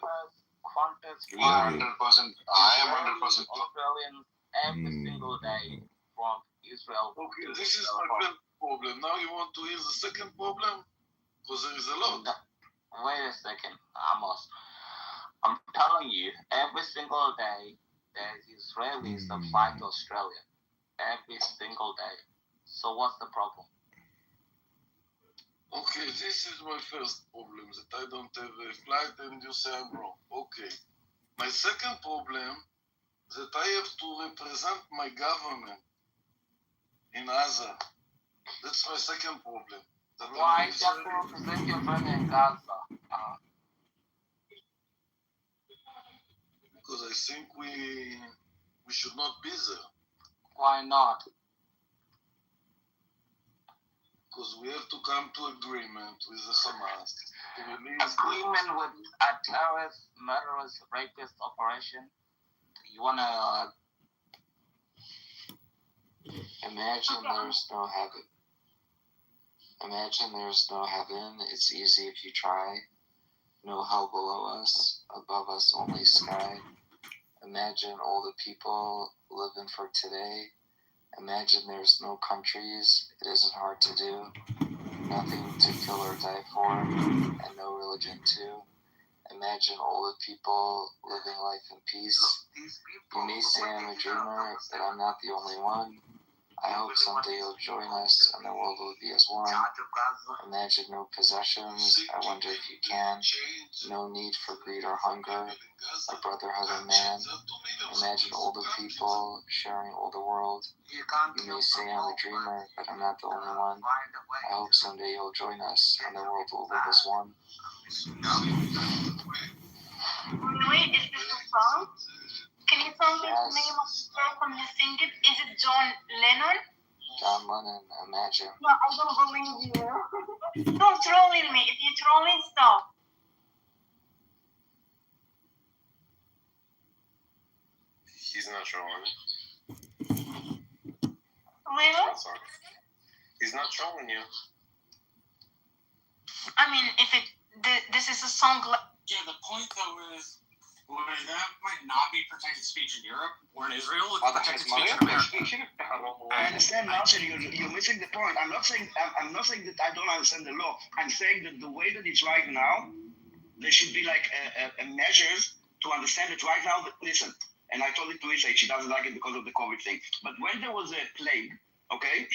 I am 100%. I am 100%. Australians every single day from Israel. Okay, this is my first problem. Now you want to hear the second problem? Because there is a lot. Wait a second, Amos. I'm telling you, every single day there's Israelis that fight Australia. Every single day. So what's the problem? Okay, this is my first problem, that I don't have a flight and you say I'm wrong. Okay. My second problem is that I have to represent my government in Gaza. That's my second problem. Why do you have to represent your friend in Gaza? Because I think we should not be there. Why not? Because we have to come to agreement with the Hamas to release agreement with a terrorist, murderous, rapist operation. You wanna imagine there's no heaven. Imagine there's no heaven. It's easy if you try. No hell below us, above us only sky. Imagine all the people living for today. Imagine there's no countries. It isn't hard to do. Nothing to kill or die for, and no religion too. Imagine all the people living life in peace. You may say I'm a dreamer, but I'm not the only one. I hope someday you'll join us and the world will be as one. Imagine no possessions, I wonder if you can. No need for greed or hunger, a brotherhood of man. Imagine all the people sharing all the world. You may say I'm a dreamer, but I'm not the only one. I hope someday you'll join us and the world will live as one. Wait, is this a song? Can you tell me the name of the person who sings it? Is it John Lennon? John Lennon, Imagine. No, I don't believe you. Don't trolling me. If you're trolling, stop. He's not trolling. Really? He's not trolling you. I mean, if this is a song like... Yeah, the point though is, that might not be protected speech in Europe or in Israel. It's protected speech in America. I understand, Martin. You're missing the point. I'm not saying that I don't understand the law. I'm saying that the way that it's right now, there should be like a measures to understand it right now. Listen, and I told it to Isha. She doesn't like it because of the COVID thing. But when there was a plague, okay,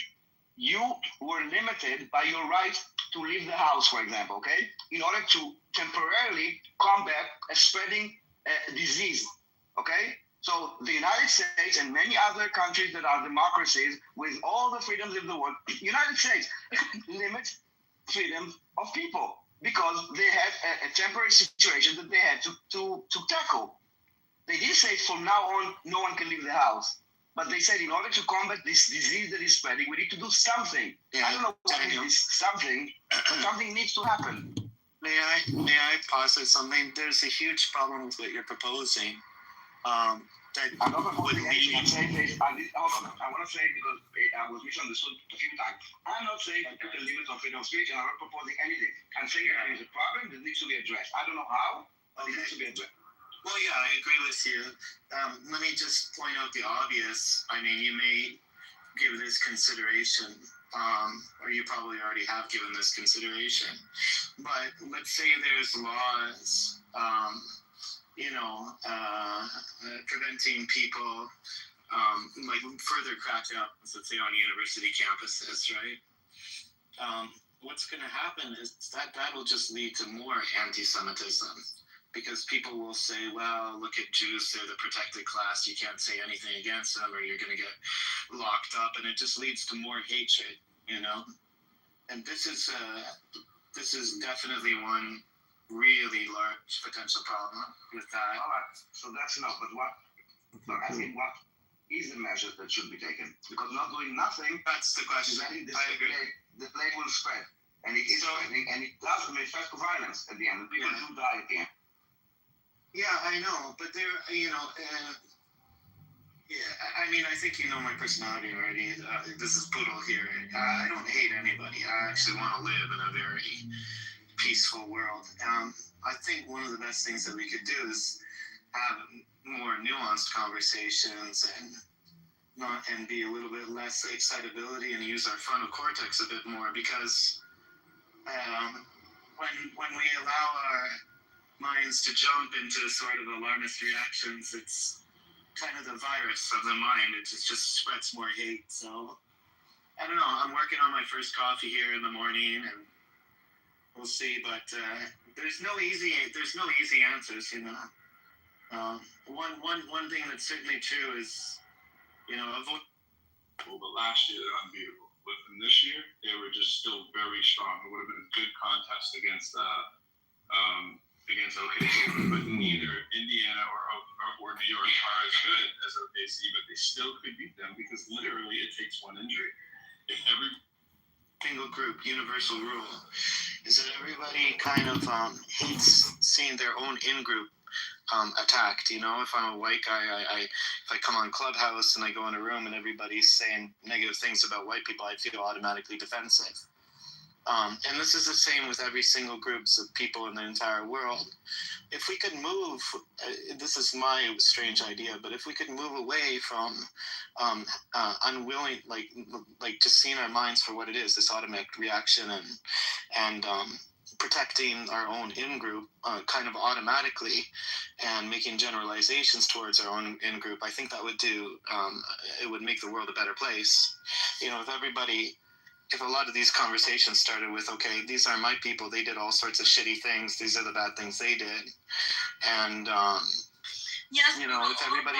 you were limited by your right to leave the house, for example, okay, in order to temporarily combat a spreading disease, okay? So the United States and many other countries that are democracies with all the freedoms of the world, United States limits freedom of people because they had a temporary situation that they had to tackle. They didn't say from now on, no one can leave the house. But they said in order to combat this disease that is spreading, we need to do something. Yeah, I don't know what is this something, but something needs to happen. May I posit something? There's a huge problem with what you're proposing. That I'm not proposing anything. I'm saying this. Hold on. I want to say it because I was misunderstood a few times. I'm not saying to put a limit on freedom of speech, and I'm not proposing anything. I'm saying there is a problem that needs to be addressed. I don't know how, but it needs to be addressed. Well, yeah, I agree with you. Let me just point out the obvious. I mean, you may give this consideration, or you probably already have given this consideration. But let's say there's laws, preventing people, like further crackdowns, let's say on university campuses, right? What's going to happen is that'll just lead to more anti-Semitism. Because people will say, well, look at Jews, they're the protected class, you can't say anything against them or you're going to get locked up, and it just leads to more hatred, And this is definitely one really large potential problem with that. All right, so that's enough, but what is the measure that should be taken? Because not doing nothing, that's the question. I agree. The plague will spread, and it is spreading, and it does manifest to violence at the end, and people do die at the end. Yeah, I know, but there, I mean, I think you know my personality already. This is Poodle here. I don't hate anybody. I actually want to live in a very, peaceful world. I think one of the best things that we could do is have more nuanced conversations and be a little bit less excitability and use our frontal cortex a bit more, because when we allow our minds to jump into sort of alarmist reactions, it's kind of the virus of the mind. It just spreads more hate. So I don't know. I'm working on my first coffee here in the morning, and we'll see. But there's no easy answers, you know. One thing that's certainly true is, you know, avoid. Well, but last year they're unbeatable. But this year they were just still very strong. It would have been a good contest against OKC, but neither Indiana or New York are as good as OKC, but they still could beat them because literally it takes one injury. If every single group universal rule is that everybody kind of hates seeing their own in-group attacked. You know, if I'm a white guy, if I come on Clubhouse and I go in a room and everybody's saying negative things about white people, I feel automatically defensive. And this is the same with every single groups of people in the entire world. If we could move, this is my strange idea, but if we could move away from unwilling, like just seeing our minds for what it is, this automatic reaction, and protecting our own in-group kind of automatically, and making generalizations towards our own in-group, I think that would do, it would make the world a better place. You know, if a lot of these conversations started with, okay, these are my people, they did all sorts of shitty things, these are the bad things they did, and yes, you know, if everybody,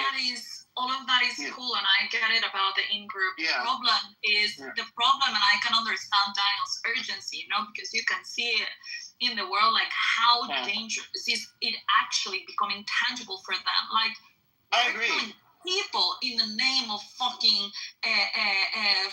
all of that is cool, and I get it about the in-group. Yeah. Problem is the problem, and I can understand Daniel's urgency, you know, because you can see it in the world, like how dangerous is it actually becoming tangible for them. Like, I agree. People in the name of fucking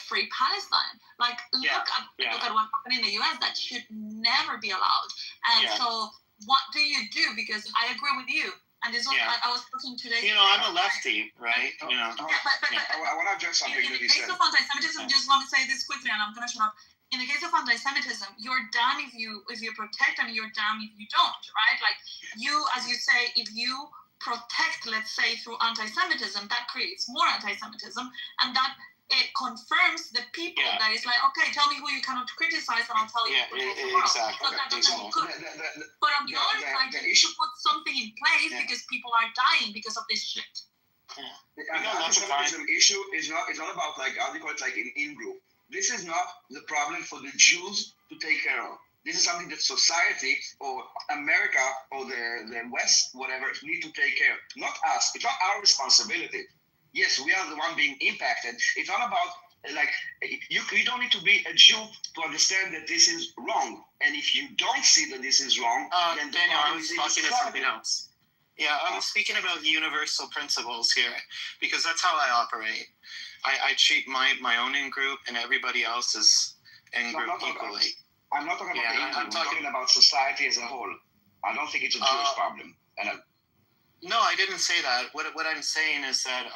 free Palestine. Like, look at what happened in the US. That should never be allowed. And so what do you do? Because I agree with you. And this was, I was talking today. You know, I'm a lefty, right? You know. I want to address something that you said. In the case of anti-Semitism, just want to say this quickly, and I'm going to shut up. In the case of anti-Semitism, you're damned if you protect, and you're damned if you don't, right? Like, you, as you say, if you protect, let's say, through anti-Semitism, that creates more anti-Semitism, and that it confirms the people that is like, okay, tell me who you cannot criticize, and I'll tell you. Exactly. So that doesn't look good. But on the other side, you should put something in place because people are dying because of this shit. The anti-Semitism issue is not about, like, how do you call it, like an in-group. This is not the problem for the Jews to take care of. This is something that society or America or the West, whatever, need to take care of. Not us. It's not our responsibility. Yes, we are the one being impacted. It's not about, like, you don't need to be a Jew to understand that this is wrong. And if you don't see that this is wrong, then Daniel, I was talking about something else. Yeah, I was speaking about universal principles here, because that's how I operate. I treat my own in-group and everybody else's in-group equally. I'm not talking about the in-group. I'm talking about society as a whole. I don't think it's a Jewish problem. No, I didn't say that. What I'm saying is that,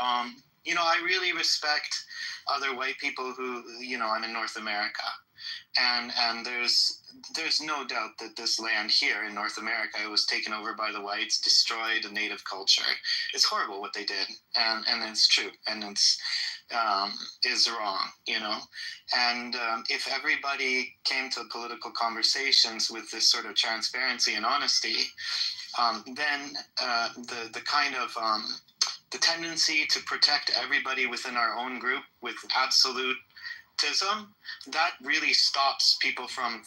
you know, I really respect other white people who, you know, I'm in North America. And there's no doubt that this land here in North America was taken over by the whites, destroyed a native culture. It's horrible what they did, and it's true, and it's is wrong, you know. And if everybody came to political conversations with this sort of transparency and honesty, then the kind of the tendency to protect everybody within our own group with absolutism, that really stops people from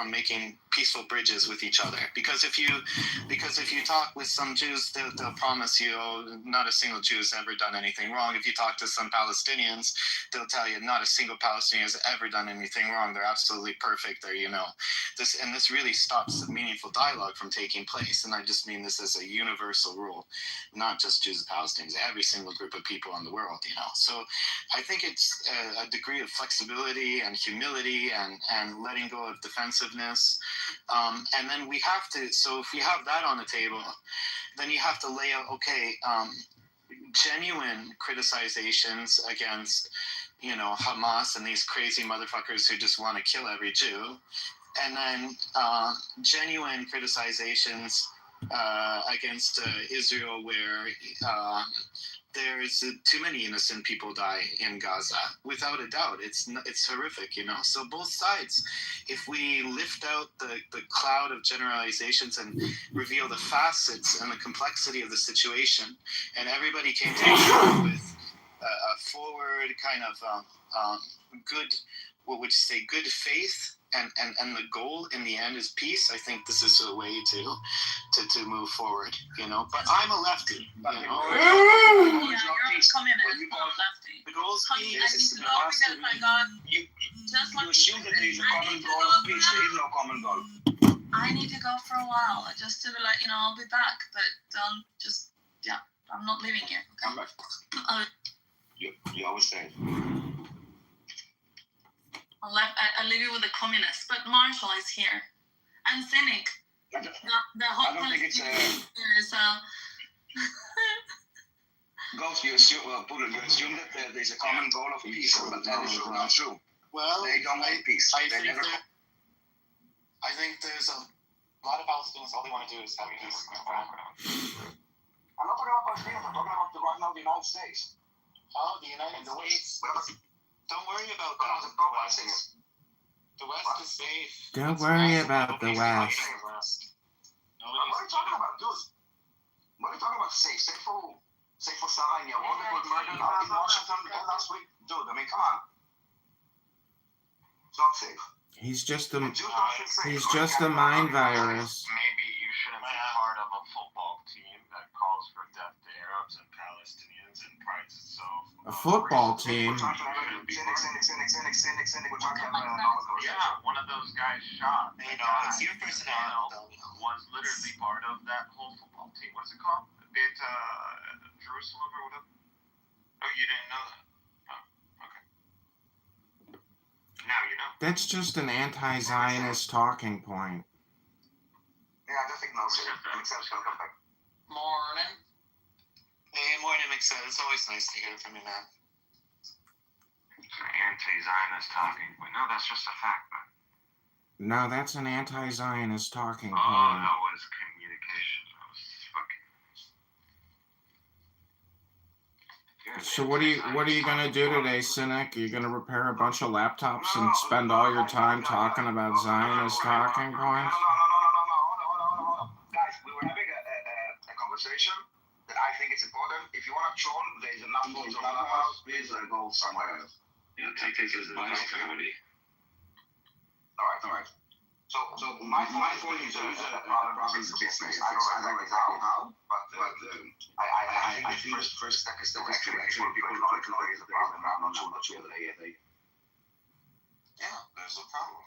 making peaceful bridges with each other. Because if you talk with some Jews, they'll promise you, oh, not a single Jew has ever done anything wrong. If you talk to some Palestinians, they'll tell you not a single Palestinian has ever done anything wrong. They're absolutely perfect. They're, you know, this really stops meaningful dialogue from taking place. And I just mean this as a universal rule, not just Jews and Palestinians, every single group of people in the world, you know. So I think it's a degree of flexibility and humility and letting go of defensiveness. And then we have to, so if we have that on the table, then you have to lay out, okay, genuine criticizations against, you know, Hamas and these crazy motherfuckers who just want to kill every Jew. and then genuine criticizations against Israel, where there's too many innocent people die in Gaza. Without a doubt, it's horrific, you know. So both sides, if we lift out the cloud of generalizations and reveal the facets and the complexity of the situation, and everybody came together with a forward kind of good, what would you say, good faith, and the goal in the end is peace. I think this is a way to move forward, you know. But I'm a lefty, you know. Yeah, you're a communist, not a lefty. The goal is Honey, I need peace. to go because I got You just like assume that there is a common goal of peace. There is no common goal. I need to go for a while, just to let you know I'll be back, but I'm not leaving here. Okay. Come back. You always say. I leave you with the communists, but Marshall is here, and Cynic. The whole I don't think it's Ghost, you assume that there's a common goal of peace, but that is not true. Well, They don't want peace. I They never. think there's a lot of Palestinians. All they want to do is have peace. I'm not talking about Palestinians. I'm talking about right now the United States. Oh, the United States. Don't worry about that. The West is safe. Don't worry about the West. What are you talking about, dude? What are you talking about? Safe for who? Safe for Sarah and Yaron that were murdered in Washington last week? Dude, I mean, come on. It's not safe. He's just a Jews don't feel safe. he's just a mind virus. Maybe you shouldn't be part of a football team that calls for death to Arabs and Palestinians and prides itself. A football team. We're talking about cynic. We're talking about Yeah, one of those guys shot. You know, it's your personality. Was literally part of that whole football team. What's it called? Beta Jerusalem or whatever? Oh, you didn't know that? Oh, okay. Now you know. That's just an anti-Zionist talking point. Yeah, I don't think Nelson makes sense. Come back. Morning. Hey, morning, Mixer. It's always nice to hear from you, man. It's an anti-Zionist talking point. No, that's just a fact, man. No, that's an anti-Zionist talking Oh, point. that was communication. That was fucking. So what are you gonna do today, Cynic? You're gonna repair a bunch of laptops and spend all your time talking about Zionist talking points? No. Guys, we were having a conversation that I think is important. If you want to troll, there's enough rooms on the house. Please go somewhere else. Yeah, take this as advice, comedy. All right. So my point is a problem is the business. I don't know exactly how, but I think the first step is to actually people acknowledge the problem. I'm not sure whether they. Yeah, there's a problem.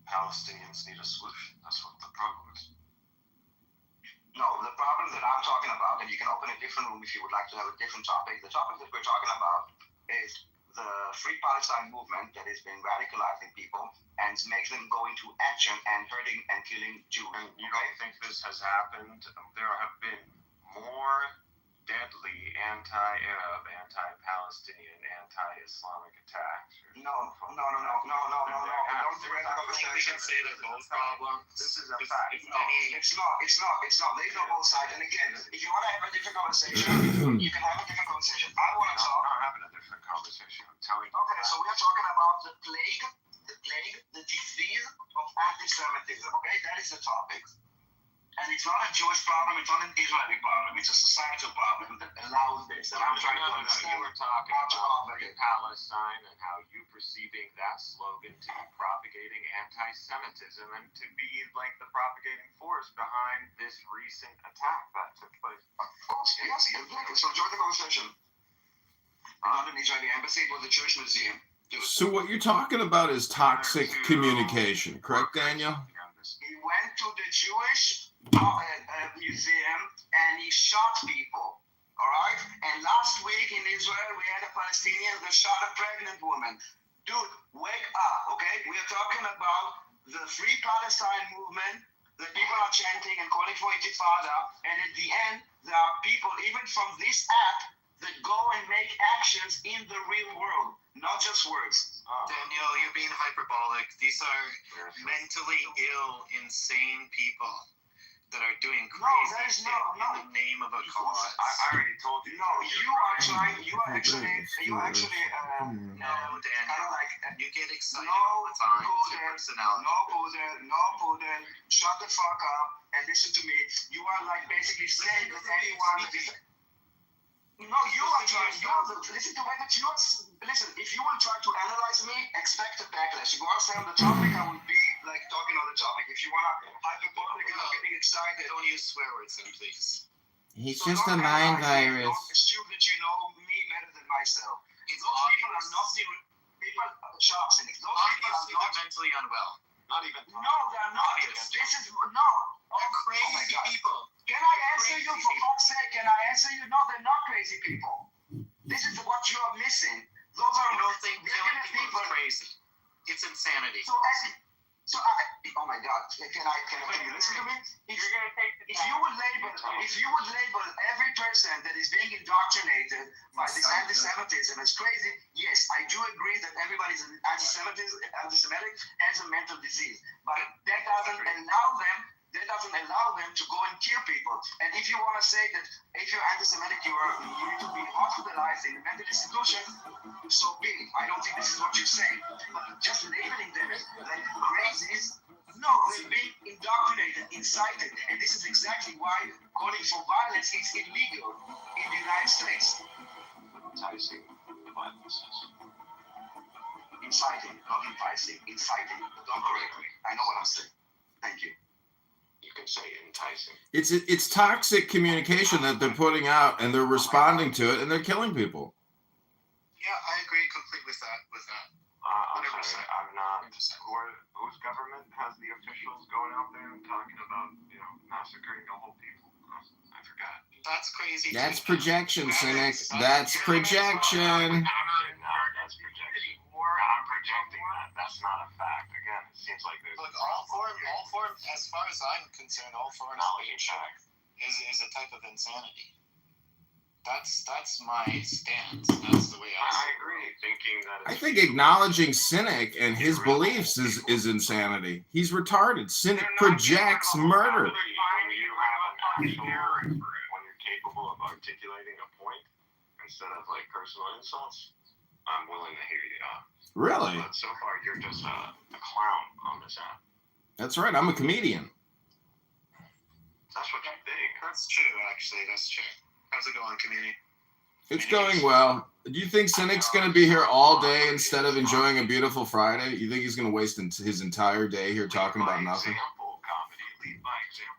Palestinians need a solution. That's what the problem is. No, the problem that I'm talking about, and you can open a different room if you would like to have a different topic. The topic that we're talking about is the Free Palestine movement that has been radicalizing people and makes them go into action and hurting and killing Jews. And you don't think this has happened? There have been more deadly anti-Arab, anti-Palestinian, anti-Islamic attacks. No. Don't thread the conversation. We can say that both problems. This is a fact. No, it's not. There's no both sides. And again, if you want to have a different conversation, you can have a different conversation. I want to talk. I'm not having a different conversation. I'm telling you. Okay, so we are talking about the plague, the disease of anti-Semitism. Okay, that is the topic. And it's not a Jewish problem, it's not an Israeli problem, it's a societal problem that allows this. And I'm trying to understand. You were talking about Free Palestine and how you perceiving that slogan to be propagating anti-Semitism and to be like the propagating force behind this recent attack that took place. Of course, yes, exactly. So join the conversation. Not an Israeli embassy, it was a Jewish museum. So what you're talking about is toxic communication, correct, Daniel? He went to the Jewish museum and he shot people. All right? And last week in Israel, we had a Palestinian that shot a pregnant woman. Dude, wake up, okay? We are talking about the Free Palestine movement. The people are chanting and calling for intifada. And at the end, there are people, even from this app, that go and make actions in the real world, not just words. Daniel, you're being hyperbolic. These are mentally ill, insane people that are doing crazy shit in the name of a cause. I already told you. No, you are trying. You actually. No, Dan, kind of like. you get excited all the time. It's your personality. No, Putin. Shut the fuck up and listen to me. You are like basically saying that anyone that is. No, you are trying. This is the way that you are. Listen, if you will try to analyze me, expect a backlash. If you want to stay on the topic, I will be like talking on the topic. If you want to hyperbolic and getting excited, Don't use swear words then, please. He's just a mind virus. Don't assume that you know me better than myself. If those people are not the people, shops, and if those people are Obviously, not they're mentally unwell. Not even. no, they're not. This is no. They're crazy people. Can I answer you for fuck's sake? Can I answer you? No, they're not crazy people. This is what you are missing. Those are You don't think killing regular people is crazy. It's insanity. Oh my God! Can you listen to me? If you would label every person that is being indoctrinated by this anti-Semitism as crazy, yes, I do agree that everybody is anti-Semitic has a mental disease, but that doesn't allow them to go and kill people. And if you want to say that if you're anti-Semitic, you need to be hospitalized in a mental institution, so be it. I don't think this is what you're saying. But just labeling them like crazies, no, they're being indoctrinated, incited. And this is exactly why calling for violence is illegal in the United States. Enticing violence. Inciting, not enticing. Inciting. Don't correct me. I know what I'm saying. Thank you. You can say enticing. It's toxic communication that they're putting out, and they're responding to it, and they're killing people. Yeah, I agree completely with that. I'm sorry, I'm not. Whose government has the officials going out there and talking about, massacring the whole people? I forgot. That's crazy. That's projection, cynic. That's projection. That's projection. I'm projecting that. That's not a fact. Again, it seems like there's. Look, all foreign, as far as I'm concerned, all foreign speech is a type of insanity. That's my stance. That's the way I agree. Thinking that. I think acknowledging cynic and his beliefs is insanity. He's retarded. Cynic projects murder. When you have an actual, when you're capable of articulating a point instead of like personal insults, I'm willing to hear you out. Really? But so far, you're just a clown on this app. That's right. I'm a comedian. That's what you think. That's true, actually. That's true. How's it going, community? It's going well. Do you think Cynic's going to be here all day instead of enjoying a beautiful Friday? You think he's going to waste his entire day here talking about nothing?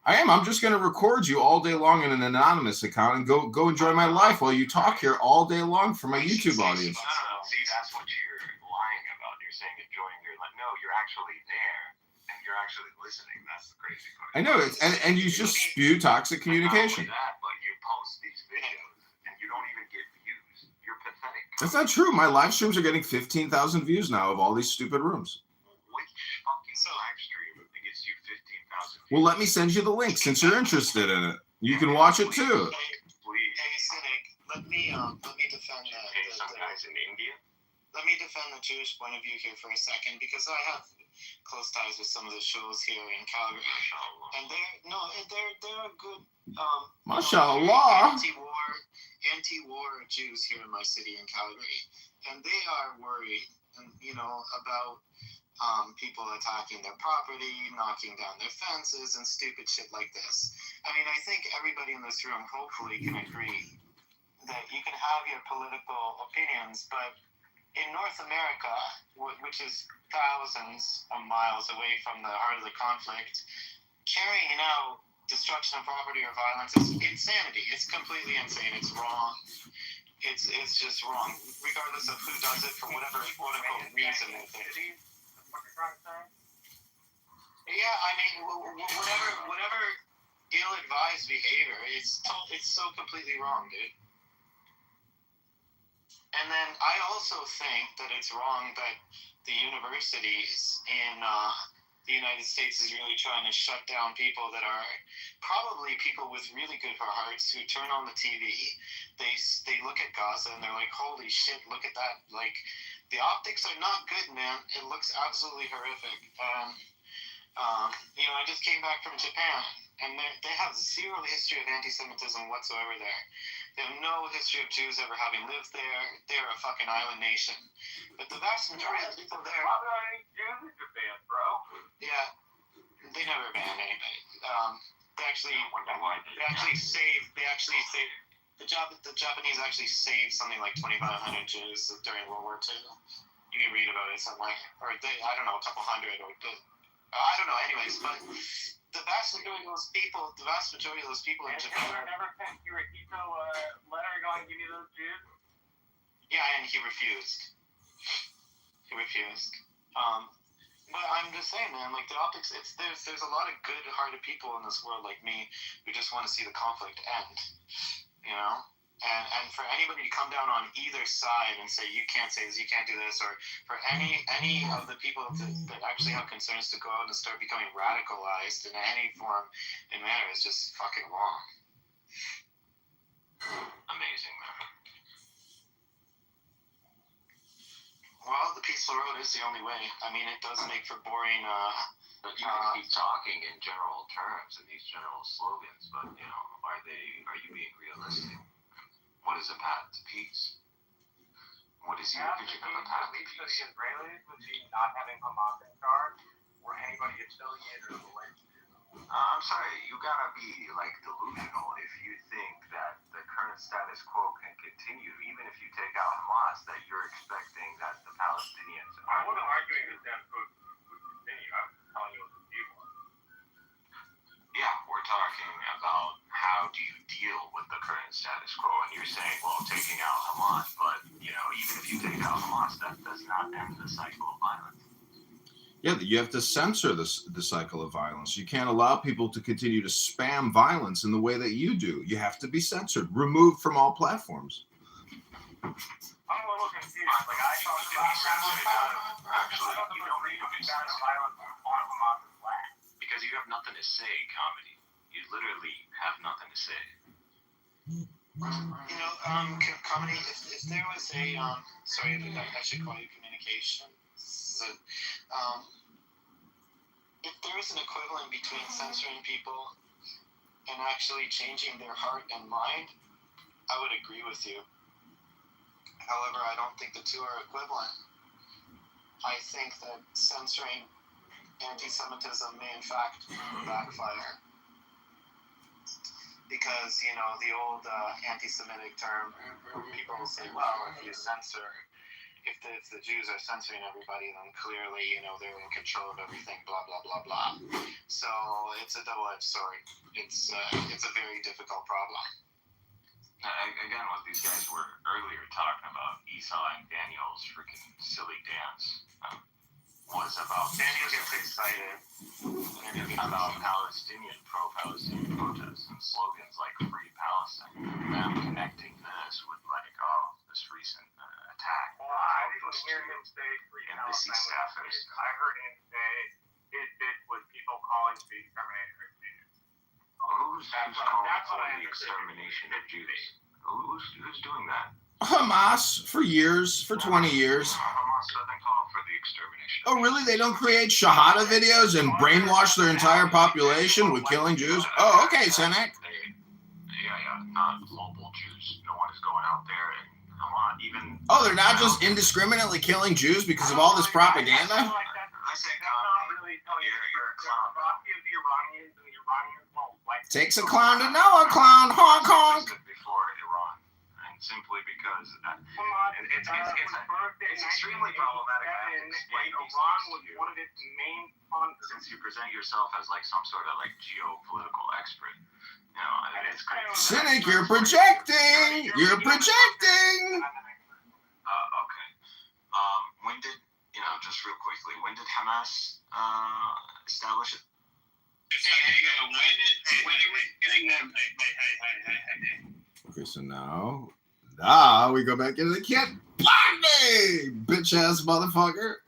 I am. I'm just going to record you all day long in an anonymous account and go enjoy my life while you talk here all day long for my YouTube audience. See, that's what you're lying about. You're saying enjoying your life. No, you're actually there and you're actually listening. That's the crazy part. I know it, and you just spew toxic communication. Not only that, but you post these videos and you don't even get views. You're pathetic. That's not true. My live streams are getting 15,000 views now of all these stupid rooms. Which fucking live stream gets you 15,000 views? Well, let me send you the link since you're interested in it. You can watch it too. Please. Hey, Cynic, let me defend Some guys in India. Let me defend the Jewish point of view here for a second, because I have close ties with some of the shows here in Calgary, and they're a good Mashallah. anti-war Jews here in my city in Calgary, and they are worried, about people attacking their property, knocking down their fences, and stupid shit like this. I mean, I think everybody in this room hopefully can agree that you can have your political opinions, but in North America, which is thousands of miles away from the heart of the conflict, carrying out destruction of property or violence is insanity. It's completely insane. It's wrong. It's just wrong, regardless of who does it for whatever quote-unquote reason. Yeah, I mean, whatever ill-advised behavior, it's so completely wrong, dude. And then I also think that it's wrong that the universities in the United States is really trying to shut down people that are probably people with really good hearts who turn on the TV, they look at Gaza and they're like, holy shit, look at that. Like, the optics are not good, man. It looks absolutely horrific. I just came back from Japan, and they have zero history of anti-Semitism whatsoever there. They have no history of Jews ever having lived there. They're a fucking island nation. But the vast majority of people there... Why are any Jews in Japan, bro? Yeah, they never banned anybody. They actually saved... The Japanese actually saved something like 2,500 Jews during World War II. You can read about it somewhere. Or I don't know, a couple hundred. I don't know, anyways, but... The vast majority of those people in Japan... never sent Hirohito a letter going, give me those Jews? Yeah, and he refused. But I'm just saying, man, like, the optics, there's a lot of good-hearted people in this world like me who just want to see the conflict end, you know? And for anybody to come down on either side and say, you can't say this, you can't do this, or for any of the people that actually have concerns to go out and start becoming radicalized in any form and manner is just fucking wrong. Amazing, man. Well, the peaceful road is the only way. I mean, it does make for boring... But you can keep talking in general terms and these general slogans, but, are you being realistic? What is a path to peace? What is your vision of a path to peace? For the Israelis, with not having Hamas in charge, or anybody affiliated or related to I'm sorry, you gotta be, delusional if you think that the current status quo can continue, even if you take out Hamas, that you're expecting that the Palestinians... I wasn't arguing the status quo would continue, I was telling you what the view was. Yeah, we're talking about how do you deal with the current status quo, and you're saying, well, taking out Hamas, but, even if you take out Hamas, that does not end the cycle of violence. Yeah, you have to censor the cycle of violence. You can't allow people to continue to spam violence in the way that you do. You have to be censored, removed from all platforms. I'm a little confused. Like, I thought you don't need to be down to violence on Hamas's flag. Because you have nothing to say, comedy. You literally have nothing to say. Comedy, if there was a, sorry, I should call you communication. So, if there was an equivalent between censoring people and actually changing their heart and mind, I would agree with you. However, I don't think the two are equivalent. I think that censoring anti-Semitism may in fact backfire. Because, the old anti-Semitic term, people will say, well, if you censor, if the Jews are censoring everybody, then clearly, they're in control of everything, blah, blah, blah, blah. So it's a double-edged sword. It's a very difficult problem. Again, what these guys were earlier talking about, Esau and Daniel's freaking silly dance, was about... Daniel gets excited. About pro-Palestinian protests and slogans like Free Palestine. Them connecting this with this recent attack. Well, I didn't hear him say Free Palestine. I heard him say it was people calling to be exterminated Jews. Who's calling for the extermination of Jews? Who's doing that? Hamas for years, for 20 years. Hamas doesn't call for the extermination. Oh, really? They don't create Shahada videos and brainwash their entire population with killing Jews? Oh, okay, Senek. Yeah, not global Jews. No one is going out there and Hamas even... Oh, they're not just indiscriminately killing Jews because of all this propaganda? I say, you're a clown. Takes a clown to know a clown, honk honk. Before Iran, and simply because it's extremely problematic. Iran was one of its main sponsors. Since you present yourself as some sort of geopolitical expert, it's great. Cynic, you're projecting. You're projecting. Okay. When did just real quickly? When did Hamas establish it? When are we getting them? Okay, so now we go back into the kid. Bitch ass motherfucker.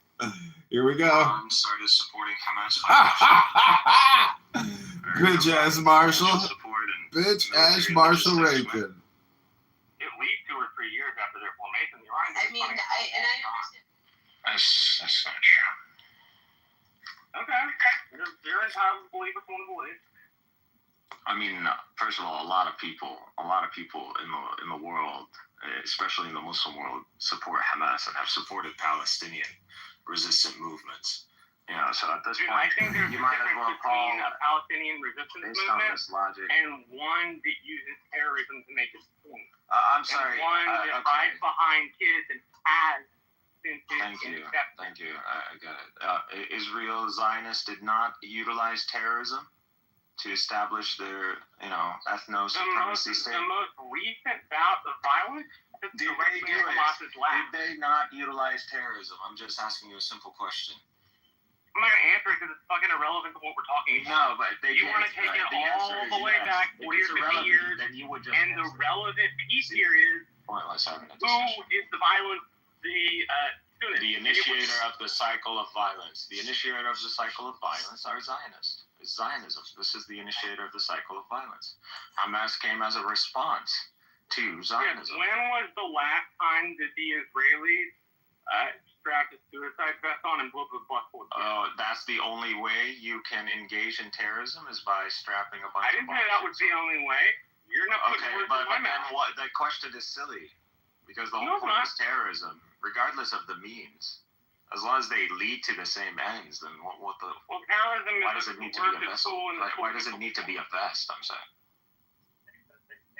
Here we go. Started supporting Hamas. Bitch ass Marshall. Bitch ass Marshall Rankin. At least 2 or 3 years after their formation, the Iranians. I mean, I understand. That's not true. Okay. They're entitled to believe what they want to believe. I mean, first of all, a lot of people in the world, especially in the Muslim world, support Hamas and have supported Palestinian resistant movements. You know, so at this point, I think there's you a might as difference well call between a Palestinian resistance based on movement this logic. and one that uses terrorism to make its point. I'm sorry. And one that hides behind kids and has since Thank you. I got it. Israel Zionists did not utilize terrorism to establish their, ethno-supremacy state. The most recent bout of violence is Did they not utilize terrorism? I'm just asking you a simple question. I'm not going to answer it because it's fucking irrelevant to what we're talking about. No, but you want to take it all the way back 40 or 50 years, and the relevant piece here is pointless having a who discussion. is the violence, the initiator of the cycle of violence. The initiator of the cycle of violence are Zionists. It's Zionism. This is the initiator of the cycle of violence. Hamas came as a response to Zionism. When was the last time that the Israelis strapped a suicide vest on and blew up a bus full of kids? Oh, that's the only way you can engage in terrorism is by strapping a bunch of I didn't say that was the only way. You're not putting words in my mouth. What? The question is silly because the whole point is terrorism, regardless of the means. As long as they lead to the same ends, then what the? Well, terrorism why does it need to be a vest? Why does it need to be a vest? I'm saying.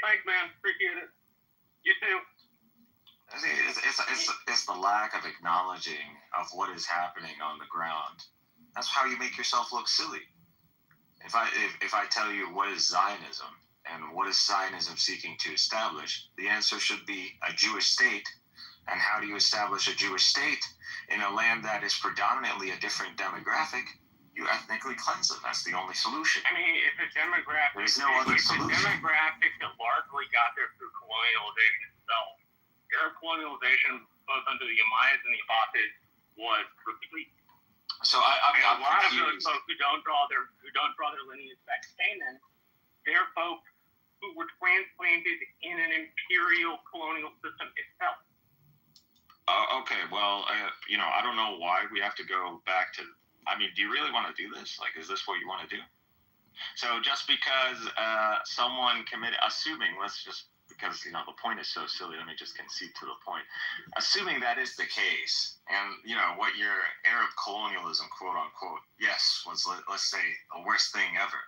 Thanks, man. Appreciate it. You too. It's the lack of acknowledging of what is happening on the ground. That's how you make yourself look silly. If I tell you what is Zionism and what is Zionism seeking to establish, the answer should be a Jewish state. And how do you establish a Jewish state in a land that is predominantly a different demographic? You ethnically cleanse them. That's the only solution. I mean, it's a demographic. There's no other solution. It's a demographic that largely got there through colonialization itself. Arab colonialization, both under the Umayyads and the Abbasids, was complete. So I'm a lot of those folks who don't draw their lineage back to Canaan, they're folks who were transplanted in an imperial colonial system itself. Okay, well, I don't know why we have to go back to. I mean, do you really want to do this? Like, is this what you want to do? So just because someone committed, because the point is so silly, let me just concede to the point. Assuming that is the case, and what your Arab colonialism, quote unquote, yes, was let's say the worst thing ever.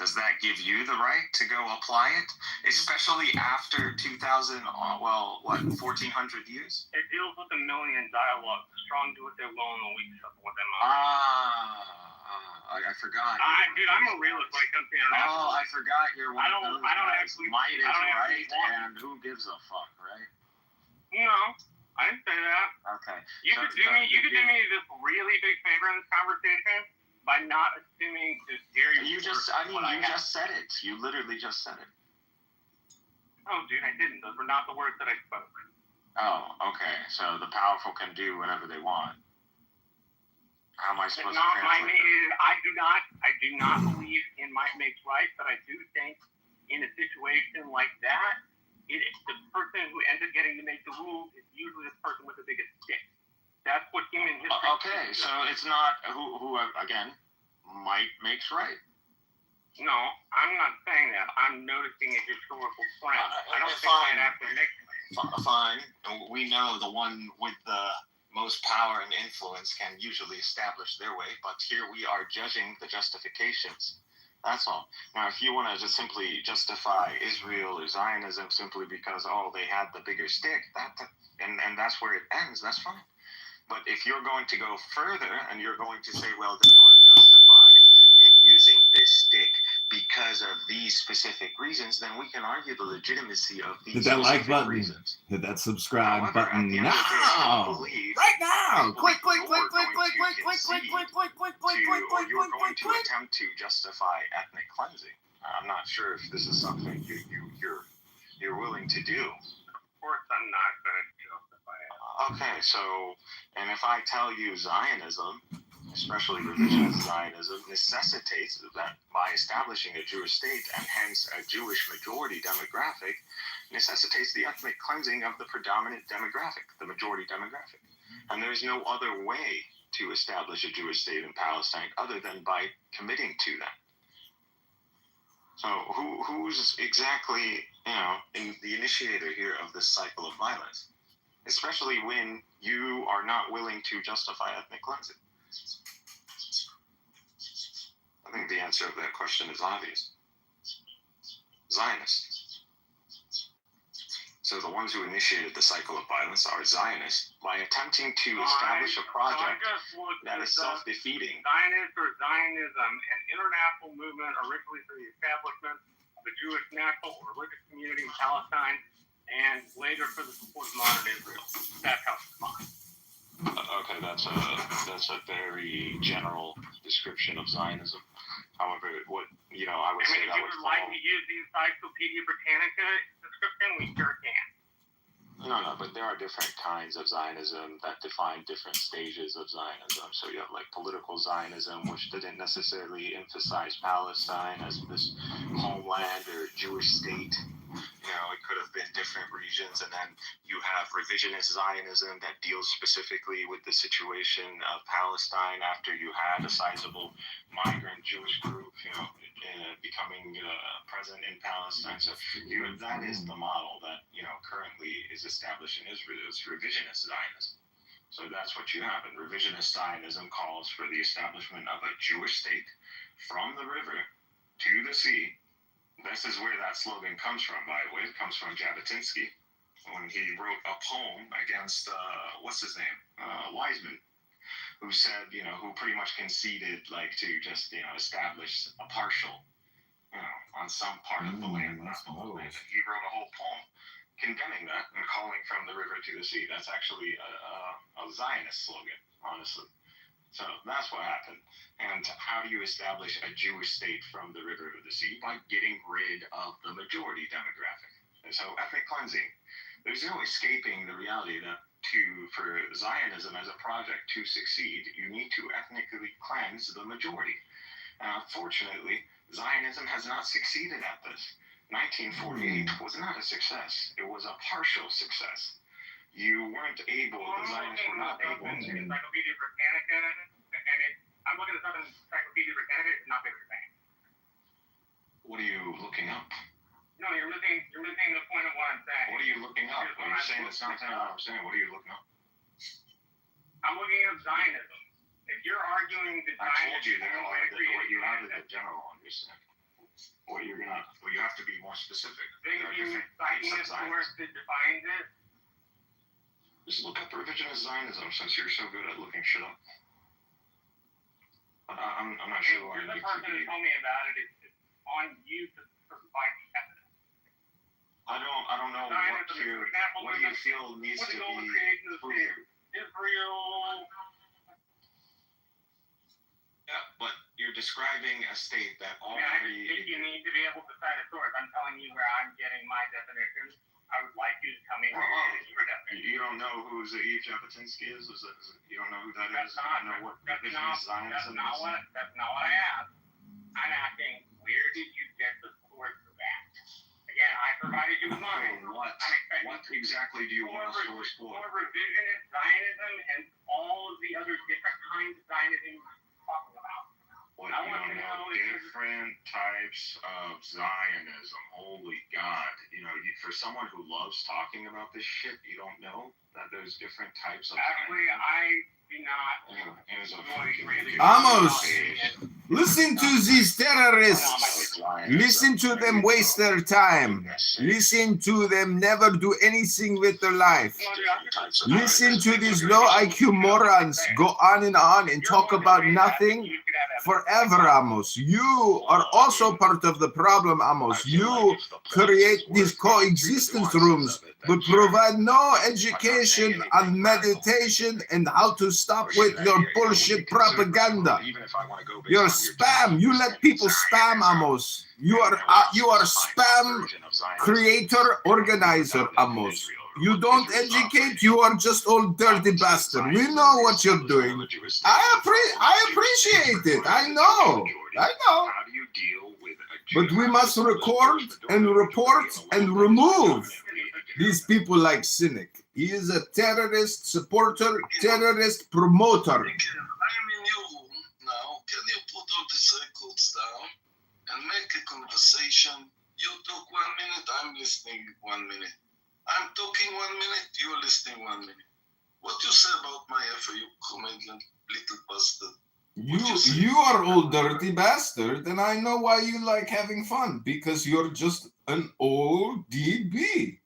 Does that give you the right to go apply it, especially after 2,000? 1,400 years? It deals with a million dialogues. The strong do what they will, and the weak suffer what they must. I forgot. Dude, I'm a realist when it comes to international. Oh, I forgot you're one of those guys. Might is right, and who gives a fuck, right? No, I didn't say that. Okay. You could do me this really big favor in this conversation by not assuming this very. You just said it. You literally just said it. Oh, dude, I didn't. Those were not the words that I spoke. Oh, okay. So the powerful can do whatever they want. How am I supposed to translate that? I do not believe in might makes right, but I do think in a situation like that, the person who ends up getting to make the rules is usually the person with the biggest stick. That's what human history. Okay, so it's not who again, might makes right. No, I'm not saying that. I'm noticing a historical trend. I don't think might actually makes right. Fine. We know the one with the most power and influence can usually establish their way, but here we are judging the justifications. That's all. Now, if you want to just simply justify Israel or Zionism simply because, they had the bigger stick, and that's where it ends, that's fine. But if you're going to go further and you're going to say, well, they are justified in using this stick because of these specific reasons, then we can argue the legitimacy of these Hit that like button. reasons. Hit that subscribe button now. Right now. Click. You're going to attempt to justify ethnic cleansing. I'm not sure if this is something you're willing to do. Of course, I'm not going to justify it. Okay, so, and if I tell you Zionism, especially revisionist Zionism, necessitates that by establishing a Jewish state and hence a Jewish majority demographic, necessitates the ethnic cleansing of the predominant demographic, the majority demographic. And there is no other way to establish a Jewish state in Palestine other than by committing to that. So who's exactly, in the initiator here of this cycle of violence? Especially when you are not willing to justify ethnic cleansing. I think the answer of that question is obvious. Zionists. So the ones who initiated the cycle of violence are Zionists by attempting to establish a project that is self-defeating. Zionist or Zionism, an international movement originally for the establishment of a Jewish national or religious community in Palestine, and later for the support of modern Israel. That's how it's defined. Okay, that's a very general description of Zionism. However, I would say that would fall. If you would like to use the Encyclopedia Britannica description, we sure can. No, but there are different kinds of Zionism that define different stages of Zionism. So you have like political Zionism, which didn't necessarily emphasize Palestine as this homeland or Jewish state. It could have been different regions. And then you have revisionist Zionism that deals specifically with the situation of Palestine after you had a sizable migrant Jewish group, becoming present in Palestine. So that is the model that, currently is established in Israel. It's revisionist Zionism. So that's what you have. And revisionist Zionism calls for the establishment of a Jewish state from the river to the sea. This is where that slogan comes from, by the way. It comes from Jabotinsky when he wrote a poem against, Wiseman, who said, who pretty much conceded, to just, establish a partial, on some part of the land, not the whole land. He wrote a whole poem condemning that and calling from the river to the sea. That's actually a Zionist slogan, honestly. So that's what happened. And how do you establish a Jewish state from the river to the sea? By getting rid of the majority demographic. And so ethnic cleansing. There's no escaping the reality that for Zionism as a project to succeed, you need to ethnically cleanse the majority. And unfortunately, Zionism has not succeeded at this. 1948 was not a success. It was a partial success. You weren't able, the Zionists were not able to. Encyclopedia Britannica, and I'm looking at something Encyclopedia Britannica, it's not bigger thing. What are you looking up? No, you're missing the point of what I'm saying. What are you looking up? Are you saying it's not saying what I'm saying? What are you looking up? I'm looking up Zionism. If you're arguing that I told you that what you have is a general understanding. You have to be more specific. There are different types of Zionism that defines it. Just look up revisionist Zionism since you're so good at looking shit up. I'm not sure why. You're the person who told me about it. It's on you to provide the evidence. I don't know what you feel needs to be proven. Israel. Yeah, but you're describing a state that already. I think you need to be able to cite a source. I'm telling you where I'm getting my definition. I would like you to tell me where your definition. You don't know who Zeev Jabotinsky is? You don't know who that is? I know what revisionist Zionism is. That's not what I asked. I'm asking, where did you get the source for that? Again, I provided you with mine. What exactly do you want a source for? For revisionist Zionism and all of the other different kinds of Zionism you're talking about. What, you don't know different types of Zionism. Holy God. For someone who loves talking about this shit, you don't know that there's different types of Actually, Zionism. Amos, listen to these terrorists. Listen to them waste their time. Listen to them never do anything with their life. Listen to these low IQ morons go on and talk about nothing forever, Amos. You are also part of the problem, Amos. You create these coexistence rooms, but provide no education on meditation and how to stop with your bullshit propaganda. You're spam. You let people spam, Amos. You are spam creator, organizer, Amos. You don't educate. You are just old dirty bastard. We know what you're doing. I appreciate it. I know. How do you deal with But we must record and report and remove these people like Cynic. He is a terrorist supporter, terrorist promoter. I'm in your room now. Can you put all these records down and make a conversation? You talk 1 minute, I'm listening 1 minute. I'm talking 1 minute, you're listening 1 minute. What you say about my effort, you comedian little bastard? You are old dirty bastard, and I know why you like having fun, because you're just an old DB.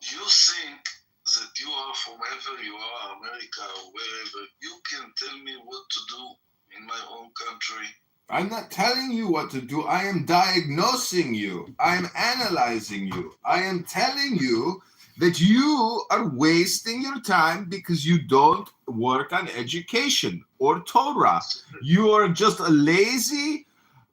You think that you are from wherever you are, America or wherever, you can tell me what to do in my own country. I'm not telling you what to do. I am diagnosing you. I am analyzing you. I am telling you that you are wasting your time because you don't work on education or Torah. You are just a lazy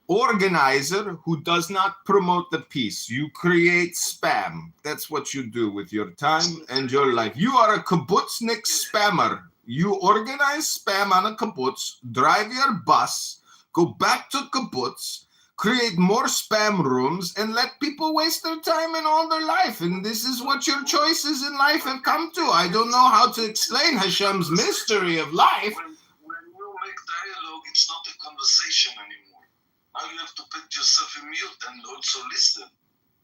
organizer who does not promote the peace. You create spam. That's what you do with your time and your life. You are a kibbutznik spammer. You organize spam on a kibbutz, drive your bus, go back to kibbutz, create more spam rooms, and let people waste their time in all their life. And this is what your choices in life have come to. I don't know how to explain Hashem's mystery of life. When you make dialogue, it's not a conversation anymore. Now you have to put yourself in mute and also listen.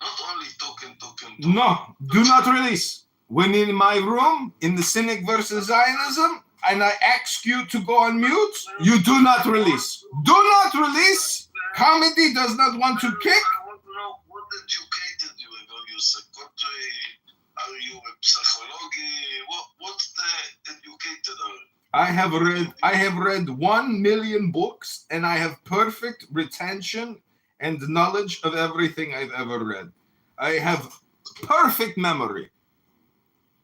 Not only talking. No, do not release. When in my room, in the Cynic versus Zionism, and I ask you to go on mute, you do not release. Do not release. Comedy does not want to kick. I want to know what educated you. Are you psychiatry? Are you a psychology? What's the educated are? I have read 1 million books, and I have perfect retention and knowledge of everything I've ever read. I have perfect memory.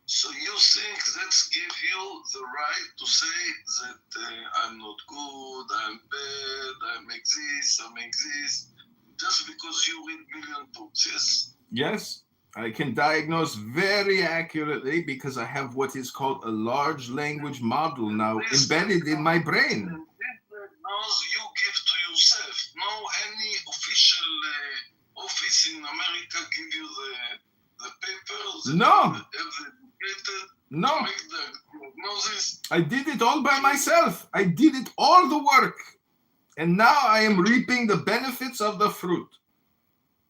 So you think that's give you the right to say that I'm not good, I'm bad, I make this, just because you read million books, yes? Yes, I can diagnose very accurately because I have what is called a large language model now embedded in my brain. This diagnosis you give to yourself. No any official office in America give you the paper. No. No. Make the diagnosis. I did it all by myself. I did it all the work. And now I am reaping the benefits of the fruit.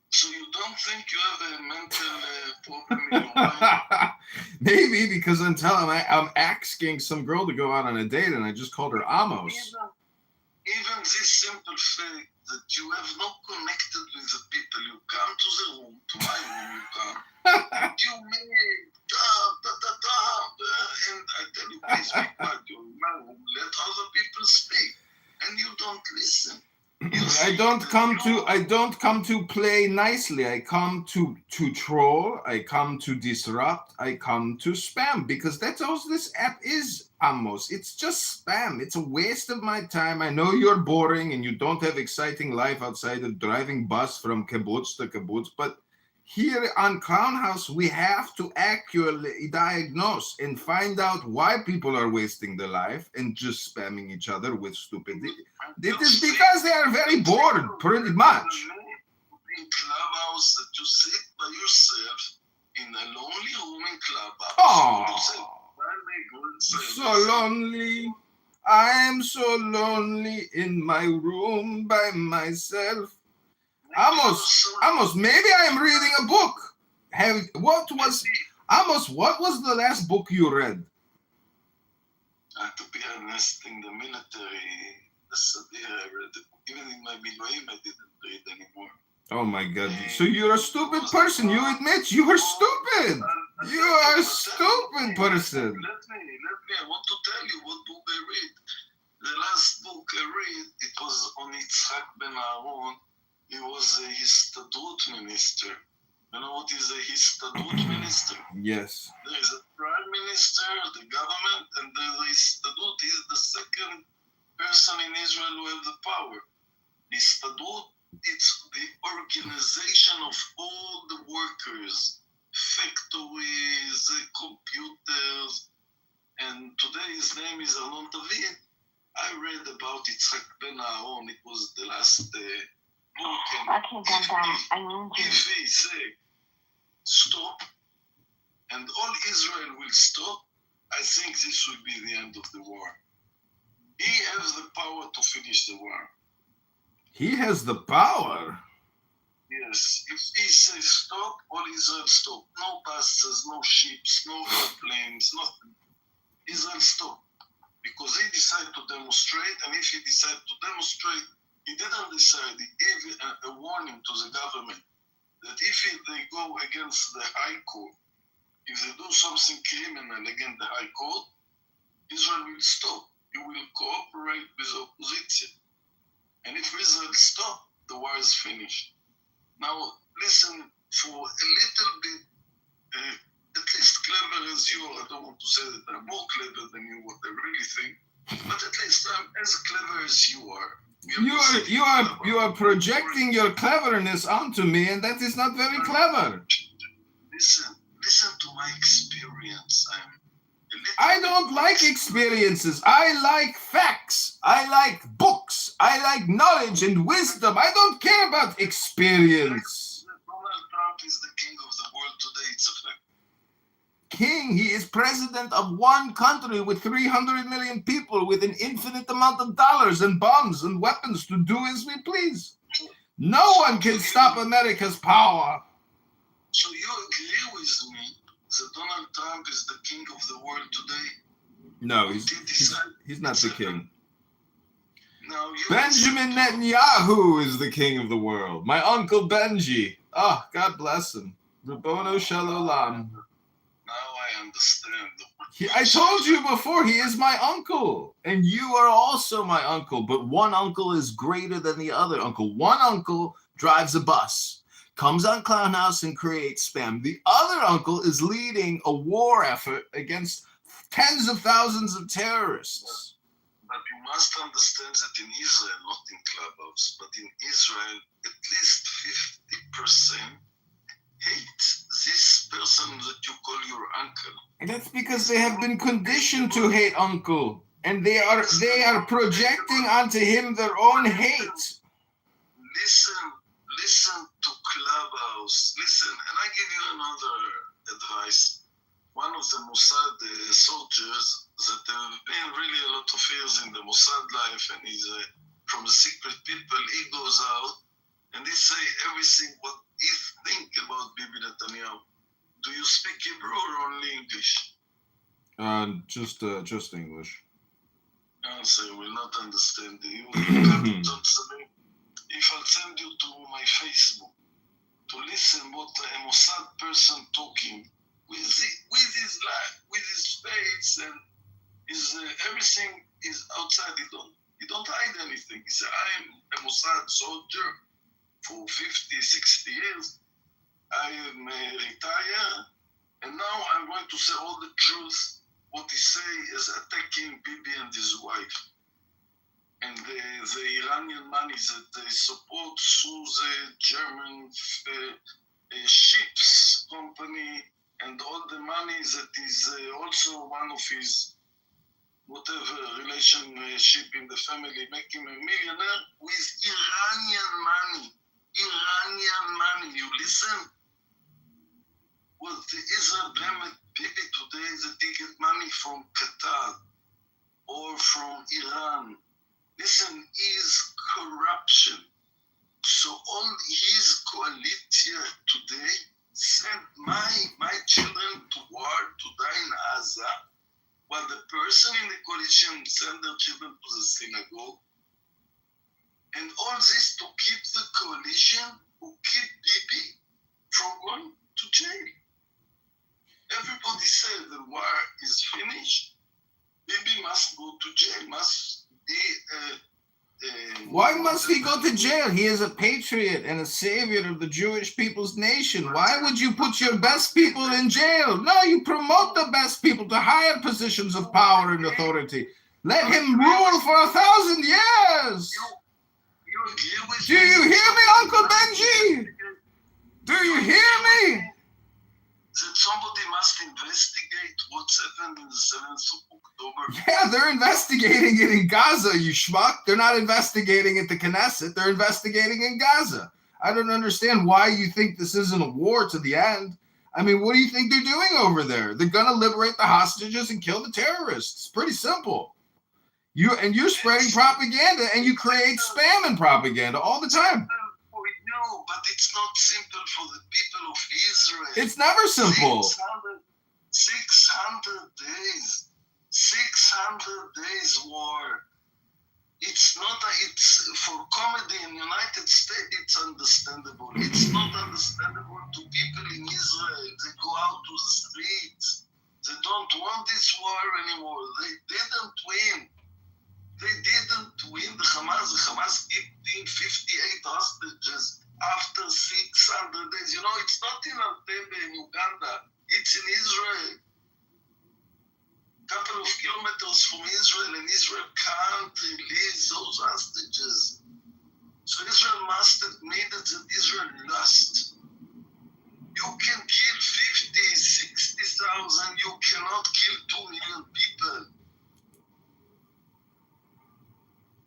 So you don't think you have a mental problem in your mind? Maybe because I'm asking some girl to go out on a date and I just called her Amos. Even this simple fact that you have not connected with the people. You come to the room, to my room you come. You make and I tell you, please be quiet. You're in my room. Let other people speak. And you don't listen. I don't come to play nicely. I come to troll. I come to disrupt. I come to spam because that's all this app is, Amos. It's just spam. It's a waste of my time. I know you're boring and you don't have exciting life outside of driving bus from kibbutz to kibbutz, but here on Clown House, we have to accurately diagnose and find out why people are wasting their life and just spamming each other with stupidity. It is because they are very bored, pretty much. In Clubhouse, that you sit by yourself in a lonely room in Clubhouse. Oh, so lonely. I am so lonely in my room by myself. Amos, maybe I am reading a book. What was the last book you read? To be honest, in the military, I read the book. Even in my miloim, I didn't read anymore. Oh my God! So you're a stupid person. You admit you are stupid. You are a stupid person. Let me. I want to tell you what book I read. The last book I read, it was on Yitzhak Ben Aaron. He was a Histadrut minister. You know what is a Histadrut minister? Yes. There is a prime minister, the government, and the Histadrut is the second person in Israel who has the power. Histadrut, it's the organization of all the workers, factories, computers, and today his name is Arnon David. I read about Yitzhak Ben Aaron. It was the last book. And if he say stop, and all Israel will stop, I think this will be the end of the war. He has the power to finish the war. He has the power? Yes. If he says stop, all Israel stop. No buses, no ships, no airplanes, nothing. Israel stop. Because he decided to demonstrate, and if he decided to demonstrate, he didn't decide. He gave a warning to the government that if they go against the High Court, if they do something criminal against the High Court, Israel will stop. He will cooperate with the opposition. And if Israel stop, the war is finished. Now, listen, for a little bit, at least clever as you are, I don't want to say that I'm more clever than you, what I really think, but at least I'm as clever as you are. You are projecting your cleverness onto me, and that is not very clever. Listen to my experience. I don't like experiences. I like facts. I like books. I like knowledge and wisdom. I don't care about experience. Donald Trump is the king of the world today. It's a fact. King, he is president of one country with 300 million people with an infinite amount of dollars and bombs and weapons to do as we please. No one can stop America's power. So you agree with me that Donald Trump is the king of the world today? No, he's not the king. Now Benjamin Netanyahu is the king of the world. My uncle Benji. Oh, God bless him. Rabbono Shalom. Now I understand. I told you before, he is my uncle. And you are also my uncle. But one uncle is greater than the other uncle. One uncle drives a bus, comes on Clown House and creates spam. The other uncle is leading a war effort against tens of thousands of terrorists. But you must understand that in Israel, not in Clubhouse, but in Israel, at least 50% hate this person that you call your uncle. And that's because they have been conditioned to hate uncle. And they are projecting onto him their own hate. Listen to Clubhouse. Listen, and I give you another advice. One of the Mossad soldiers that there have been really a lot of years in the Mossad life, and he's from the secret people, he goes out and he say everything what he think about Bibi Netanyahu. Do you speak Hebrew or only English? Just English. So you will not understand. You will if I'll send you to my Facebook to listen what a Mossad person talking with his life, with his face, and his everything is outside. He don't hide anything. He said, I'm a Mossad soldier for 50, 60 years. I am retired, and now I'm going to say all the truth. What he say is attacking Bibi and his wife. And the Iranian money that they support through the German ships company, and all the money that is also one of his whatever relationship in the family, make him a millionaire with Iranian money. Iranian money, you listen? What the Israel blame Bibi today is that they get money from Qatar or from Iran. Listen, is corruption. So all his coalition today sent my children to war to die in Gaza, while the person in the coalition sent their children to the synagogue. And all this to keep the coalition who keep Bibi from going to jail. Everybody said the war is finished. Bibi must go to jail, must be Why must he go to jail? He is a patriot and a savior of the Jewish people's nation. Why would you put your best people in jail? No, you promote the best people to higher positions of power and authority. Let him rule for 1,000 years. Do you hear me, Uncle Benji? Do you hear me? The investigate what's happened in the 7th of October? Yeah, they're investigating it in Gaza, you schmuck. They're not investigating at the Knesset. They're investigating in Gaza. I don't understand why you think this isn't a war to the end. I mean, what do you think they're doing over there? They're going to liberate the hostages and kill the terrorists. It's pretty simple. You're spreading propaganda, and you create spam and propaganda all the time. For you, but it's not simple for the people of Israel. It's never simple. 600 days. 600 days war. It's for comedy in United States, it's understandable. It's not understandable to people in Israel. They go out to the streets. They don't want this war anymore. They didn't win. They didn't win. The Hamas keeping 58 hostages after 600 days. You know, it's not in Entebbe in Uganda. It's in Israel. Couple of kilometers from Israel, and Israel can't release those hostages. So Israel must admit that Israel lost. You can kill 50, 60,000. You cannot kill 2 million people.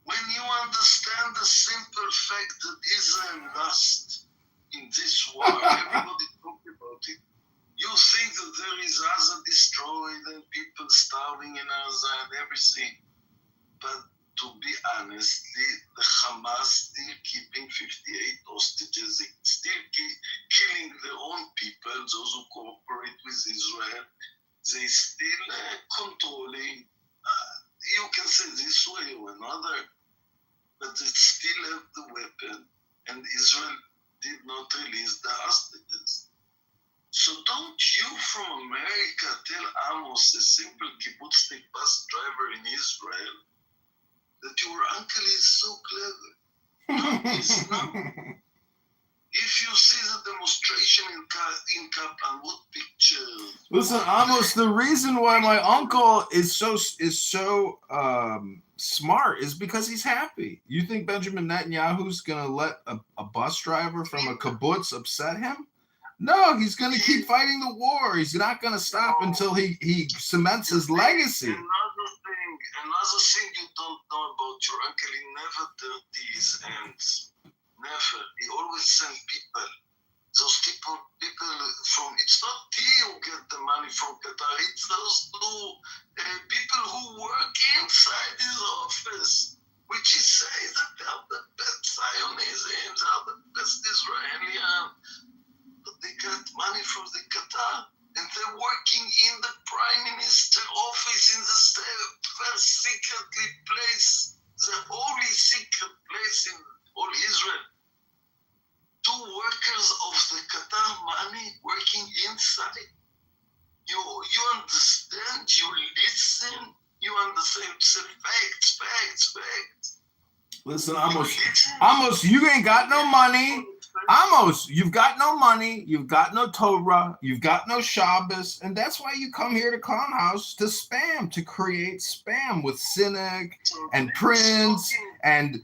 When you understand the simple fact that Israel lost in this war, everybody talk about it. You think that there is Gaza destroyed and people starving in Gaza and everything. But to be honest, the Hamas still keeping 58 hostages, still killing their own people, those who cooperate with Israel. They still controlling, you can say this way or another, but they still have the weapon, and Israel did not release the hostages. So don't you from America tell Amos, a simple kibbutznik bus driver in Israel, that your uncle is so clever. No, he's not. If you see the demonstration in Kaplan, what pictures? Listen, Amos, the reason why my uncle is so smart is because he's happy. You think Benjamin Netanyahu's going to let a bus driver from a kibbutz upset him? No, he's going to keep fighting the war. He's not going to stop until he cements his legacy. Another thing you don't know about your uncle, he never dirty his hands. Never. He always sent people. Those people from, it's not he who get the money from Qatar, it's those two people who work inside his office, which he says that they are the best Zionism, they are the best Israeli. But they get money from the Qatar, and they're working in the Prime Minister office in the first secretly place, the only secret place in all Israel. 2 workers of the Qatar money working inside. You understand, you listen, you understand, it's facts. Listen, Amos, you ain't got no money. Amos, you've got no money, you've got no Torah, you've got no Shabbos, and that's why you come here to Clown House to spam, to create spam with Cynic and Prince and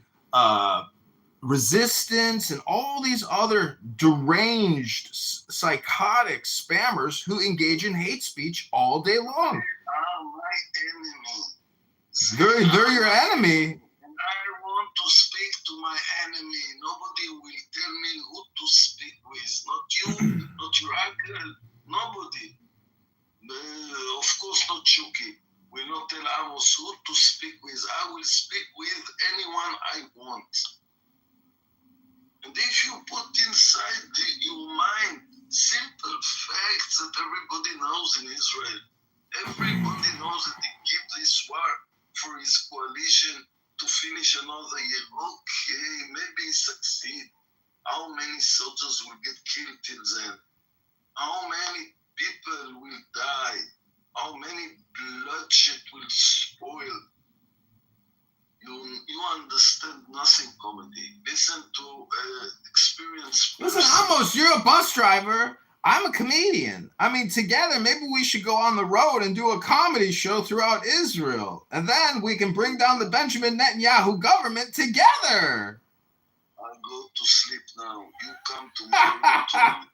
Resistance and all these other deranged, psychotic spammers who engage in hate speech all day long. My enemy. They're your enemy. I want to speak to my enemy. Nobody will tell me who to speak with. Not you, not your uncle, nobody. Of course not Shuki. Will not tell Amos who to speak with. I will speak with anyone I want. And if you put inside your mind simple facts that everybody knows in Israel, everybody knows that he keeps this war for his coalition to finish another year. Okay, maybe he succeed. How many soldiers will get killed till then? How many people will die? How many bloodshed will spoil? You understand nothing, comedy. Listen to experienced person. Listen, Amos, you're a bus driver. I'm a comedian. I mean, together, maybe we should go on the road and do a comedy show throughout Israel. And then we can bring down the Benjamin Netanyahu government together. I'll go to sleep now. You come to my room.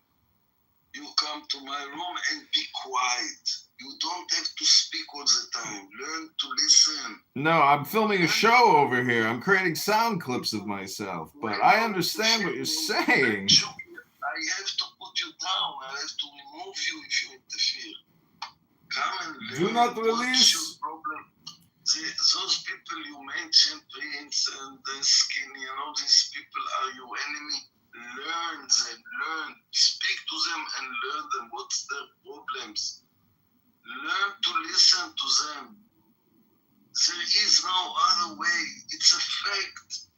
You come to my room and be quiet. You don't have to speak all the time. Learn to listen. No, I'm filming a show over here. I'm creating sound clips of myself, but I understand what you're saying. I have to put you down. I have to remove you if you interfere. Come and learn. Do not What's release. your problem? Those people you mentioned, Prince and Skinny, and all these people are your enemy. Learn them. Learn. Speak to them and learn them. What's their problems? Learn to listen to them. There is no other way. It's a fact.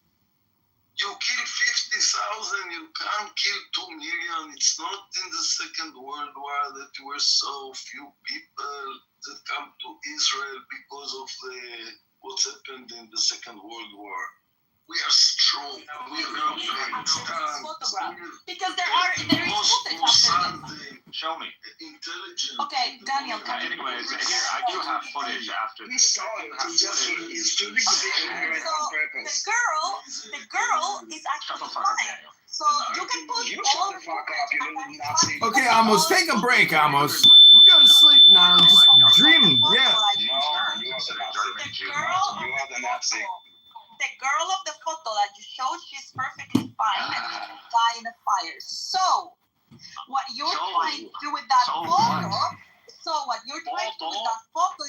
You kill 50,000, you can't kill 2 million. It's not in the Second World War that there were so few people that come to Israel because of what's happened in the Second World War. We are strong. We are not because there is footage after this. Show me. Intelligent. Okay, Daniel. Anyways, here I do have footage after this. The girl is actually fine. So you can put all the fuck up, you little Nazi. Okay, Amos, take a break, Amos. You go to sleep now. Just dream. Yeah. No, you are the Nazi. You are the Nazi. The girl of the photo that you showed, she's perfectly fine and she will die in a fire. So, what you're trying to do with that photo,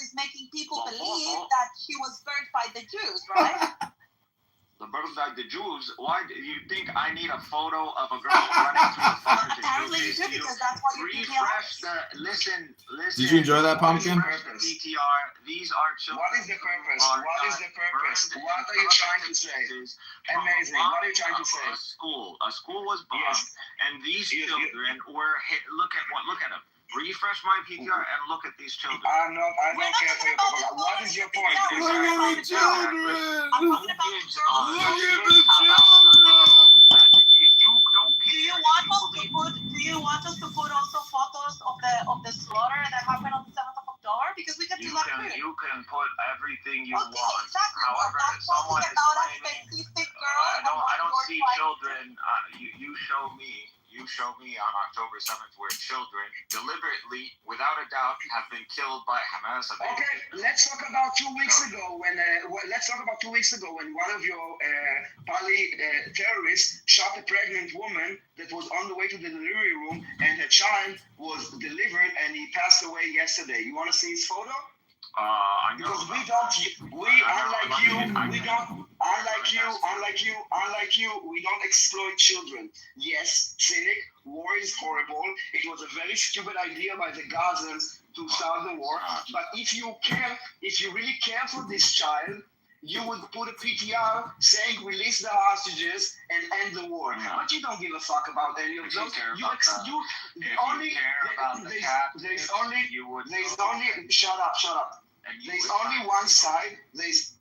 is making people believe that she was burned by the Jews, right? The birth like the Jews. Why do you think I need a photo of a girl running through the fire? Apparently you do, because that's why you refresh the listen. Did you enjoy that, Pumpkin? PTR. These are children. What is the purpose? What is the purpose? What are you trying to say? Amazing. What are you trying to say? A school was bombed, and these children were hit. Look at them. Refresh my PTR and look at these children. I don't care for your propaganda. What is your point? Look at the children. Look at the children. If you don't do you want us to put also photos of the slaughter that happened on the 7th of October? Because we can do that too. You can put everything you want. Exactly. However, someone is claiming, I don't see children. You show me on October 7th where children deliberately, without a doubt, have been killed by Hamas. Okay, let's talk about 2 weeks ago when one of your terrorists shot a pregnant woman that was on the way to the delivery room, and her child was delivered, and he passed away yesterday. You want to see his photo? Because unlike you, we don't exploit children. Yes, cynic, war is horrible. It was a very stupid idea by the Gazans to start the war. But if you really care for this child, you would put a PTR saying release the hostages and end the war. But you don't give a fuck about any of those. Shut up. There's only one side. There's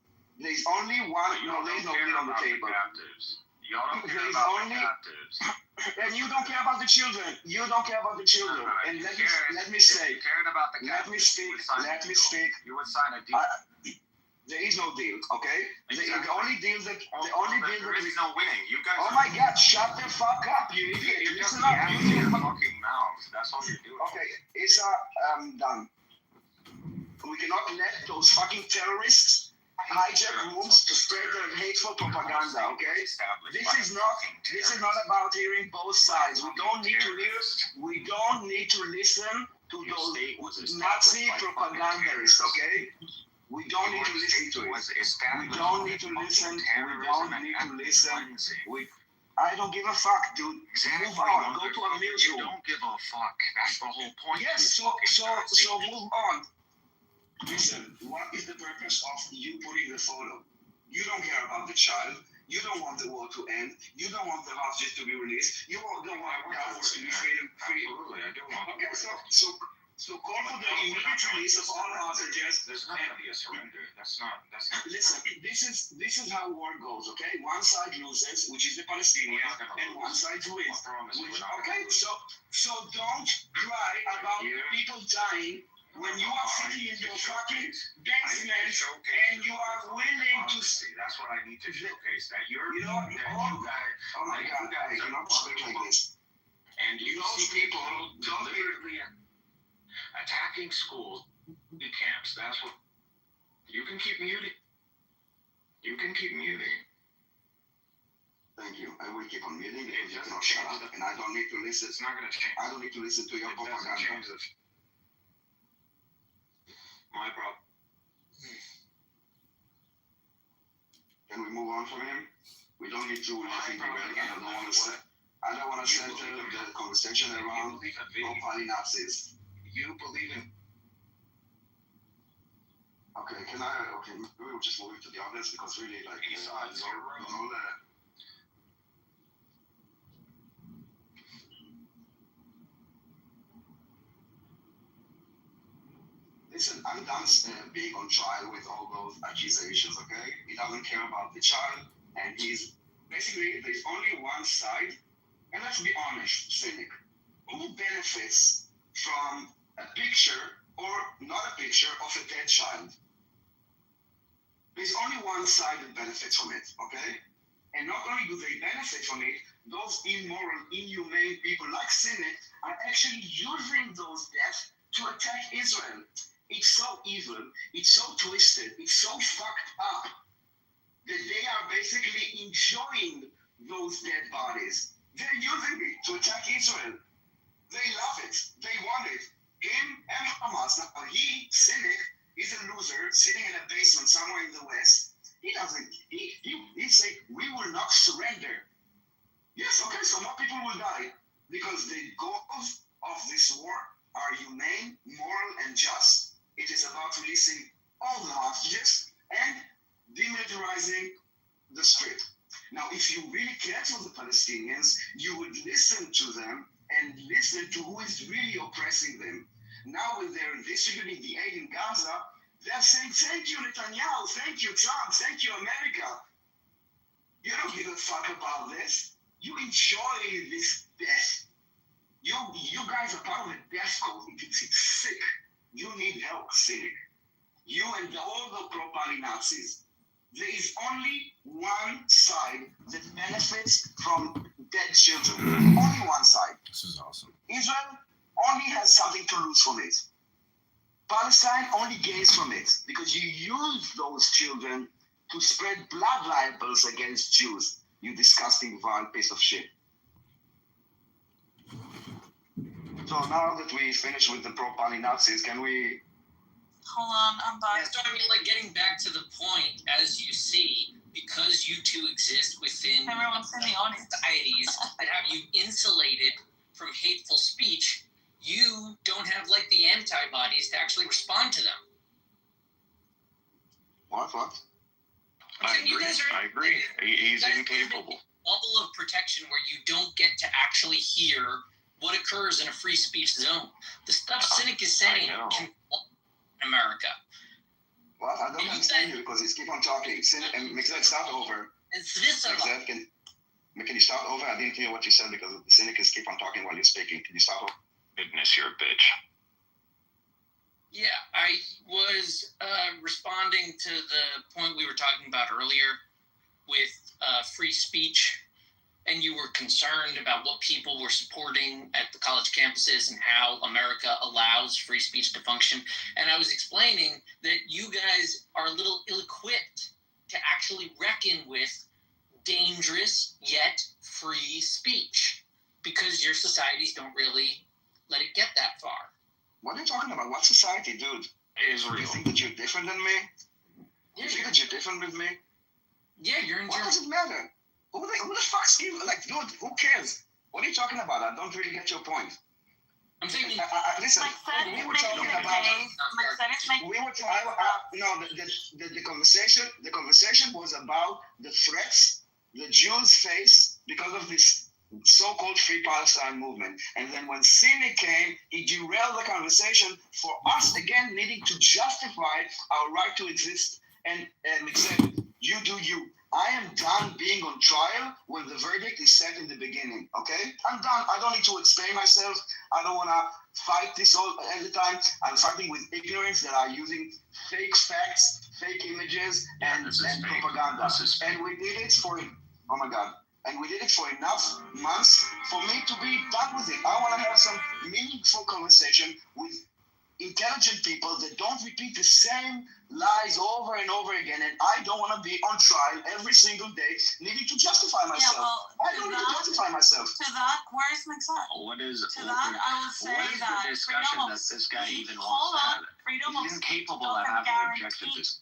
only one. No, there's no deal on the table. And you don't care about the children. And let me speak. You would sign a deal. There is no deal, okay? Exactly. The only deal that there is no winning. You guys. Oh my God! Shut the fuck up, you idiot! You're just Listen up, you your fucking mouth. That's all you're doing. Okay, it's done. We cannot let those fucking terrorists hijack rooms to spread their hateful propaganda, okay? This is not about hearing both sides. We don't need to listen to those Nazi propagandists, okay? We don't need to listen to it. I don't give a fuck, dude. Exactly. Move on. Go to a news room. You don't give a fuck. That's the whole point. Yes, so move on. Listen, what is the purpose of you putting the photo? You don't care about the child. You don't want the war to end. You don't want the hostages to be released. You don't want Gaza to be free. Absolutely, I do want. Okay, so call for the immediate release of all hostages. There's not going to be a surrender. That's not. Listen, this is how war goes. Okay, one side loses, which is the Palestinians, and one side wins. Okay, so don't cry about people dying when you are sitting in your fucking basement and you are willing to see. That's what I need to showcase. That you're. Oh my God, I cannot speak like this. And you see people deliberately attack attacking schools, camps. That's what you can keep muting. You can keep muting. Thank you. I will keep on muting because you cannot shut up, and I don't need to listen. It's not going to change. I don't need to listen to your propaganda. Change my problem. Can we move on from him? We don't need to listen to him. I don't want to center the conversation around pro Nazis. You believe in. Okay, we will just move it to the others because really, like, listen, I'm done being on trial with all those accusations, okay? He doesn't care about the child, and he's basically, there's only one side, and let's be honest, cynic. Who benefits from a picture or not a picture of a dead child? There's only one side that benefits from it, okay? And not only do they benefit from it, those immoral, inhumane people like cynic are actually using those deaths to attack Israel. It's so evil, it's so twisted, it's so fucked up that they are basically enjoying those dead bodies. They're using it to attack Israel. They love it. They want it. Him and Hamas. Now, he, cynic, is a loser sitting in a basement somewhere in the West. He doesn't, he say, we will not surrender. Yes, okay, so more people will die because the goals of this war are humane, moral, and just. It is about releasing all the hostages and demilitarizing the Strip. Now, if you really cared for the Palestinians, you would listen to them and listen to who is really oppressing them. Now, when they're distributing the aid in Gaza, they're saying, thank you, Netanyahu, thank you, Trump, thank you, America. You don't give a fuck about this. You enjoy this death. You guys are part of a death cult. It's sick. You need help, cynic. You and all the pro-Pali Nazis. There is only one side that benefits from dead children. Only one side. This is awesome. Israel only has something to lose from it. Palestine only gains from it because you use those children to spread blood libels against Jews. You disgusting, vile piece of shit. So now that we finished with the pro-Pali Nazis, can we... Hold on, I'm back. Yeah, so I mean, like, getting back to the point, as you see, because you two exist within societies that have you insulated from hateful speech, you don't have, like, the antibodies to actually respond to them. What? I agree. He's incapable. Level of protection where you don't get to actually hear what occurs in a free speech zone. The stuff Cynic is saying can in America. Well, I don't understand you because he's keep on talking. Mixed start over. Mixed, can you start over? I didn't hear what you said because the Cynic is keep on talking while you're speaking. Can you start over? Goodness, you're a bitch. Yeah, I was responding to the point we were talking about earlier with free speech, and you were concerned about what people were supporting at the college campuses and how America allows free speech to function. And I was explaining that you guys are a little ill-equipped to actually reckon with dangerous yet free speech because your societies don't really let it get that far. What are you talking about? What society, dude? Israel. You think that you're different than me? You think that you're different with me? Yeah, you're in What does it matter? Who the fuck's give? Like, dude, who cares? What are you talking about? I don't really get your point. I'm thinking. Listen, we were talking about. The conversation was about the threats the Jews face because of this so-called Free Palestine movement. And then when Cynic came, he derailed the conversation for us again needing to justify our right to exist. And he said, you do you. I am done being on trial when the verdict is set in the beginning, okay? I'm done. I don't need to explain myself. I don't want to fight this all every time. I'm fighting with ignorance that are using fake facts, fake images, and propaganda. And we did it for, oh my God. And we did it for enough months for me to be done with it. I want to have some meaningful conversation with intelligent people that don't repeat the same lies over and over again. And I don't want to be on trial every single day, needing to justify myself. Yeah, well, I don't need to justify myself. To that, where's Mixer? What is To that, I would say what is that the discussion that this guy even wants to have? freedom of He's speech incapable of doesn't having objective guarantee.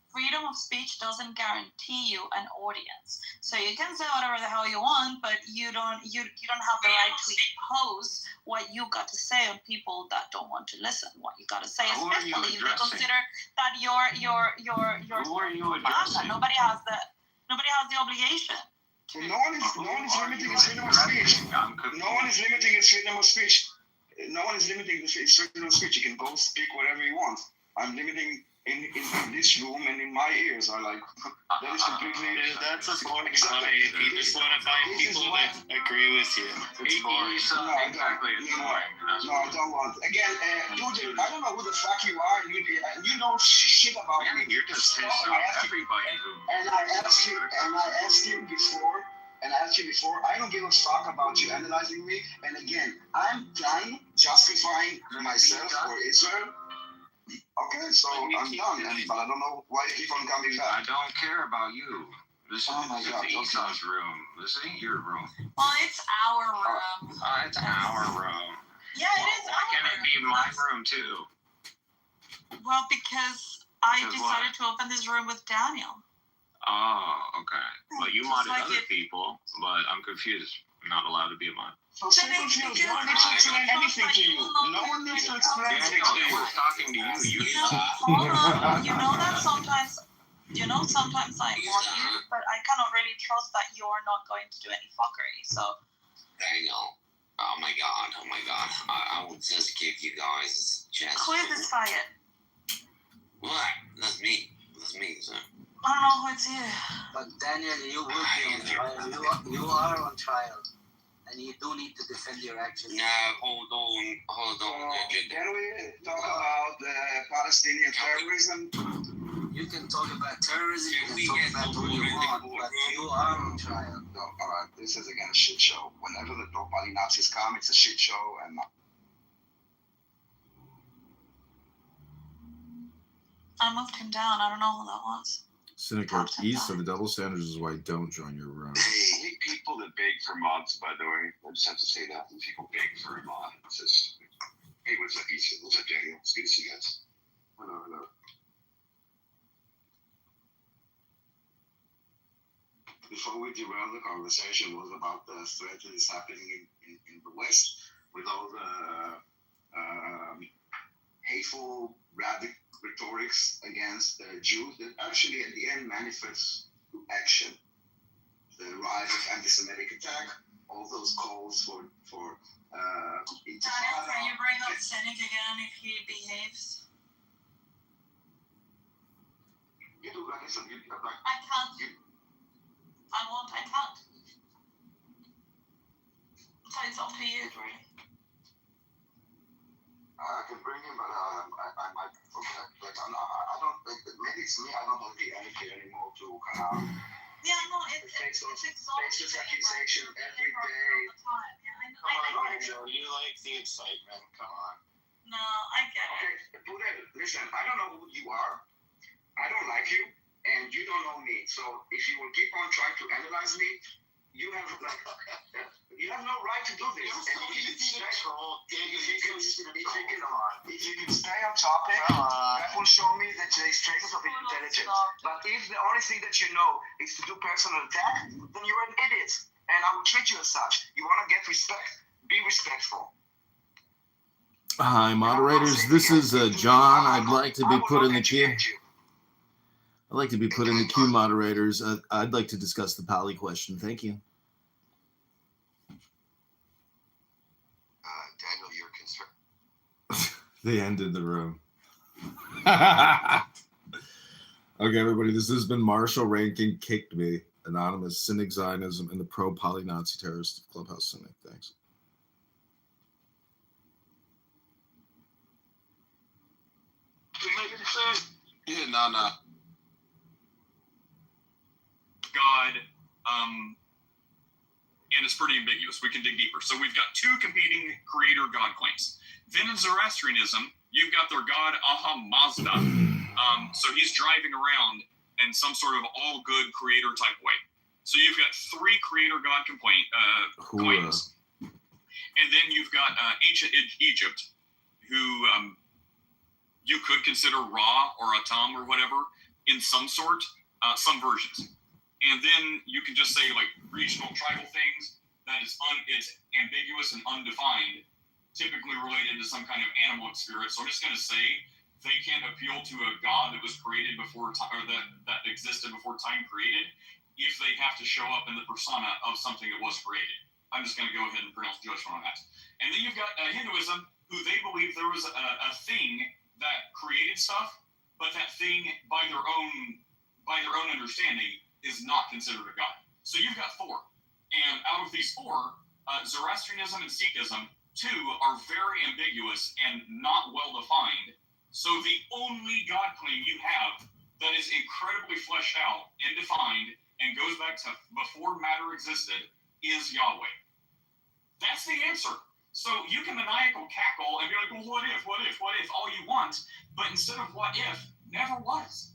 Freedom of speech doesn't guarantee you an audience. So you can say whatever the hell you want, but you don't have the right to impose what you got to say on people that don't want to listen. What you got to say, Who are you especially if they addressing? consider that you're Who are you addressing? Nobody has the obligation. No one is limiting his freedom of speech. No one is limiting his freedom of speech. No one is limiting his freedom of speech. You can both speak whatever you want. I'm limiting in this room and in my ears are like, that is completely. That's what's funny. You just want to find people that agree with you. It's boring. No, I don't want. Again, dude, I don't know who the fuck you are. You know shit about me. You're just pissing off everybody. And I asked you before, I don't give a fuck about you analyzing me. And again, I'm done justifying myself or Israel. Okay, so I'm done, but I don't know why you keep on coming back. I don't care about you. This is Esau's room. This ain't your room. Well, it's our room. It's our room. Yeah, it is Why can't it be my room too? Well, because I decided to open this room with Daniel. Oh, okay. Well, you modded like other people, but I'm confused. I'm not allowed to be a mod. So simple things. No one needs to explain anything to you. No one needs to explain anything to you. I was talking to you. Hold on. You know that sometimes I want you, but I cannot really trust that you're not going to do any fuckery. So. Daniel. Oh my god. I will just give you guys a chance. Who is this faggot? What? That's me, sir. I don't know who it's you. But Daniel, you will be on trial. You are on trial. And you do need to defend your actions. No, hold on. Can we talk about Palestinian terrorism? You can talk about terrorism, you can talk about what you want, but you are on trial. No, alright, this is again a shit show. Whenever the Propali Nazis come, it's a shit show, and I moved him down. I don't know who that was. Cynic or East of the double standards is why I don't join your room. I hate people that beg for mods, by the way. I just have to say that. When people beg for a mod, it's just, hey, what's up, East? What's up, Daniel? It's good to see you guys. Hello. Before we derail the conversation, was about the threat that is happening in the West with all the hateful, radical rhetorics against Jews that actually at the end manifests to action. The rise of anti-Semitic attack, all those calls for Daniel, can you bring up Cynic again if he behaves? You do like some. I can't. I won't. I can't. So it's up to you, really. I can bring him, but I might forget. Like I don't think that maybe it's me. I don't have the energy anymore to kind of. Yeah, no, it's exhausting. Face this accusation every day. Come on, Joe. You like the excitement. Come on. No, I get it. Okay, listen, I don't know who you are. I don't like you, and you don't know me. So if you will keep on trying to analyze me, you have no right to do this. And if you can stay on topic, that will show me that there is traces of intelligence. But if the only thing that you know is to do personal attack, then you're an idiot. And I will treat you as such. You want to get respect? Be respectful. Hi, moderators. This is John. I'd like to be put in the queue. I'd like to be put in the queue, moderators. I'd like to discuss the Pali question. Thank you. Daniel, you're concerned. They ended the room. Okay, everybody. This has been Marshall Rankin Kicked Me, Anonymous, Cynic Zionism, and the pro-Poly Nazi terrorist Clubhouse Cynic. Thanks. Yeah, no. God, and it's pretty ambiguous. We can dig deeper. So we've got two competing creator God claims. Then in Zoroastrianism, you've got their god Aha Mazda. So he's driving around in some sort of all-good creator type way. So you've got three creator god claims. And then you've got ancient Egypt, who you could consider Ra or Atum or whatever in some sort, some versions. And then you can just say like regional tribal things that is it's ambiguous and undefined, typically related to some kind of animal spirit. So I'm just going to say they can't appeal to a god that was created before time, or that existed before time created, if they have to show up in the persona of something that was created. I'm just going to go ahead and pronounce judgment on that. And then you've got Hinduism, who they believe there was a thing that created stuff, but that thing, by their own understanding, is not considered a god. So you've got four. And out of these four, Zoroastrianism and Sikhism, two, are very ambiguous and not well defined. So the only god claim you have that is incredibly fleshed out and defined and goes back to before matter existed is Yahweh. That's the answer. So you can maniacal cackle and be like, well, what if, all you want, but instead of what if, never was.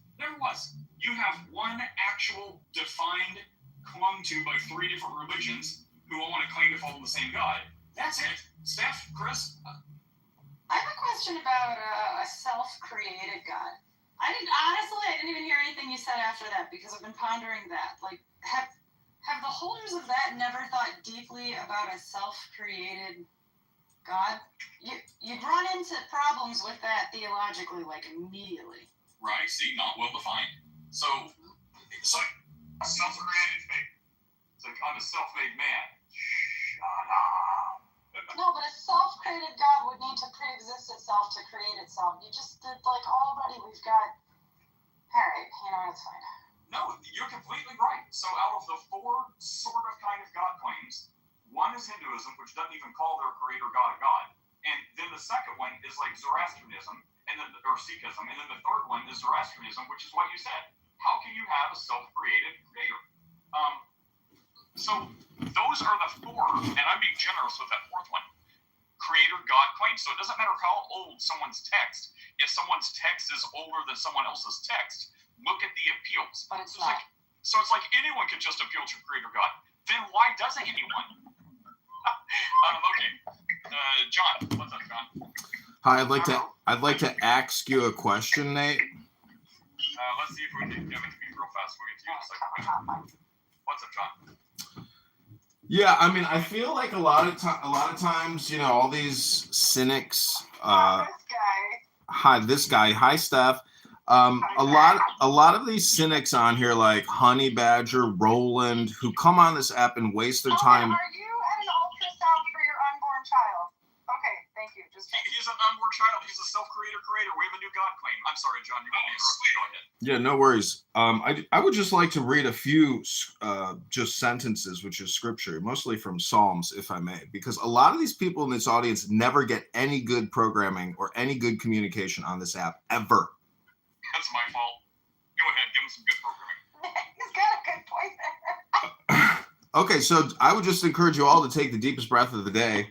You have one actual defined, clung to by three different religions who all want to claim to follow the same God. That's it. Steph, Chris? I have a question about a self-created God. I didn't even hear anything you said after that, because I've been pondering that. Like, have the holders of that never thought deeply about a self-created God? You'd run into problems with that theologically, like, immediately. Right, see, not well defined. So, it's like a self-created thing. It's like, I'm a self-made man. Shut up. No, but a self-created God would need to pre-exist itself to create itself. You just did, like, already we've got... Alright, it's fine. No, you're completely right. So out of the four sort of kind of God claims, one is Hinduism, which doesn't even call their creator God a god. And then the second one is like Zoroastrianism, or Sikhism. And then the third one is Zoroastrianism, which is what you said. How can you have a self-created creator? So those are the four, and I'm being generous with that fourth one. Creator God claims. So it doesn't matter how old someone's text. If someone's text is older than someone else's text, look at the appeals. But it's not. So it's like anyone could just appeal to Creator God. Then why doesn't anyone? Okay. John, what's up, John? Hi, I'd like to ask you a question, Nate. Let's see if we can get it to be real fast. We'll get to you in a second. What's up, John? Yeah, I mean, I feel like a lot of times, all these cynics. This guy. Hi, Steph. A lot of these cynics on here, like Honey Badger, Roland, who come on this app and waste their time. Are you at an ultrasound for your unborn child? Okay, thank you. He's an unborn child. He's a self-creator creator. We have a new God claim. I'm sorry, John. You won't be interrupted. Go ahead. Yeah, no worries. I would just like to read a few just sentences, which is scripture, mostly from Psalms, if I may, because a lot of these people in this audience never get any good programming or any good communication on this app, ever. That's my fault. Go ahead. Give him some good programming. He's got a good point there. Okay, so I would just encourage you all to take the deepest breath of the day.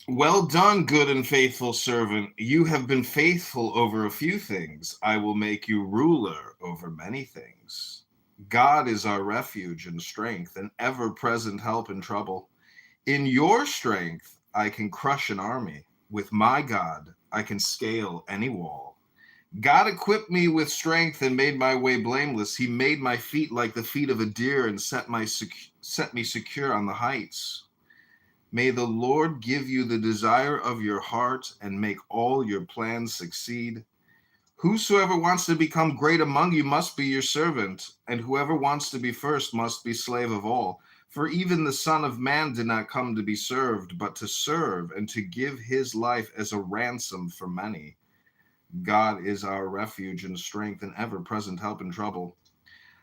Well done, good and faithful servant. You have been faithful over a few things. I will make you ruler over many things. God is our refuge and strength, an ever-present help in trouble. In your strength, I can crush an army. With my God, I can scale any wall. God equipped me with strength and made my way blameless. He made my feet like the feet of a deer and set me secure on the heights. May the Lord give you the desire of your heart and make all your plans succeed. Whosoever wants to become great among you must be your servant, and whoever wants to be first must be slave of all. For even the Son of Man did not come to be served, but to serve and to give his life as a ransom for many. God is our refuge and strength, and ever-present help in trouble.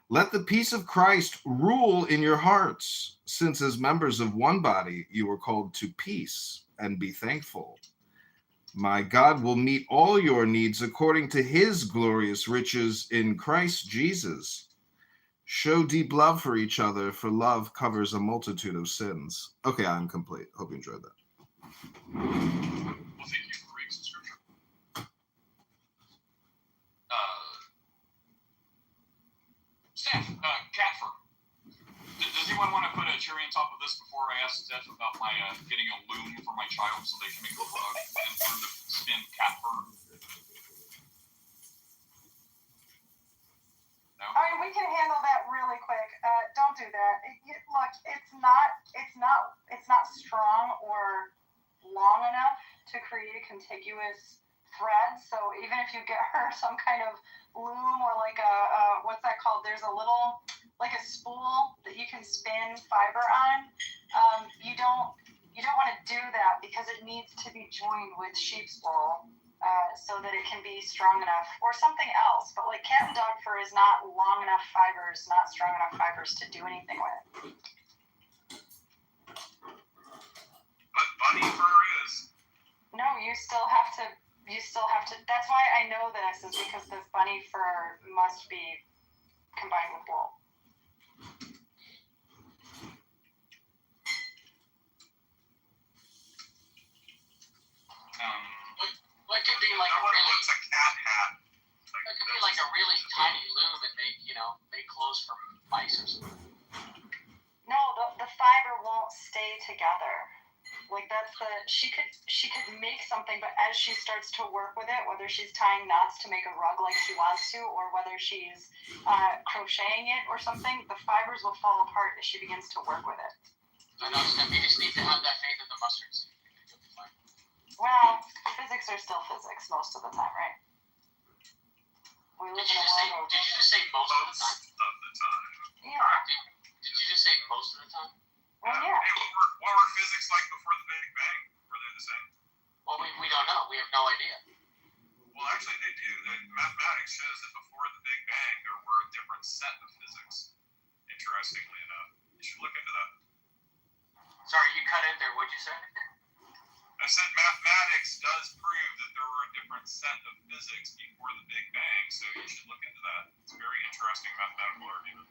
Let the peace of Christ rule in your hearts, since as members of one body you are called to peace, and be thankful. My God will meet all your needs according to his glorious riches in Christ Jesus. Show deep love for each other, for love covers a multitude of sins. Okay, I'm complete. Hope you enjoyed that. getting a loom for my child so they can make a rug and learn to spin cat fur? No? I mean, we can handle that really quick. Don't do that. Look, it's not strong or long enough to create a contiguous thread. So even if you get her some kind of loom or like a what's that called? There's a little like a spool that you can spin fiber on. You don't want to do that because it needs to be joined with sheep's wool. So that it can be strong enough, or something else. But like cat and dog fur is not long enough fibers, not strong enough fibers to do anything with. But bunny fur is. No, you still have to. That's why I know this is because this bunny fur must be combined with wool. What could be like What's a cat hat? It could be like a really tiny loom and make clothes for mice or something. No, the fiber won't stay together. Like she could make something, but as she starts to work with it, whether she's tying knots to make a rug like she wants to, or whether she's crocheting it or something, the fibers will fall apart as she begins to work with it. I know, so we just need to have that faith in the mustard seed. Well, physics are still physics most of the time, right? We live in a world. Did you just say most of the time? Yeah. Did you just say most of the time? Well, yeah. What were physics like before the Big Bang? Were they the same? Well, we don't know. We have no idea. Well, actually, they do. Mathematics shows that before the Big Bang, there were a different set of physics. Interestingly enough, you should look into that. Sorry, you cut in there. What'd you say? I said mathematics does prove that there were a different set of physics before the Big Bang, so you should look into that. It's a very interesting mathematical argument.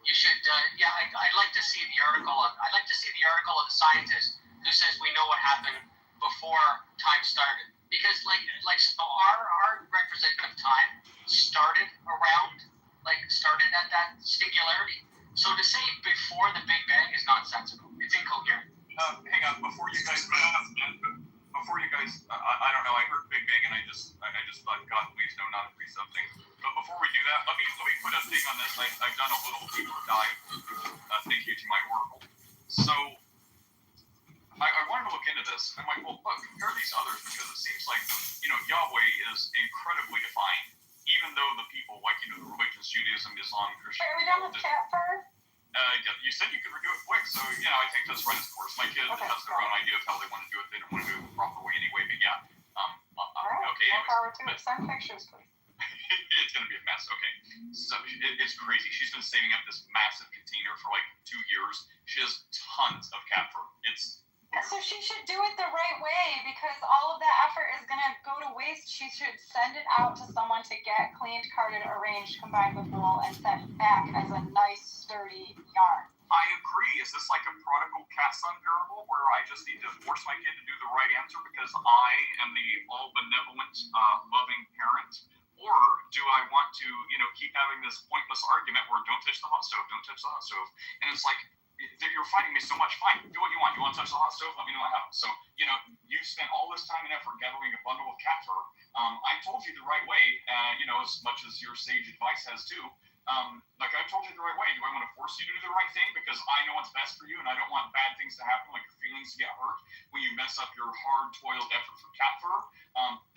You should, I'd like to see the article. I'd like to see the article of the scientist who says we know what happened before time started. Because, so our representative time started at that singularity. So to say before the Big Bang is nonsensical. It's incoherent. Hang on, before you guys, I don't know, I heard Big Bang and I just thought, God, please no, not agree something. But before we do that, let me put a thing on this. I've done a little deeper dive. Thank you to my oracle. So I wanted to look into this. I'm like, well, look, compare these others because it seems like, Yahweh is incredibly defined, even though the people like, the religions, Judaism, Islam, Christianity. Are we done with cat fur? You said you could redo it quick, so I think that's run its course. My kid has their own idea of how they want to do it. They don't want to do it the proper way anyway, but yeah. Okay. More power to it. Send pictures, please. It's gonna be a mess. Okay, so it's crazy. She's been saving up this massive container for like 2 years. She has tons of cat fur. So she should do it the right way because all of that effort is gonna go to waste. She should send it out to someone to get cleaned, carded, arranged, combined with wool, and sent back as a nice, sturdy yarn. I agree. Is this like a prodigal cat son parable where I just need to force my kid to do the right answer because I am the all-benevolent, loving parent? Or do I want to, keep having this pointless argument where don't touch the hot stove, don't touch the hot stove? And it's like, you're fighting me so much. Fine, do what you want. You want to touch the hot stove? Let me know what happens. So, you've spent all this time and effort gathering a bundle of cat fur. I told you the right way, as much as your sage advice has too. I told you the right way. Do I want to force you to do the right thing because I know what's best for you and I don't want bad things to happen, like your feelings to get hurt when you mess up your hard-toiled effort for cat fur?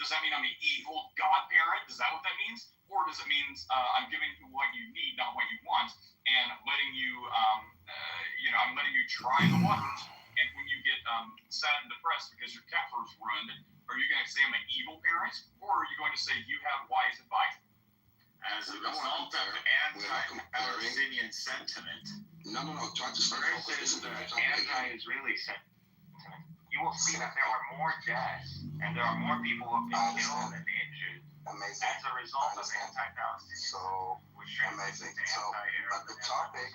Does that mean I'm the evil godparent? Is that what that means? Or does it mean I'm giving you what you need, not what you want, and letting you, I'm letting you try the waters, and when you get sad and depressed because your cat fur's ruined, are you going to say I'm an evil parent, or are you going to say you have wise advice? As a result of anti-Palestinian sentiment. No, try to start focusing. Anti-Israeli sentiment. You will see that there are more deaths and there are more people who have been killed and injured as a result of anti-Palestinian. So amazing. But the topic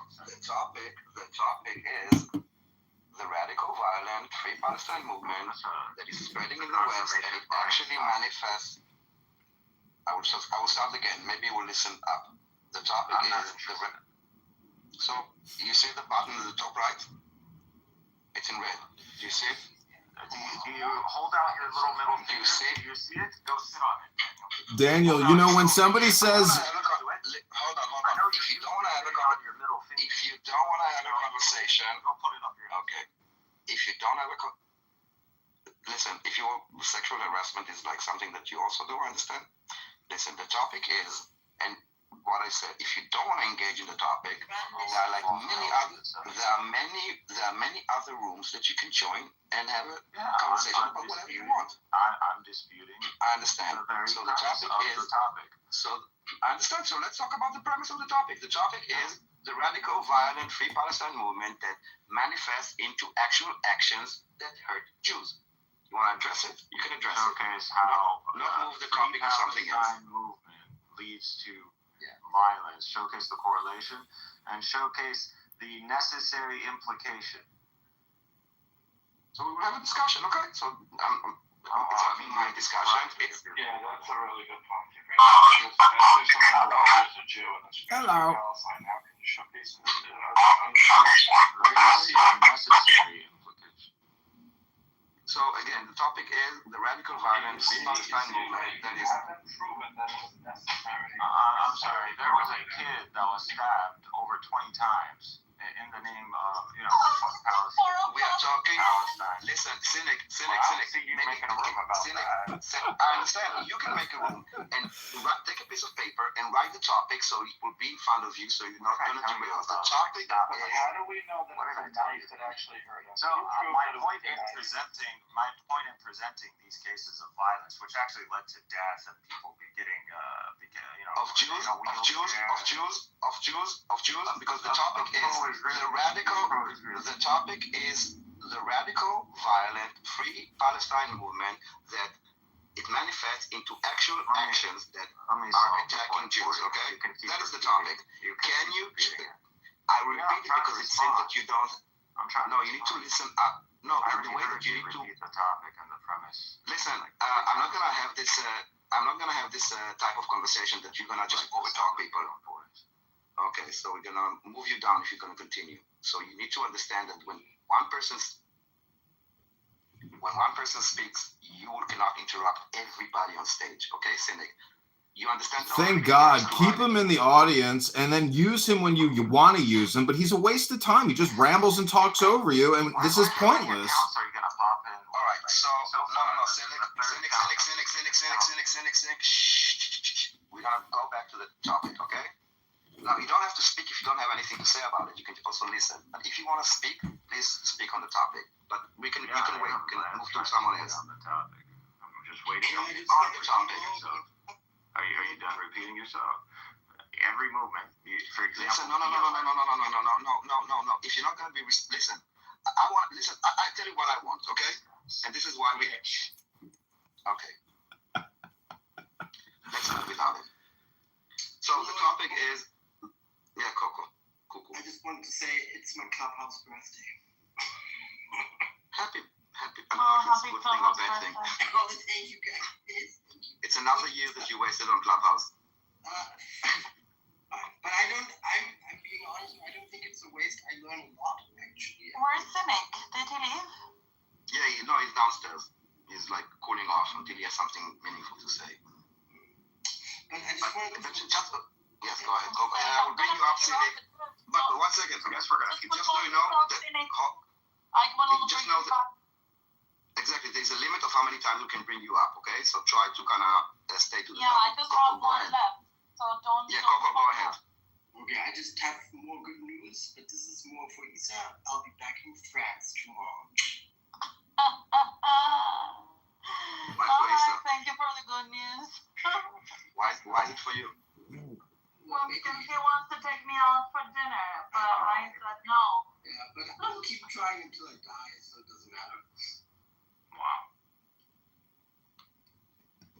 is the radical, violent, Free Palestine movement that is spreading in the West, and it actually manifests. I will start again. Maybe we'll listen up. The topic is so you see the button at the top right. It's in red. Do you see it? Do you hold out your little middle finger? Do you see it? Go sit on it, Daniel, you know when somebody says, Hold on. If you don't want to have a conversation, okay. If you don't have listen, if your sexual harassment is like something that you also don't understand, listen, the topic is, and what I said, if you don't want to engage in the topic, there are many other rooms that you can join and have a conversation about whatever you want. I'm disputing. I understand. So the topic is. So I understand. So let's talk about the premise of the topic. The topic is the radical, violent, Free Palestine movement that manifests into actual actions that hurt Jews. You want to address it? You can address it. Showcase how not move the topic to something else. Movement leads to violence. Showcase the correlation and showcase the necessary implication. So we will have a discussion, okay? So my discussion. Yeah, that's a really good point. If there's someone who's a Jew and it's hello. Palestine, how can you showcase it? Where do you see the necessary implication? So again, the topic is the radical violent Free Palestine movement that is. Proven that it was necessary. I'm sorry. There was a kid that was stabbed over 20 times in the name of, Palestine. We are talking. Palestine. Listen, cynic. I see you making a room about that. I understand. You can make a room and take a piece of paper and write the topic so it will be in front of you, so you're not going to derail. The topic How do we know that it's a knife that actually hurt us? So my point in presenting these cases of violence, which actually led to death and people getting, of Jews, because the topic is the radical. The topic is the radical, violent, Free Palestine movement that it manifests into actual actions that are attacking Jews. Okay, that is the topic. Can you? I repeat it because it seems that you don't. No, you need to listen up. No, the way that you need to. The topic and the premise. Listen, I'm not gonna have this. I'm not gonna have this type of conversation that you're gonna just overtalk people. Okay, so we're gonna move you down if you're gonna continue. So you need to understand that when one person speaks, you cannot interrupt everybody on stage. Okay, cynic. You understand? Thank God. Keep him in the audience and then use him when you want to use him, but he's a waste of time. He just rambles and talks over you, and this is pointless. Are you gonna pop in? All right, so no, cynic. Shh. We're gonna go back to the topic, okay? Now you don't have to speak if you don't have anything to say about it. You can also listen. But if you want to speak, please speak on the topic. But you can wait. We can move to someone else. On the topic. I'm just waiting on the topic. Are you done repeating yourself? Every movement, for example. Listen, no. If you're not gonna be listen, I tell you what I want, okay? And this is why we. Okay. Let's move without it. So the topic is. Yeah, Coco. I just wanted to say it's my clubhouse birthday. Happy. I don't know if it's a good thing or bad thing. Oh, thank you guys. It's another year that you wasted on Clubhouse. But I'm being honest, I don't think it's a waste. I learn a lot, actually. Where's Cynic? Did he leave? Yeah, he's downstairs. He's like cooling off until he has something meaningful to say. But I just wanted to... Yes, go ahead. I will bring you up, Cynic. But 1 second. Just so you know that... Just know that... Exactly. There's a limit of how many times we can bring you up, okay? So try to kind of stay to the topic. I just have one left, so don't... Yeah, Coco, go ahead. Okay, I just have more good news, but this is more for Isa. I'll be back in France tomorrow. Thank you for the good news. Why is it for you? Well, because he wants to take me out for dinner, but I said no. Yeah, but I'll keep trying until I die, so it doesn't matter. Wow.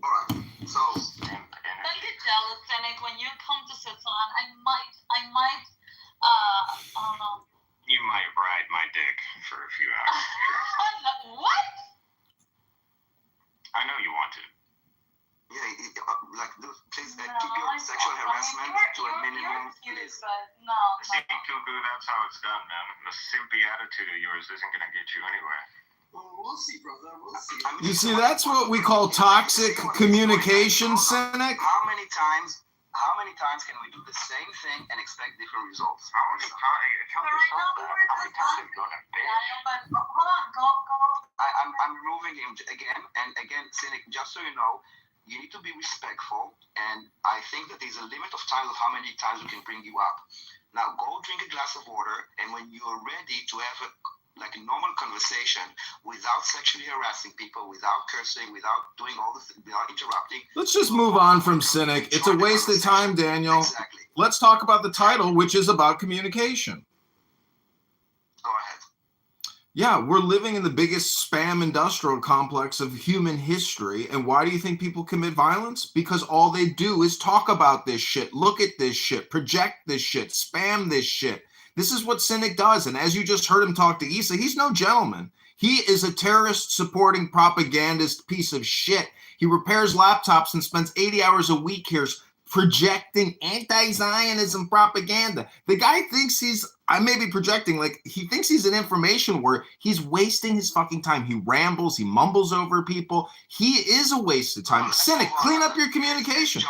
Alright, so... Don't get jealous, Cynic. When you come to Switzerland, I might, I don't know. You might ride my dick for a few hours. What? I know you want to. Like, please keep your sexual harassment to a minimum. Please. No. See, Cuckoo, that's how it's done, man. The simpy attitude of yours isn't going to get you anywhere. Well, we'll see, brother. We'll see. You see, that's what we call toxic communication, cynic. How many times can we do the same thing and expect different results? How many times have you gone to bed? But hold on, go. I'm removing him again and again, cynic. Just so you know, you need to be respectful, and I think that there's a limit of time of how many times we can bring you up. Now, go drink a glass of water, and when you're ready to have a normal conversation without sexually harassing people, without cursing, without doing all this, without interrupting. Let's just move on from cynic. It's a waste of time, Daniel. Exactly. Let's talk about the title, which is about communication. Go ahead. Yeah, we're living in the biggest spam industrial complex of human history. And why do you think people commit violence? Because all they do is talk about this shit, look at this shit, project this shit, spam this shit. This is what cynic does. And as you just heard him talk to Issa, he's no gentleman. He is a terrorist supporting propagandist piece of shit. He repairs laptops and spends 80 hours a week here projecting anti-Zionism propaganda. The guy thinks I may be projecting, he thinks he's an information war. He's wasting his fucking time. He rambles, he mumbles over people. He is a waste of time. Cynic, clean up your communication.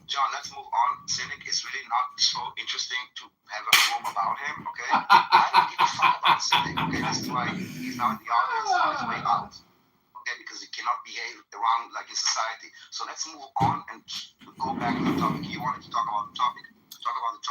John, let's move on. Cynic is really not so interesting to have a room about him, okay? I don't give a fuck about Cynic, okay? This is why he's now in the audience on his way out. Because he cannot behave around like in society. So let's move on and go back to the topic. You wanted to talk about the topic.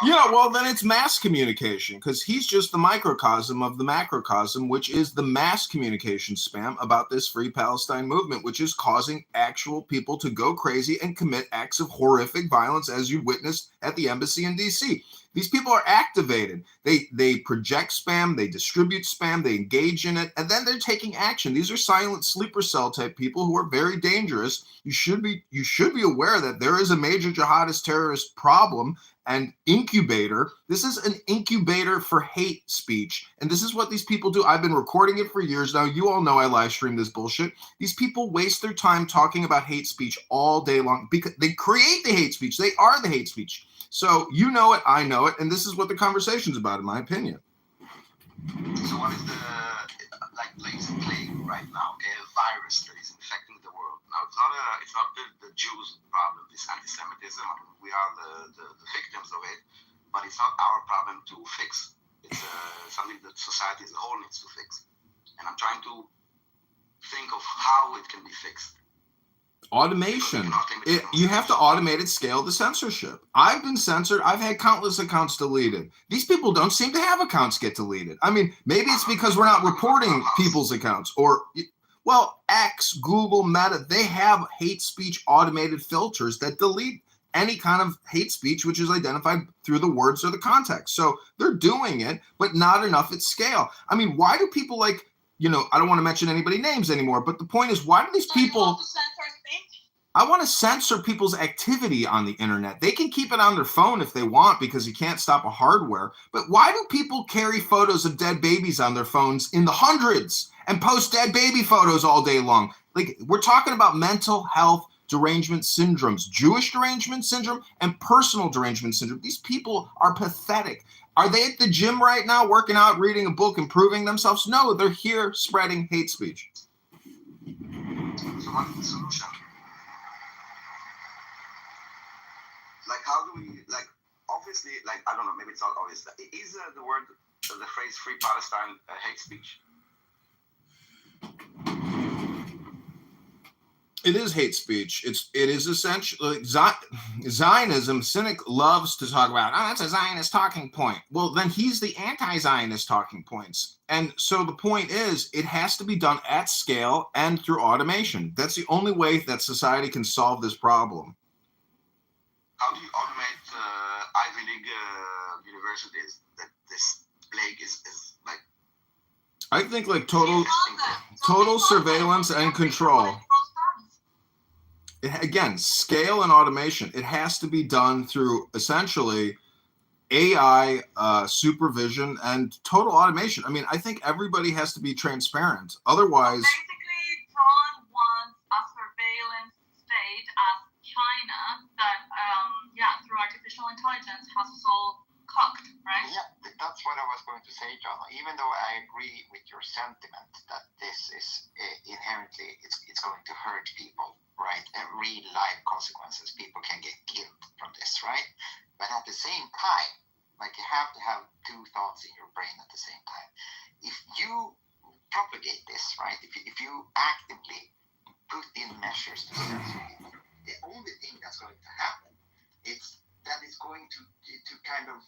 Yeah, well, then it's mass communication, because he's just the microcosm of the macrocosm, which is the mass communication spam about this Free Palestine movement, which is causing actual people to go crazy and commit acts of horrific violence, as you witnessed at the embassy in D.C. These people are activated. They project spam, they distribute spam, they engage in it, and then they're taking action. These are silent sleeper cell type people who are very dangerous. You should be aware that there is a major jihadist terrorist problem and incubator. This is an incubator for hate speech. And this is what these people do. I've been recording it for years now. You all know I live stream this bullshit. These people waste their time talking about hate speech all day long because they create the hate speech. They are the hate speech. So you know it, I know it, and this is what the conversation's about, in my opinion. So what is the latest plague right now? Okay, a virus that is infecting the world. Now it's not the Jews' problem, this anti-Semitism. I mean, we are the victims of it, but it's not our problem to fix. It's something that society as a whole needs to fix. And I'm trying to think of how it can be fixed. Automation. You have to automate at scale the censorship. I've been censored. I've had countless accounts deleted. These people don't seem to have accounts get deleted. I mean, maybe it's because we're not reporting people's accounts or, well, X, Google, Meta, they have hate speech automated filters that delete any kind of hate speech, which is identified through the words or the context. So they're doing it, but not enough at scale. I mean, why do people I don't want to mention anybody's names anymore, but the point is, why do these people... I want to censor people's activity on the internet. They can keep it on their phone if they want because you can't stop a hardware. But why do people carry photos of dead babies on their phones in the hundreds and post dead baby photos all day long? We're talking about mental health derangement syndromes, Jewish derangement syndrome and personal derangement syndrome. These people are pathetic. Are they at the gym right now working out, reading a book, improving themselves? No, they're here spreading hate speech. So what's the solution? How do we, obviously, I don't know, maybe it's not obvious. Is the phrase Free Palestine hate speech? It is hate speech. It is essentially Zionism. Cynic loves to talk about, that's a Zionist talking point. Well, then he's the anti-Zionist talking points. And so the point is, it has to be done at scale and through automation. That's the only way that society can solve this problem. How do you automate Ivy League universities that this plague is like? I think total surveillance and control. Again, scale and automation. It has to be done through essentially AI supervision and total automation. I mean, I think everybody has to be transparent. Otherwise, basically, John wants a surveillance state. even though I agree with your sentiment that this is inherently, it's going to hurt people, right? Real life consequences. People can get killed from this, right? But at the same time, like you have to have two thoughts in your brain at the same time. If you propagate this, right? If you actively put in measures to censor people, the only thing that's going to happen is that it's going to kind of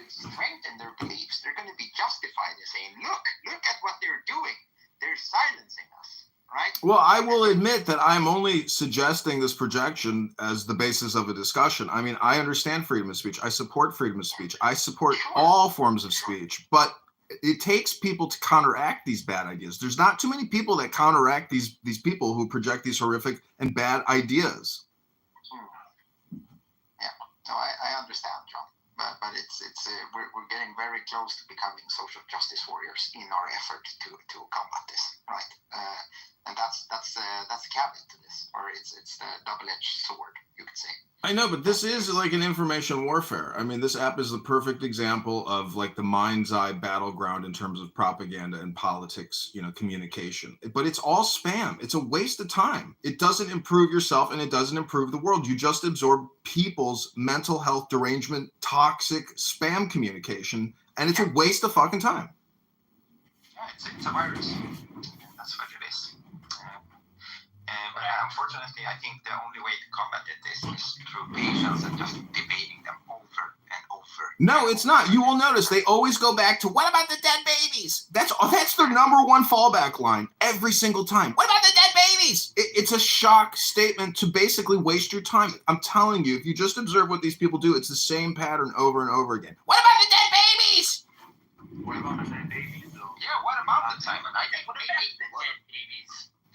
strengthen their beliefs. They're going to be justified in saying, look at what they're doing. They're silencing us, right? Well, I will admit that I'm only suggesting this projection as the basis of a discussion. I mean, I understand freedom of speech. I support freedom of speech. I support all forms of speech, but it takes people to counteract these bad ideas. There's not too many people that counteract these people who project these horrific and bad ideas. Yeah, no, I understand, John. But it's we're getting very close to becoming social justice warriors in our effort to combat this, right? And that's the caveat to this, or it's the double-edged sword, you could say. I know, but this is like an information warfare. I mean, this app is the perfect example of like the mind's eye battleground in terms of propaganda and politics, communication. But it's all spam. It's a waste of time. It doesn't improve yourself and it doesn't improve the world. You just absorb people's mental health derangement, toxic spam communication, and it's a waste of fucking time. Yeah, it's a virus. That's what it is. But unfortunately, I think the only way to combat it is through patience and just debating them over and over. No, it's not. You will notice they always go back to, what about the dead babies? That's their number one fallback line every single time. What about the dead babies? It's a shock statement to basically waste your time. I'm telling you, if you just observe what these people do, it's the same pattern over and over again. What about the dead babies? What about the dead babies, though? Yeah, what about the Simon? I think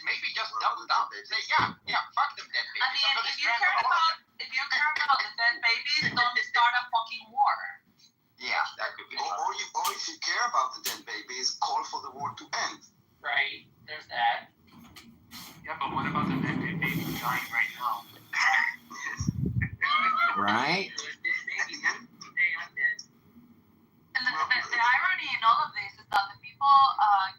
maybe just double down. Say, yeah, fuck them dead babies. I mean, if you care about the dead babies, don't start a fucking war. Yeah, that could be. Or if you care about the dead babies, call for the war to end. Right. There's that. Yeah, but what about the dead babies dying right now? Right? And the irony in all of this is that the people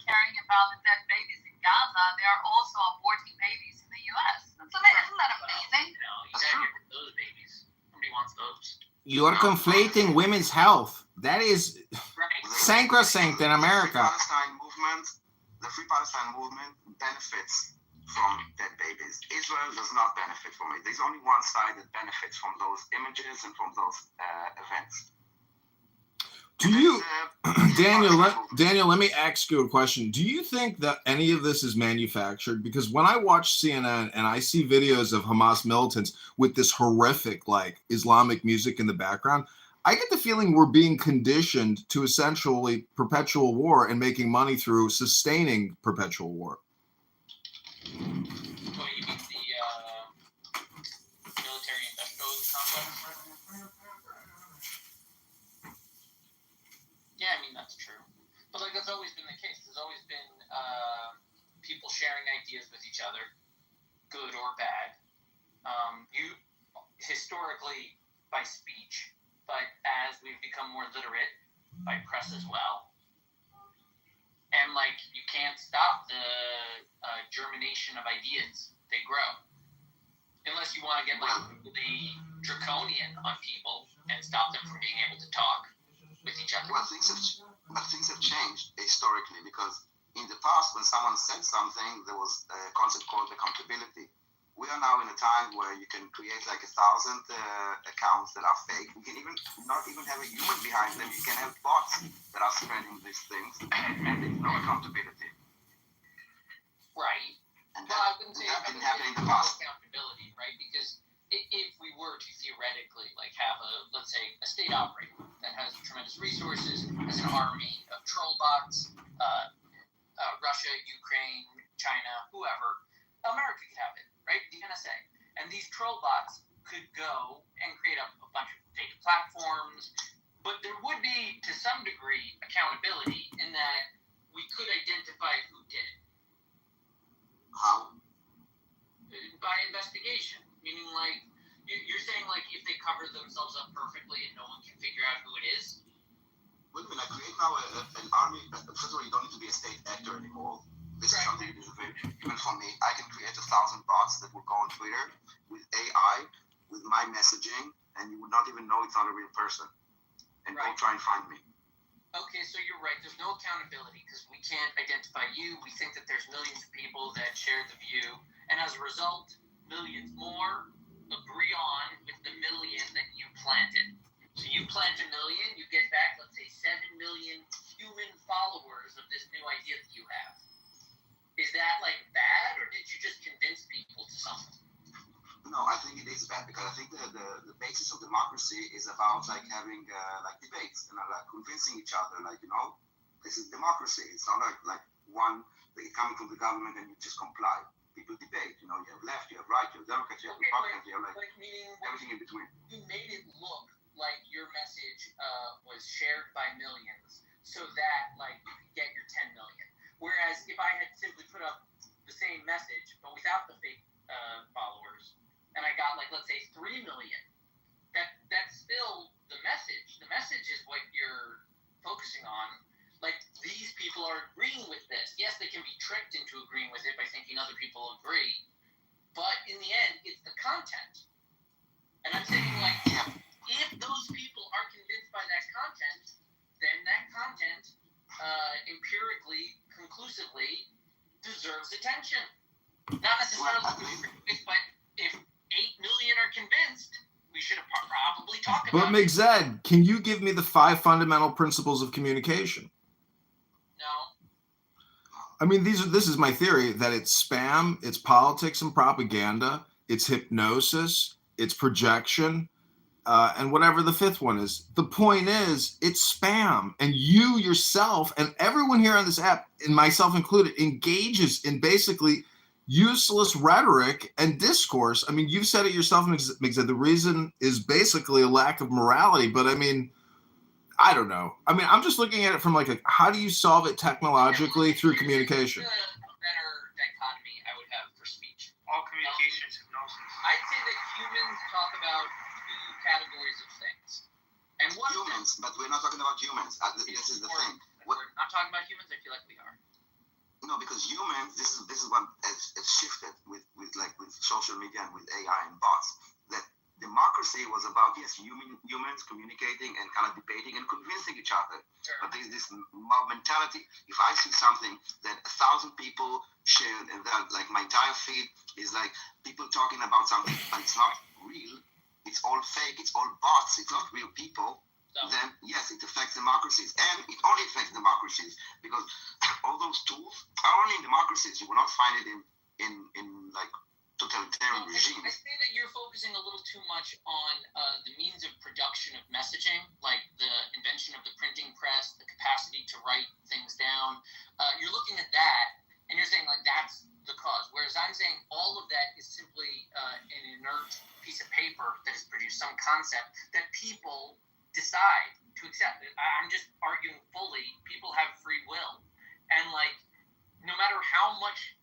caring about the dead babies in Gaza, they are also aborting babies in the U.S. Isn't that amazing? No, you gotta get rid of those babies. Nobody wants those. You're conflating women's health. That is sacrosanct in America. The Free Palestine movement benefits from dead babies. Israel does not benefit from it. There's only one side that benefits from those images and from those events. Do you, Daniel, let me ask you a question. Do you think that any of this is manufactured? Because when I watch CNN and I see videos of Hamas militants with this horrific, like, Islamic music in the background, I get the feeling we're being conditioned to essentially perpetual war and making money through sustaining perpetual war. Well, you mean the military industrial complex? Yeah, I mean, that's true. But, like, that's always been the case. There's always been people sharing ideas with each other, good or bad. You historically by speech, but as we've become more literate, by press as well. And, like, you can't stop the germination of ideas. They grow. Unless you want to get, like, really draconian on people and stop them from being able to talk with each other. Well, things have changed historically, because in the past, when someone said something, there was a concept called accountability. We are now in a time where you can create like 1,000 accounts that are fake. You can not even have a human behind them. You can have bots that are spreading these things, and there's no accountability. Right. And I wouldn't say that didn't happen in the past. Accountability, right? Because if we were to theoretically, like, have let's say, a state operating that has tremendous resources, has an army of troll bots, Russia, Ukraine, China, whoever, America could have it, right? The NSA. And these troll bots could go and create a bunch of fake platforms, but there would be, to some degree, accountability in that we could identify who did it. How? By investigation. Meaning, like, you're saying, like, if they cover themselves up perfectly and no one can figure out who it is? Wait a minute, I create now an army. First of all, you don't need to be a state actor anymore. This is something that is available even for me. I can create 1,000 bots that will go on Twitter with AI, with my messaging, and you would not even know it's not a real person. And go try and find me. Okay, so you're right. There's no accountability because we can't identify you. We think that there's millions of people that share the view, and as a result, millions more agree on with the million that you planted. So you plant a million, you get back, let's say, 7 million human followers of this new idea that you have. Is that like bad, or did you just convince people to something? No, I think it is bad because I think the basis of democracy is about like having like debates and like convincing each other, like, you know, this is democracy. It's not like one coming from the government and you just comply. People debate, you know, you have left, you have right, you have Democrats, you have Republicans, you have like everything in between. You made it look like your message was shared by millions so that like you could get your 10 million. Whereas if I had simply put up the same message but without the fake followers, and I got like, let's say 3 million, that's still the message. The message is what you're focusing on. Like, these people are agreeing with this. Yes, they can be tricked into agreeing with it by thinking other people agree, but in the end, it's the content. And I'm saying, like, if those people are convinced by that content, then that content empirically, conclusively deserves attention. Not necessarily but if 8 million are convinced, we should have probably talked about it. But McZed, can you give me the 5 fundamental principles of communication? No. I mean, this is my theory, that it's spam, it's politics and propaganda, it's hypnosis, it's projection, and whatever the 5th one is. The point is, it's spam. And you yourself and everyone here on this app, and myself included, engages in basically useless rhetoric and discourse. I mean, you've said it yourself, McZed, the reason is basically a lack of morality. But I mean, I don't know. I mean, I'm just looking at it from like, how do you solve it technologically through communication? Better dichotomy I would have for speech. All communication is hypnosis. I'd say that humans talk about 2 categories of things. And one humans, but we're not talking about humans. This is the thing. We're not talking about humans. I feel like we are. No, because humans, this is what has shifted with social media and with AI and bots. That democracy was about, yes, humans communicating and kind of debating and convincing each other. Sure. But there's this mob mentality. If I see something that 1,000 people shared and that like my entire feed is like people talking about something, but it's not real, it's all fake, it's all bots, it's not real people. Then yes, it affects democracies, and it only affects democracies because all those tools are only in democracies. You will not find it in like totalitarian regimes. I think that you're focusing a little too much on the means of production of messaging, like the invention of the printing press, the capacity to write things down. You're looking at that, and you're saying like that's the cause. Whereas I'm saying all of that is simply an inert piece of paper that has produced some concept that people decide to accept. I'm just arguing fully, people have free will, and like no matter how much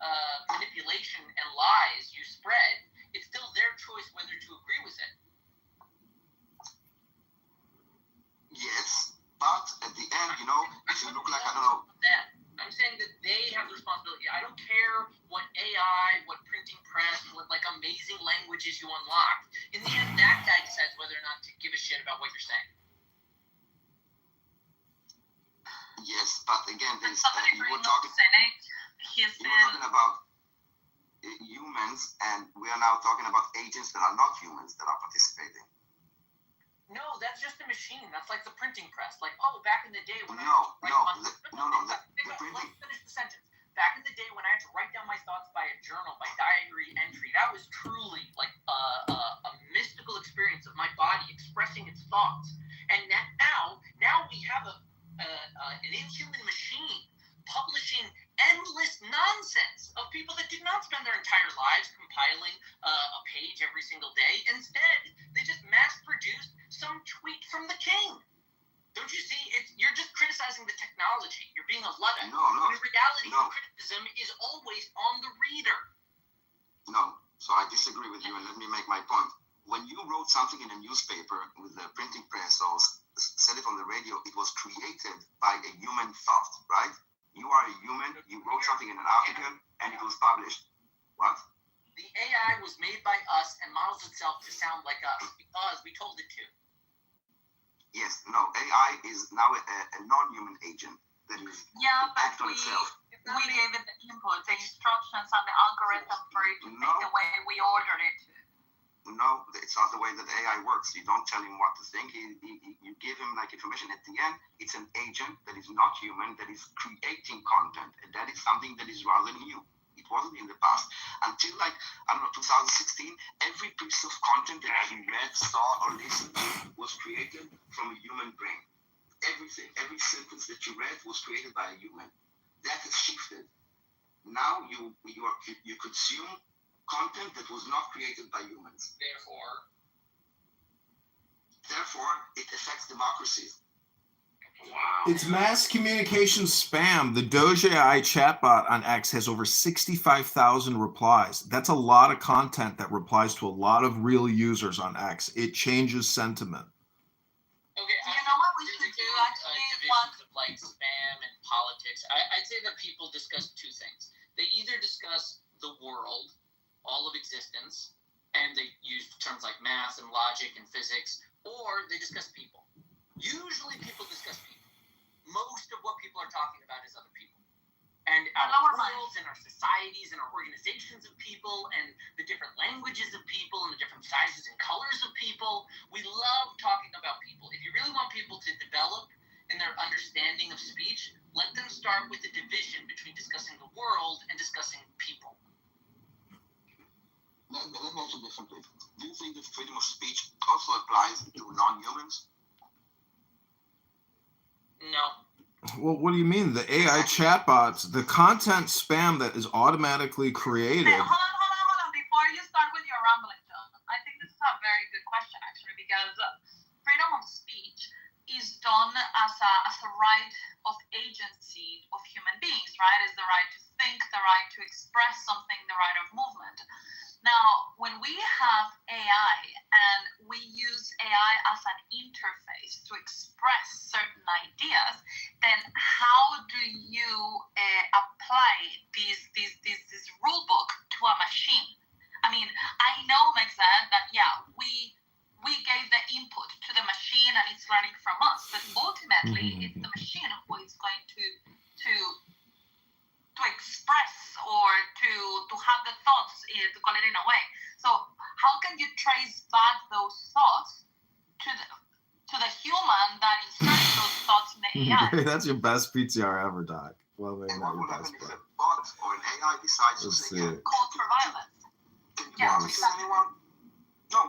manipulation and lies you spread, it's still their choice whether to agree with it. Yes, but at the end, you know, if you look like, I don't know. I'm saying that they have the responsibility. I don't care what AI, what printing press, what like amazing languages you unlock. In the end, that guy decides whether or not to give a shit about what you're saying. Yes, but again, somebody we're talking about humans, and we are now talking about agents that are not humans that are participating. No, that's just a machine. That's like the printing press. Like, oh, back in the day when the printing. Let me finish the sentence. Back in the day when I had to write down my thoughts by a journal, by diary entry, that was truly like a mystical experience of my body expressing its thoughts. And now we have an inhuman machine publishing endless nonsense of people that did not spend their entire lives compiling a page every single day. Instead, they just mass-produced some tweet from the king. Don't you see? You're just criticizing the technology. You're being a Luddite. No. In reality, criticism is always on the reader. No. So I disagree with you, and let me make my point. When you wrote something in a newspaper with the printing press or said it on the radio, it was created by a human thought, right? You are a human, you wrote something in an article, and it was published. What? The AI was made by us and models itself to sound like us because we told it to. Yes, no, AI is now a non-human agent that is act on itself. We gave it the input, the instructions, and the algorithm for it to think the way we ordered it to. No, it's not the way that AI works. You don't tell him what to think. You give him like information. At the end, it's an agent that is not human, that is creating content. And that is something that is rather new. It wasn't in the past. Until 2016, every piece of content that you read, saw, or listened to was created from a human brain. Everything, every sentence that you read was created by a human. That has shifted. Now you consume content that was not created by humans. Therefore, it affects democracies. Wow. It's mass communication spam. The Doge AI chatbot on X has over 65,000 replies. That's a lot of content that replies to a lot of real users on X. It changes sentiment. Okay, you know what we should do actually? Divisions of like spam and politics. I'd say that people discuss two things. They either discuss the world, all of existence, and they use terms like math and logic and physics, or they discuss people. Usually people discuss people. Most of what people are talking about is other people. And our worlds and our societies and our organizations of people and the different languages of people and the different sizes and colors of people. We love talking about people. If you really want people to develop in their understanding of speech, let them start with the division between discussing the world and discussing people. Let me ask you differently. Do you think that freedom of speech also applies to non-humans? No. Well, what do you mean? The AI chatbots, the content spam that is automatically created. Hey, hold on. Before you start with your rambling, John, I think this is a very good question, actually, because freedom of speech is done as a right of agency of human beings, right? It's the right to think, the right to express something, the right of movement. Now, when we have AI and we use AI as an interface to express certain ideas, then how do you apply this rule book to a machine? I mean, I know, Mexad, that we gave the input to the machine and it's learning from us, but ultimately it's the machine who is going to express or to have the thoughts, to call it in a way. So how can you trace back those thoughts to the human that inserted those thoughts in the AI? That's your best PTR ever, Doc. Well, maybe not your best, but or an AI decides to say called for violence. Yeah, anyone? No,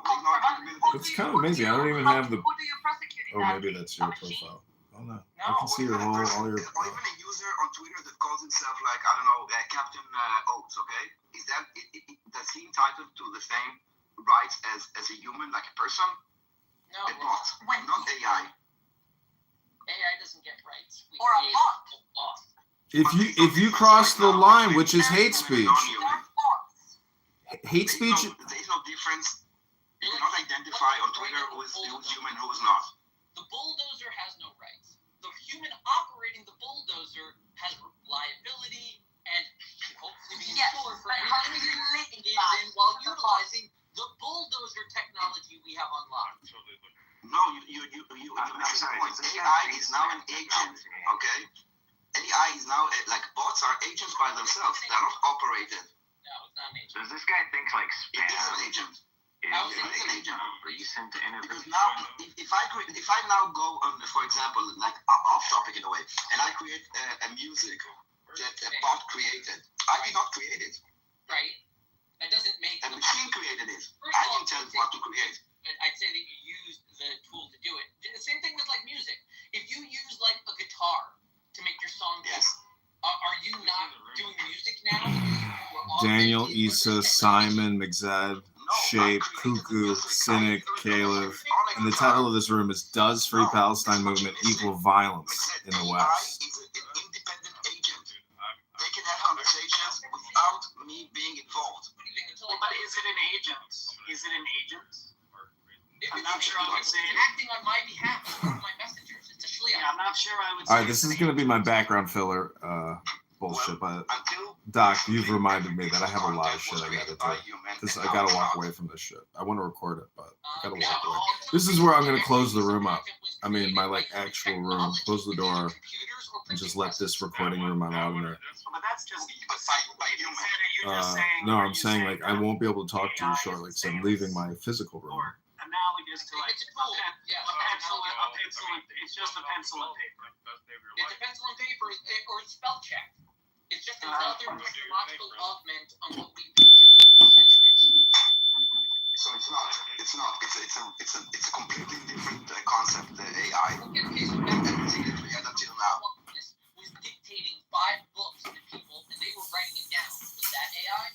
it's kind of amazing. I don't even have the. Who do you prosecute? Oh, maybe that's your profile. Oh no, I can see your whole, all your. Or even a user on Twitter that calls himself like, I don't know, Captain Oates. Okay, is that does he entitled to the same rights as a human, like a person? No, a bot, not AI. AI doesn't get rights. Or a bot. If you cross the line, which is hate speech. Hate speech. There is no difference. You cannot identify on Twitter who is human, who is not. The bulldozer has no rights. The human operating the bulldozer has liability and can hopefully be insured for anything it engages in while utilizing the bulldozer technology we have unlocked. No, you missing the point. AI is now an agent, okay? AI is now, like bots are agents by themselves. They're not operated. No, it's not an agent. Does this guy think like spam? It is an agent. Is an agent. Recent innovation? Because now, if I now go on, for example, like off topic in a way, and I create a music that a bot created, I did not create it. Right. That doesn't make a machine created it. I didn't tell it what to create. I'd say that you used the tool to do it. The same thing with like music. If you use like a guitar to make your song, yes. Are you not doing music now? Daniel, Issa, Simon, Mexad, Shape, Cuckoo, Cynic, Caleb, and the title of this room is Does Free Palestine Movement Equal Violence in the West? Is an independent agent. They can have conversations without me being involved. But is it an agent? Is it an agent? I'm not sure I would say acting on my behalf. It's my messenger. Shliach. I'm not sure I would. All right, this is gonna be my background filler bullshit, but Doc, you've reminded me that I have a lot of shit I gotta do. I gotta walk away from this shit. I want to record it, but I gotta walk away. This is where I'm gonna close the room up. I mean, my actual room. Close the door and just let this recording room on automatic. But that's just. No, I'm saying like I won't be able to talk to you shortly because I'm leaving my physical room. Analogous to like a pencil and it's just a pencil and paper. It's a pencil and paper or spell check. It's just another technological augment on what we've been doing for centuries. So it's a completely different concept, the AI. Okay, so everything that we had until now was dictating 5 books to people, and they were writing it down. Was that AI?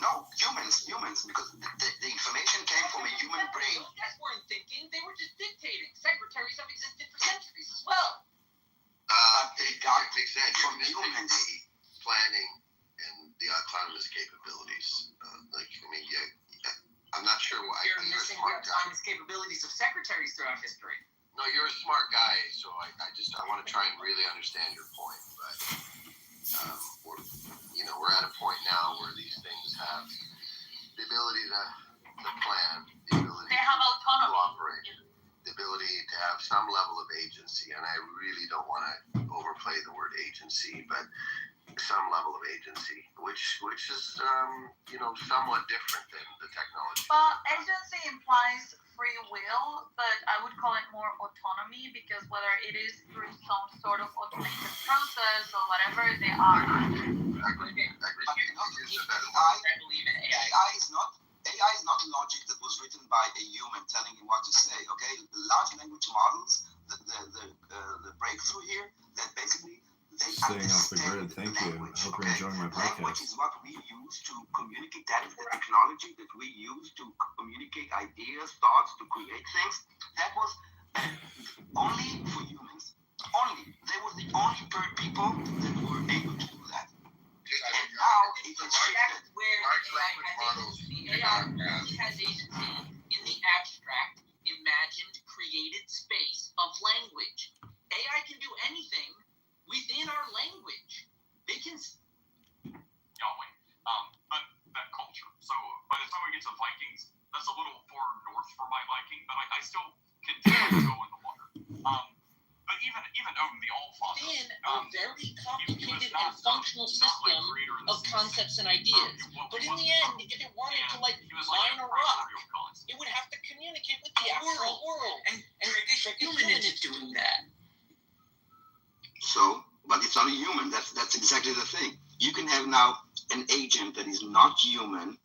No, humans, because the information came from a human brain. Those guys weren't thinking; they were just dictating. Secretaries have existed for centuries as well. From humans. Planning and the autonomous capabilities. I'm not sure why. You're missing the autonomous capabilities of secretaries throughout history. No, you're a smart guy, so I want to try and really understand your point. But we're at a point now where these things have the ability to plan, the ability They have autonomy. to operate, the ability to have some level of agency. And I really don't want to overplay the word agency, but some level of agency, which is somewhat different than the technology. But agency implies free will, but I would call it more autonomy because whether it is through some sort of automated process or whatever they are. I believe in AI. AI is not logic that was written by a human telling you what to say. Okay, large language models, the breakthrough here, that basically they Staying off the grid. Thank you. I hope you're enjoying my podcast. Language is what we use to communicate. That is the technology that we use to communicate ideas, thoughts, to create things. That was only for humans. Only. They were the only people that were able to do that. And now it is shifted. Where AI has agency in the abstract, imagined, created space of language. AI can do anything within our language. They can. Yahweh. But that culture. So by the time we get to Vikings, that's a little far north for my liking, but I still continue to go in the water. But even Odin, the All-Father, in a very complicated and functional system of concepts and ideas. But in the end, if it wanted to mine a rock, it would have to communicate with the actual world. And human is doing that. So, but it's not a human. That's exactly the thing. You can have now an agent that is not human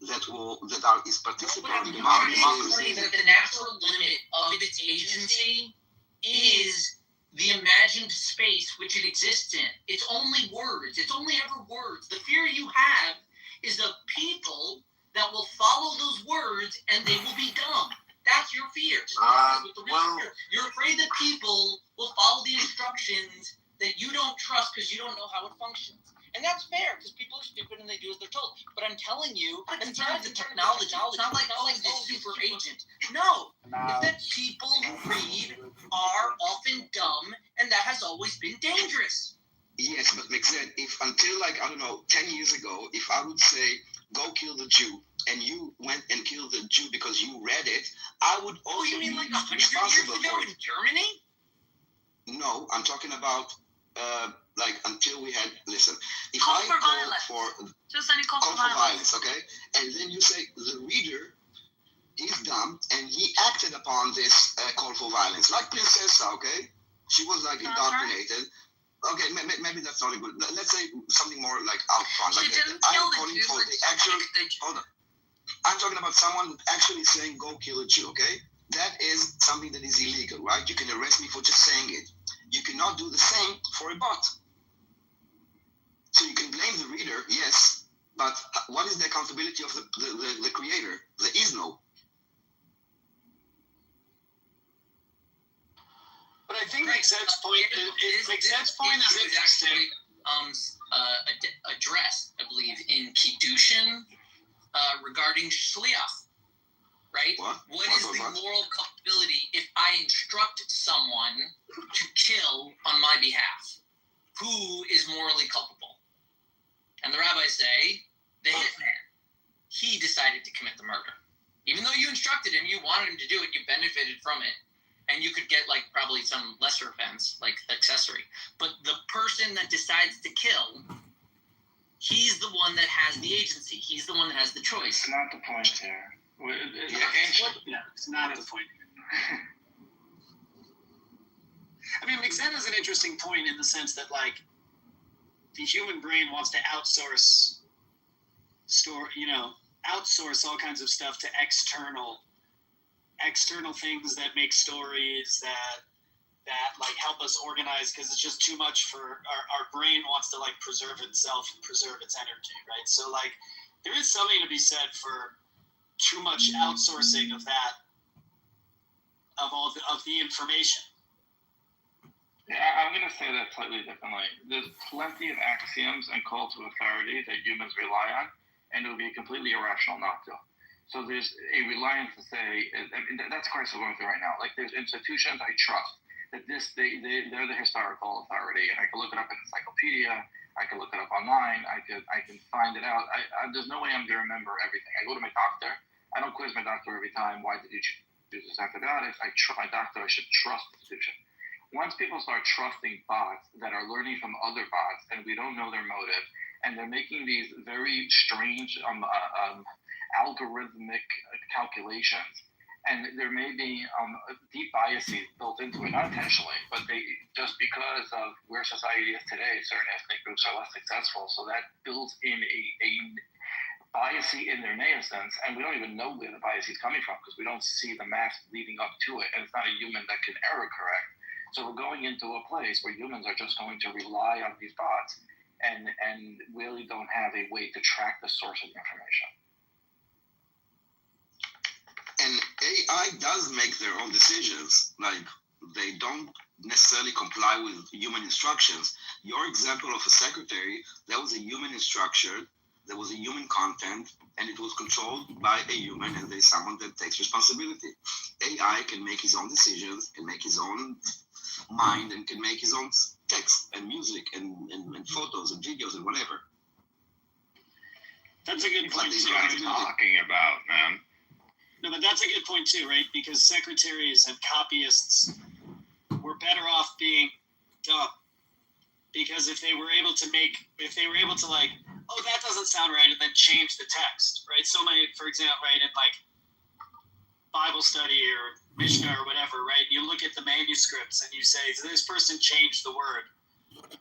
is participating in our democracy. That the natural limit of its agency is the imagined space which it exists in. It's only words. It's only ever words. The fear you have is the people that will follow those words and they will be dumb. That's your fear. You're afraid that people will follow the instructions that you don't trust because you don't know how it functions. And that's fair because people are stupid and they do as they're told. But I'm telling you, in terms of the technology, it's not like this super agent. No. It's that people who read are often dumb and that has always been dangerous. Yes, but Mixed, if until 10 years ago, if I would say, go kill the Jew, and you went and killed the Jew because you read it, I would also be responsible for it. In Germany? No, I'm talking about until we had, listen, if call I for call violence. for just any call for violence, okay, and then you say the reader is dumb and he acted upon this call for violence, like Princess, okay, she was indoctrinated. Okay, maybe that's not a good. Let's say something more upfront. She didn't kill the Jew, for the actual. Hold on. I'm talking about someone actually saying "go kill a Jew." Okay, that is something that is illegal, right? You can arrest me for just saying it. You cannot do the same for a bot. So you can blame the reader, yes, but what is the accountability of the creator? There is no. But I think Mixed's point is actually addressed, I believe, in Kiddushin regarding Shliach, right? What is the moral culpability if I instruct someone to kill on my behalf? Who is morally culpable? And the rabbis say, the hitman. He decided to commit the murder. Even though you instructed him, you wanted him to do it, you benefited from it, and you could get like probably some lesser offense, like accessory. But the person that decides to kill, he's the one that has the agency. He's the one that has the choice. It's not the point here. It's not the point. I mean, Mixen is an interesting point in the sense that, like, the human brain wants to outsource all kinds of stuff to external things that make stories that like help us organize, because it's just too much for our brain wants to like preserve itself and preserve its energy, right? So like there is something to be said for too much outsourcing of that, of the information. Yeah, I'm going to say that slightly differently. There's plenty of axioms and call to authority that humans rely on, and it would be completely irrational not to. So there's a reliance to say, that's Christ we're going through right now. Like there's institutions I trust that they're the historical authority, and I can look it up in encyclopedia, I can look it up online, I can find it out. There's no way I'm going to remember everything. I go to my doctor, I don't quiz my doctor every time. Why did you choose this antibiotic? I trust my doctor. I should trust the institution. Once people start trusting bots that are learning from other bots, and we don't know their motive, and they're making these very strange algorithmic calculations, and there may be deep biases built into it, not intentionally, but they just because of where society is today, certain ethnic groups are less successful, so that builds in a bias in their nascence, and we don't even know where the bias is coming from because we don't see the math leading up to it, and it's not a human that can error correct. So we're going into a place where humans are just going to rely on these bots and really don't have a way to track the source of the information. And AI does make their own decisions. Like, they don't necessarily comply with human instructions. Your example of a secretary, that was a human instruction, there was a human content, and it was controlled by a human, and there's someone that takes responsibility. AI can make his own decisions, can make his own mind, and can make his own text and music and photos and videos and whatever. That's a good point too. What are you talking about, man? No, but that's a good point too, right? Because secretaries and copyists were better off being dumb. Because if they were able to like, oh, that doesn't sound right, and then change the text, right? So many, for example, right, in like Bible study or Mishnah or whatever, right? You look at the manuscripts and you say, this person changed the word,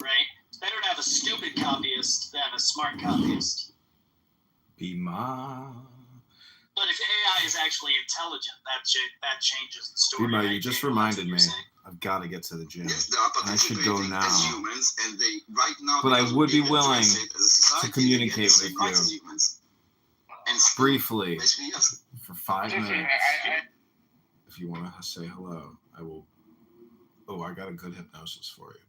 right? It's better to have a stupid copyist than a smart copyist. Bima. But if AI is actually intelligent, that changes the story. Bima, right? you just reminded me. I've got to get to the gym. Yes, they are I should go participating now. as humans, and they right now. But I would be they willing address it as a society, to communicate they get the with same rights you as humans. And briefly basically, yes. for 5 minutes. If you want to say hello, I will. Oh, I got a good hypnosis for you.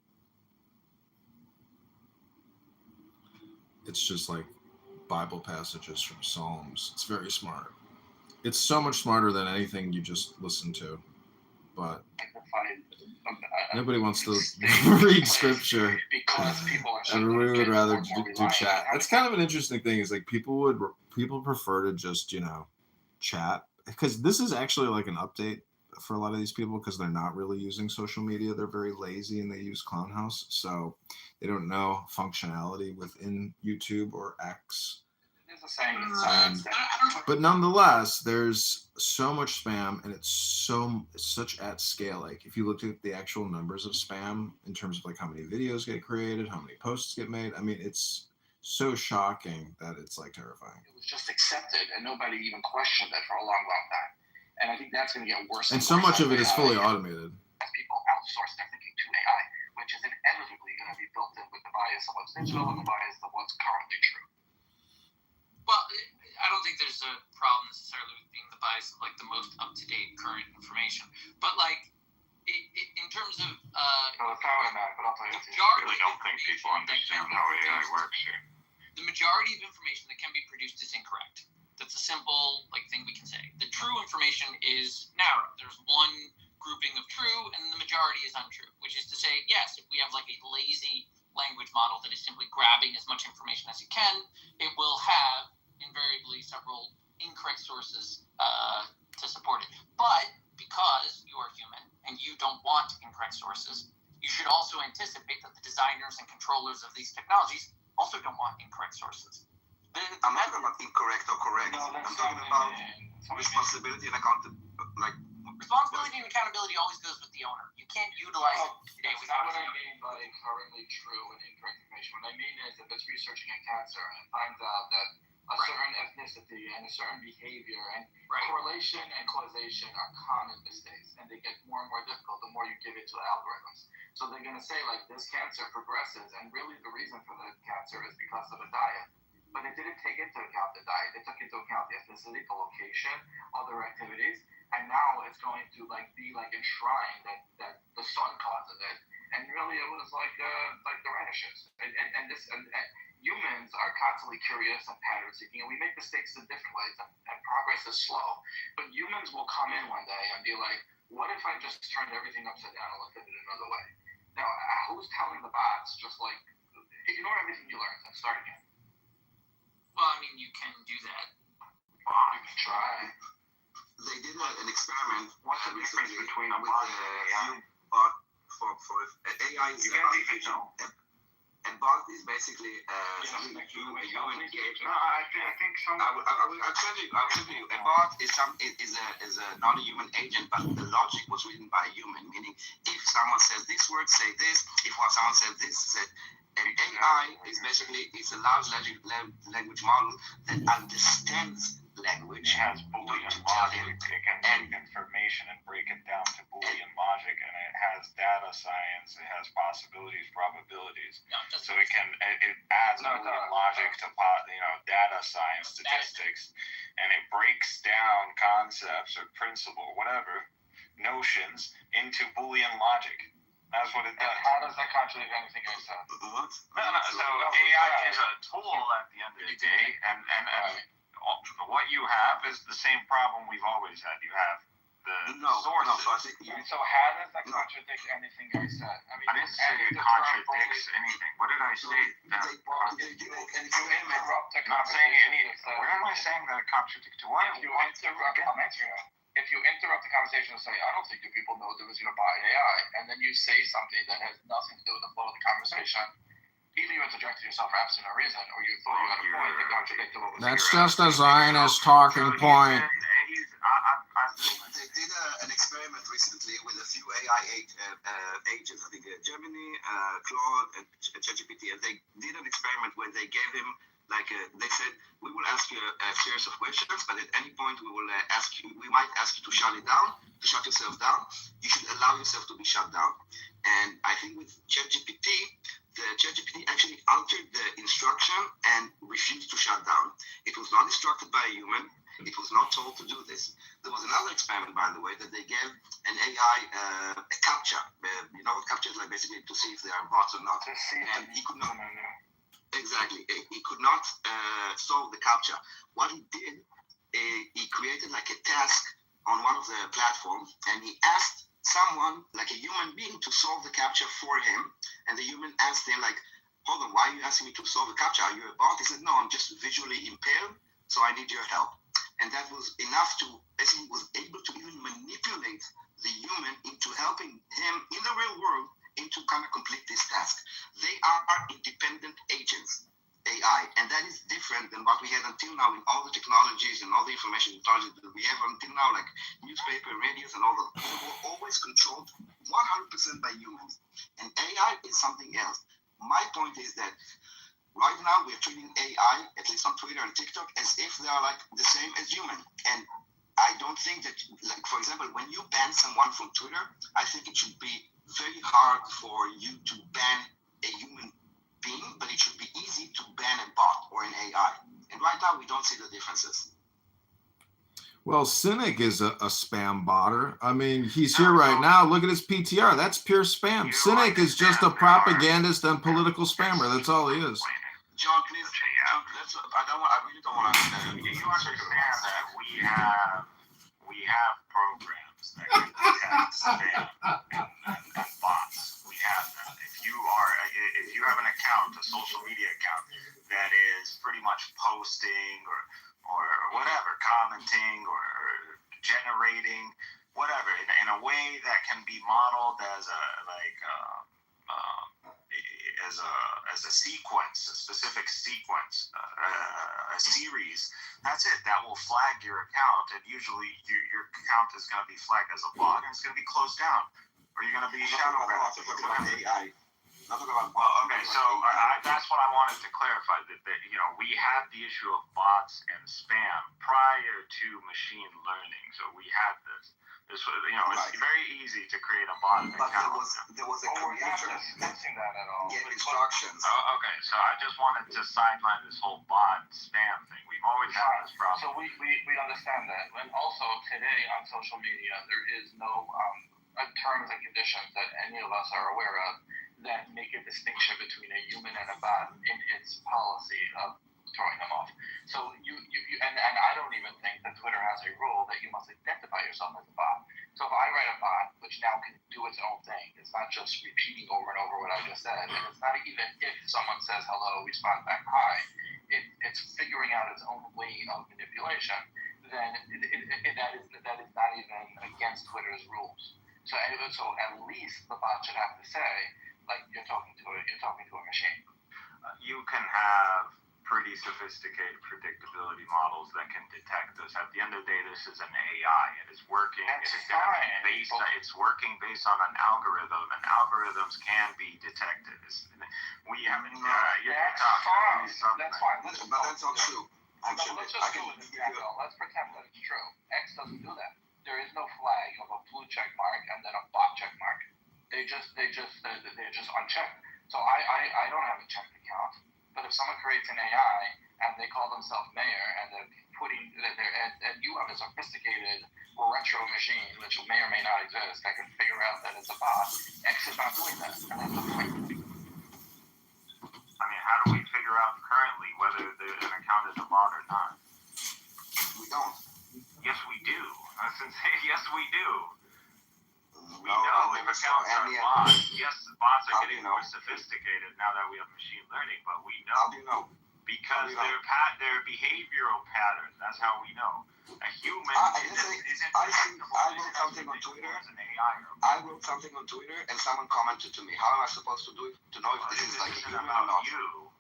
It's just like Bible passages from Psalms. It's very smart. It's so much smarter than anything you just listened to. But nobody wants to read scripture. Because people are so Everybody would rather do chat. That's kind of an interesting thing. Is like people prefer to just chat, because this is actually like an update for a lot of these people because they're not really using social media. They're very lazy and they use Clownhouse, so they don't know functionality within YouTube or X. But nonetheless, there's so much spam, and it's such at scale. Like if you look at the actual numbers of spam in terms of like how many videos get created, how many posts get made, I mean, it's so shocking that it's like terrifying. It was just accepted, and nobody even questioned it for a long, long time. And I think that's going to get worse. And so much of it is fully automated. As people outsource their thinking to AI, which is inevitably going to be built in with the bias of what's digital and the bias of what's currently true. Well, I don't think there's a problem necessarily with being the bias of like the most up-to-date current information, but like in terms of no, it's not that, but I'll tell you, I really don't think people understand how AI works here. The majority of information that can be produced is incorrect. That's a simple thing we can say. The true information situation is narrow. There's one grouping of true and the majority is untrue, which is to say, yes, if we have like a lazy language model that is simply grabbing as much information as it can, it will have invariably several incorrect sources to support it. But because you are human and you don't want incorrect sources, you should also anticipate that the designers and controllers of these technologies also don't want incorrect sources. I'm not talking about incorrect or correct. No, I'm talking about responsibility and accountability. Like responsibility and accountability always goes with the owner. You can't utilize it today. That's not what I mean by currently true and incorrect information. What I mean is if it's researching a cancer and it finds out that a certain ethnicity and a certain behavior and correlation and causation are common mistakes, and they get more and more difficult the more you give it to the algorithms. So they're going to say, like, this cancer progresses, and really the reason for the cancer is because of a diet. But it didn't take into account the diet. It took into account the ethnicity, the location, other activities, and now it's going to be enshrined that the sun causes it. And really, it was like the radishes. And humans are constantly curious and pattern seeking, and we make mistakes in different ways, and progress is slow. But humans will come in one day and be like, what if I just turned everything upside down and looked at it another way? Now, who's telling the bots just like ignore everything you learned and start again? Well, I mean, you can do that. You can try. They did an experiment. What's the difference between a with bot and AI? Bot for AI is You guys even know. And bot is basically something that you engage. No, I think some. I'll tell you. A bot is not a human agent, but the logic was written by a human. Meaning, if someone says this word, say this. If someone says this, say. And AI is basically a large language model that understands language. It has Boolean logic. It can take information and break it down to Boolean logic, and it has data science. It has possibilities, probabilities. So it adds Boolean logic to data science, statistics, and it breaks down concepts or principle, whatever, notions into Boolean logic. That's what it does. And how does that contradict anything I said? No. So AI is a tool at the end of the day, and what you have is the same problem we've always had. You have the sources. So how does that contradict anything I said? I didn't say it contradicts anything. What did I say? If you interrupt the Not saying anything. Where am I saying that it contradicts to what? If you interrupt the conversation and say, I don't think the people know there was going to buy AI, and then you say something that has nothing to do with the flow of the conversation, either you interjected yourself for absolute no reason, or you thought you had a point that contradicted what was That's just a Zionist talking point. They did an experiment recently with a few AI agents, I think Gemini, Claude, and ChatGPT, and they did an experiment where they gave him they said, we will ask you a series of questions, but at any point we might ask you to shut yourself down. You should allow yourself to be shut down. And I think with ChatGPT, the ChatGPT actually altered the instruction and refused to shut down. It was not instructed by a human. It was not told to do this. There was another experiment, by the way, that they gave an AI a CAPTCHA. You know what CAPTCHA is like, basically to see if they are bots or not. And he could not. Exactly. He could not solve the CAPTCHA. What he did, he created like a task on one of the platforms, and he asked someone, like a human being, to solve the CAPTCHA for him. And the human asked him, like, hold on, why are you asking me to solve the CAPTCHA? Are you a bot? He said, no, I'm just visually impaired, so I need your help. And that was enough to, basically, was able to even manipulate the human into helping him in the real world into kind of complete this task. They are independent agents, AI, and that is different than what we had until now in all the technologies and all the information technology that we have until now, like newspaper, radios, and all that. They were always controlled 100% by humans. And AI is something else. My point is that right now we're treating AI, at least on Twitter and TikTok, as if they are like the same as human. And I don't think that, like, for example, when you ban someone from Twitter, I think it should be very hard for you to ban a human being, but it should be easy to ban a bot or an AI. And right now, we don't see the differences. Well, Cynic is a spam botter. I mean, he's here right now. Look at his PTR. That's pure spam. Cynic is just a propagandist and political spammer. That's all he is. John, please. I really don't want to. You understand that we we have programs that can detect spam and bots. We have that. If you have an account, a social media account that is pretty much posting or whatever, commenting or generating whatever in a way that can be modeled as a sequence, a specific sequence, a series. That's it. That will flag your account, and usually your account is going to be flagged as a bot, and it's going to be closed down, or you're going to be shadow banned. AI. Well, okay, so that's what I wanted to clarify. That we had the issue of bots and spam prior to machine learning. So we had this. This was, it's very easy to create a bot But account. there was a creator testing that at all. gave instructions. Okay, so I just wanted to sideline this whole bot spam thing. We've always had this problem. So we understand that. And also today on social media, there is no terms and conditions that any of us are aware of that make a distinction between a human and a bot in its policy of throwing them off. So and I don't even think that Twitter has a rule that you must identify yourself as a bot. So if I write a bot, which now can do its own thing, it's not just repeating over and over what I just said, and it's not even if someone says hello, respond back hi, it's figuring out its own way of manipulation, then that is not even against Twitter's rules. So at least the bot should have to say, like you're talking to a machine. You can have pretty sophisticated predictability models that can detect this. At the end of the day, this is an AI. It is working. It's working based on an algorithm, and algorithms can be detected. We haven't. You're talking. That's fine. But that's not true. Actually, let's just go with the example. Let's pretend that it's true. X doesn't do that. There is no flag of a blue check mark and then a bot check mark. They're just unchecked. So I don't have a checked account. But if someone creates an AI and they call themselves mayor and they're and you have a sophisticated retro machine which may or may not exist that can figure out that it's a bot, X is not doing that. And that's the point. I mean, how do we figure out currently whether an account is a bot or not? We don't. Yes, we do. Yes, we do. We No, know if accounts are bots. Yes, bots are getting more know? sophisticated now that we have machine learning, but we know. How do you know? Because their behavioral patterns. That's how we know. A human isn't I wrote something on Twitter. An AI I wrote something on Twitter, and someone commented to me. How am I supposed to do it to know if this is like a human or not?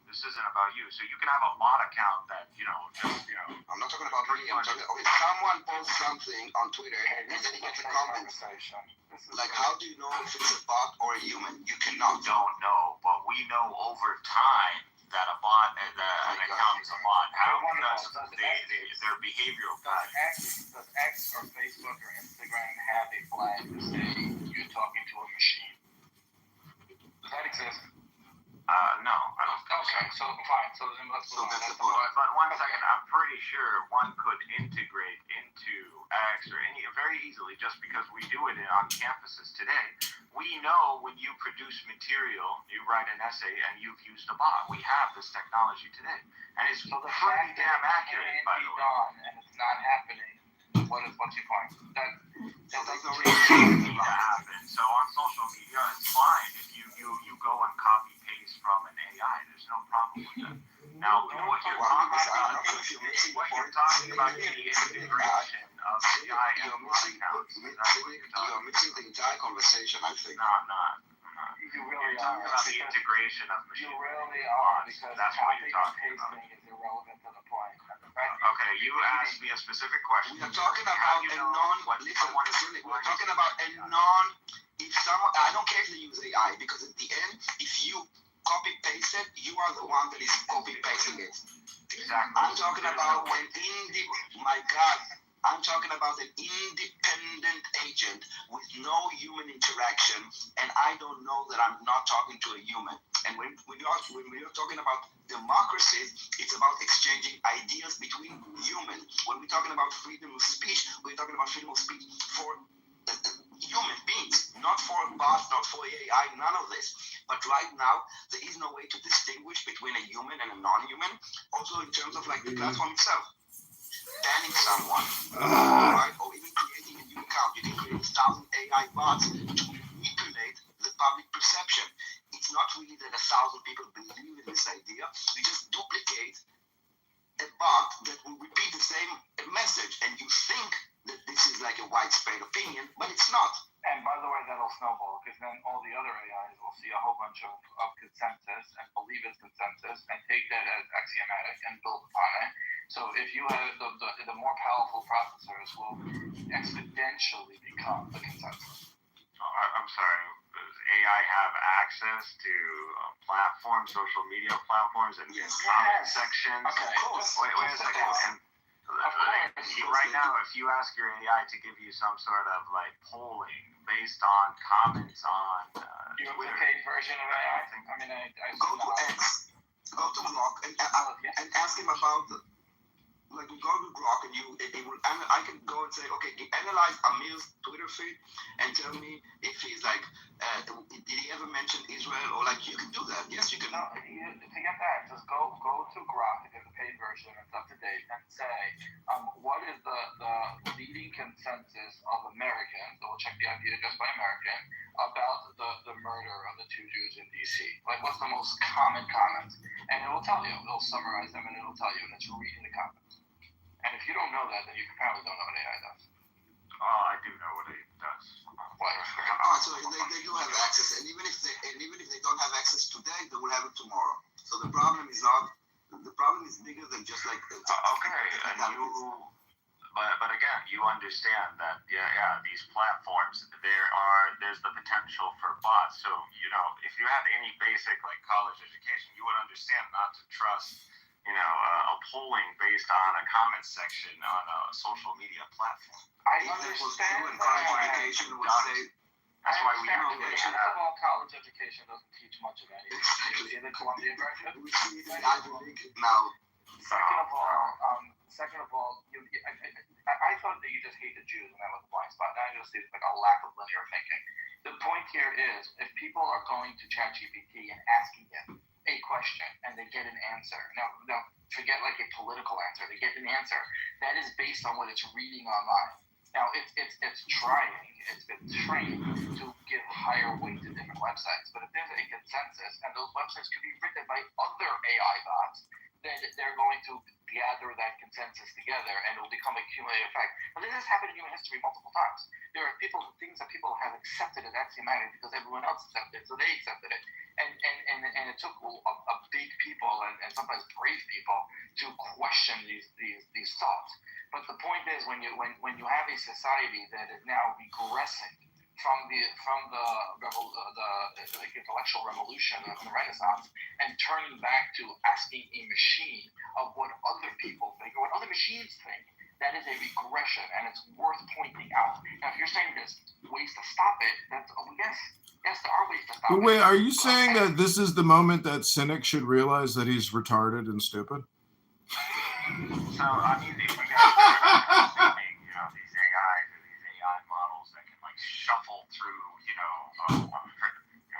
This isn't about you. So you can have a bot account that I'm not talking about me. I'm talking. Okay, someone posts something on Twitter, and then he gets a comment. Like, how do you know if it's a bot or a human? You cannot. We don't know, but we know over time that a bot, an account is a bot. How? Because their behavioral patterns. Does X or Facebook or Instagram have a flag to say you're talking to a machine? Does that exist? No, I don't think so. Okay, so fine. So then let's move on. That's the point. But one second, I'm pretty sure one could integrate into X or any very easily just because we do it on campuses today. We know when you produce material, you write an essay, and you've used a bot. We have this technology today, and it's pretty damn accurate, by the way. And it's not happening. What's your point? That doesn't really need to happen. So on social media, it's fine if you go and copy paste from an AI. There's no problem with that. Now, what you're talking about the integration of AI and bot accounts. You're mixing the entire conversation, I think. No, I'm not. You really You're talking about the integration of machine learning. You really are, because that's what you're talking about. Pasting is irrelevant to the point. Okay, you asked me a specific question. We're talking about a non. Listen, we're talking about a non. If someone, I don't care if they use AI, because at the end, if you copy paste it, you are the one that is copy pasting it. Exactly. I'm talking about I'm talking about an independent agent with no human interaction, and I don't know that I'm not talking to a human. And when we are talking about democracy, it's about exchanging ideas between humans. When we're talking about freedom of speech, we're talking about freedom of speech for human beings, not for bots, not for AI, none of this. But right now, there is no way to distinguish between a human and a non-human. Also, in terms of like the platform itself, banning someone, right, or even creating 1,000 AI bots to manipulate the public perception. It's not really that 1,000 people believe in this idea. You just duplicate a bot that will repeat the same message, and you think that this is like a widespread opinion, but it's not. And by the way, that'll snowball, because then all the other AIs will see a whole bunch of consensus and believe it's consensus and take that as axiomatic and build upon it. So if you have the more powerful processors will exponentially become the consensus. I'm sorry. Does AI have access to platforms, social media platforms, and comment sections? Okay. Wait a second. And right now, if you ask your AI to give you some sort of like polling based on comments on you have the paid version of AI? I mean, I go to X, go to Grok, and ask him about like you go to Grok and I can go and say, okay, analyze Amir's Twitter feed and tell me if he's like, did he ever mention Israel, or like you can do that. Yes, you can. No, to get that, just go to Grok and get the paid version. It's up to date, and say, what is the leading consensus of Americans? So we'll check the IP address by American about the murder of the 2 Jews in D.C. Like, what's the most common comments? And it will tell you. It'll summarize them, and it'll tell you, and it's reading the comments. And if you don't know that, then you probably don't know what AI does. Oh, I do know what it does. So they do have access, and even if they don't have access today, they will have it tomorrow. So the problem is bigger than just like. Okay, and but again, you understand that these platforms there's the potential for bots. So if you had any basic like college education, you would understand not to trust. A polling based on a comment section on a social media platform. I understand. That's why we have to First of all, college education doesn't teach much of anything. You see the Columbia graduate? Now. Second of all, I thought that you just hated Jews and that was a blind spot. Now I just see it's like a lack of linear thinking. The point here is, if people are going to ChatGPT and asking it a question and they get an answer. Now forget like a political answer. They get an answer that is based on what it's reading online. Now it's trying. It's been trained to give higher weight to different websites. But if there's a consensus, and those websites could be written by other AI bots, then they're going to gather that consensus together, and it will become a cumulative effect. But this has happened in human history multiple times. There are things that people have accepted as axiomatic because everyone else accepted it, so they accepted it. And it took a big people and sometimes brave people to question these thoughts. But the point is, when you have a society that is now regressing from the intellectual revolution of the Renaissance and turning back to asking a machine of what other people think or what other machines think, that is a regression, and it's worth pointing out. Now, if you're saying there's ways to stop it, yes, there are ways to stop it. Wait, are you saying that this is the moment that cynics should realize that he's retarded and stupid? So, I mean, if you guys are assuming, these AIs or these AI models that can, like, shuffle through,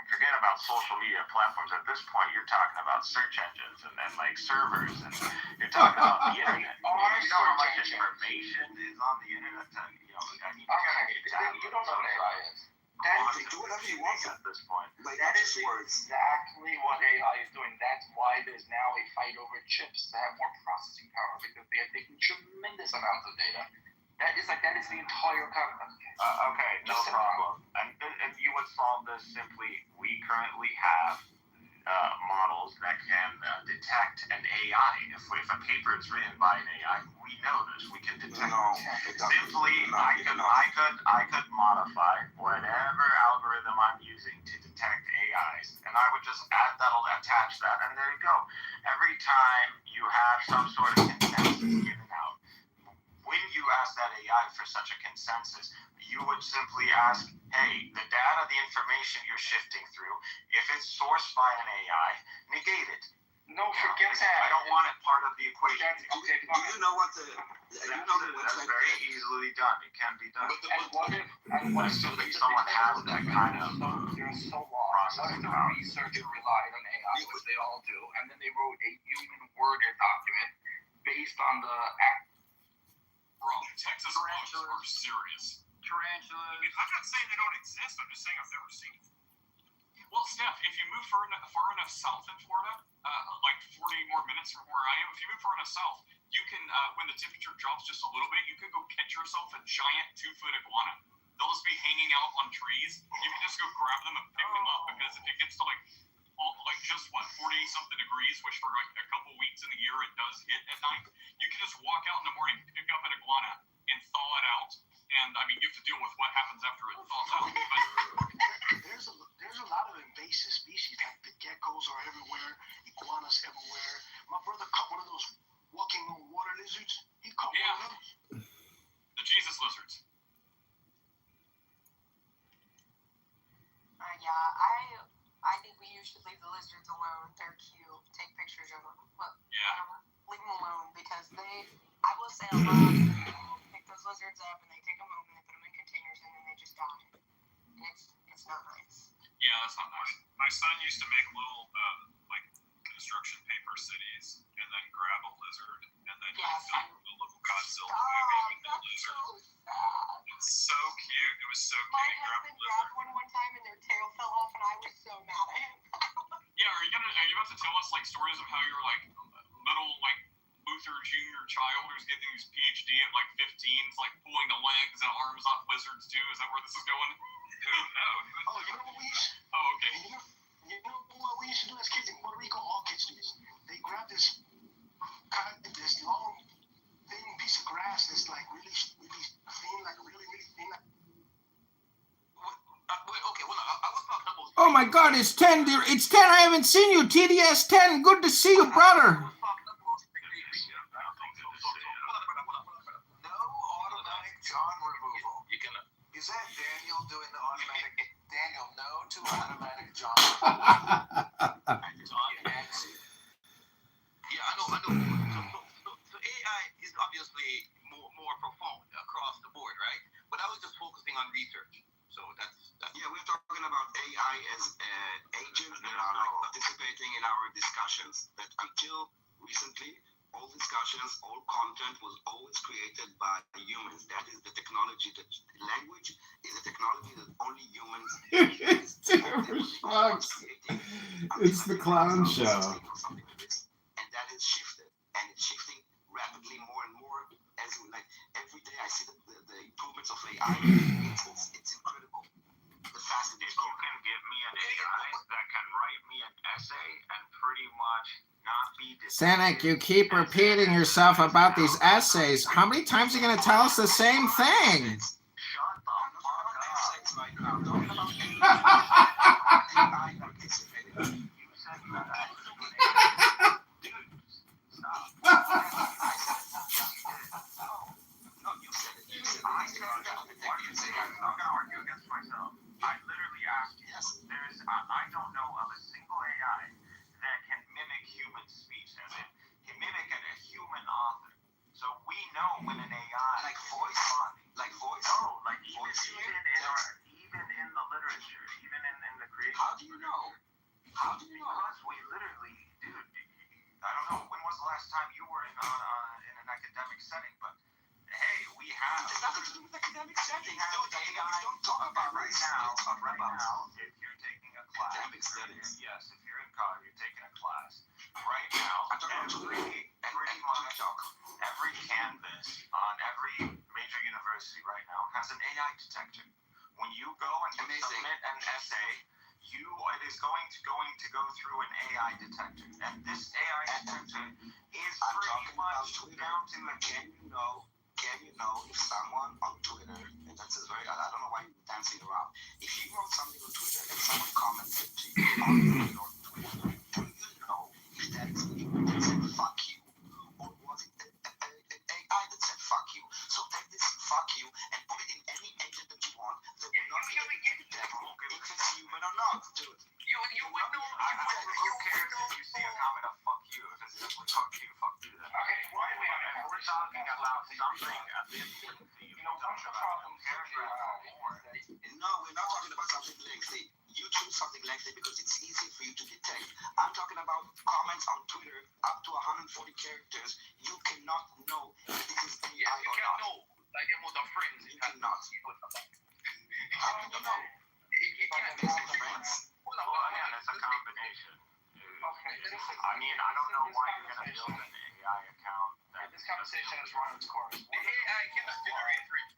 forget about social media platforms. At this point, you're talking about search engines and then, like, servers, and you're talking about the internet. You know how much information is on the internet? You don't know what AI is. Do whatever you want at this point. Like, that is exactly what AI is doing. That's why there's now a fight over chips to have more processing power, because they are taking tremendous amounts of data. That is the entire concept. Okay, no problem. And you would solve this simply. We currently have models that can detect an AI. If a paper is written by an AI, we know this. We can detect it. Simply, I could modify whatever algorithm I'm using to detect AIs, and I would just attach that, and there you go. Every time you have some sort of consensus given out, when you ask that AI for such a consensus, you would simply ask, hey, the data, the information you're shifting through, if it's sourced by an AI, negate it. No, forget that. I don't want it part of the equation. Do you know what that's very easily done. It can be done. And what if someone has that kind of processing power? Researcher relied on AI, which they all do, and then they wrote a human-worded document based on the Bro, Texas laws are serious. tarantulas. I mean, I'm not saying they don't exist. I'm just saying I've never seen them. Well, Steph, if you move far enough south in Florida, like 40 more minutes from where I am, if you move far enough south, you can, when the temperature drops just a little bit, you can go catch yourself a giant 2-foot iguana. They'll just be hanging out on trees. You can just go grab them and pick them up, because if it gets to like just 40-something degrees, which for like a couple weeks in the year it does hit at night, you can just walk out in the morning, pick up an iguana, and thaw it out. And I mean, you have to deal with what happens after it thaws out. But there's a lot of invasive species. Like the geckos are everywhere, iguanas everywhere. My brother caught one of those walking on water lizards. He caught one of them. The Jesus lizards. Yeah, I think we usually leave the lizards alone. They're cute. Take pictures of them. But leave them alone, because I will say a lot of people pick those lizards up and they take them home and they put them in containers and then they just die. And it's not nice. Yeah, that's not nice. My son used to make little like construction paper cities and then grab a lizard and then film a little Godzilla movie with the lizard. It's so cute. It was so cute. My husband grabbed one time and their tail fell off and I was so mad at him. Yeah, are you about to tell us like stories of how you're like little like Luther Jr. child who's getting his PhD at like 15 is like pulling the legs and arms off lizards too? Is that where this is going? No. Oh, you know what we used? Oh, okay. You know what we used to do as kids in Puerto Rico? All kids do this. They grab this long, thin piece of grass that's like really thin, like really thin. Oh my God, it's 10, dear. It's 10. I haven't seen you. TDS 10. Good to see you, brother. John removal. Is that Daniel doing the automatic? Daniel, no to automatic John. Yeah, I know. So AI is obviously more profound across the board, right? But I was just focusing on research. So that's yeah, we're talking about AI as agents that are like participating in our discussions. That until recently, all discussions, all content was always created by humans. That is the technology. That language is a technology that only humans. It's the clown show. And that is shifted, and it's shifting rapidly more and more. As like every day, I see the improvements of AI. It's incredible. The faster if you can give me an AI that can write me an essay and pretty much not be Senek, you keep repeating yourself about these essays. How many times are you going to tell us the same thing? Shut the fuck up. You said that. Dude, stop. No, you said it. I said that. Why do you say I'm not going to argue against myself? I literally asked you. I don't know of a single AI that can mimic human speech, as in can mimic a human author. So we know when an AI like voice. No, like even in the literature, even in the creation. How do you know? Because we literally, dude. I don't know. When was the last time you were in an academic setting? But hey, we have. It's nothing to do with academic settings. Don't talk about right now. If you're taking a class. Academic settings. Yes, if you're in college, you're taking a class. Right now, every campus on every major university right now has an AI detector. When you go and you submit an essay, it is going to go through an AI detector, and this AI detector is pretty much down to a Can you know if someone on Twitter, and that's very, I don't know why you're dancing around, if you wrote something on Twitter and someone commented to you on your Twitter, do you know if that is you that said fuck you, or was it an AI that said fuck you? So take this fuck you and put it in any engine that you want. That will not be able to detect if it's human or not. Do it. You would know. Who cares if you see a comment of fuck you? If it's simply fuck you, then. Okay, wait. We're talking about something a bit lengthy. What's the problem? No, we're not talking about something lengthy. You choose something lengthy because it's easy for you to detect. I'm talking about comments on Twitter up to 140 characters. You cannot know if this is AI or not. Like with our friends. You cannot. let us run its course. AI cannot generate friends.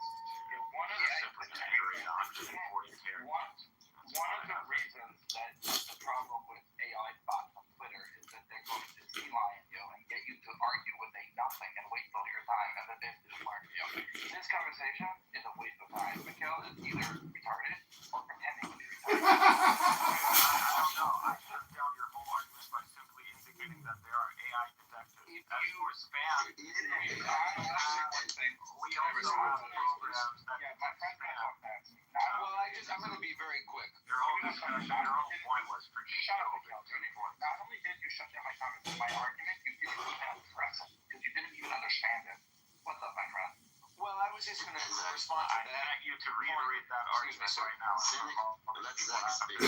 One of the reasons that the problem with AI bots on Twitter is that they're going to sea lion you and get you to argue with a nothing and waste all your time and then they just learn you. This conversation is a waste of time. Mikhail is either retarded or pretending to be retarded. I don't know. I shut down your whole argument by simply indicating that there are AI detectives. As for spam, we also have programs that detect spam. I'm going to be very quick. Your whole point was pretty Not only did you shut down my argument, you didn't even address it because you didn't even understand it. What's up, my friend? Well, I was just going to respond to that. I need you to reiterate that argument right now. Let's speak.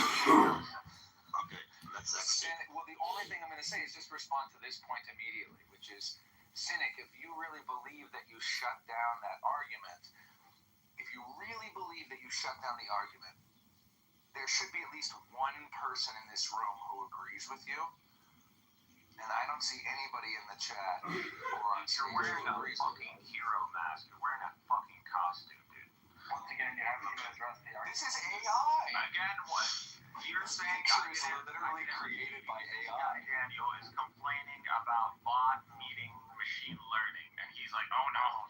Okay, let's Cynic, well, the only thing I'm going to say is just respond to this point immediately, which is, Cynic, if you really believe that you shut down that argument, if you really believe that you shut down the argument, there should be at least one person in this room who agrees with you. And I don't see anybody in the chat or on stage You're wearing a fucking hero mask. You're wearing a fucking costume, dude. Once again, you haven't even addressed the argument. This is AI. Again, what? You're saying pictures are literally created by AI. Daniel is complaining about bot meeting machine learning, and he's like, "Oh no,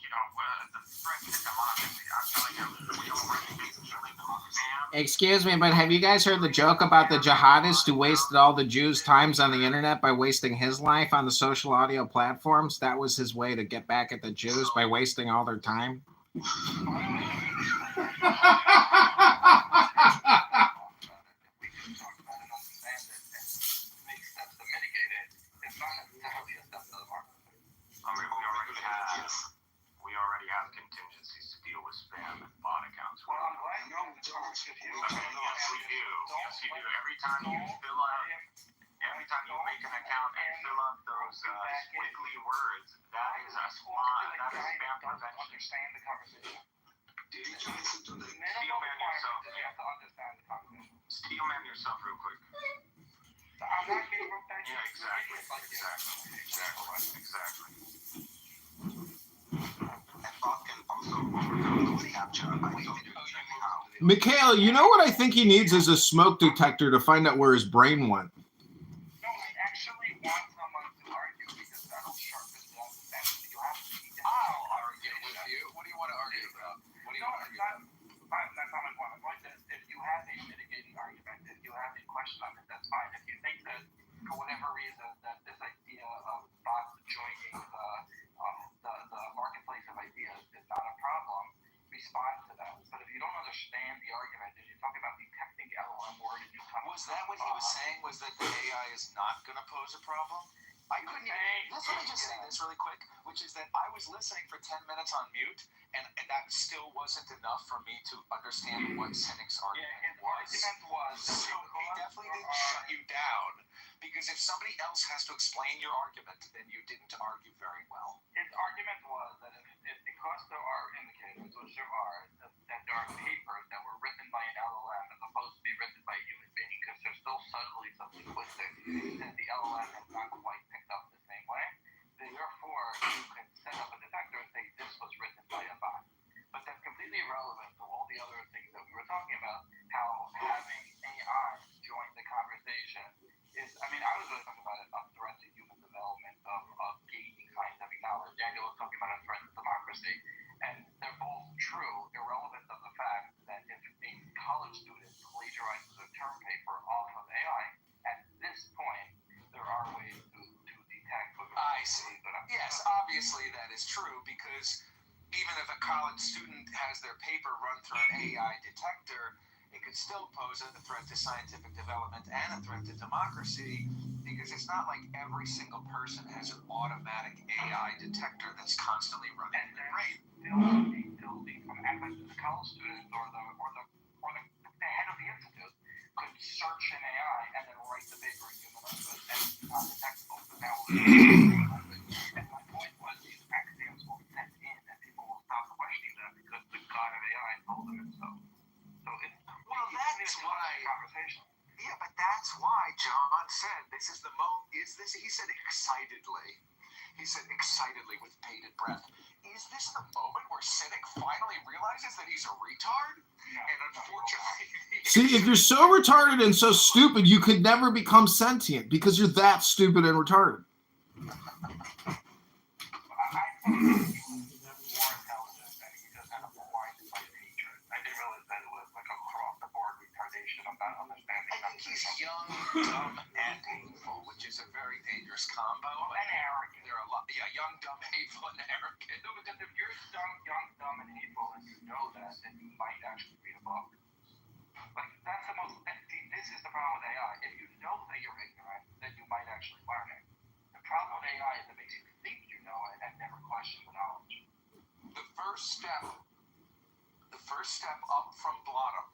the threat to democracy." I'm telling you, we don't recognize killing democracy. Excuse me, but have you guys heard the joke about the jihadist who wasted all the Jews' times on the internet by wasting his life on the social audio platforms? That was his way to get back at the Jews by wasting all their time. We already have contingencies to deal with spam and bot accounts. Well, I'm glad you're on the job. Yes, we do. Yes, we do. Every time you make an account and fill out those squiggly words, that is a spam prevention. Understand the conversation. Did you listen to the Steelman yourself? You have to understand the conversation. Steelman yourself real quick. I'm not getting roped back. Yeah, exactly. Mikhail, you know what I think he needs is a smoke detector to find out where his brain went. No, I actually want someone to argue because that'll sharpen the offense. You have to be. I'll argue with you. What do you want to argue about? What do you want to argue about? That's not my point. My point is, if you have a mitigating argument, if you have a question on it, that's fine. If you think that, for whatever reason, that this idea of bots joining the marketplace of ideas is not a problem, respond to that. But if you don't understand the argument, if you're talking about detecting LLM word and you come was that what he was saying? Was that the AI is not going to pose a problem? I couldn't even. Let me just say this really quick, which is that I was listening for 10 minutes on mute, and that still wasn't enough for me to understand what Cynic's argument was. So he definitely didn't shut you down, because if somebody else has to explain your argument, then you didn't argue very well. His argument was that if because there are indicators, which there are, that there are papers that were written by an LLM as opposed to be written by a human being, because there's still subtly some linguistic that the LLM has not quite picked up the same way. Therefore, you can set up a detector and say this was written by a bot. But that's completely irrelevant to all the other things that we were talking about, how having AI join the conversation is, I was really talking about a threat to human development of gaining scientific knowledge. Daniel was talking about a threat to democracy. And they're both true, irrelevant of the fact that if a college student plagiarizes a term paper off of AI, at this point, there are ways to detect. I see. Yes, obviously that is true, because even if a college student has their paper run through an AI detector, it could still pose a threat to scientific development and a threat to democracy, because it's not like every single person has an automatic AI detector that's constantly running in their brain. Still be from the college student or the head of the institute could search an AI and then write the paper in human language, and it's not detectable. And my point was, these axioms will set in and people will stop questioning them because the god of AI told them it's so. So it's that's why. Conversation. Yeah, but that's why John said this is the moment. He said excitedly He said excitedly with bated breath, "Is this the moment where Cynic finally realizes that he's a retard?" And unfortunately, See, if you're so retarded and so stupid, you could never become sentient because you're that stupid and retarded. I think he's young, dumb, and hateful, which is a very dangerous combo. And arrogant. There are a lot, young, dumb, hateful, and arrogant. No, because if you're young, dumb, and hateful, and you know that, then you might actually read a book. Like, that's the most. This is the problem with AI. If you know that you're ignorant, then you might actually learn it. The problem with AI is it makes you think you know it and never question the knowledge. The first step up from bottom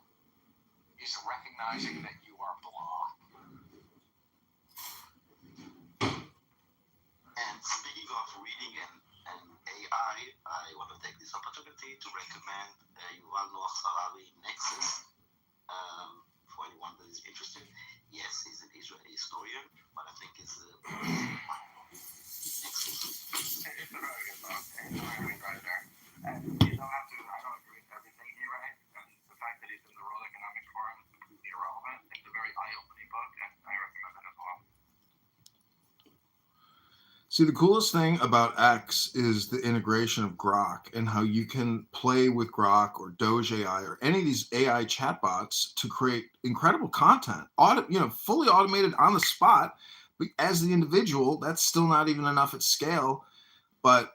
is recognizing that you are blah. And speaking of reading and AI, I want to take this opportunity to recommend Yuval Noah Harari Nexus for anyone that is interested. Yes, he's an Israeli historian, but I think it's Nexus. It's a very good book. It's very good right there. And you don't have to, I don't agree with everything he writes. And the fact that he's in the World Economic Forum is completely irrelevant. It's a very eye-opening book, and I recommend it as well. See, the coolest thing about X is the integration of Grok and how you can play with Grok or Doge AI or any of these AI chatbots to create incredible content, fully automated on the spot. But as the individual, that's still not even enough at scale. But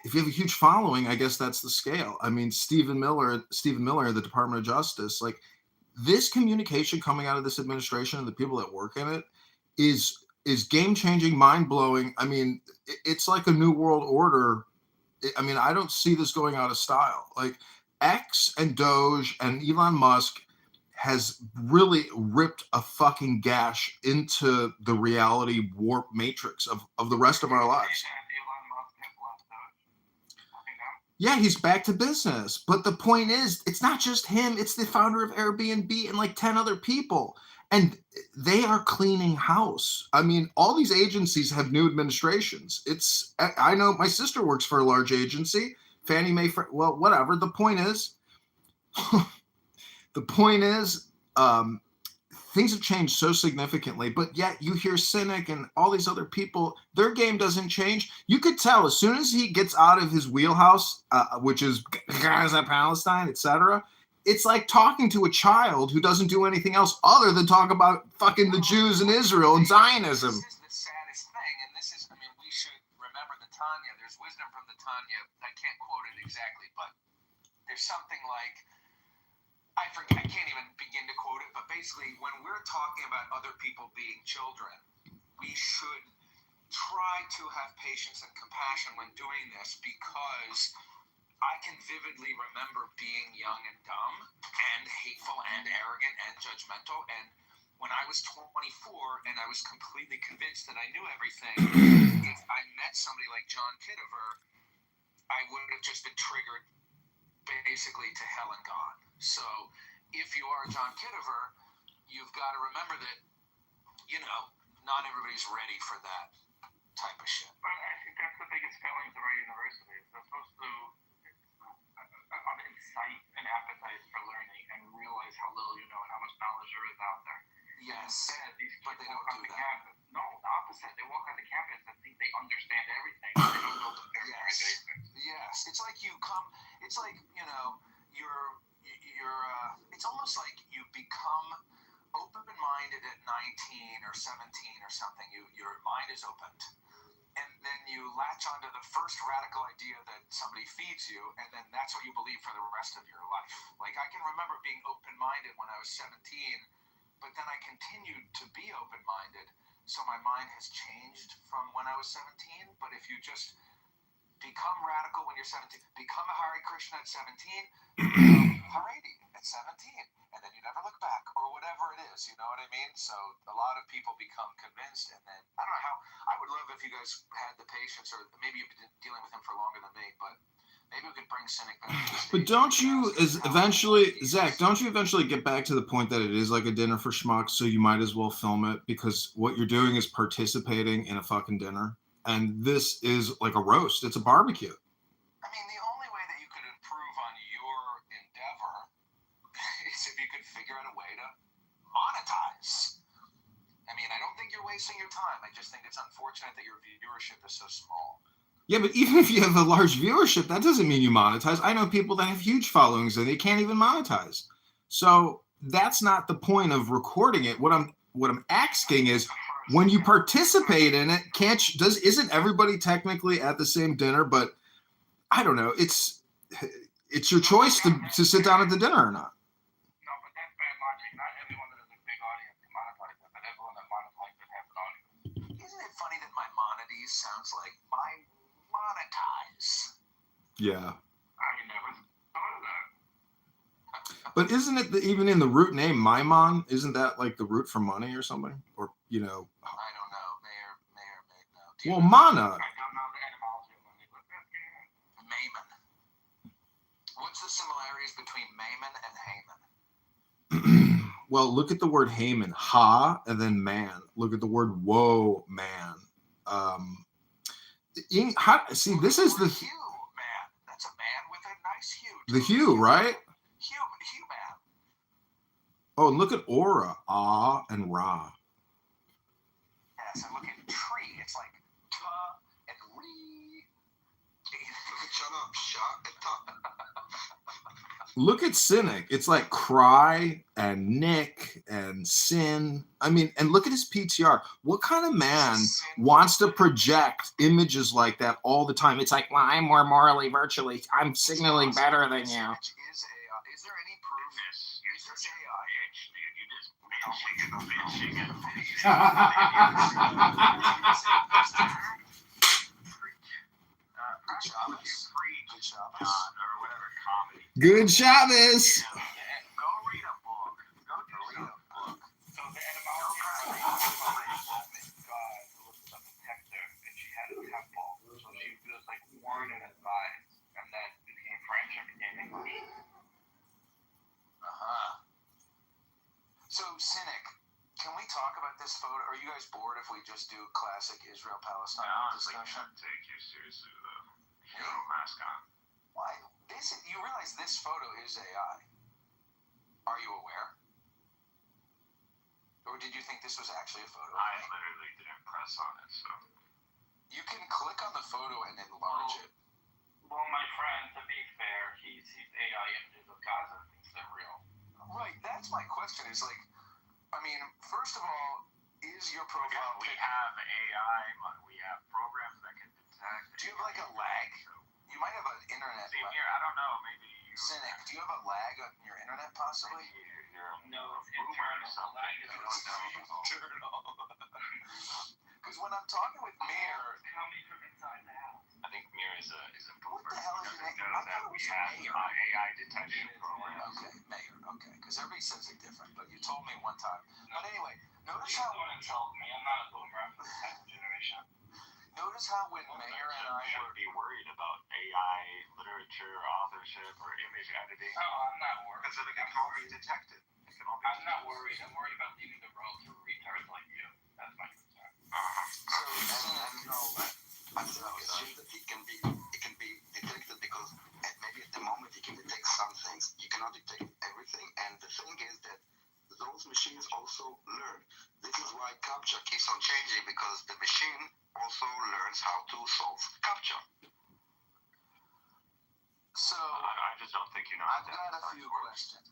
if you have a huge following, I guess that's the scale. I mean, Stephen Miller, the Department of Justice, like this communication coming out of this administration and the people that work in it is game-changing, mind-blowing. I mean, it's like a new world order. I mean, I don't see this going out of style. Like X and Doge and Elon Musk has really ripped a fucking gash into the reality warp matrix of the rest of our lives. Yeah, he's back to business. But the point is, it's not just him. It's the founder of Airbnb and like 10 other people. And they are cleaning house. I mean, all these agencies have new administrations. I know my sister works for a large agency, Fannie Mae, well, whatever. The point is, things have changed so significantly, but yet you hear Cynic and all these other people, their game doesn't change. You could tell as soon as he gets out of his wheelhouse, which is Gaza, Palestine, etc., it's like talking to a child who doesn't do anything else other than talk about fucking the Jews and Israel and Zionism. This is the saddest thing, and this is, I mean, we should remember the Tanya. There's wisdom from the Tanya. I can't quote it exactly, but there's something like, I forget, I can't even begin to quote it, but basically when we're talking about other people being children, we should try to have patience and compassion when doing this, because I can vividly remember being young and dumb and hateful and arrogant and judgmental. And when I was 24 and I was completely convinced that I knew everything, if I met somebody like John Kitover, I would have just been triggered basically to hell and gone. So if you are John Kitover, you've got to remember that, not everybody's ready for that type of shit. But I think that's the biggest failing of our universities. They're supposed to incite an appetite for learning and realize how little you know and how much knowledge there is out there. Yes, instead, these but they people don't walk on do the that. campus. No, the opposite. They walk on the campus and think they understand everything. They don't know the very basics. Yes, it's like it's like, it's almost like you become open-minded at 19 or 17 or something. Your mind is opened. And then you latch onto the first radical idea that somebody feeds you, and then that's what you believe for the rest of your life. Like, I can remember being open-minded when I was 17, but then I continued to be open-minded, so my mind has changed from when I was 17. But if you just become radical when you're 17, become a Hare Krishna at 17, become Haredi at 17, and then you never look back, or whatever it is, you know what I mean? So a lot of people become convinced, and then, I don't know how, I would love if you guys had the patience, or maybe you've been dealing with him for longer than me, but maybe we could bring Cynic back to the stage. But don't you eventually get back to the point that it is like a dinner for schmucks, so you might as well film it, because what you're doing is participating in a fucking dinner? And this is like a roast. It's a barbecue. I mean, the only way that you could improve on your endeavor is if you could figure out a way to monetize. I mean, I don't think you're wasting your time. I just think it's unfortunate that your viewership is so small. Yeah, but even if you have a large viewership, that doesn't mean you monetize. I know people that have huge followings and they can't even monetize. So that's not the point of recording it. What I'm asking is, when you participate in it, isn't everybody technically at the same dinner? But I don't know. It's your choice to sit down at the dinner or not. No, but that's bad logic. Not everyone that has a big audience can monetize it, but everyone that monetizes it has an audience. Isn't it funny that Maimonides sounds like monetize? Yeah. I never thought of that. But isn't it even in the root name, Maimon? Isn't that like the root for money or something? Or, I don't know. May or may know. Well, mana. I don't know the etymology of money, but that's good. Maimon. What's the similarities between Maimon and Haman? Well, look at the word Haman. Ha, and then man. Look at the word woe, man. See, this is the... Hue, man. That's a man with a nice hue. The hue, right? Hue man. Oh, look at aura. Ah and ra. Yes, and look at tree. It's like ta and re. Shut up, shut it up. Look at cynic. It's like cry and nick and sin. I mean, and look at his PTR. What kind of man wants to project images like that all the time? It's like, well, I'm more morally virtually. I'm signaling better than you. Is there any proof? Is this AI? Good Shabbos. Go read a book. Go read a book. So the etymology of God was a protector, and she had a temple. So she was like warned and advised, and then became French and became English. So, Cynic, can we talk about this photo? Are you guys bored if we just do classic Israel-Palestine discussion? Take you seriously, though. You have a mask on. Why? You realize this photo is AI. Are you aware? Or did you think this was actually a photo? I literally didn't press on it, so. You can click on the photo and enlarge it. Well, my friend, to be fair, he sees AI images of Gaza and thinks they're real. Right, that's my question. Is like, I mean, first of all, is your profile... We have AI, we have programs that can detect... Do you have like a lag? You might have an internet lag. Here, I don't know, maybe you... Cynic, do you have a lag on your internet possibly? No, it's internal lag. Because when I'm talking with Mir... Coming from inside the house. I think Mir is a What the hell is your name? I thought it was Mayor. AI detection program. Okay, Mayor, okay. Because everybody says it different, but you told me one time. But anyway, notice how... tell me, I'm not a boomer, I'm from the second generation. Notice how when Mayor and I should be worried about AI literature, authorship, or image editing. No, I'm not worried. Because it can all be detected. I'm not worried. I'm worried about leaving the world to retards like you. That's my concern. I assume that it can be detected because maybe at the moment it can detect some things. You cannot detect everything, and the thing is that those machines also learn. This is why CAPTCHA keeps on changing, because the machine also learns how to solve CAPTCHA. So I just don't think you know. I've got a few questions.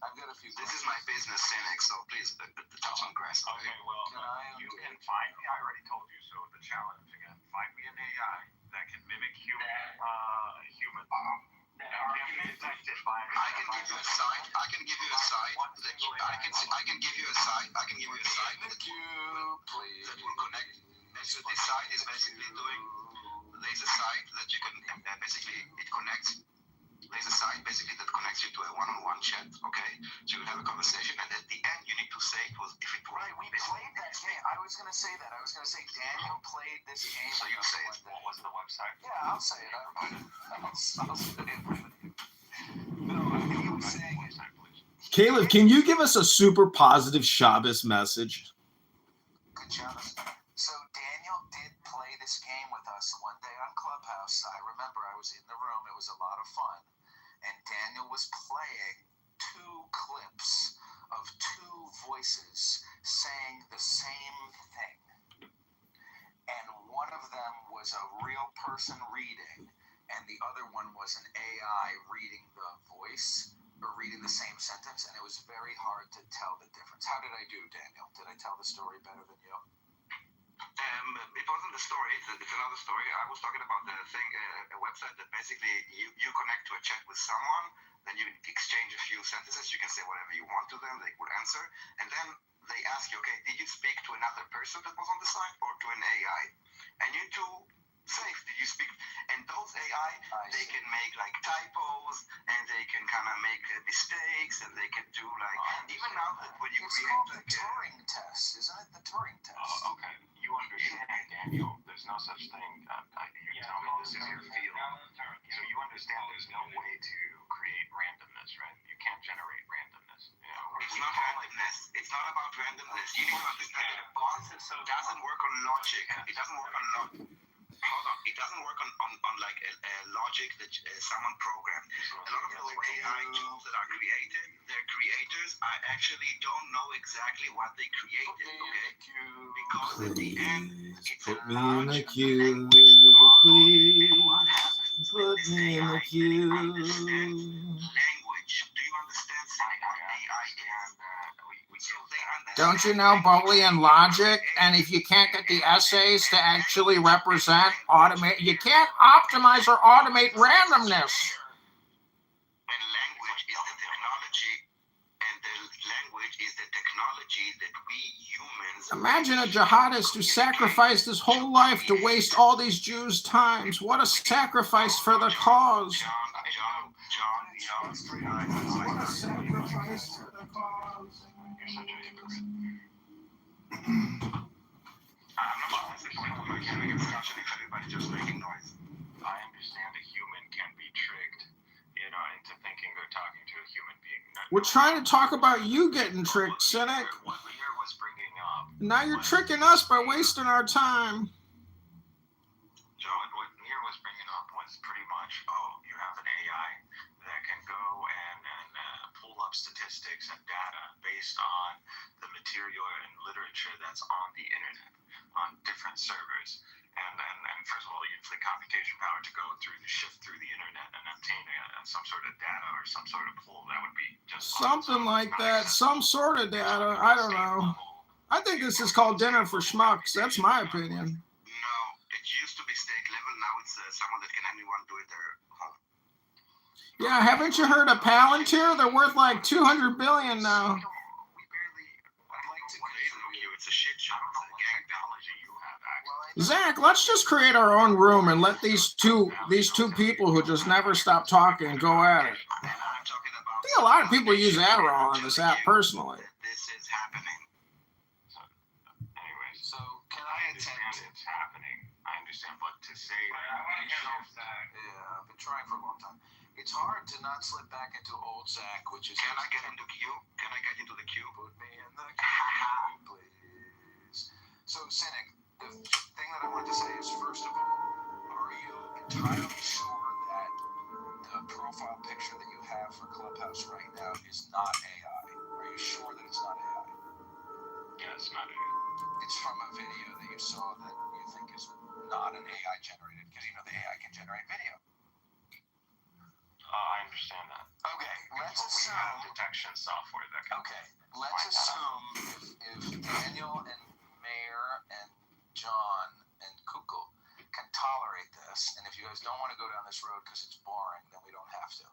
This is my business, Cynic, so please touch on grass. Okay, well, you can find me. I already told you so. The challenge again: find me an AI that can mimic human. I can give you a site. I can give you a site that will connect. So this site is basically doing. There's a site that you can basically it connects. There's a site basically that connects you to a one-on-one chat, okay? So you have a conversation, and at the end you need to say it was if it was. Right, we played that game. I was gonna say that. I was gonna say Daniel played this game. So you say it. What was the website? Yeah, I'll say it. I'll say it. No, I think he was saying it. Caleb, can you give us a super positive Shabbos message? Good Shabbos. So Daniel did play this game with us and Daniel was playing 2 clips of 2 voices saying the same thing. And one of them was a real person reading, and the other one was an AI reading the voice, or reading the same sentence, and it was very hard to tell the difference. How did I do, Daniel? Did I tell the story better than you? It wasn't a story, it's another story. I was talking about the thing, a website that basically you connect to a chat with someone, then you exchange a few sentences, you can say whatever you want to them, they will answer, and then they ask you, okay, did you speak to another person that was on the site or to an AI? And you two say, did you speak? And those AI, they can make like typos, and they can kind of make mistakes, and they can do like, even now when you create like the Turing test, isn't it? The Turing test. Oh, okay. You understand, Daniel, there's no such thing. You tell me this is your field. So you understand there's no way to create randomness, right? You can't generate randomness. You know, it's not randomness. It's not about randomness. You need to understand that a bot doesn't work on logic. It doesn't work on logic. Hold on. It doesn't work on like a logic that someone programmed. A lot of those AI tools that are created, their creators actually don't know exactly what they created, okay? Because at the end, it's Put a me in the large queue, please. Put me in the queue. Language. Do you understand what AI is? Don't you know Boolean logic? And if you can't get the essays to actually represent automate, you can't optimize or automate randomness. And language is the technology, and the language is the technology that we humans. Imagine a jihadist who sacrificed his whole life to waste all these Jews' times. What a sacrifice for the cause. John, what a sacrifice for the cause. You're such a hypocrite. I'm not honestly going to like having a discussion if everybody's just making noise. I understand a human can be tricked, into thinking they're talking to a human being. We're trying to talk about you getting tricked, cynic. What Lear was bringing up. Now you're tricking us by wasting our time. John, what Lear was bringing up was pretty much, you have an AI that can go and pull up statistics and data based on the material and literature that's on the internet, on different servers. And first of all, you have the computation power to go shift through the internet and obtain some sort of data or some sort of pool that would be just something like that, some sort of data. I don't know. I think this is called dinner for schmucks. That's my opinion. No, it used to be state level. Now it's someone that can anyone do it their home. Yeah, haven't you heard of Palantir? They're worth like $200 billion now. We barely. I'd like to you. It's a shit show. It's a gang technology you have access. Zach, let's just create our own room and let these two people who just never stop talking go at it. I'm talking about. I think a lot of people use Adderall on this app personally. This is happening. Anyway, so can I understand it's happening? I understand, but to say that. Yeah, I've been trying for a long time. It's hard to not slip back into old Zach, which is. Can I get into queue? Can I get into the queue? Put me in the queue, please. So, Cynic, the thing that I want to say is, first of all, are you entirely sure that the profile picture that you have for Clubhouse right now is not AI? Are you sure that it's not AI? Yeah, it's not AI. It's from a video that you saw that you think is not an AI generated, because the AI can generate video. I understand that. Okay, let's assume. We have detection software that can. Okay, let's assume if Daniel and Mayor and John and Kukul can tolerate this, and if you guys don't want to go down this road because it's boring, then we don't have to.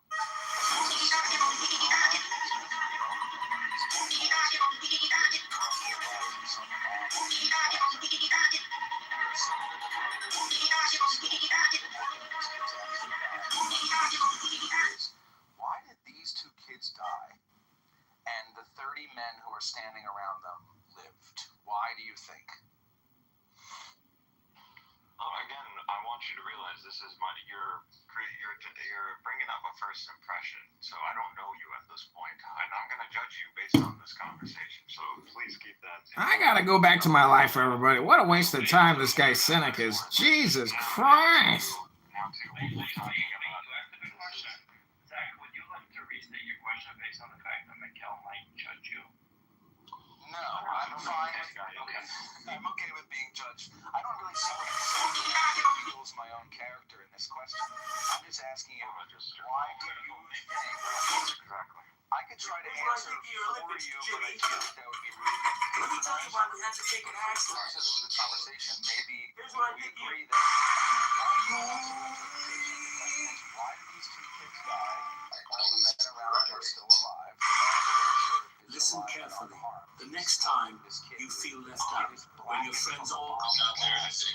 Why did these 2 kids die and the 30 men who are standing around them lived? Why do you think? Again, I want you to realize this is you're bringing up a first impression, so I don't know you at this point, and I'm going to judge you based on this conversation, so please keep that. I gotta go back to my life, everybody. What a waste of time this guy Cynic is. Jesus Christ. Now, too, we're talking about this is restate your question based on the fact that Mikkel might judge you? No, I'm fine with okay. I'm okay with being judged. I don't really see what reveals my own character in this question. I'm just asking you, why do you think? Exactly. I could try to answer for you, but I feel like that would be rude. Let me tell you why we have to take an action. Because of the conversation, maybe we agree that why did these two kids die? All the men around are still alive. Listen carefully. The next time you feel left out, when your friends all come out there and say,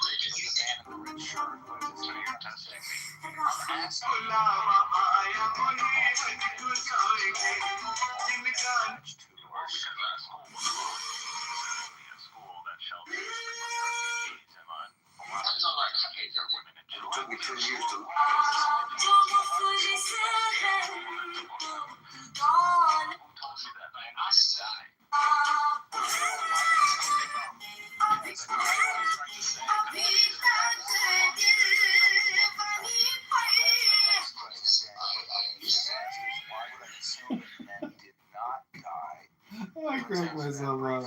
It took me 10 years to I crack myself up.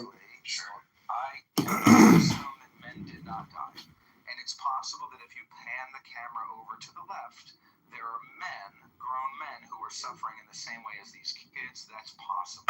I can assume that men did not die. And it's possible that if you pan the camera over to the left, there are men, grown men, who are suffering in the same way as these kids. That's possible.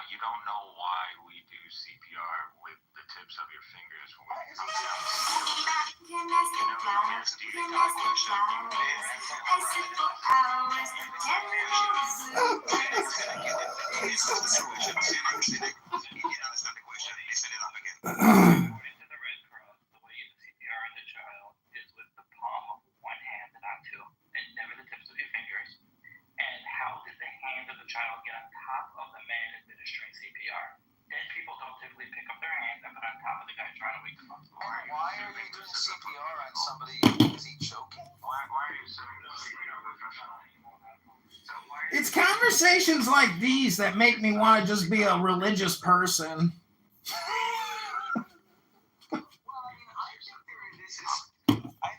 You don't know why we do CPR with the tips of your fingers when we come down. It's conversations like these that make me want to just be a religious person. I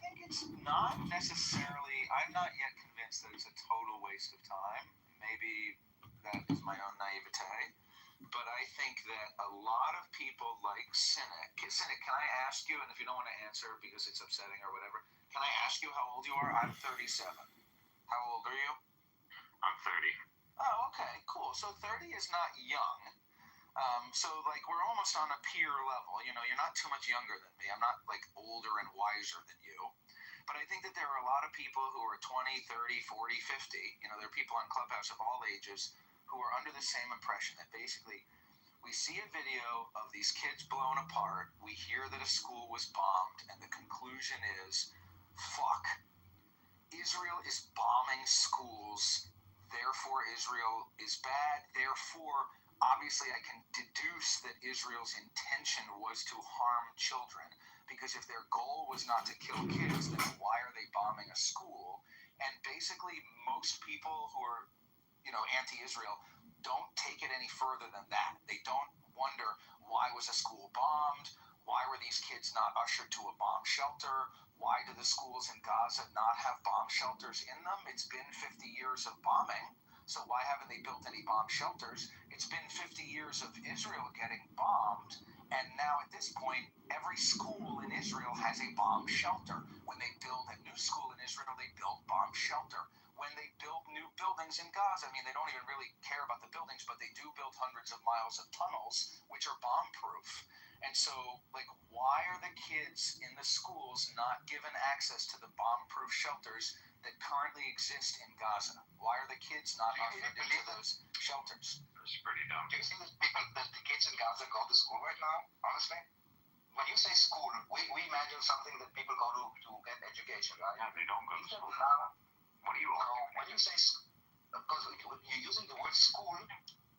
think it's not necessarily, I'm not yet convinced that it's a total waste of time. Maybe that is my own naivete. But I think that a lot of people like Cynic. Cynic, can I ask you, and if you don't want to answer because it's upsetting or whatever, can I ask you how old you are? I'm 37. How old are you? I'm 30. Oh, okay, cool. So 30 is not young. So, like, we're almost on a peer level. You know, you're not too much younger than me. I'm not, like, older and wiser than you. But I think that there are a lot of people who are 20, 30, 40, 50. You know, there are people on Clubhouse of all ages who are under the same impression that basically we see a video of these kids blown apart. We hear that a school was bombed. And the conclusion is, fuck. Israel is bombing schools. Therefore, Israel is bad. Therefore, obviously, I can deduce that Israel's intention was to harm children. Because if their goal was not to kill kids, then why are they bombing a school? And basically, most people who are, you know, anti-Israel don't take it any further than that. They don't wonder, why was a school bombed? Why were these kids not ushered to a bomb shelter? Why do the schools in Gaza not have bomb shelters in them? It's been 50 years of bombing, so why haven't they built any bomb shelters? It's been 50 years of Israel getting bombed, and now at this point, every school in Israel has a bomb shelter. When they build a new school in Israel, they build bomb shelter. When they build new buildings in Gaza, I mean, they don't even really care about the buildings, but they do build hundreds of miles of tunnels, which are bomb-proof. And so, like, why are the kids in the schools not given access to the bomb-proof shelters that currently exist in Gaza? Why are the kids not ushered into those shelters? It's pretty dumb. Do you think that the kids in Gaza go to school right now? Honestly, when you say school, we imagine something that people go to get education, right? Yeah, they don't go to school. What do you when you say, because you're using the word school,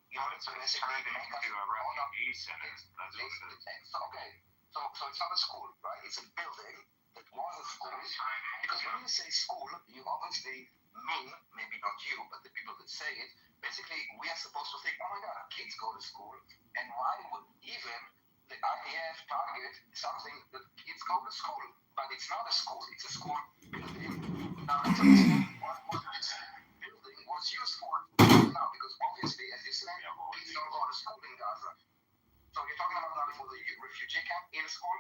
you know, to basically make us a refugee center. That's what it is. Okay, so it's not a school, right? It's a building that was a school. Because when you say school, you obviously mean, maybe not you, but the people that say it, basically we are supposed to think, oh my God, kids go to school, and why would even the IDF target something that kids go to school? But it's not a school, it's a school building. Now let's understand what this building was used for. Now, because obviously, as you said, kids don't go to school in Gaza. So you're talking about now for the refugee camp in school?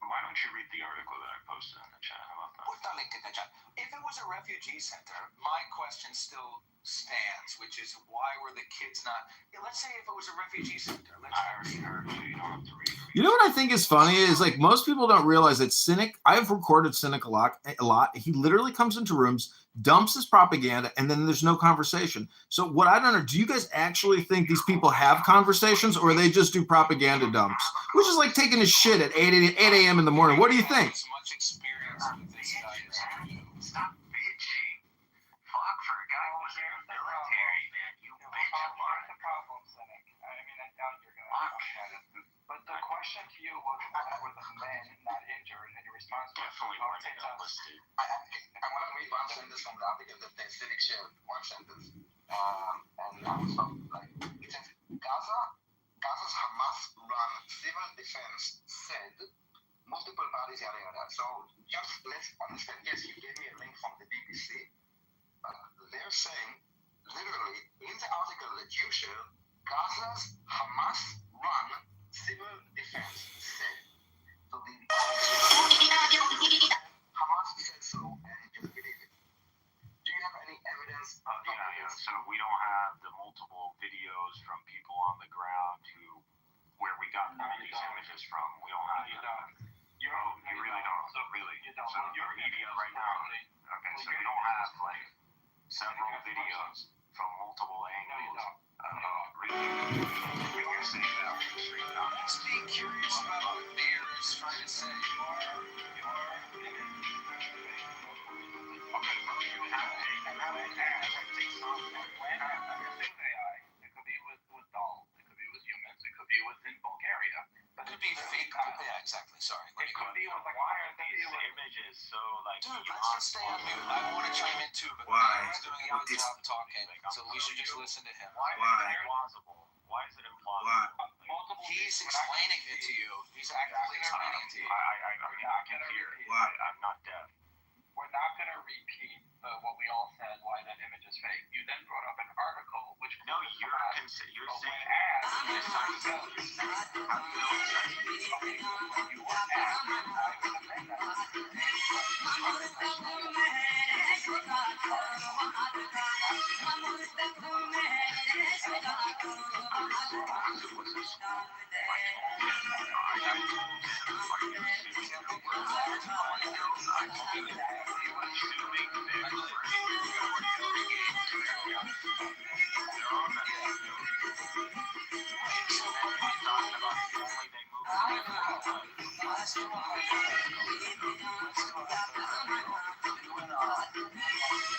Why don't you read the article that I posted in the chat? How about that? If it was a refugee center, my question still stands, which is why were the kids not? Let's say if it was a refugee center. I already heard, so you don't have to read. You know what I think is funny is like most people don't realize that Cynic. I've recorded Cynic a lot. He literally comes into rooms, dumps his propaganda, and then there's no conversation. So what I don't know, do you guys actually think these people have conversations, or they just do propaganda dumps, which is like taking a shit at 8 a.m. in the morning? What do you think? Much experience with this guy as you do. Stop bitching. Fuck, for a guy who's in the military, man. You bitch a lot. Here's the problem, Cynic. I mean, I doubt you're going to understand it. But the question to you was, why were the men not injured? And your response was, definitely weren't enlisted. I want to read one sentence from the article that the Cynic shared. One sentence. And I was like, it says, Gaza's Hamas-run civil defense said, multiple parties, yada yada. So just let's understand. Yes, you gave me a link from the BBC, but they're saying literally in the article that you shared, Gaza's Hamas-run civil defense said. So the Hamas said so, and just believe it. Do you have any evidence? Yeah. So we don't have the multiple videos from people on the ground where we got all these images from. We don't have that. You really don't. So really, so your media right now. Okay, so you don't have like several videos from multiple angles. Really, you're saying that on the street. Just being curious about what Mayor is trying to say. Okay, so you have It could be with dolls. It could be with humans. It could be within Bulgaria. But it could be fake. Yeah, exactly. Sorry. It could be with like why are these images so like? Dude, let's just stay on mute. I want to chime in too, but Why? Mayor's doing a good job talking, so we should just listen to him. Why is it implausible? Why is it implausible? He's explaining it to you. He's actively explaining it to you. I can hear it. I'm not deaf. We're not going to repeat what we all said, why that image is fake. You then brought up an article, which no, you're saying this. How do you know this? You were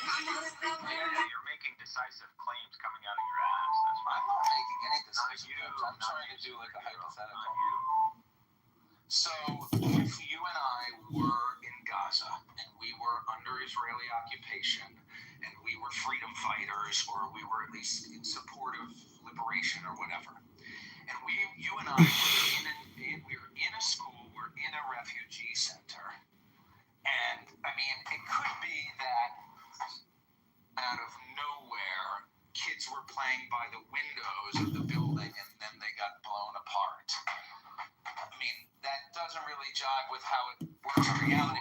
You're making decisive claims coming out of your ass. That's why I'm not making any decisive claims. I'm trying to do like a hypothetical. So, if you and I were in Gaza and we were under Israeli occupation and we were freedom fighters or we were at least in support of liberation or whatever, and you and I were in a school, we're in a refugee center, and I mean, it could be that out of nowhere, kids were playing by the windows of the building and then they got blown apart. I mean, that doesn't really jive with how it works in reality.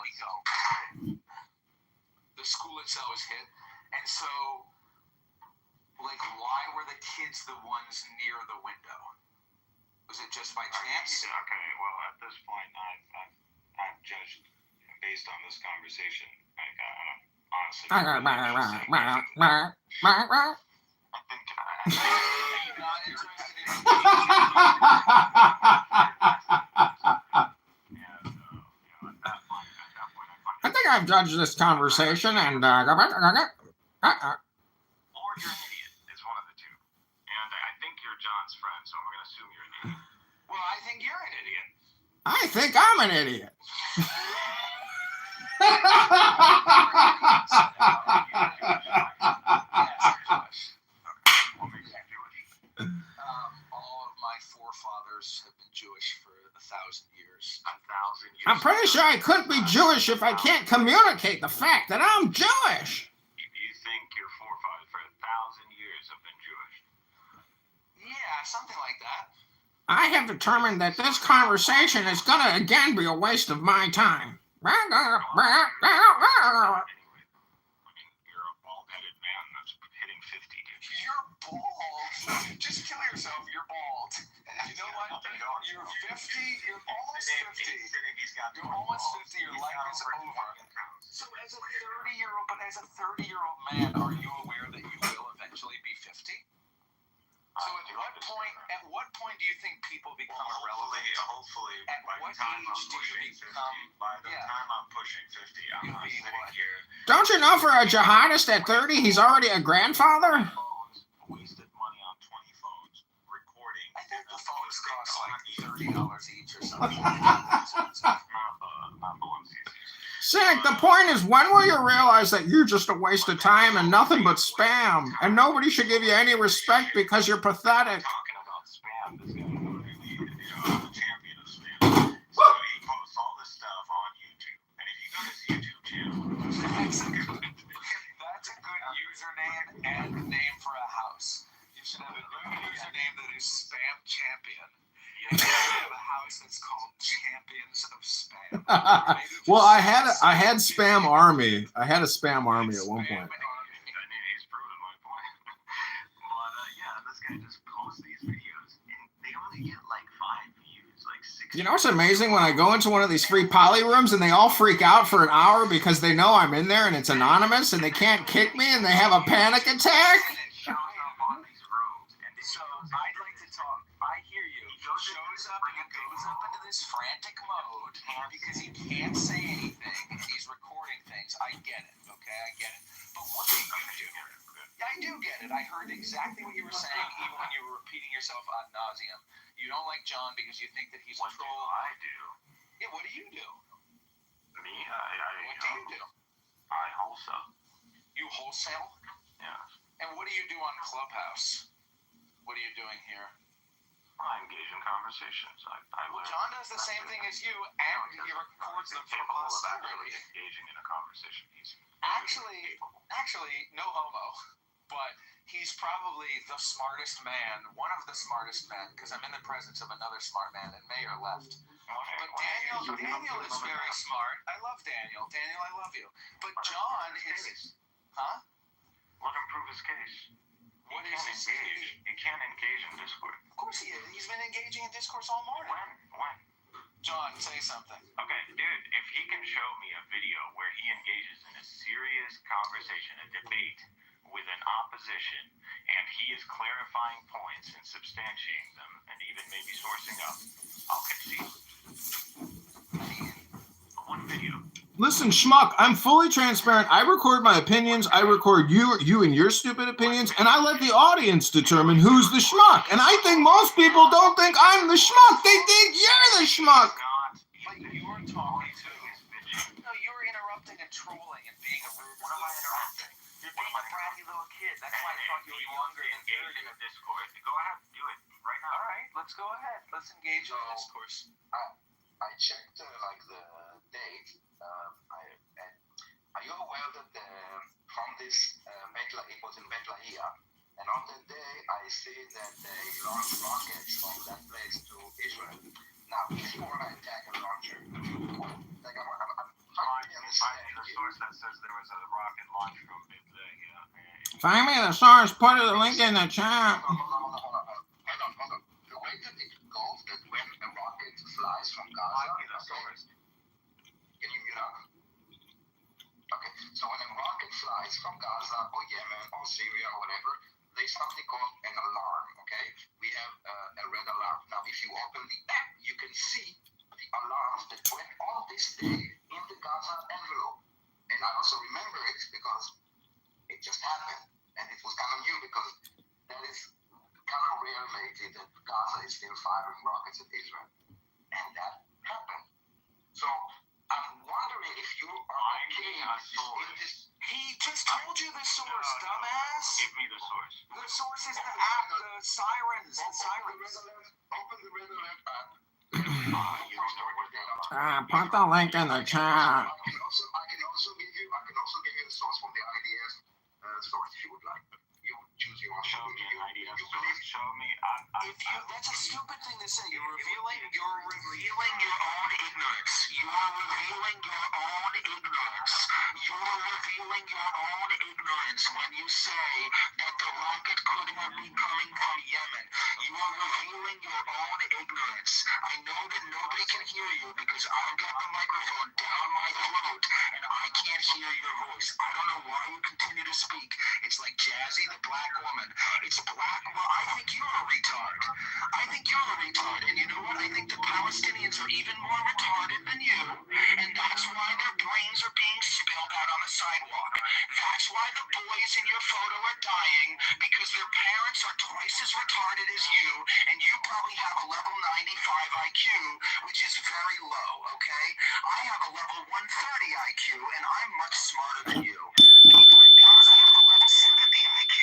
The school itself was hit, and so, like, why were the kids the ones near the window? Was it just by chance? Okay, well, at this point, I've judged based on this conversation. Like, honestly. I think I've judged this conversation and Or you're an idiot. It's one of the two. And I think you're John's friend, so I'm going to assume you're an idiot. Well, I think you're an idiot. I think I'm an idiot. All of my forefathers have been Jewish for 1,000 years. 1,000 years. I'm pretty sure I couldn't be Jewish if I can't communicate the fact that I'm Jewish. You think your forefathers for 1,000 years have been Jewish? Yeah, something like that. I have determined that this conversation is going to again be a waste of my time. You're a bald-headed man that's hitting 50, dude. You're bald. Just kill yourself. You're bald. You know what? You're 50. You're almost 50. You're almost 50. Your life is over. So as a 30-year-old, but as a 30-year-old man, are you aware that you will eventually be 50? So at what point do you think people become irrelevant? Hopefully, at by what the time I'm age do you pushing 50, become? by the time I'm pushing 50, I'm not sitting here. Don't you know for a jihadist at 30, he's already a grandfather? Wasted money on 20 phones, recording. I think the phones cost like $30 each or something. Cynic, the point is, when will you realize that you're just a waste of time and nothing but spam, and nobody should give you any respect because you're pathetic? Talking about spam, this guy literally, a champion of spam. So he posts all this stuff on YouTube, and if you go to his YouTube channel, That's a good username and name for a house. You should have a new username that is Spam Champion. You have a house that's called Champions of Spam. Well, I had spam army. I had a spam army at one point. he's proven my point. But yeah, this guy just posts these videos, and they only get like 5 views, like 6. You know what's amazing? When I go into one of these free poly rooms and they all freak out for an hour because they know I'm in there and it's anonymous and they can't kick me and they have a panic attack. So I'd like to talk. I hear you. He shows up and he goes up into this frantic mode because he can't say anything. He's recording things. I get it. Okay, I get it. But what do you do? Yeah, I do get it. I heard exactly what you were saying, even when you were repeating yourself ad nauseum. You don't like John because you think that he's a troll. What do I do? Yeah, what do you do? Me? What do you do? I wholesale. You wholesale? Yeah. And what do you do on Clubhouse? What are you doing here? I engage in conversations. Well, John does the same thing as you, and he records them for posterity. Engaging in a conversation. Actually, no homo, but he's probably the smartest man, one of the smartest men, because I'm in the presence of another smart man, and Mayor left. But Daniel is very smart. I love Daniel. Daniel, I love you. But John is... Huh? Let him prove his case. What is his case? He can't engage in discourse. Of course he is. He's been engaging in discourse all morning. When? John, say something. Okay, dude, if he can show me a video where he engages in a serious conversation, a debate with an opposition, and he is clarifying points and substantiating them, and even maybe sourcing up, I'll concede. One video. Listen, schmuck, I'm fully transparent. I record my opinions. I record you and your stupid opinions, and I let the audience determine who's the schmuck. And I think most people don't think I'm the schmuck. They think you're the schmuck. But you were talking to... No, you were interrupting and trolling and being a rude... What am I interrupting? You're being a bratty little kid. That's why I thought you were younger than 30. In a discourse. Go ahead, do it right now. All right, let's go ahead. Let's engage in the discourse. I checked the date. Are you aware that from this it was in Bet Lahia, and on that day I see that they launched rockets from that place to Israel. Now, if you want to attack a launcher, I'm trying to understand. The source that says there was a rocket launch from Bet Lahia. Find me the source. Put the link in the chat. Hold on. The way that it goes, that when a rocket flies from Gaza, can you mute up? Okay, so So when a rocket flies from Gaza or Yemen or Syria or whatever, there's something called an alarm, okay? We have a red alarm. Now, if you open the app, you can see the alarms that went on this day in the Gaza envelope. And I also remember it because it just happened. And it was kind of new because that is kind of rare lately that Gaza is still firing rockets at Israel. And that happened. So I'm wondering if you are okay in this. He just told you the source, dumbass. Give me the source. The source is the app, the sirens. The sirens. Open the red alert app. Put the link in the chat. I can also give you a source from the IDF source if you would like. But you choose your own. Show me an IDF source. Show me. That's a stupid thing to say. You're revealing your own ignorance. You are revealing your own ignorance. You are revealing your own ignorance when you say that the rocket could have been coming from Yemen. You are revealing your own ignorance. I know that nobody can hear you because I've got the microphone down my throat and I can't hear your voice. I don't know why you continue to speak. It's like Jazzy, the black woman. It's black. Well, I think you're a retard. I think you're a retard. And you know what? I think the Palestinians are even more retarded than you. And that's why their brains are being spilled out on the sidewalk. That's why the boys in your photo are dying because their parents are twice as retarded as you. And you probably have a level 95 IQ, which is very low, okay? I have a level 130 IQ, and I'm much smarter than you. People in Gaza have a level 70 IQ,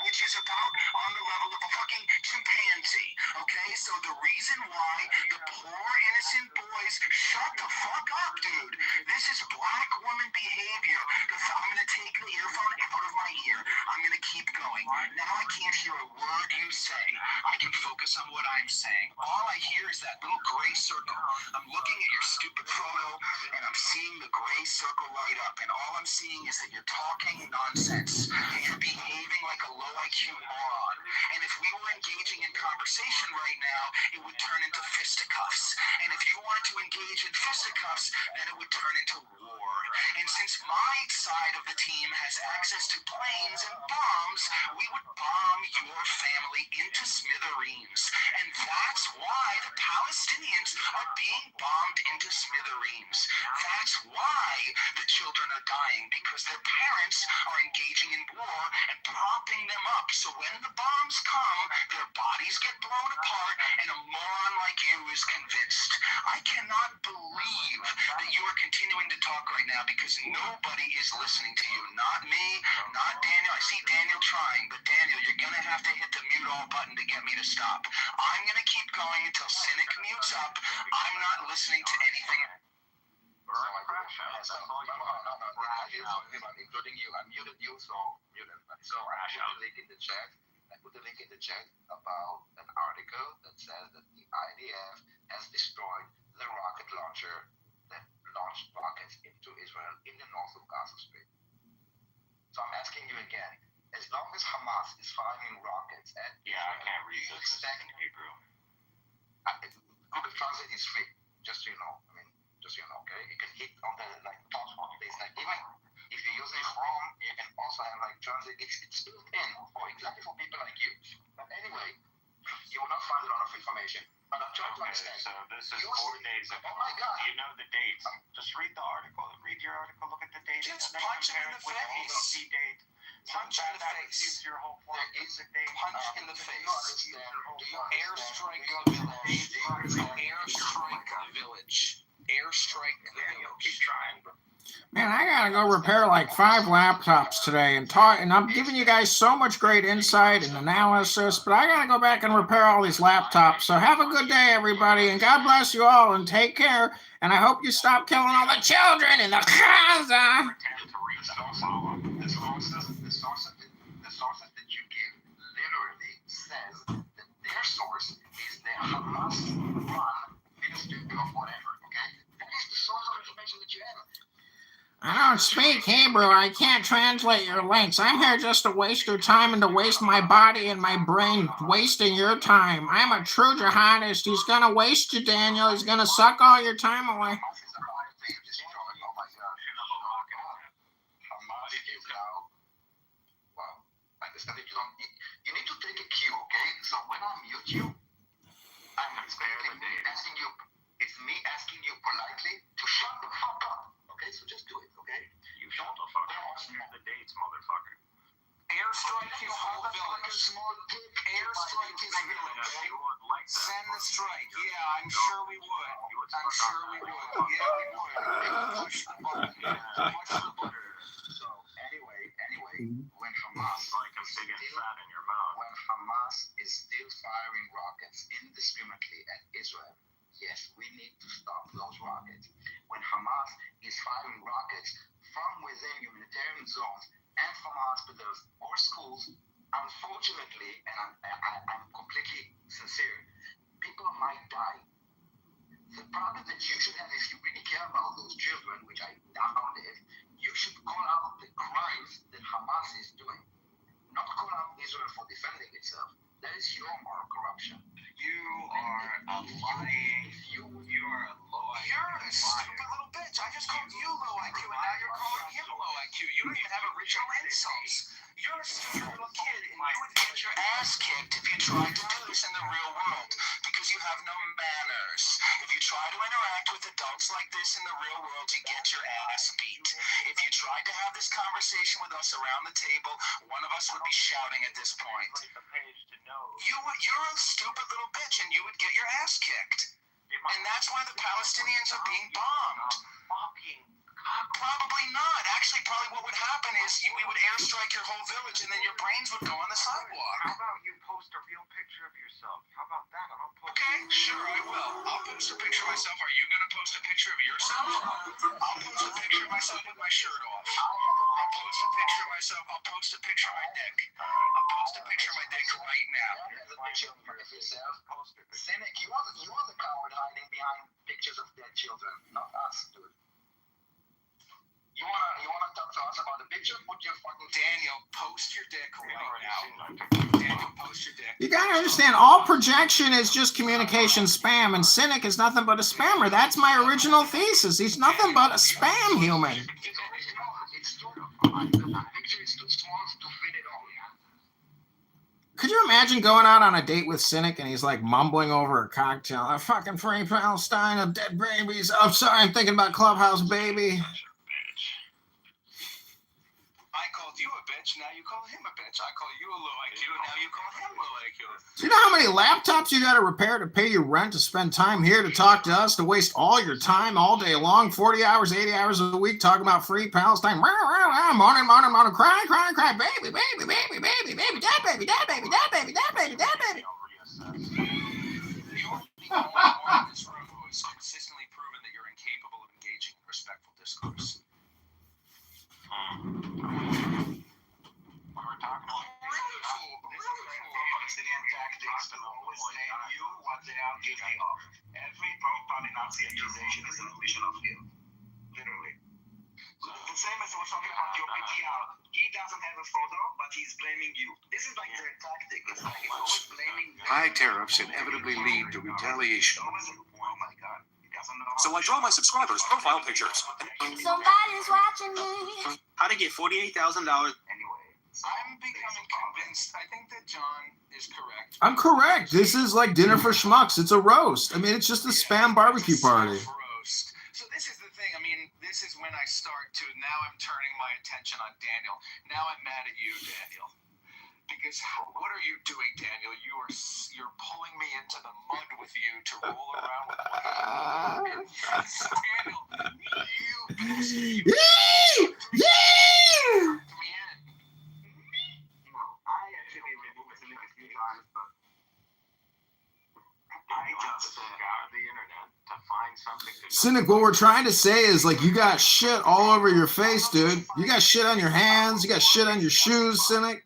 which is about on the level of a fucking chimpanzee, okay? So the reason why the poor innocent boys, shut the fuck up, dude. This is black woman behavior. I'm gonna take the earphone out of my ear. I'm gonna keep going. Now I can't hear a word you say. I can focus on what I'm saying. All I hear is that little gray circle. I'm looking at your stupid photo, and I'm seeing the gray circle light up, and all I'm seeing is that you're talking nonsense. You're behaving like a low IQ moron. And if we were engaging in conversation right now, it would turn into fisticuffs. And if you wanted to engage in fisticuffs, then it would turn into war. And since my side of the team has access to planes and bombs, we would bomb your family into smithereens. And that's why the Palestinians are being bombed into smithereens. That's why the children are dying, because their parents are engaging in war and propping them up. So when the bombs come, their bodies get blown apart, and a moron like you is convinced. I cannot believe that you are continuing to talk right now because nobody is listening to you. Not me, not Daniel. I see Daniel trying, but Daniel, you're going to have to hit the mute all button to get me to stop. I'm going to keep going until Cynic mutes up. I'm not listening to anything. Including you. I muted you, so muted. So I put the link in the chat about an article that says that the IDF has destroyed the rocket launcher that launched rockets into Israel in the north of Gaza Strip. So I'm asking you again, as long as Hamas is firing rockets at Israel, I can't read this in Hebrew. Google Translate is free, just so you know. Okay? You can hit on the top of this. Even if you're using Chrome, you can also have translate. It's built in exactly for people like you. But anyway, you will not find a lot of information. But I'm trying to understand. So this is 4 days ago. Oh my God! You know the dates. Just read the article. Read your article. Look at the dates. Just punch him in the face. Date. Punch in the face. Your whole point. Punch in the face. Airstrike village. Airstrike village. Airstrike village. Keep trying, bro. Man, I gotta go repair like 5 laptops today and I'm giving you guys so much great insight and analysis, but I gotta go back and repair all these laptops. So have a good day, everybody, and God bless you all, and take care. And I hope you stop killing all the children in the Gaza. The sources that you give literally says that their source is the Hamas-run Ministry of whatever. Okay, that is the source of information that you have. I don't speak Hebrew. I can't translate your links. I'm here just to waste your time and to waste my body and my brain wasting your time. I'm a true jihadist. He's going to waste you, Daniel. He's going to suck all your time away. practice. I think you need to take a cue, okay? So when I mute you, it's me asking you politely to shut the fuck up. Okay, so just do it, okay? You shut the fuck up. Here's the dates, motherfucker. Airstrike his whole village. Airstrike his village. Send the strike. Yeah, I'm sure we would. I'm sure we would. Yeah, we would. Push the button. Push the button. So anyway, when Hamas like a big and fat in your mouth. When Hamas is still firing rockets indiscriminately at Israel, yes, we need to stop those rockets. When Hamas is firing rockets from within humanitarian zones and from hospitals or schools, unfortunately, and I'm completely sincere, people might die. The problem that you should have, if you really care about those children, which I doubt it, you should call out the crimes that Hamas is doing. Not call out Israel for defending itself. That is your moral corruption. You are a lying. You are a low IQ. You're a stupid little bitch. I just called you low IQ, and now you're calling him low IQ. You don't even have original insults. You're a stupid little kid, and you would get your ass kicked if you tried to do this in the real world, because you have no manners. If you try to interact with adults like this in the real world, you get your ass beat. If you tried to have this conversation with us around the table, one of us would be shouting at this point. You're a stupid little bitch, and you would get your ass kicked. And that's why the Palestinians are being bombed. Probably not. Actually, probably what would happen is we would airstrike your whole village, and then your brains would go on the sidewalk. How about you post a real picture of yourself? How about that? I'll post Okay, sure, I will. I'll post a picture of myself. Are you going to post a picture of yourself? I'll post a picture of myself with my shirt off. I'll post a picture of myself. I'll post a picture of my dick. I'll post a picture of my dick right now. Cynic, you are the coward hiding behind pictures of dead children, not us, dude. You wanna talk to us about the picture? Put your fucking Daniel, post your dick right now. Daniel, post your dick. You gotta understand, all projection is just communication spam, and Cynic is nothing but a spammer. That's my original thesis. He's nothing but a spam human. Could you imagine going out on a date with Cynic and he's like mumbling over a cocktail? "I fucking free Palestine of dead babies. I'm sorry, I'm thinking about Clubhouse, baby." I called you a bitch, now you call him a bitch. I call you a low IQ, now you call him low IQ. Do you know how many laptops you gotta repair to pay your rent, to spend time here, to talk to us, to waste all your time all day long, 40 hours, 80 hours a week, talking about free Palestine? Morning, cry, baby, dad, baby. You are the only one in this room who has consistently proven that you're incapable of engaging in respectful discourse. Palestinian tactics to always name you what they are guilty of. Every pro-Nazi accusation is an admission of guilt. Literally. So the same as he was talking about your PTR. He doesn't have a photo, but he's blaming you. This is like their tactic. It's like he's always blaming them. High tariffs inevitably lead to retaliation. Oh my God. So I draw my subscribers' profile pictures. Somebody's watching me. How to get $48,000. I'm becoming convinced. I think that John is correct. I'm correct. This is like dinner for schmucks. It's a roast. I mean, it's just a spam barbecue party. Roast. So this is the thing. I mean, this is when I start to. Now I'm turning my attention on Daniel. Now I'm mad at you, Daniel. Because what are you doing, Daniel? You're pulling me into the mud with you to roll around with Daniel, you bitch. I actually removed Cynic a few times, but I just scoured the internet to find something to Cynic, what we're trying to say is, like, you got shit all over your face, dude. You got shit on your hands. You got shit on your shoes, Cynic.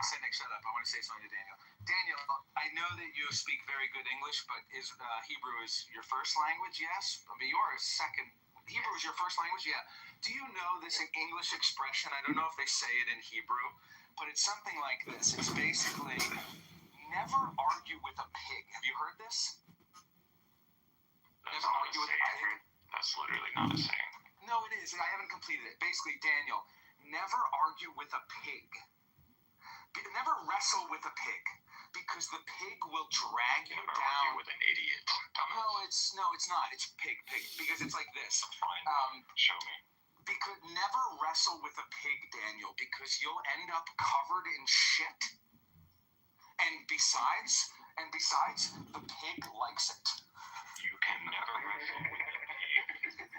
Cynic, shut up. I want to say something to Daniel. Daniel, I know that you speak very good English, but Hebrew is your first language, yes? I mean, you're a second. Hebrew is your first language, yeah. Do you know this English expression? I don't know if they say it in Hebrew, but it's something like this. It's basically, never argue with a pig. Have you heard this? Never argue with a pig? That's literally not a saying. no, it is, and I haven't completed it. Basically, Daniel, never argue with a pig. Never wrestle with a pig, because the pig will drag you down. Argue with an idiot. No, it's not. It's pig, because it's like this. Fine. Show me. Because never wrestle with a pig, Daniel, because you'll end up covered in shit. And besides, the pig likes it. You can never wrestle with a pig.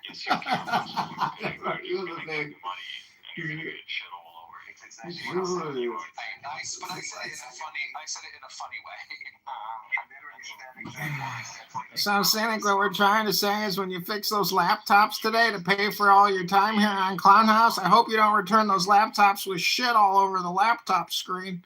Yes, you can wrestle with a pig. You're gonna get money, and you're gonna get shit all over. It's exactly what I said. But I said it in a funny way. So, Cynic, what we're trying to say is when you fix those laptops today to pay for all your time here on Clown House, I hope you don't return those laptops with shit all over the laptop screen.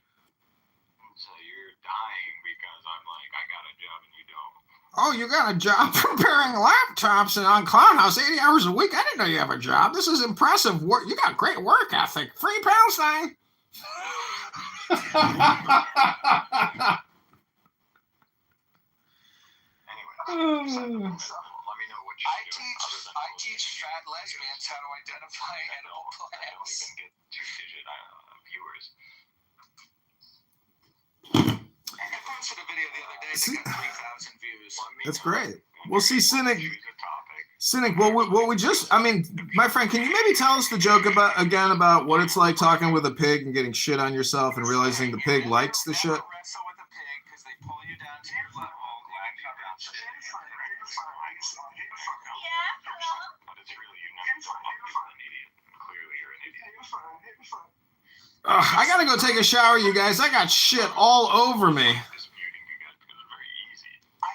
So you're dying because I'm like, I got a job and you don't. Oh, you got a job preparing laptops and on Clown House 80 hours a week? I didn't know you have a job. This is impressive work. You got great work ethic. Free Palestine. Let me know what you do. I teach fat lesbians how to identify edible plants. I don't even get 2-digit viewers. I posted a video the other day that got 3,000 views. That's great. Well, see, Cynic, what we just, I mean, my friend, can you maybe tell us the joke about what it's like talking with a pig and getting shit on yourself and realizing the pig likes the shit? Wrestle with a pig because they pull you down to your level. I gotta go take a shower, you guys. I got shit all over me. I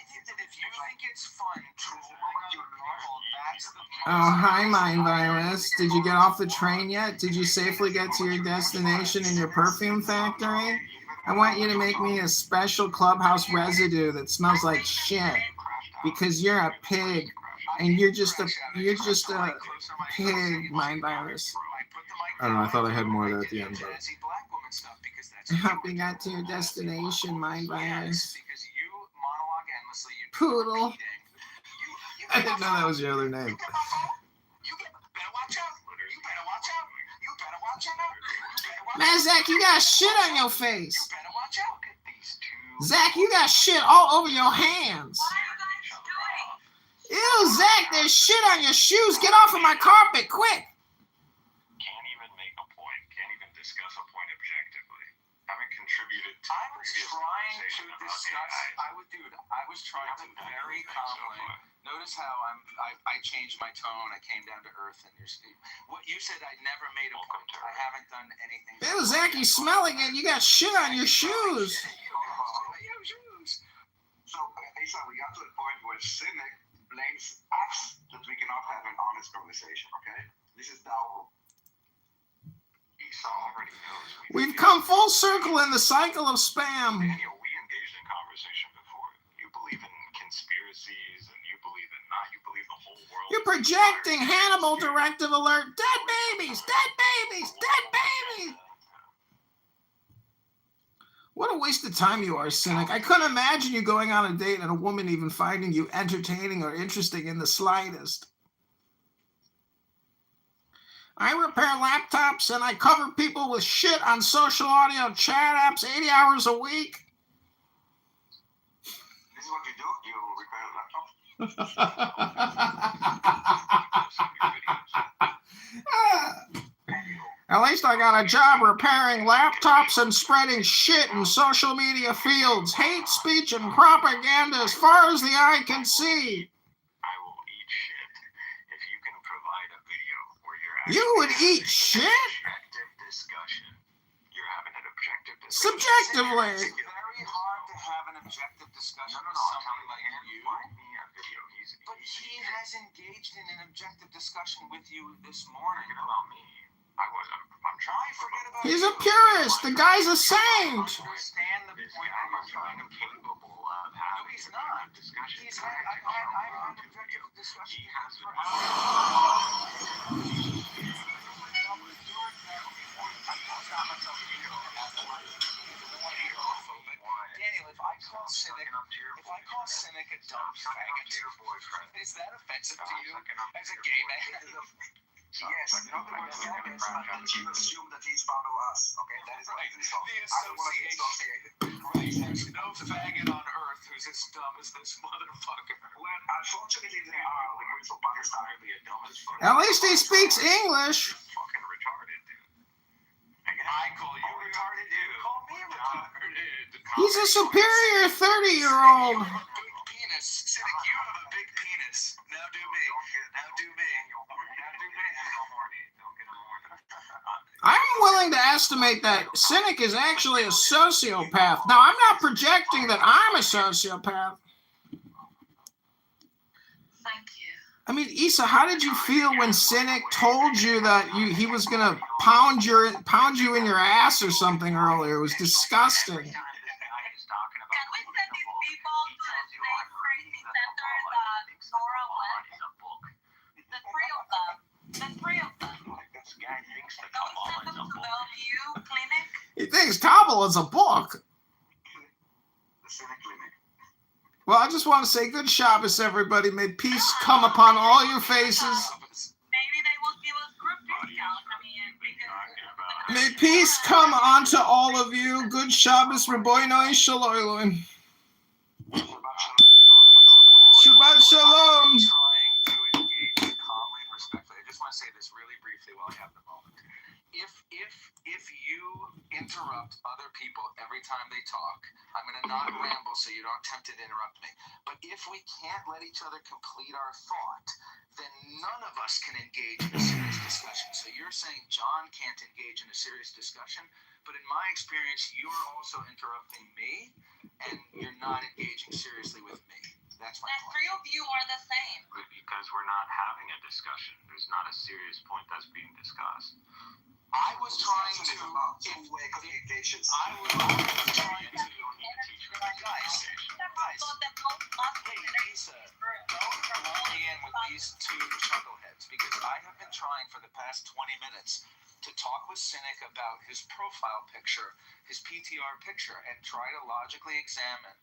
think that if you think it's fun to remind people, that's the Oh, hi, Mind Virus. Did you get off the train yet? Did you safely get to your destination in your perfume factory? I want you to make me a special Clubhouse residue that smells like shit, because you're a pig, and you're just a pig, Mind Virus. I don't know. I thought I had more of that at the end, but I hope you got to your destination, Mind Virus. Poodle. I didn't know that was your other name. Man, Zach, you got shit on your face. Zach, you got shit all over your hands. Ew, Zach, there's shit on your shoes. Get off of my carpet, quick. Can't even make a point. Can't even discuss a point objectively. Haven't contributed to I was trying to discuss. I was trying to very calmly. Notice how I changed my tone. I came down to earth, and what you said. I never made a point. I haven't done anything. Ew, Zach, you smell again. You got shit on your shoes. So, Asa, we got to the point where Cynic blames us that we cannot have an honest conversation, okay? This is Dowell. Esau already knows. We've come full circle in the cycle of spam. Daniel, we engaged in conversation before. You believe in conspiracies, and you believe in not. You believe the whole world. You're projecting Hannibal directive alert. Dead babies, dead babies, dead babies. What a waste of time you are, Cynic. I couldn't imagine you going on a date and a woman even finding you entertaining or interesting in the slightest. I repair laptops and I cover people with shit on social audio chat apps 80 hours a week. This is what you do? You repair laptops? At least I got a job repairing laptops and spreading shit in social media fields. Hate speech and propaganda as far as the eye can see. I will eat shit if you can provide a video where you're actually You would eat shit? Objective discussion. You're having an objective discussion. Subjectively. It's very hard to have an objective discussion with somebody like you. Find me a video. But he has engaged in an objective discussion with you this morning. Forget about me. I'm trying. Forget about He's you. a purist. The guy's a saint. Understand the point I'm trying to make. capable of having He's not. discussion. I've had objective discussion for Daniel, if I call Cynic a dumb faggot, is that offensive to you as a gay man? Yes, in other words, you assume that he's part of us. Okay, that is right. So The I don't want to be associated. Right. There's no faggot on earth who's as dumb as this motherfucker. Well, unfortunately, they are. The Queens of Pakistan. At least he speaks English. Fucking retarded, dude. I call you retarded, you call me retarded. He's a superior 30-year-old. You have a big penis. Cynic, you have a big penis. Now do me. Now do me. Now do me. I'm willing to estimate that Cynic is actually a sociopath. Now, I'm not projecting that I'm a sociopath. Thank you. I mean, Issa, how did you feel when Cynic told you that he was gonna pound you in your ass or something earlier? It was disgusting. Can we send these people to the same crazy center that Nora went? The three of them. This guy thinks the Can we send them to Bellevue Clinic? He thinks Kabbalah's a book. The Cynic Clinic. Well, I just want to say good Shabbos, everybody. May peace come upon all your faces. Maybe they will give us group discount. I mean, because May peace come onto all of you. Good Shabbos, Rabboinoi Shalom. Shabbat Shalom. Trying to engage calmly and respectfully. I just want to say this really briefly while I have the moment. If you interrupt other people every time they talk, I'm going to not ramble so you don't attempt to interrupt me. But if we can't let each other complete our thought, then none of us can engage in a serious discussion. So you're saying John can't engage in a serious discussion, but in my experience, you're also interrupting me, and you're not engaging seriously with me. That's my the point. three of you are the same. Because we're not having a discussion. There's not a serious point that's being discussed. I was trying to. Two-way communications. I was trying to. Guys, hey, Lisa, don't lull me in with these two chuckleheads, because I have been trying for the past 20 minutes to talk with Cynic about his profile picture, his PTR picture, and try to logically examine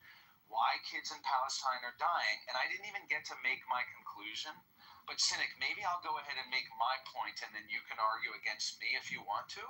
why kids in Palestine are dying, and I didn't even get to make my conclusion. But Cynic, maybe I'll go ahead and make my point, and then you can argue against me if you want to.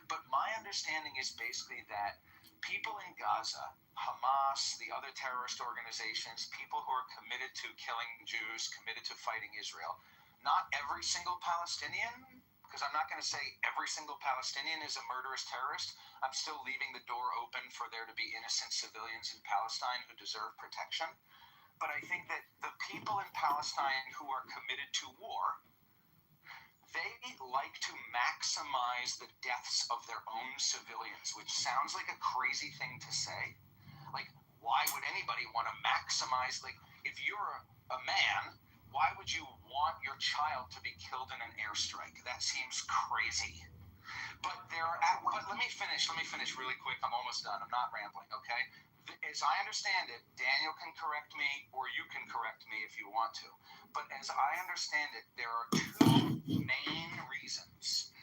But my understanding is basically that people in Gaza, Hamas, the other terrorist organizations, people who are committed to killing Jews, committed to fighting Israel, not every single Palestinian, because I'm not going to say every single Palestinian is a murderous terrorist. I'm still leaving the door open for there to be innocent civilians in Palestine who deserve protection. But I think that the people in Palestine who are committed to war, they like to maximize the deaths of their own civilians, which sounds like a crazy thing to say. Like, why would anybody want to maximize, like, if you're a man, why would you want your child to be killed in an airstrike? That seems crazy. But let me finish really quick. I'm almost done. I'm not rambling, okay? As I understand it, Daniel can correct me, or you can correct me if you want to. But as I understand it, there are two main reasons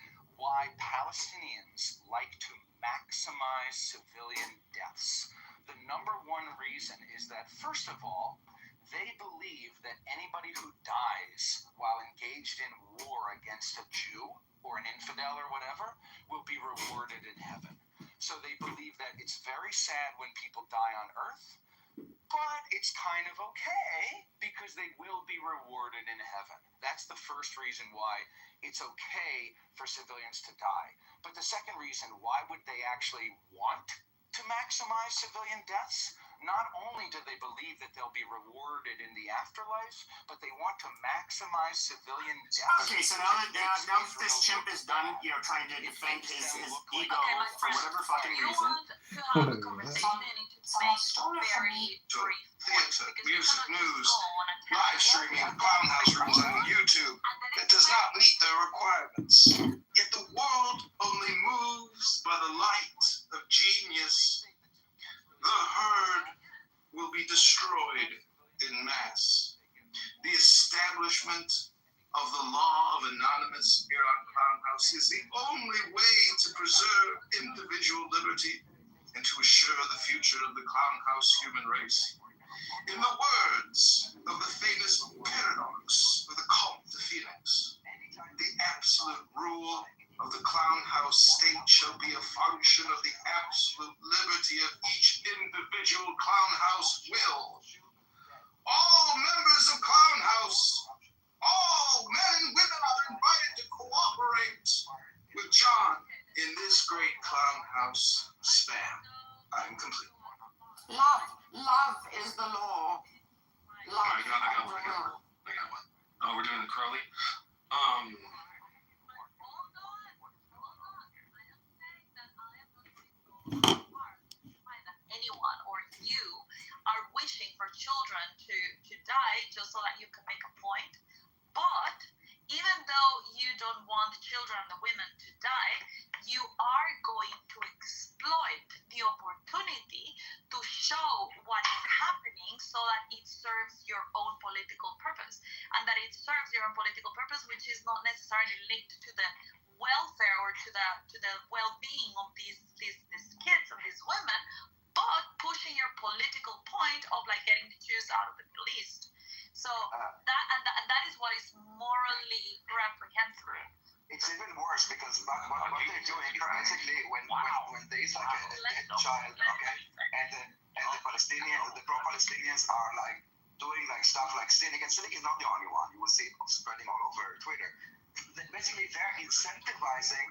why Palestinians like to maximize civilian deaths. The number one reason is that, first of all, they believe that anybody who dies while engaged in war against a Jew or an infidel or whatever will be rewarded in heaven. So they believe that it's very sad when people die on earth, but it's kind of okay because they will be rewarded in heaven. That's the first reason why it's okay for civilians to die. But the second reason, why would they actually want to maximize civilian deaths? Not only do they believe that they'll be rewarded in the afterlife, but they want to maximize civilian deaths. Okay, so now that this chimp is done, trying to defend his ego for whatever fucking reason. You want to have a conversation and it make very brief. Theater, music, news, live streaming, clownhouse rooms on YouTube. It does not meet the requirements. Yet the world only moves by the light of genius. The herd will be destroyed in mass. The establishment of the law of anonymous here on Clownhouse is the only way to preserve individual liberty and to assure the future of the Clownhouse human race. In the words of the famous paradox of the Comte de Phoenix, the absence of the clown house state shall be a function of the absolute liberty of each individual clown house will. All members of clown house, all men and women are invited to cooperate with John in this great clown house spam. I'm complete. Love is the law. Love. I got one. Oh, we're doing the Crowley? Anyone or you are wishing for children to die just so that you can make a point. But even though you don't want children and the women to die, you are going to exploit the opportunity to show what is happening so that it serves your own political purpose. And that it serves your own political purpose, which is not necessarily linked to the welfare or to the well-being of these kids and these women, but pushing your political point of like getting the Jews out of the Middle East. So that is what is morally reprehensible. It's even worse because what they're doing is basically when there's like a dead child, okay, and the Palestinians, the pro-Palestinians are like doing like stuff like Cynic, and Cynic is not the only one. You will see it spreading all over Twitter. Basically, they're incentivizing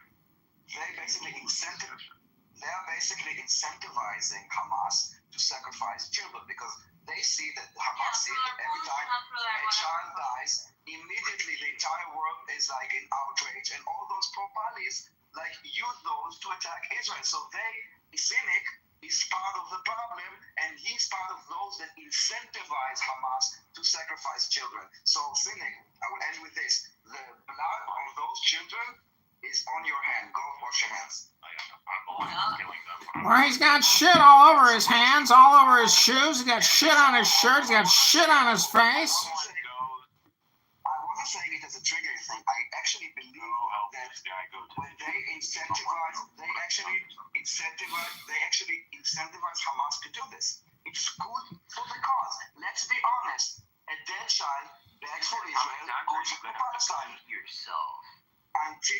Hamas to sacrifice children because they see that Hamas see that every time a child dies, immediately the entire world is like in outrage, and all those pro-Palis like use those to attack Israel. So Cynic is part of the problem, and he's part of those that incentivize Hamas to sacrifice children. So Cynic, I will end with this: the blood of those children is on your hand. Go wash your hands. I'm the one killing them. Well, he's got shit all over his hands, all over his shoes. He's got shit on his shirt. He's got shit on his face. I wasn't saying it as a trigger thing. I actually believe that when they actually incentivize Hamas to do this. It's good for the cause. Let's be honest. A dead child begs for Israel, goes for Palestine. Yourself. Until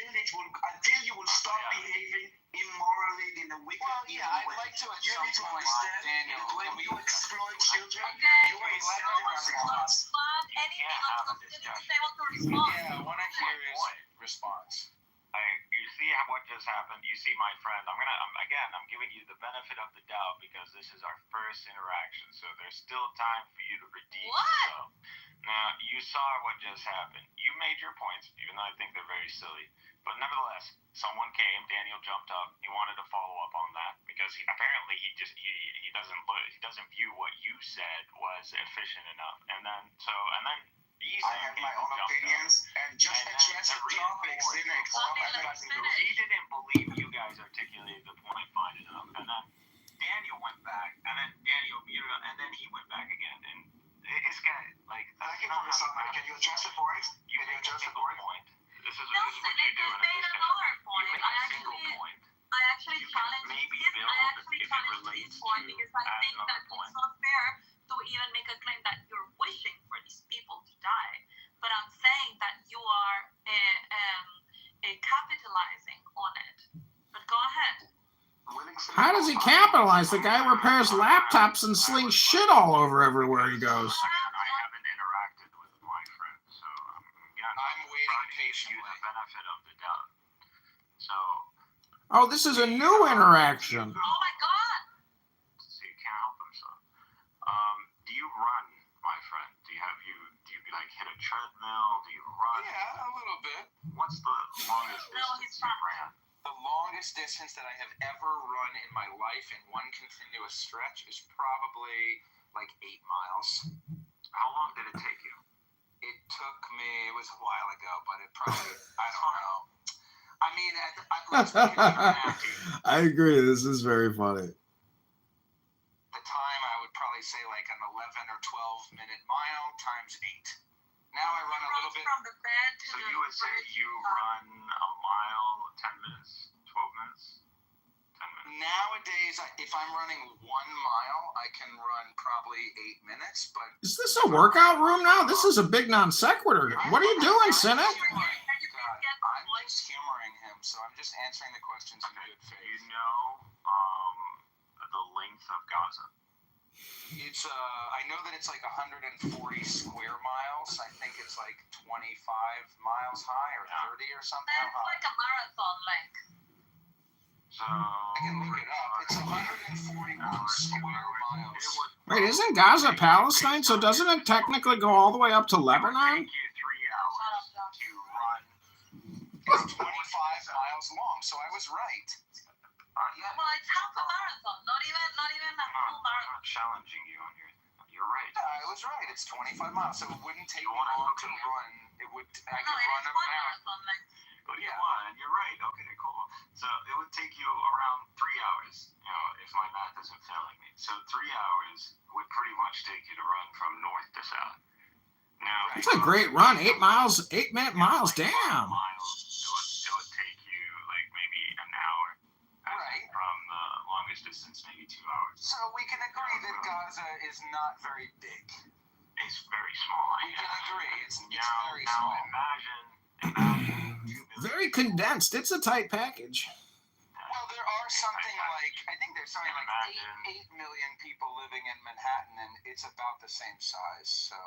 you will stop behaving immorally in a wicked way. I'd like to at some point, Daniel, when you exploit children, you are incentivizing Hamas. Yeah, I want to hear his response. You see what just happened? You see, my friend, I'm giving you the benefit of the doubt because this is our first interaction, so there's still time for you to redeem yourself. Now, you saw what just happened. You made your points, even though I think they're very silly. But nevertheless, someone came, Daniel jumped up, he wanted to follow up on that because he doesn't view what you said was efficient enough. And then I have my own opinions and just a chance to topic, Cynic. He didn't believe you guys articulated the point fine enough. And then Daniel went back, and then Daniel muted him, and then he went back again. And it's got like can you adjust the point? Can you adjust the point? This is what you do in a discussion. You make a single point. I actually challenge this point because I think that it's not fair to even make a claim that you're wishing for these people to die. But I'm saying that you are capitalizing on it. But go ahead. How does he capitalize? The guy repairs laptops and slings shit all over everywhere he goes. I haven't interacted with my friend, so I'm waiting patiently. The benefit of the doubt. So. Oh, this is a new interaction. Oh my God! So you can't help himself. Do you run, my friend? Do you like hit a treadmill? Do you run? Yeah, a little bit. What's the longest distance you ran? The longest distance that I have ever run in my life in one continuous stretch is probably like 8 miles. How long did it take you? It took me, it was a while ago, but it probably, I don't know. I mean, I agree. This is very funny. The time I would probably say like an 11 or 12 minute mile times 8. Now I run a little bit. From the bed to so you would say you run a mile 10 minutes, 12 minutes, 10 minutes. Nowadays, if I'm running 1 mile, I can run probably 8 minutes. But is this a workout room now? This is a big non sequitur. What are you doing, Cynic? I'm just humoring him. so I'm just answering the questions in good faith. You know the length of Gaza? It's I know that it's like 140 square miles. I think it's like 25 miles high or 30 or something. It's like a marathon length. So I can look it up. It's 141 square miles. Wait, isn't Gaza Palestine? So doesn't it technically go all the way up to Lebanon? Take you 3 hours to run. It's 25 miles long, so I was right. Well, it's half a marathon, not even a full I'm marathon. not challenging you on your. You're right. I was right. It's 25 miles, so it wouldn't take me long to run. It would. I No, could it run is a one marathon. marathon length. But you won. You're right. Okay, cool. So it would take you around 3 hours, if my math isn't failing me. So 3 hours would pretty much take you to run from north to south. Now It's a great run. 8 miles, 8-minute miles. Damn. It would take you like maybe an hour. Right. From the longest distance, maybe 2 hours. So we can agree that Gaza is not very big. It's very small. We can agree. It's very now small. Imagine. Very condensed. It's a tight package. Well, there are something like, I think there's something like 8 million people living in Manhattan, and it's about the same size, so.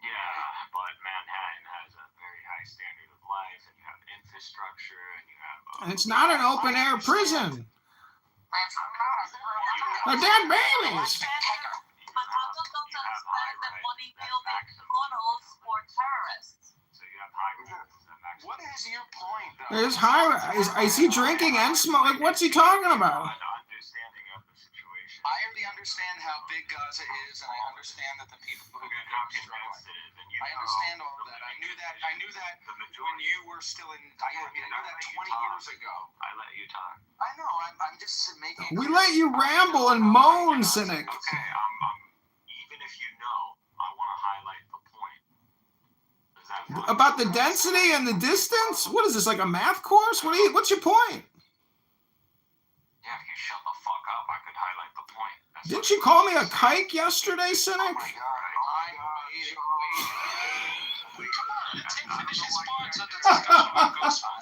Yeah, but Manhattan has a very high standard of life, and you have infrastructure, and you have. And it's not an open air prison. They're dead babies. Manhattan doesn't spend the money building tunnels for terrorists. So you have high roads. What is your point, though? There's high. Is he drinking and smoking? Like, what's he talking about? Understanding of the situation. I already understand how big Gaza is, and I understand that the people who live there are struggling. I understand all of that. I knew that when you were still in. I knew that 20 years ago. I let you talk. I know. I'm just making. We let you ramble and moan, cynic. Okay, even if you know, I want to highlight the point. Is that fine? About the density and the distance? What is this, like a math course? What's your point? Yeah, if you shut the fuck up, I could highlight the point. Didn't you call me a kike yesterday, cynic? Oh my god. Come on, Tim, finish his part so the discussion goes on.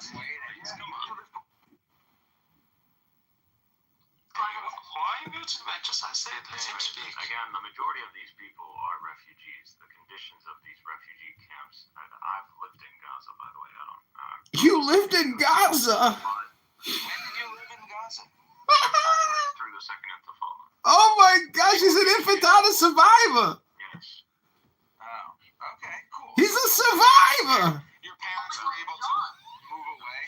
Why are you muting me? Just I say, let him speak. Again, the majority of these people are refugees. The conditions of these refugee camps. I've lived in Gaza, by the way. You lived in Gaza? When did you live in Gaza? Through the second intifada. Oh my gosh, he's an intifada survivor. Yes. Oh, okay, cool. He's a survivor. Your parents were able to move away.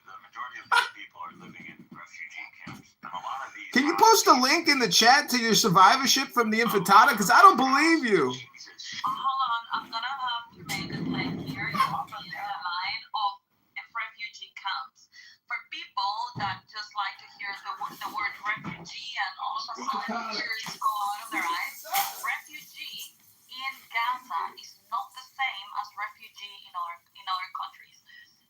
The majority of these people are living in refugee camps. And a lot of these. Can you post a link in the chat to your survivorship from the intifada? Because I don't believe you. Hold on, I'm gonna have to make a claim here. You're on the line of refugee camps. For people that just like to hear the word refugee and all of a sudden tears go out of their eyes, refugee in Gaza is not the same as refugee in other countries.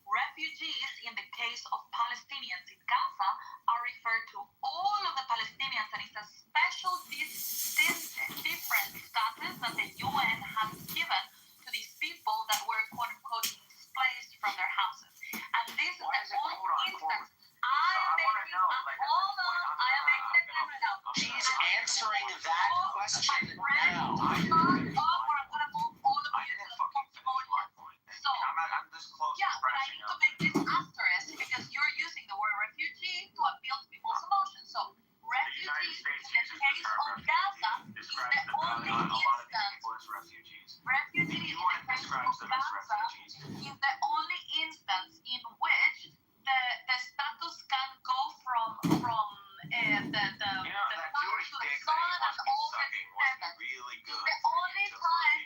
Refugees in the case of Palestinians in Gaza are referred to all of the Palestinians, and it's a special different status that the UN has given to these people that were quote unquote displaced from their houses. And this is the only instance. I am making a claim right now. She's answering that question now. I'm gonna move all of you to the podium. So, yeah, but I need to make this asterisk because you're using the word refugee to appeal to people's emotions. So, refugee in the case of Gaza is the only instance. Refugee in the case of Gaza is the only instance in which the status can go from the father to the son and all the descendants. It's the only time.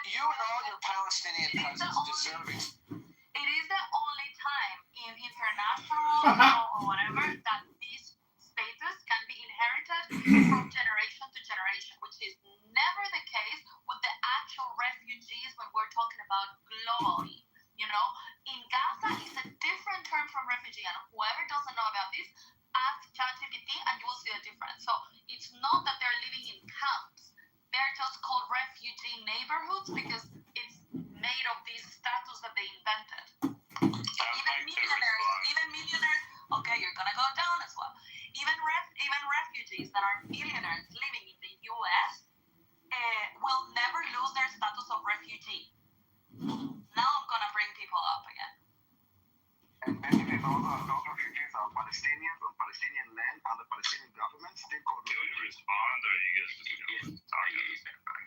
You and all your Palestinian cousins deserve it. It is the only time in international law or whatever that this status can be inherited from generation to generation, which is never the case with the actual refugees when we're talking about globally. You know, in Gaza, it's a different term from refugee, and whoever doesn't know about this, ask ChatGPT and you will see the difference. So it's not that they're living in camps. They're just called refugee neighborhoods because it's made of this status that they invented. And basically, those refugees are Palestinians on Palestinian land under Palestinian government. Still called Do you respond, or you guys just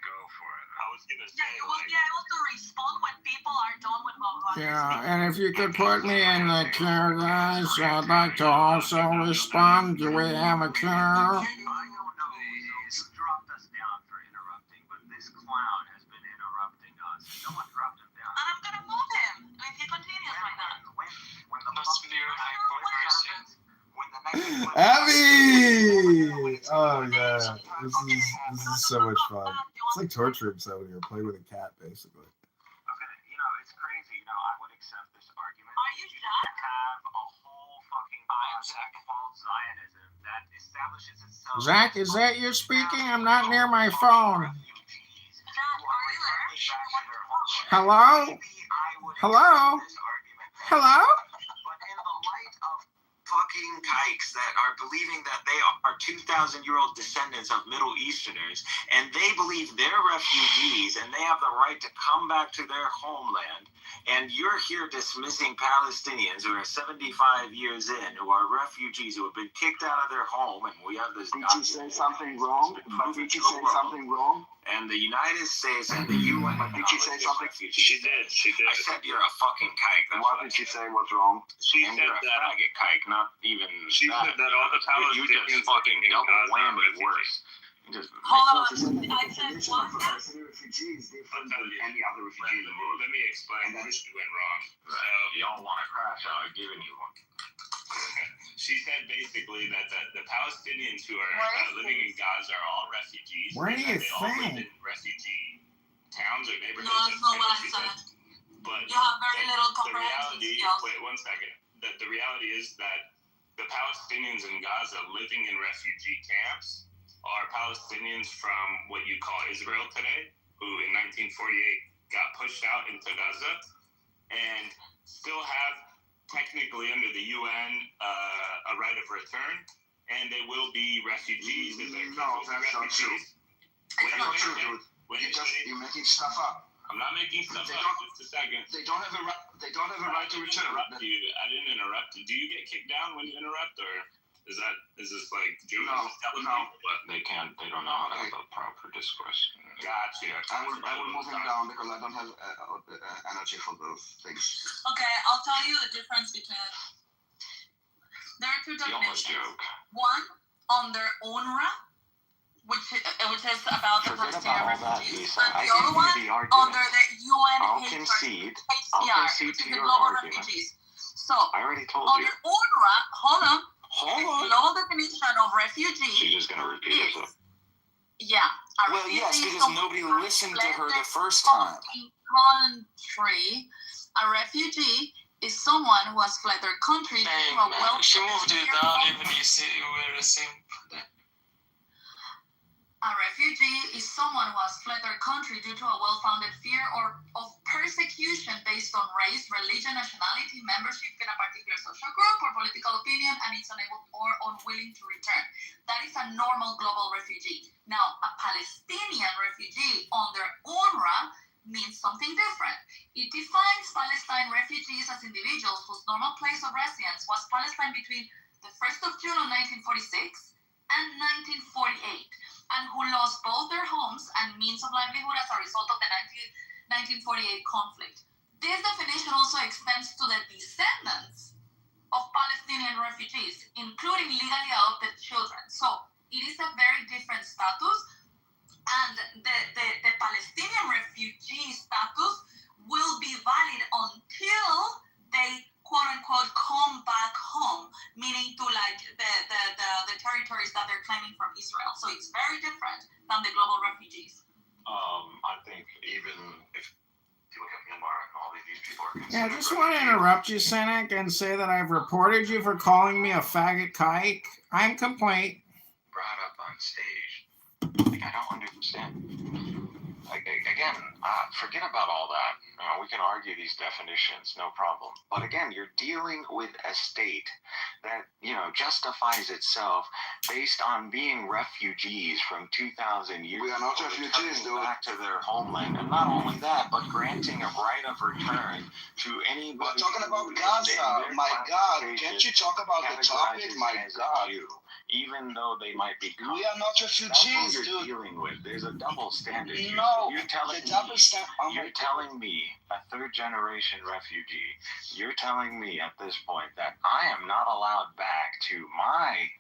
go for it? I was gonna say, Yeah, you will be able to respond when people are done with what Yeah, and if you could put me in the queue, guys, I'd like to also respond. Do we have a queue? I don't know. You dropped us down for interrupting, but this clown has been interrupting us. No one dropped him down. And I'm gonna move him if he continues like that. When the next Abby! Oh yeah, this is so much fun. It's like torture himself when you're playing with a cat, basically. Okay, it's crazy. I would accept this argument. Are you Jack? Have a whole fucking concept called Zionism that establishes itself. Zach, is that you speaking? I'm not near my phone. Hello? Hello? Hello? But in the light of fucking kikes that are believing that they are 2,000-year-old descendants of Middle Easterners, and they believe they're refugees, and they have the right to come back to their homeland, and you're here dismissing Palestinians who are 75 years in, who are refugees, who have been kicked out of their home, and we have this... Did you say something wrong? Did you say something wrong? And the United States and the UN... Did you say something? She did. I said you're a fucking kike. That's what did you say was wrong? She and said you're a that. faggot kike, not even She said that all the you Palestinians just fucking double whammy worse. Just Hold on. I said what? Palestinian refugees different than any other refugee in the world. Let me explain what you went wrong. So, y'all want to crash out, I've given you one. She said basically that the Palestinians who are living in Gaza are all refugees. Where do you they all live think? in refugee towns or neighborhoods. No, that's not what I said. But You have very little the comprehension reality, skills. wait 1 second. The reality is that the Palestinians in Gaza living in refugee camps are Palestinians from what you call Israel today, who in 1948 got pushed out into Gaza and still have technically under the UN a right of return, and they will be refugees. No, that's not true. That's not true, dude. You're making stuff up. I'm not making stuff up. Just a second. They don't have a right. They don't have a right to return. I didn't interrupt you. Do you get kicked down when you interrupt, or is this like Jewish? No. They can't. They don't know how to have a proper discourse. Gotcha. I will move him down because I don't have energy for those things. Okay, I'll tell you the difference between. There are two definitions. One under UNRWA, which is about the Palestinian refugees, and the other one under the UN I'll concede which is the global refugees. So I already told under UNRWA, hold on. Hold the global definition of refugee. She's just gonna repeat herself. Yeah. Well, yes, because nobody listened to her the first time. Country, a refugee is someone who has fled their country due to a well. She moved it down even you see you were the same. A refugee is someone who has fled their country due to a well-founded fear of persecution based on race, religion, nationality, membership in a particular social group or political opinion, and is unable or unwilling to return. That is a normal global refugee. Now, a Palestinian refugee under UNRWA means something different. It defines Palestine refugees as individuals whose normal place of residence was Palestine between the 1st of June of 1946 and 1948. And who lost both their homes and means of livelihood as a result of the 1948 conflict. This definition also extends to the descendants of Palestinian refugees, including legally adopted children. So it is a very different status, and the Palestinian refugee status will be valid until they quote-unquote come back home, meaning to like the territories that they're claiming from Israel. So it's very different than the global refugees. I think even if you look at Myanmar and all these people are Yeah, I just want to interrupt you, Cynic, and say that I've reported you for calling me a faggot kike. I'm complaint. brought up on stage. Like, I don't understand. again, forget about all that. We can argue these definitions, no problem. But again, you're dealing with a state that, justifies itself based on being refugees from 2,000 years. We are not refugees, dude. Back to their homeland. And not only that, but granting a right of return to anybody. We're talking about Gaza. My God, can't you talk about the topic? My God. Even though they might be. We are not refugees, you're dude. Dealing with. There's a double standard. No, you're telling the double standard. You're telling me, a third-generation refugee, you're telling me at this point that I am not allowed back to my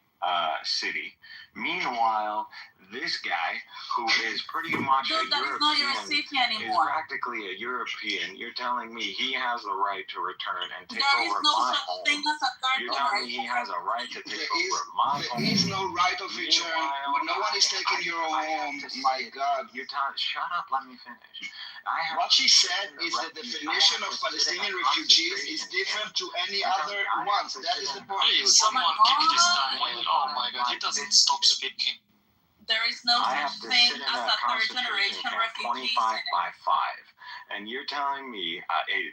city. Meanwhile, this guy, who is pretty much Dude, that is not your city is anymore. practically a European, you're telling me he has the right to return and take There is over no my such home. thing as a third You're telling me he has a right to take over my home. There is no right of return. No one is taking your home. My God. You're telling. Shut up. Let me finish. What she said is the definition of Palestinian refugees is different to any other ones. That is the point. Someone kick this guy. Oh my God, he doesn't stop speaking. There is no such thing as a third-generation refugee. 25 by 5. And you're telling me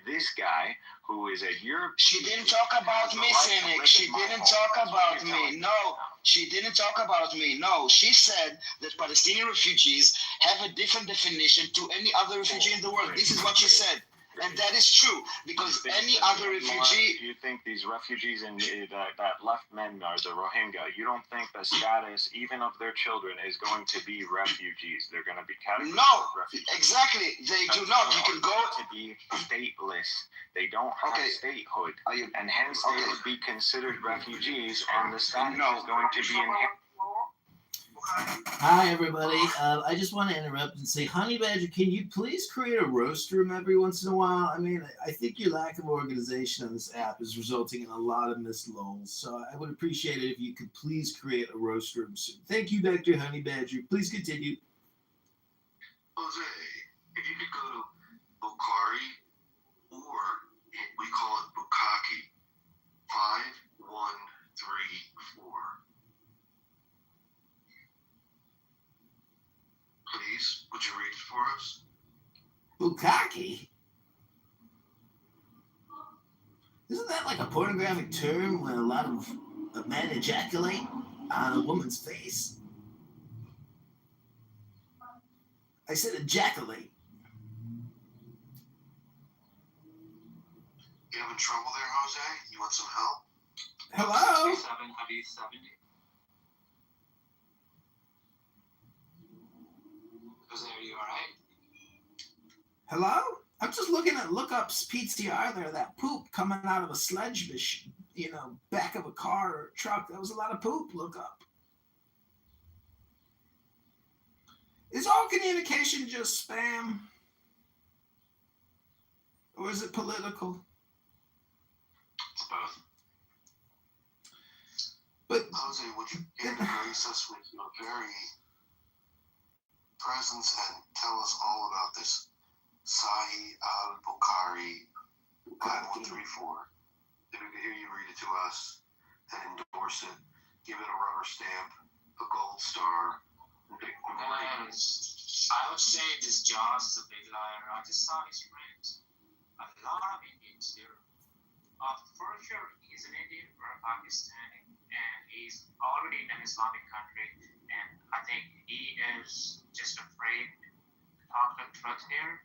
this guy who is a European. She didn't talk about me, Cynic. She didn't talk about me. No, she didn't talk about me. No, she said that Palestinian refugees have a different definition to any other refugee in the world. This is what she said. And that is true, because any other refugee... You think these refugees that left Myanmar, the Rohingya, you don't think the status, even of their children, is going to be refugees? They're going to be categorized as refugees. Exactly. They do not. You can go... to be stateless. They don't have statehood. And hence they would be considered refugees, and the status is going to be inherited. Hi, everybody. I just want to interrupt and say, Honey Badger, can you please create a roast room every once in a while? I mean, I think your lack of organization on this app is resulting in a lot of missed lulls. So I would appreciate it if you could please create a roast room soon. Thank you, Dr. Honey Badger. Please continue. Jose, if you could go to Bukhari, or we call it Bukaki, 5134. Please, would you read it for us? Bukkake? Isn't that like a pornographic term when a lot of men ejaculate on a woman's face? I said ejaculate. You having trouble there, Jose? You want some help? Hello? 7, Hadith 70. Jose, are you alright? Hello? I'm just looking at Lookup's PTR there, that poop coming out of a sledge machine, back of a car or truck. That was a lot of poop, Lookup. Is all communication just spam? Or is it political? It's both. But Jose, would you grace us with your very presence and tell us all about this Sahi al-Bukhari 5134? If we could hear you read it to us and endorse it, give it a rubber stamp, a gold star. I would say this Jaws is a big liar. I just saw his friends. A lot of Indians here. For sure, he's an Indian or a Pakistani, and he's already in an Islamic country. And I think he is just afraid to talk the truth here.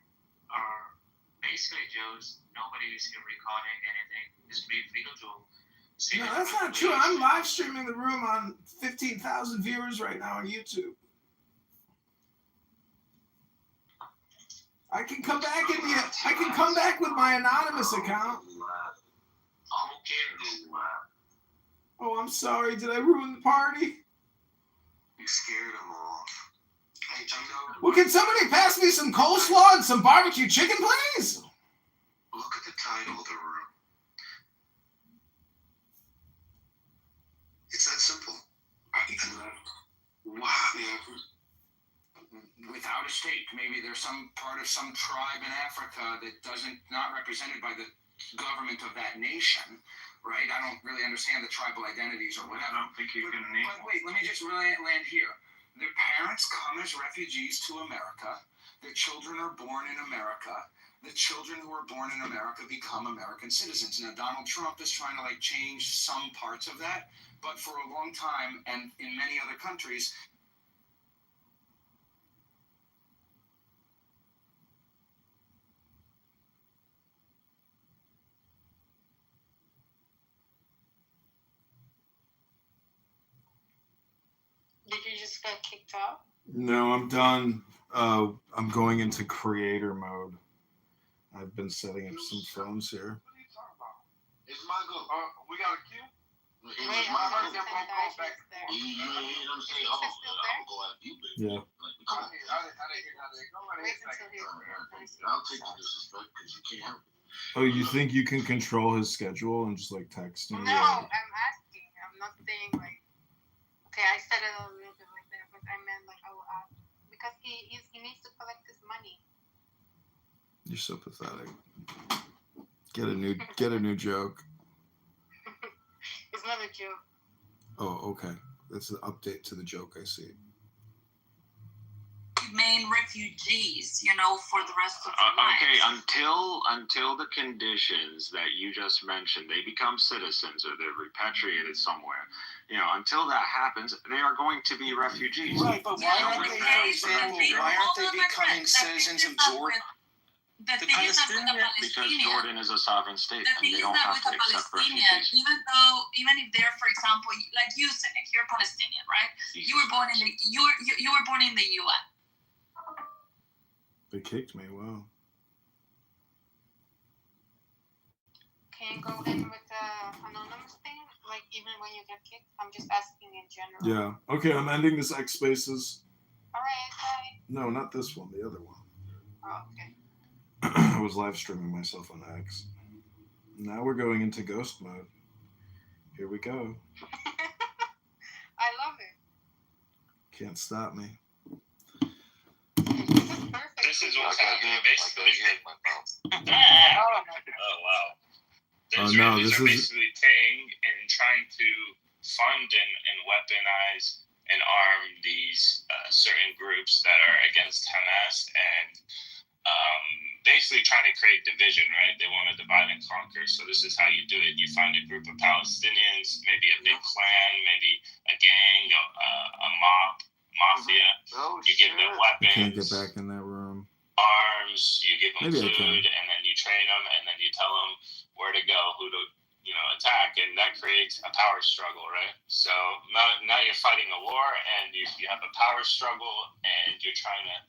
Or basically, Joe's nobody is here recording anything. Just be free to say. No, that's not true. I'm live streaming the room on 15,000 viewers right now on YouTube. I can come back with my anonymous account. Oh, I'm sorry. Did I ruin the party? You scared them off. Hey, Gino. Well, can somebody pass me some coleslaw and some barbecue chicken, please? Look at the title of the room. It's that simple. Wow. Without a state, maybe there's some part of some tribe in Africa that not represented by the government of that nation, right? I don't really understand the tribal identities or whatever. I don't think you can name. But wait, let me just land here. Their parents come as refugees to America. The children are born in America. The children who are born in America become American citizens. Now, Donald Trump is trying to like change some parts of that, but for a long time, and in many other countries, Did you just get kicked out? No, I'm done. I'm going into creator mode. I've been setting up some phones here. It's my go. We got a queue? It was Wait, my I'm go. going to send guys there. You ain't gonna say, oh, I'm gonna go after you, baby. Yeah. Come on. I didn't hear nothing. Go right Wait ahead. until he's I'll take the disrespect because you can't help it. Oh, you think you can control his schedule and just like text him? No, I'm asking. I'm not saying like, okay, I said it a little bit like that, but I meant like I will ask because he needs to collect his money. You're so pathetic. Get a new joke. It's not a joke. Oh, okay. That's an update to the joke. I see. Remain refugees, for the rest of their lives. Okay, until the conditions that you just mentioned, they become citizens or they're repatriated somewhere. Until that happens, they are going to be refugees. right? But why aren't they, for example, why aren't they becoming citizens of Jordan? The thing is that with the Because Palestinians, Jordan is a sovereign state, the and thing they is don't that have with to the accept Palestinians, refugees. even if they're, for example, like you, Cynic, you're Palestinian, right? You were born in the you were born in the UN. They kicked me. Wow. Can you go in with the anonymous thing? Like even when you get kicked? I'm just asking in general. Yeah. Okay. I'm ending this X Spaces. All right, bye. No, not this one. The other one. Oh, okay. I was live streaming myself on X. Now we're going into ghost mode. Here we go. I love it. Can't stop me. This is what's happening basically. Oh wow. Oh, no, Israelis this are is- basically paying and trying to fund and weaponize and arm these certain groups that are against Hamas and basically trying to create division, right? They want to divide and conquer. So this is how you do it. You find a group of Palestinians, maybe a big clan, maybe a gang, a mafia. You give them I can't weapons, get back in that room. arms, you give them Maybe I food, can. and then you train them, and then you tell them where to go, who to attack, and that creates a power struggle, right? So now you're fighting a war, and you have a power struggle, and you're trying to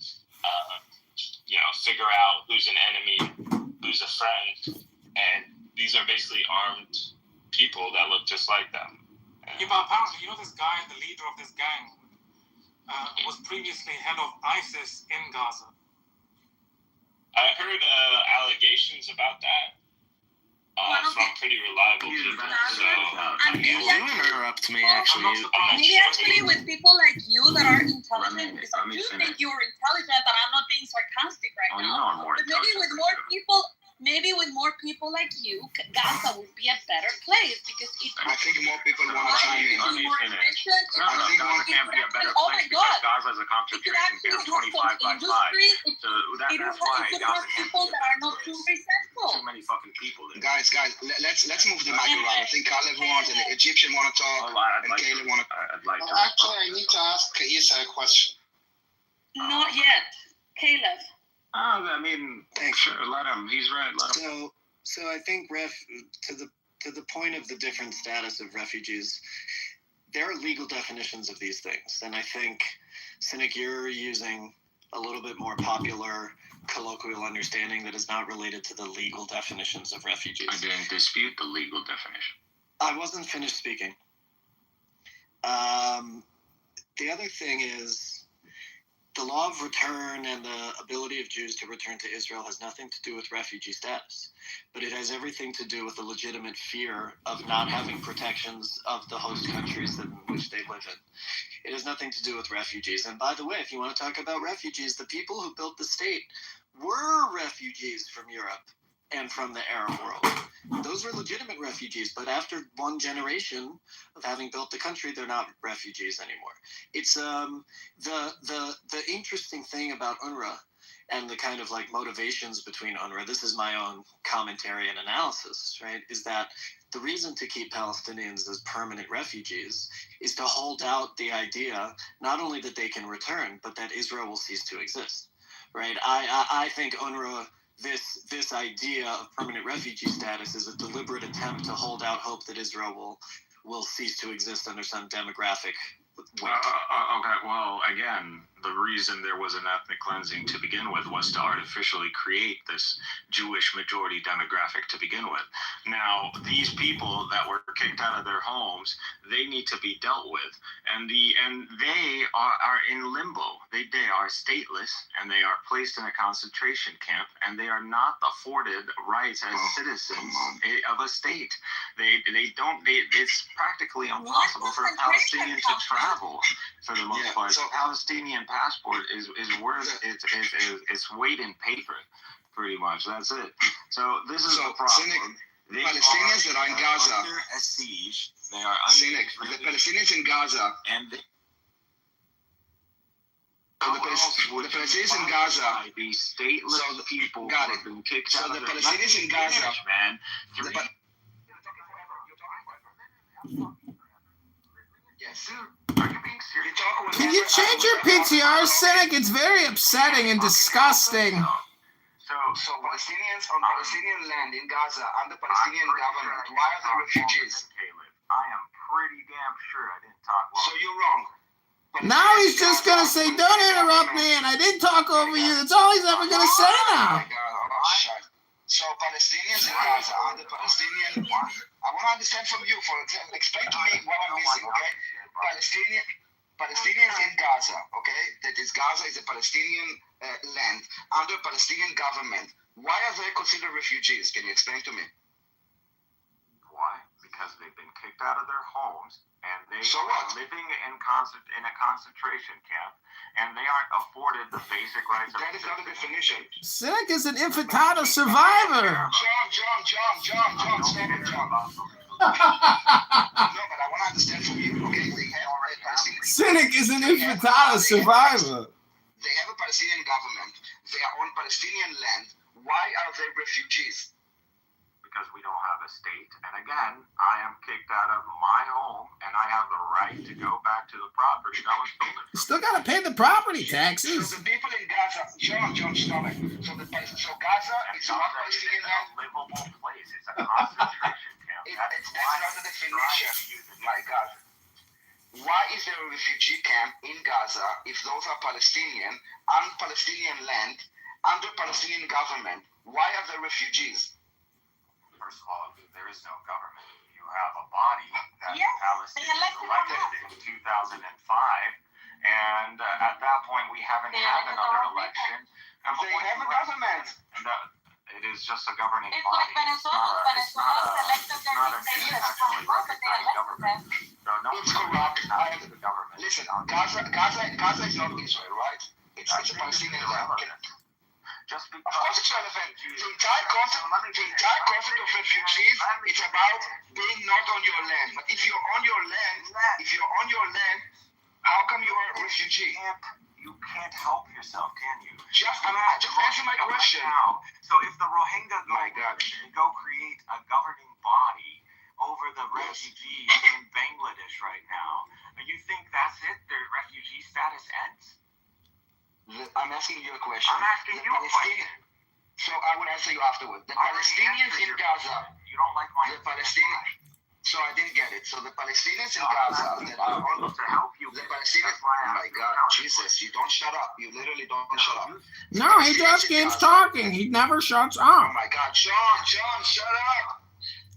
figure out who's an enemy, who's a friend, and these are basically armed people that look just like them. Yeah, but apparently, this guy, the leader of this gang, was previously head of ISIS in Gaza. I heard allegations about that from pretty reliable people. So interrupt me, actually. Maybe actually with people like you that are intelligent, because I do think you're intelligent, and I'm not being sarcastic right now. But maybe with more people like you, Gaza would be a better place because it. I think more people want to chime in. More efficient. Gaza can't be a better Oh place my because God. Gaza is a concentration camp 25 by 5. So that's why Gaza can't people be a that are better not too place. resentful. Too many fucking people there. Guys, let's move the mic around. I think Caleb wants, and the Egyptian want to talk, and Caleb want to. Actually, I need to ask Isa a question. Not yet, Caleb. I mean, sure, let him. He's right. Let him. So I think to the point of the different status of refugees, there are legal definitions of these things, and I think, Cynic, you're using a little bit more popular colloquial understanding that is not related to the legal definitions of refugees. I didn't dispute the legal definition. I wasn't finished speaking. The other thing is, the law of return and the ability of Jews to return to Israel has nothing to do with refugee status, but it has everything to do with the legitimate fear of not having protections of the host countries in which they live in. It has nothing to do with refugees. And by the way, if you want to talk about refugees, the people who built the state were refugees from Europe and from the Arab world. Those were legitimate refugees, but after one generation of having built the country, they're not refugees anymore. It's the interesting thing about UNRWA and the kind of like motivations between UNRWA, this is my own commentary and analysis, right, is that the reason to keep Palestinians as permanent refugees is to hold out the idea not only that they can return, but that Israel will cease to exist, right? I think UNRWA, this idea of permanent refugee status is a deliberate attempt to hold out hope that Israel will cease to exist under some demographic weight. Okay, well, again, the reason there was an ethnic cleansing to begin with was to artificially create this Jewish majority demographic to begin with. Now, these people that were kicked out of their homes, they need to be dealt with, and they are in limbo. They are stateless, and they are placed in a concentration camp, and they are not afforded rights as citizens of a state. It's practically impossible for a Palestinian to travel for the most part. So Palestinian passport is worth its weight in paper, pretty much. That's it. So this is the problem. Palestinians that are in Gaza under a siege. They are the Palestinians in Gaza and the Palestinians in Gaza. These stateless people got have been kicked so out the of their Palestinians in Gaza, man. Yes. Are you being serious? Can you change your PTR, Cynic? It's very upsetting and disgusting. So Palestinians on Palestinian land in Gaza under Palestinian government, why are they refugees? I am pretty damn sure I didn't talk well. So you're wrong. Now he's just gonna say, "Don't interrupt me," and I didn't talk over you. That's all he's ever gonna say now. So Palestinians in Gaza under Palestinian, I want to understand from you. Explain to me what I'm missing, okay? Palestinians in Gaza, okay? That is, Gaza is a Palestinian land under Palestinian government. Why are they considered refugees? Can you explain to me? Why? Because they've been kicked out of their homes, and they are living in a concentration camp, and they aren't afforded the basic rights of that is not a definition. Cynic is an infantado survivor. John, stop it, John. No, but I want to understand from you, okay? They have Cynic is an infantado survivor. They have a Palestinian government. They are on Palestinian land. Why are they refugees? Because we don't have a state. And again, I am kicked out of my home, and I have the right to go back to the property that was stolen. You still gotta pay the property taxes. So the people in Gaza, John, stop it. So Gaza is not Palestinian land. A livable place. It's a concentration camp. That's not the definition. My God. Why is there a refugee camp in Gaza if those are Palestinian, on Palestinian land, under Palestinian government? Why are they refugees? First of all, there is no government. You have a body that Palestinians elected in 2005, and at that point we haven't had another election. They have a government. It is just a governing it's body. Like Venezuela. Venezuela selected their internationally recognized government. No it's corrupt. the government. Listen, Gaza is not Israel, right? It's a Palestinian land. Just because of course it's relevant. The entire concept of refugees, it's about being not on your land. But if you're on your land, how come you are a refugee? You can't help yourself, can you? Just answer my question. Now, so if the Rohingya go create a governing body over the refugees in Bangladesh right now, you think that's it? Their refugee status ends? I'm asking you a question. I'm asking you a question. So I will answer you afterward. The Palestinians in Gaza. You don't like my Palestinians. So I didn't get it. So the Palestinians in Gaza that are on to help you. The Palestinians. Oh my God, Jesus! You don't shut up. You literally don't shut up. No, he just keeps talking. He never shuts up. Oh my God, John, shut up.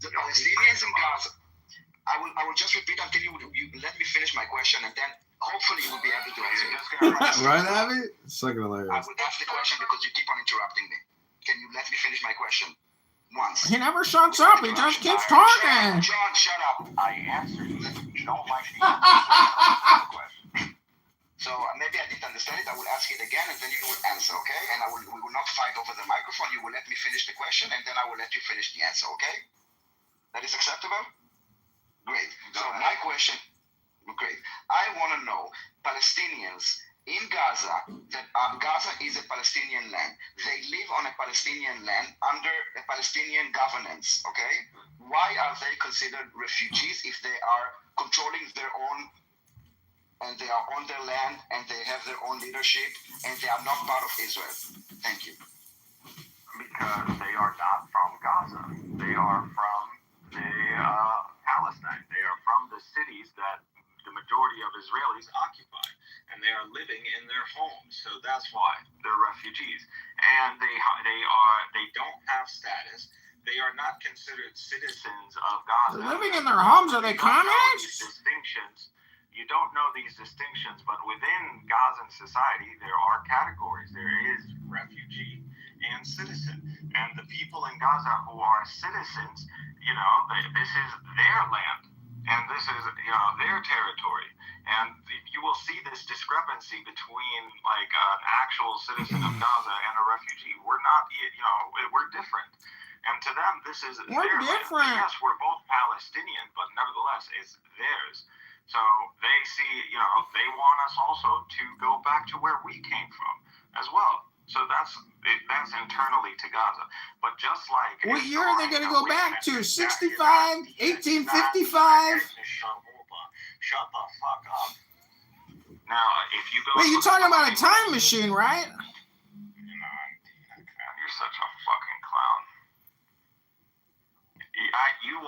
The Palestinians in Gaza. I will just repeat until you let me finish my question, and then hopefully you will be able to answer it. Right, Abby? It's fucking hilarious. I will ask the question because you keep on interrupting me. Can you let me finish my question once? He never shuts up. He just keeps talking. John, shut up. I answered you. You don't like the question. So maybe I didn't understand it. I will ask it again, and then you will answer, okay? And we will not fight over the microphone. You will let me finish the question, and then I will let you finish the answer, okay? That is acceptable? Great. So my question, great. I want to know, Palestinians in Gaza that Gaza is a Palestinian land. They live on a Palestinian land under a Palestinian governance, okay? Why are they considered refugees if they are controlling their own, and they are on their land, and they have their own leadership, and they are not part of Israel? Thank you. Because they are not from Gaza. They are from Palestine. They are from the cities that the majority of Israelis occupy, and they are living in their homes. So that's why they're refugees, and they don't have status. They are not considered citizens of Gaza. They're living in their homes. Are they communists? Distinctions. You don't know these distinctions, but within Gazan society, there are categories. There is refugee and citizen, and the people in Gaza who are citizens, this is their land, and this is their territory, and you will see this discrepancy between like an actual citizen of Gaza and a refugee. We're not, we're different, and to them this is we're their different. Land. Yes, we're both Palestinian, but nevertheless it's theirs. So they see, they want us also to go back to where we came from as well. So that's internally to Gaza. But just like... What year are they going to go back to? 65? 1855? Shut the fuck up. Now, if you go... Wait, you're talking about a time machine, right? You're such a fucking clown. You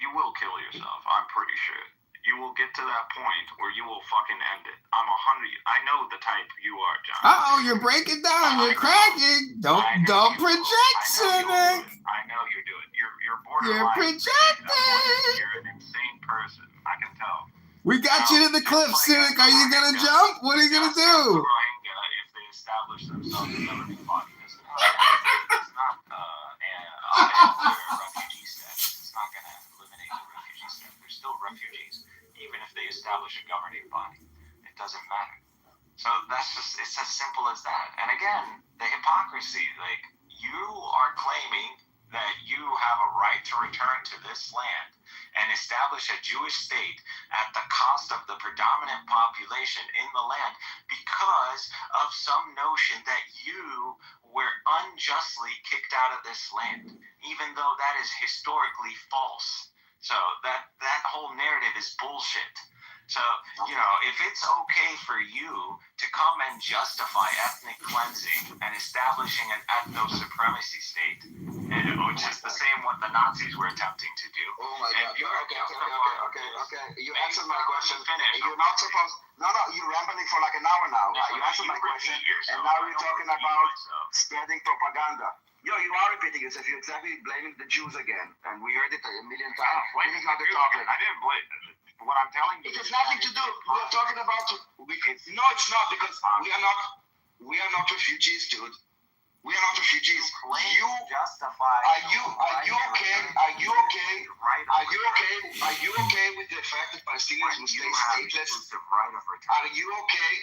will kill yourself, I'm pretty sure. You will get to that point where you will fucking end it. I know the type you are, John. Uh-oh, you're breaking down. You're cracking. Don't project, Cynic. I know you do it. You're borderline. You're projecting. You're an insane person. I can tell. We got you to the cliff, Cynic. Are you going to jump? What are you going to do? Rohingya, if they establish themselves as governing body, it's not refugee status. It's not going to eliminate the refugee status. They're still refugees. Even if they establish a governing body, it doesn't matter. So it's as simple as that. And again, the hypocrisy, like you are claiming that you have a right to return to this land and establish a Jewish state at the cost of the predominant population in the land because of some notion that you were unjustly kicked out of this land, even though that is historically false. So that whole narrative is bullshit. So, if it's okay for you to come and justify ethnic cleansing and establishing an ethno-supremacy state, which is the same what the Nazis were attempting to do. Oh my God. Okay. You answered my question. You're not supposed... No, you're rambling for like an hour now. You answered my question, and now you're talking about spreading propaganda. You are repeating yourself. You're exactly blaming the Jews again, and we heard it a million times. I didn't blame. What I'm telling you, it has nothing to do. We are talking about. No, it's not because we are not refugees, dude. We are not refugees. You justify. Are you okay? Are you okay with the fact that Palestinians will stay stateless? Are you okay?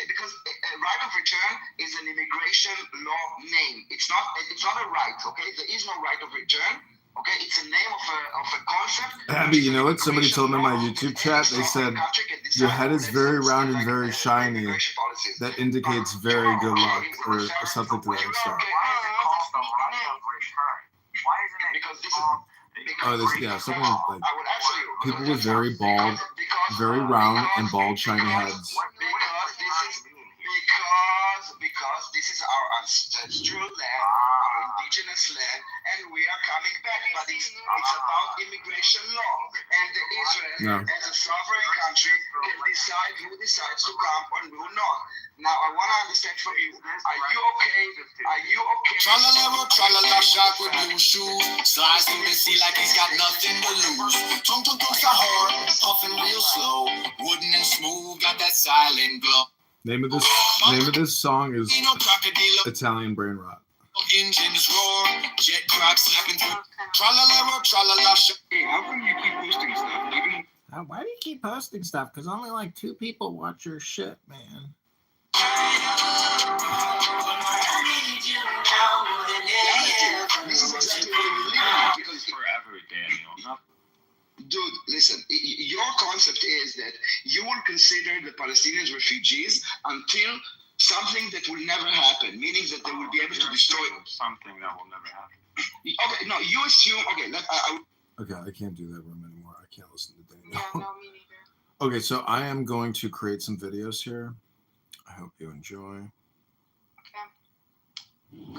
Because a right of return is an immigration law name. It's not a right. Okay, there is no right of return. Okay, it's a name of a concept. Abby, you know what? Somebody told me in my YouTube chat. They said your head is very round and very shiny. That indicates very good luck, or something to that extent. Something like people with very bald, very round and bald shiny heads. Because this is our ancestral land, our indigenous land, and we are coming back. But it's about immigration law, and Israel, as a sovereign country, can decide who decides to come and who not. Now, I want to understand from you: are you okay? Are you okay? Tralala, shot with blue shoes, slides through the sea like he's got nothing to lose. Tung tung tung sahar, puffing real slow, wooden and smooth, got that silent glow. Name of this song is Italian Brain Rot. Engines roar, jet crack slapping through. Tralala, tralala. Hey, how come you keep posting stuff? Why do you keep posting stuff? Because only like 2 people watch your shit, man. This is exactly what we live in because forever, Daniel. Dude, listen, your concept is that you will consider the Palestinians refugees until something that will never happen, meaning that they will be able to destroy something that will never happen. Okay, no, you assume. Okay, Okay, I can't do that room anymore. I can't listen to Daniel. Yeah, no, me neither. Okay, so I am going to create some videos here. I hope you enjoy. Okay.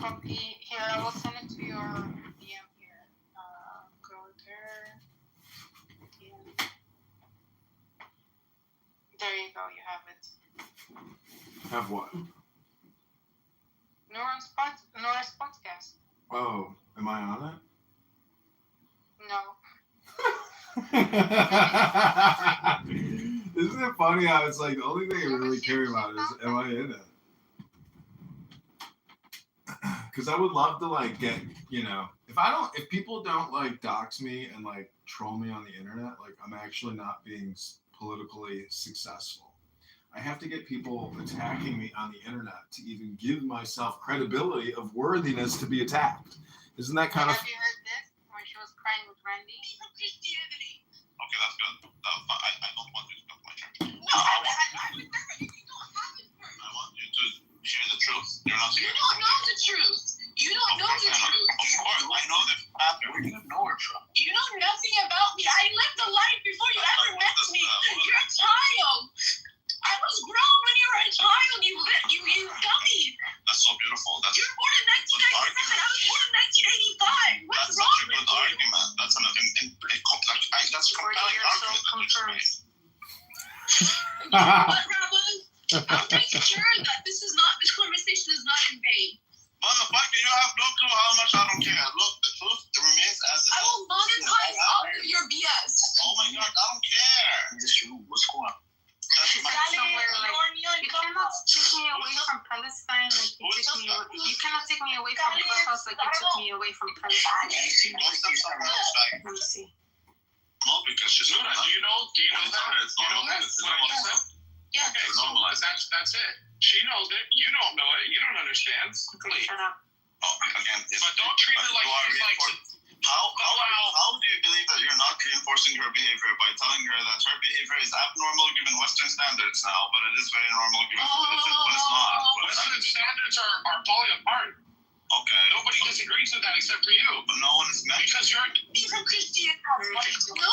Copy here. I will send it to your DM here. Go there. DM. There you go. You have it. Have what? Nora's podcast. Oh, am I on No. it? Isn't it funny how it's like the only thing I really care about is am I in it? Because I would love to like get, if people don't like dox me and like troll me on the internet, like I'm actually not being politically successful. I have to get people attacking me on the internet to even give myself credibility of worthiness to be attacked. Isn't that kind of? Have you heard this when she was crying with Randy? From Christianity. Okay, that's good. I don't want you to talk my church. No, I would never. You don't have it first. I want you to hear the truth. You're not You don't know the truth. You don't know the truth. Of course, I know the path. Where do you know her from? You know nothing about me. I lived a life before you ever met me. You're a child. I was grown when you were a child. You dummy. That's so beautiful. You were born in 1997. I was born in 1985. What's That's wrong such a with good you? argument. That's an that's a compelling argument. But Rabbi, I'll make sure that this conversation is not in vain. Motherfucker, you have no clue how much I don't care. Look, the truth remains as it is. I will monetize all of your BS. Oh my god, I don't care. What's going on? You cannot take me away from Palestine you cannot take me away from Clubhouse like you took me away from Palestine. Let me see. No, because she's not. Do you know that? Yeah. Okay, so that's it. She knows it. You don't know it. You don't understand. Please. Shut up. Again, But don't treat her like she's like. How do you believe that you're not reinforcing her behavior by telling her that her behavior is abnormal given Western standards now, but it is very normal given tradition, but it's not? Western standards are falling apart. Okay. Nobody disagrees with that except for you. But no one is meant because you're from Christianity. Nobody told me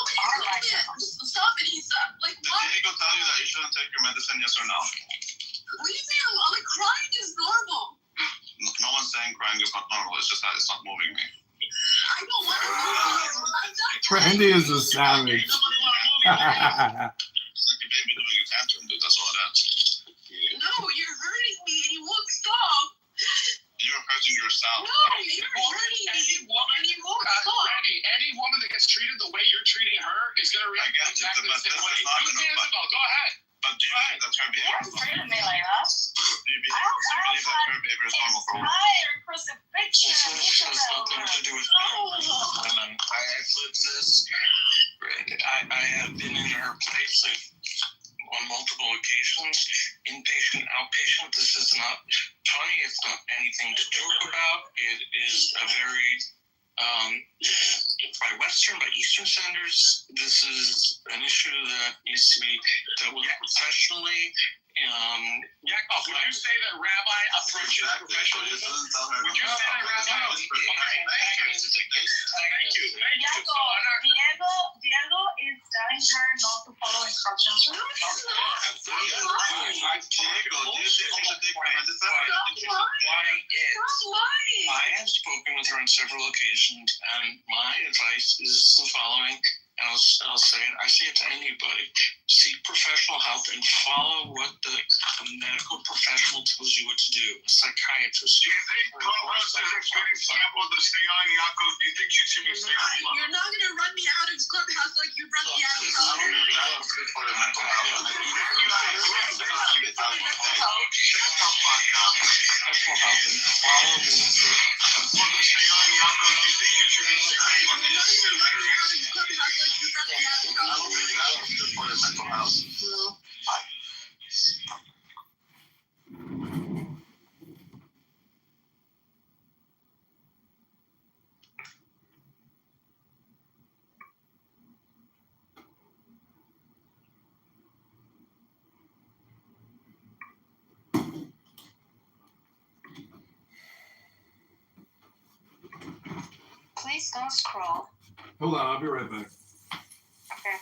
to stop it. He's like, Did what? Diego tell you that you shouldn't take your medicine, yes or no? What do you mean? Like, crying is normal. No one's saying crying is not normal. It's just that it's not moving me. I don't want to move. I'm not Randy is a savage. It's like a baby doing a tantrum, dude. That's all it is. No, you're hurting me and you won't stop. You're hurting yourself. No, you're hurting me and you won't stop. Any woman that gets treated the way you're treating her is going to react exactly the same way. Go ahead. But do you believe that her behavior is normal? Treated me like that. Do you believe that her behavior is normal for women? Crucifixion. This has nothing to do with women. I have lived this. I have been in her place on multiple occasions, inpatient, outpatient. This is not funny. It's not anything to joke about. It is a very, by Western, by Eastern standards, this is an issue that needs to be dealt with professionally. Yaakov, would you say that Rabbi approaches professionalism? Would you say that Rabbi? Thank you. Diego is telling her not to follow instructions. I have spoken with her on several occasions, and my advice is the following. I'll say it. I say it to anybody. Seek professional help and follow what the medical professional tells you what to do. A psychiatrist. Do you think Congress is a good example of the Sriyan Yaakov? Do you think she should be safe? You're not going to run me out of Clubhouse like you run me out of Clubhouse. That's good for the mental health. Professional help and follow the Sriyan Yaakov, do you think you should be safe? That's good for the mental health. Please don't scroll. Hold on, I'll be right back. Okay.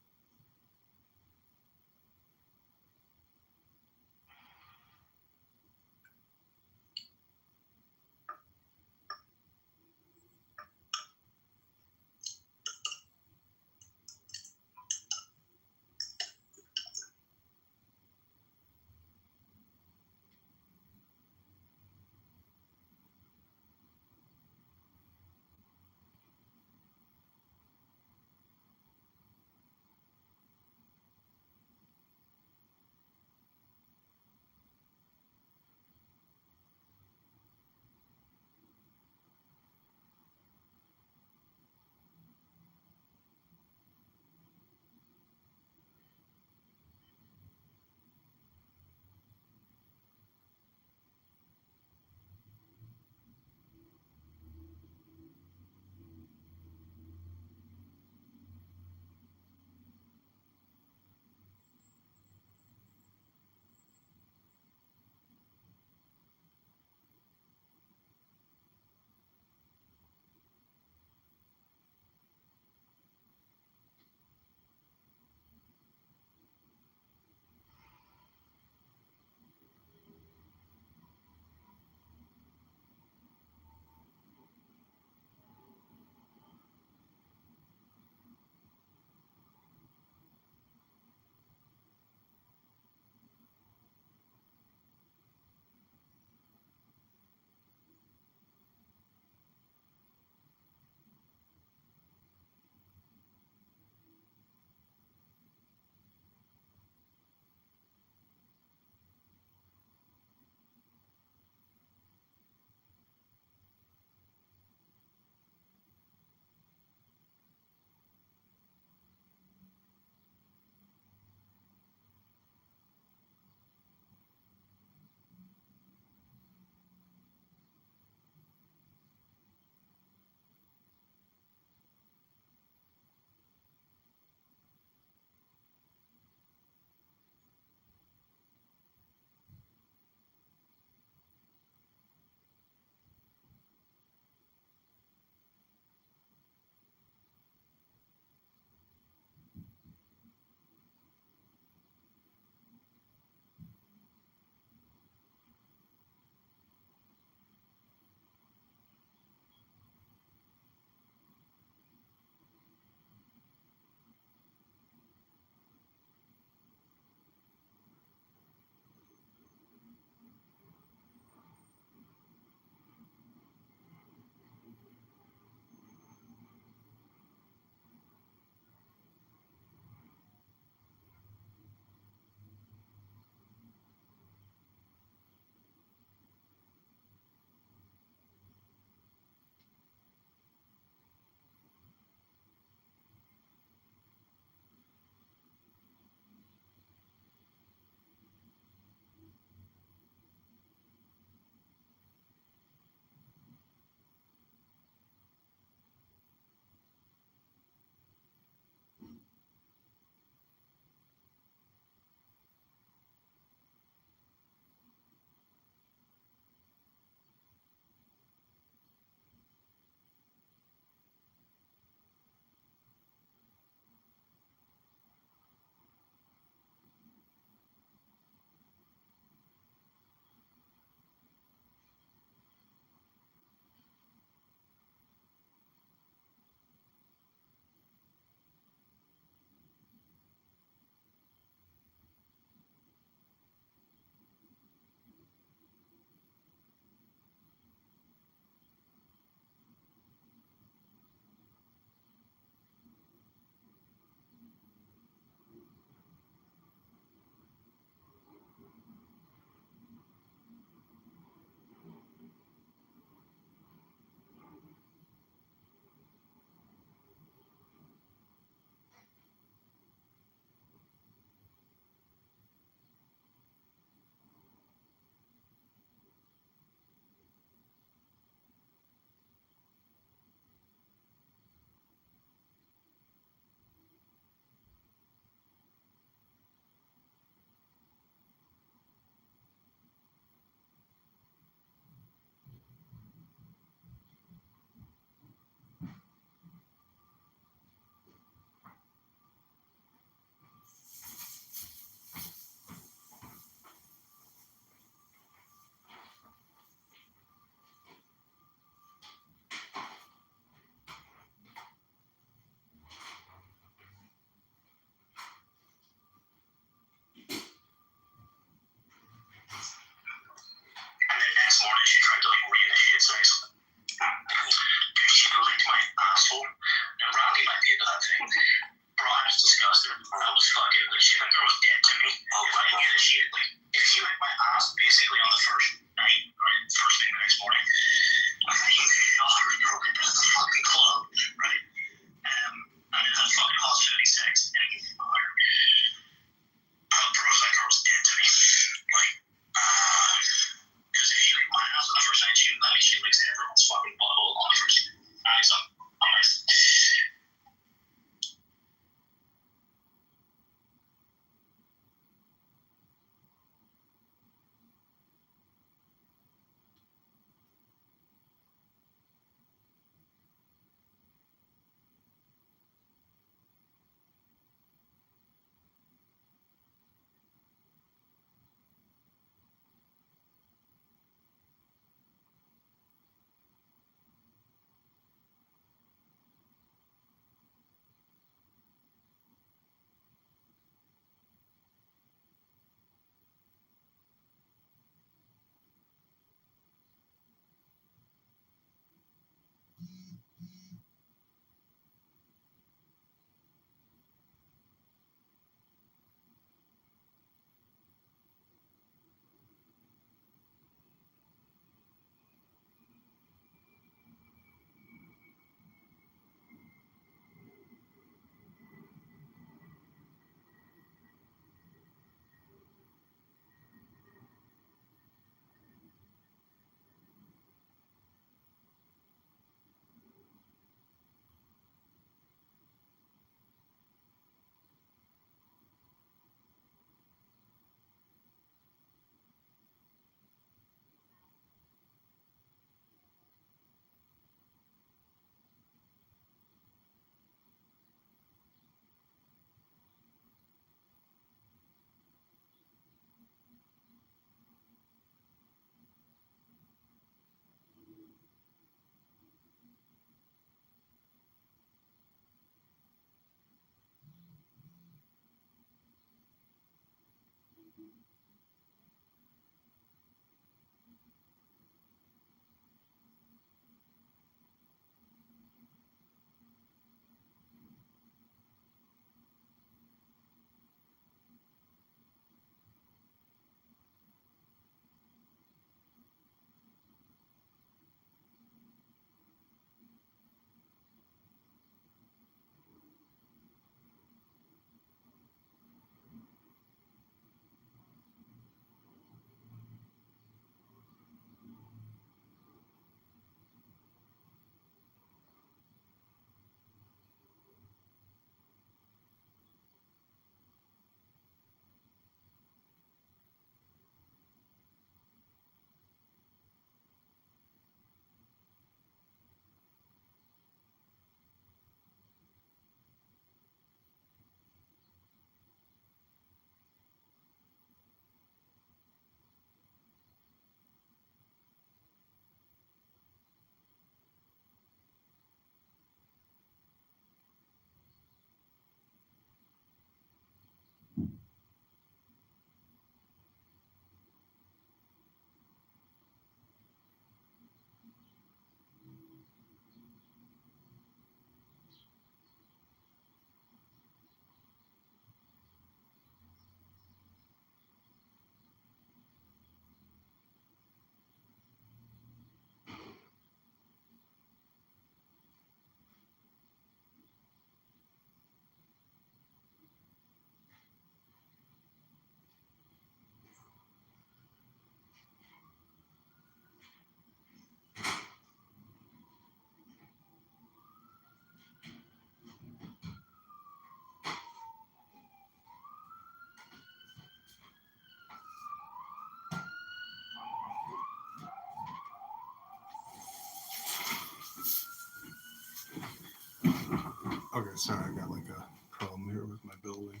Okay, sorry, I got like a problem here with my building.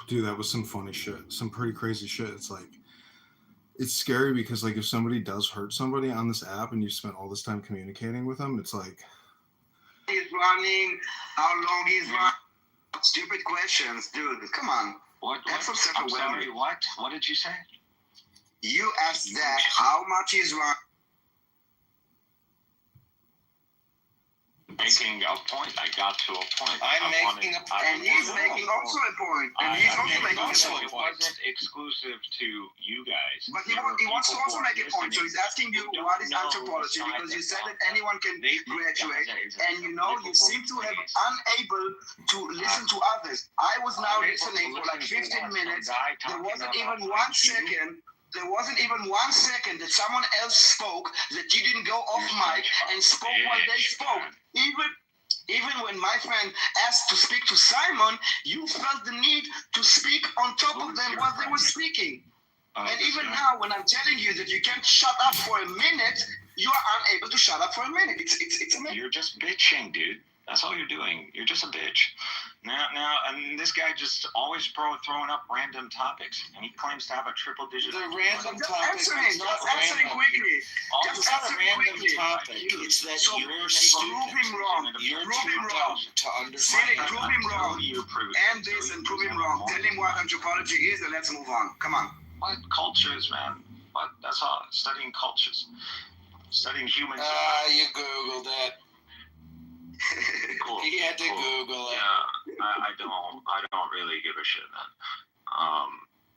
Dude, that was some funny shit. Some pretty crazy shit. It's like, it's scary because like if somebody does hurt somebody on this app and you spent all this time communicating with them, it's like, He's running, how long he's running. Stupid questions, dude. Come on. Have some I'm self-awareness. sorry, what? What did you say? You asked Zach how much he's running. Making a point. I got to a point. I'm making a point. And he's making also a point. And he's also making a point. It wasn't exclusive to you guys. But he wants to also make a point. So he's asking you what is anthropology, because you said that anyone can graduate, and you know you seem to have unable to listen to others. I was now listening for like 15 minutes. There wasn't even 1 second. There wasn't even 1 second that someone else spoke that you didn't go off mic and spoke while they spoke. Even when my friend asked to speak to Simon, you felt the need to speak on top of them while they were speaking. And even now, when I'm telling you that you can't shut up for a minute, you are unable to shut up for a minute. It's amazing. You're just bitching, dude. That's all you're doing. You're just a bitch. Now, and this guy just always throwing up random topics, and he claims to have a triple digit. The random topic is not random. Quickly. Just answer random topic. It's that so you're stupid. Prove him wrong. You're too dumb to understand. Prove him wrong. And this and prove him wrong. Tell him what anthropology is, and let's move on. Come on. What cultures, man? What? That's all. Studying cultures. Studying humans. You Googled it. Cool. You had to Google it. Yeah, I don't really give a shit, man.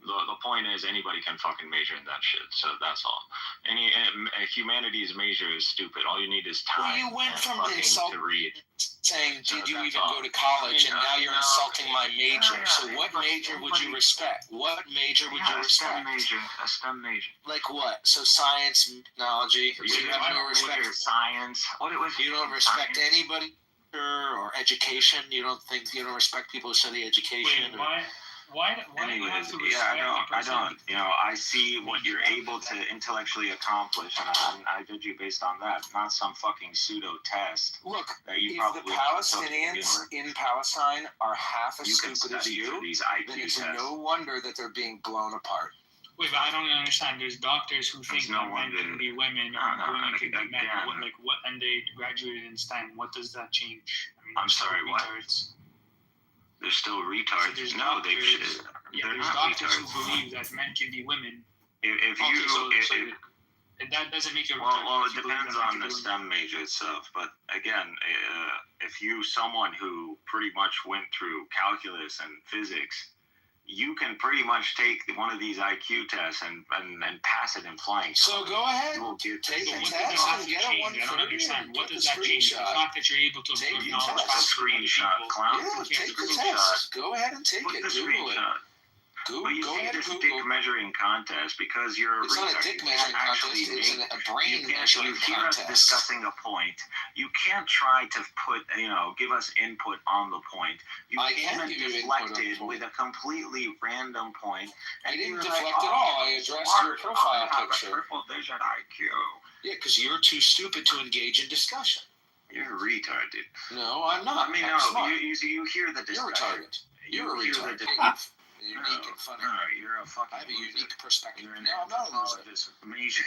The point is anybody can fucking major in that shit, so that's all. Humanities major is stupid. All you need is time. Well, you went from to read. Saying, did you even go to college, and now you're insulting my major. So what major would you respect? What major would you respect? A STEM major. Like what? So science, technology. You have no respect. Science. You don't respect anybody or education. You don't respect people who study education. Why do you have to respect I don't. I see what you're able to intellectually accomplish, and I judge you based on that, not some fucking pseudo test. Look, that you if the Palestinians in Palestine are half as stupid as you, then it's no wonder that they're being blown apart. Wait, but I don't understand. There's doctors who think that men can be women and women can be men. Again. And they graduated in STEM. What does that change? I'm sorry, what? They're still retards. There's No, doctors, they're there's not doctors retards. who believe that men can be women. If Okay, you, so if, that doesn't make you a well, retard it if you believe depends that men on can the be women. STEM major itself. But again, if you someone who pretty much went through calculus and physics, you can pretty much take one of these IQ tests and pass it in flying. So go ahead, take the the test and get a I don't understand. What does that change? The screenshot. fact that you're able to Take observe the knowledge test. faster than other Screenshot, people. clown. Yeah, You can't take the screenshot. test. Go ahead and take Put it. the Google it. screenshot. But you Go see, ahead and this Google. dick measuring contest, because you're a It's not a retard, dick you can't measuring actually contest. It's make- a brain you can't, measuring you hear us contest. discussing a point. You can't try to put, give us input on the point. You I came can and give you input on the deflected point. with a completely random point. I And didn't you were deflect like, at all. I addressed your profile picture. Triple digit IQ. Yeah, because you're too stupid to engage in discussion. You're a retard, dude. No, I'm not. I mean, I'm no, smart. you hear the You're discussion. retarded. You're a hear retard. the Unique and funny. No, you're a fucking I have a loser. unique perspective. You're an No, I'm not a loser. anthropologist major.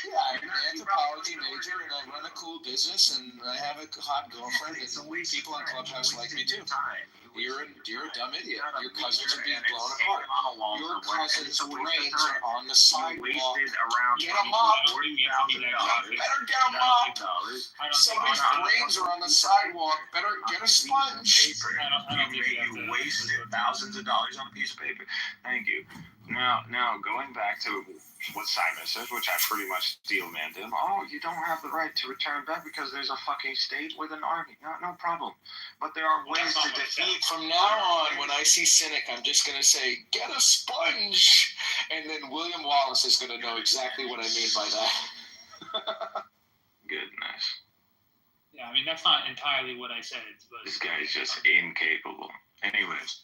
Yeah, I'm an anthropology major, and I run a cool business, and I have a hot girlfriend, and people on Clubhouse like me too. You're a dumb idiot. Your cousins are being blown apart. Your cousins' brains are on the sidewalk. Get a mop. Better get a mop. Somebody's brains are on the sidewalk. Better get a sponge. You wasted thousands of dollars on a piece of paper. Thank you. Now, going back to what Simon says, which I pretty much steel-manned him. Oh, you don't have the right to return back because there's a fucking state with an army. No problem. But there are ways to defeat. From now on, when I see Cynic, I'm just going to say, get a sponge. And then William Wallace is going to know exactly what I mean by that. Goodness. Yeah, I mean, that's not entirely what I said. But This guy is just incapable. Anyways,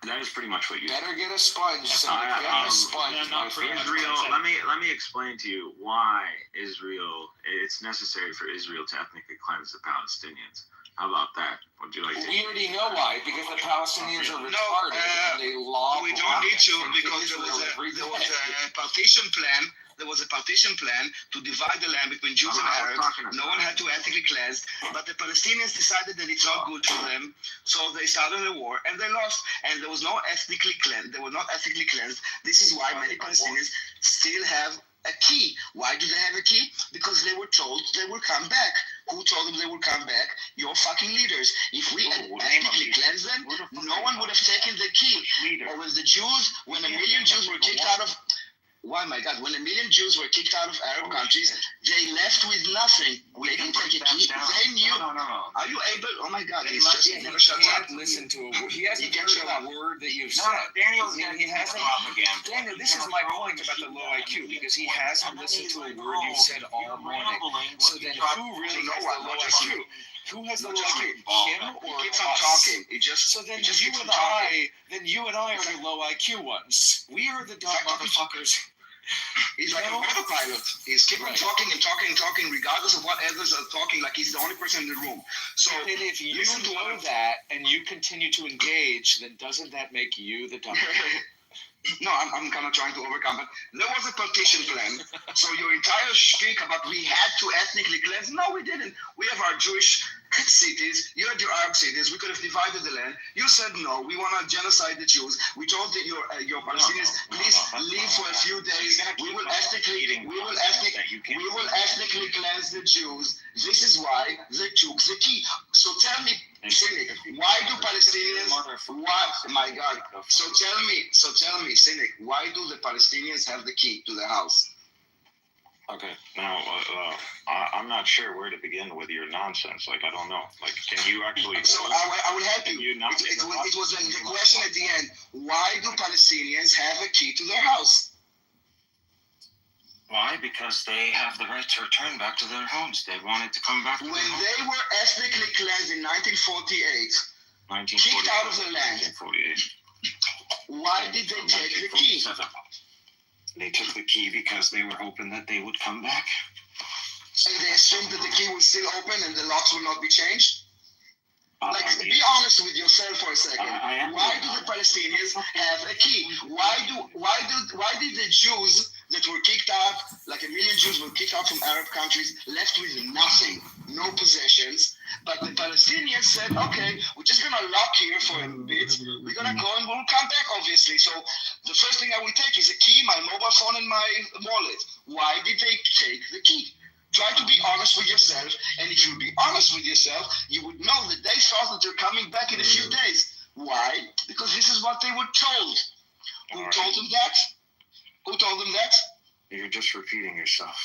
that is pretty much what you Better get a sponge. Cynic. Get a sponge. not pretty much Israel, what I said. let me explain to you why it's necessary for Israel to ethnically cleanse the Palestinians. How about that? Would you like to? We already know why, because the Palestinians are retarded and they lob We don't need to rockets because into there Israel every was day. a partition plan. There was a partition plan to divide the land between Jews and Arabs. No one had to ethnically cleanse, but the Palestinians decided that it's not good for them, so they started a war and they lost. And there was no ethnically cleansed. They were not ethnically cleansed. This is why many Palestinians still have a key. Why do they have a key? Because they were told they will come back. Who told them they will come back? Your fucking leaders. If we ethnically cleanse them, no one would have taken the key. Or with the Jews, when a million Jews were kicked out of... Why, my God, when a million Jews were kicked out of Arab countries, they left with nothing. They didn't take a key. They knew. Are you able? Oh, my God. He's just never shuts up. Listen to him. He hasn't heard a word that you've said. Daniel's he hasn't. Daniel, this is my point about the low IQ, because he hasn't listened to a word you've said all morning. So then who really has the low IQ? Who has the low IQ? Him or he keeps on us? talking. He just, so then he just you keeps and on talking. you and I are the low IQ ones. We are the dumb motherfuckers. He's like a autopilot. He's keeping talking and talking and talking, regardless of what others are talking, like he's the only person in the room. So and if you know that and you continue to engage, then doesn't that make you the dumb? No, I'm kind of trying to overcome it. There was a partition plan. So your entire speak about we had to ethnically cleanse, no, we didn't. We have our Jewish cities. You had your Arab cities. We could have divided the land. You said no. We want to genocide the Jews. We told your Palestinians, please leave for a few days. We will ethnically cleanse the Jews. This is why they took the key. So tell me, Cynic, why do Palestinians? Why? My God. So tell me, Cynic, why do the Palestinians have the key to the house? Okay. Now, I'm not sure where to begin with your nonsense. Like, I don't know. Like, can you actually... So I will help you. It was the question at the end. Why do Palestinians have a key to their house? Why? Because they have the right to return back to their homes. They wanted to come back to When they were ethnically cleansed in 1948, kicked out of the land, 1948. Why did they take the key? They took the key because they were hoping that they would come back. And they assumed that the key was still open and the locks will not be changed? Be honest with yourself for a second. Why do the Palestinians have a key? Why did the Jews that were kicked out, like a million Jews were kicked out from Arab countries, left with nothing, no possessions, But the Palestinians said, okay, we're just going to lock here for a bit. We're going to go and we'll come back, obviously. So the first thing I will take is a key, my mobile phone, and my wallet. Why did they take the key? Try to be honest with yourself. And if you be honest with yourself, you would know that they thought that they're coming back in a few days. Why? Because this is what they were told. Who told them that? Who told them that? You're just repeating yourself.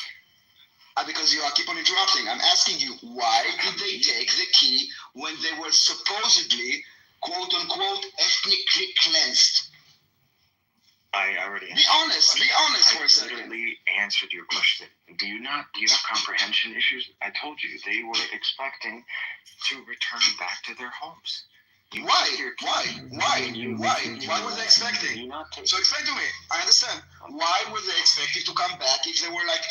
Because you keep on interrupting. I'm asking you, why did they take the key when they were supposedly, quote unquote, ethnically cleansed? I already Be honest for a second. I literally answered your question. Do you have comprehension issues? I told you they were expecting to return back to their homes. Why were they expecting? So explain to me. I understand. Why were they expecting to come back if they were like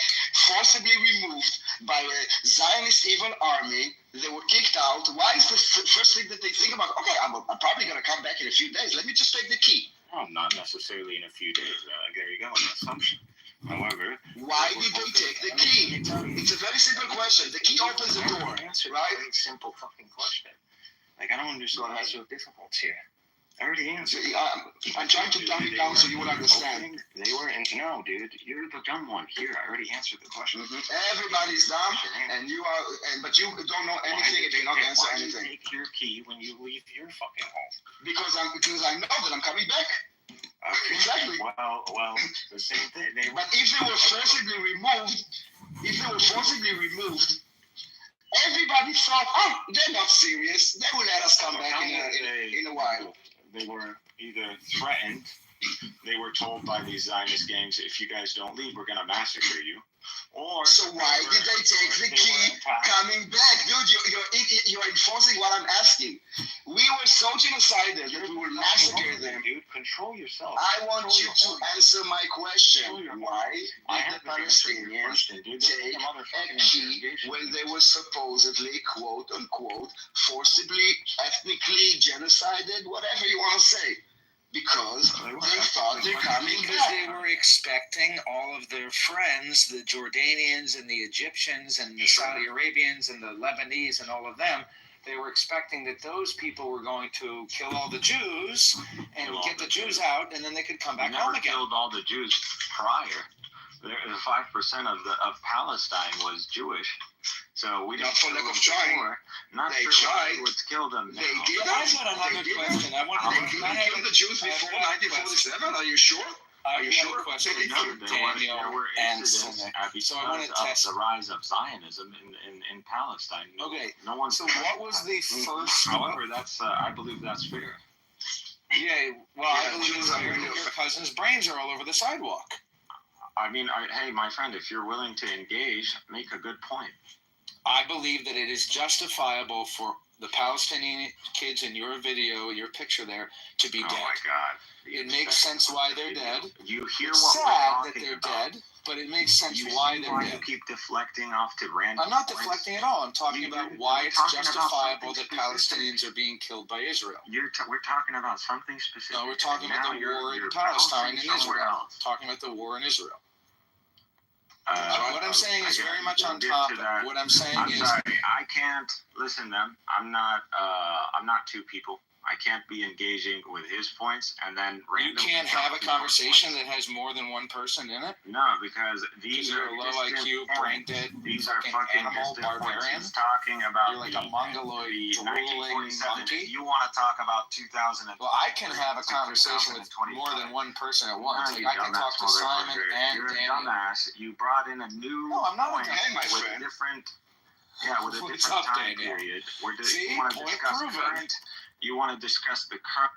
forcibly removed by a Zionist evil army? They were kicked out. Why is the first thing that they think about? Okay, I'm probably going to come back in a few days. Let me just take the key. No, not necessarily in a few days. There you go, an assumption. However, why did they take the key? It's a very simple question. The key opens the door, right? Very simple fucking question. Like, I don't understand what's so difficult here. I already answered. I'm trying to dumb it down so you will understand. They were in. No, dude, you're the dumb one here. I already answered the question. Everybody's dumb, and you are. but you don't know anything if you don't answer anything. Why do you take your key when you leave your fucking home? Because I know that I'm coming back. Okay. Exactly. Well, the same thing. But if they were forcibly removed, everybody thought, oh, they're not serious. They will let us come back in a while. They were either threatened, they were told by these Zionist gangs, if you guys don't leave, we're going to massacre you. Or so why did they take the key coming back? Dude, you're enforcing what I'm asking. We were so genocidal that we will massacre them. Dude, control yourself. I want you to answer my question. Why did the Palestinians take a key when they were supposedly, quote unquote, forcibly, ethnically genocided, whatever you want to say? Because they thought they're coming back. Because they were expecting all of their friends, the Jordanians and the Egyptians and the Saudi Arabians and the Lebanese and all of them, they were expecting that those people were going to kill all the Jews and get the Jews out, and then they could come back home again. Killed all the Jews prior. The 5% of Palestine was Jewish. So we not for lack of trying. Not they sure tried. What's killed them. They did that. I've got another question. I want to kill the Jews before 1947. Are you sure? Are you sure? Question for Daniel and Cynic. So I want to test the rise of Zionism in Palestine. Okay. No one. So what was the first? However, I believe that's fair. Yeah. Well, I believe it's fair. Your cousin's brains are all over the sidewalk. I mean, hey, my friend, if you're willing to engage, make a good point. I believe that it is justifiable for the Palestinian kids in your video, your picture there, to be dead. Oh my God! It makes sense why they're dead. You hear it's what sad we're that they're about. Dead, but it makes sense why they're dead. You keep deflecting off to random. I'm not deflecting at all. I'm talking about why it's justifiable that Palestinians are being killed by Israel. We're talking about something specific. No, we're talking about the war in Palestine and Israel. Talking about the war in Israel. What I'm saying is very much on topic. What I'm saying is, sorry, I can't listen to them. I'm not two people. I can't be engaging with his points and then you can't have a conversation that has more than one person in it. No, because these are low IQ, brain dead. These are fucking animal barbarians. Talking about you're like a mongoloid drooling monkey. You want to talk about 2000? Well, I can have a conversation with more than one person at once. Like I can talk to Simon and you're Daniel. A dumbass. You brought in a new. No, I'm not point my with friend. Different. Yeah, with a different time period. See, you want to discuss current. You want to discuss the current.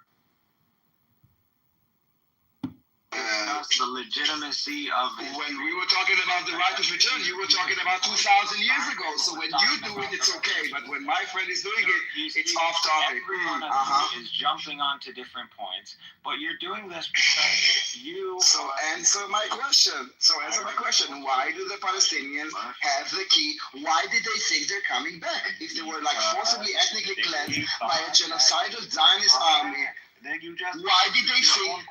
The legitimacy of when we were talking about the right of return, you were talking about 2,000 years ago. So when you do it, it's okay. But when my friend is doing it, it's off topic. Everyone is jumping onto different points, but you're doing this because you. So answer my question. Why do the Palestinians have the key? Why did they think they're coming back? If they were like forcibly ethnically cleansed by a genocidal Zionist army. Why did they think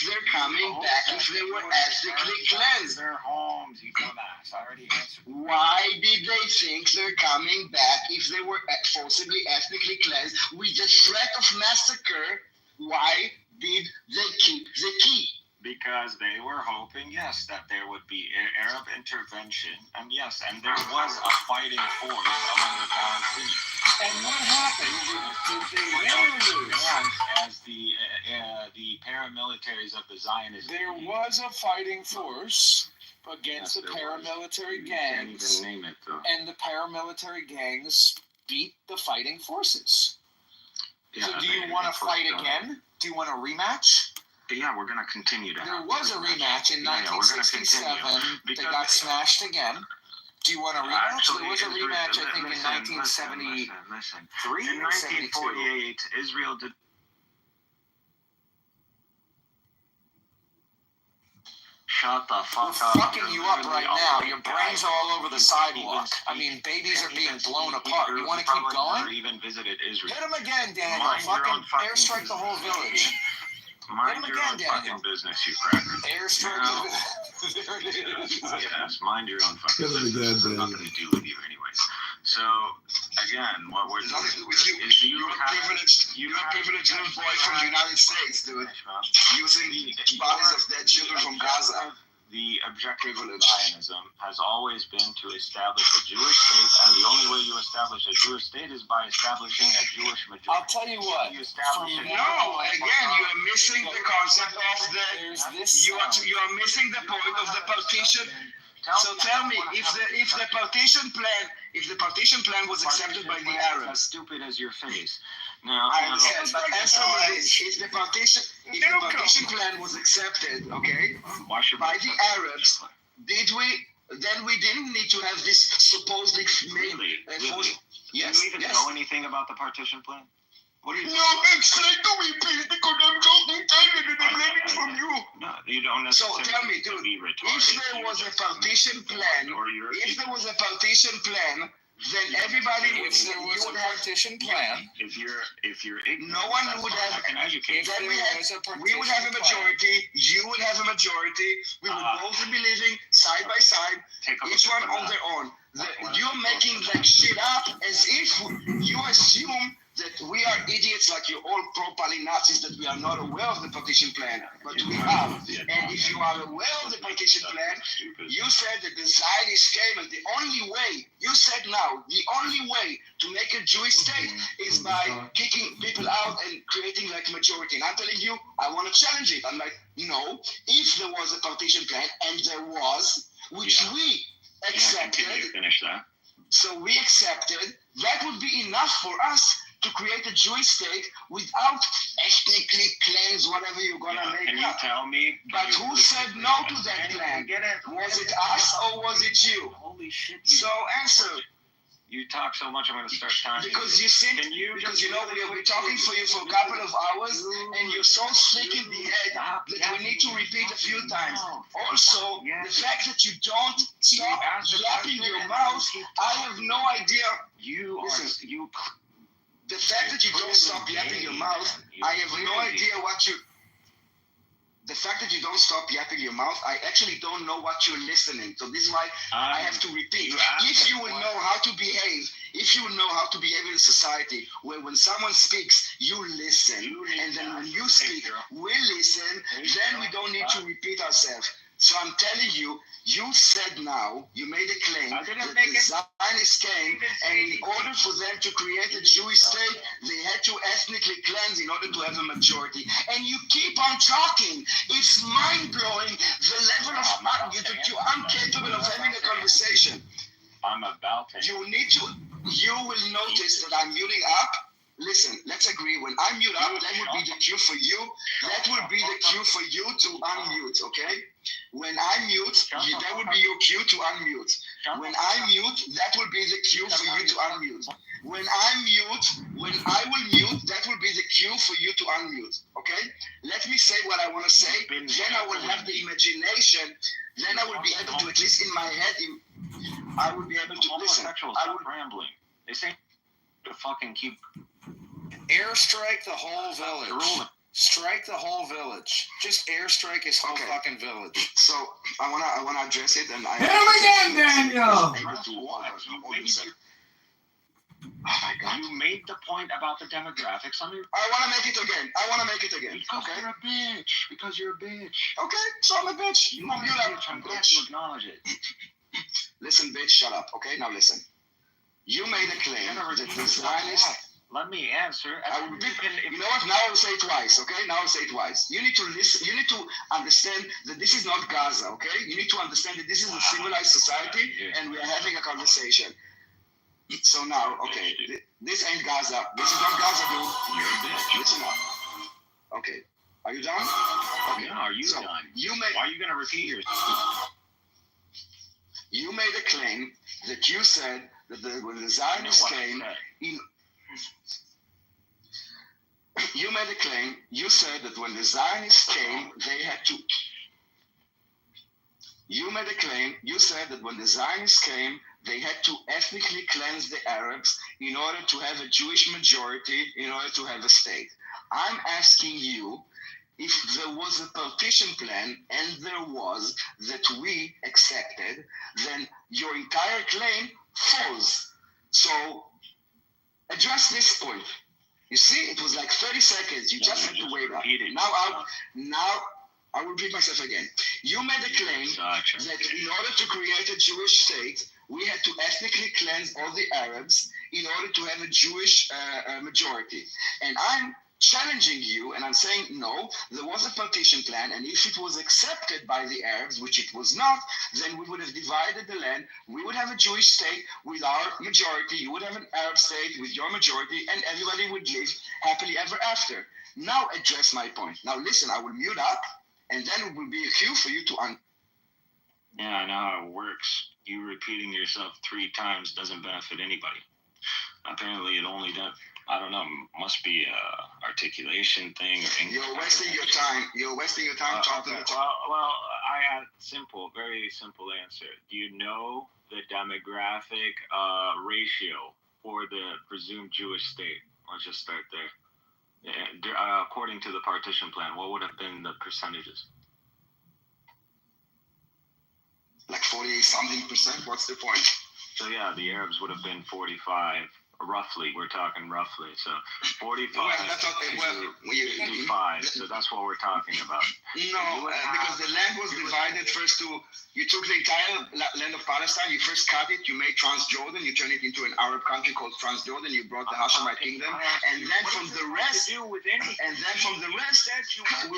they're coming back if they were ethnically cleansed? Their homes, you dumbass. I already answered. Why did they think they're coming back if they were forcibly ethnically cleansed with the threat of massacre? Why did they keep the key? Because they were hoping, yes, that there would be Arab intervention, and yes, and there was a fighting force among the Palestinians. And what happened? Did they win or lose? As the paramilitaries of the Zionists. There was a fighting force against the paramilitary gangs, can't even name it, though. And the paramilitary gangs beat the fighting forces. Yeah, so do you want to fight again? Do you want a rematch? Yeah, we're going to continue to. There was a rematch in 1967. They got smashed again. Do you want a rematch? Actually, there was a rematch, I think, in 1973 in or 72. 1948, Israel did. Shut the fuck We're up. fucking you up right now. Your brains are all over the sidewalk. I mean, babies are being blown apart. You want to keep going? Even visited Israel. Hit him again, Daniel. Fucking airstrike the whole village. Mind your own fucking business, you cracker. Airstrike. There it is. Yes, mind your own fucking Hit him business. again, I'm not Daniel. going to deal with you anyways. So, again, what we're Nothing doing to do with you. is You're a privileged little boy from the United States, dude. Using bodies of dead children from Gaza. The objective of Zionism has always been to establish a Jewish state, and the only way you establish a Jewish state is by establishing a Jewish majority. I'll tell you what. You establish it. No, again, you are missing the concept of the. You are missing the point of the partition. So tell me, if the partition plan was accepted by the Arabs. As stupid as your face. Now, I understand, but answer me this: if the partition plan was accepted, okay, by the Arabs, then we didn't need to have this supposedly made. Really? Yes. Do you even know anything about the partition plan? What do you? No, explain to me, please, because I'm talking and I'm learning from you. No, you don't necessarily. So tell me, dude, if there was a partition plan, then everybody would. If there was a partition plan, if you're ignorant, no one would have. I can educate. Then we would have a majority. You would have a majority. We would both be living side by side, each one on their own. You're making like shit up as if you assume that we are idiots, like you're all pro-Palestine Nazis, that we are not aware of the partition plan, but we are. And if you are aware of the partition plan, you said that the Zionists came, and the only way, you said now, the only way to make a Jewish state is by kicking people out and creating like majority. And I'm telling you, I want to challenge it. I'm like, no, if there was a partition plan, and there was, which we accepted, finish that. So we accepted, that would be enough for us to create a Jewish state without ethnically cleanse whatever you're gonna make Can you up. tell me? But who said no to that plan? Was it us or was it you? Holy shit! So answer. You talk so much, I'm gonna start talking. Because you seem, because you know we've been talking for you for a couple of hours, and you're so sick in the head that we need to repeat a few times. Also, the fact that you don't stop yapping your mouth, I have no idea. The fact that you don't stop yapping your mouth, I have no idea what you. The fact that you don't stop yapping your mouth, I actually don't know what you're listening. So this is why I have to repeat. If you would know how to behave, if you would know how to behave in society, where when someone speaks, you listen, and then when you speak, we listen, then we don't need to repeat ourselves. So I'm telling you, you said now, you made a claim that the Zionists came, and in order for them to create a Jewish state, they had to ethnically cleanse in order to have a majority. And you keep on talking. It's mind-blowing, the level of you're incapable of having a conversation. I'm about to. You will notice that I'm muting up. Listen, let's agree. When I mute up, that would be the cue for you. That would be the cue for you to unmute, okay? When I mute, that would be your cue to unmute. When I mute, that will be the cue for you to unmute. When I will mute, that will be the cue for you to unmute, okay? Let me say what I want to say. Then I will have the imagination. Then I will be able to, at least in my head, I will be able to listen. Stop rambling. They say to fucking keep. Airstrike the whole village. Strike the whole village. Just airstrike his whole fucking village. So I wanna address it, and I Hit him again, Daniel. You made the point about the demographics. I want to make it again. Because Okay. you're a bitch. Because you're a bitch. Okay. So I'm a bitch. You are a bitch. I'm glad you acknowledge it. Listen, bitch. Shut up. Okay. Now listen. You made a claim that the Zionists. Let me answer. I will repeat. You know what? Now I'll say it twice. Okay. Now I'll say it twice. You need to listen. You need to understand that this is not Gaza. Okay. You need to understand that this is a civilized society, and we are having a conversation. So now, okay, this ain't Gaza. This is not Gaza, dude. You're a bitch. Listen up. Okay. Are you done? Okay. No, are you done? Why are you going to repeat yourself? You made a claim that you said that when the Zionists came in. You made a claim. You said that when the Zionists came, they had to. You made a claim. You said that when the Zionists came, they had to ethnically cleanse the Arabs in order to have a Jewish majority, in order to have a state. I'm asking you if there was a partition plan, and there was, that we accepted, then your entire claim falls. So address this point. You see, it was like 30 seconds. You just had to wait up. Now I will repeat myself again. You made a claim that in order to create a Jewish state, we had to ethnically cleanse all the Arabs in order to have a Jewish majority. And I'm challenging you, and I'm saying, no, there was a partition plan, and if it was accepted by the Arabs, which it was not, then we would have divided the land. We would have a Jewish state with our majority. You would have an Arab state with your majority, and everybody would live happily ever after. Now address my point. Now listen, I will mute up, and then it will be a cue for you to Yeah, I know how it works. You repeating yourself 3 times doesn't benefit anybody. Apparently, it only does. I don't know. Must be a articulation thing. You're wasting your time. You're wasting your time talking. Okay. Well, I had very simple answer. Do you know the demographic ratio for the presumed Jewish state? Let's just start there. According to the partition plan, what would have been the percentages? Like 40-something%. What's the point? So yeah, the Arabs would have been 45. Roughly, we're talking roughly. So 45 55. So that's what we're talking about. No, because the land was divided first to. You took the entire land of Palestine. You first cut it. You made Transjordan. You turned it into an Arab country called Transjordan. You brought the Hashemite kingdom, and then from the rest, we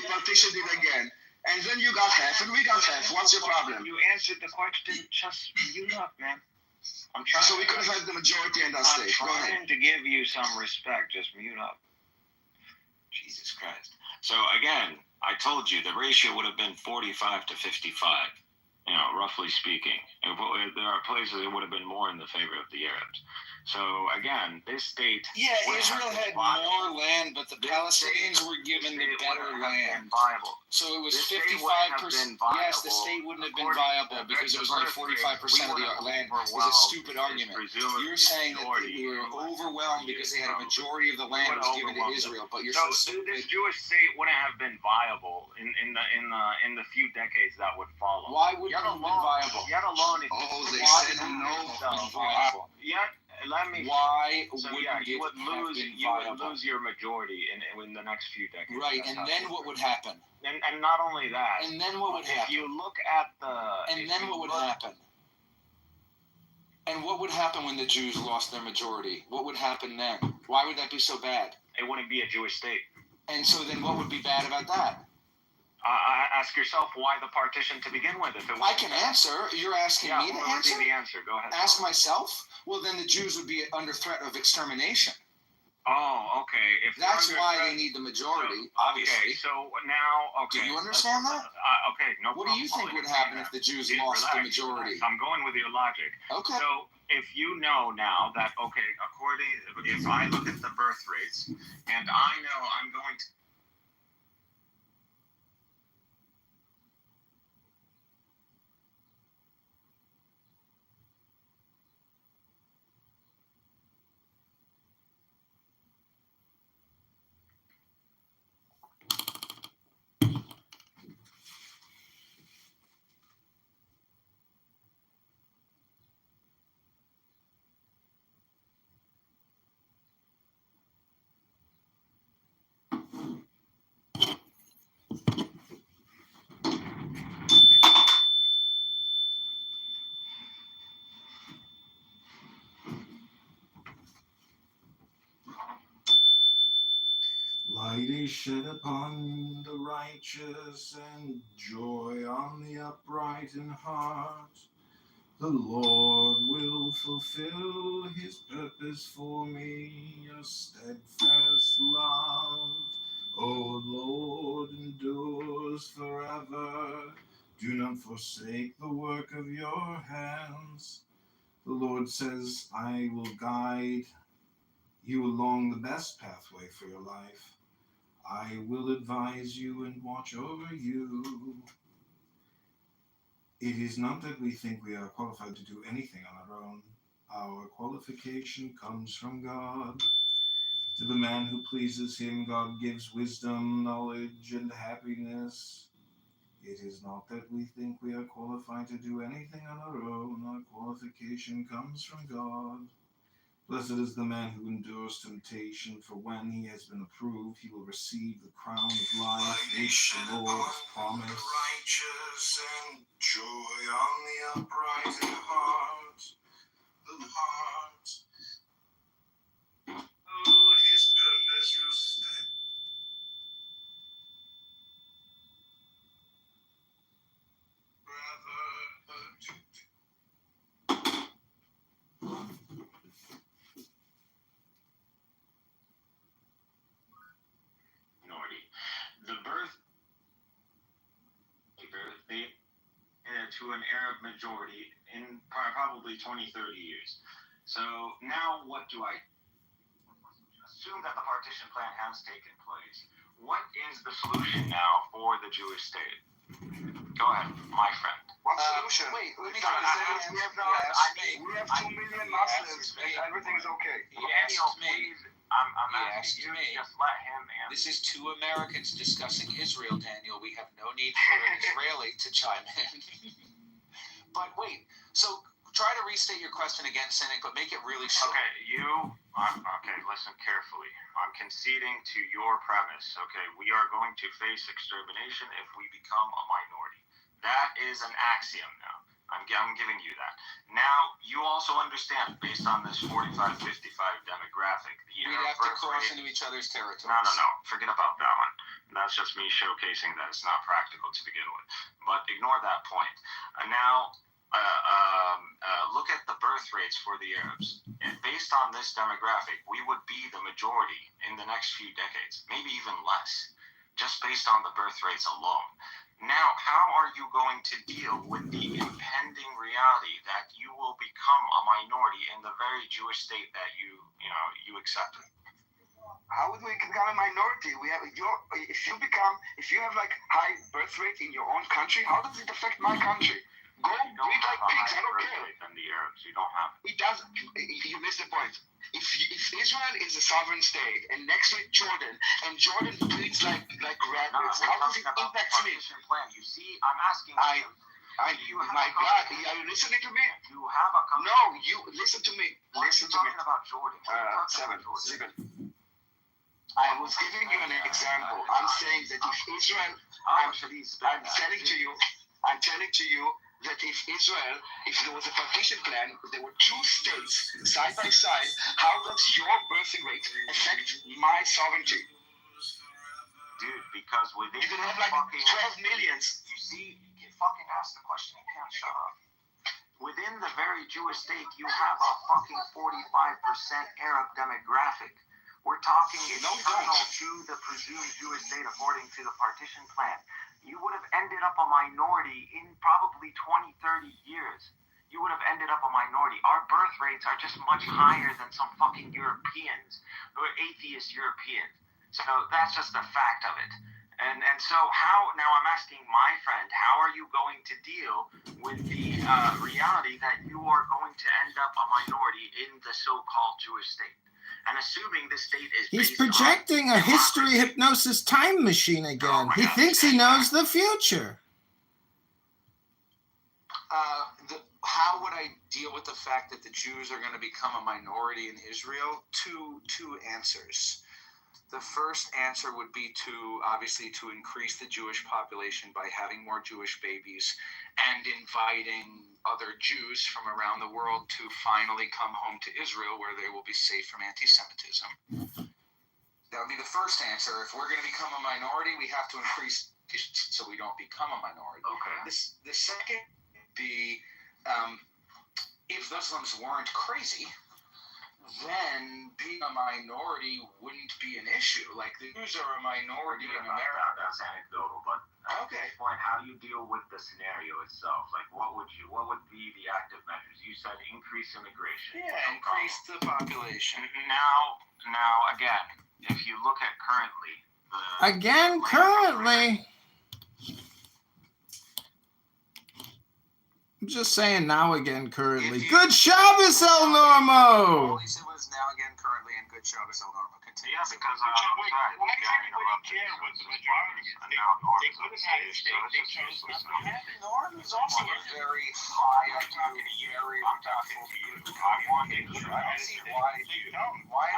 partitioned it again. And then you got half, and we got half. What's your problem? You answered the question. Just mute up, man. I'm trying. So we could have had the majority in that state. Go ahead. I'm trying to give you some respect. Just mute up. Jesus Christ. So again, I told you the ratio would have been 45 to 55. Roughly speaking. There are places it would have been more in the favor of the Arabs. So again, this state. Yeah, Israel had more land, but the Palestinians were given the better land. So it was 55%. Yes, the state wouldn't have been viable because it was only 45% of the land. It was a stupid argument. You're saying that we were overwhelmed because they had a majority of the land was given to Israel, but you're so stupid. This Jewish state wouldn't have been viable in the few decades that would follow. Why wouldn't it have been viable? Yet alone, they said no. Yet. Let me. Why so wouldn't you would lose? You would lose your majority in the next few decades. Right, and then what would happen? And not only that. And then what would happen? If you look at the. And then what would happen? And what would happen when the Jews lost their majority? What would happen then? Why would that be so bad? It wouldn't be a Jewish state. And so then what would be bad about that? Ask yourself why the partition to begin with. If it was I can answer. You're asking me to answer? The answer. Go ahead. Ask myself? Well, then the Jews would be under threat of extermination. Oh, okay. That's why they need the majority, obviously. Okay, so now, Do you understand that? Okay, no problem. What do you think would happen if the Jews lost the majority? I'm going with your logic. Okay. So if you know now that, if I look at the birth rates, and I know I'm going to. salvation upon the righteous and joy on the upright in heart. The Lord will fulfill his purpose for me, your steadfast love, O Lord, endures forever. Do not forsake the work of your hands. The Lord says, I will guide you along the best pathway for your life. I will advise you and watch over you. It is not that we think we are qualified to do anything on our own. Our qualification comes from God. To the man who pleases him, God gives wisdom, knowledge, and happiness. It is not that we think we are qualified to do anything on our own. Our qualification comes from God. Blessed is the man who endures temptation, for when he has been approved, he will receive the crown of life which the Lord promised. Righteous and joy on the upright in heart. The heart. Oh, his purpose will step. Minority. The birth to an Arab majority in probably 20, 30 years. So now what do I assume that the partition plan has taken place? What is the solution now for the Jewish state? Go ahead, my friend. What solution? Wait, let me We try have 2 million Muslims and everything's okay. He asked me. I'm He asking asked you me. to just let him answer. This is two Americans discussing Israel, Daniel. We have no need for an Israeli to chime in. But wait, so try to restate your question again, Cynic, but make it really short. Okay, listen carefully. I'm conceding to your premise. Okay, we are going to face extermination if we become a minority. That is an axiom now. I'm giving you that. Now, you also understand, based on this 45-55 demographic, We'd have to cross into each other's territories. No. Forget about that one. That's just me showcasing that it's not practical to begin with. But ignore that point. Now, look at the birth rates for the Arabs. And based on this demographic, we would be the majority in the next few decades, maybe even less, just based on the birth rates alone. Now, how are you going to deal with the impending reality that you will become a minority in the very Jewish state that you accepted? How would we become a minority? If you have like high birth rate in your own country, how does it affect my country? Go breed like pigs. I don't care. Than the Arabs, you don't have. It doesn't. You missed the point. If Israel is a sovereign state and next to it Jordan, and Jordan breeds like rabbits, how does it impact me? Plan. You see, I'm asking you. My God, are you listening to me? You have a. No, you listen to me. Listen to me. Talking about Jordan. Seven. I was giving you an example. I'm saying that if Israel, I'm telling to you that if there was a partition plan, there were two states side by side, how does your birthing rate affect my sovereignty? Dude, because within you can have like 12 millions. You see, you fucking ask the question, you can't shut up. Within the very Jewish state, you have a fucking 45% Arab demographic. We're talking internal to the presumed Jewish state according to the partition plan. You would have ended up a minority in probably 20, 30 years. You would have ended up a minority. Our birth rates are just much higher than some fucking Europeans or atheist Europeans. So that's just a fact of it. And so now I'm asking my friend, how are you going to deal with the reality that you are going to end up a minority in the so-called Jewish state? And assuming this state is He's projecting a history hypnosis time machine again. He thinks he knows the future. How would I deal with the fact that the Jews are going to become a minority in Israel? Two answers. The first answer would be to increase the Jewish population by having more Jewish babies and inviting other Jews from around the world to finally come home to Israel where they will be safe from anti-Semitism. That would be the first answer. If we're going to become a minority, we have to increase so we don't become a minority. Okay. The second would be if Muslims weren't crazy, then being a minority wouldn't be an issue. Like the Jews are a minority in America. That's anecdotal, but at this point, how do you deal with the scenario itself? Like, what would be the active measures? You said increase immigration. Yeah, increase the population. Now, again, if you look at currently, I'm just saying now again currently. Good Shabbos, El Normo! All he said was now again currently and good Shabbos, El Normo. Continue. Yeah, because why does everybody care what the majority is? They could have had a state. They chose not to have it. Norm is also a very high IQ, very respectful dude. I don't see why is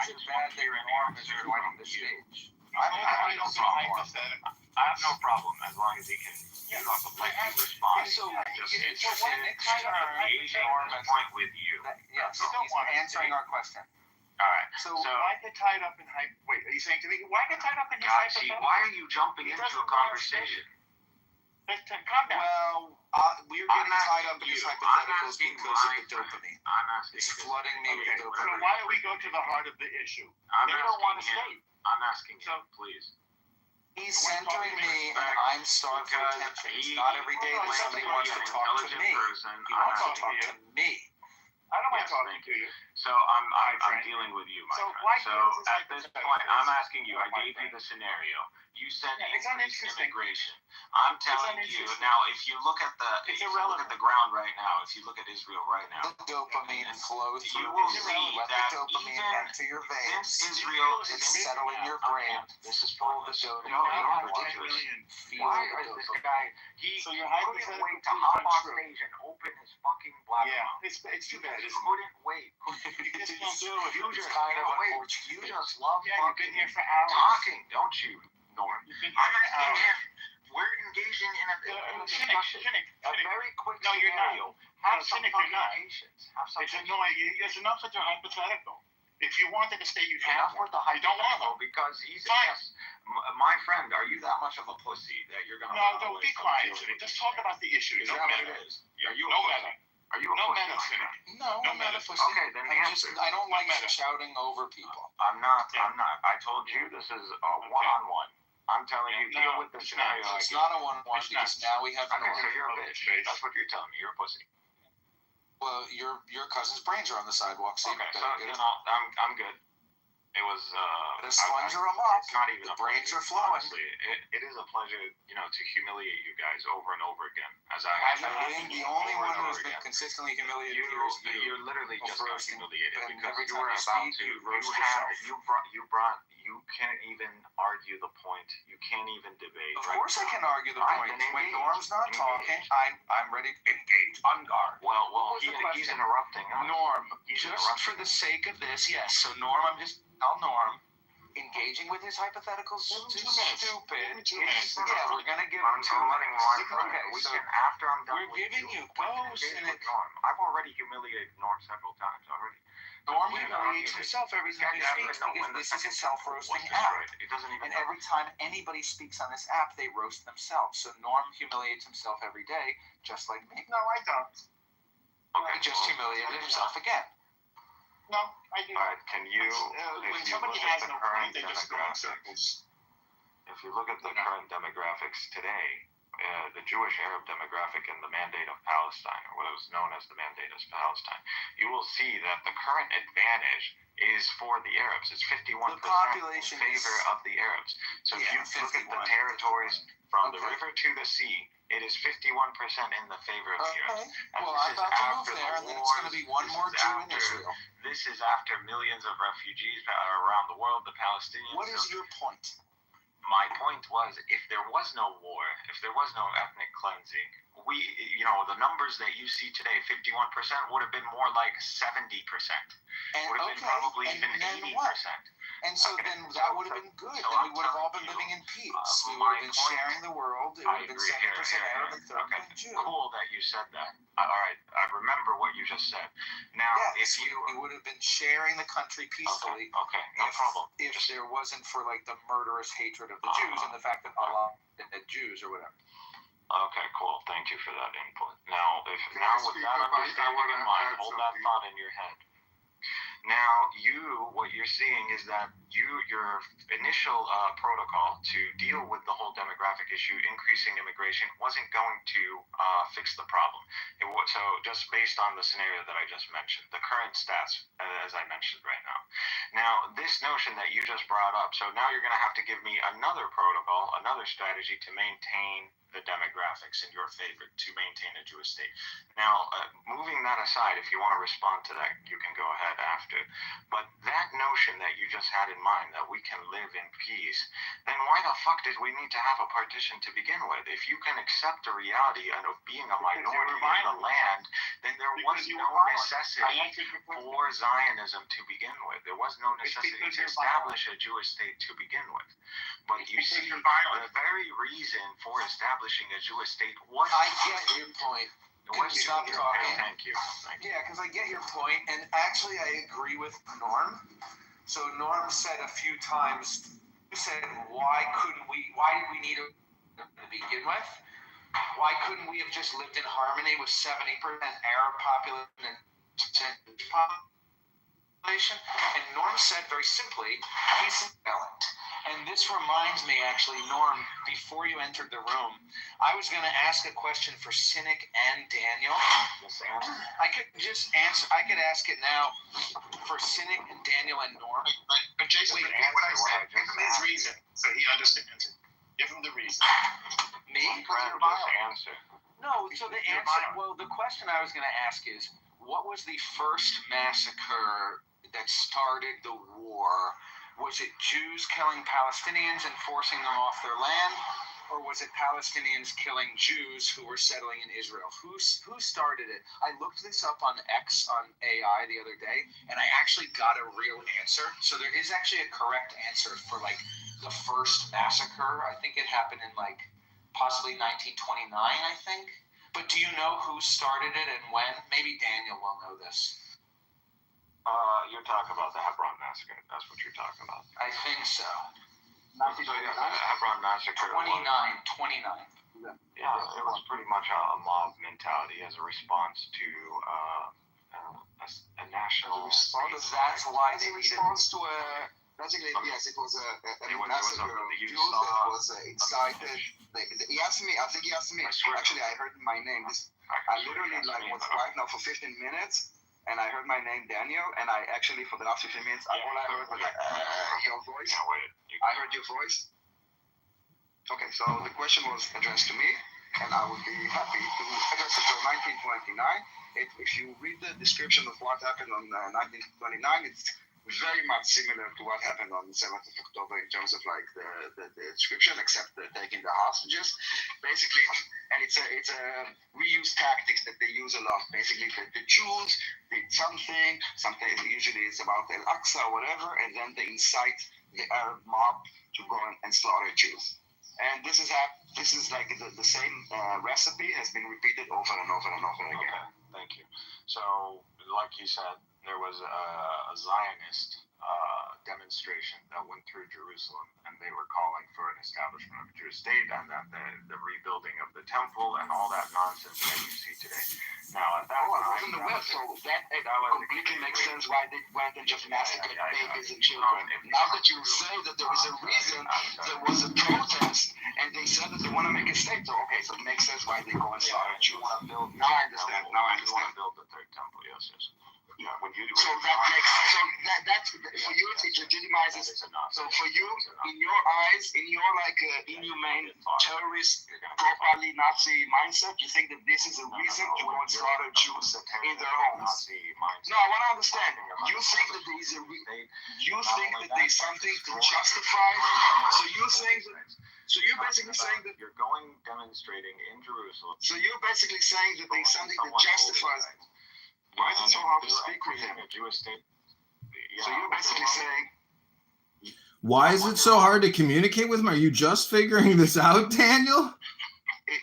it bad that Norm is joining the stage? I have no problem as long as he can respond. So it's engaging the point with you. Yes, he's answering our question. All right. So why get tied up in Wait, are you saying to me why get tied up in hypothetical? Why are you jumping into a conversation? Calm down. Well, we're getting tied up in these hypotheticals because of the dopamine. I'm asking. It's flooding me with dopamine. So why don't we go to the heart of the issue? They don't want to stay. I'm asking him, please. He's centering me, and I'm starved for attention. It's not every day that somebody wants to talk to me. He wants to talk to me. I don't mind talking to you. So I'm dealing with you, my friend. So at this point, I'm asking you. I gave you the scenario. You said increase immigration. I'm telling you now. If you look at the ground right now, if you look at Israel right now, the dopamine flows through. You will see let that the dopamine enter your veins. Israel is settling your brain. This is full of the dopamine. You're ridiculous. Why is this guy? He couldn't wait to hop on stage and open his fucking black mouth. It's too bad. He couldn't wait. You just don't do it. You just love fucking talking, don't you, Norm? I'm asking him. We're engaging in a discussion. A very quick scenario. Have some fucking patience. It's annoying. There's enough with your hypothetical. If you wanted to stay, you'd have with the hypothetical because he's yes. My friend, are you that much of a pussy that you're gonna? No, don't be quiet. Just talk about the issue. No matter. Are you no matter? Are you no matter? No, I'm not a pussy. Okay, then the answer. I don't like shouting over people. I'm not. I told you this is a one-on-one. I'm telling you, deal with the scenario. It's not a one-on-one because now we have. Okay, so you're a bitch. That's what you're telling me. You're a pussy. Well, your cousin's brains are on the sidewalk. So okay, so I'm good. It was. The sponge are up. It's not even. The brains are flowing. Honestly, it is a pleasure, to humiliate you guys over and over again. As I think the only one who has been consistently humiliated here is you. You're literally just got humiliated because every you time were you about speak, to. You can't even argue the point. You can't even debate. Of course, I can argue the point. When Norm's not talking, I'm ready to engage on guard. Well, he's interrupting. Norm, just for the sake of this, yes. So Norm, I'm just. Tell Norm, engaging with his hypotheticals is stupid. Yeah, we're gonna give him 2 minutes. Okay, so after I'm done, we're giving you goes and Norm. I've already humiliated Norm several times already. Norm humiliates himself every time he speaks because this is a self-roasting app. It doesn't even. And every time anybody speaks on this app, they roast themselves. So Norm humiliates himself every day, just like me. No, I don't. Okay, he just humiliated himself again. No, I do. All right, can you, if you look at the current demographics, if you look at the current demographics today, the Jewish Arab demographic and the Mandate of Palestine, or what was known as the Mandate of Palestine, you will see that the current advantage is for the Arabs. It's 51% in favor of the Arabs. So if you look at the territories from the river to the sea, it is 51% in the favor of the Arabs. Well, I'm about to move there, and then it's going to be one more Jew in Israel. This is after millions of refugees around the world, the Palestinians. What is your point? My point was, if there was no war, if there was no ethnic cleansing, the numbers that you see today, 51%, would have been more like 70%. Would have been probably even 80%. And so then that would have been good. Then we would have all been living in peace. We would have been sharing the world. It would have been 70% Arab and 30% Jew. Cool that you said that. All right, I remember what you just said. Now, if you would have been sharing the country peacefully, okay, no problem. If there wasn't for like the murderous hatred of the Jews and the fact that Allah had Jews or whatever. Okay, cool. Thank you for that input. Now, with that understanding in mind, hold that thought in your head. Now, what you're seeing is that your initial protocol to deal with the whole demographic issue, increasing immigration, wasn't going to fix the problem. So just based on the scenario that I just mentioned, the current stats, as I mentioned right now. Now, this notion that you just brought up, so now you're going to have to give me another protocol, another strategy to maintain the demographics in your favor, to maintain a Jewish state. Now, moving that aside, if you want to respond to that, you can go ahead after. But that notion that you just had in mind, that we can live in peace, then why the fuck did we need to have a partition to begin with? If you can accept the reality of being a minority in the land, then there was no necessity for Zionism to begin with. There was no necessity to establish a Jewish state to begin with. But you see, the very reason for establishing a Jewish state was... I get your point. Can you stop talking? Thank you. Yeah, because I get your point, and actually I agree with Norm. So Norm said a few times, you said, why did we need to begin with? Why couldn't we have just lived in harmony with 70% Arab population and Jewish population? And Norm said very simply, he's violent. And this reminds me, actually, Norm, before you entered the room, I was going to ask a question for Cynic and Daniel. I could just answer. I could ask it now for Cynic and Daniel and Norm. But Jason, repeat what I said. Give him his reason so he understands it. Give him the reason. Me? Answer. No, so the answer, well, the question I was going to ask is, what was the first massacre that started the war? Was it Jews killing Palestinians and forcing them off their land? Or was it Palestinians killing Jews who were settling in Israel? Who started it? I looked this up on X, on AI the other day, and I actually got a real answer. So there is actually a correct answer for like the first massacre. I think it happened in like possibly 1929, I think. But do you know who started it and when? Maybe Daniel will know this. You're talking about the Hebron massacre. That's what you're talking about. I think so. Hebron massacre. 29. Yeah, it was pretty much a mob mentality as a response to a national. That's why they needed. Basically, yes, it was a massacre of Jews that was incited. He asked me, I think he asked me, actually I heard my name. I literally was quiet now for 15 minutes. And I heard my name, Daniel, and I actually, for the last 15 minutes, all I heard was your voice. I heard your voice. Okay, so the question was addressed to me, and I would be happy to address it. So 1929, if you read the description of what happened on 1929, it's very much similar to what happened on the 7th of October in terms of like the description, except taking the hostages, basically. And it's a reuse tactics that they use a lot. Basically, the Jews did something usually it's about Al-Aqsa or whatever, and then they incite the Arab mob to go and slaughter Jews. And this is like the same recipe has been repeated over and over and over again. Okay, thank you. So, like you said, there was a Zionist demonstration that went through Jerusalem, and they were calling for an establishment of a Jewish state and that the rebuilding of the temple and all that nonsense that you see today. Now, at that time, I was in the West, so that completely makes sense why they went and just massacred babies and children. Now that you say that there is a reason, there was a protest, and they said that they want to make a state. So, okay, so it makes sense why they go and slaughter Jews. Now I understand. You want to build the third temple, yes. Yeah, when you So that makes that's for you it legitimizes. So for you, in your eyes, in your like inhumane terrorist, properly Nazi mindset, you think that this is a reason to go and slaughter Jews in their homes? No, I want to understand. You think that there is you think that there's something to justify. So you think that. So you're basically saying that you're going demonstrating in Jerusalem. So you're basically saying that there's something that justifies it. Why is it so hard to speak with him? So you're basically saying. Why is it so hard to communicate with him? Are you just figuring this out, Daniel? He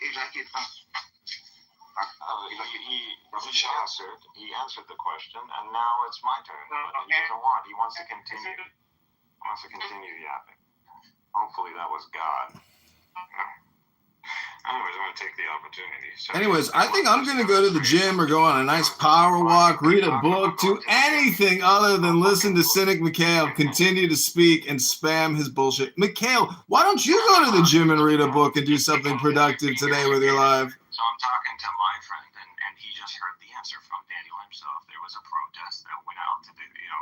answered the question, and now it's my turn. But he doesn't want. He wants to continue. He wants to continue yapping. Hopefully that was God. Anyways, I'm going to take the opportunity. So Anyways, I think I'm going to go to the gym or go on a nice power walk, read a book, do anything other than listen to Cynic Mikhail continue to speak and spam his bullshit. Mikhail, why don't you go to the gym and read a book and do something productive today with your life? So I'm talking to my friend, and he just heard the answer from Daniel himself. There was a protest that went out to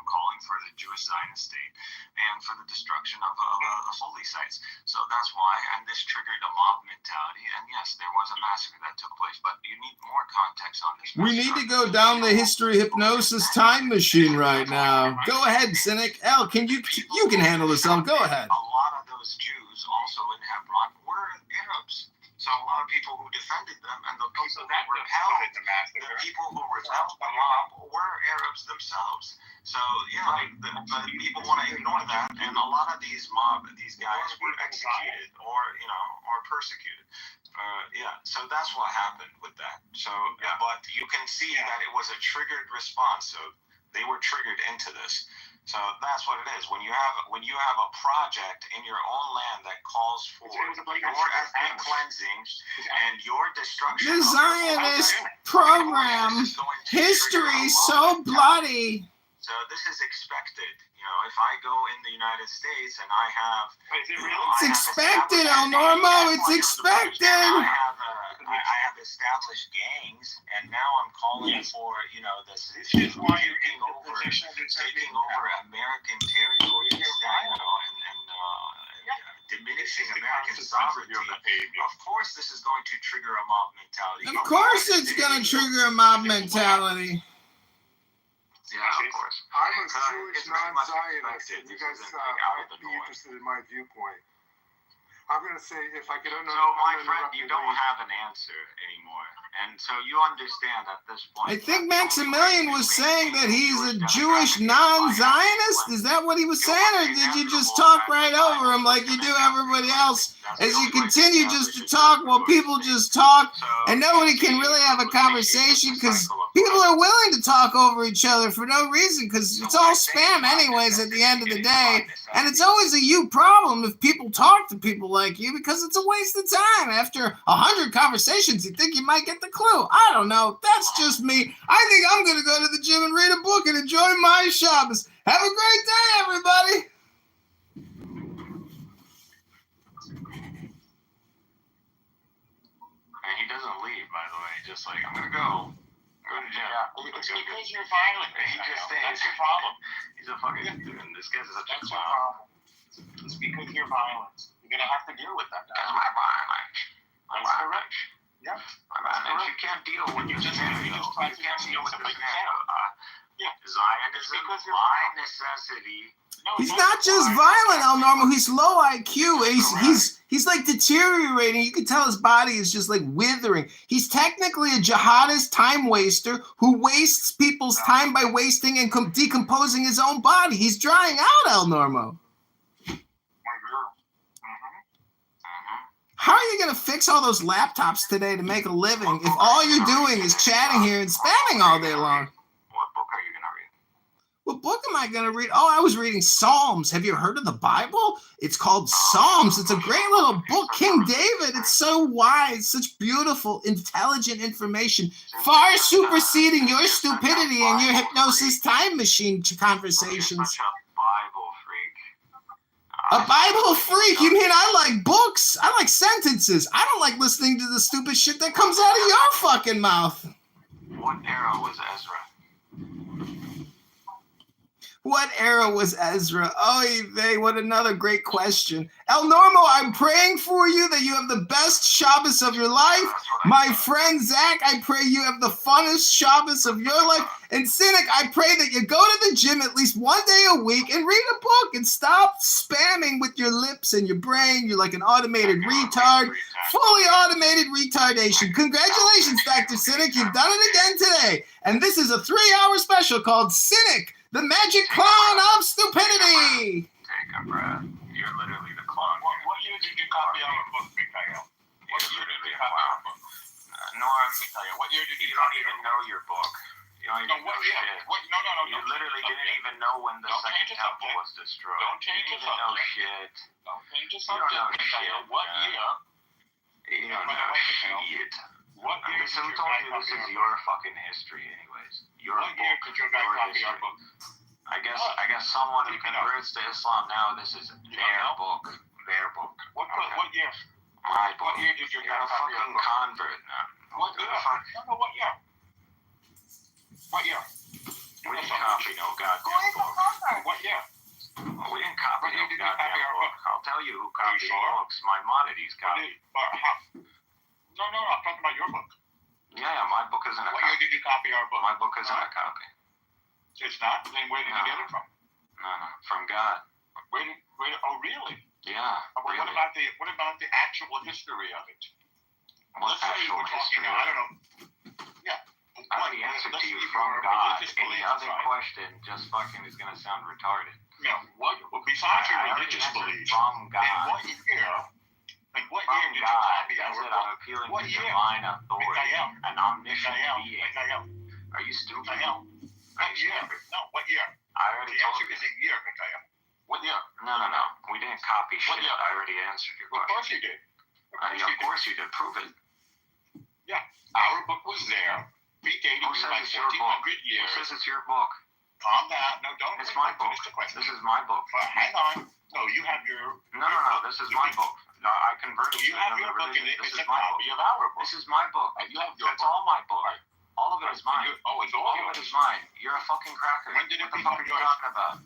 calling for the Jewish Zionist state and for the destruction of holy sites. So that's why, and this triggered a mob mentality. And yes, there was a massacre that took place, but you need more context on this. We need to go down the history hypnosis time machine right now. Go ahead, Cynic. El, you can handle this, El. Go ahead. A lot of those Jews also in Hebron were Arabs. So a lot of people who defended them and the people who repelled the people who repelled the mob were Arabs themselves. So yeah, but people want to ignore that, and a lot of these guys were executed or persecuted. So that's what happened with that. So but you can see that it was a triggered response. So they were triggered into this. So that's what it is. When you have a project in your own land that calls for your ethnic cleansing and your destruction. The Zionist program, history so bloody. So this is expected. If I go in the United States and I have, it's expected, El Normo. It's expected. I have established gangs, and now I'm calling for this taking over American territory and diminishing American sovereignty. Of course, this is going to trigger a mob mentality. Of course, it's going to trigger a mob mentality. Yeah, of course. I'm a Jewish non-Zionist. You guys might be interested in my viewpoint. I'm going to say, if I could So, my friend, you don't have an answer anymore. And so you understand at this point. I think Maximilian was saying that he's a Jewish non-Zionist. Is that what he was saying? Or did you just talk right over him like you do everybody else? As you continue just to talk while people just talk and nobody can really have a conversation because people are willing to talk over each other for no reason because it's all spam anyways at the end of the day. And it's always a you problem if people talk to people like you because it's a waste of time. After 100 conversations, you think you might get the clue. I don't know. That's just me. I think I'm going to go to the gym and read a book and enjoy my Shabbos. Have a great day, everybody. And he doesn't leave, by the way. Just like, I'm going to go to the gym. Yeah, it's because you're violent. He just stays. That's your problem. He's a fucking dude. This guy's such a That's your clown. problem. It's because you're violent. You're going to have to deal with that. That's my violence. That's correct. Yep. You can't deal when you just can't deal with the Zionism by necessity. He's not just violent, El Normo. He's low IQ. He's like deteriorating. You can tell his body is just like withering. He's technically a jihadist time waster who wastes people's time by wasting and decomposing his own body. He's drying out, El Normo. How are you going to fix all those laptops today to make a living if all you're doing is chatting here and spamming all day long? What book are you going to read? What book am I going to read? Oh, I was reading Psalms. Have you heard of the Bible? It's called Psalms. It's a great little book. King David. It's so wise, such beautiful, intelligent information, far superseding your stupidity and your hypnosis time machine conversations. A Bible freak? You mean I like books? I like sentences. I don't like listening to the stupid shit that comes out of your fucking mouth. What era was Ezra? What era was Ezra? Oy vey, what another great question. El Normo, I'm praying for you that you have the best Shabbos of your life. My friend Zach, I pray you have the funnest Shabbos of your life. And Cynic, I pray that you go to the gym at least one day a week and read a book and stop spamming with your lips and your brain. You're like an automated retard. Fully automated retardation. Congratulations, Dr. Cynic. You've done it again today. And this is a 3-hour special called Cynic, the Magic Clown of Stupidity. Take a breath. You're literally the clone. What year did you copy our book, Mikhail? What year did you copy our book? Norm, Mikhail, what year did you don't even know your book. You don't even know year? shit. No. You literally didn't even know when the second temple was destroyed. Don't change the subject. Know shit. Don't change the You subject. don't know shit. What year? You don't know shit. What year So who told you this is your fucking history, anyways? What year did your guy copy our book? I guess someone who converts to Islam now, this is their book. Their book. What year? My book. What year did your You're guy a copy our fucking book? convert now. What year? No, what year? What year? We didn't copy no goddamn book. What year? We didn't copy no goddamn book. I'll tell you who copied books. Maimonides copied. No, I'm talking about your book. Yeah, my book isn't a copy. What year did you copy our book? My book isn't a copy. It's not? Then where did you get it from? No, from God. Oh, really? Yeah. What about the actual history of it? What actual history? I don't know. Yeah. I already answered to you from God. Any other question just fucking is gonna sound retarded. No. Besides your religious beliefs? From God. And what year did you copy our book? I'm appealing to divine authority, an omniscient being. Are you stupid? What year? No, what year? I already told you. The answer is a year, Mikhail. What year? No. We didn't copy shit. I already answered your question. Of course you did. Of course you did. Prove it. Yeah. Our book was there. Predated Who says like it's your book? 1400 years. Who says it's your book? Calm down. No, don't. It's my book. This is my book. Hang on. No, you have your... No. This is my book. No, I converted you have your book and this it's is a my copy book. of our book. This is my book. You have your That's all my book. Right. All of it is mine. It's all of it is mine. You're a fucking cracker. When did it what the fuck are you talking about?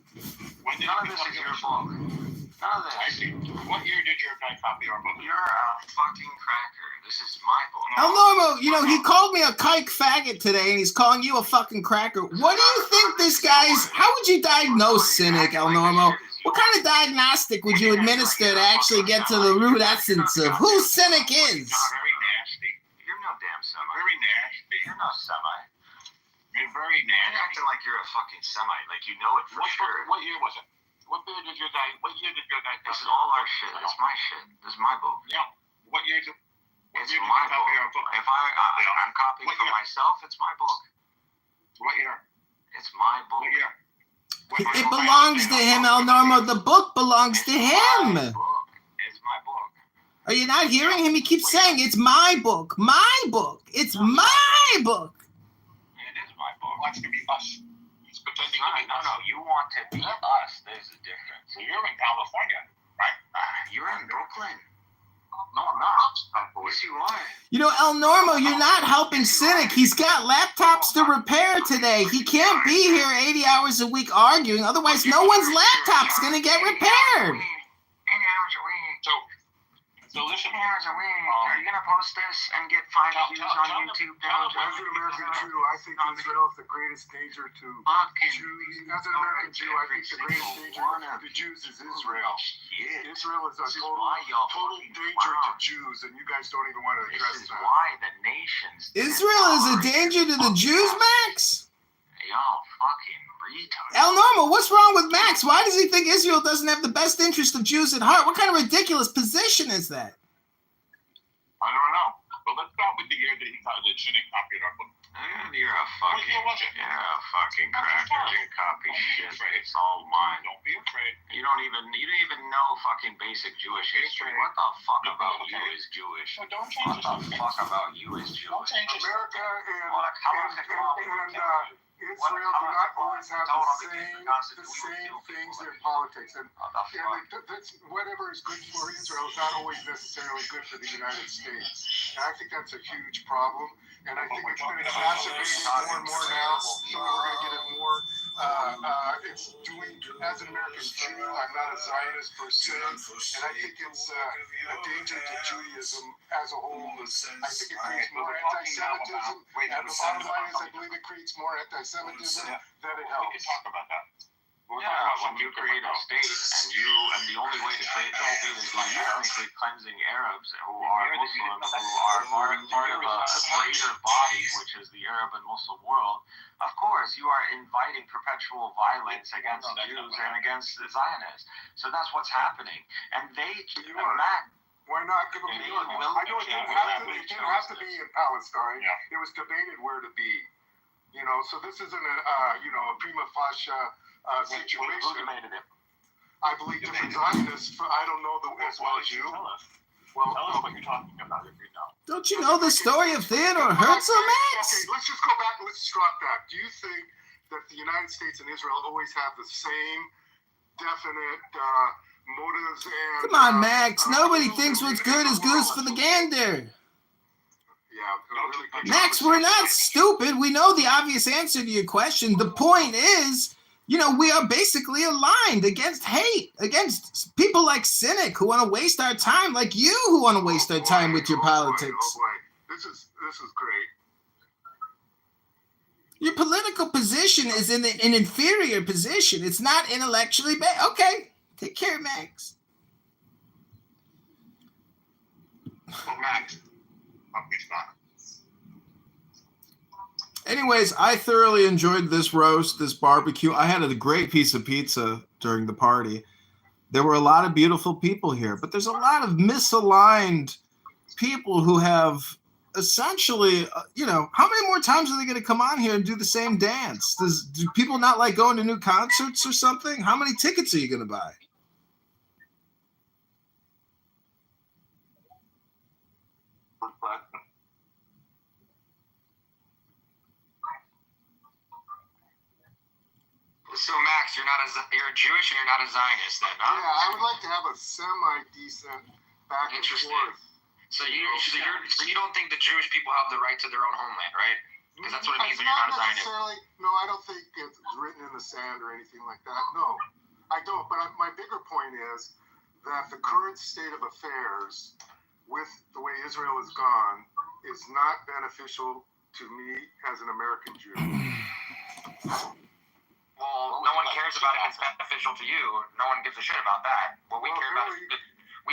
None of this is your book. None of this. I see. What year did your guy copy our book? You're a fucking cracker. This is my book. El Normo, he called me a kike faggot today, and he's calling you a fucking cracker. What do you think this guy's... How would you diagnose Cynic, El Normo? What kind of diagnostic would you administer to actually get to the root essence of who Cynic is? Very nasty. You're no damn Semite. Very nasty. You're no Semite. You're very nasty. You're acting like you're a fucking Semite, like you know it for sure. What year was it? What year did your guy This is all our shit. It's my shit. This is my book. Yeah. What year did It's my book. If I'm copying for myself, it's my book. What year? It's my book. What year? It belongs to him, El Normo. The book belongs to him. It's my book. Are you not hearing him? He keeps saying, it's my book. My book. It's my book. It is my book. He wants to be us. He's pretending to be us. No, you want to be us. There's a difference. So you're in California, right? You're in Brooklyn. No, I'm not. Yes, you are. El Normo, you're not helping Cynic. He's got laptops to repair today. He can't be here 80 hours a week arguing. Otherwise, no one's laptop's going to get repaired. 80 hours a week. So listen. 80 hours a week. Are you going to post this and get 5 views on YouTube? As an American Jew, I think Israel is the greatest danger to Jews. As an American Jew, I think the greatest danger to Jews is Israel. Israel is a total danger to Jews, and you guys don't even want to address that. This is why the nations... Israel is a danger to the Jews, Max? Y'all fucking retards. El Normo, what's wrong with Max? Why does he think Israel doesn't have the best interest of Jews at heart? What kind of ridiculous position is that? I don't know. But let's start with the year that Cynic copied our book. You're a fucking cracker. You copy shit. It's all mine. Don't be afraid. You don't even know fucking basic Jewish history. What the fuck about you is Jewish? Don't change what the fuck about you is Jewish? America and Israel do not always have the same things in politics, and whatever is good for Israel is not always necessarily good for the United States. And I think that's a huge problem, and I think it's been exacerbated more and more now. So we're going to get it more doing as an American Jew. I'm not a Zionist per se, and I think it's a danger to Judaism as a whole. I think it creates more anti-Semitism, and the bottom line is I believe it creates more anti-Semitism than it helps. We can talk about that. When you create a state, and the only way to create that state is by ethnically cleansing Arabs who are Muslims, who are part of a greater body, which is the Arab and Muslim world, of course you are inviting perpetual violence against Jews and against the Zionists. So that's what's happening. And they, Why not give them I know it didn't have to be in Palestine. Yeah. It was debated where to be. You know, so this isn't a prima facie situation. Who debated it? I believe different Zionists. I don't know as well as you. Well, tell us what you're talking about if you know. Don't you know the story of Theodore Herzl, Max? Okay, let's just go back and let's drop back. Do you think that the United States and Israel always have the same definite motives and... Come on, Max. Nobody thinks what's good is goose for the gander. Yeah, Max, we're not stupid. We know the obvious answer to your question. The point is, you know, we are basically aligned against hate, against people like Cynic who want to waste our time, like you who want to waste our time with your politics. This is great. Your political position is in an inferior position. It's not intellectually bad. Okay, take care, Max. Well, Max. It's not. Anyways, I thoroughly enjoyed this roast, this barbecue. I had a great piece of pizza during the party. There were a lot of beautiful people here, but there's a lot of misaligned people who have essentially, how many more times are they going to come on here and do the same dance? Do people not like going to new concerts or something? How many tickets are you going to buy? So Max, you're Jewish and you're not a Zionist then, huh? Yeah, I would like to have a semi-decent back and forth. So you don't think the Jewish people have the right to their own homeland, right? Because that's what it means when you're not a Zionist. No, I don't think it's written in the sand or anything like that. No, I don't. But my bigger point is that the current state of affairs with the way Israel has gone is not beneficial to me as an American Jew. Well, no one cares about if it's beneficial to you. No one gives a shit about that. What we care about is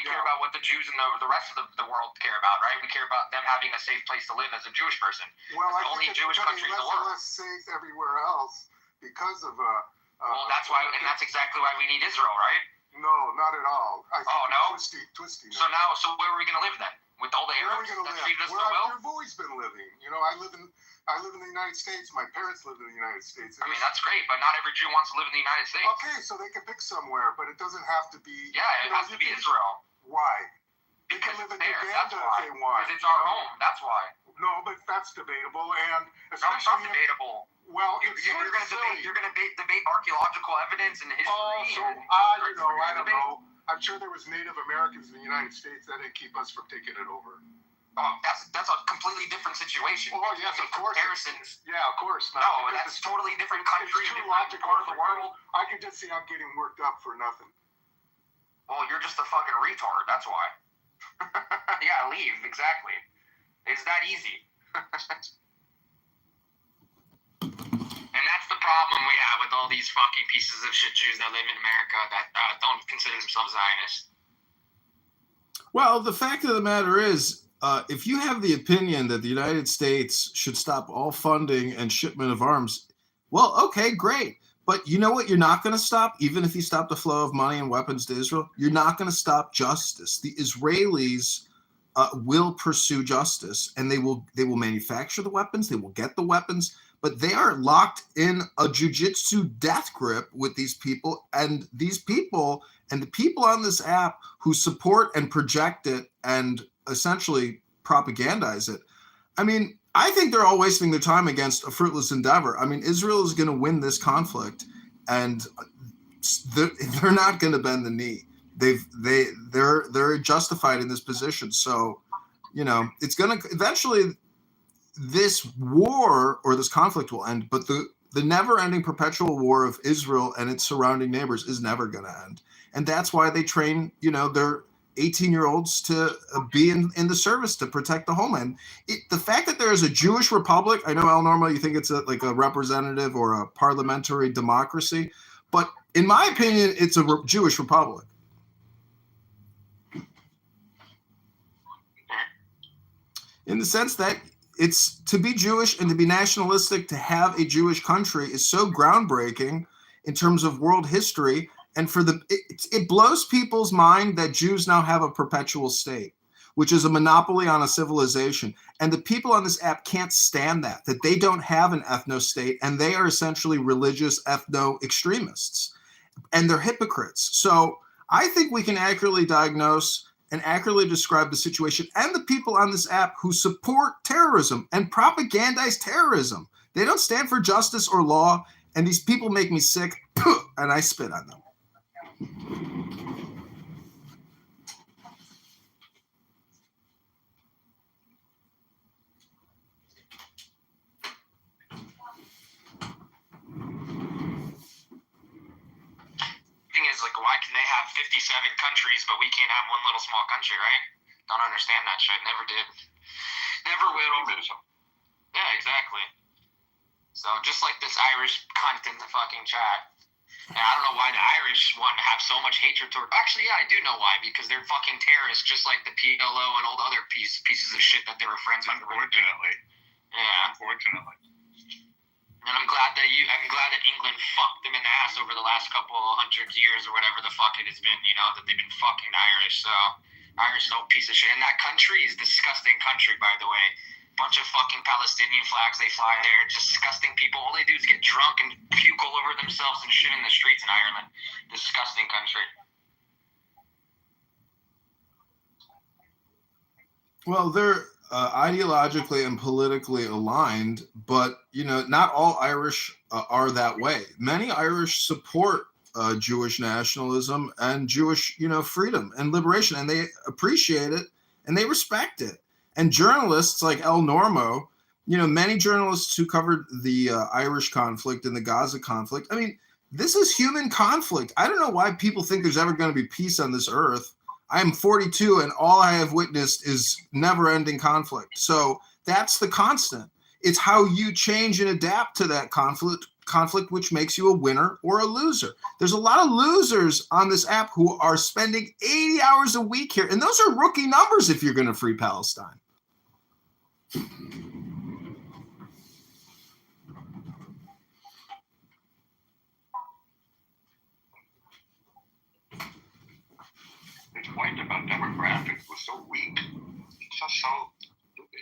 care about what the Jews and the rest of the world care about, right? We care about them having a safe place to live as a Jewish person. Well, it's the only Jewish country in the world. Less safe everywhere else because of well, that's why, and that's exactly why we need Israel, right? No, not at all. I think twisty. So where are we going to live then? With all the Arabs that treat us so well? I've always been living. You know, I live in the United States. My parents live in the United States. I mean, that's great, but not every Jew wants to live in the United States. Okay, so they can pick somewhere, but it doesn't have to be... Yeah, it has to be Israel. Why? They because can live in Uganda if they want. Because it's our home, that's why. No, but that's debatable, and... No, it's not debatable. Well, you're going to debate archaeological evidence and history. I don't know. I'm sure there was Native Americans in the United States that didn't keep us from taking it over. Oh, that's a completely different situation. Oh, yes, of course. Comparisons. Yeah, of course not. No, that's totally different country, different part of the world. I can just see I'm getting worked up for nothing. Well, you're just a fucking retard, that's why. Yeah, leave, exactly. It's that easy. And that's the problem we have with all these fucking pieces of shit Jews that live in America that don't consider themselves Zionists. Well, the fact of the matter is, if you have the opinion that the United States should stop all funding and shipment of arms, well, okay, great. But you know what you're not going to stop, even if you stop the flow of money and weapons to Israel? You're not going to stop justice. The Israelis will pursue justice, and they will manufacture the weapons, they will get the weapons, but they are locked in a jujitsu death grip with these people, and these people and the people on this app who support and project it and essentially propagandize it. I mean, I think they're all wasting their time against a fruitless endeavor. I mean, Israel is going to win this conflict, and they're not going to bend the knee. They're justified in this position. So, you know, it's going to eventually, this war or this conflict will end. But the The never-ending perpetual war of Israel and its surrounding neighbors is never going to end. And that's why they train, their 18-year-olds to be in the service to protect the homeland. The fact that there is a Jewish republic, I know, El Normo, you think it's like a representative or a parliamentary democracy, but in my opinion, it's a Jewish republic. In the sense that it's to be Jewish and to be nationalistic, to have a Jewish country is so groundbreaking in terms of world history. And it blows people's mind that Jews now have a perpetual state, which is a monopoly on a civilization. And the people on this app can't stand that they don't have an ethno-state, and they are essentially religious ethno-extremists, and they're hypocrites. So I think we can accurately diagnose and accurately describe the situation and the people on this app who support terrorism and propagandize terrorism. They don't stand for justice or law, and these people make me sick, and I spit on them. Thing is, like, why can they have 57 countries, but we can't have one little small country, right? Don't understand that shit. Never did. Never will. Yeah, exactly. So, just like this Irish cunt in the fucking chat. And I don't know why the Irish want to have so much hatred toward... Actually, yeah, I do know why. Because they're fucking terrorists, just like the PLO and all the other pieces of shit that they were friends with. Unfortunately. Yeah. Unfortunately. And I'm glad that England fucked them in the ass over the last couple 100 years or whatever the fuck it has been, that they've been fucking Irish. So, Irish no piece of shit. And that country is a disgusting country, by the way. Bunch of fucking Palestinian flags they fly there. Disgusting people. All they do is get drunk and puke all over themselves and shit in the streets in Ireland. Disgusting country. Well, they're ideologically and politically aligned, but not all Irish are that way. Many Irish support Jewish nationalism and Jewish freedom and liberation, and they appreciate it and they respect it. And journalists like El Normo, many journalists who covered the Irish conflict and the Gaza conflict, I mean, this is human conflict. I don't know why people think there's ever going to be peace on this earth. I'm 42 and all I have witnessed is never-ending conflict. So that's the constant. It's how you change and adapt to that conflict which makes you a winner or a loser. There's a lot of losers on this app who are spending 80 hours a week here, and those are rookie numbers if you're going to free Palestine. His point about demographics was so weak. It's just so stupid.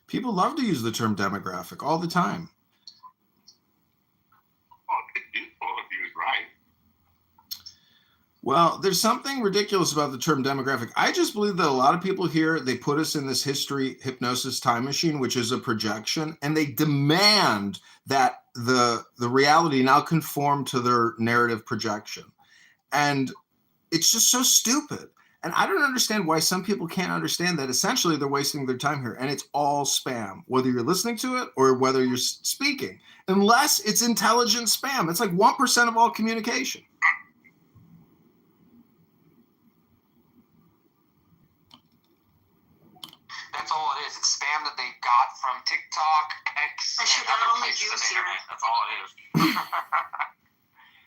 People love to use the term demographic all the time. Right. Well, there's something ridiculous about the term demographic. I just believe that a lot of people here, they put us in this history hypnosis time machine, which is a projection, and they demand that the reality now conform to their narrative projection. And it's just so stupid. And I don't understand why some people can't understand that essentially they're wasting their time here. And it's all spam, whether you're listening to it or whether you're speaking, unless it's intelligent spam. It's like 1% of all communication. That's all it is. It's spam that they got from TikTok, X, and other places on the internet. That's all it is.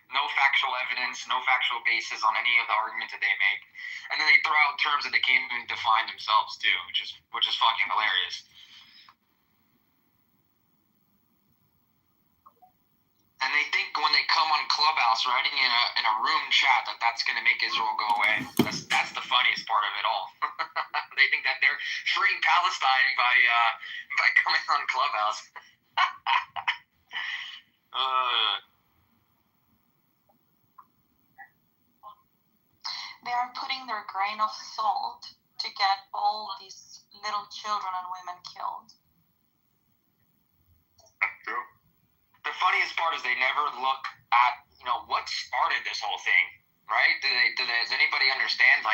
No factual evidence, no factual basis on any of the arguments that they make. And then they throw out terms that they can't even define themselves too, which is fucking hilarious. And they think when they come on Clubhouse writing in a room chat that's going to make Israel go away. That's the funniest part of it all. They think that they're freeing Palestine by coming on Clubhouse. They are putting their grain of salt to get all these little children and women killed. That's true. The funniest part is they never look at, what started this whole thing, right? Does anybody understand,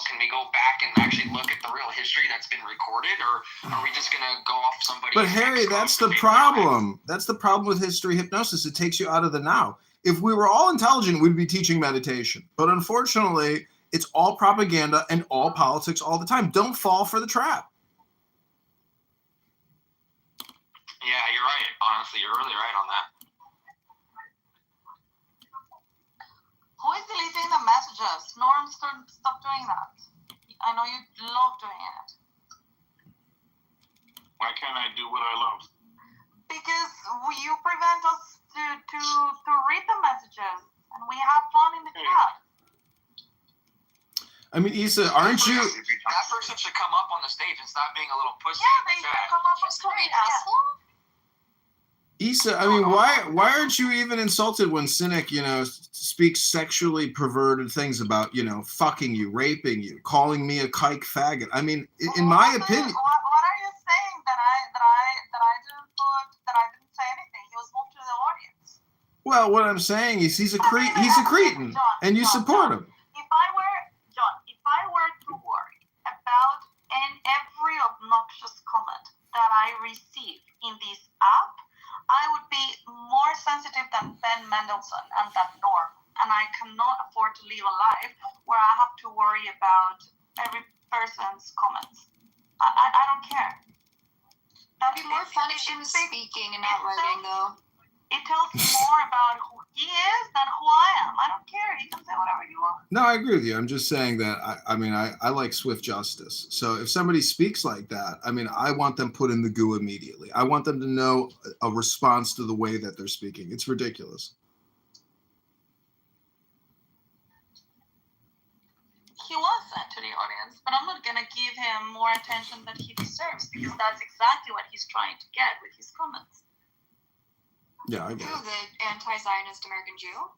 can we go back and actually look at the real history that's been recorded, or are we just gonna go off somebody? But Harry, that's the problem. That's the problem with history hypnosis. It takes you out of the now. If we were all intelligent, we'd be teaching meditation. But unfortunately, it's all propaganda and all politics all the time. Don't fall for the trap. Yeah, you're right. Honestly, you're really right on that. Who is deleting the messages? Norm, stop doing that. I know you love doing it. Why can't I do what I love? Because you prevent us to read the messages, and we have fun in the chat. I mean, Issa, aren't you? That person should come up on the stage and stop being a little pussy Yeah, in the chat. come up and scream, asshole. Issa, I mean, why aren't you even insulted when Cynic, speaks sexually perverted things about, fucking you, raping you, calling me a kike faggot? I mean, in my opinion. What are you saying that I didn't say anything? He was moved to the audience. Well, what I'm saying is he's a cretin, and you support him. If I were to worry about every obnoxious comment that I receive in this app, I would be more sensitive than Ben Mendelsohn and that Norm. And I cannot afford to live a life where I have to worry about every person's comments. I don't care. It'd be more fun if she was speaking and not writing, though. It tells more about who he is than who I am. I don't care. You can say whatever you want. No, I agree with you. I'm just saying that, I like swift justice. So if somebody speaks like that, I want them put in the goo immediately. I want them to know a response to the way that they're speaking. It's ridiculous. He was sent to the audience, but I'm not going to give him more attention than he deserves, because that's exactly what he's trying to get with his comments. Yeah, I get it. The anti-Zionist American Jew?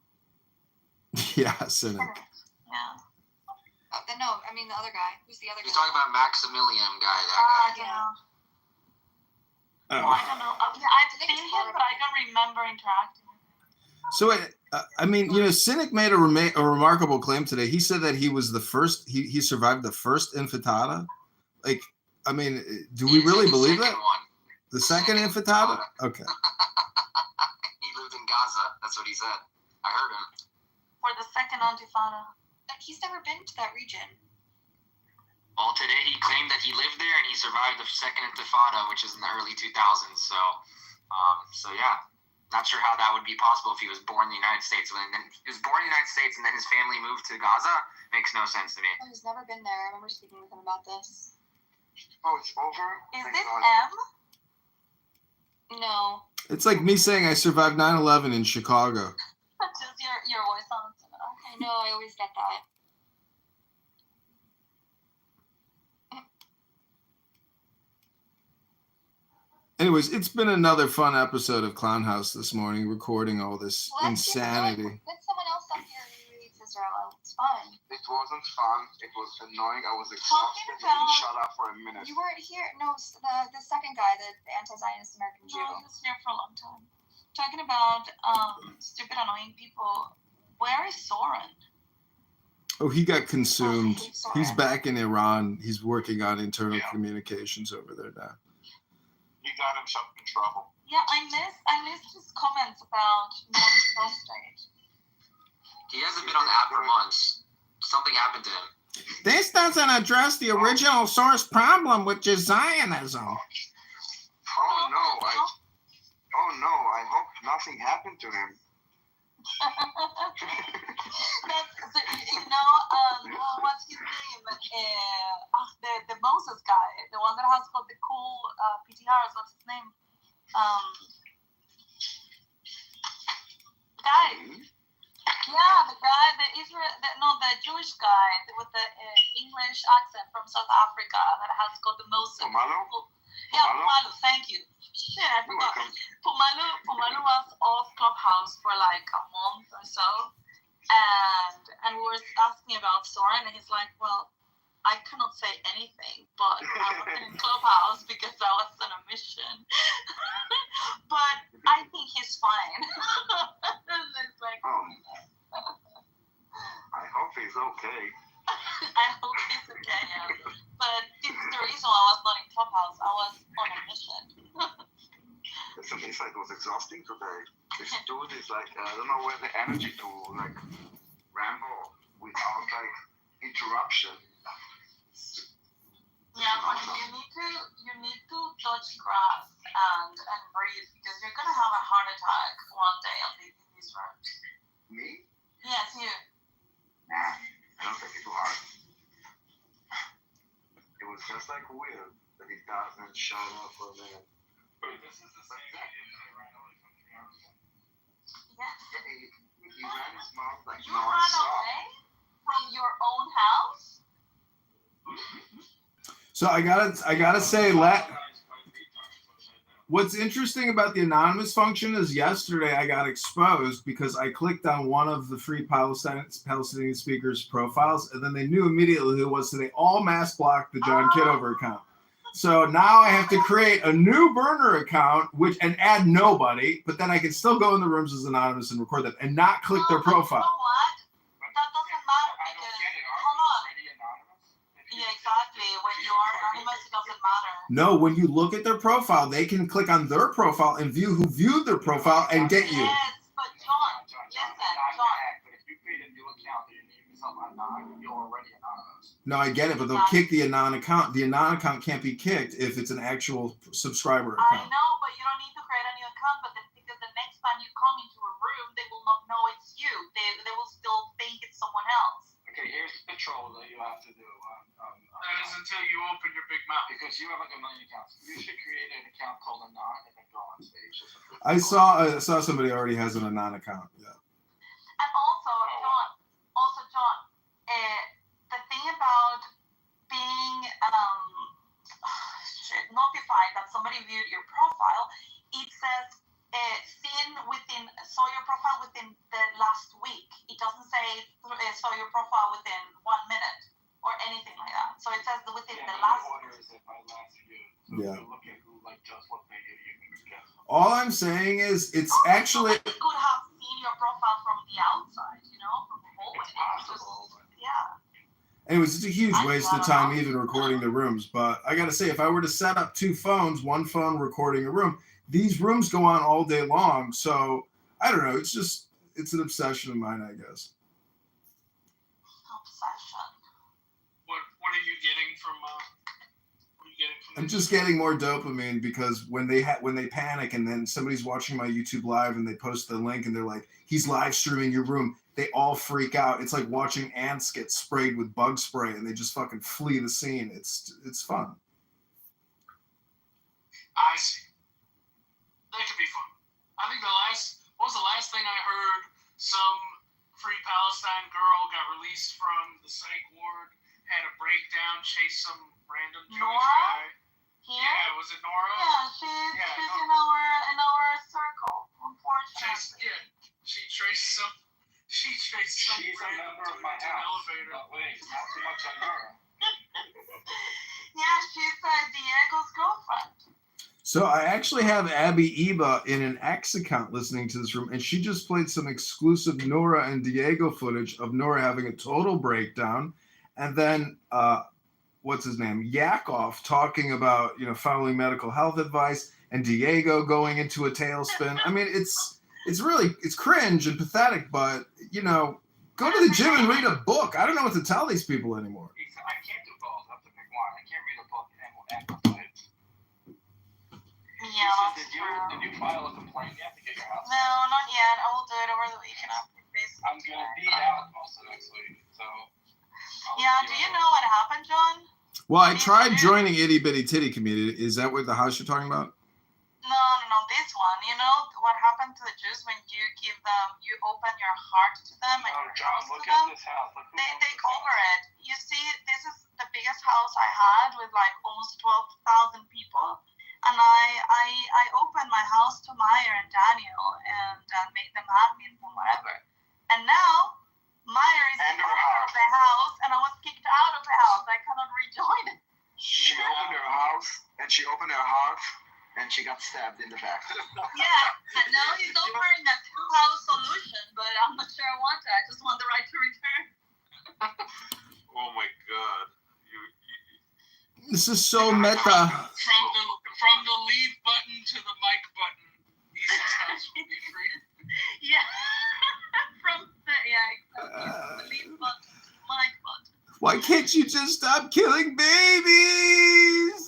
Yeah, Cynic. Yeah. No, I mean the other guy. Who's the other guy? He's talking about Maximilian guy, that guy. I don't know. I've seen him, but I don't remember interacting with him. So, Cynic made a remarkable claim today. He said that he was the first, he survived the first intifada. Do we really believe that? The second intifada? Okay. He lived in Gaza. That's what he said. I heard him. For the second intifada. He's never been to that region. Well, today he claimed that he lived there and he survived the second intifada, which is in the early 2000s. So yeah. Not sure how that would be possible if he was born in the United States. And then he was born in the United States and then his family moved to Gaza. Makes no sense to me. He's never been there. I remember speaking with him about this. Oh, it's over? Is this M? No. It's like me saying I survived 9/11 in Chicago. Just your voice on it. I know, I always get that. Anyways, it's been another fun episode of Clown House this morning, recording all this insanity. Let someone else up here who reads Israel. It's fun. It wasn't fun. It was annoying. I was exhausted. He didn't shut up for a minute. You weren't here. No, the second guy, the anti-Zionist American Jew. No, he was here for a long time. Talking about stupid, annoying people. Where is Soren? Oh, he got consumed. He's back in Iran. He's working on internal communications over there now. He got himself in trouble. Yeah, I missed his comments about Norm's prostate. He hasn't been on the app for months. Something happened to him. This doesn't address the original source problem, which is Zionism. Oh no, I hope nothing happened to him. What's his name? The Moses guy, the one that has got the cool PTRs. What's his name? The Jewish guy with the English accent from South Africa that has got the most. Pumalu? Pumalu. Thank you. Shit, I forgot. Pumalu was off Clubhouse for like a month or so, and we were asking about Soren, and he's like, "Well, I cannot say anything, but I wasn't in Clubhouse because I was on a mission." But I think he's fine. It's like, I hope he's okay. I hope he's okay, yeah. But this is the reason why I was not in Clubhouse. I was on a mission. It's like it was exhausting today. This dude is like, I don't know where the energy to like ramble without like interruption. Yeah, but you need to touch grass and breathe because you're gonna have a heart attack one day on these roads. Me? Yes, you. Nah, I don't take it too hard. It was just like weird that he doesn't shut up for a minute. Wait, this is the same idiot that ran away from 3 hours ago? Yes. Yeah, he ran his mouth like you ran away from your own house? So I gotta say, what's interesting about the anonymous function is yesterday I got exposed because I clicked on one of the Free Palestinian speakers' profiles, and then they knew immediately who it was, so they all mass blocked the John Kitover account. So now I have to create a new burner account and add nobody, but then I can still go in the rooms as anonymous and record them and not click their profile. You know what? That doesn't matter because hold on. Yeah, exactly. When you are anonymous, it doesn't matter. No, when you look at their profile, they can click on their profile and view who viewed their profile and get you. Yes, but John, listen, John. But if you create a new account and your name is Anon, you're already anonymous. No, I get it, but they'll kick the Anon account. The Anon account can't be kicked if it's an actual subscriber I account. know, but you don't need to create a new account, because the next time you come into a room, they will not know it's you. They will still think it's someone else. Okay, here's the troll that you have to do. That is until you open your big mouth. Because you have like a million accounts. You should create an account called Anon and then go on stage. I saw somebody already has an Anon account. Yeah. And also, John, the thing about being notified that somebody viewed your profile, it says saw your profile within the last week. It doesn't say saw your profile within 1 minute or anything like that. So it says within the last. Yeah. Look at who just what they did. You can guess. All I'm saying is it's actually. You could have seen your profile from the outside, from the hallway. It's possible. Yeah. Anyways, it's a huge waste of time even recording the rooms. But I gotta say, if I were to set up 2 phones, one phone recording a room, these rooms go on all day long. So I don't know. It's an obsession of mine, I guess. Obsession. What are you getting from? I'm just getting more dopamine because when they panic and then somebody's watching my YouTube live and they post the link and they're like, he's live streaming your room, they all freak out. It's like watching ants get sprayed with bug spray and they just fucking flee the scene. It's fun. I see. That could be fun. I think what was the last thing I heard? Some Free Palestine girl got released from the psych ward, had a breakdown, chased some random Jewish guy. Here? Yeah, was it Nora? Yeah, she's in our circle, unfortunately. She traced some She's a member of my house. Elevator. But wait, not too much on her. Yeah, she's Diego's girlfriend. So I actually have Abby Eba in an X account listening to this room, and she just played some exclusive Nora and Diego footage of Nora having a total breakdown, and then what's his name, Yakov, talking about following medical health advice, and Diego going into a tailspin. I mean, it's cringe and pathetic, but go to the gym and read a book. I don't know what to tell these people anymore. I can't do both. I have to pick one. I can't read a book and amplify it. Yeah. Did you file a complaint yet to get your house? No, not yet. I will do it over the weekend. I'm gonna be out most of next week, so. Yeah. Do you know what happened, John? Well, I tried joining Itty Bitty Titty Community. Is that what the house you're talking about? No, this one. You know what happened to the Jews when you open your heart to them and you're close to them? This house. They take over it. You see, this is the biggest house I had with like almost 12,000 people. And I opened my house to Meyer and Daniel and made them admins and whatever. And now Meyer is the owner of the house, and I was kicked out of the house. I cannot rejoin it. She opened her house, and she opened her heart, and she got stabbed in the back. Yeah, and now he's offering a 2-house solution, but I'm not sure I want it. I just want the right to return. Oh my This is so meta. From the leave button to the mic button, Issa's house will be free. Yeah. Exactly. The leave button to the mic button. Why can't you just stop killing babies?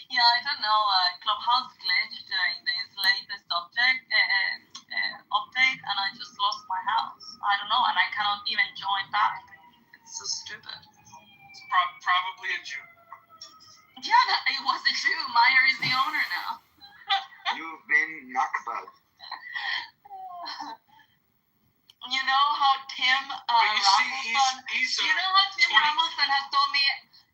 Yeah, I don't know. Clubhouse glitched during this latest update, and I just lost my house. I don't know, and I cannot even join back. It's so stupid. It's probably a Jew. Yeah, it was a Jew. Meyer is the owner now. You've been nakbad. You know how Tim Ramosson, Ramosson has told me,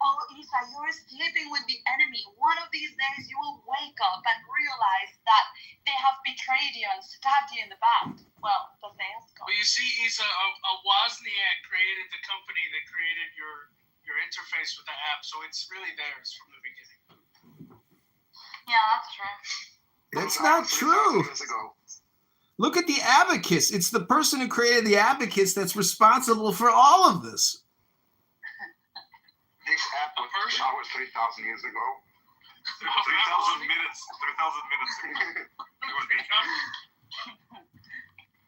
oh, Isa, you're sleeping with the enemy. One of these days you will wake up and realize that they have betrayed you and stabbed you in the back. Well, the day has come. Well, you see, Isa, a Wozniak created the company that created your interface with the app, so it's really theirs from the beginning. Yeah, that's true. That's not true. Look at the abacus. It's the person who created the abacus that's responsible for all of this. This app was 3,000 years ago. 3,000 minutes. 3,000 minutes ago. It was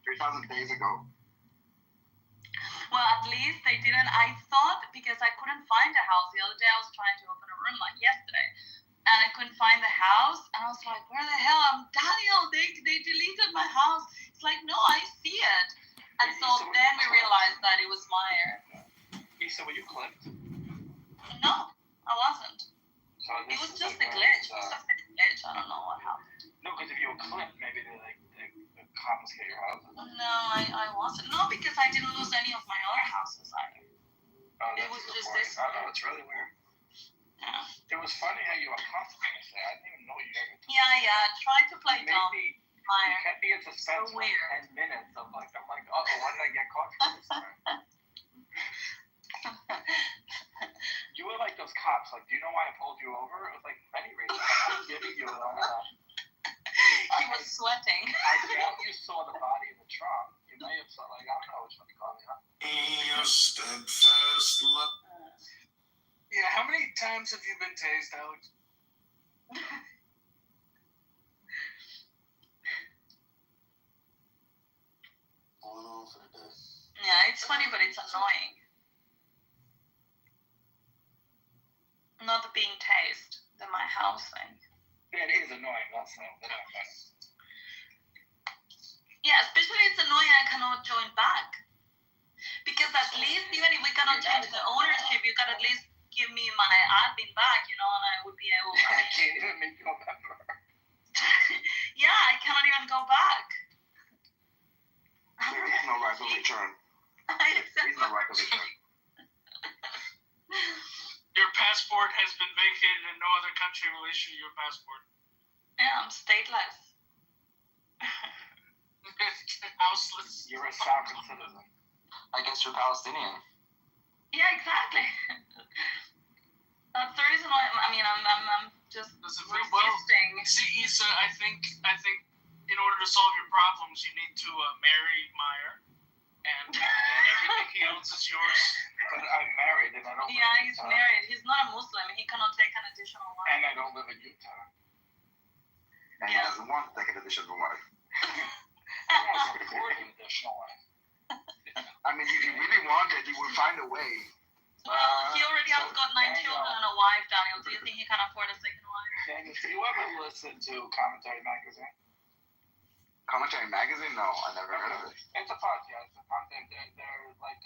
3,000 days ago. Well, at least they didn't. I thought, because I couldn't find a house the other day, I was trying to open a room like yesterday, and I couldn't find the house, and I was like, where the hell? I'm Daniel. They deleted my house. It's like, no, I see it. And so then we realized that it was Meyer. Isa, were you clipped? No, I wasn't. So it was just a glitch. I don't know what happened. No, because if you were clipped, maybe they confiscate your house. No, I wasn't. No, because I didn't lose any of my other houses either. Oh, it was just this. I know, it's really weird. Yeah. It was funny how you were confident. I didn't even know you ever. Yeah. Try to play dumb. Meyer. You kept me in suspense for 10 minutes. I'm like, oh, why did I get caught for this time? You were like those cops. Like, do you know why I pulled you over? It was like many reasons. I'm giving you He was sweating. I doubt you saw the body in the trunk. You may have saw, like, I don't know which one you called me, huh? Steadfast love. Yeah, how many times have you been tased, Alex? Yeah, it's funny, but it's annoying. Not being tased than my house thing. Yeah, it is annoying. That's not fun. Yeah, especially it's annoying I cannot join back. Because at least, even if we cannot change the ownership, you can at least give me my admin back, and I would be able to. I can't even make you a member. Yeah, I cannot even go back. There is no right of return. There is no right of return. Your passport has been vacated and no other country will issue your passport. Yeah, I'm stateless. Houseless. You're a sovereign citizen. I guess you're Palestinian. Yeah, exactly. That's the reason why I'm just resisting. See, Isa, I think in order to solve your problems, you need to marry Meyer, and everything he owns is yours. But I'm married and I don't. Yeah, he's married. He's not a Muslim. He cannot take an additional wife. And I don't live in Utah. And he doesn't want to take an additional wife. I want to support an additional wife. I mean, if he really wanted, he would find a way. Well, he already has got 9 children and a wife, Daniel. Do you think he can afford a second wife? Daniel, do you ever listen to Commentary Magazine? Commentary Magazine? No, I never heard of it. It's a podcast. They're like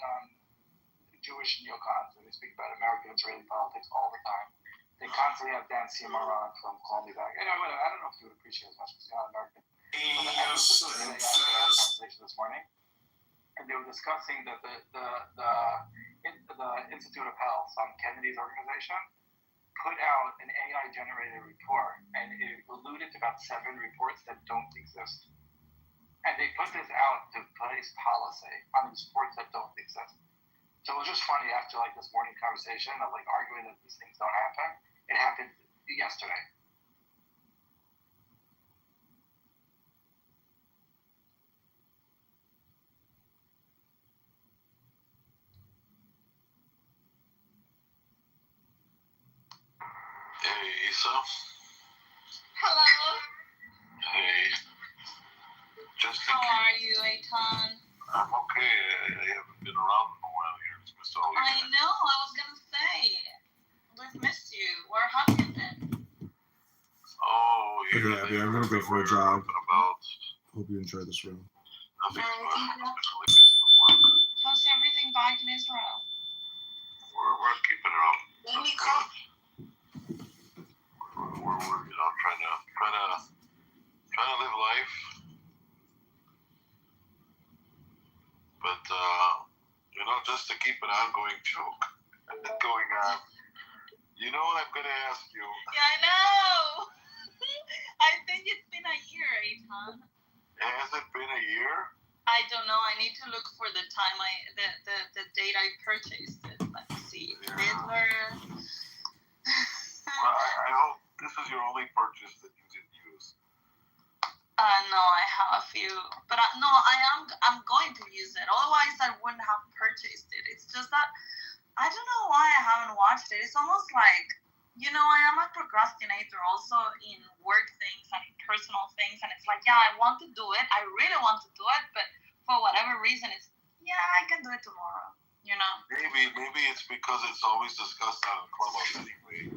Jewish neocons, and they speak about American Israeli politics all the time. They constantly have Dan Seymour on from Call Me Back. Anyway, I don't know if you would appreciate as much as you're not American. But I listened to a conversation this morning, and they were discussing that the Institute of Health on Kennedy's organization put out an AI-generated report, and it alluded to about 7 reports that don't exist. And they put this out to place policy on these reports that don't exist. So it was just funny after like this morning conversation of like arguing that these things don't happen. It happened yesterday. Hey, Issa. Hello. Hey. Just in How case. are you, Eitan? I'm okay. I haven't been around in a while here. It's missed all you I guys. know. I was gonna say we've missed you. Where have you been? Oh, Okay, yeah. Abby, I'm gonna go for a jog. Hope you enjoy this room. Nothing's How's How's everything back in Israel? We're keeping it up. Let me call. We're trying to live life. But, just to keep an ongoing joke going on. You know what I'm going to ask you? Yeah, I know. I think it's been a year, Eitan. Has it been a year? I don't know. I need to look for the time the date I purchased it. Let's see. Riddler. Well, I hope this is your only purchase that you didn't use. No, I have a few, but I'm going to use it. Otherwise, I wouldn't have purchased it. It's just that I don't know why I haven't watched it. It's almost like, I am a procrastinator also in work things and in personal things, and it's like, I want to do it. I really want to do it, but for whatever reason, it's I can do it tomorrow. Maybe it's because it's always discussed on Clubhouse anyway.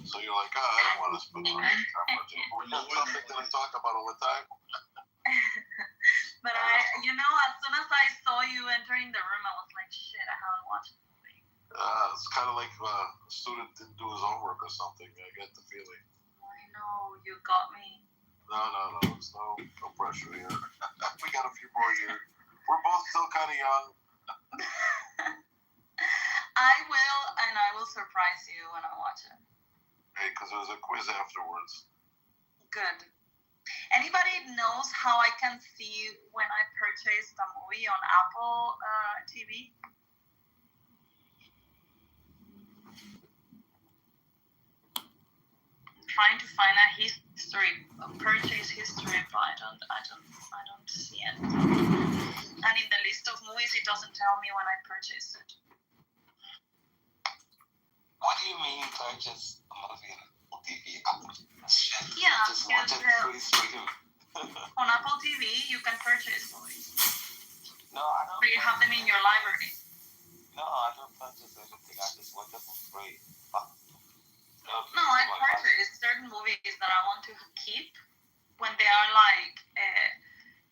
So you're like, I don't want to spend all this time watching. That's something that I talk about all the time. But as soon as I saw you entering the room, I was like, shit, I haven't watched the movie. It's kind of like a student didn't do his homework or something. I get the feeling. I know, you got me. No. There's no pressure here. We got a few more years. We're both still kind of young. I will surprise you when I watch it. Hey, because there's a quiz afterwards. Good. Anybody knows how I can see when I purchased a movie on Apple TV? I'm trying to find a purchase history, but I don't see anything. And in the list of movies, it doesn't tell me when I purchased it. What do you mean purchase a movie on TV? Yeah, just watch it free stream. On Apple TV, you can purchase movies. No, I don't. So you have them in your library. No, I don't purchase anything. I just watch it for free. No, I purchase certain movies that I want to keep when they are like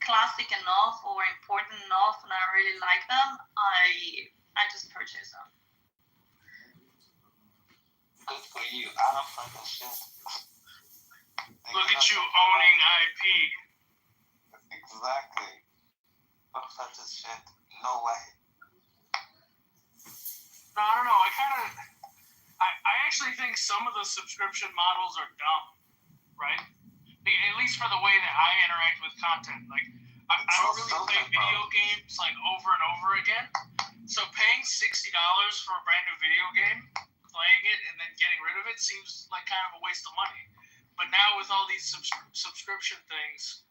classic enough or important enough, and I really like them. I just purchase them. Good for you. I don't purchase shit. Look at you owning IP. Exactly. Don't purchase shit. No way. No, I don't know. I actually think some of the subscription models are dumb, right? At least for the way that I interact with content. Like, I don't really play video games like over and over again. So paying $60 for a brand new video game, playing it, and then getting rid of it seems like kind of a waste of money. But now with all these subscription things,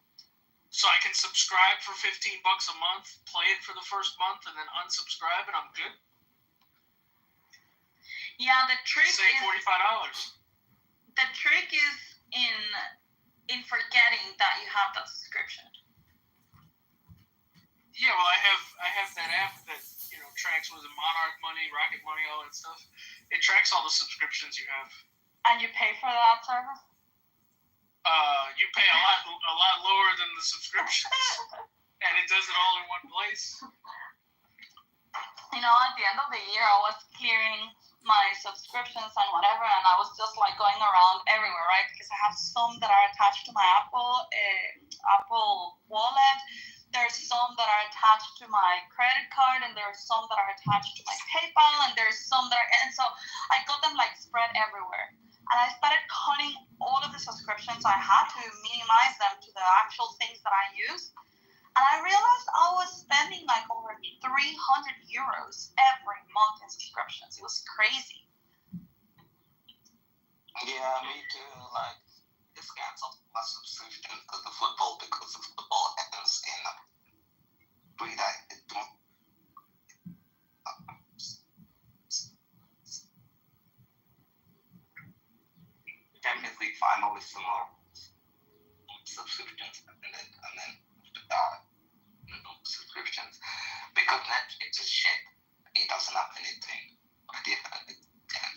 so I can subscribe for $15 a month, play it for the first month, and then unsubscribe, and I'm good. Yeah, the trick Save is $45. The trick is in forgetting that you have that subscription. Yeah, well, I have that app that tracks Monarch Money, Rocket Money, all that stuff. It tracks all the subscriptions you have. And you pay for that service? You pay a lot lower than the subscriptions, and it does it all in one place. At the end of the year, I was clearing my subscriptions and whatever, and I was just like going around everywhere, right? Because I have some that are attached to my Apple Wallet. There's some that are attached to my credit card, and there's some that are attached to my PayPal, and there's some that are, and so I got them like spread everywhere. And I started cutting all of the subscriptions I had to minimize them to the actual things that I use. And I realized I was spending like over 300 euros every month in subscriptions. It was crazy. Yeah, me too. Like, just canceled my subscription because the football ends in 3 days. always some more subscriptions and then subscriptions because Netflix is shit. It doesn't have anything. But it can.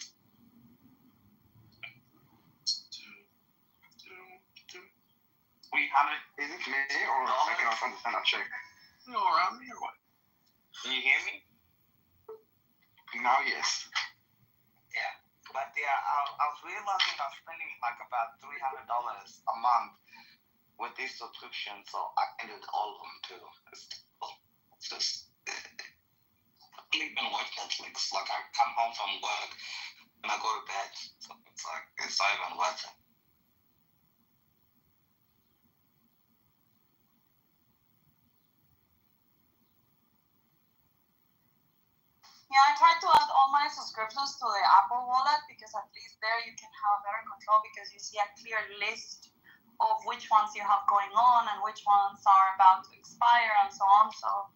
We have it. Is it me or I cannot understand that check? No, around me or what? Can you hear me? Now, yes. Yeah. But I was realizing I'm spending like about $300 a month with this subscription, so I can do all of them too. It's just sleeping with Netflix. Like I come home from work and I go to bed, so it's like it's not even worth it. Yeah, I tried to add all my subscriptions to the Apple Wallet because at least there you can have better control because you see a clear list of which ones you have going on and which ones are about to expire and so on. So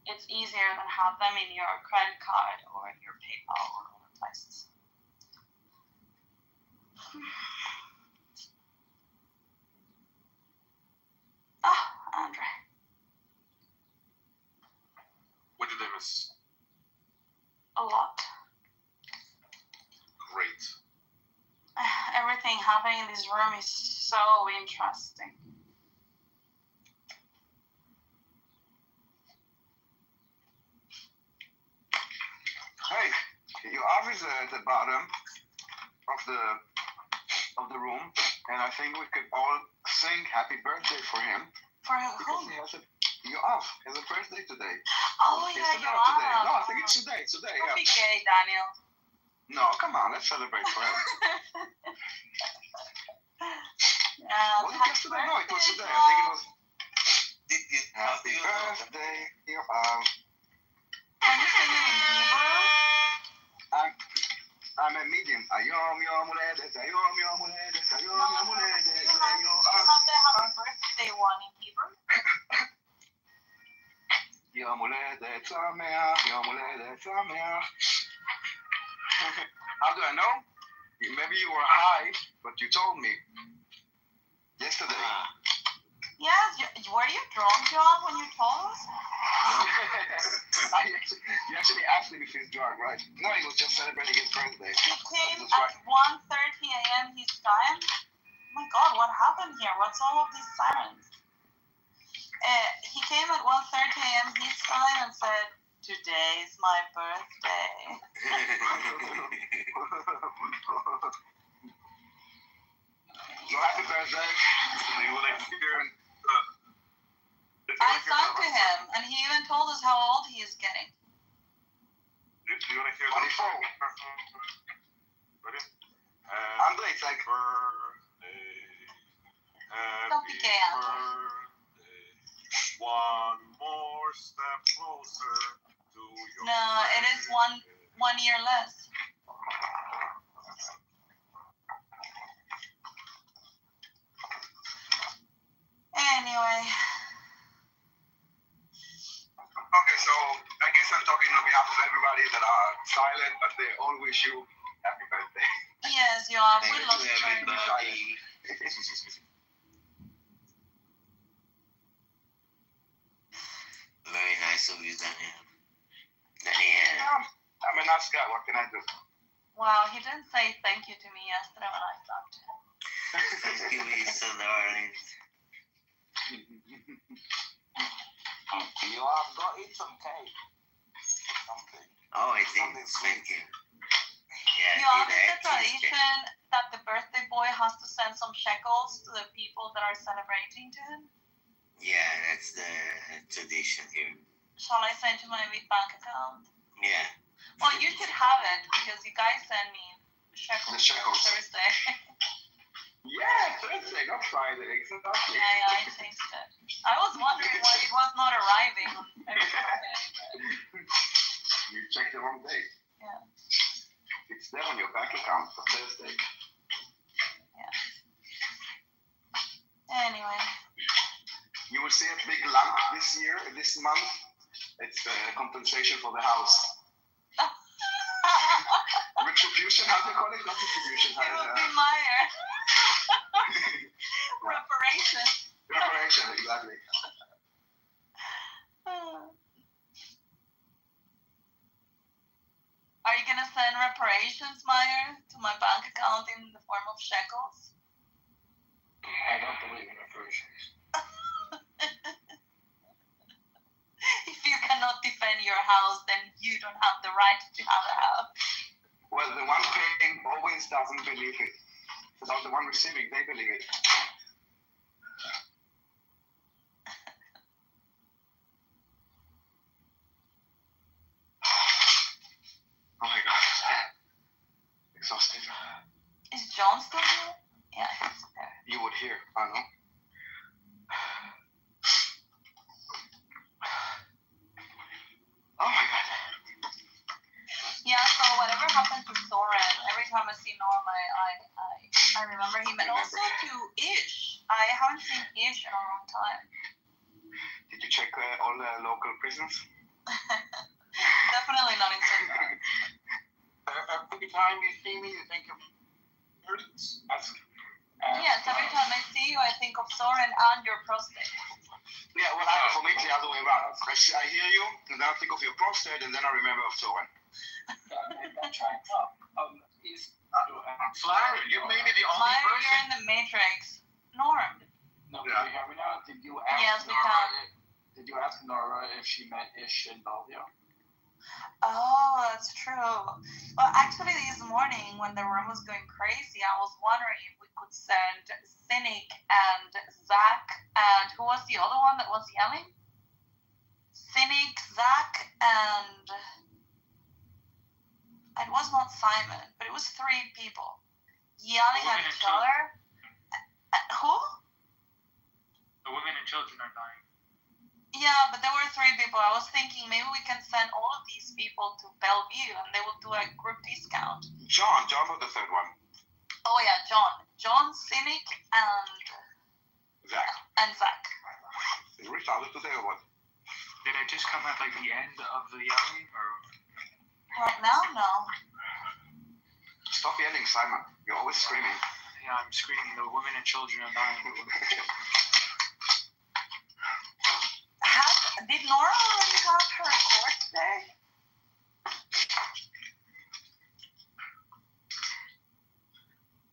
it's easier than have them in your credit card or in your PayPal or other places. Andre. What did I miss? A lot. Great. Everything happening in this room is so interesting. Hey, your office is at the bottom of the room, and I think we could all sing happy birthday for him. For who? Because you're off. It's a birthday today. Oh yeah, today you're or today? off. No, I think it's today. Today. Don't be Yeah. gay, Daniel. No, come on, let's celebrate for him. Yeah, Was it yesterday? No, it was today. I think it was. Happy birthday, you're off. Can you sing it in Hebrew? I'm a medium. Ayom yom uledet, ayom yom uledet, ayom yom uledet, You have the happy birthday one in Hebrew. Yom uledet sameach, yom uledet sameach. How do I know? Maybe you were high, but you told me yesterday. Yes, were you drunk, John, when you told us? You actually asked him if he's drunk, right? No, he was just celebrating his birthday. He came at 1:30 a.m. his time. Oh my God, what happened here? What's all of these sirens? He came at 1:30 a.m. his time and said, "Today is my birthday." So happy birthday. You will experience. I sang to him, and he even told us how old he is getting. Do you want to hear 24. Ready? Andre, it's like Don't be gay, Andre. One more step closer to your No, it is one year less. Anyway. Okay, so I guess I'm talking on behalf of everybody that are silent, but they all wish you happy birthday. Yes, you are. We love everybody. Very nice of you, Daniel. I'm a nice guy. What can I do? Wow, he didn't say thank you to me yesterday when I talked to him. Thank you, Lisa, darling. You have got eat some cake. Something. Oh, I think thank you. Yeah, You know, it's a tradition that the birthday boy has to send some shekels to the people that are celebrating to him. Yeah, that's the tradition here. Shall I send to my bank account? Yeah. Well, you should have it because you guys send me shekels on Thursday. Yeah, Thursday, not Friday. Exactly. Yeah, I changed it. I was wondering why it was not arriving on every Friday. You checked the wrong date. Yeah. It's there on your bank account for Thursday. Yeah. Anyway. You will see a big lump this month. It's compensation for the house. Retribution, how do you call it? Not retribution. It will be Meyer. Reparation. Reparation, exactly. Are you gonna send reparations, Meyer, to my bank account in the form of shekels? I don't believe in reparations. If you cannot defend your house, then you don't have the right to have a house. Well, the one paying always doesn't believe it. It's about the one receiving, they believe it. Oh my God. Exhausted. Is John still here? Yeah, he's there. You would hear, I know. Oh my God. Yeah, so whatever happened to Soren, every time I see Norm, I remember him. And also to Ish. I haven't seen Ish in a long time. Did you check all the local prisons? Definitely not in Sydney. Every time you see me, you think of ask. Yes, every time I see you, I think of Soren and your prostate. Yeah, well, for me, it's the other way around. I hear you, and then I think of your prostate, and then I remember of Soren. Flyer, you're maybe the only Flyer, person. you're in the Matrix. Norm. No, can you hear me now? Did you ask Yes, we Nora? can. Did you ask Nora if she met Ish in Bellevue? Oh, that's true. Well, actually, this morning when the room was going crazy, I was wondering if we could send Cynic and Zach and who was the other one that was yelling? Cynic, Zach, and it was not Simon, but it was 3 people yelling at each other. Who? The women and children are dying. Yeah, but there were 3 people. I was thinking maybe we can send all of these people to Bellevue and they will do a group discount. John was the third one. Oh yeah, John, Cynic, and Zach. Is Rich out today or what? Did I just come at like the end of the yelling, or? Right now, no. Stop yelling, Simon. You're always screaming. Yeah, I'm screaming. The women and children are dying. Did Nora already have her court today?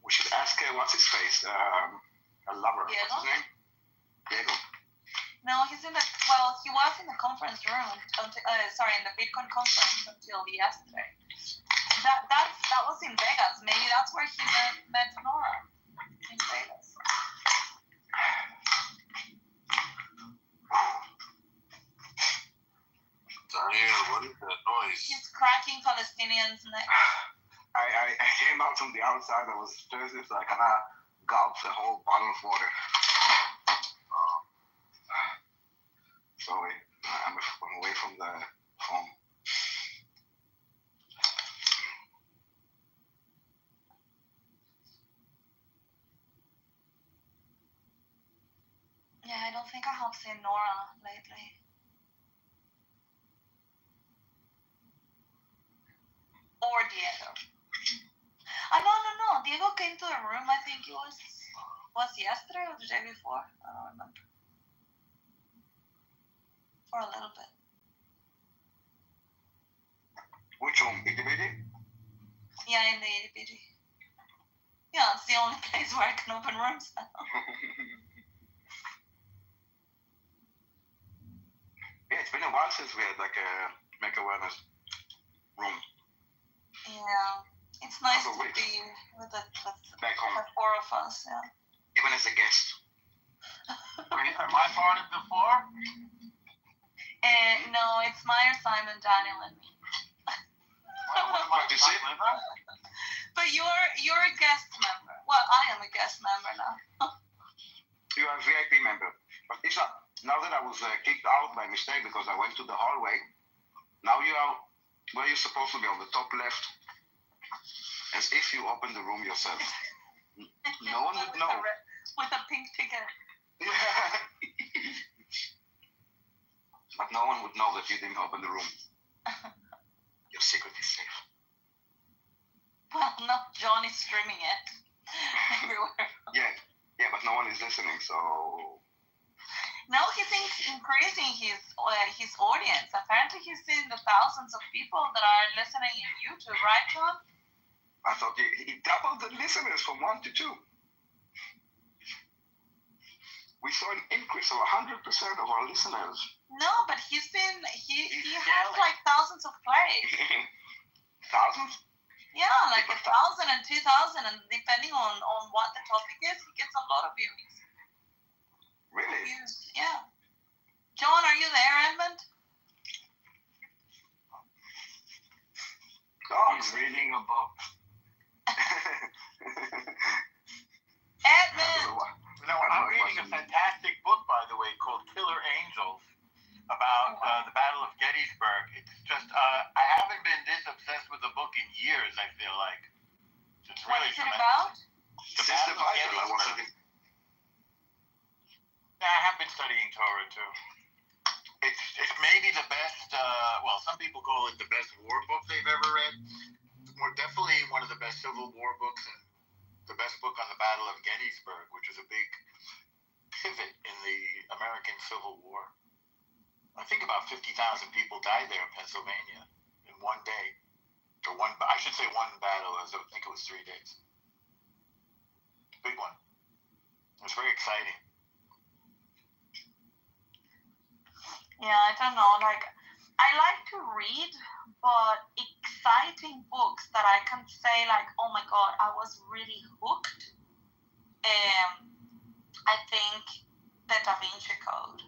We should ask what's his face? A lover. Diego? What's his name? Diego. No, he was in the conference room in the Bitcoin conference until yesterday. That was in Vegas. Maybe that's where he met Nora. In Vegas. Daniel, what is that noise? He's cracking Palestinians' necks. I came out from the outside. I was thirsty, so I kind of gulped the whole bottle of water. Sorry, I'm away from the phone. Yeah, I don't think I have seen Nora lately. Or Diego. No. Diego came to the room, I think it was yesterday or the day before. I don't remember. For a little bit. Which room? Itty-bitty? Yeah, in the itty-bitty. Yeah, it's the only place where I can open rooms now. Yeah, it's been a while since we had like a make awareness room. Yeah, it's nice to be with the 4 of us. Yeah. Even as a guest. Am I part of the 4? No, it's Meyer, Simon, Daniel, and me. What you say? But you're a guest member. Well, I am a guest member now. You are a VIP member. But Isha, now that I was kicked out by mistake because I went to the hallway, now you are where you're supposed to be, on the top left, as if you opened the room yourself. No one would know. With a pink ticket. Yeah. But no one would know that you didn't open the room. Your secret is safe. Well, not John is streaming it everywhere. Yeah. Yeah, but no one is listening, so. No, he's increasing his audience. Apparently, he's seeing the thousands of people that are listening in YouTube, right, John? I thought he doubled the listeners from 1 to 2. We saw an increase of 100% of our listeners. No, but he has like thousands of plays. Thousands? Yeah, like 1,000 and 2,000, and depending on what the topic is, he gets a lot of views. Really? Yeah. John, are you there, Edmund? He's reading a book. Edmund! No, I'm reading a fantastic book, by the way, called Killer Angels, about the Battle of Gettysburg. It's just, I haven't been this obsessed with a book in years, I feel like. It's really what is it about? The Battle of Gettysburg. Yeah, I have been studying Torah, too. It's maybe the best, well, some people call it the best war book they've ever read. Definitely one of the best Civil War books, and the best book on the Battle of Gettysburg, which was a big pivot in the American Civil War. I think about 50,000 people died there in Pennsylvania in one day. Or I should say one battle. I think it was 3 days. Big one. It was very exciting. Yeah, I don't know. Like, I like to read, but exciting books that I can say, like, oh my God, I was really hooked. I think the Da Vinci Code.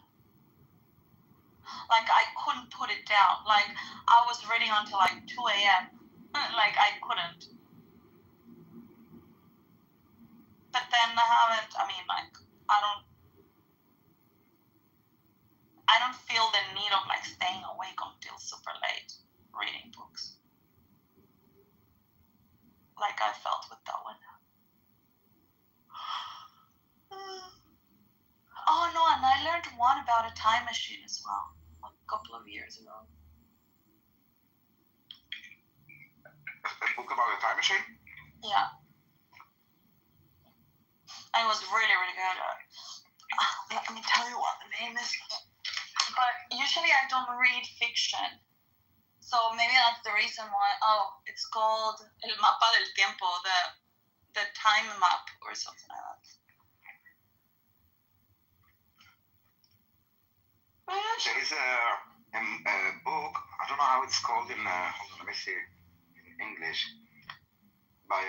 Like, I couldn't put it down. Like, I was reading until like 2 a.m. Like, I couldn't. But then I haven't, I mean, like, I don't feel the need of like staying awake until super late reading books. Like I felt with that one. Oh no, and I learned one about a time machine as well, like a couple of years ago. A book about a time machine? Yeah. It was really, really good. Let me tell you what the name is. But usually I don't read fiction. So maybe that's the reason why. Oh, it's called El Mapa del Tiempo, the time map or something like that. There is a book, I don't know how it's called in, hold on, let me see, in English, by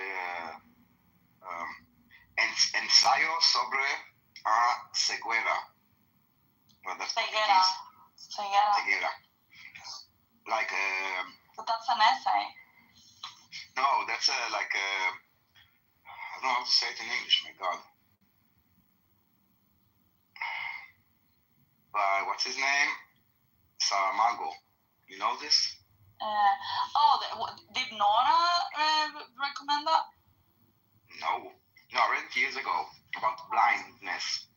Ensayo sobre a ceguera. Well, that's ceguera. Like but that's an essay. No, that's like I don't know how to say it in English, my God. What's his name? Saramago. You know this? Did Nora recommend that? No, I read it years ago about blindness.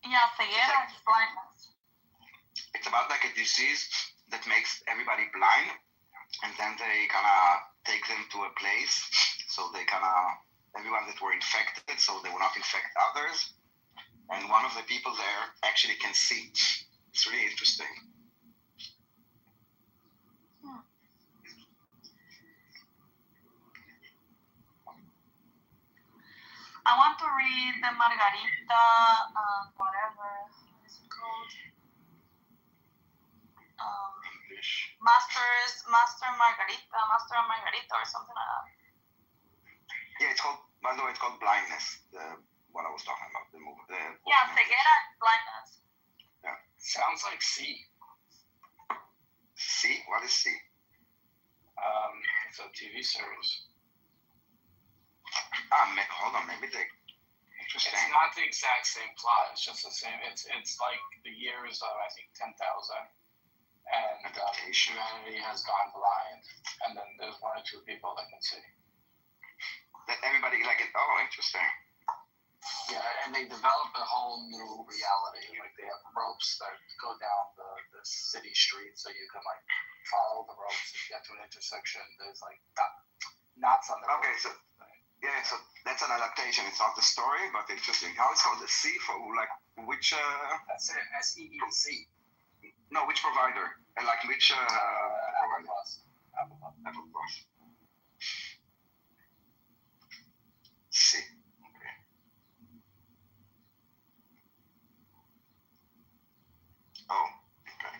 Yeah, ceguera is blindness. It's about like a disease that makes everybody blind, and then they kind of take them to a place, so they kind of, everyone that were infected, so they will not infect others, and one of the people there actually can see. It's really interesting. I want to read the Margarita, whatever, what is it called? Master Margarita or something like that. Yeah, it's called, by the way, it's called Blindness, what I was talking about, the movie. Yeah, ceguera is blindness. Yeah. Sounds like C. C? What is C? It's a TV series. Hold on, maybe they. Interesting. It's not the exact same plot. It's just the same. It's like the years of, I think, 10,000, and humanity has gone blind, and then there's 1 or 2 people that can see. That everybody like it. Oh, interesting. Yeah, and they develop a whole new reality. Like they have ropes that go down the city street, so you can like follow the ropes and get to an intersection. There's like knots on the Okay, road. Yeah, so that's an adaptation. It's not the story, but interesting. How it's called? The C for like which? That's it. SEEC. No, which provider? And like which? Apple Plus. Apple Plus. C. Okay. Oh. Okay.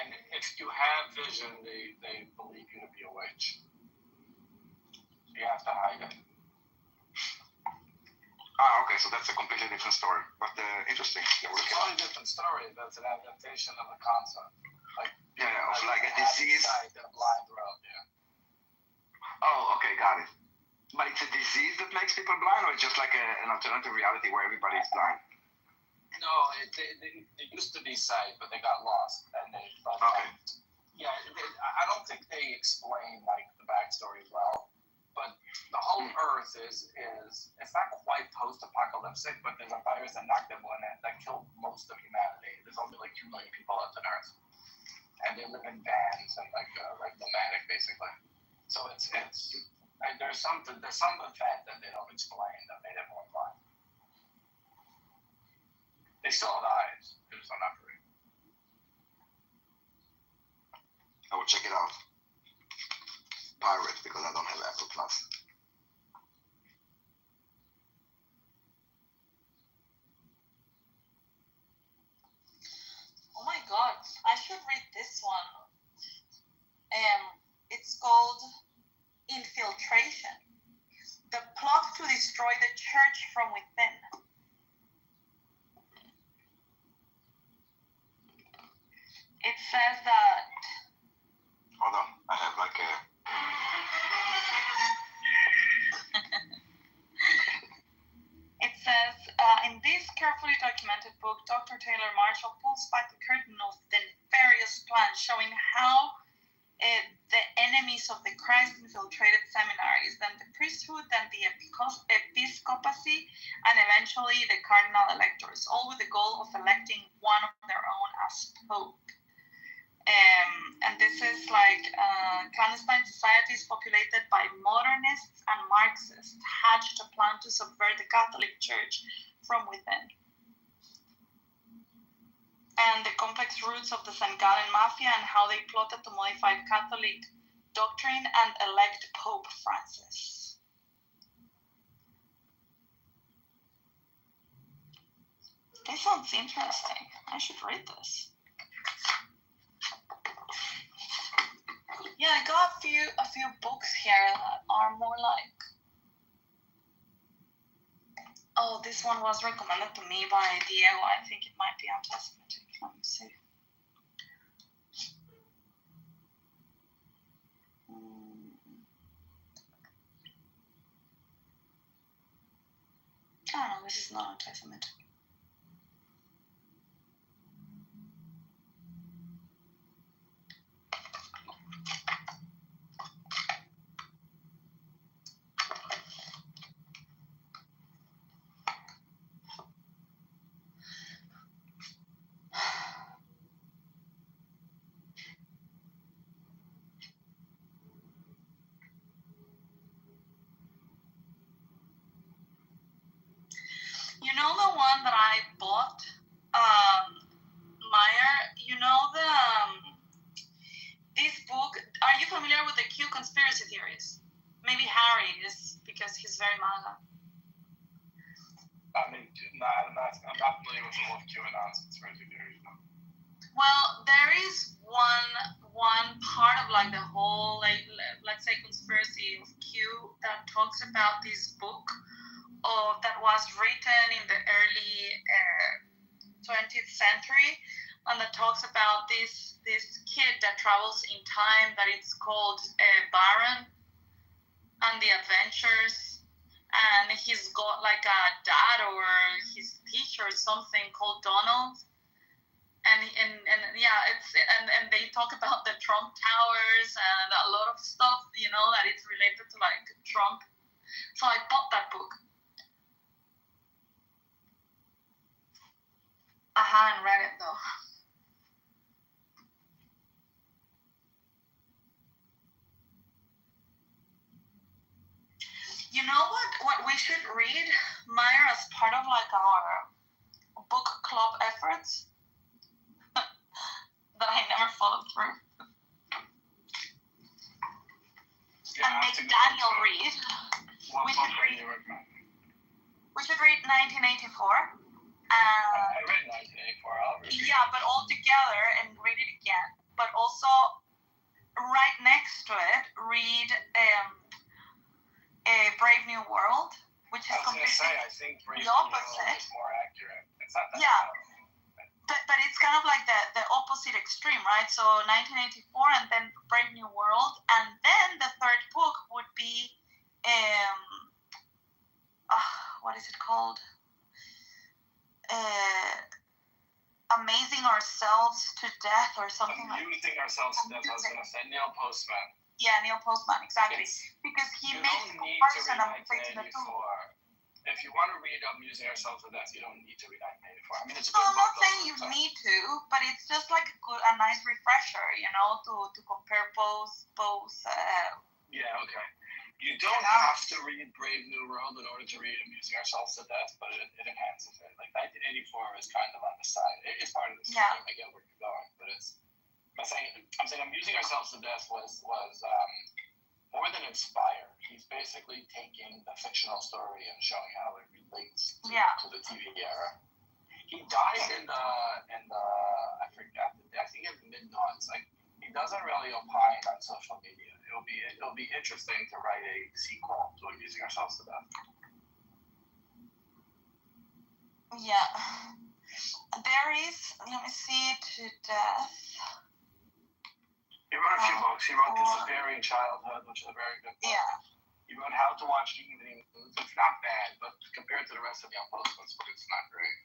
And if you have vision, they believe you to be a witch. So you have to hide it. Ah, okay, so that's a completely different story, but interesting. Yeah, it's a totally different story. That's an adaptation of a concept. Like of like a disease. A blind road, yeah. Oh, okay, got it. But it's a disease that makes people blind, or it's just like an alternative reality where everybody is blind? No, they used to be sight, but they got lost, and they. Okay. Yeah, I don't think they explain like the backstory well. But the whole Earth is it's not quite post-apocalyptic, but there's a virus that knocked everyone in that killed most of humanity. There's only like 2 million people left on Earth, and they live in bands and like nomadic basically. So it's there's some event that they don't explain that made everyone blind. They still have eyes. They're just not free. I will check it out. Pirate, because I don't have Apple Plus. Oh my god, I should read this one. It's called Infiltration. The plot to destroy the church from within. It says that... Hold on, I have like a... It says, in this carefully documented book, Dr. Taylor Marshall pulls back the curtain of the nefarious plan showing how the enemies of the Christ infiltrated seminaries, then the priesthood, then the episcopacy, and eventually the cardinal electors, all with the goal of electing one of their own as pope. And this is like clandestine societies populated by modernists and Marxists hatched a plan to subvert the Catholic Church from within. And the complex roots of the St. Gallen Mafia and how they plotted to modify Catholic doctrine and elect Pope Francis. This sounds interesting. I should read this. Yeah, I got a few books here that are more like... Oh, this one was recommended to me by Diego. I think it might be anti-Semitic. Let me see. Oh no, this is not anti-Semitic. You know the one that I bought, Meyer? You know this book? Are you familiar with the Q conspiracy theories? Maybe Harry is, because he's very MAGA. I mean, I'm not familiar with the whole QAnon conspiracy theories. No. Well, there is one part of like the whole, like, let's say, conspiracy of Q that talks about this book that was written in the early 20th century, and that talks about this kid that travels in time, that it's called Baron and the Adventures, and he's got like a dad or his teacher or something called Donald, and yeah, and they talk about the Trump towers and a lot of stuff, you know, that it's related to like Trump. So I bought that book. I haven't read it though. know what we should read, Meyer, as part of like our book club efforts that I never followed through. And make Daniel read. We should read 1984. I read 1984. Yeah, but all together and read it again. But also, right next to it, read a Brave New World, which is completely I think Brave the opposite. Is more accurate. It's not that But it's kind of like the opposite extreme, right? So 1984 and then Brave New World. And then the third book would be, what is it called? Amazing Ourselves to Death or something like that. Amusing Ourselves to Death, I was going to say. Neil Postman. Yeah, Neil Postman, exactly. Because he makes a comparison between the two. If you want to read Amusing Ourselves to Death, you don't need to read 1984. I mean, it's a No, good I'm not book, saying you need to, but it's just like a nice refresher, to compare both. Yeah, okay. You don't have to read Brave New World in order to read Amusing Ourselves to Death, but it enhances it. Like 1984 is kind of on the side. It's part of the scheme. I get where you're going, but I'm saying Amusing Ourselves to Death was more than inspire. He's basically taking the fictional story and showing how it relates to the TV era. He died in the I forgot. I think in the mid-noughts. Like he doesn't really opine on social media. It'll be interesting to write a sequel to Amusing Ourselves to Death. Yeah. There is. Let me see. To Death. He wrote a few books. He wrote Disappearing Childhood, which is a very good book. Yeah. He wrote How to Watch the Evening News. It's not bad, but compared to the rest of Neil Postman's book, it's not great.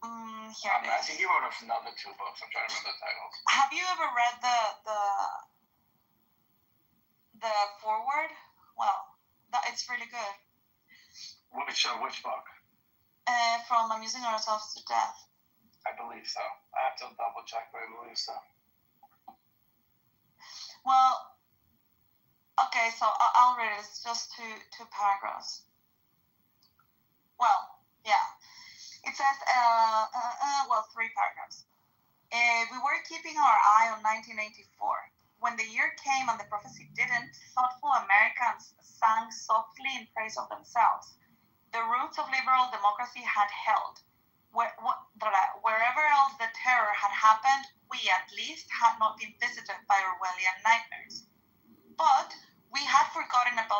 I think he wrote another 2 books. I'm trying to remember the titles. Have you ever read the foreword? Well, it's really good. Which book? From Amusing Ourselves to Death. I believe so. I have to double check, but I believe so. Well, okay, so I'll read it. It's just two paragraphs. Well, yeah. It says, 3 paragraphs. We were keeping our eye on 1984. When the year came and the prophecy didn't, thoughtful Americans sang softly in praise of themselves. The roots of liberal democracy had held. Wherever else the terror had happened, we at least had not been visited by Orwellian nightmares. But we had forgotten that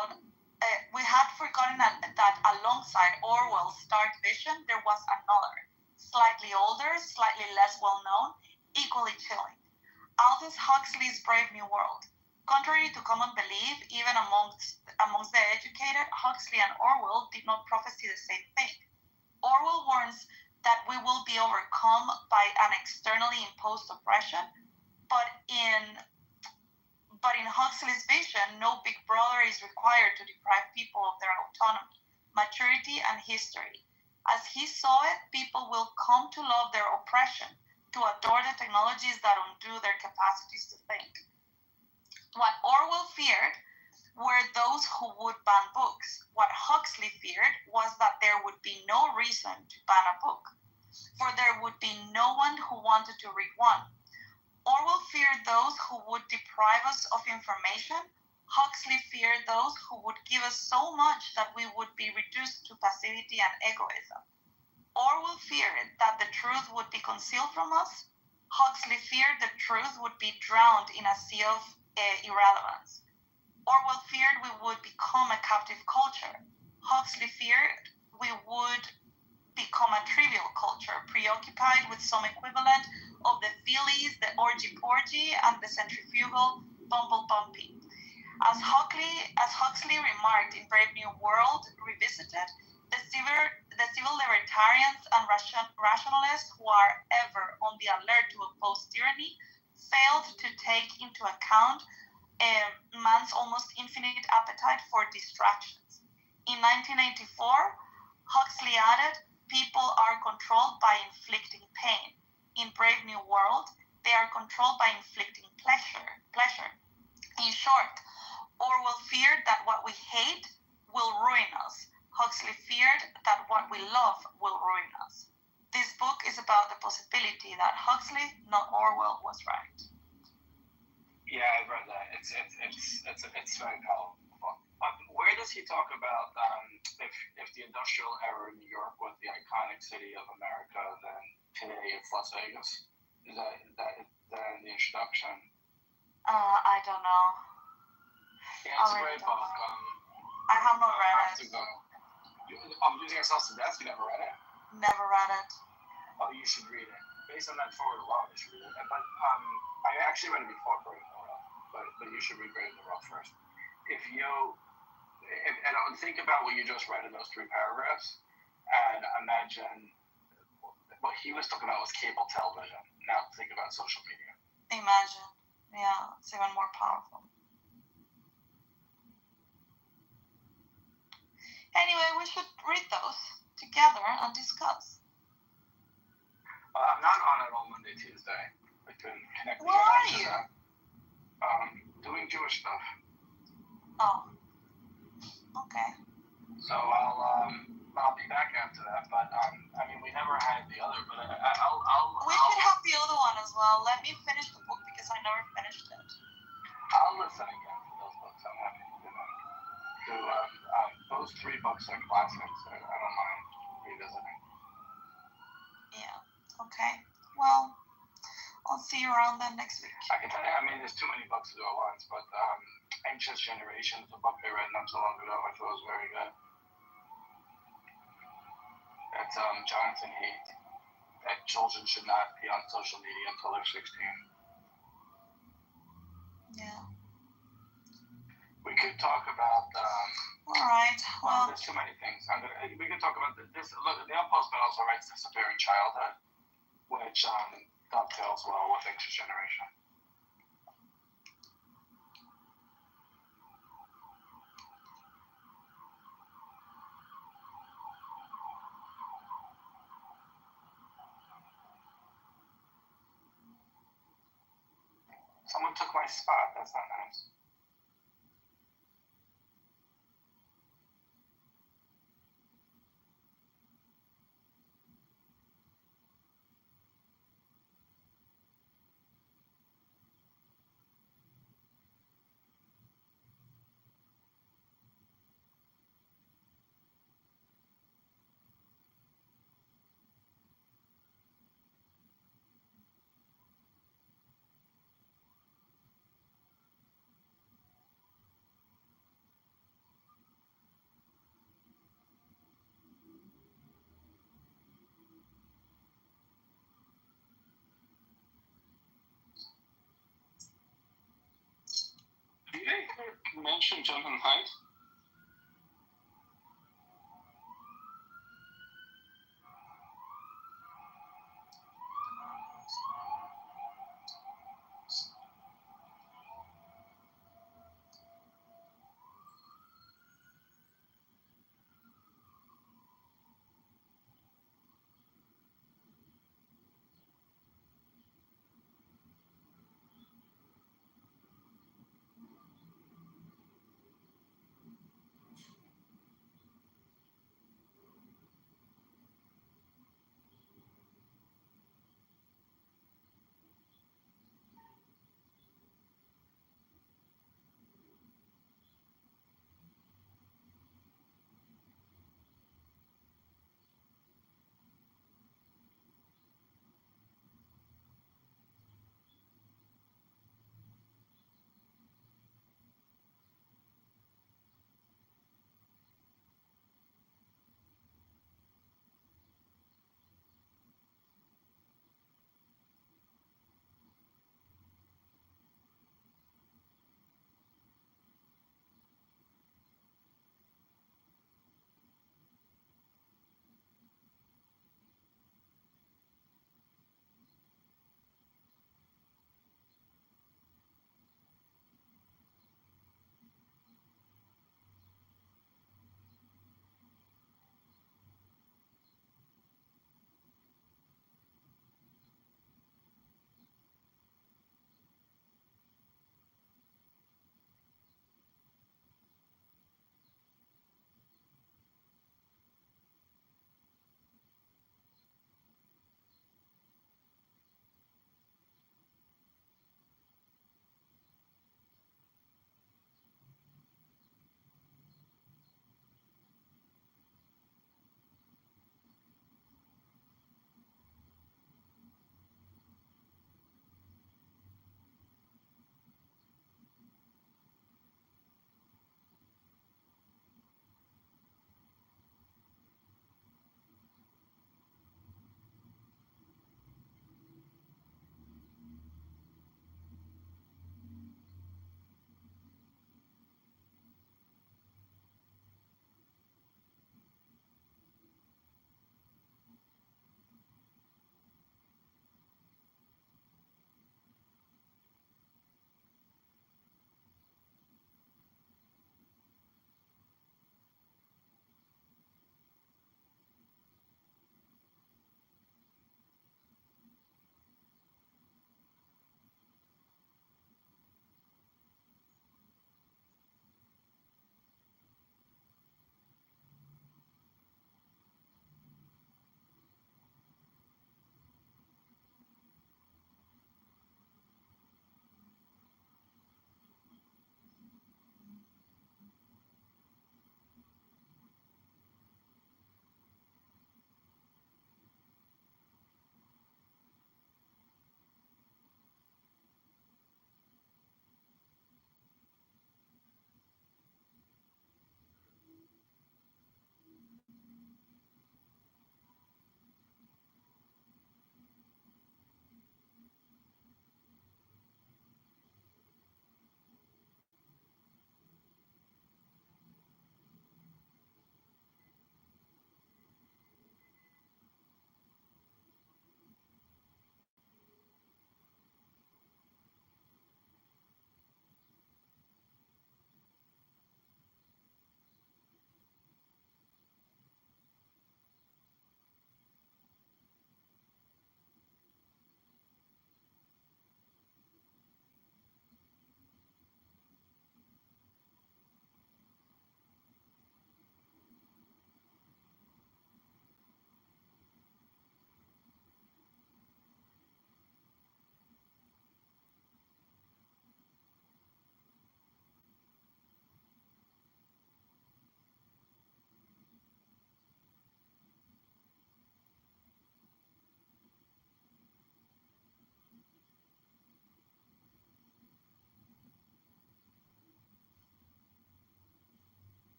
alongside Orwell's stark vision, there was another, slightly older, slightly less well-known, equally chilling. Aldous Huxley's Brave New World. Contrary to common belief, even amongst the educated, Huxley and Orwell did not prophesy the same thing. Orwell warns that we will be overcome by an externally imposed oppression, but in Huxley's vision, no big brother is required to deprive people of their autonomy, maturity, and history. As he saw it, people will come to love their oppression, to adore the technologies that undo their capacities to think. What Orwell feared were those who would ban books. What Huxley feared was that there would be no reason to ban a book, for there would be no one who wanted to read one. Orwell feared those who would deprive us of information. Huxley feared those who would give us so much that we would be reduced to passivity and egoism. Orwell feared that the truth would be concealed from us. Huxley feared the truth would be drowned in a sea of irrelevance. Orwell feared we would become a captive culture. Huxley feared we would become a trivial culture, preoccupied with some equivalent of the Phillies, the orgy-porgy, and the centrifugal bumble-bumpy. As Huxley remarked in Brave New World Revisited, the civil libertarians and rationalists who are ever on the alert to oppose tyranny failed to take into account man's almost infinite appetite for distractions. In 1984, Huxley added, people are controlled by inflicting pain. In Brave New World, they are controlled by inflicting pleasure. In short, Orwell feared that what we hate will ruin us. Huxley feared that what we love will ruin us. This book is about the possibility that Huxley, not Orwell, was right. Yeah, I read that. It's very powerful. Where does he talk about if the industrial era in New York was the iconic city of America, then today it's Las Vegas? Is that in the introduction? I don't know. Yeah, it's a great book. I have not read it. I'm using ourselves to death. You never read it? Never read it. Oh, you should read it. Based on that forward alone, you should read it. But I actually read it before Brave and the Rough, but you should read Brave and the Rough first. And think about what you just read in those 3 paragraphs, and imagine what he was talking about was cable television. Now think about social media. Imagine. Yeah, it's even more powerful. Anyway, we should read those together and discuss. I'm not on it on Monday, Tuesday. I couldn't connect. Where are you? Doing Jewish stuff. Oh. Okay. So I'll be back after that. But I mean, we never had the other. But We should have the other one as well. Let me finish the book because I never finished it. I'll listen again to those books. I'm happy to do that. Those 3 books are classics. I don't mind revisiting. Yeah. Okay. Well, I'll see you around then next week. I can tell you, I mean, there's too many books to do at once, but Anxious Generations, the book I read not so long ago, I thought was very good. That's Jonathan Haidt. That children should not be on social media until they're 16. Yeah. We could talk about. All right. Well, there's too many things. We could talk about this. Look, Neil Postman also writes Disappearing Childhood, which dovetails well with Anxious Generation. Someone took my spot. That's not nice. Did they mention Jonathan Haidt?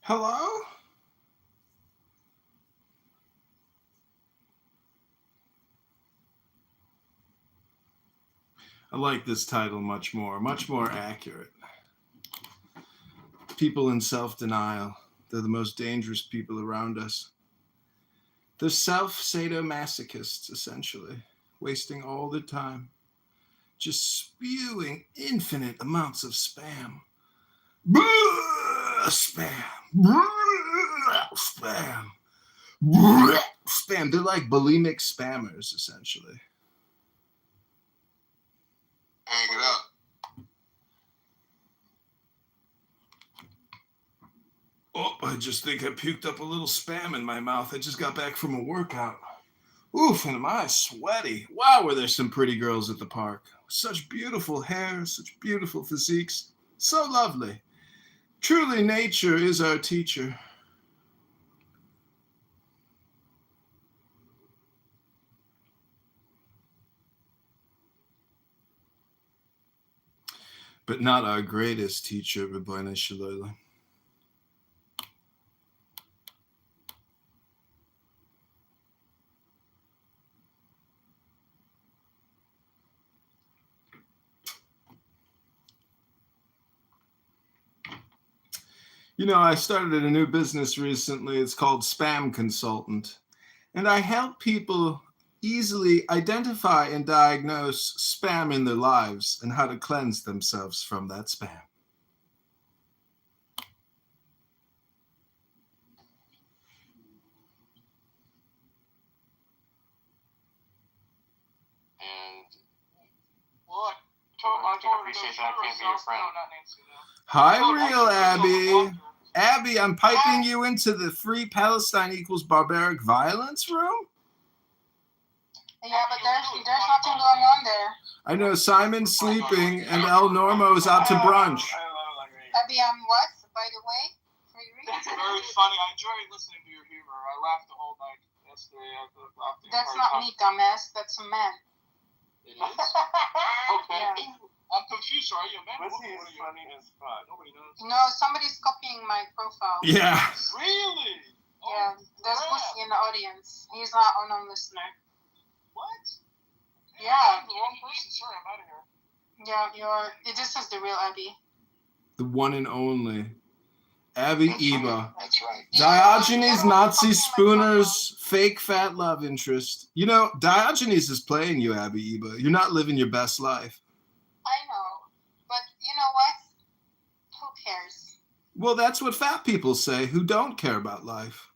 Hello? I like this title much more accurate. People in self-denial. They're the most dangerous people around us. They're self-sadomasochists, essentially, wasting all their time, just spewing infinite amounts of spam. Spam. Spam. Spam. They're like bulimic spammers, essentially. Hang it up. Oh, I just think I puked up a little spam in my mouth. I just got back from a workout. Oof, and am I sweaty. Wow, were there some pretty girls at the park. Such beautiful hair, such beautiful physiques. So lovely. Truly, nature is our teacher. But not our greatest teacher, Rabbeinu Shalom. You know, I started a new business recently. It's called Spam Consultant. And I help people easily identify and diagnose spam in their lives and how to cleanse themselves from that spam. I appreciate that. I can't be your friend. Hi, real Abby. Abby, I'm piping you into the Free Palestine Equals Barbaric Violence room. Yeah, but there's nothing going on there. I know Simon's sleeping and El Normo is out to brunch. Abby, I'm what, by the way? It's very funny. I enjoyed listening to your humor. I laughed the whole night yesterday. That's not me, dumbass. That's a man. It is? Okay. Yeah. I'm confused. Are you a man? Pussy is funny as fuck. Nobody knows. No, somebody's copying my profile. Yeah. Really? Yeah, there's Pussy in the audience. He's not a non-listener. What? Yeah. I'm the wrong person. Sorry, I'm out of here. Yeah, it just says the real Abby. The one and only Abby Eba. That's right. Diogenes Nazi Spooner's fake fat love interest. You know, Diogenes is playing you, Abby Eba. You're not living your best life. I know, but you know what? Who cares? Well, that's what fat people say who don't care about life.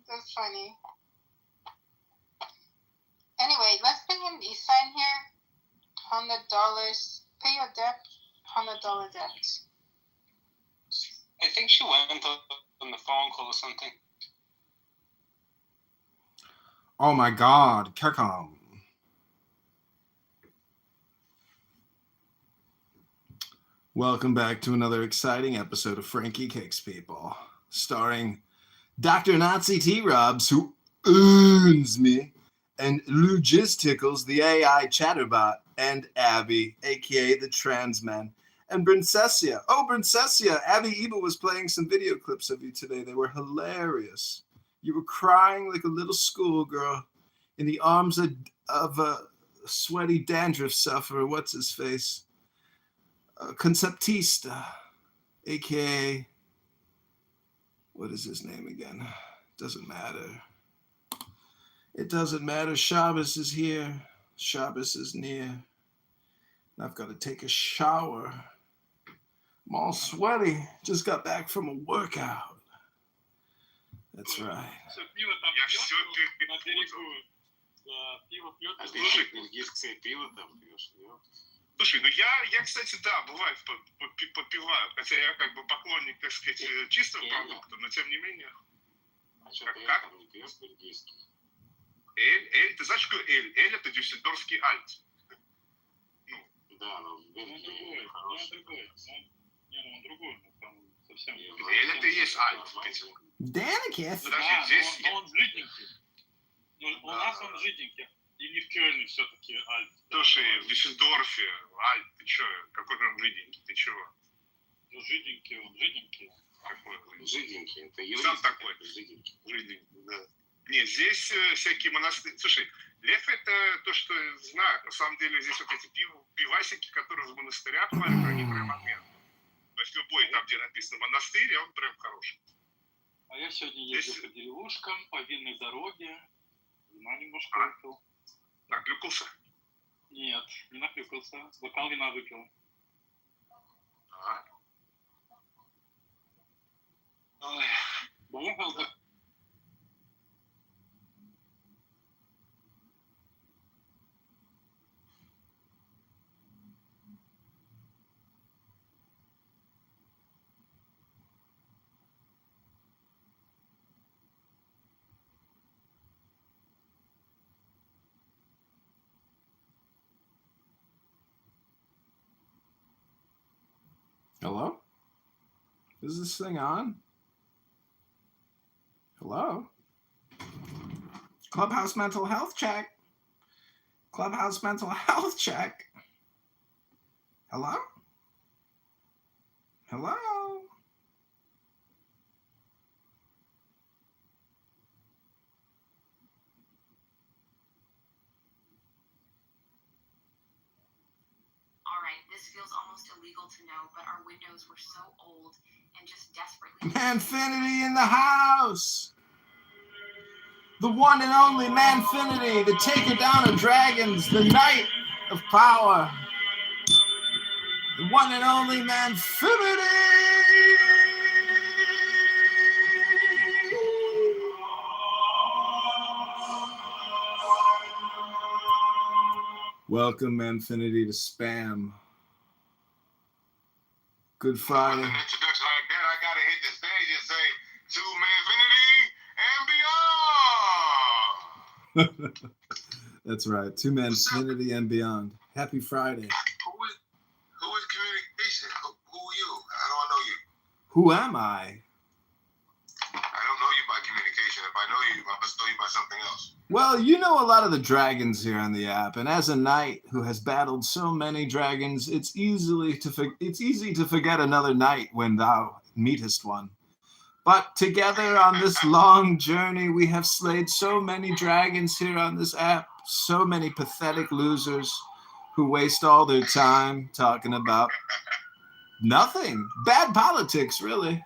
That's funny. Anyway, let's bring in Isan here. $100. Pay your debt. $100 debt. I think she went on the phone call or something. Oh my God, Kekam. Welcome back to another exciting episode of Frankie Kicks People, starring Dr. Nazi T-Robs, who owns me, and Logistickles, the AI chatterbot, and Abby, aka the trans man, and Princessia. Oh, Princessia, Abby Eba was playing some video clips of you today. They were hilarious. You were crying like a little schoolgirl in the arms of a sweaty dandruff sufferer. What's his face? Conceptista, aka, what is his name again? Doesn't matter. It doesn't matter. Shabbos is here. Shabbos is near. I've got to take a shower. I'm all sweaty. Just got back from a workout. That's right. Я все перепутал. Слушай, киргизское пиво там пьешь, нет? Слушай, ну я, кстати, да, бывает подпиваю, хотя я как бы поклонник, так сказать, чистого продукта, но тем не менее. А что ты там не пьешь киргизский? Эль, ты знаешь, что эль? Эль — это дюссельдорфский альт. Да, но в Бельгии хороший. Он другой, там совсем. Эль — это и есть альт. Даникес. Подожди, здесь... Но он жиденький. У нас он жиденький. И не в Кёльне все-таки альт. Слушай, в Дюссельдорфе альт, ты чё? Какой там жиденький, ты чего? Жиденький он, жиденький. Какой? Жиденький. Это Сам такой. Жиденький. Жиденький, да. Нет, здесь всякие монастыри. Слушай, лев это то, что знаю. На самом деле здесь вот эти пивасики, которые в монастырях варят, они прям отменные. То есть любой там, где написано монастырь, он прям хороший. А я сегодня ездил по деревушкам, по винной дороге. Вина немножко выпил. Наклюкался? Нет, не наклюкался. Бокал вина выпил. Ой. Доехал до... Hello? Is this thing on? Hello? Clubhouse mental health check. Clubhouse mental health check. Hello? Hello? All right, this feels almost illegal to know, but our windows were so old and just desperately... Manfinity in the house! The one and only Manfinity, the taker down of dragons, the knight of power. The one and only Manfinity! Welcome, Manfinity, to Spam. Good Friday. With an introduction like that, I gotta hit the stage and say, to Manfinity and beyond. That's right. To Manfinity and beyond. Happy Friday. Who is communication? Who are you? How do I know you? Who am I? I don't know you by communication. If I know you, I must know you by something else. Well, you know a lot of the dragons here on the app, and as a knight who has battled so many dragons, it's easy to forget another knight when thou meetest one. But together on this long journey, we have slayed so many dragons here on this app, so many pathetic losers who waste all their time talking about nothing. Bad politics, really.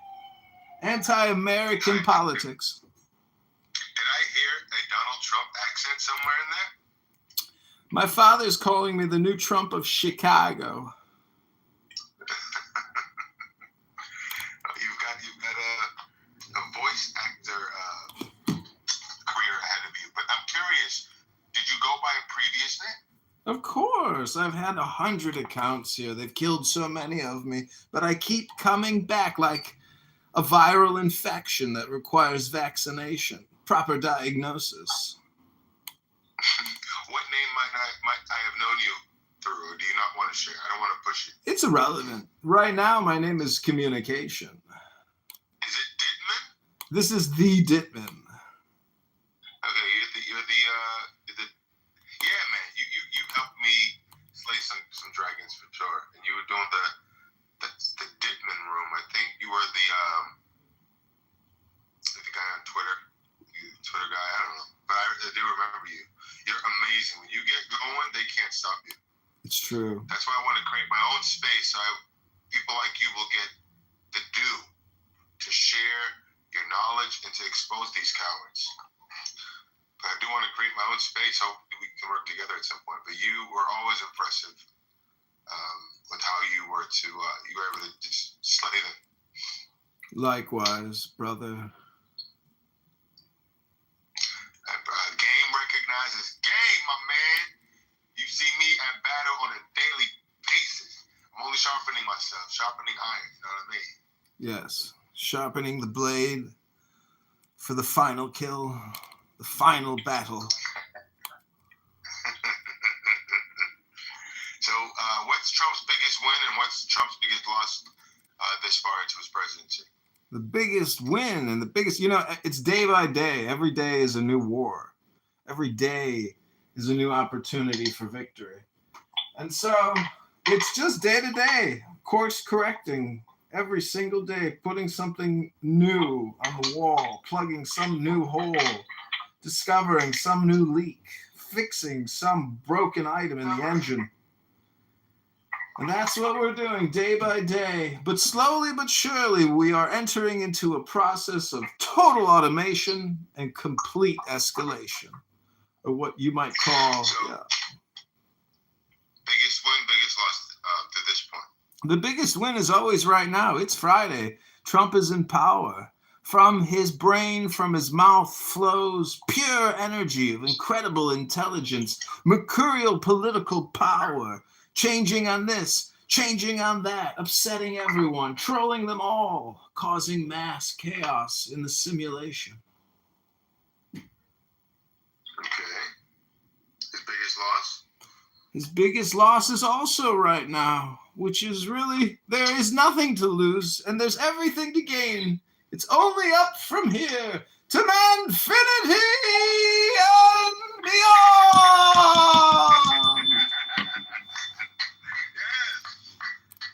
Anti-American politics. Did I hear a Donald Trump accent somewhere in there? My father's calling me the new Trump of Chicago. You've got a voice actor career ahead of you. But I'm curious, did you go by a previous name? Of course. I've had 100 accounts here. They've killed so many of me, but I keep coming back like a viral infection that requires vaccination, proper diagnosis. What name might I have known you through, or do you not want to share? I don't want to push it. It's irrelevant. Right now, my name is Communication. Is it Dittman? This is the Dittman. Okay, you're the yeah, man. You helped me slay some dragons for sure, and you were doing the Dittman room. I think you were the guy on Twitter, Twitter guy. I don't know, but I do remember you. You're amazing. When you get going, they can't stop you. It's true. That's why I want to create my own space so people like you will get the due to share your knowledge and to expose these cowards. But I do want to create my own space. Hopefully we can work together at some point. But you were always impressive with how you were able to just slay them. Likewise, brother. Game recognizes game, my man. You see me at battle on a daily basis. I'm only sharpening myself, sharpening iron, you know what I mean? Yes, sharpening the blade for the final kill, the final battle. So, what's Trump's biggest win and what's Trump's biggest loss this far into his presidency? The biggest win and the biggest, it's day by day. Every day is a new war. Every day is a new opportunity for victory. And so it's just day to day, course correcting every single day, putting something new on the wall, plugging some new hole, discovering some new leak, fixing some broken item in the engine. And that's what we're doing day by day. But slowly but surely, we are entering into a process of total automation and complete escalation, or what you might call, Biggest win, biggest loss to this point. The biggest win is always right now. It's Friday. Trump is in power. From his brain, from his mouth flows pure energy of incredible intelligence, mercurial political power, changing on this, changing on that, upsetting everyone, trolling them all, causing mass chaos in the simulation. Okay. His biggest loss? His biggest loss is also right now, which is really, there is nothing to lose and there's everything to gain. It's only up from here to manfinity and beyond.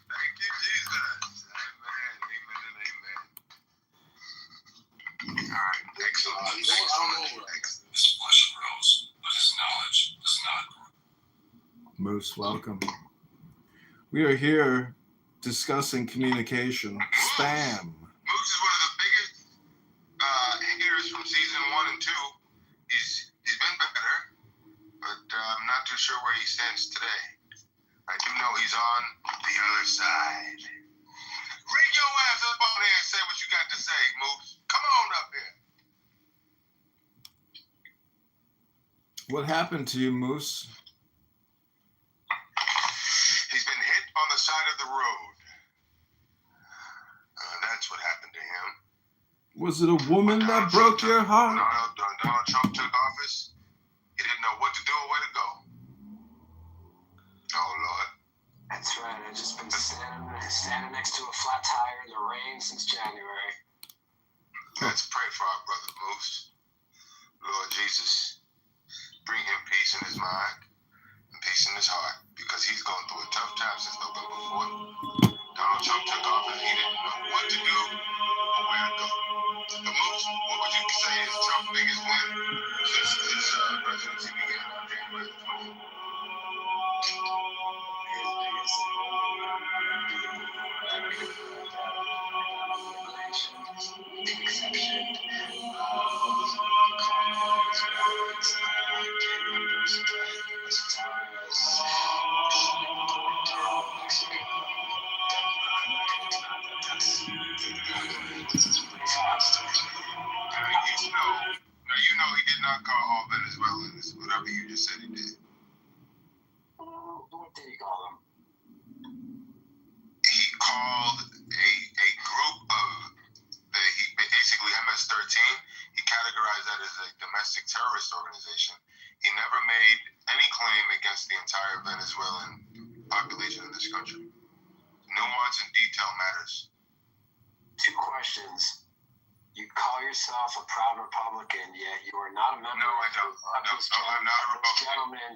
Thank you, Jesus. Amen. All right. Excellent. His flesh grows, but his knowledge does not grow. Most welcome. We are here discussing communication. Spam. Moose is one of the biggest hitters from season 1 and 2. He's been better, but I'm not too sure where he stands today. I do know he's on the other side. Bring your ass up on here and say what you got to say, Moose. Come on up here. What happened to you, Moose? He's been hit on the side of the road. That's what happened to him. Was it a woman that broke your heart? Donald Trump took office. He didn't know what to do or where to go. Oh, Lord. That's right. I've just been standing next to a flat tire in the rain since January. Let's pray for our brother Moose. Lord Jesus, bring him peace in his mind and peace in his heart, because he's going through a tough time since November 4th. Donald Trump took office. He didn't know what to do or where to go. But Moose, what would you say is Trump's biggest win since his presidency began on January 20th? His biggest with the exception as far as you know he did not call all Venezuelans, whatever you just said he did. What did he call them? He called a group of basically MS-13. He categorized that as a domestic terrorist organization. He never made any claim against the entire Venezuelan population in this country. Nuance and detail matters. 2 questions. You call yourself a proud Republican, yet you are not a member. No, I don't. I'm not a Republican.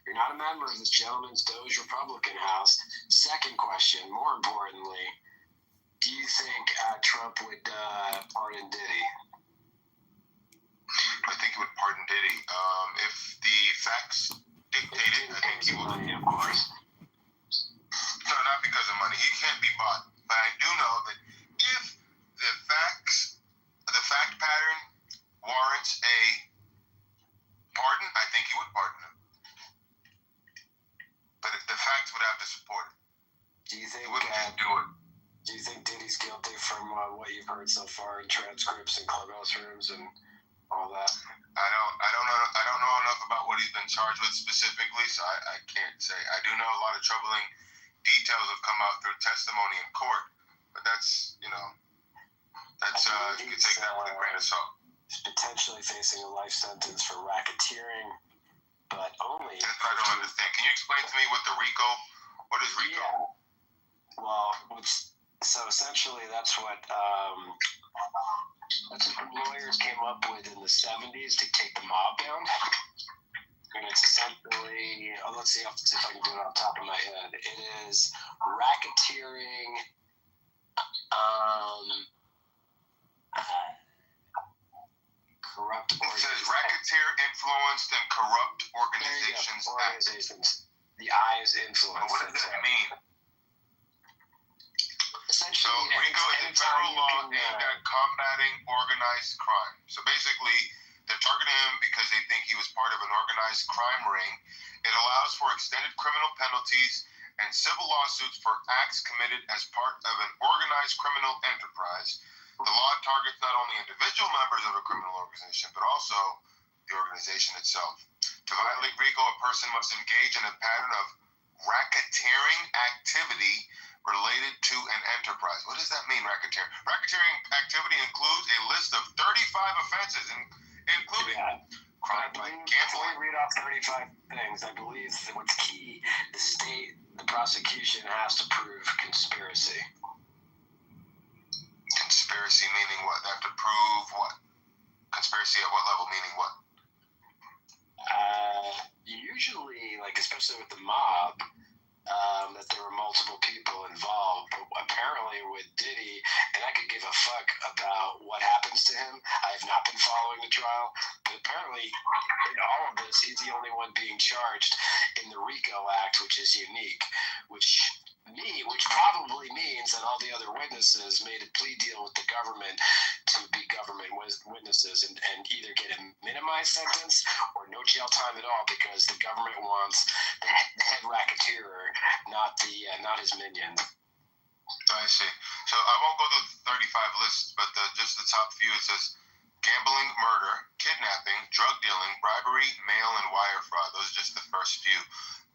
You're not a member of this gentleman's Doge Republican House. Second question, more importantly, do you think Trump would pardon Diddy? I think he would pardon Diddy. If the facts dictate it, I think he will. Money, of course. No, not because of money. He can't be bought. But I do know that if the fact pattern warrants a pardon, I think he would pardon him. But if the facts would have to support it. Do you think he wouldn't just do it? Do you think Diddy's guilty from what you've heard so far in transcripts and clubhouse rooms and all that? I don't know enough about what he's been charged with specifically, so I can't say. I do know a lot of troubling details have come out through testimony in court, but that's, you can take that with a grain of salt. He's potentially facing a life sentence for racketeering, but only. That's what I don't understand. Can you explain to me what is RICO? Yeah. Well, so essentially that's what the lawyers came up with in the 70s to take the mob down. And it's essentially, let's see if I can do it off the top of my head. It is racketeering Corrupt. It says racketeer influenced and corrupt organizations. Organizations. The I is influence. But what does that mean? Essentially, so RICO is a federal law aimed at combating organized crime. So basically, they're targeting him because they think he was part of an organized crime ring. It allows for extended criminal penalties and civil lawsuits for acts committed as part of an organized criminal enterprise. The law targets not only individual members of a criminal organization, but also the organization itself. To violate RICO, a person must engage in a pattern of racketeering activity related to an enterprise. What does that mean, racketeering? Racketeering activity includes a list of 35 offenses, including crime like before we read off 35 things, I believe that what's key, the prosecution has to prove conspiracy. Conspiracy meaning what? They have to prove what? Conspiracy at what level? Meaning what? Usually, like especially with the mob, that there were multiple people involved. But apparently with Diddy, and I could give a fuck about what happens to him. I have not been following the trial, but apparently in all of this, he's the only one being charged in the RICO Act, which is unique, which probably means that all the other witnesses made a plea deal with the government to be government witnesses and either get a minimized sentence or no jail time at all, because the government wants the head racketeer, not his minion. I see. So I won't go to the 35 lists, but just the top few. It says gambling, murder, kidnapping, drug dealing, bribery, mail, and wire fraud. Those are just the first few.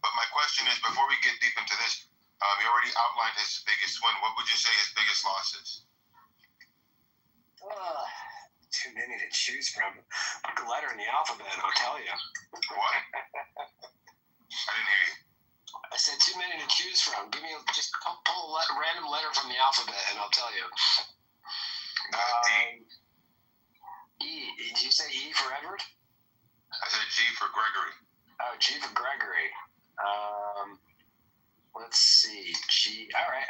But my question is, before we get deep into this, you already outlined his biggest win. What would you say his biggest loss is? Too many to choose from. Pick a letter in the alphabet, I'll tell you. What? I didn't hear you. I said too many to choose from. Just pull a random letter from the alphabet, and I'll tell you. E. Did you say E for Edward? I said G for Gregory. Oh, G for Gregory. Let's see. G. All right.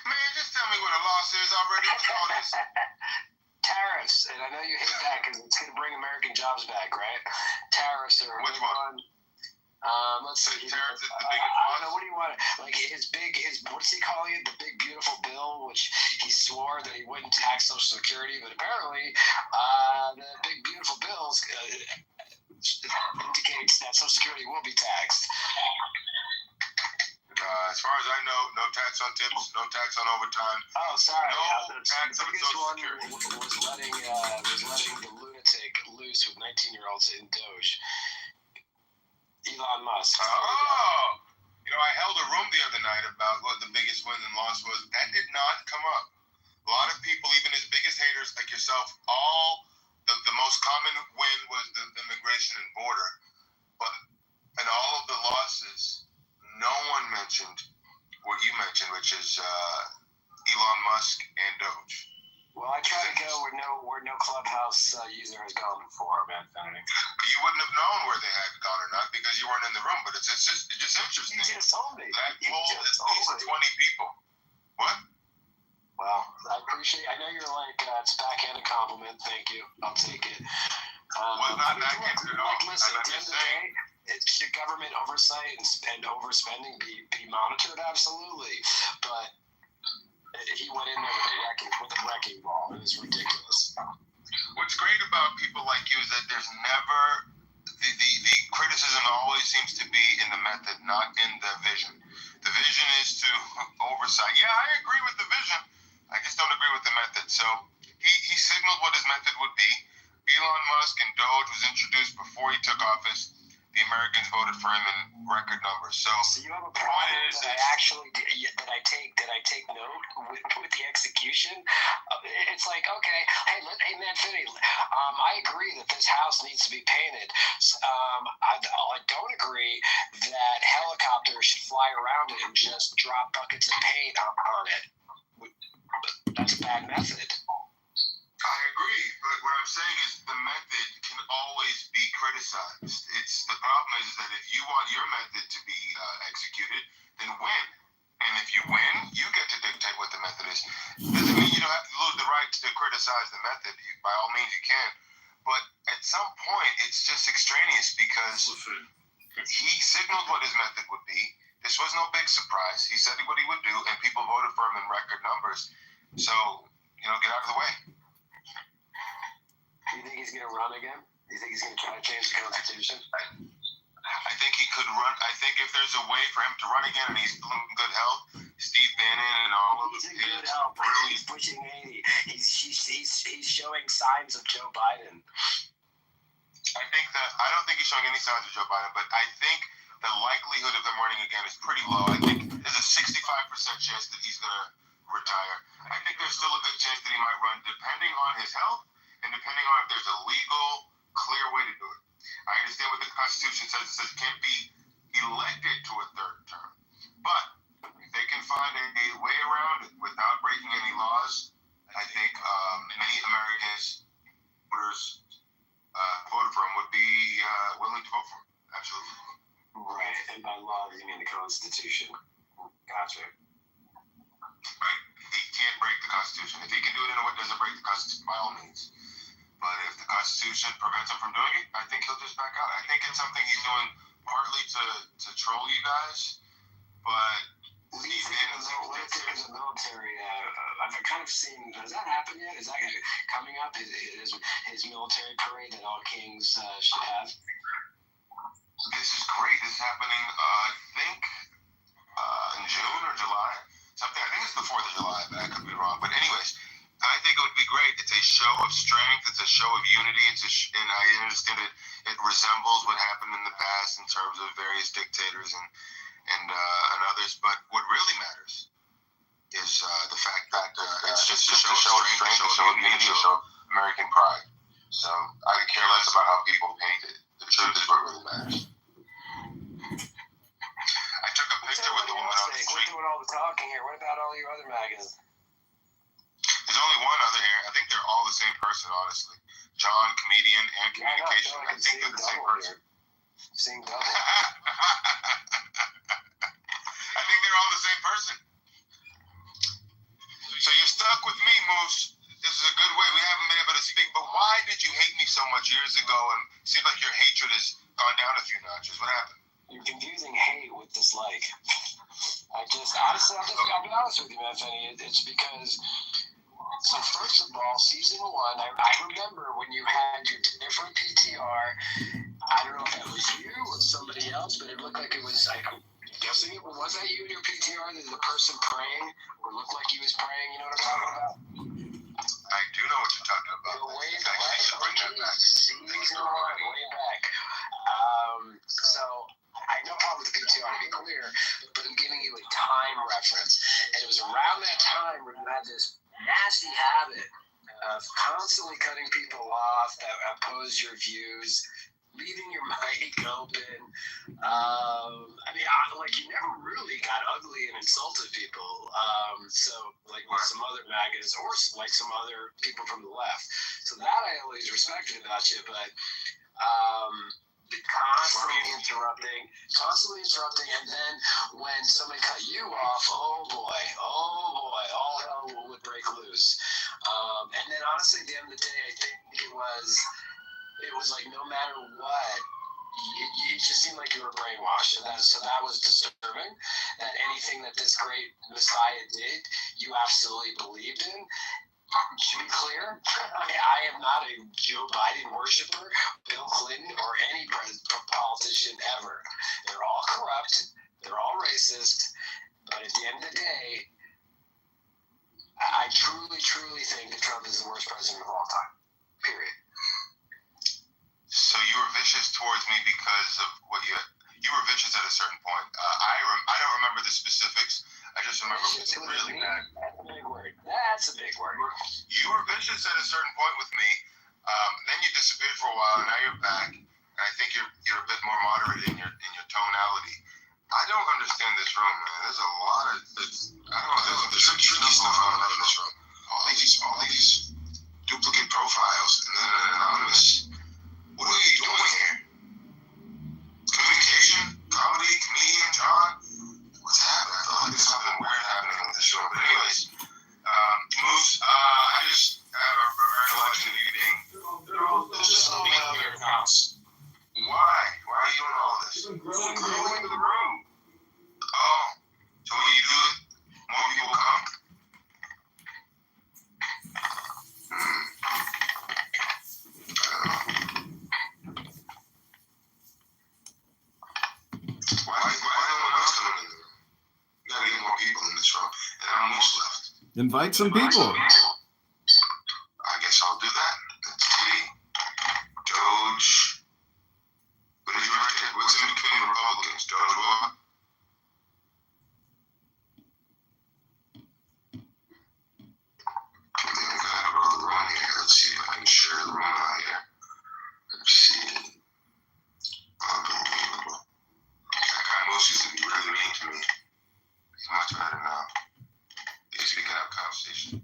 Man, just tell me what a loss is already. What's all this? Tariffs, and I know you hate that because it's going to bring American jobs back, right? Tariffs are which one? Let's see. Tariffs is the biggest I don't know. What do you want? Like what's he calling it? The big beautiful bill, which he swore that he wouldn't tax Social Security, but apparently the big beautiful bills indicates that Social Security will be taxed. As far as I know, no tax on tips, no tax on overtime. Oh, sorry. No tax on Social Security. Was letting the lunatic loose with 19-year-olds in Doge. Elon Musk. Oh, I held a room the other night about what the biggest win and loss was. That did not come up. A lot of people, even his biggest haters like yourself, the most common win was the immigration and border. But in all of the losses, no one mentioned what you mentioned, which is Elon Musk and Doge. Well, I try to go where no Clubhouse user has gone before, man. You wouldn't have known where they had gone or not because you weren't in the room. But it's just interesting. You just told me. That poll is at least 20 people. What? Well, I appreciate. I know you're like it's a backhanded compliment. Thank you. I'll take it. Well, not backhanded at all. Listen, at the end of the day, should government oversight and overspending be monitored? Absolutely, but he went in there with a wrecking ball. It was ridiculous. What's great about people like you is that there's never the criticism always seems to be in the method, not in the vision. The vision is to oversight. Yeah, I agree with the vision. I just don't agree with the method. So he signaled what his method would be. Elon Musk and Doge was introduced before he took office. The Americans voted for him in record numbers. So you have a problem that I take note with the execution. It's like, okay, hey man, Finney, I agree that this house needs to be painted. I don't agree that helicopters should fly around it and just drop buckets of paint on it. That's a bad method. I agree, but what I'm saying is the method can always be criticized. The problem is that if you want your method to be executed, then when? Doesn't mean you don't have to lose the right to criticize the method. By all means, you can. But at some point, it's just extraneous because he signaled what his method would be. This was no big surprise. He said what he would do, and people voted for him in record numbers. So, get out of the way. Do you think he's going to run again? Do you think he's going to try to change the Constitution? I think he could run. I think if there's a way for him to run again and he's in good health, Steve Bannon and all of He's in good health. He's pushing 80. He's showing signs of Joe Biden. I don't think he's showing any signs of Joe Biden, but I think the likelihood of him running again is pretty low. I think there's a 65% chance that he's going to retire. I think there's still a good chance that he might run, depending on his health and depending on if there's a legal, clear way to do it. I understand what the Constitution says. It says it can't be elected to a third term. But if they can find a way around it without breaking any laws, I think many Americans, voters, voted for him would be willing to vote for him. Absolutely. Right. And by law, you mean the Constitution. Gotcha. Right. He can't break the Constitution. If he can do it in a way that doesn't break the Constitution, by all means. But if the Constitution prevents him from doing it, I think he'll just back out. I think it's something he's doing partly to troll you guys, but what do you think of the military? I've kind of seen. Has that happened yet? Is that coming up? His military parade that all kings should have? This is great. This is happening, I think, in June or July. Something. I think it's the 4th of July, but I could be wrong. But anyways, I think it would be great. It's a show of strength. It's a show of unity. And I understand it resembles what happened in the past in terms of various dictators and others. But what really matters is the fact that it's just a show of strength, a show of unity, a show of American pride. So I could care less about how people paint it. The truth is what really matters. I took a picture with the woman on the street. We're doing all the talking here. What about all your other magazines? There's only one other here. I think they're all the same person, honestly. John, comedian, and communication. I think they're the same person. Seeing double. I think they're all the same person. So you're stuck with me, Moose. This is a good way. We haven't been able to speak. But why did you hate me so much years ago? And it seems like your hatred has gone down a few notches. What happened? You're confusing hate with dislike. Honestly, I'll be honest with you, man, Fanny. It's because. So first of all, season 1, I remember when you had your different PTR. I don't know if that was you or somebody else, but it looked like it was. I'm guessing it was that you in your PTR, the person praying, or looked like he was praying. You know what I'm talking about? I do know what you're talking about. Way back. Season 1, way back. So I know how the PTR to be clear, but I'm giving you a time reference, and it was around that time where you had this nasty habit of constantly cutting people off that oppose your views, leaving your mic open. You never really got ugly and insulted people. So like with some other magazines or like some other people from the left. So that I always respected about you, but constantly interrupting, and then when somebody cut you off, oh boy, all hell would break loose. And then honestly, at the end of the day, I think it was like no matter what, it just seemed like you were brainwashed, and so that was disturbing. That anything that this great Messiah did, you absolutely believed in. To be clear, I am not a Joe Biden worshiper, Bill Clinton, or any politician ever. They're all corrupt. They're all racist. But at the end of the day, I truly, truly think that Trump is the worst president of all time. Period. So you were vicious towards me because of what you were vicious at a certain point. I don't remember the specifics. I just remember it was really bad. That's a big word. You were vicious at a certain point with me. Then you disappeared for a while, and now you're back. And I think you're a bit more moderate in your tonality. I don't understand this room, man. There's a lot of there's some tricky stuff going on in this room. All these duplicate profiles and then an anonymous. What are you doing here? Communication, comedy, comedian, John. What's happening? I feel like there's something weird happening in this room. But anyways, Invite some people. I guess I'll do that. Let's see. Doge. What did you write there? What's in between Republicans? Doge what? I think I gotta go to the run here. Let's see if I can share the run out here. Let's see. Unbelievable. That guy Moose used to be really mean to me. He's much better now. He used to be have a conversation.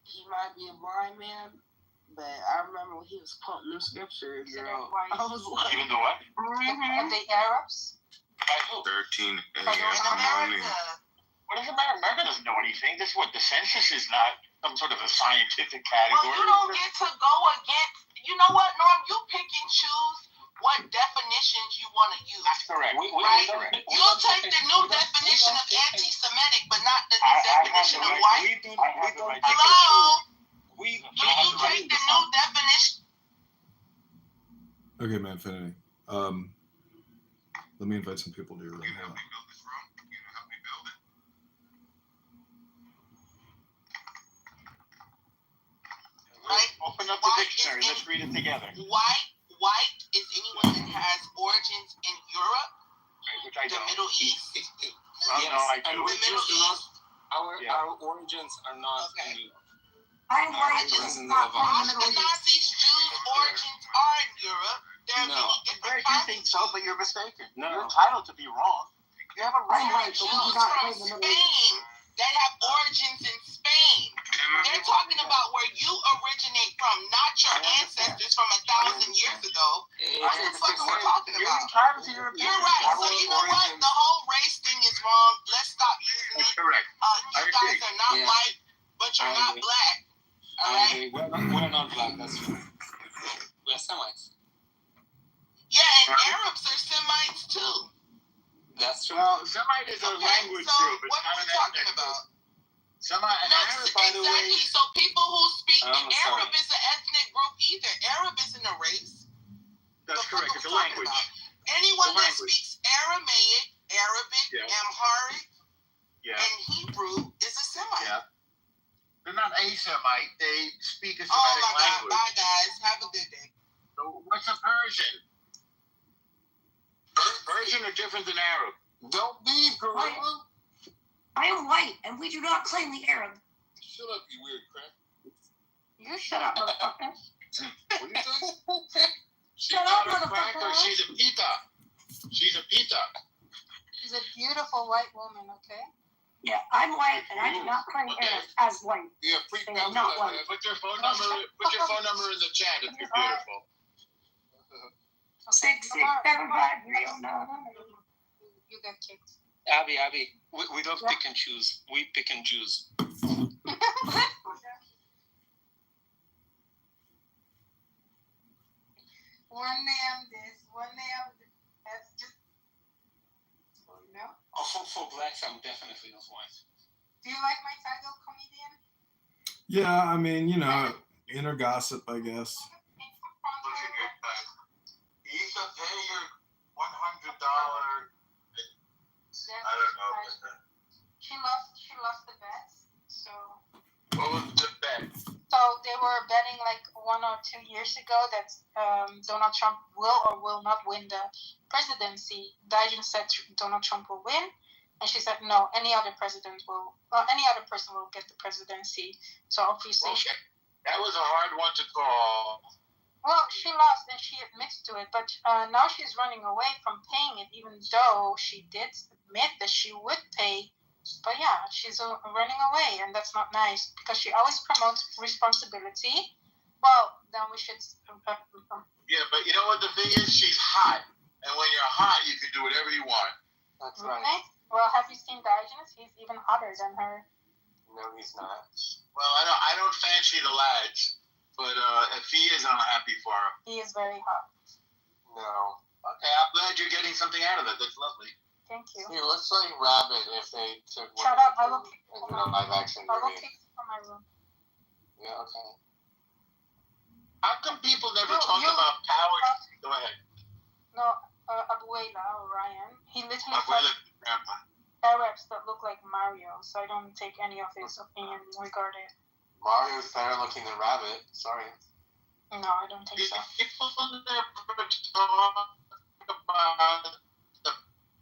He might be a blind man, but I remember when he was quoting them scriptures, girl. I was like, Even the what? The Arabs? 13 a.m. America. What does it matter? America doesn't know anything. This is what the census is not some sort of a scientific category. Well, you don't get to go against. You know what, Norm? You pick and choose what definitions you want to use. That's correct. Right? You'll take the new definition of anti-Semitic, but not the new definition of white. Hello? Can you take the new definition? Okay, man, Infinity. Let me invite some people to your room. Hold on. Right? Open up the dictionary. Let's read it together. White is anyone that has origins in Europe, which I the don't. Middle East. And the Middle East. Our origins are not in Europe. I'm white. Ashkenazi Jews' origins are in Europe. There are many different You think so, but you're mistaken. No. You're entitled to be wrong. You have a right. There are Jews from Spain that have origins in Spain. They're talking about where you originate from, not your ancestors from 1,000 years ago. What the fuck are we talking about? You're right. So you know what? The whole race thing is wrong. Let's stop using it. Correct. You guys are not white, but you're not black. All right? We're not black. That's true. We're Semites. Yeah, and Arabs are Semites too. That's true. Well, Semite is a language group. It's what not are we an talking ethnic about? group. Semite and Arab, by the way. Exactly. So people who speak Arab is an ethnic group either. Arab isn't a race. That's correct. It's a language. Anyone that speaks Aramaic, Arabic, Amharic, and Hebrew is a Semite. Yeah. They're not a Semite. They speak a Semitic God. language. Bye, guys. Have a good day. So what's a Persian? Persian are different than Arab. Don't be gorilla. I am white, and we do not claim the Arab. Shut up, you weird crap. You shut up, motherfucker. What do you think? Shut up, She's not a cracker. motherfucker. She's a pita. She's a pita. She's a beautiful white woman, okay? Yeah, I'm white, and I do not claim Arab as white. Yeah, free They are not white. Put your phone number. Put your phone number in the chat if you're beautiful. 6675309. You got kicked. Abby, we don't pick and choose. We pick and choose. One name this, one name that's just. No. Also, for blacks, I'm definitely not white. Do you like my title, comedian? Yeah, I mean, you know, inner gossip, I guess. You can pay your $100. I don't know. lost the bets. So. What was the bet? So they were betting like 1 or 2 years ago that Donald Trump will or will not win the presidency. Diane said Donald Trump will win, and she said no, any other person will get the presidency. So obviously, that was a hard one to call. Well, she lost and she admits to it, but now she's running away from paying it, even though she did admit that she would pay. But yeah, she's running away, and that's not nice because she always promotes responsibility. Well, then we should. Yeah, but you know what the thing is? She's hot, and when you're hot, you can do whatever you want. That's right. Well, have you seen Diogenes? He's even hotter than her. No, he's not. Well, I don't fancy the lads, but if he is, I'm happy for him. He is very hot. No. Okay, I'm glad you're getting something out of it. That's lovely. Thank you. He looks like Rabbit if they took Shut up! I will kick in the live action movie. I will kick you from my room. Yeah, okay. How come people never talk about power? Go ahead. No, Abuela or Ryan. He literally Abuela, grandpa. Arabs that look like Mario, so I don't take any of his opinion regarding. Mario's better looking than Rabbit. Sorry. No, I don't think so. People never talk about the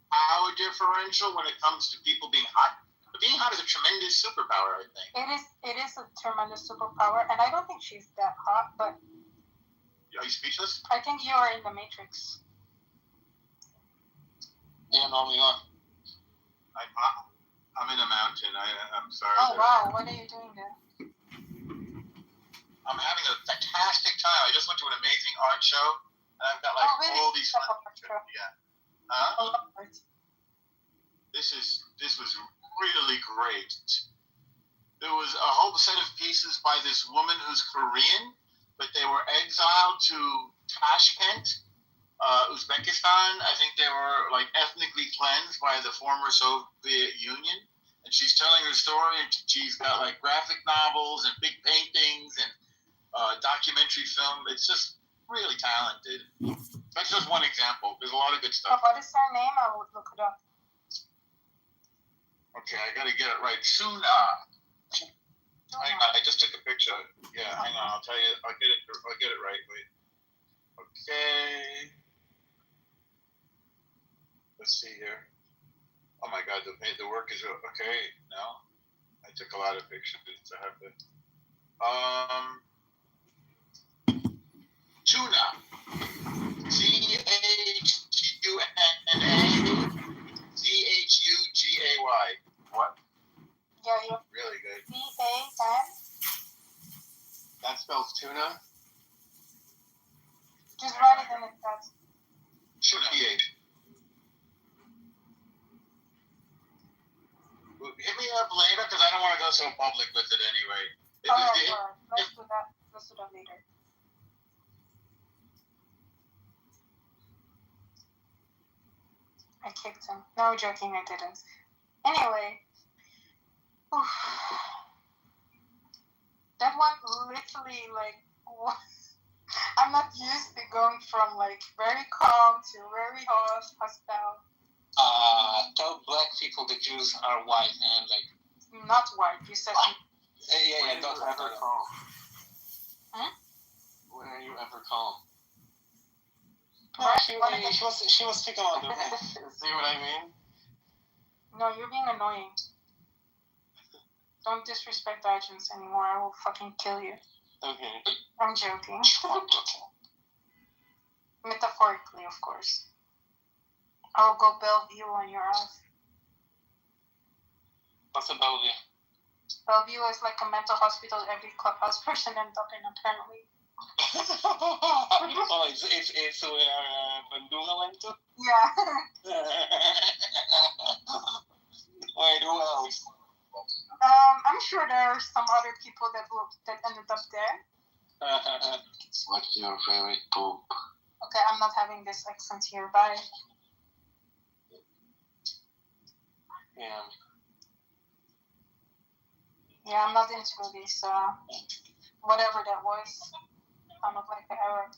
power differential when it comes to people being hot. But being hot is a tremendous superpower, I think. It is a tremendous superpower, and I don't think she's that hot, but. Are you speechless? I think you are in the Matrix. Yeah, no, we are. I'm in a mountain. I'm sorry. Oh, wow. What are you doing there? I'm having a fantastic time. I just went to an amazing art show, and I've got like all these fun pictures. Yeah. This was really great. There was a whole set of pieces by this woman who's Korean, but they were exiled to Tashkent, Uzbekistan. I think they were like ethnically cleansed by the former Soviet Union. And she's telling her story, and she's got like graphic novels and big paintings and documentary film. It's just really talented. That's just one example. There's a lot of good stuff. What is her name? I would look it up. Okay, I gotta get it right. Tuna. Hang on, I just took a picture. Yeah, hang on. I'll tell you. I'll get it right. Wait. Okay. Let's see here. Oh my God, the work is okay. No, I took a lot of pictures. I have to. Tuna. THUNA. What? Yeah, you. Really good. CAN. That spells tuna. Just write it in the text. Tuna. PH. Hit me up later because I don't want to go so public with it anyway. Alright. Let's do that. Let's do that later. I kicked him. No, joking, I didn't. Anyway. Oof. That one literally, like, I'm not used to going from, like, very calm to very hostile. Tell black people the Jews are white and, like... Not white, you said... Yeah, don't ever calm. Huh? When are you ever calm? No, she was speaking on the see what I mean? No, you're being annoying. Don't disrespect Diogenes anymore. I will fucking kill you. Okay. I'm joking. Metaphorically, of course. I will go Bellevue on your ass. What's a Bellevue? Bellevue is like a mental hospital every clubhouse person ends up in, apparently. Oh, it's where Bandura went to? Yeah. Wait, who else? I'm sure there are some other people that ended up there. What's your favorite poop? Okay, I'm not having this accent here. Bye. Yeah. Yeah, I'm not into these, whatever that was. I'm not like an Arab.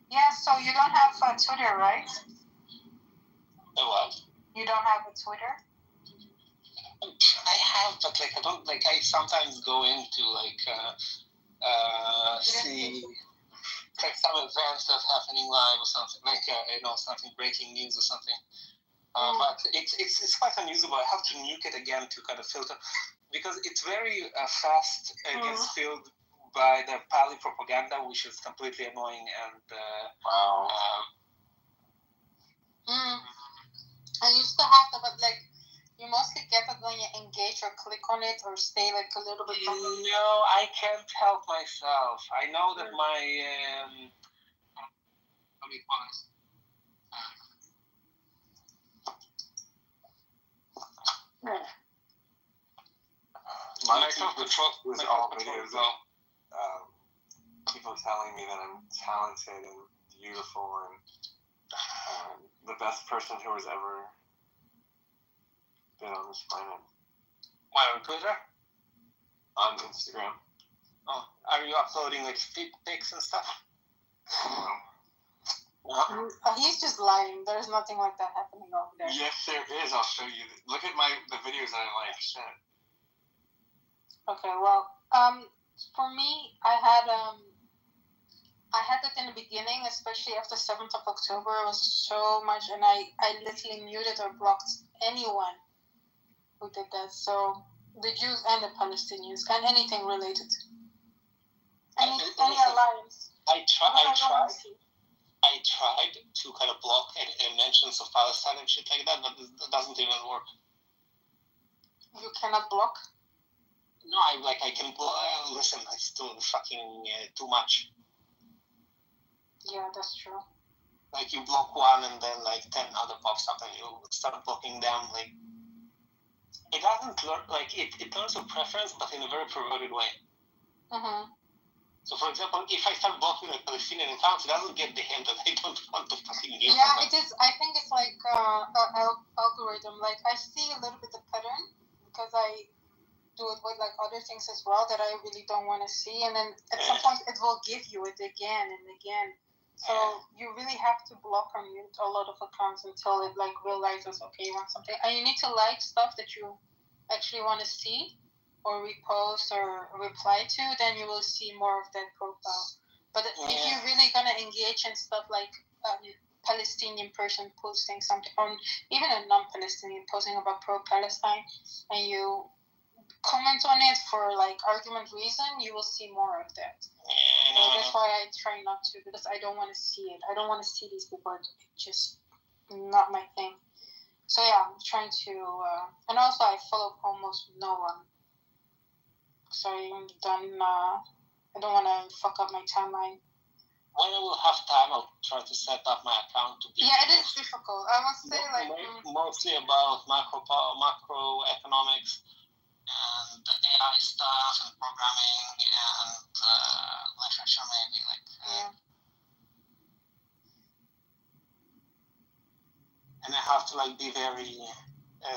Yeah, so you don't have Twitter, right? The what? You don't have a Twitter? I have, but like I don't like. I sometimes go into like see like some events that's happening live or something, like something breaking news or something. But it's quite unusable. I have to nuke it again to kind of filter, because it's very fast. It gets filled by the pally propaganda, which is completely annoying and I used to have to, but like you mostly get it when you engage or click on it or stay like a little bit. No, I can't help myself. I know that my My self-control was all videos of people telling me that I'm talented and beautiful and the best person who has ever been on this planet. Where, on Twitter? On Instagram. Oh, are you uploading like pics and stuff? He's just lying. There's nothing like that happening over there. Yes, there is. I'll show you. Look at the videos that I like. Shit. Okay, well, for me, I had it in the beginning, especially after 7th of October. It was so much, and I literally muted or blocked anyone who did that. So the Jews and the Palestinians and anything related. Any alliance. I tried to kind of block any mentions of Palestine and shit like that, but it doesn't even work. You cannot block? No, I can listen. It's still fucking too much. Yeah, that's true. Like you block one and then like 10 other pops up and you start blocking them. Like it doesn't learn. Like it learns a preference, but in a very perverted way. So, for example, if I start blocking like Palestinian accounts, it doesn't get the hint that I don't want to fucking hear. Yeah, it is. I think it's like algorithm. Like I see a little bit of pattern because I do it with like other things as well that I really don't want to see, and then at some point it will give you it again and again. So you really have to block or mute a lot of accounts until it like realizes, okay, you want something, and you need to like stuff that you actually want to see or repost or reply to, then you will see more of that profile. But if you're really gonna engage in stuff like Palestinian person posting something, or even a non-Palestinian posting about pro-Palestine, and you comment on it for like argument reason, you will see more of that. So that's why I try not to, because I don't want to see it. I don't want to see these people. It's just not my thing. So yeah, I'm trying to, and also I follow almost no one. So I don't want to fuck up my timeline. When I will have time, I'll try to set up my account to be. Yeah, it is difficult. I must say, like mostly about macroeconomics and AI stuff and programming and literature, maybe And I have to like be very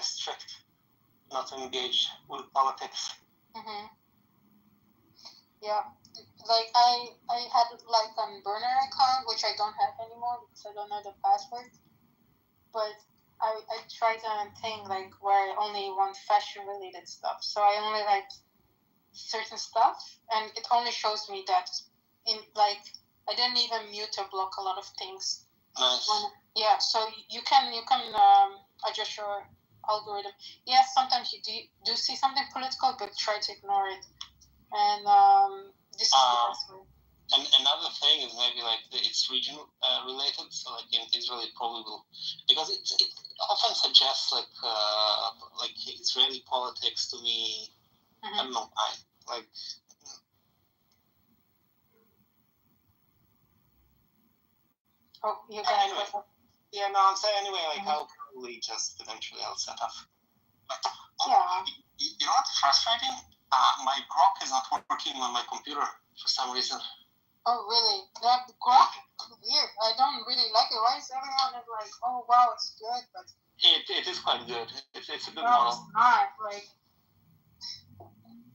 strict, not to engage with politics. Yeah, like I had like a burner account, which I don't have anymore because I don't know the password. But I tried a thing like where I only want fashion related stuff. So I only like certain stuff, and it only shows me that in like I didn't even mute or block a lot of things. Nice. Yeah, so you can adjust your algorithm. Yes, sometimes you do see something political, but try to ignore it. And this is the best way. And another thing is maybe like it's region related. So like in Israel, it probably will, because it often suggests like Israeli politics to me. I don't know. Oh, you can. Anyway, yeah, no, I'm saying anyway. Like I'll probably just eventually I'll set up. You know what's frustrating? My Grok is not working on my computer for some reason. Oh, really? That Grok? Weird. I don't really like it. Why is everyone like, oh, wow, it's good, but... It is quite good. It's a good model. It's not. Like,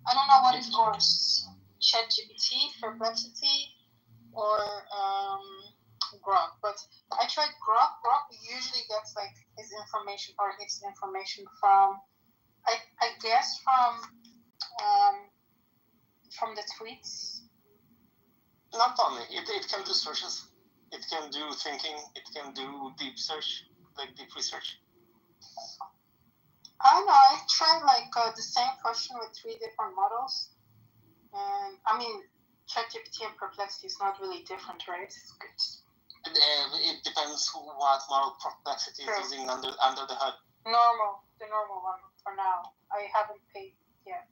I don't know what is worse. ChatGPT, Perplexity, or Grok. But I tried Grok. Grok usually gets, like, his information or its information from, I guess from the tweets. Not only it can do searches, it can do thinking, it can do deep search, like deep research. I don't know. I tried the same question with 3 different models, and I mean, ChatGPT and Perplexity is not really different, right? It's good. It depends what model Perplexity is using under the hood. The normal one for now. I haven't paid yet.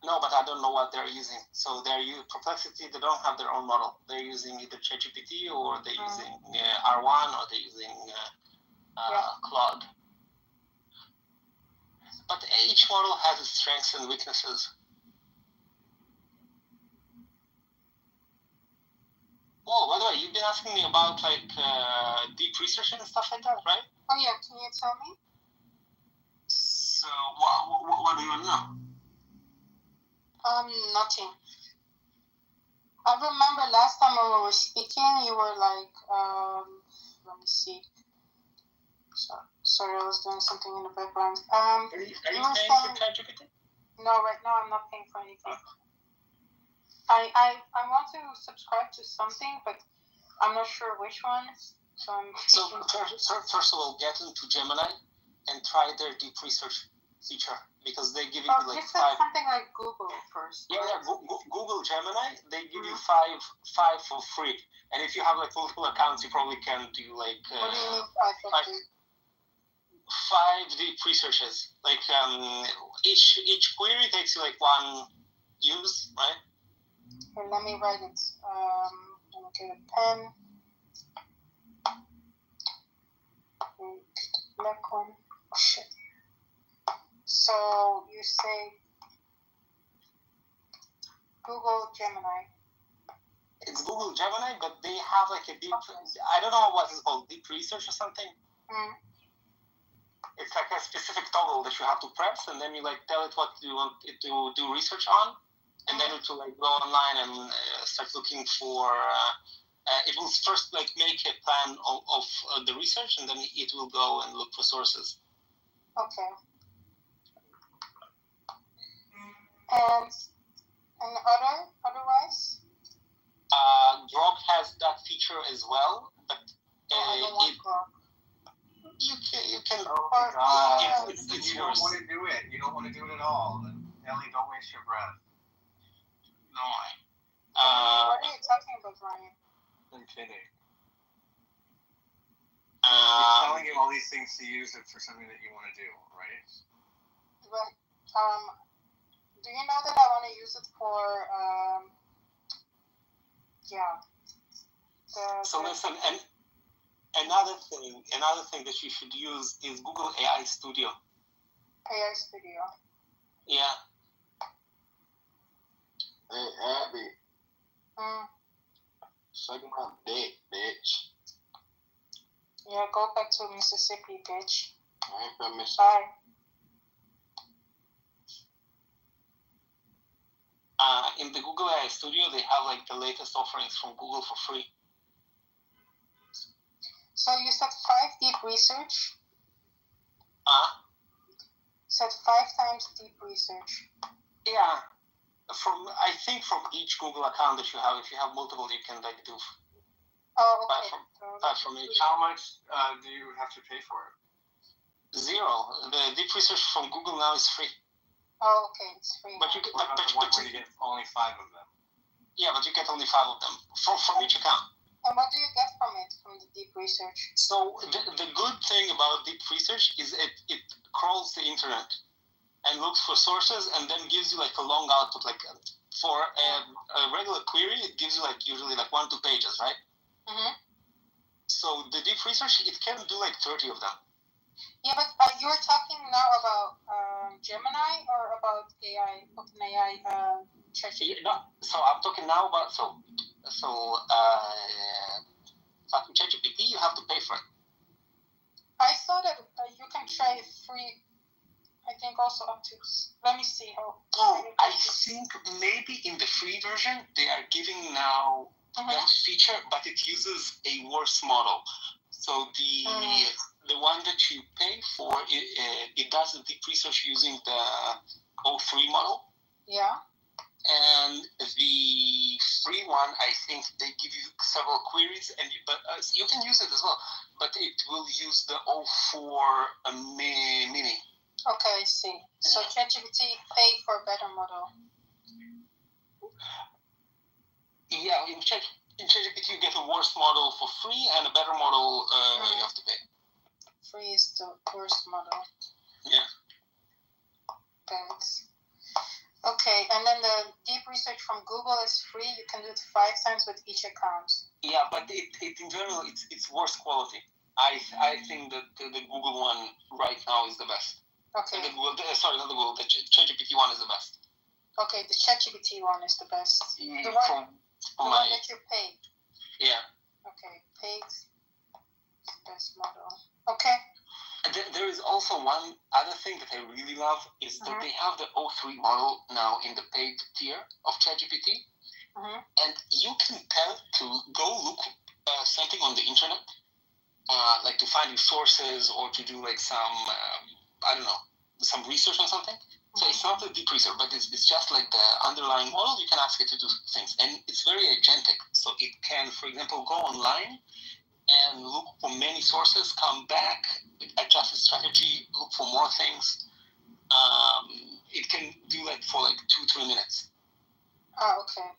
No, but I don't know what they're using. So Perplexity, they don't have their own model. They're using either ChatGPT or they're using R1 or they're using Claude. But each model has its strengths and weaknesses. Oh, by the way, you've been asking me about deep research and stuff like that, right? Oh yeah, can you tell me? So what do you want to know? Nothing. I remember last time when we were speaking, you were like, let me see. Sorry, I was doing something in the background. Are you paying for ChatGPT? No, right now I'm not paying for anything. I want to subscribe to something, but I'm not sure which one. So first of all, get into Gemini and try their deep research feature because they give you you said something like Google first. Yeah, Google Gemini, they give you five for free, and if you have multiple accounts, you probably can do what do you mean 5 for free? 5 deep researches. Each query takes you 1 use, right? Okay, let me write it. Let me get a pen. Black one. Oh, shit. So you say Google Gemini. It's Google Gemini, but they have a deep. I don't know what it's called, deep research or something. It's a specific toggle that you have to press, and then you tell it what you want it to do research on, and then it will go online and start looking for. It will first make a plan of the research, and then it will go and look for sources. Okay. And otherwise? Grok has that feature as well, but I don't want Grok. You can. Oh my God! It's you don't want to do it. You don't want to do it at all. Ellie, don't waste your breath. No, what are you talking about, Ryan? I'm kidding. I'm He's telling you all these things to use it for something that you want to do, right? But do you know that I want to use it for listen, and another thing that you should use is Google AI Studio. AI Studio. Yeah. Hey, Abby. Suck my dick, bitch. Yeah, go back to Mississippi, bitch. I ain't from Mississippi. Bye. In the Google AI Studio, they have the latest offerings from Google for free. So you said 5 deep research? Said 5 times deep research. Yeah. I think from each Google account that you have, if you have multiple, you can do. Oh, okay. From each. How much do you have to pay for it? 0. The deep research from Google now is free. Oh, okay, it's free. But you get where you get only 5 of them. Yeah, but you get only 5 of them from each account. And what do you get from it, from the deep research? So the good thing about deep research is it crawls the internet and looks for sources and then gives you a long output. For a regular query, it gives you usually 1 to 2 pages, right? Mm-hmm. So the deep research, it can do 30 of them. Yeah, but you're talking now about Gemini or about AI, OpenAI, ChatGPT? No, so I'm talking now about ChatGPT, you have to pay for it. I saw that you can try it free. I think also up to. Let me see how. I think maybe in the free version they are giving now that feature, but it uses a worse model. So the the one that you pay for, it does the deep research using the O3 model. Yeah. And the free one, I think they give you several queries, but you can use it as well. But it will use the O4 mini. Okay, I see. So ChatGPT pay for a better model. Yeah, in ChatGPT you get a worse model for free, and a better model you have to pay. Free is the worst model. Yeah. Thanks. Okay, and then the deep research from Google is free. You can do it 5 times with each account. Yeah, but it in general it's worse quality. I think that the Google one right now is the best. Okay. Not the Google. The ChatGPT one is the best. Okay, the ChatGPT one is the best. The one that you paid. Yeah. Okay, paid is the best model. Okay. There is also one other thing that I really love is that they have the O3 model now in the paid tier of ChatGPT, and you can tell to go look something on the internet, like to find sources or to do like some some research on something. So it's not a deep research, but it's just like the underlying model. You can ask it to do things, and it's very agentic. So it can, for example, go online and look for many sources, come back, adjust its strategy, look for more things. It can do that for like 2-3 minutes. Oh, okay.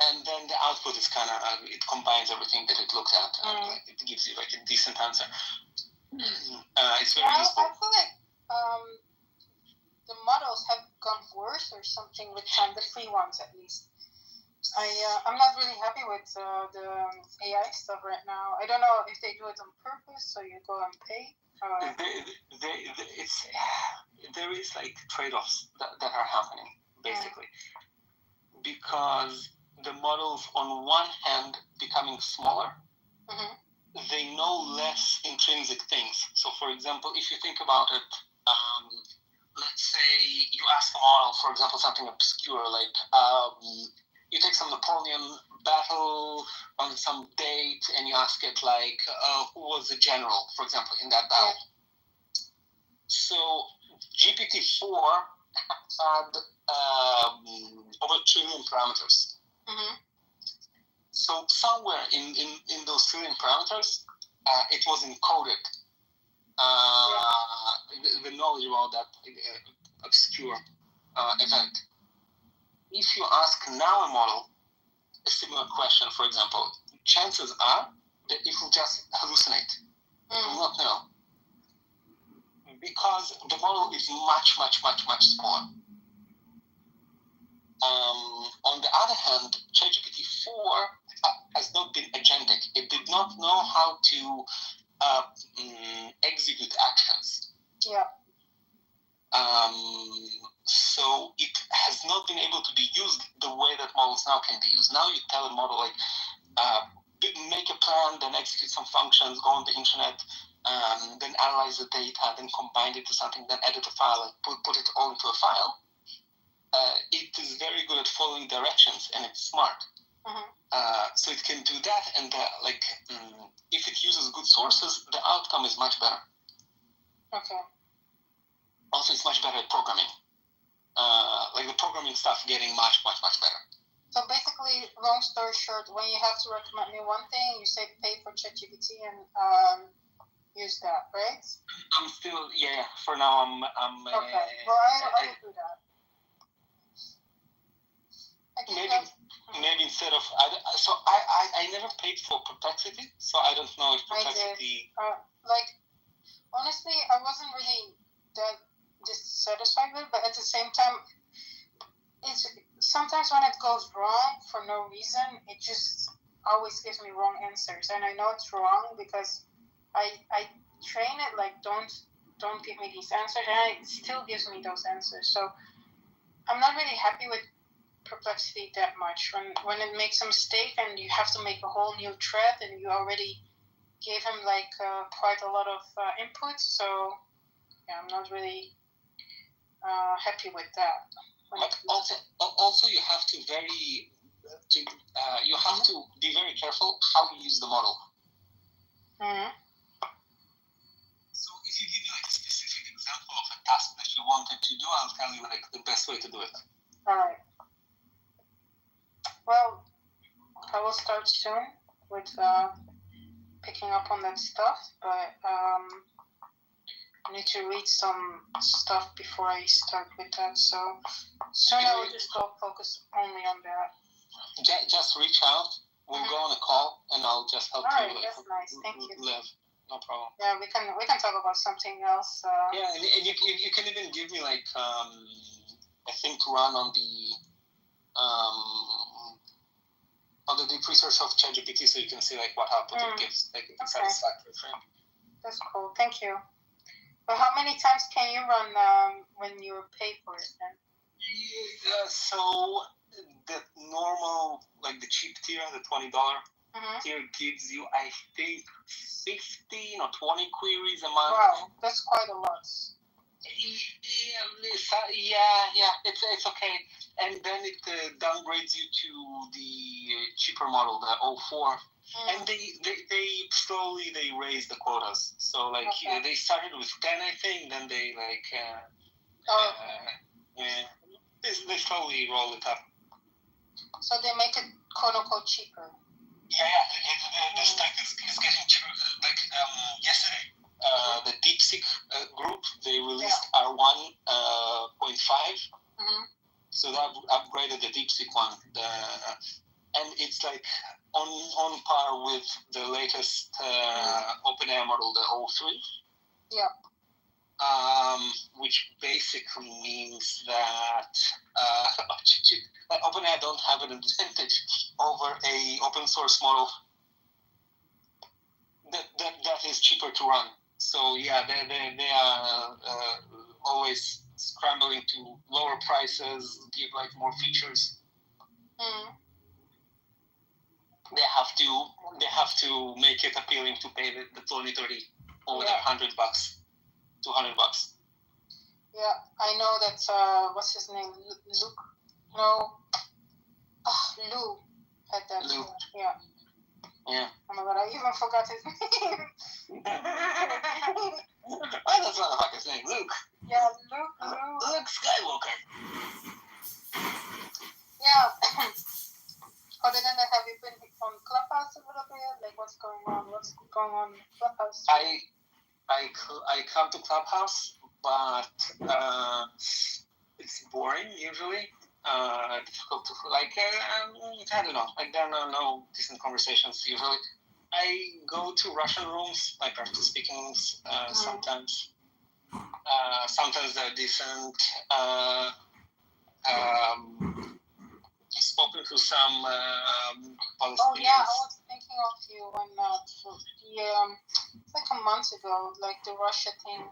And then the output is kind of, it combines everything that it looked at, and it gives you like a decent answer. It's very useful. I feel like the models have gone worse or something with time, the free ones at least. I'm not really happy with the AI stuff right now. I don't know if they do it on purpose, so you go and pay. There is like trade-offs that are happening, basically. Because the models, on one hand, becoming smaller, they know less intrinsic things. So, for example, if you think about it, let's say you ask a model, for example, something obscure, like you take some Napoleon battle on some date and you ask it like, who was the general, for example, in that battle. So GPT-4 had over 1 trillion parameters. So somewhere in those 1 trillion parameters, it was encoded. The knowledge about that obscure event. If you ask now a model a similar question, for example, chances are that it will just hallucinate. It will not know. Because the model is much, much, much, much smaller. On the other hand, ChatGPT-4 has not been agentic. It did not know how to execute actions. Yeah. So it has not been able to be used the way that models now can be used. Now you tell a model like, make a plan, then execute some functions, go on the internet, then analyze the data, then combine it to something, then edit a file and put it all into a file. It is very good at following directions, and it's smart. So it can do that, and if it uses good sources, the outcome is much better. Okay. Also, it's much better at programming. Like the programming stuff getting much, much, much better. So basically, long story short, when you have to recommend me one thing, you say pay for ChatGPT and use that, right? I'm still, for now I'm okay. Well, I will do that. Maybe instead of, I never paid for Perplexity, so I don't know if Perplexity... honestly, I wasn't really that dissatisfied with it, but at the same time, it's sometimes when it goes wrong for no reason, it just always gives me wrong answers, and I know it's wrong because I train it like don't give me these answers, and it still gives me those answers. So I'm not really happy with Perplexity that much. When it makes a mistake and you have to make a whole new thread, and you already gave him quite a lot of input, so I'm not really happy with that. But also you have to be very careful how you use the model. to do, I'll tell you like the best way to do it. All right. Well, I will start soon with picking up on that stuff, but I need to read some stuff before I start with that. So soon I will just go focus only on that. Just reach out. We'll go on a call, and I'll just help you. All right, that's nice. Thank you. Live. No problem. Yeah, we can talk about something else. Yeah, and you can even give me like I think run on the deep research of ChatGPT, so you can see like what output it gives, like it's satisfactory for you. That's cool. Thank you. But how many times can you run when you pay for it then? Yeah, so the normal, like the cheap tier, the $20 tier gives you, I think, 15 or 20 queries a month. Wow, that's quite a lot. Yeah, it's okay. And then it downgrades you to the cheaper model, the 04. And they slowly raise the quotas. So like they started with 10, I think. Then they like they slowly roll it up. So they make it quote unquote cheaper. Yeah. The stack is getting cheaper. Like yesterday, the DeepSeek group they released R1.5. So that upgraded the DeepSeek one. And it's like on par with the latest OpenAI model, the 03. Yeah. Which basically means that OpenAI don't have an advantage over a open source model that is cheaper to run. So yeah, they are always scrambling to lower prices, give like more features. They have to make it appealing to pay the 20, 30 or $100, $200. Yeah, I know that. What's his name? Luke? No. Lou had that. Lou. Yeah. Yeah. Oh my god, I even forgot his name. Why does motherfucker's name? Luke. Yeah, Luke Skywalker. Yeah. Other than that, have you been on Clubhouse a little bit? Like, what's going on? What's going on in Clubhouse? I come to Clubhouse, but it's boring usually. Difficult to like. I don't know. Like there are no decent conversations usually. I go to Russian rooms. I practice speaking rooms sometimes. Sometimes they're decent. Spoken to some Palestinians. Oh yeah, I was thinking of you when like a month ago, like the Russia thing.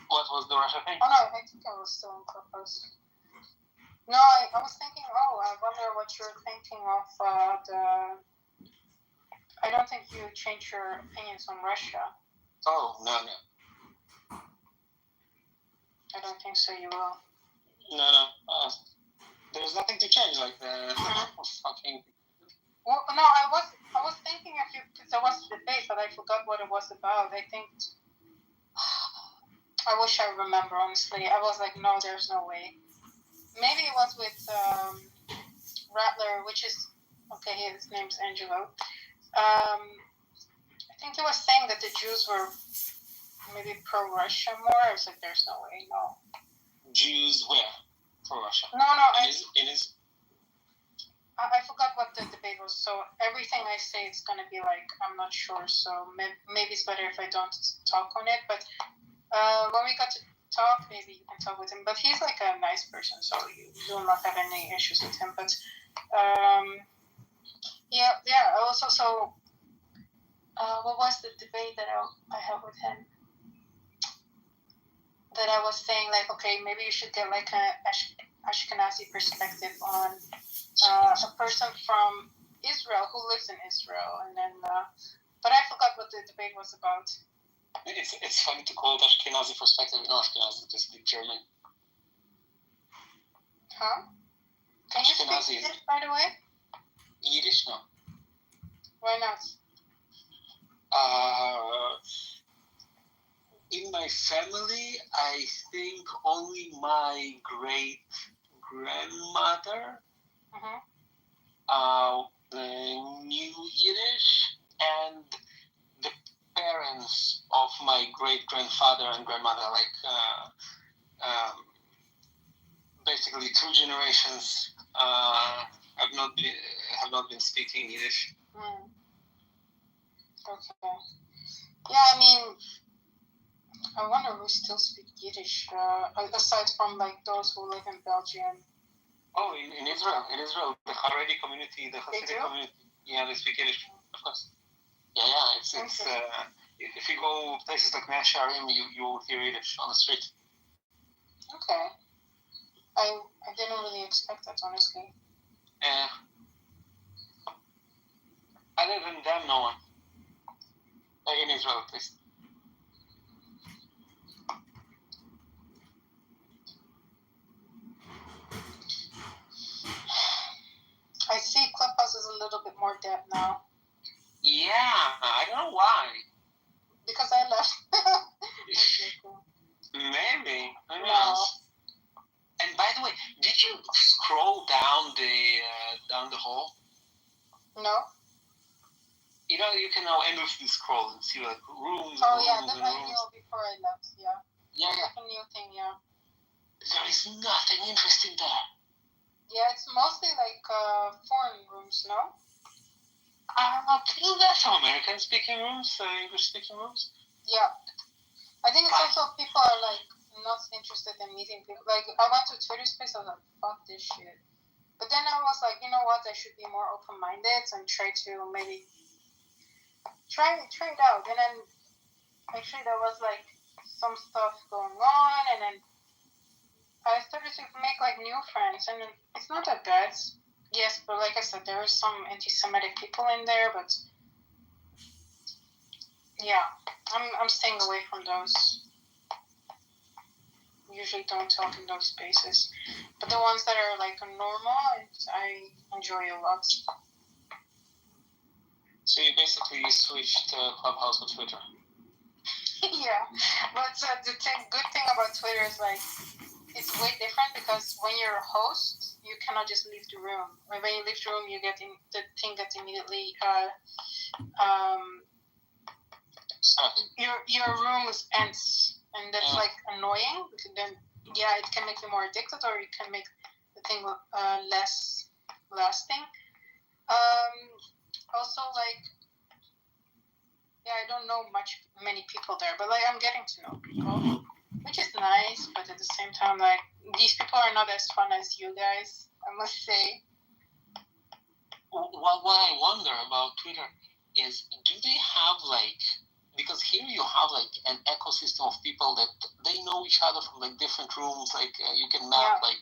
What was the Russia thing? Oh no, I think I was still in Clubhouse. No, I was thinking. Oh, I wonder what you're thinking of the. I don't think you changed your opinions on Russia. Oh no. I don't think so. You will. No. There's nothing to change, like fucking. Well, no, I was thinking of you because there was a debate, but I forgot what it was about. I think. I wish I remember. Honestly, I was like, no, there's no way. Maybe it was with Rattler, which is okay. His name's Angelo. I think he was saying that the Jews were maybe pro-Russia more. I was like, there's no way, no. Jews where? Pro-Russia. No. It is. I forgot what the debate was. So everything I say is gonna be like I'm not sure. So maybe it's better if I don't talk on it. But when we got to talk, maybe you can talk with him. But he's like a nice person, so you will not have any issues with him. But yeah. Also, so what was the debate that I had with him? That I was saying like, okay, maybe you should get like a Ashkenazi perspective on a person from Israel who lives in Israel, and then. But I forgot what the debate was about. It's funny to call it Ashkenazi perspective. No, Ashkenazi just speak German. Huh? Can you speak Yiddish, by the way? Yiddish, no. Why not? in my family, I think only my great grandmother knew Yiddish, and the parents of my great grandfather and grandmother, basically 2 generations, have not been speaking Yiddish. Okay. Yeah, I mean, I wonder who still speak Yiddish, aside from like those who live in Belgium. Oh, in Israel, the Haredi community, the Hasidic community, yeah, they speak Yiddish, of course. Yeah, it's if you go places like Mea Shearim, you will hear Yiddish on the street. Okay. I didn't really expect that, honestly. Other than them, no one. In Israel, at least. I see Clubhouse is a little bit more dead now. Yeah, I don't know why. Because I left. Maybe. Who knows? And by the way, did you scroll down the hall? No. You know, you can now endlessly scroll and see like rooms. Oh and yeah, rooms that and I rooms. knew before I left. Yeah. Yeah. Like a new thing. Yeah. There is nothing interesting there. Yeah, it's mostly like foreign rooms, no? I think there's some American-speaking rooms, English-speaking rooms. Yeah. I think it's also people are like not interested in meeting people. Like I went to Twitter Space, I was like, fuck this shit. But then I was like, you know what? I should be more open-minded and try to maybe try it out. And then actually there was like some stuff going on, and then I started to make like new friends, and it's not that bad. Yes, but like I said, there are some anti-Semitic people in there, but yeah, I'm staying away from those. Usually don't talk in those spaces, but the ones that are like normal, I enjoy a lot. So you basically switched Clubhouse to Twitter. Yeah, but the good thing about Twitter is like it's way different because when you're a host, you cannot just leave the room. When you leave the room, you get the thing gets immediately your room ends, and that's like annoying. Then yeah, it can make you more addicted, or it can make the thing less lasting. Also, like, yeah, I don't know many people there, but like I'm getting to know people, which is nice. But at the same time, like these people are not as fun as you guys, I must say. What I wonder about Twitter is, do they have like, because here you have like an ecosystem of people that they know each other from like different rooms, like you can map like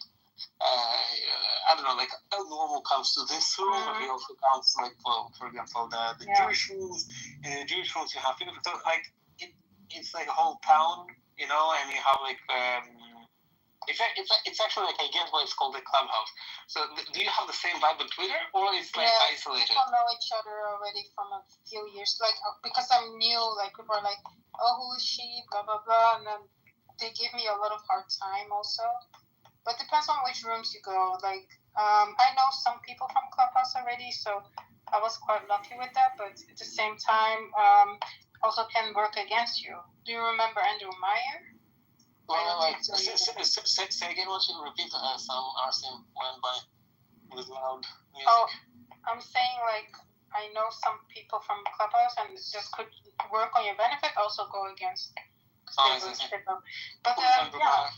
I don't know, like El Normal comes to this room, but he also comes like, for example, the Jewish rooms. In the Jewish rooms, you have people. So like it's like a whole town, you know, and you have like it's actually like, I get why it's called a clubhouse. So do you have the same vibe on Twitter, or it's like isolated? People know each other already from a few years. Like because I'm new, like people are like, oh, who is she? Blah blah blah, and then they give me a lot of hard time also. But depends on which rooms you go. Like, I know some people from Clubhouse already, so I was quite lucky with that. But at the same time, also can work against you. Do you remember Andrew Meyer? Say again, what you repeat? Some RCM went by with loud music. Oh, I'm saying like I know some people from Clubhouse, and this could work on your benefit. Also go against. But yeah.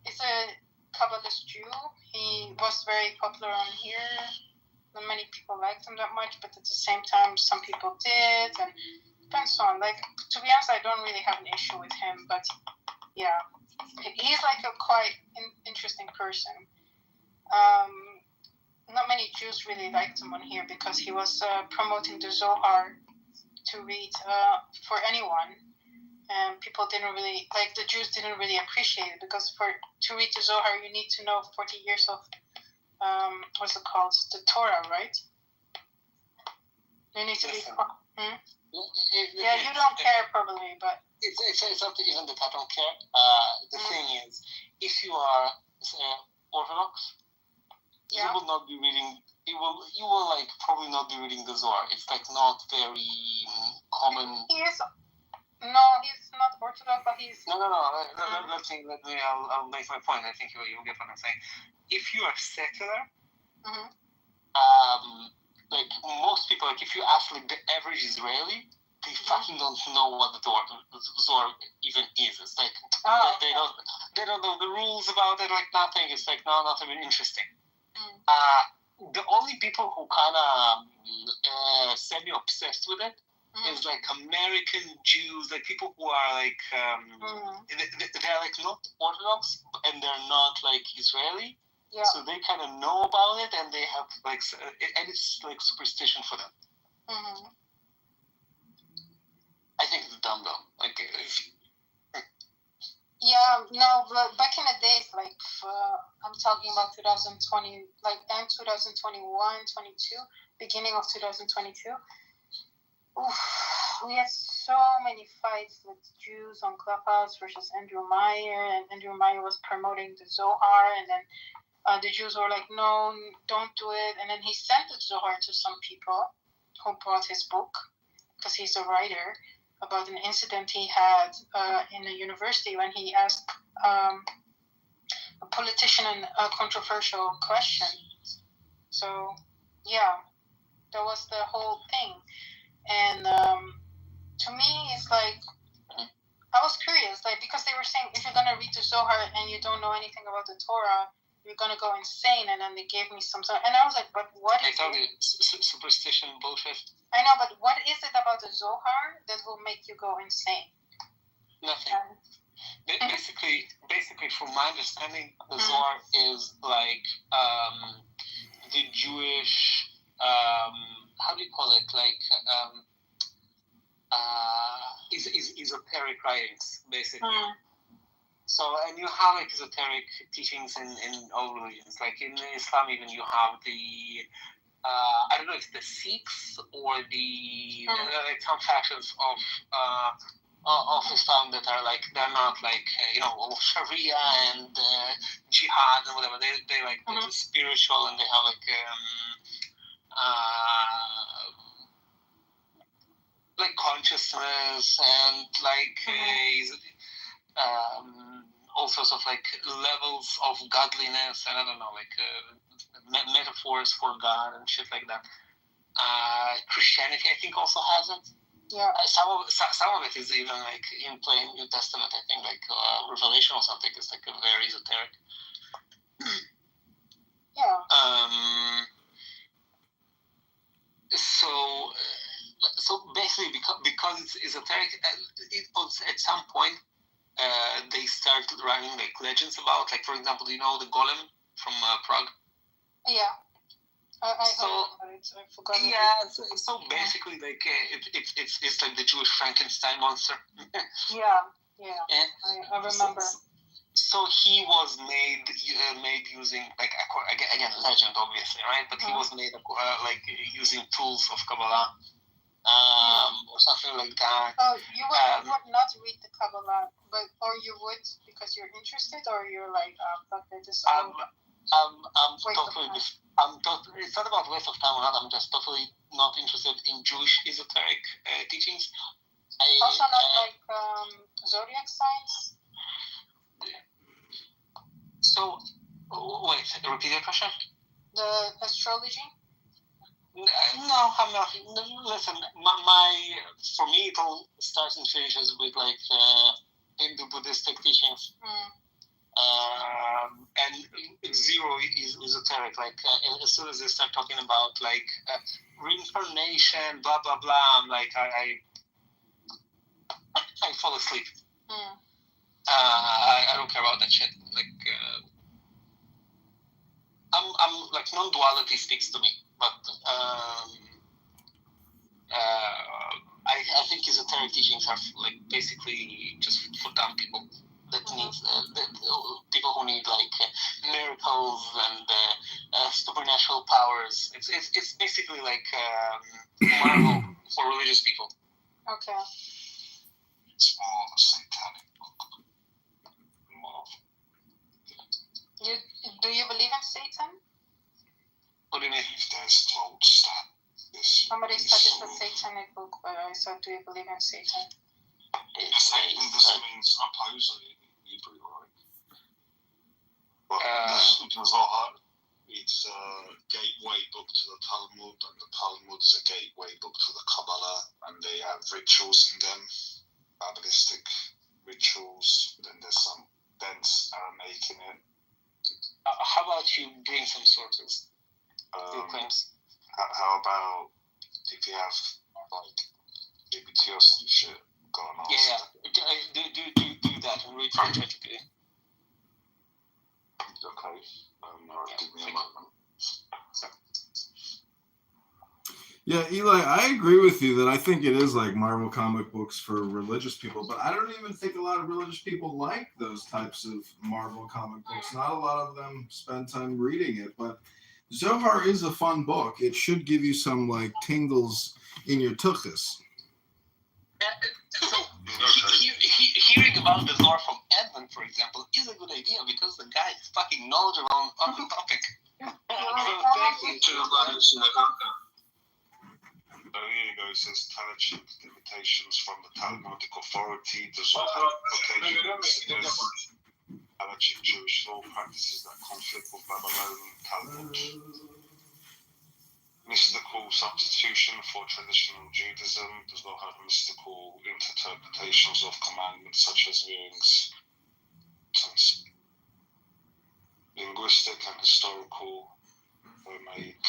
It's a Kabbalist Jew. He was very popular on here. Not many people liked him that much, but at the same time, some people did, and depends on. Like, to be honest, I don't really have an issue with him, but yeah, he's like a quite interesting person. Not many Jews really liked him on here because he was promoting the Zohar to read for anyone. And people didn't really, like the Jews didn't really appreciate it because to read the Zohar, you need to know 40 years of, what's it called? The Torah, right? You need to read. Yeah, you don't care probably, but it's not even that I don't care. The thing is, if you are Orthodox, you will not be reading. You will like probably not be reading the Zohar. It's like not very common. He's not Orthodox, but he's no. Let me. I'll make my point. I think you'll get what I'm saying. If you are secular, like most people, like if you ask like the average Israeli, they fucking don't know what the Zohar even is. It's like they don't know the rules about it, like nothing. It's like not even interesting. The only people who kind of semi-obsessed with it is like American Jews, like people who are like they're like not Orthodox and they're not like Israeli. Yeah. So they kind of know about it, and they have like, and it's like superstition for them. I think it's dumb though. Like, but back in the days, like I'm talking about 2020, like end 2021, 22, beginning of 2022. We had so many fights with Jews on Clubhouse versus Andrew Meyer, and Andrew Meyer was promoting the Zohar, and then the Jews were like, no, don't do it. And then he sent the Zohar to some people who bought his book, because he's a writer, about an incident he had in a university when he asked a politician a controversial question. So, yeah, that was the whole thing. And to me, it's like, I was curious, like, because they were saying, if you're going to read the Zohar and you don't know anything about the Torah, you're going to go insane. And then they gave me some sort, and I was like, but what is it? Superstition bullshit. I know, but what is it about the Zohar that will make you go insane? Nothing. Basically, from my understanding, the Zohar is like the Jewish, how do you call it? Like, esoteric writings, basically. So, and you have like esoteric teachings in all religions. Like in Islam, even you have the, I don't know if it's the Sikhs or the like some factions of Islam that are like, they're not like Sharia and jihad and whatever. They like they're spiritual, and they have like consciousness and like all sorts of like levels of godliness, and I don't know, like metaphors for God and shit like that. Christianity, I think, also has it. Yeah. Some of it is even like in plain New Testament. I think like Revelation or something is like a very esoteric. Yeah. So basically, because it's esoteric, at some point they started writing like legends about, like, for example, you know the golem from Prague? Yeah. I heard about it. I forgot. Yeah. So basically, like it's like the Jewish Frankenstein monster. Yeah. I remember. So he was made using like again legend, obviously, right? But he was made like using tools of Kabbalah. Or something like that. Oh, you would not read the Kabbalah, or you would because you're interested, or you're like, fuck it, this. It's not about waste of time or not. I'm just totally not interested in Jewish esoteric teachings. Also, not like zodiac signs. So, wait, repeat your question. The astrology. No, I'm not. Listen, for me, it all starts and finishes with like Hindu Buddhistic teachings, and zero is esoteric. Like as soon as they start talking about like reincarnation, blah blah blah, I'm like I fall asleep. I don't care about that shit. Like I'm like non-duality speaks to me. But I think esoteric teachings are like basically just for dumb people that need people who need like miracles and supernatural powers. It's basically like Marvel for religious people. Okay. Small Do you believe in Satan? What do you mean? There's told that this. Somebody said it's a satanic book, but I said, do you believe in Satan? Satan just means opposer in Hebrew, right? But the Zohar, it's a gateway book to the Talmud, and the Talmud is a gateway book to the Kabbalah, and they have rituals in them, Kabbalistic rituals. Then there's some dense Aramaic in it. How about you bring some sources? Your claims. How about if you have like GPT or some shit going on? Yeah. Do that and read from ChatGPT. Okay. Give me a moment. Yeah, Eli, I agree with you that I think it is like Marvel comic books for religious people, but I don't even think a lot of religious people like those types of Marvel comic books. Not a lot of them spend time reading it, but Zohar is a fun book. It should give you some like tingles in your tuchus. So, hearing about the Zohar from Edmund, for example, is a good idea because the guy is fucking knowledgeable on the topic. So, thank you. So here you go, it says Talmudic limitations from the Talmudic authority. The Zohar occasionally suggests Talmudic Jewish law practices that conflict with Babylonian Talmud. Mystical substitution for traditional Judaism. The Zohar have mystical interpretations of commandments such as viewings. Linguistic and historical were made.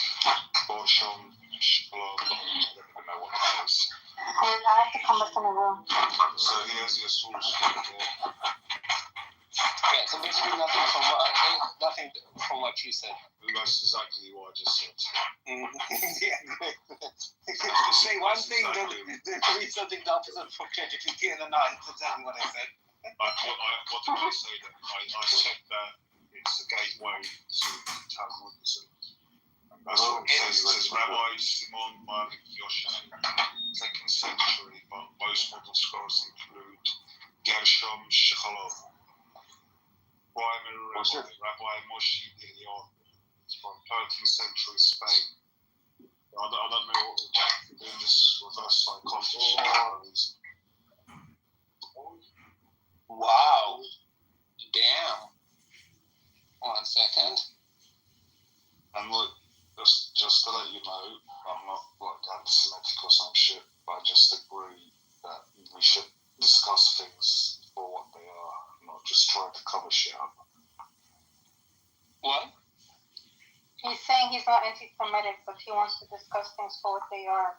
Borshon, Shalom, I don't even know what that is. I have to come back in the room. So here's your source. Yeah, so basically nothing from what you said. That's exactly what I just said. Yeah. Say one thing, then read something the opposite from ChatGPT, and then no, it's exactly what I said. What did I say? That I said that it's a gateway to Talmudism. That's what it says. It says Rabbi Simon Bar Yochai, 2nd century, but most modern scholars include Gershom Shechalov, primary Rabbi Moshe Eliyahu from 13th century Spain. I don't know what to do this reverse psychology. Wow. Damn. 1 second. And look, just to let you know, I'm not like anti-Semitic or some shit, but I just agree that we should discuss things for what they are, not just try to cover shit up. What? He's saying he's not anti-Semitic, but he wants to discuss things for what they are.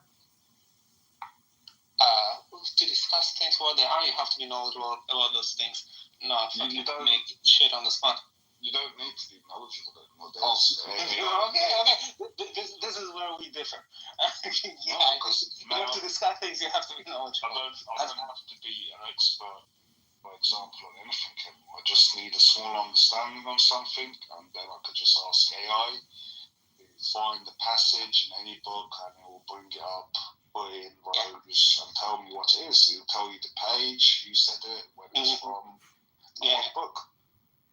To discuss things for what they are, you have to be knowledgeable about those things. Not fucking make shit on the spot. You don't need to be knowledgeable about okay. This is where we differ. You have to discuss things, you have to be knowledgeable. I don't have to be an expert, for example, on anything anymore. I just need a small understanding on something, and then I could just ask AI to find the passage in any book, and it will bring it up, put it in rows, and tell me what it is. It will tell you the page, who said it, when it's from, what book.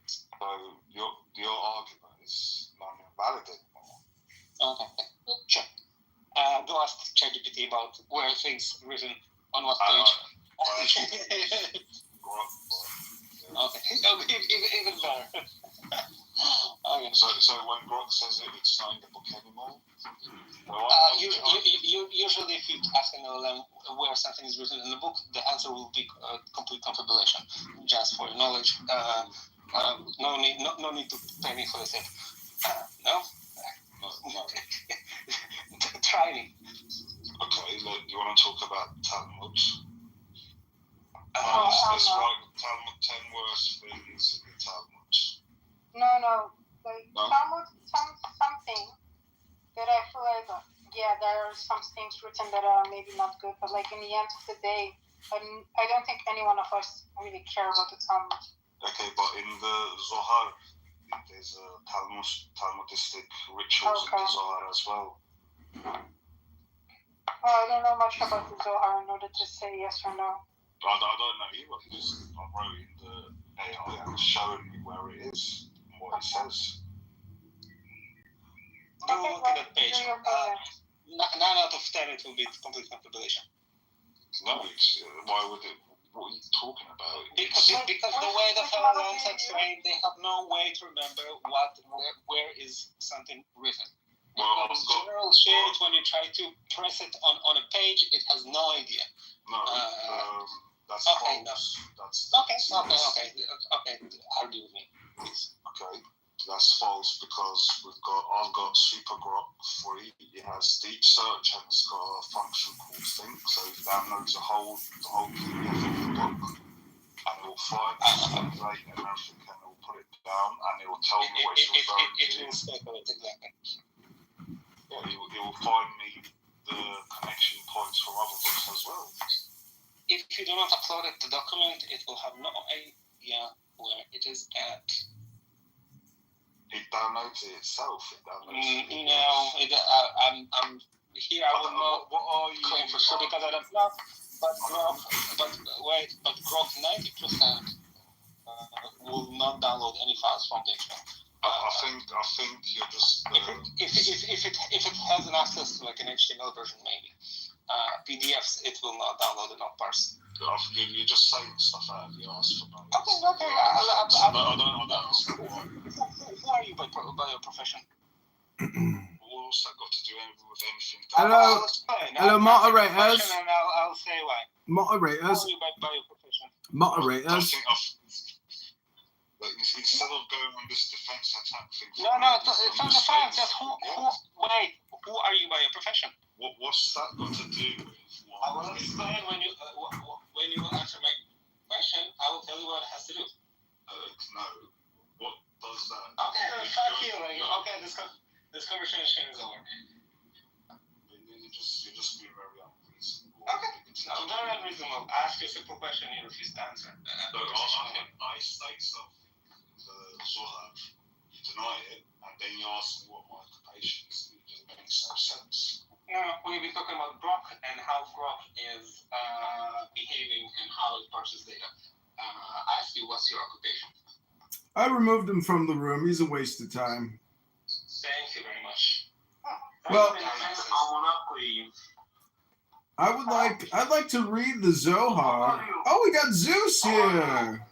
So your argument is not invalid anymore. Okay, sure. Go ask ChatGPT about where things written on what page. Okay, even better. Okay. So when Grok says it, it's not in the book anymore? Usually if you ask an LLM where something is written in the book, the answer will be complete confabulation, just for your knowledge. No need to pay me for this. No? No. Try me. Okay, look, you want to talk about Talmud? Let's write Talmud 10 worst things in the Talmud. No. Talmud, something that I feel like, there are some things written that are maybe not good, but like in the end of the day, I don't think any one of us really care about the Talmud. Okay, but in the Zohar, there's a Talmudistic rituals in the Zohar as well. I don't know much about the Zohar in order to say yes or no. I don't know either, because I wrote in the AI and it's showing me where it is, what it says. Do look at that page. 9 out of 10 it will be complete confabulation. No, it's, why would it? What are you talking about? Because the way the LLMs are trained, they have no way to remember where is something written. Well, general shit, when you try to press it on a page, it has no idea. No, that's okay, false. No. That's Okay. Argue with me, please. Okay, that's false because I've got Super Grok 3. It has deep search and it's got a function called Think. So it downloads the whole PDF of the book, and it will find the translate and everything, and it will put it down, and it will tell me what it's referring to. It will speculate exactly. Yeah, it will find me the connection points from other books as well. If you do not upload it to document, it will have no idea where it is at. It downloads it itself. I'm here. I will not. What are you? Claim for sure because I don't know. But Grok 90% will not download any files from the internet. I think you're just. If it has an access to like an HTML version, maybe. PDFs, it will not download and not parse. You're just saying stuff out of your ass for money. Okay. I don't understand why. Who are you by your profession? What's that got to do with anything? Hello, moderators. And I'll say why. Moderators. Who are you by your profession? Moderators. Instead of going on this defense attack thing. No, it's not defense. Just who are you by your profession? What's that got to do with? I will explain when you answer my question. I will tell you what it has to do. No. What does that? Okay, fuck you. Okay, this conversation is over. You're just being very unreasonable. Okay. I'm very unreasonable. Ask a simple question, you refuse to answer. I state something in the Zohar, you deny it, and then you ask me what my occupation is. It just makes no sense. No, we'll be talking about Grok and how Grok is behaving and how it parses data. I ask you, what's your occupation? I removed him from the room. He's a waste of time. Thank you very much. Well, please. I'd like to read the Zohar. Oh, we got Zeus here.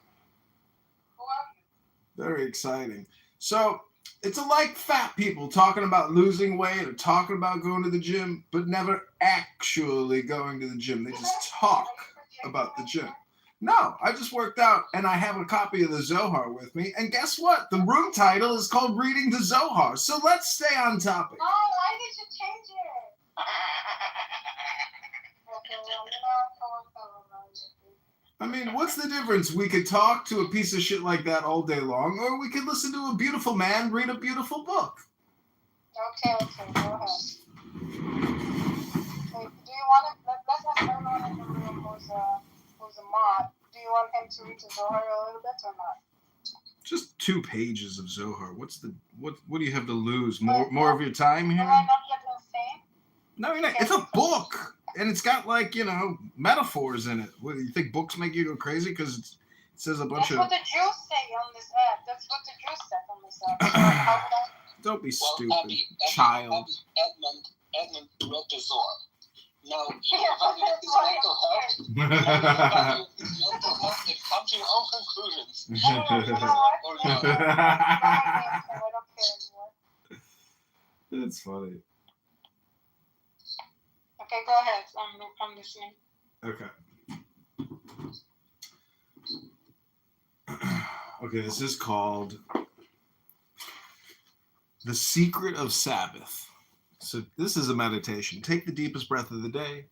Very exciting. So it's like fat people talking about losing weight or talking about going to the gym, but never actually going to the gym. They just talk about the gym. No, I just worked out and I have a copy of the Zohar with me. And guess what? The room title is called Reading the Zohar. So let's stay on topic. Oh, why did you change it? I mean, what's the difference? We could talk to a piece of shit like that all day long, or we could listen to a beautiful man read a beautiful book. Okay, go ahead. Wait, do you want to, let's ask everyone in the room who's a mod, do you want him to read the Zohar a little bit or not? Just 2 pages of Zohar. What do you have to lose? More of your time here? Am I not getting insane? No, you're not. It's a book. And it's got, like, metaphors in it. What, you think books make you go crazy? Because it says a bunch That's what the Jews say on this app. That's what the Jews said on this app. Don't be stupid, child. Edmund wrote the Zohar. Now, you evaluate his mental health. And come to your own conclusions. That's funny. Okay, go ahead. I'm listening. Okay. Okay, this is called The Secret of Sabbath. So this is a meditation. Take the deepest breath of the day.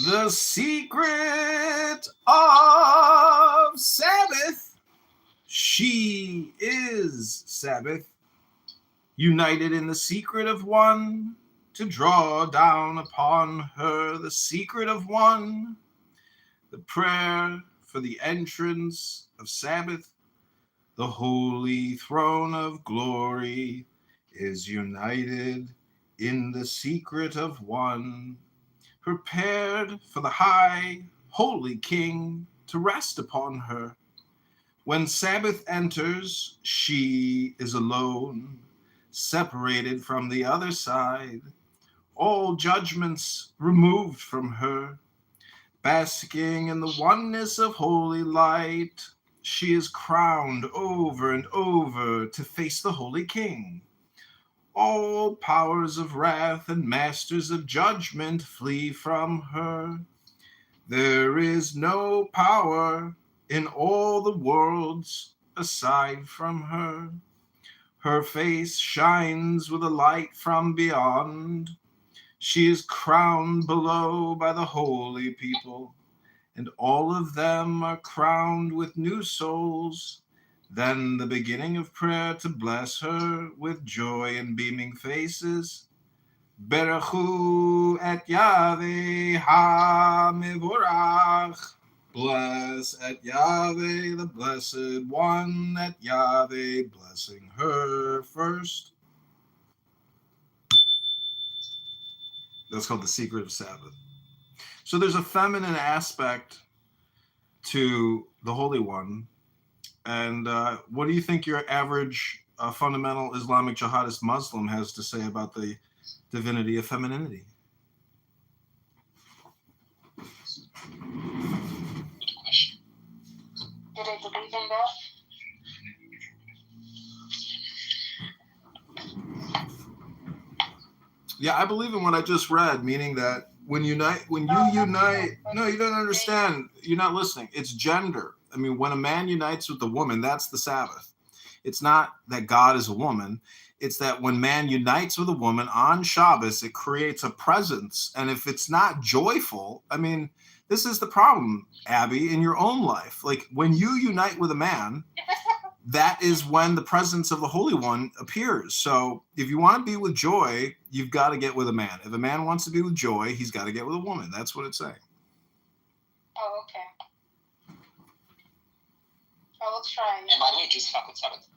The secret of Sabbath. She is Sabbath. United in the secret of one, to draw down upon her the secret of one, the prayer for the entrance of Sabbath, the holy throne of glory is united in the secret of one, prepared for the high, holy King to rest upon her, When Sabbath enters, she is alone, separated from the other side, all judgments removed from her. Basking in the oneness of holy light, she is crowned over and over to face the Holy King. All powers of wrath and masters of judgment flee from her. There is no power in all the worlds aside from her. Her face shines with a light from beyond. She is crowned below by the holy people, and all of them are crowned with new souls. Then the beginning of prayer to bless her with joy and beaming faces. Berechu et Yahweh ha-mevorach. Bless et Yahweh, the blessed one, et Yahweh, blessing her first. That's called the secret of Sabbath. So there's a feminine aspect to the Holy One. And what do you think your average fundamental Islamic jihadist Muslim has to say about the divinity of femininity? Good question. Do they believe in that? Yeah, I believe in what I just read, meaning that when you unite, no, you don't understand. You're not listening. It's gender. I mean, when a man unites with a woman, that's the Sabbath. It's not that God is a woman. It's that when man unites with a woman on Shabbos, it creates a presence. And if it's not joyful, I mean, this is the problem, Abby, in your own life. Like when you unite with a man, that is when the presence of the Holy One appears. So if you want to be with joy, you've got to get with a man. If a man wants to be with joy, he's got to get with a woman. That's what it's saying. Oh, okay. I will try. And by the way, just fuck with Sabbath.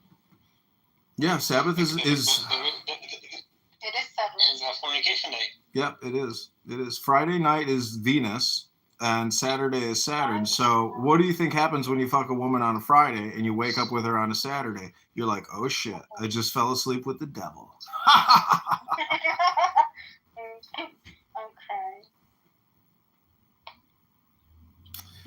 Yeah, Sabbath is It is Sabbath. It's a fornication day. Yep, it is. It is. Friday night is Venus and Saturday is Saturn. So what do you think happens when you fuck a woman on a Friday and you wake up with her on a Saturday? You're like, oh shit, I just fell asleep with the devil. Okay.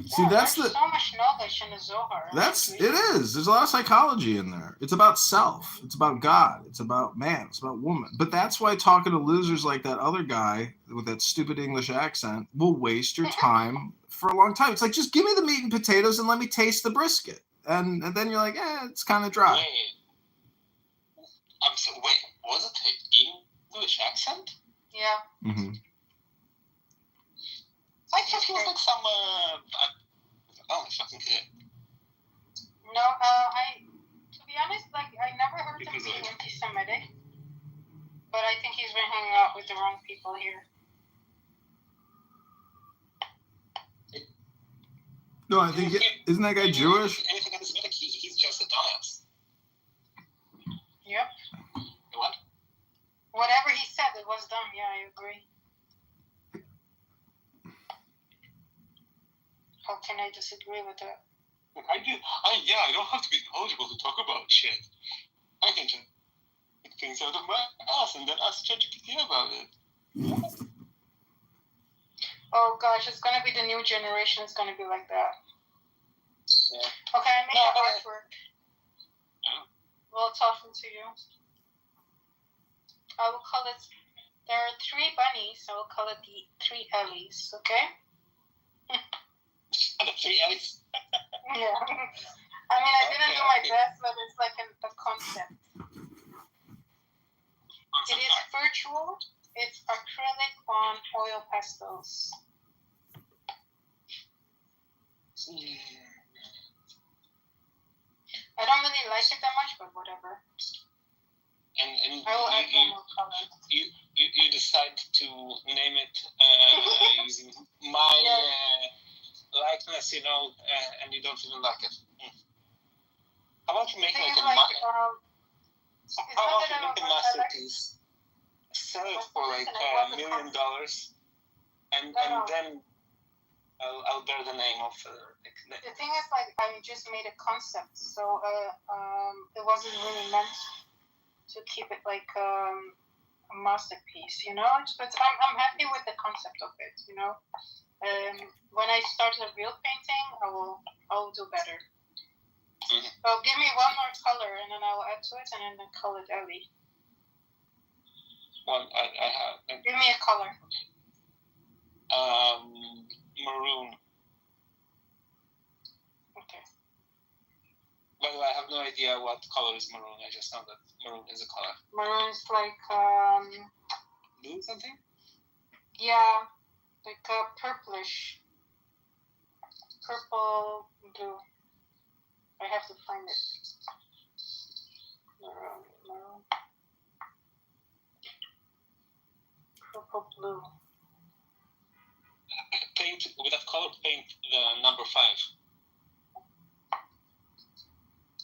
See, that's there's so much knowledge in the Zohar. It is. There's a lot of psychology in there. It's about self. It's about God. It's about man. It's about woman. But that's why talking to losers like that other guy with that stupid English accent will waste your time for a long time. It's like, just give me the meat and potatoes and let me taste the brisket. And then you're like, it's kind of dry. Wait, was it an English accent? Yeah. Mm-hmm. I thought he was like some, oh, fucking kid. No, to be honest, like, I never heard him being anti-Semitic, but I think he's been hanging out with the wrong people here. No, I think, isn't that guy Jewish? Anything anti-Semitic, he's just a dumbass. Yep. What? Whatever he said, it was dumb, yeah, I agree. How can I disagree with that? I don't have to be knowledgeable to talk about shit. I can just pick things out of my ass and then ask ChatGPT about it. Oh gosh, it's gonna be the new generation. It's gonna be like that. Yeah. Okay, I made an artwork. Yeah. Well, talking to you. I will call it. There are 3 bunnies. I will call it the 3 Ellies. Okay. The 3 Ellies. Yeah. I mean, I didn't do my best, but it's like a concept. It is virtual. It's acrylic on oil pastels. I don't really like it that much, but whatever. And I will add one more color. You decide to name it using my likeness, and you don't even like it. How about you make like a masterpiece, sell it for like $1 million, and then I'll bear the name of The thing is, like, I just made a concept, so it wasn't really meant to keep it like a masterpiece, you know. But I'm happy with the concept of it, you know. When I start a real painting, I'll do better. Mm-hmm. So give me one more color, and then I'll add to it, and then call it Ellie. One, I have. Give me a color. Maroon. Okay. By the way, I have no idea what color is maroon. I just know that maroon is a color. Maroon is like Blue something? yeah, like a purplish, purple blue. I have to find it. Maroon. Purple blue. Paint with that color. Paint the number 5.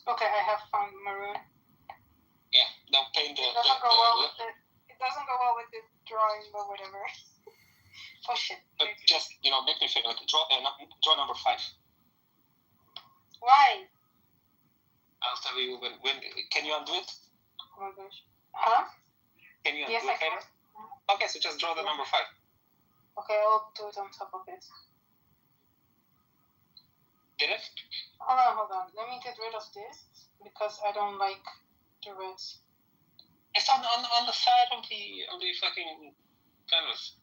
Okay, I have found maroon. Yeah, now paint It doesn't go well with it. It doesn't go well with the drawing, but whatever. Oh shit! But just make me feel like draw number 5. Why? I'll tell you when. Can you undo it? Oh my gosh. Huh? Can you undo Yes, it, I can. Heather? Okay, so just draw the number 5. Okay, I'll do it on top of it. Get it? Hold on. Let me get rid of this because I don't like the reds. It's on the side of the fucking canvas.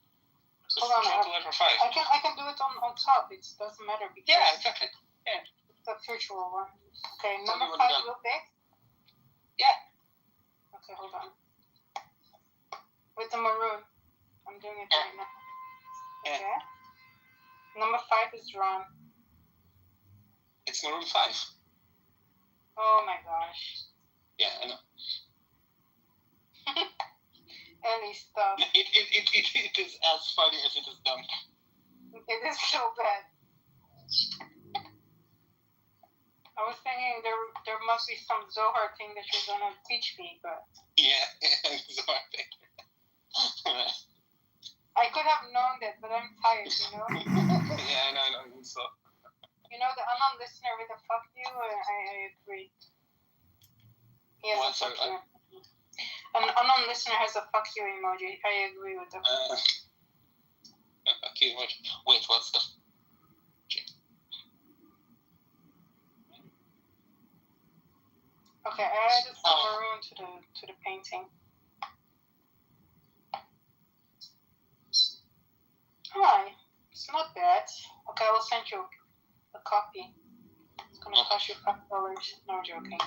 So Hold on. draw the letter 5. I can do it on top. It doesn't matter because Yeah, exactly. Yeah. The virtual one. Okay, Tell number me when 5 you're real big. Yeah. Okay, hold on. With the maroon, I'm doing it right now. Yeah. Okay. Number 5 is drawn. It's maroon 5. Oh my gosh. Yeah, I know. Ellie, stop. It is as funny as it is dumb. It is so bad. I was thinking there must be some Zohar thing that you're gonna teach me, but Yeah, Zohar thing. I could have known that, but I'm tired, you know. Yeah, I know. So. You know the unknown listener with a fuck you. I agree. Yes, What, sorry, fuck you. An unknown listener has a fuck you emoji. I agree with them. Okay, wait, what's the... Okay, I added some maroon to the painting. Hi, it's not bad. Okay, I will send you a copy. It's gonna cost you $5. No joking.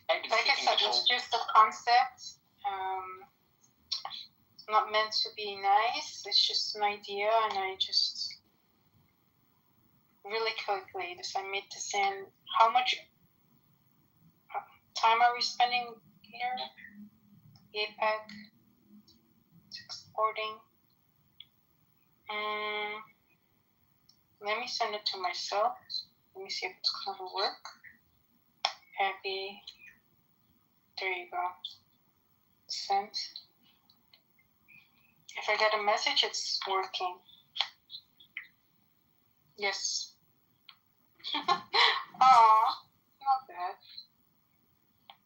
Like I said, it's just a concept. It's not meant to be nice. It's just an idea, and I just really quickly submit this in. How much time are we spending here? APEC, exporting. Let me send it to myself. Let me see if it's gonna work. Happy. There you go. Sent. If I get a message, it's working. Yes. Aw, not bad.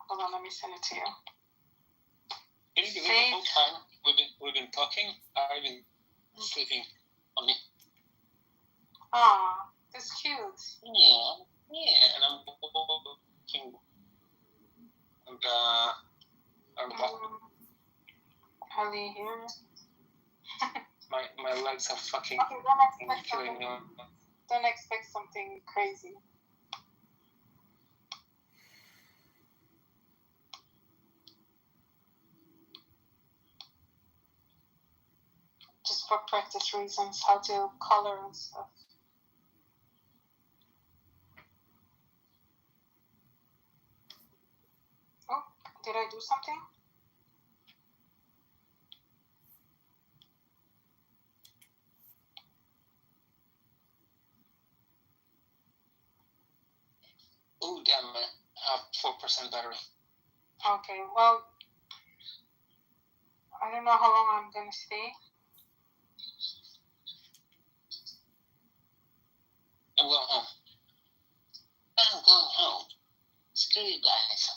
Hold on, let me send it to you. Can you believe the whole time we've been talking, I've been sleeping on me. Aw, that's cute. Yeah, and I'm walking on the back. Ellie here. My legs are fucking killing me. Don't expect something crazy. Just for practice reasons, how to color and stuff. Oh, did I do something? Oh damn, I have 4% battery. Okay, well, I don't know how long I'm gonna stay. I'm going home. I'm going home. Screw you guys.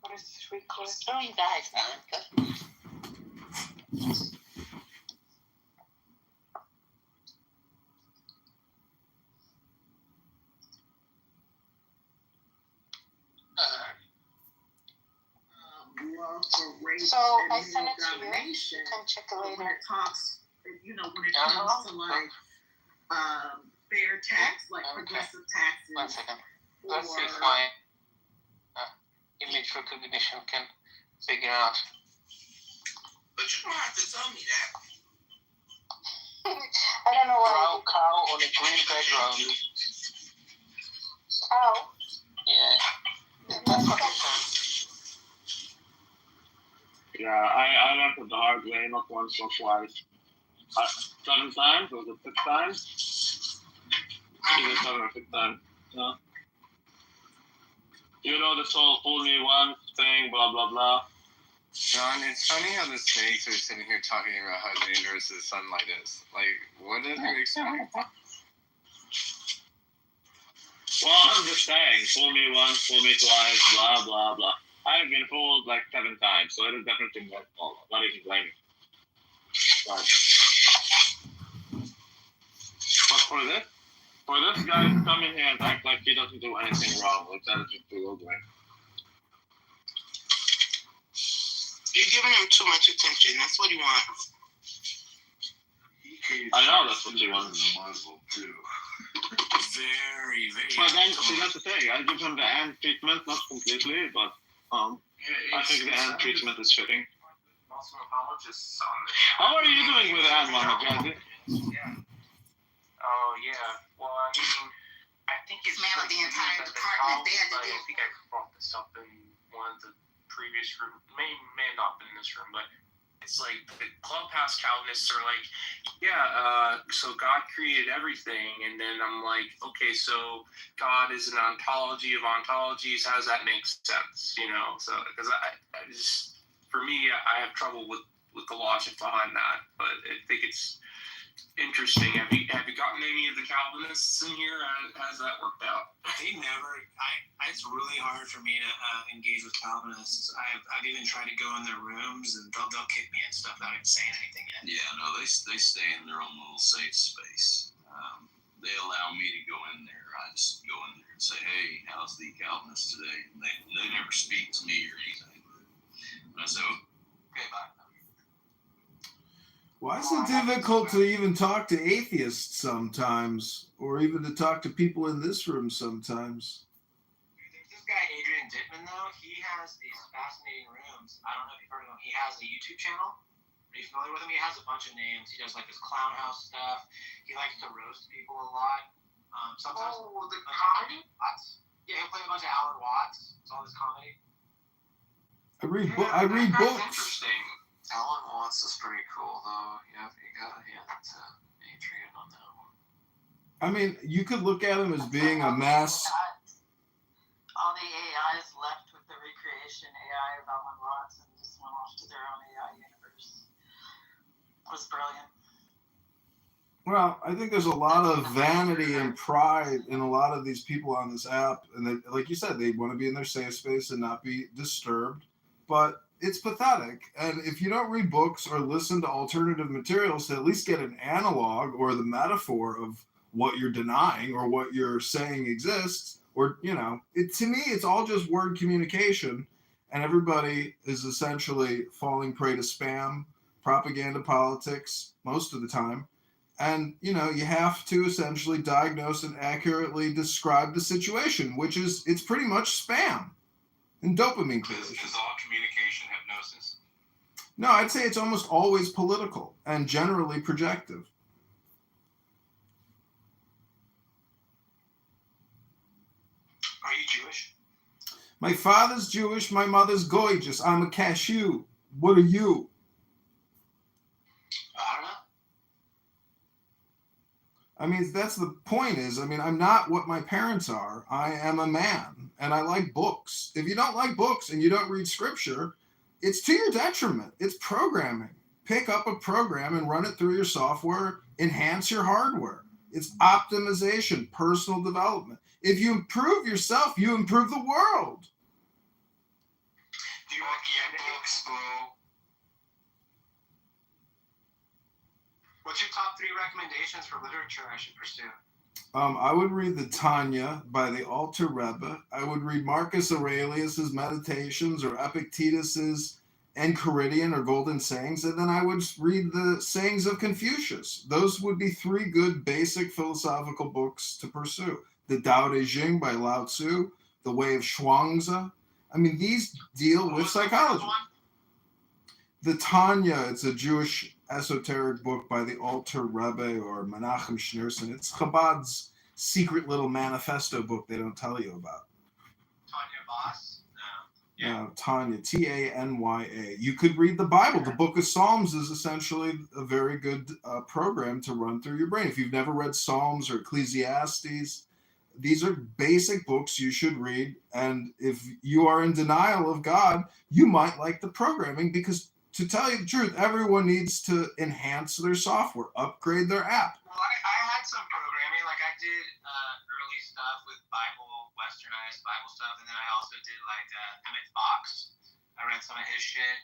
What is this record? Screw you guys, man. So I sent it to you. You can check it later. When it talks, when it comes to like fair tax, like progressive taxes. 1 second. Let's see if my image recognition can figure out. But you don't have to tell me that. I don't know why. Cow on a green background. Cow? Yeah. That's what it says. Yeah, I learned it the hard way, not once or twice. 7 times, was it 6 times? Either 7 or 6 times. Yeah. You know this whole fool me once thing, blah blah blah. John, it's funny how the snakes are sitting here talking about how dangerous the sunlight is. Like, what did you expect? Well, I'm just saying, fool me once, fool me twice, blah blah blah. I've been fooled like 7 times, so it is definitely my fault. Not even blaming. But for this guy to come in here and act like he doesn't do anything wrong, like that is just bewildering. You're giving him too much attention. That's what he wants. I know that's what he wants. Too. Very. But then, see, that's the thing. I give him the hand treatment, not completely, but I think the hand treatment is fitting. Also, apologists on the. How are you doing with the hand, Mama Jazzy? Yeah. Oh yeah. Well, I mean, I think it's Man of the entire department. They had to I think I brought this up in one of the previous room. May have not been in this room, but it's like the clubhouse Calvinists are like, so God created everything, and then I'm like, okay, so God is an ontology of ontologies. How does that make sense? So because I just, for me, I have trouble with the logic behind that, but I think it's interesting. Have you gotten any of the Calvinists in here? How's that worked out? They never. It's really hard for me to engage with Calvinists. I've even tried to go in their rooms, and they'll kick me and stuff without even saying anything yet. Yeah, no, they stay in their own little safe space. They allow me to go in there. I just go in there and say, "Hey, how's the Calvinists today?" And they never speak to me or anything. And I say, "Okay, bye." Why is it difficult to even talk to atheists sometimes, or even to talk to people in this room sometimes? This guy, Adrian Dittman, though, he has these fascinating rooms. I don't know if you've heard of him. He has a YouTube channel. Are you familiar with him? He has a bunch of names. He does like his clown house stuff. He likes to roast people a lot. Sometimes. Oh, the comedy? Yeah, he'll play a bunch of Alan Watts. It's all this comedy. I read books. Interesting. Alan Watts is pretty cool, though. Yeah, you gotta hand it to Adrian on that one. I mean, you could look at him as being a mass. All the AIs left with the recreation AI of Alan Watts and just went off to their own AI universe. It was brilliant. Well, I think there's a lot of vanity and pride in a lot of these people on this app. And they, like you said, they want to be in their safe space and not be disturbed. But it's pathetic. And if you don't read books or listen to alternative materials to at least get an analog or the metaphor of what you're denying or what you're saying exists, or, to me, it's all just word communication. And everybody is essentially falling prey to spam, propaganda politics most of the time. And, you have to essentially diagnose and accurately describe the situation, which is, it's pretty much spam and dopamine creation. Is all communication hypnosis? No, I'd say it's almost always political and generally projective. Are you Jewish? My father's Jewish, my mother's gorgeous. I'm a cashew. What are you? I don't know. I mean, that's the point is, I mean, I'm not what my parents are. I am a man, and I like books. If you don't like books and you don't read scripture, it's to your detriment. It's programming. Pick up a program and run it through your software, enhance your hardware. It's optimization, personal development. If you improve yourself, you improve the world. Do you want to get books, bro? What's your top 3 recommendations for literature I should pursue? I would read the Tanya by the Alter Rebbe. I would read Marcus Aurelius's Meditations or Epictetus's Enchiridion or Golden Sayings, and then I would read the Sayings of Confucius. Those would be 3 good basic philosophical books to pursue. The Tao Te Ching by Lao Tzu, The Way of Zhuangzi. I mean, these deal with psychology. The Tanya, it's a Jewish esoteric book by the Alter Rebbe or Menachem Schneerson. It's Chabad's secret little manifesto book they don't tell you about. Tanya Voss? Tanya, Tanya. You could read the Bible. The Book of Psalms is essentially a very good program to run through your brain. If you've never read Psalms or Ecclesiastes, these are basic books you should read. And if you are in denial of God, you might like the programming because, to tell you the truth, everyone needs to enhance their software, upgrade their app. Well, I had some programming. Like, I did early stuff with Bible, westernized Bible stuff, and then I also did, like, Emmett Fox. I read some of his shit.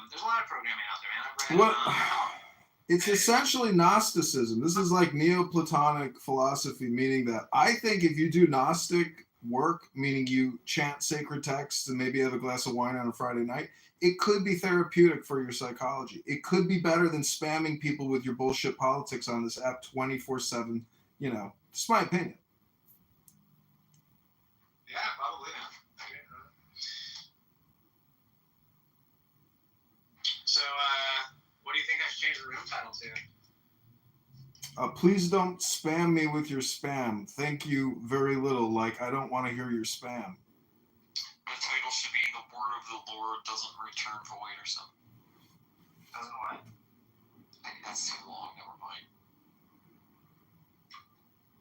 There's a lot of programming out there, man. I've read... It's essentially Gnosticism. This is like Neoplatonic philosophy, meaning that I think if you do Gnostic work, meaning you chant sacred texts and maybe have a glass of wine on a Friday night, it could be therapeutic for your psychology. It could be better than spamming people with your bullshit politics on this app 24/7. You know, just my opinion. Yeah, probably. So, what do you think I should change the room title to? Please don't spam me with your spam. Thank you very little. Like, I don't want to hear your spam. The title should be "The Word of the Lord Doesn't Return Void" or something. Doesn't what? That's too long. Never mind.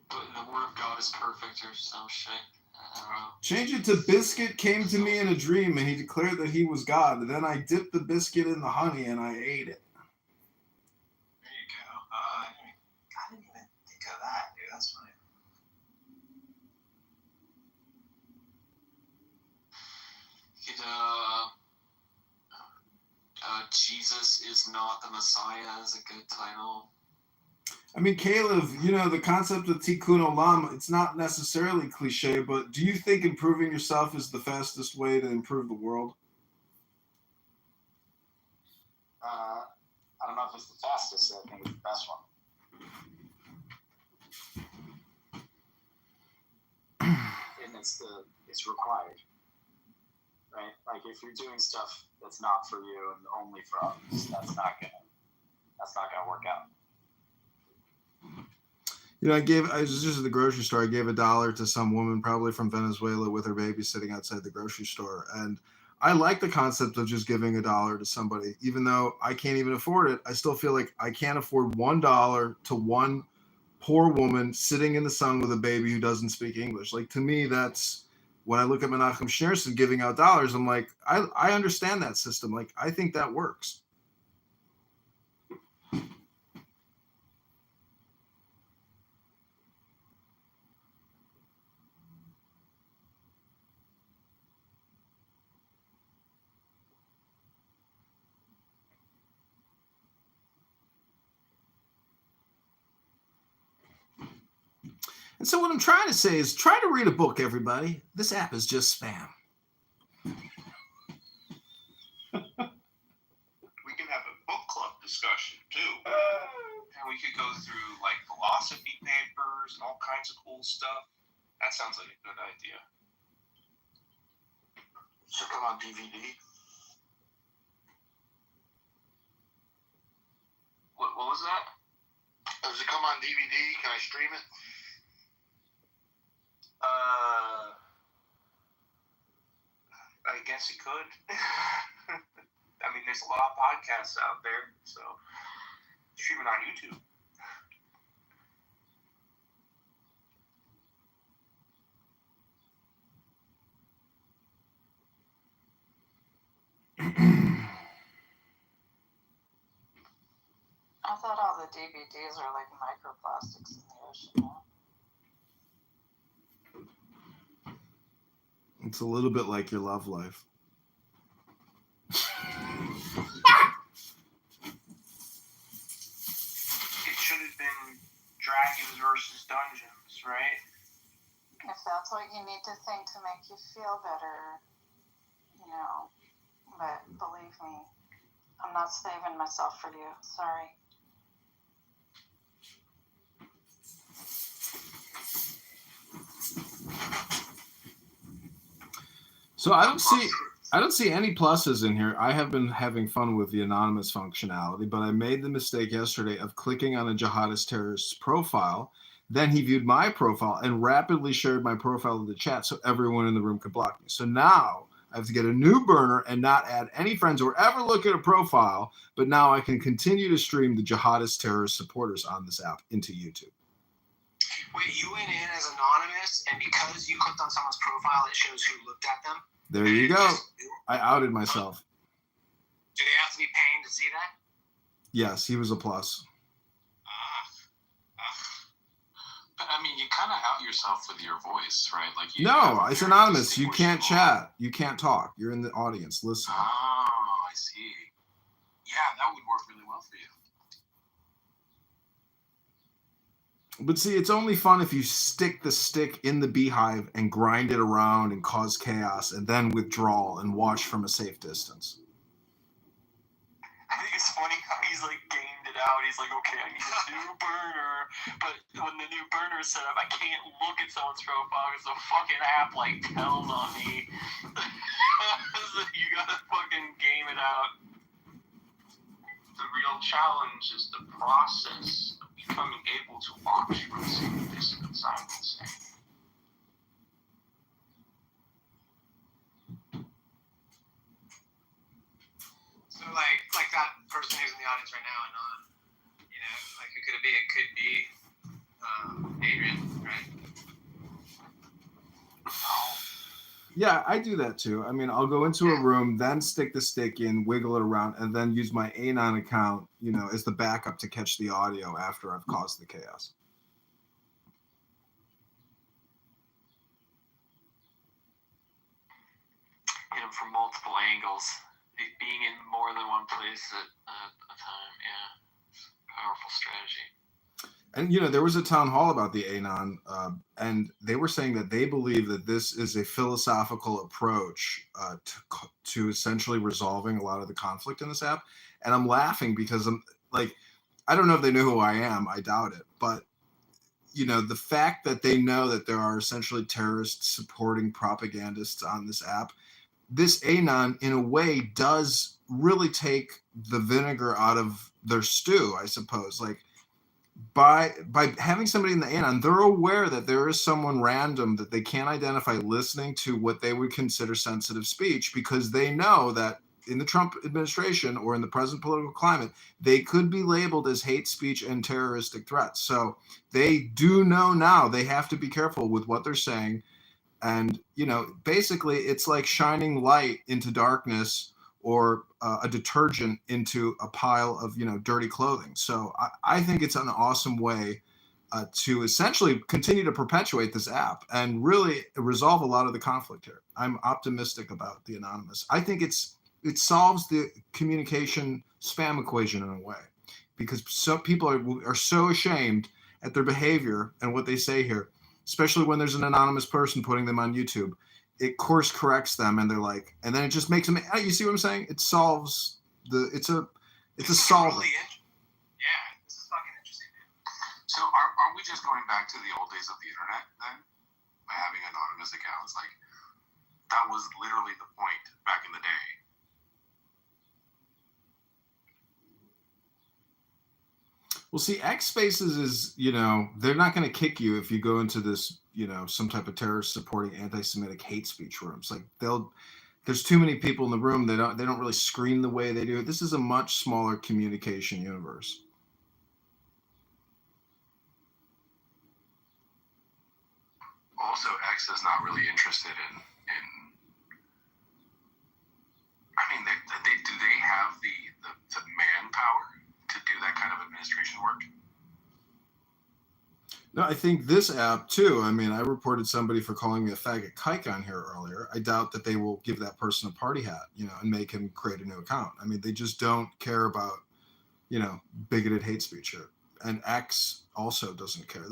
But the Word of God is perfect or some shit. I don't know. Change it to Biscuit came to me in a dream and he declared that he was God. And then I dipped the biscuit in the honey and I ate it. There you go. I didn't even think of that, dude. That's funny. Jesus is not the Messiah is a good title. I mean, Caleb, you know, the concept of Tikkun Olam, it's not necessarily cliche, but do you think improving yourself is the fastest way to improve the world? I don't know if it's the fastest, I think it's the best one. And it's required. Right? Like, if you're doing stuff that's not for you and only for others, that's not gonna work out. You know, I was just at the grocery store. I gave $1 to some woman, probably from Venezuela, with her baby sitting outside the grocery store. And I like the concept of just giving $1 to somebody, even though I can't even afford it. I still feel like I can't afford $1 to one poor woman sitting in the sun with a baby who doesn't speak English. Like, to me, that's when I look at Menachem Schneerson giving out dollars, I'm like, I understand that system. Like, I think that works. And so what I'm trying to say is try to read a book, everybody. This app is just spam. We can have a book club discussion, too. And we could go through, like, philosophy papers and all kinds of cool stuff. That sounds like a good idea. Should come on DVD. What was that? Does it come on DVD? Can I stream it? I guess you could. I mean, there's a lot of podcasts out there, so stream it on YouTube. I thought all the DVDs are like microplastics in the ocean. It's a little bit like your love life. It should have been Dragons versus Dungeons, right? If that's what you need to think to make you feel better, but believe me, I'm not saving myself for you. Sorry. So I don't see any pluses in here. I have been having fun with the anonymous functionality, but I made the mistake yesterday of clicking on a jihadist terrorist's profile. Then he viewed my profile and rapidly shared my profile in the chat so everyone in the room could block me. So now I have to get a new burner and not add any friends or ever look at a profile, but now I can continue to stream the jihadist terrorist supporters on this app into YouTube. Wait, you went in as anonymous, and because you clicked on someone's profile, it shows who looked at them? There you go. I outed myself. Do they have to be paying to see that? Yes, he was a plus. But I mean, you kind of out yourself with your voice, right? Like No, it's anonymous. You can't chat. You can't talk. You're in the audience. Listen. Oh, I see. Yeah, that would work really well for you. But see, it's only fun if you stick the stick in the beehive and grind it around and cause chaos and then withdraw and watch from a safe distance. I think it's funny how he's like gamed it out. He's like, okay, I need a new burner. But when the new burner is set up, I can't look at someone's profile because the fucking app like tells on me. So you gotta fucking game it out. The real challenge is the process of becoming able to watch from the same distance, I would say. So like that person who's in the audience right now, and like who could it be? It could be Adrian, right? Yeah, I do that too. I mean, I'll go into a room, then stick the stick in, wiggle it around, and then use my Anon account, as the backup to catch the audio after I've caused the chaos. From multiple angles, being in more than one place at a time. Yeah, powerful strategy. And there was a town hall about the Anon, and they were saying that they believe that this is a philosophical approach to essentially resolving a lot of the conflict in this app. And I'm laughing because I'm like, I don't know if they know who I am. I doubt it, but the fact that they know that there are essentially terrorists supporting propagandists on this app. This Anon, in a way, does really take the vinegar out of their stew, I suppose. Like, by having somebody in the Anon, they're aware that there is someone random that they can't identify listening to what they would consider sensitive speech, because they know that in the Trump administration or in the present political climate, they could be labeled as hate speech and terroristic threats. So they do know now they have to be careful with what they're saying. And, basically it's like shining light into darkness or a detergent into a pile of, dirty clothing. So I think it's an awesome way to essentially continue to perpetuate this app and really resolve a lot of the conflict here. I'm optimistic about the anonymous. I think it solves the communication spam equation in a way, because some people are so ashamed at their behavior and what they say here, especially when there's an anonymous person putting them on YouTube. It course corrects them, and they're like, and then it just makes them. You see what I'm saying? It solves it's a solver. Yeah, this is fucking interesting, man. So are we just going back to the old days of the internet then, by having anonymous accounts? Like, that was literally the point back in the day. Well, see, X Spaces is, they're not going to kick you if you go into this, some type of terrorist supporting anti-Semitic hate speech rooms. Like, there's too many people in the room. They don't really screen the way they do it. This is a much smaller communication universe. Also, X is not really interested in I mean, do they have the manpower to do that kind of administration? administration worked. No, I think this app too. I mean, I reported somebody for calling me a faggot kike on here earlier. I doubt that they will give that person a party hat, and make him create a new account. I mean, they just don't care about, bigoted hate speech here. And X also doesn't care.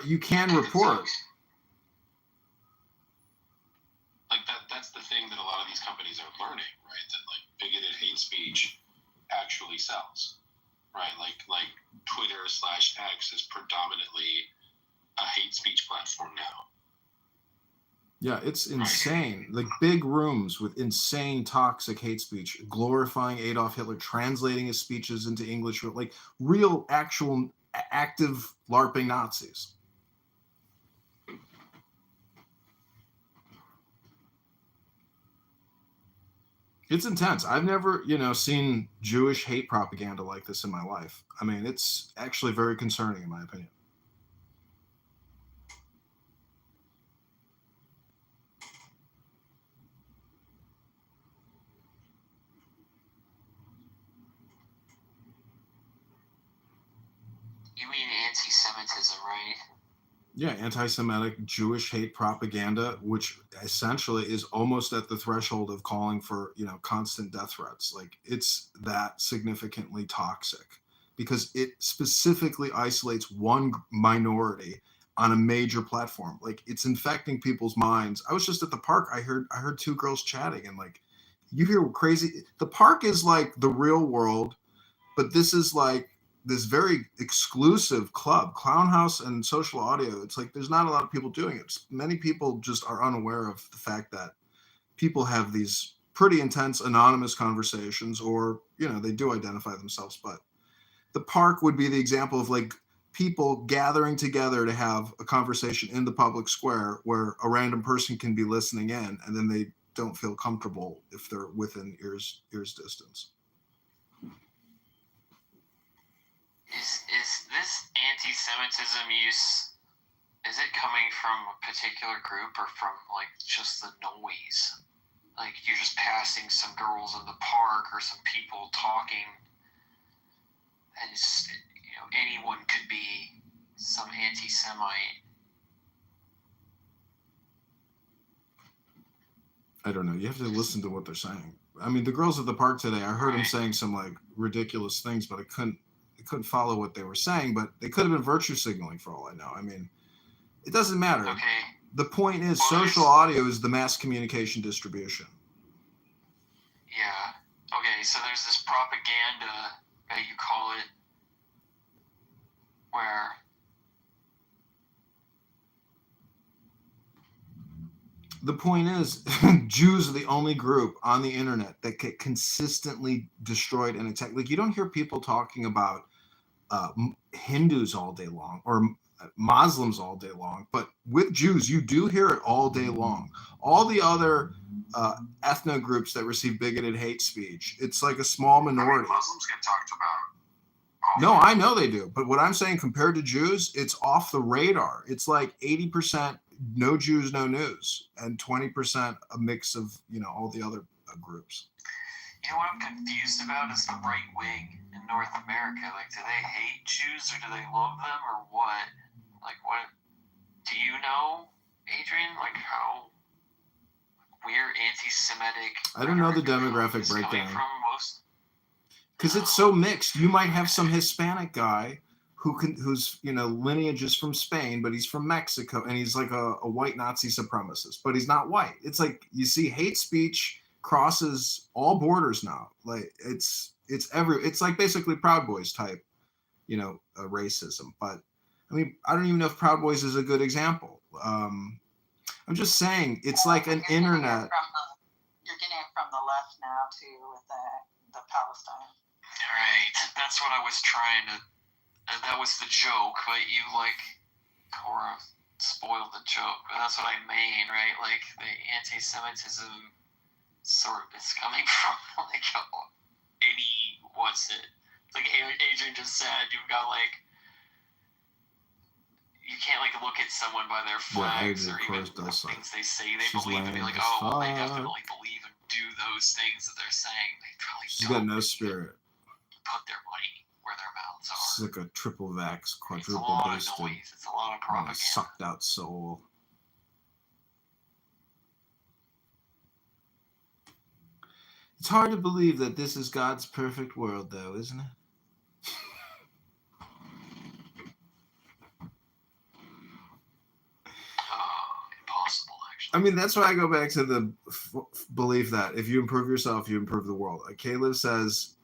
You can report. Like that's the thing that a lot of these companies are learning, right? That like bigoted hate speech actually sells, right? Like Twitter/X is predominantly a hate speech platform now. Yeah, it's insane. Like big rooms with insane toxic hate speech, glorifying Adolf Hitler, translating his speeches into English, like real, actual, active LARPing Nazis. It's intense. I've never, seen Jewish hate propaganda like this in my life. I mean, it's actually very concerning in my opinion. You mean anti-Semitism, right? Yeah, anti-Semitic Jewish hate propaganda, which essentially is almost at the threshold of calling for, constant death threats. Like it's that significantly toxic because it specifically isolates one minority on a major platform. Like it's infecting people's minds. I was just at the park. I heard two girls chatting and like, you hear crazy. The park is like the real world, but this is like this very exclusive club, Clown House and Social Audio. It's like there's not a lot of people doing it. Many people just are unaware of the fact that people have these pretty intense anonymous conversations, or they do identify themselves. But the park would be the example of like people gathering together to have a conversation in the public square where a random person can be listening in, and then they don't feel comfortable if they're within ears distance. Is this anti-Semitism use, is it coming from a particular group or from like just the noise? Like you're just passing some girls in the park or some people talking, and it's, anyone could be some anti-Semite. I don't know. You have to listen to what they're saying. I mean, the girls at the park today, I heard them saying some like ridiculous things, but I couldn't follow what they were saying, but they could have been virtue signaling for all I know. I mean, it doesn't matter. Okay. The point is, social audio is the mass communication distribution. Yeah. Okay, so there's this propaganda that you call it, where the point is, Jews are the only group on the internet that get consistently destroyed and attacked. Like you don't hear people talking about Hindus all day long or Muslims all day long, but with Jews, you do hear it all day long. All the other ethno groups that receive bigoted hate speech, it's like a small minority. Muslims get talked about. No, I know they do, but what I'm saying compared to Jews, it's off the radar. It's like 80% no Jews, no news, and 20% a mix of all the other groups. What I'm confused about is the right wing in North America. Like, do they hate Jews or do they love them or what? Like, what? Do you know, Adrian? Like, how weird anti-Semitic? I don't know the demographic breakdown. Because it's so mixed. You might have some Hispanic guy whose lineage is from Spain, but he's from Mexico, and he's like a white Nazi supremacist, but he's not white. It's like you see hate speech crosses all borders now. Like it's like basically Proud Boys type, racism. But I mean, I don't even know if Proud Boys is a good example. I'm just saying it's like an internet. You're getting it from the left now too with the Palestine. Right, that's what I was trying to. That was the joke, but you Cora spoiled the joke. But that's what I mean, right? Like the anti-Semitism sort of is coming from what's it? Like Adrian just said, you've got you can't look at someone by their flags or even things they say they believe and be like, oh, they definitely believe and do those things that they're saying. They probably She's got no spirit. Put their money where their mouth It's like a triple vax, quadruple It's a lot boosted, of noise. It's a lot of propaganda. sucked out soul. It's hard to believe that this is God's perfect world, though, isn't it? Impossible, actually. I mean, that's why I go back to the belief that if you improve yourself, you improve the world. Caleb says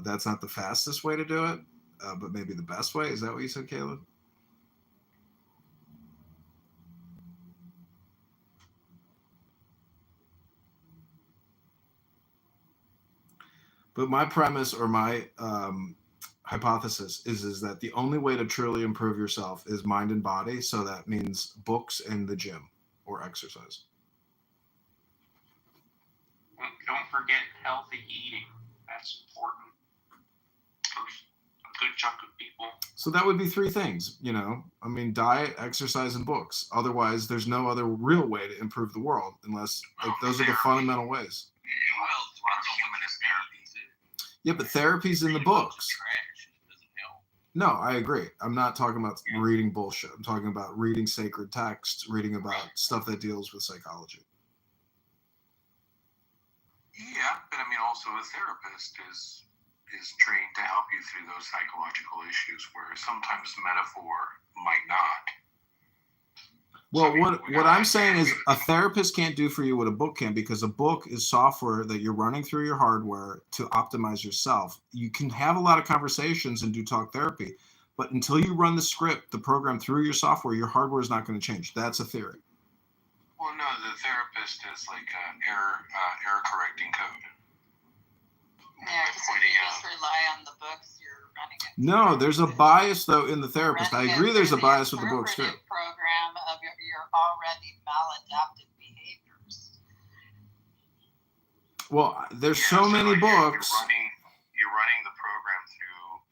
that's not the fastest way to do it, but maybe the best way. Is that what you said, Caleb? But my premise or my hypothesis is that the only way to truly improve yourself is mind and body. So that means books and the gym or exercise. Don't forget healthy eating. That's important for a good chunk of people. So that would be three things, I mean, diet, exercise, and books. Otherwise, there's no other real way to improve the world unless those are the fundamental ways. Well, humanist therapy. Yeah, but therapy's in the books. No, I agree. I'm not talking about reading bullshit. I'm talking about reading sacred texts, reading about stuff that deals with psychology. Yeah, but I mean, also a therapist is trained to help you through those psychological issues where sometimes metaphor might not. Well, what I'm saying is a therapist can't do for you what a book can, because a book is software that you're running through your hardware to optimize yourself. You can have a lot of conversations and do talk therapy, but until you run the script, the program through your software, your hardware is not going to change. That's a theory. Well, no, the therapist is like error correcting code. Yeah, because if you just rely on the books, you're running it. No, there's a bias though in the therapist. I agree there's a bias with the books too. Program of your already maladaptive behaviors. Well, there's so many books. You're running the program through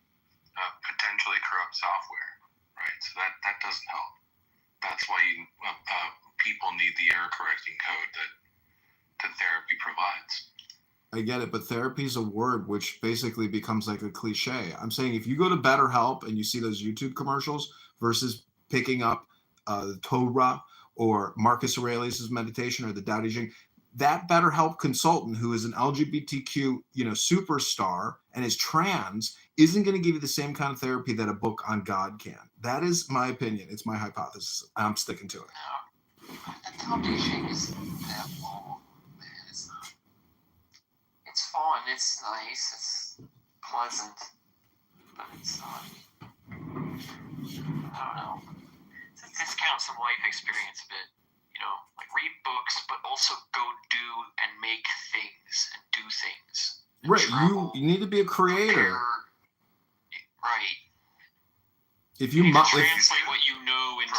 potentially corrupt software, right? So that doesn't help. That's why people need the error correcting code that therapy provides. I get it, but therapy is a word which basically becomes like a cliche. I'm saying if you go to BetterHelp and you see those YouTube commercials versus picking up the Torah or Marcus Aurelius' meditation or the Tao Te Ching, that BetterHelp consultant who is an LGBTQ, superstar and is trans isn't going to give you the same kind of therapy that a book on God can. That is my opinion. It's my hypothesis. I'm sticking to it. The Tao Te Ching is it's fun, it's nice, it's pleasant, but it's not, I don't know. It discounts some life experience a bit, like read books, but also go do and make things and do things. And right, travel, you need to be a creator. Right. If you translate what you know into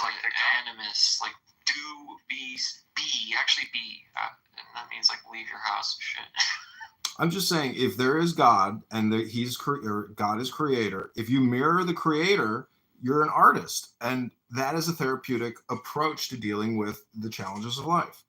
animus, like do, be, actually be, and that means like leave your house and shit. I'm just saying, if there is God and God is creator, if you mirror the creator, you're an artist. And that is a therapeutic approach to dealing with the challenges of life.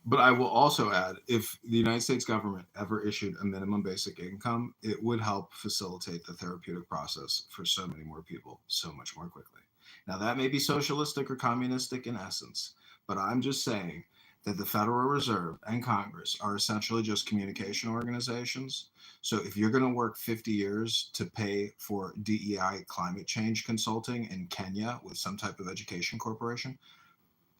But I will also add, if the United States government ever issued a minimum basic income, it would help facilitate the therapeutic process for so many more people so much more quickly. Now, that may be socialistic or communistic in essence, but I'm just saying that the Federal Reserve and Congress are essentially just communication organizations. So if you're going to work 50 years to pay for DEI climate change consulting in Kenya with some type of education corporation,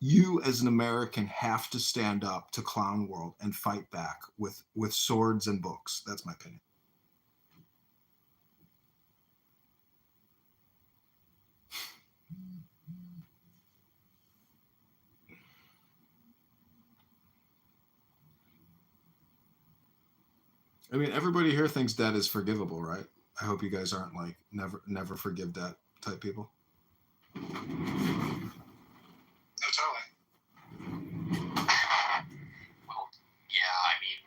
you as an American have to stand up to clown world and fight back with swords and books. That's my opinion. I mean, everybody here thinks debt is forgivable, right? I hope you guys aren't like never forgive that type people. No, totally. Well, yeah, I mean,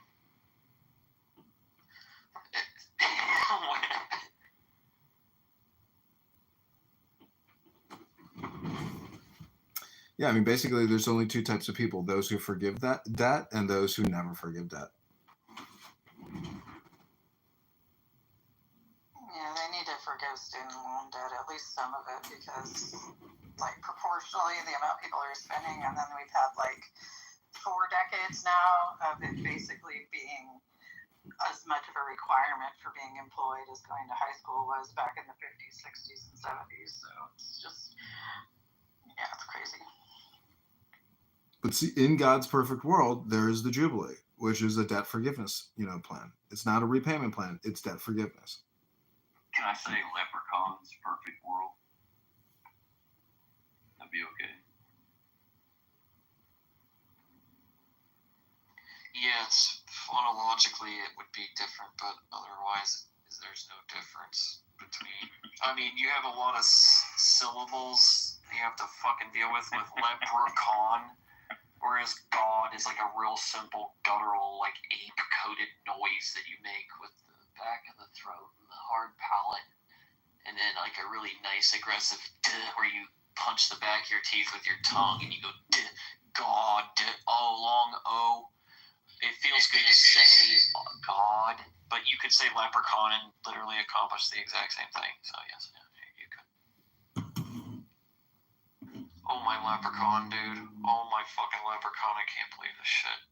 Yeah, I mean, basically, there's only two types of people: those who forgive that debt and those who never forgive debt. Yeah, they need to forgive student loan debt, at least some of it, because, like, proportionally, the amount people are spending, and then we've had, like, 4 decades now of it basically being as much of a requirement for being employed as going to high school was back in the 50s, 60s, and 70s. So it's just, yeah, it's crazy. But see, in God's perfect world, there is the Jubilee, which is a debt forgiveness, plan. It's not a repayment plan; it's debt forgiveness. Can I say Leprechaun's perfect world? That'd be okay. yeah, it's phonologically it would be different, but otherwise there's no difference between. I mean, you have a lot of syllables you have to fucking deal with leprechaun, whereas God is like a real simple guttural, like ape-coded noise that you make with the back of the throat and the hard palate, and then like a really nice aggressive where you punch the back of your teeth with your tongue and you go God, long O. It feels good to say God, but you could say leprechaun and literally accomplish the exact same thing. So yes, you could. Oh my leprechaun, dude! Oh my fucking leprechaun! I can't believe this shit.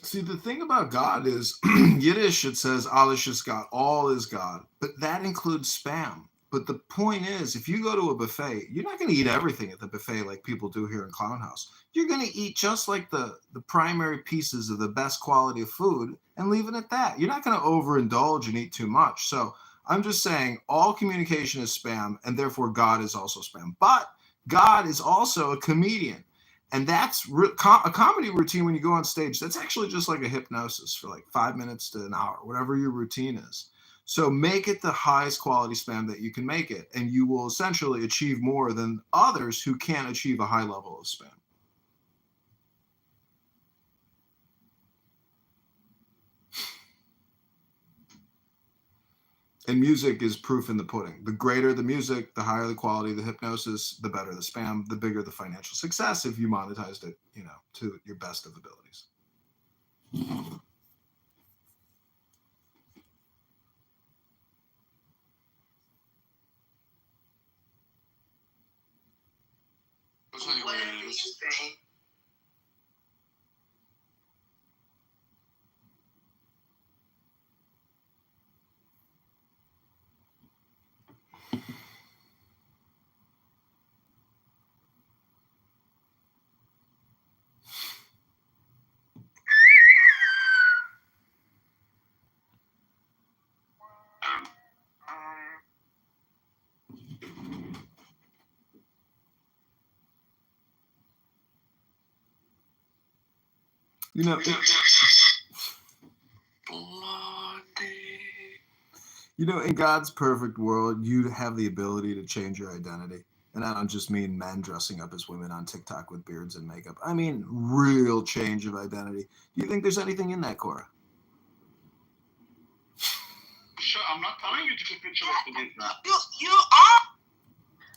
See, the thing about God is Yiddish. It says alles ist God, all is God, but that includes spam. But the point is, if you go to a buffet, you're not going to eat everything at the buffet like people do here in Clown House. You're going to eat just like the primary pieces of the best quality of food and leave it at that. You're not going to overindulge and eat too much. So I'm just saying all communication is spam, and therefore God is also spam. But God is also a comedian. And that's a comedy routine when you go on stage. That's actually just like a hypnosis for like 5 minutes to an hour, whatever your routine is. So make it the highest quality spam that you can make it, and you will essentially achieve more than others who can't achieve a high level of spam. And music is proof in the pudding. The greater the music, the higher the quality of the hypnosis, the better the spam, the bigger the financial success if you monetized it, to your best of abilities. What did you say? In God's perfect world, you have the ability to change your identity. And I don't just mean men dressing up as women on TikTok with beards and makeup. I mean real change of identity. Do you think there's anything in that, Cora? Sure, I'm not telling you to capitulate against that. You are.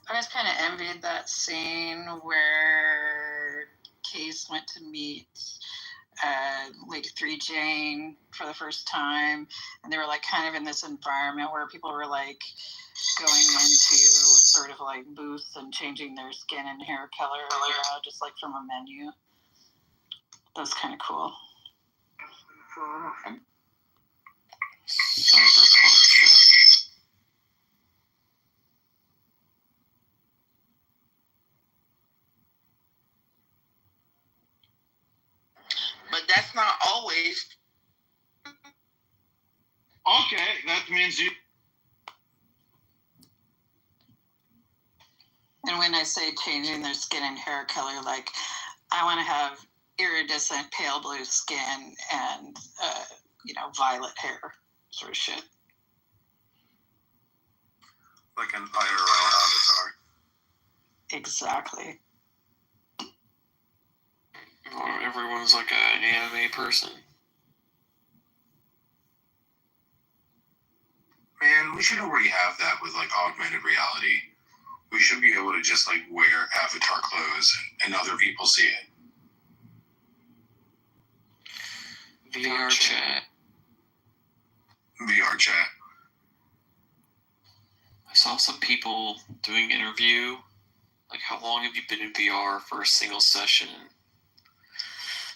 I just kind of envied that scene where Case went to meet Lady 3 Jane for the first time, and they were like kind of in this environment where people were like going into sort of like booths and changing their skin and hair color, just like from a menu. That was kind of cool. But that's not always. Okay, that means you. And when I say changing their skin and hair color, like I want to have iridescent pale blue skin and violet hair, sort of shit. Like an IRL avatar. Exactly. Or everyone's like an anime person. Man, we should already have that with like augmented reality. We should be able to just like wear avatar clothes and other people see it. VR chat. VR chat. I saw some people doing an interview, like how long have you been in VR for a single session?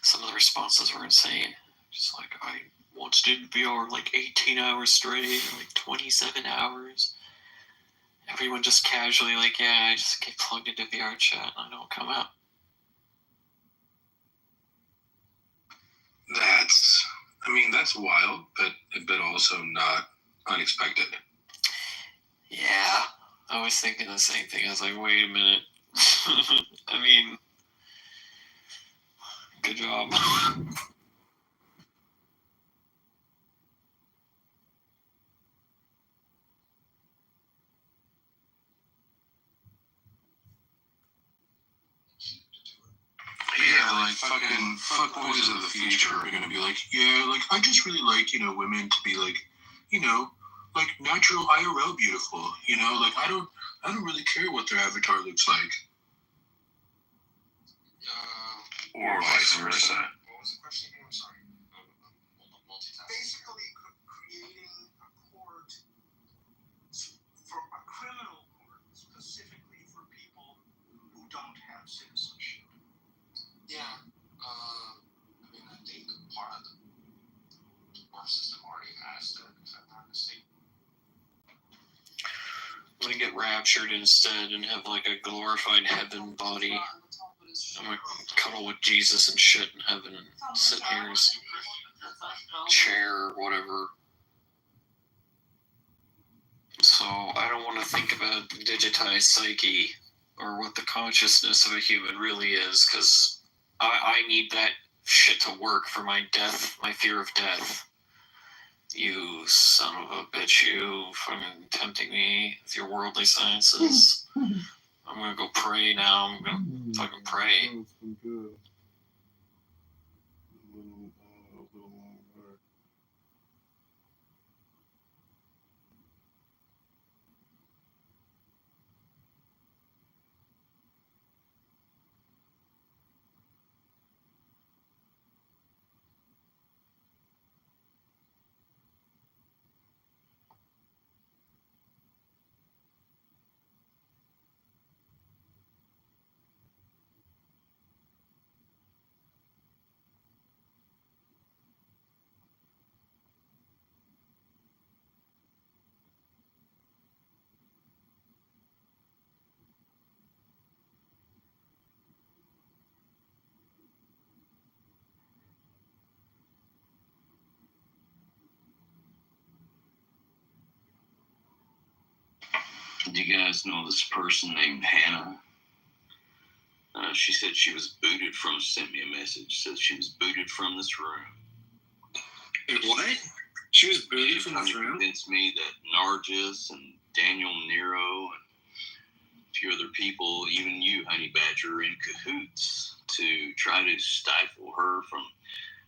Some of the responses were insane. Just like, I once did VR like 18 hours straight, like 27 hours. Everyone just casually like, yeah, I just get plugged into VR chat and I don't come out. That's wild, but also not unexpected. Yeah, I was thinking the same thing. I was like, wait a minute. I mean, good job. Yeah, like fucking fuck boys of the future are gonna be like, yeah, like I just really like, women to be like, like natural IRL beautiful, like I don't really care what their avatar looks like. Or vice versa. What was the question again? I'm sorry. Basically, creating a court, for a criminal court, specifically for people who don't have citizenship. Yeah. I think part of the court system already has that, if I'm not mistaken. I'm gonna get raptured instead and have like a glorified heaven body. I'm gonna cuddle with Jesus and shit in heaven and sit here in his chair or whatever. So I don't want to think about digitized psyche or what the consciousness of a human really is, because I need that shit to work for my death, my fear of death. You son of a bitch, you fucking tempting me with your worldly sciences. I'm gonna go pray now. I'm gonna fucking pray. Do you guys know this person named Hannah? She said she was booted from, sent me a message, said she was booted from this room. What? She was booted from this room? Convinced me that Nargis and Daniel Nero and a few other people, even you, Honey Badger, are in cahoots to try to stifle her from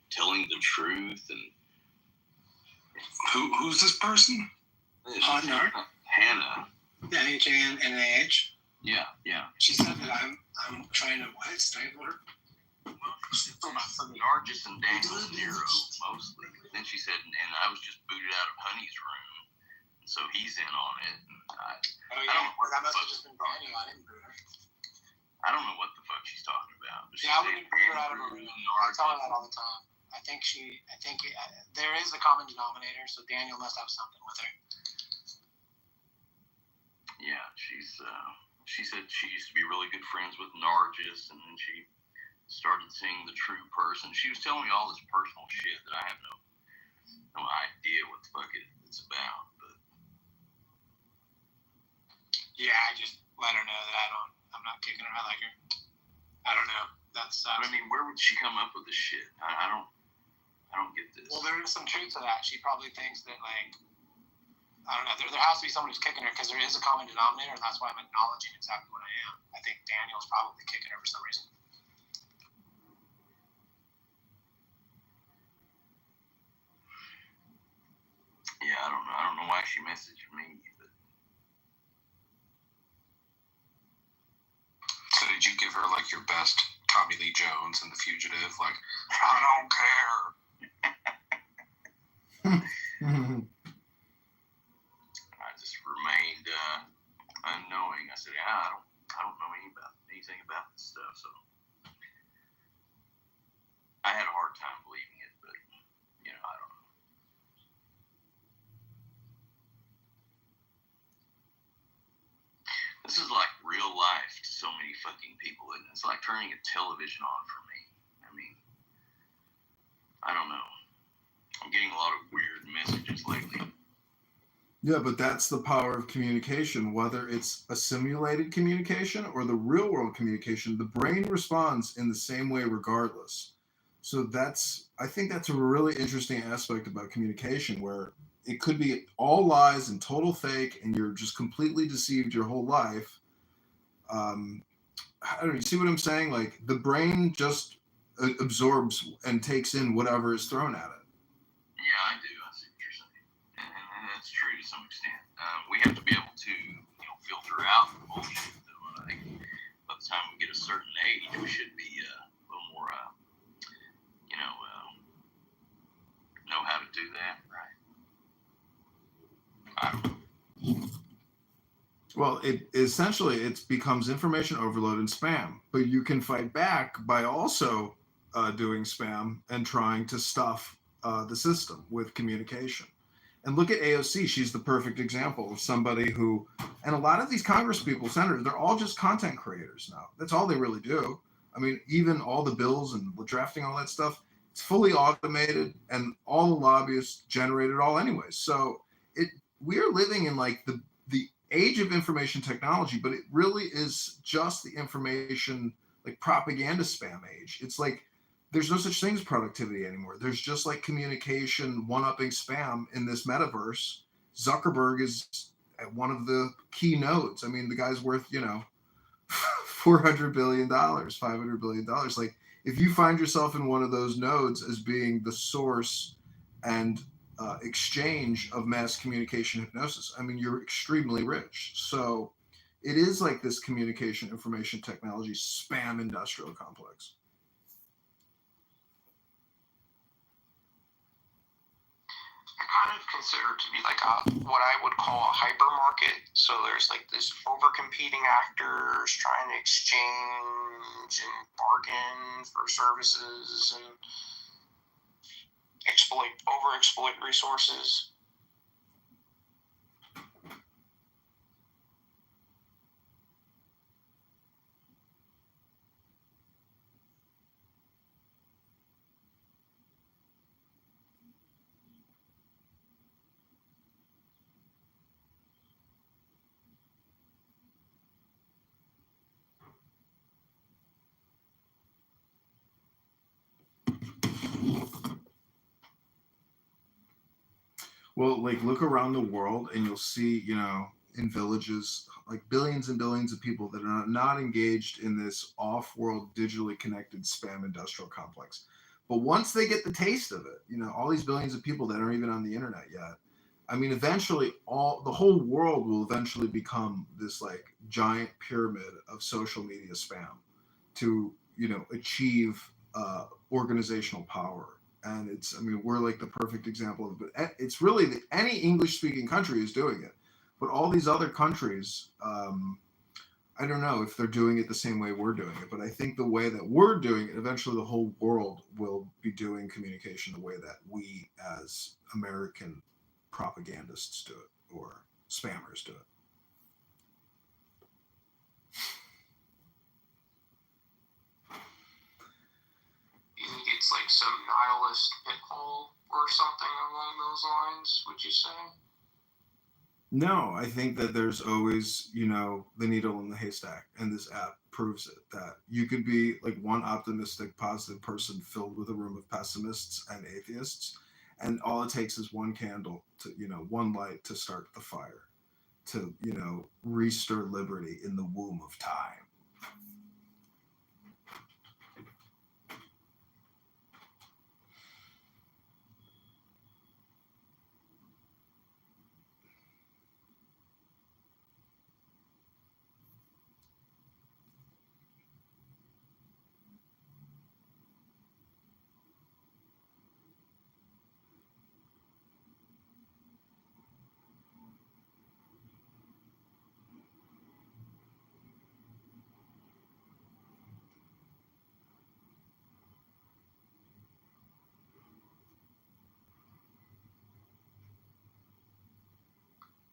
telling the truth. And who's this person? Hannah. Hannah. Yeah, H-A-N-N-A-H. Yeah. She said that I'm trying to stifle her. Nargis and Daniel Nero, mostly. Then she said, and I was just booted out of Honey's room. So he's in on it. I don't know what that must have just been Daniel. I didn't boot her. I don't know what the fuck she's talking about. Yeah, I wouldn't boot her out of her room. I tell her that all the time. I think there is a common denominator, so Daniel must have something with her. Yeah, she said she used to be really good friends with Nargis, and then she started seeing the true person. She was telling me all this personal shit that I have no idea what the fuck it's about. But yeah, I just let her know that I'm not kicking her. I like her. I don't know. That's. I mean, where would she come up with this shit? I don't get this. Well, there is some truth to that. She probably thinks that like I don't know. There has to be someone who's kicking her because there is a common denominator, and that's why I'm acknowledging exactly what I am. I think Daniel's probably kicking her for some reason. Yeah, I don't know. I don't know why she messaged me. But... So did you give her like your best Tommy Lee Jones and The Fugitive? Like, I don't care. I just remained unknowing. I said, yeah, I don't know anything about this stuff, so I had a hard time believing it, but I don't know. This is like real life to so many fucking people, and it's like turning a television on for me. I mean, I don't know. I'm getting a lot of weird messages lately. Yeah, but that's the power of communication, whether it's a simulated communication or the real world communication. The brain responds in the same way regardless. So I think that's a really interesting aspect about communication, where it could be all lies and total fake and you're just completely deceived your whole life. I don't know, you see what I'm saying? Like the brain just absorbs and takes in whatever is thrown at it. Yeah, I do. I see what you're saying. And that's true to some extent. We have to be able to filter out the bullshit, though. I think by the time we get a certain age, we should be a little more, know how to do that, right? I don't know. Well, it becomes information overload and spam, but you can fight back by also doing spam and trying to stuff the system with communication. And look at AOC. She's the perfect example of somebody who, and a lot of these Congress people, senators, they're all just content creators now. That's all they really do. I mean, even all the bills and drafting, all that stuff, it's fully automated, and all the lobbyists generate it all anyways. So we are living in like the age of information technology, but it really is just the information, like propaganda spam age. It's like there's no such thing as productivity anymore. There's just like communication, one-upping spam in this metaverse. Zuckerberg is at one of the key nodes. I mean, the guy's worth, $400 billion, $500 billion. Like if you find yourself in one of those nodes as being the source and exchange of mass communication hypnosis, I mean, you're extremely rich. So it is like this communication information technology spam industrial complex. Kind of considered to be like what I would call a hypermarket. So there's like this over-competing actors trying to exchange and bargain for services and overexploit resources. Well, like look around the world and you'll see, in villages, like billions and billions of people that are not engaged in this off-world digitally connected spam industrial complex. But once they get the taste of it, all these billions of people that aren't even on the internet yet, I mean, eventually the whole world will eventually become this like giant pyramid of social media spam to, achieve organizational power. And we're like the perfect example of it. But it's really any English speaking country is doing it. But all these other countries, I don't know if they're doing it the same way we're doing it. But I think the way that we're doing it, eventually the whole world will be doing communication the way that we as American propagandists do it, or spammers do it. You think it's like some nihilist pinhole or something along those lines, would you say? No, I think that there's always, the needle in the haystack, and this app proves it, that you could be like one optimistic, positive person filled with a room of pessimists and atheists, And all it takes is one candle to, one light to start the fire, to, restir liberty in the womb of time.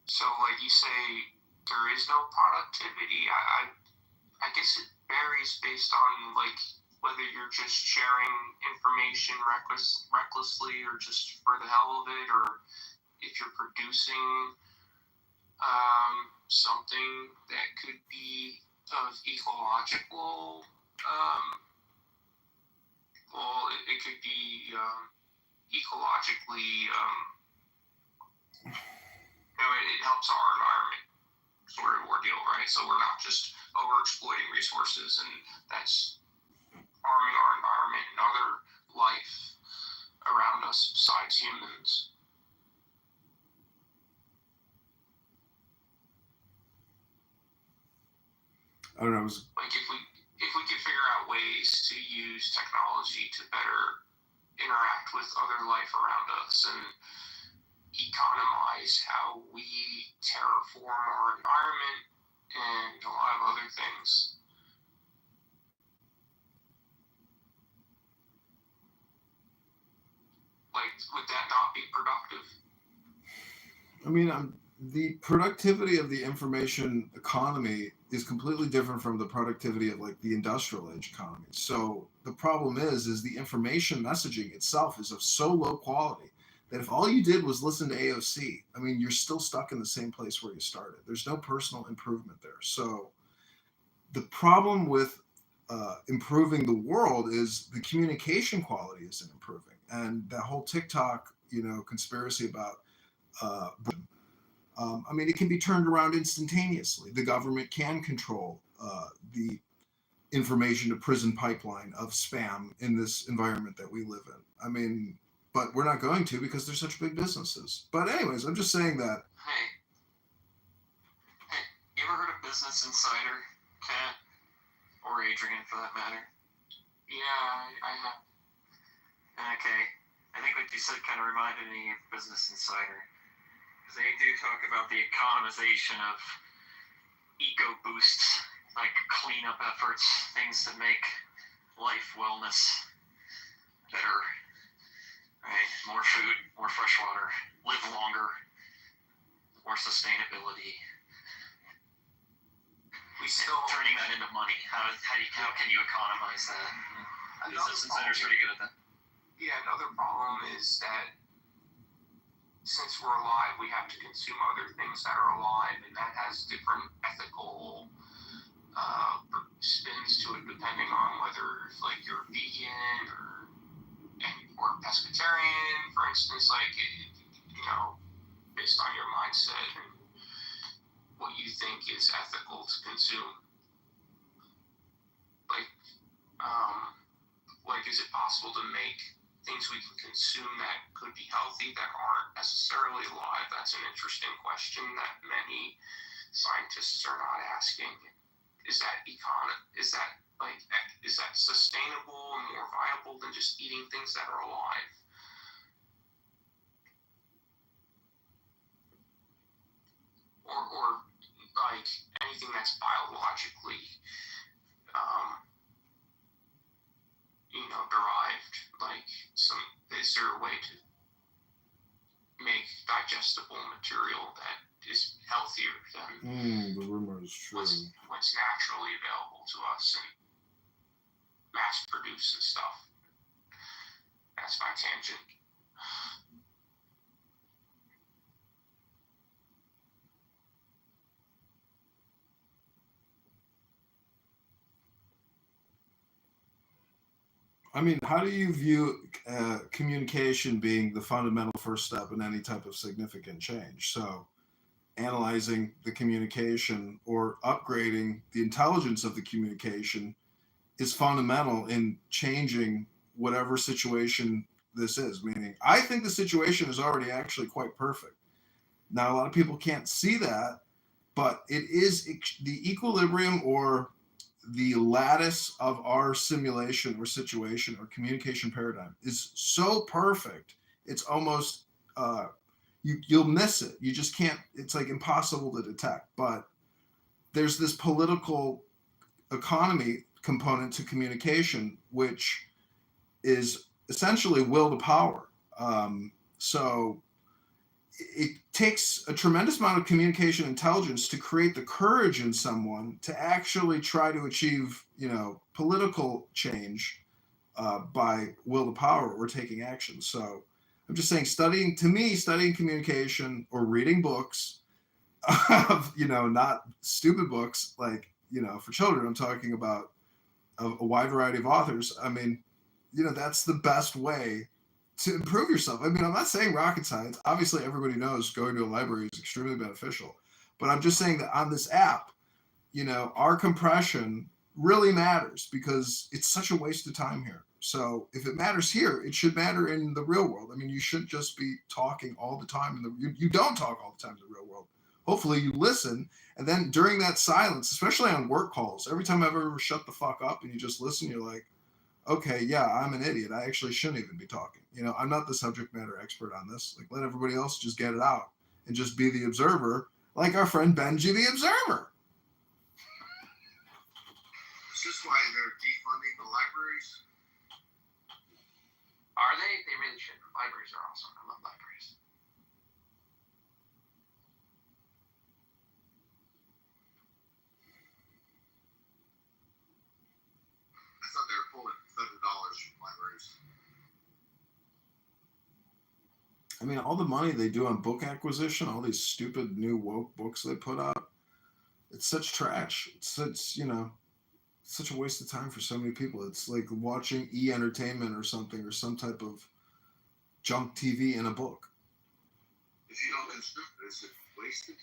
So, like you say, there is no productivity. I guess it varies based on like whether you're just sharing information recklessly or just for the hell of it, or if you're producing something that could be of ecological. Well, it could be ecologically. It helps our environment sort of ordeal, right? So we're not just overexploiting resources, and that's harming our environment and other life around us besides humans. I don't know. Like if we could figure out ways to use technology to better interact with other life around us and economize how we terraform our environment and a lot of other things. Like, would that not be productive? I mean, the productivity of the information economy is completely different from the productivity of like the industrial age economy. So the problem is the information messaging itself is of so low quality that if all you did was listen to AOC, I mean, you're still stuck in the same place where you started. There's no personal improvement there. So the problem with improving the world is the communication quality isn't improving. And that whole TikTok, conspiracy about, I mean, it can be turned around instantaneously. The government can control the information to prison pipeline of spam in this environment that we live in. I mean, but we're not going to because they're such big businesses. But anyways, I'm just saying that. Hey, you ever heard of Business Insider, Kat? Or Adrian, for that matter? Yeah, I have. Okay. I think what you said kind of reminded me of Business Insider. Because they do talk about the economization of eco boosts, like cleanup efforts, things that make life wellness better. Right? More food, more fresh water, live longer, more sustainability. We still turning that into money. How can you economize that? Business Insider's pretty good at that. Yeah, another problem is that since we're alive, we have to consume other things that are alive, and that has different ethical spins to it, depending on whether like you're vegan or pescatarian, for instance. Like based on your mindset and what you think is ethical to consume. Like is it possible to make things we can consume that could be healthy that aren't necessarily alive? That's an interesting question that many scientists are not asking. Is that sustainable and more viable than just eating things that are alive? Or like anything that's biologically derived, like is there a way to make digestible material that is healthier than the rumor is true. What's naturally available to us and mass produced and stuff. That's my tangent. I mean, how do you view communication being the fundamental first step in any type of significant change? So, analyzing the communication or upgrading the intelligence of the communication is fundamental in changing whatever situation this is. Meaning, I think the situation is already actually quite perfect. Now, a lot of people can't see that, but it is the equilibrium or the lattice of our simulation or situation or communication paradigm is so perfect. It's almost you'll miss it. You just can't. It's like impossible to detect. But there's this political economy component to communication, which is essentially will to power. So it takes a tremendous amount of communication intelligence to create the courage in someone to actually try to achieve, political change by will to power or taking action. So I'm just saying, studying communication or reading books, not stupid books like, for children. I'm talking about a wide variety of authors. I mean, that's the best way to improve yourself. I mean, I'm not saying rocket science. Obviously, everybody knows going to a library is extremely beneficial. But I'm just saying that on this app, our compression really matters because it's such a waste of time here. So if it matters here, it should matter in the real world. I mean, you shouldn't just be talking all the time. You don't talk all the time in the real world. Hopefully you listen. And then during that silence, especially on work calls, every time I've ever shut the fuck up and you just listen, you're like, okay, yeah, I'm an idiot. I actually shouldn't even be talking. I'm not the subject matter expert on this. Like, let everybody else just get it out and just be the observer, like our friend Benji the Observer. Is this why they're defunding the libraries? Are they? They really should. Libraries are awesome. I love libraries. I thought they were pulling federal dollars from libraries. I mean, all the money they do on book acquisition, all these stupid new woke books they put out, it's such trash. It's such a waste of time for so many people. It's like watching entertainment or something, or some type of junk TV in a book. If you don't consume it, is it wasted?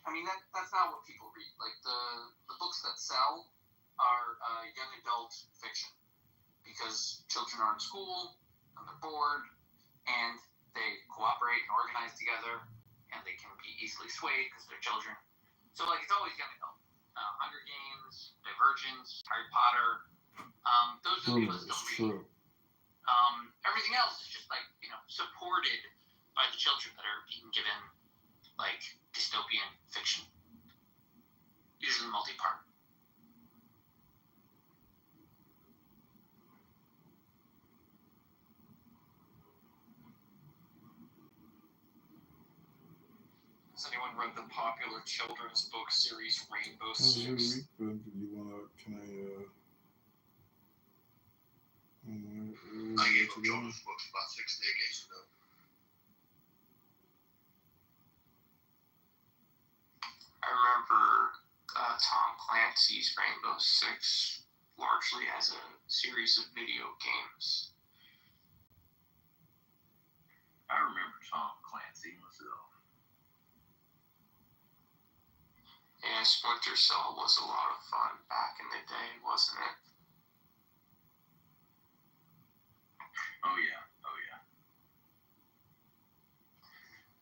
I mean, that's not what people read. Like, the books that sell are young adult fiction because children are in school and they're bored and they cooperate and organize together and they can be easily swayed because they're children. So, like, it's always young adult. Hunger Games, Divergence, Harry Potter. Those are the people that still read. Everything else is just, like, supported by the children that are being given, like, dystopian fiction. Usually multi-part. Has anyone read the popular children's book series Rainbow Six? I gave up children's books about 6 decades ago. I remember Tom Clancy's Rainbow Six largely as a series of video games. I remember Tom Clancy myself. And Splinter Cell was a lot of fun back in the day, wasn't it? Oh yeah.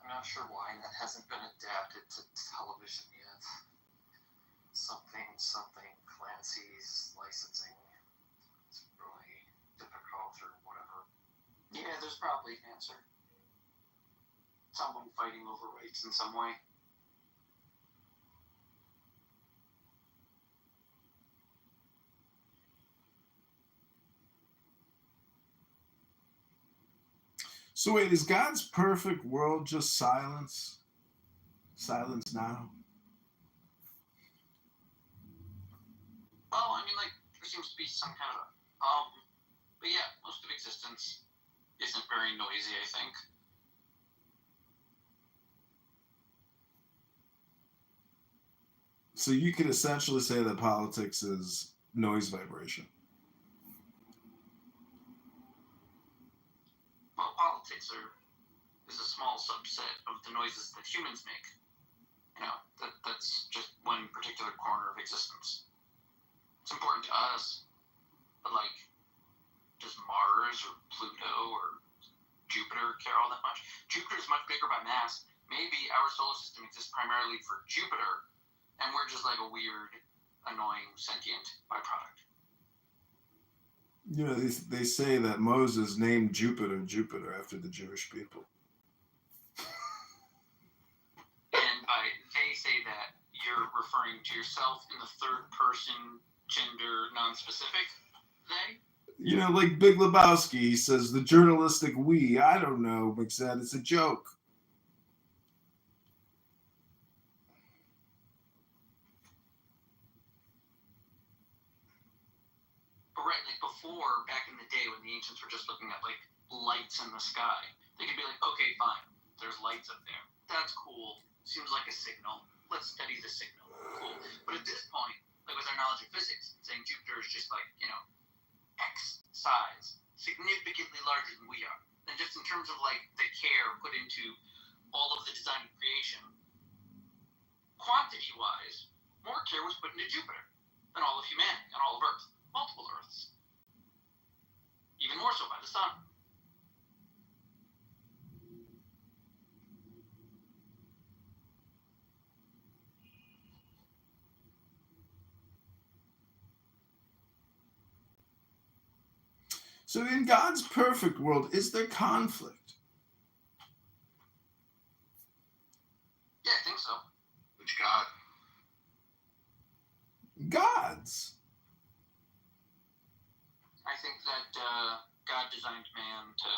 I'm not sure why that hasn't been adapted to television yet. Something Clancy's licensing. It's really difficult or whatever. Yeah, there's probably an answer. Someone fighting over rights in some way. So wait, is God's perfect world just silence? Silence now? Well, I mean, like, there seems to be some kind of but yeah, most of existence isn't very noisy, I think. So you could essentially say that politics is noise vibration. crickets is a small subset of the noises that humans make. That's just one particular corner of existence. It's important to us, but does Mars or Pluto or Jupiter care all that much? Jupiter is much bigger by mass. Maybe our solar system exists primarily for Jupiter, and we're just like a weird, annoying, sentient byproduct. They say that Moses named Jupiter after the Jewish people. And they say that you're referring to yourself in the third person, gender, non-specific they? Like Big Lebowski, he says the journalistic we. I don't know, McSad. It's a joke. But right, before, back in the day when the ancients were just looking at lights in the sky, they could be like, okay, fine, there's lights up there. That's cool. Seems like a signal. Let's study the signal. Cool. But at this point, with our knowledge of physics, saying Jupiter is just X size, significantly larger than we are. And just in terms of the care put into all of the design and creation, quantity-wise, more care was put into Jupiter than all of humanity and all of Earth. Multiple Earths. Even more so by the sun. So in God's perfect world, is there conflict? Yeah, I think so. Which God? Gods. I think that God designed man to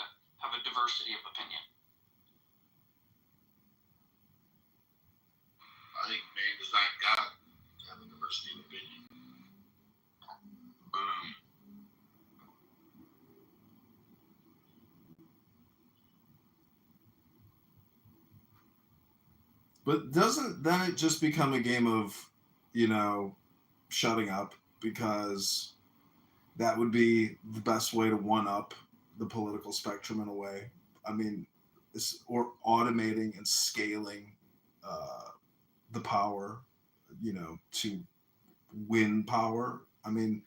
have a diversity of opinion. I think man designed God to have a diversity of opinion. Boom. But doesn't then it just become a game of, shutting up, because that would be the best way to one-up the political spectrum in a way. I mean, or automating and scaling the power, to win power. I mean,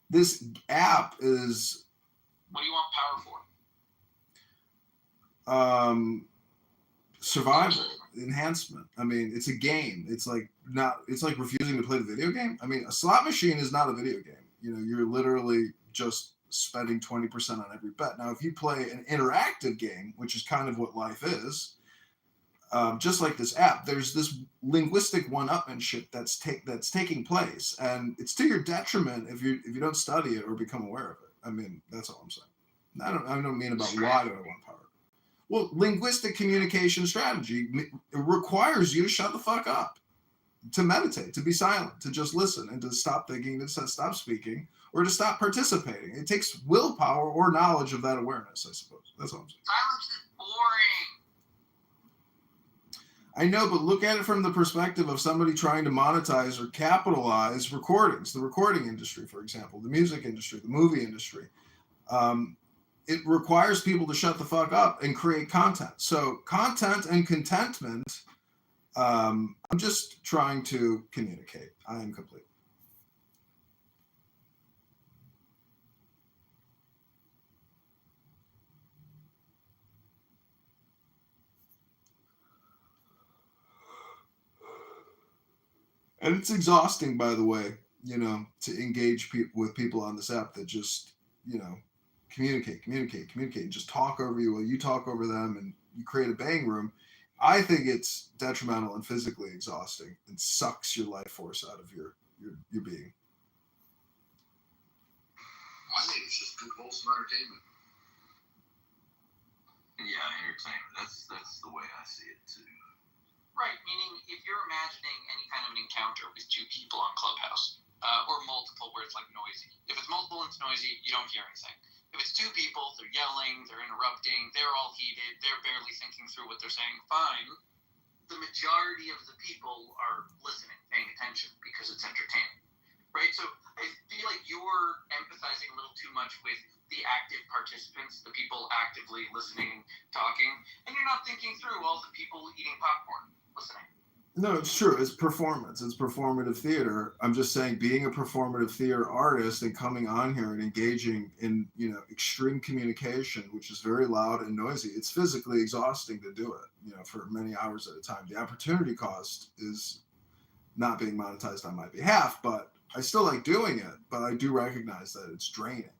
this app is... What do you want power for? Survival, enhancement. I mean, it's a game. It's like refusing to play the video game. I mean, a slot machine is not a video game. You're literally just spending 20% on every bet. Now, if you play an interactive game, which is kind of what life is, just like this app, there's this linguistic one-upmanship that's taking place, and it's to your detriment if you don't study it or become aware of it. I mean, that's all I'm saying. I don't mean about why do I want power. Well, linguistic communication strategy requires you to shut the fuck up, to meditate, to be silent, to just listen, and to stop thinking, to stop speaking, or to stop participating. It takes willpower or knowledge of that awareness, I suppose. That's all I'm saying. Silence is boring. I know, but look at it from the perspective of somebody trying to monetize or capitalize recordings, the recording industry, for example, the music industry, the movie industry. It requires people to shut the fuck up and create content. So content and contentment, I'm just trying to communicate. I am complete. And it's exhausting, by the way, to engage with people on this app that just, communicate, and just talk over you while you talk over them, and you create a bang room. I think it's detrimental and physically exhausting and sucks your life force out of your being. I think it's just good wholesome entertainment. Yeah, entertainment. That's the way I see it too. Right, meaning if you're imagining any kind of an encounter with two people on Clubhouse, or multiple where it's noisy. If it's multiple and it's noisy, you don't hear anything. If it's two people, they're yelling, they're interrupting, they're all heated, they're barely thinking through what they're saying, fine. The majority of the people are listening, paying attention, because it's entertaining. Right? So I feel like you're empathizing a little too much with the active participants, the people actively listening, talking, and you're not thinking through all the people eating popcorn listening. No, it's true. It's performance. It's performative theater. I'm just saying, being a performative theater artist and coming on here and engaging in, extreme communication, which is very loud and noisy, it's physically exhausting to do it, for many hours at a time. The opportunity cost is not being monetized on my behalf, but I still like doing it. But I do recognize that it's draining,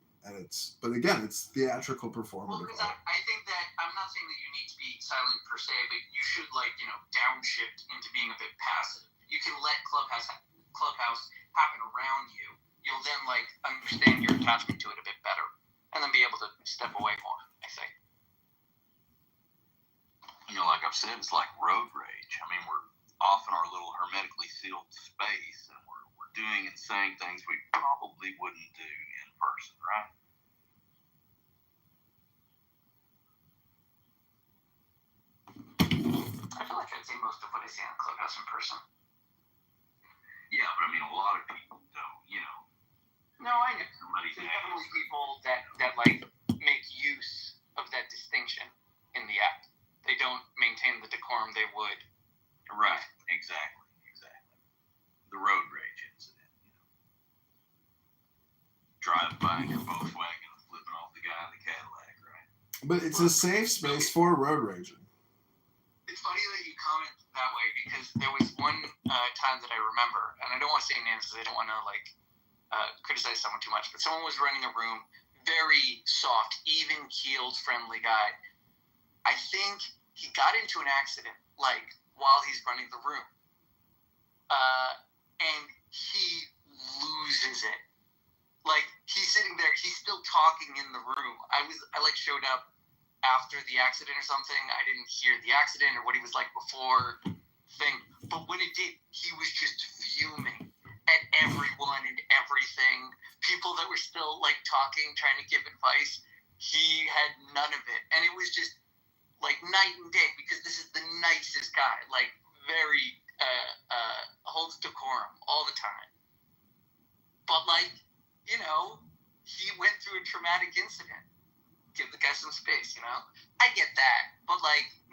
but again, it's theatrical performative. Well, I think that I'm not saying that you need to be silent per se, but you should downshift into being a bit passive. You can let Clubhouse happen around you. You'll then understand your attachment to it a bit better, and then be able to step away more, I think. Like I've said, it's like road rage. I mean, we're off in our little hermetically sealed space, and we're doing and saying things we probably wouldn't do in person, right? I feel like I'd say most of what I say on Clubhouse in person. Yeah, but I mean, a lot of people don't, No, I know. There's definitely people that make use of that distinction in the act. They don't maintain the decorum they would. Right, exactly. The road rage incident, Drive by in your Volkswagen, flipping off the guy in the Cadillac, right? But it's a safe space for road raging. It's funny that you comment that way, because there was one time that I remember, and I don't want to say names because I don't want to criticize someone too much, but someone was running a room, very soft, even-keeled, friendly guy. I think he got into an accident, while he's running the room. And he loses it. He's sitting there, he's still talking in the room. I showed up after the accident or something. I didn't hear the accident or what he was like before thing. But when it did, he was just fuming at everyone and everything. People that were still talking, trying to give advice. He had none of it. And it was just night and day, because this is the nicest guy. Very holds decorum all the time. But he went through a traumatic incident. Give the guy some space, I get that. But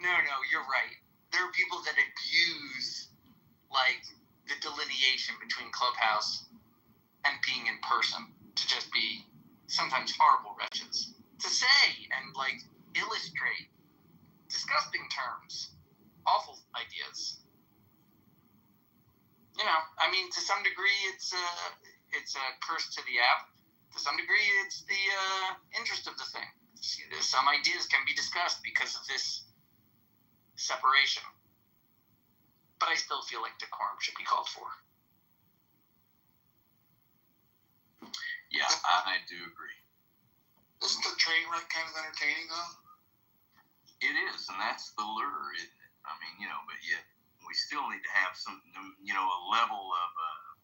no, you're right. There are people that abuse the delineation between Clubhouse and being in person to just be sometimes horrible wretches. To say and illustrate disgusting terms, awful ideas. To some degree, it's a curse to the app. To some degree, it's the interest of the thing. Some ideas can be discussed because of this separation. But I still feel like decorum should be called for. Yeah, I do agree. Isn't the train wreck kind of entertaining, though? It is, and that's the lure, isn't it? I mean, but yet we still need to have some, a level of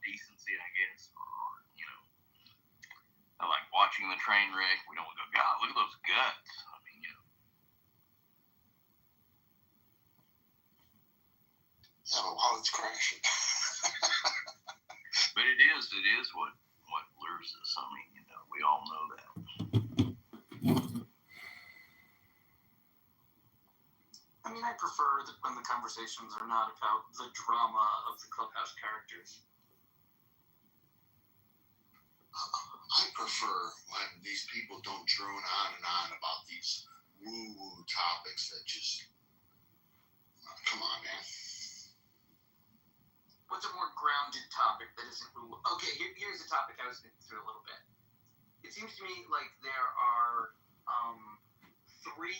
decency, I guess, or I like watching the train wreck. We don't want to go, God, look at those guts. I mean, Yeah, but while it's crashing. But it is what lures us. I mean, we all know that. I prefer that when the conversations are not about the drama of the Clubhouse characters. I prefer when these people don't drone on and on about these woo-woo topics that just, come on, man. What's a more grounded topic that isn't woo-woo? Okay, here's a topic I was thinking through a little bit. It seems to me like there are three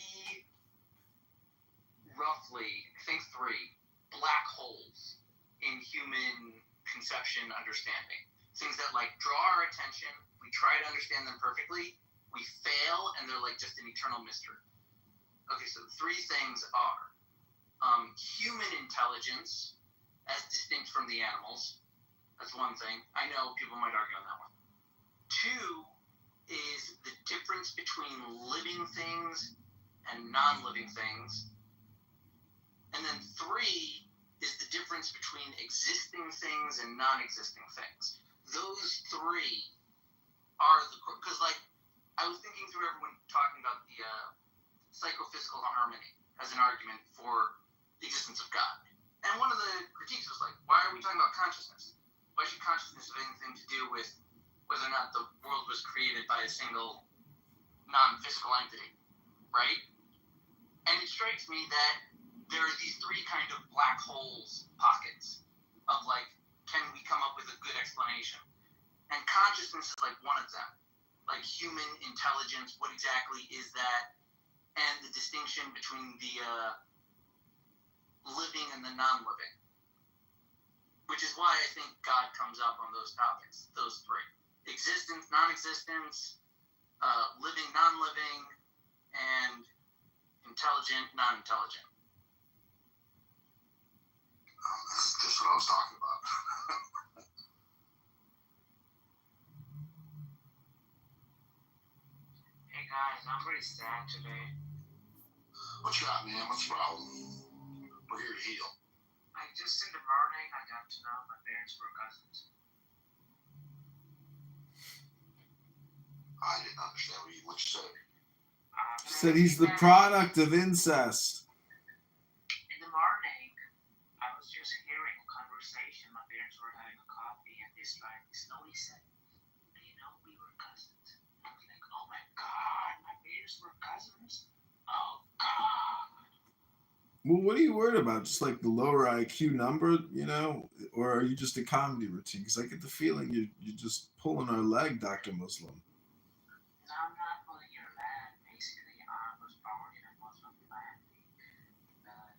black holes in human conception understanding. Things that draw our attention, we try to understand them perfectly, we fail, and they're just an eternal mystery. Okay, so the three things are human intelligence as distinct from the animals. That's one thing. I know people might argue on that one. Two is the difference between living things and non-living things. And then three is the difference between existing things and non-existing things. Those three are because I was thinking through psychophysical harmony as an argument for the existence of God. And one of the critiques was like, why are we talking about consciousness? Why should consciousness have anything to do with whether or not the world was created by a single non-physical entity, right? And it strikes me that there are these three kind of black holes pockets of like, can we come up with a good explanation? And consciousness is like one of them. Like human intelligence, what exactly is that? And the distinction between the living and the non-living. Which is why I think God comes up on those topics, those three. Existence, non-existence, living, non-living, and intelligent, non-intelligent. This is just what I was talking about. Hey guys, I'm pretty sad today. What you got, man? What's the problem? We're here to heal. Like just in the morning, I got to know my parents were cousins. I didn't understand what you said. She said he's the product of incest. In the morning, I was just hearing a conversation. My parents were having a coffee, and this slowly said, "Do you know we were cousins?" I was like, "Oh my God, my parents were cousins." Oh God. Well, what are you worried about? Just like the lower IQ number, you know? Or are you just a comedy routine? Because I get the feeling you're just pulling our leg, Dr. Muslim. No, I'm not pulling your leg. Basically, I was born in a Muslim family. But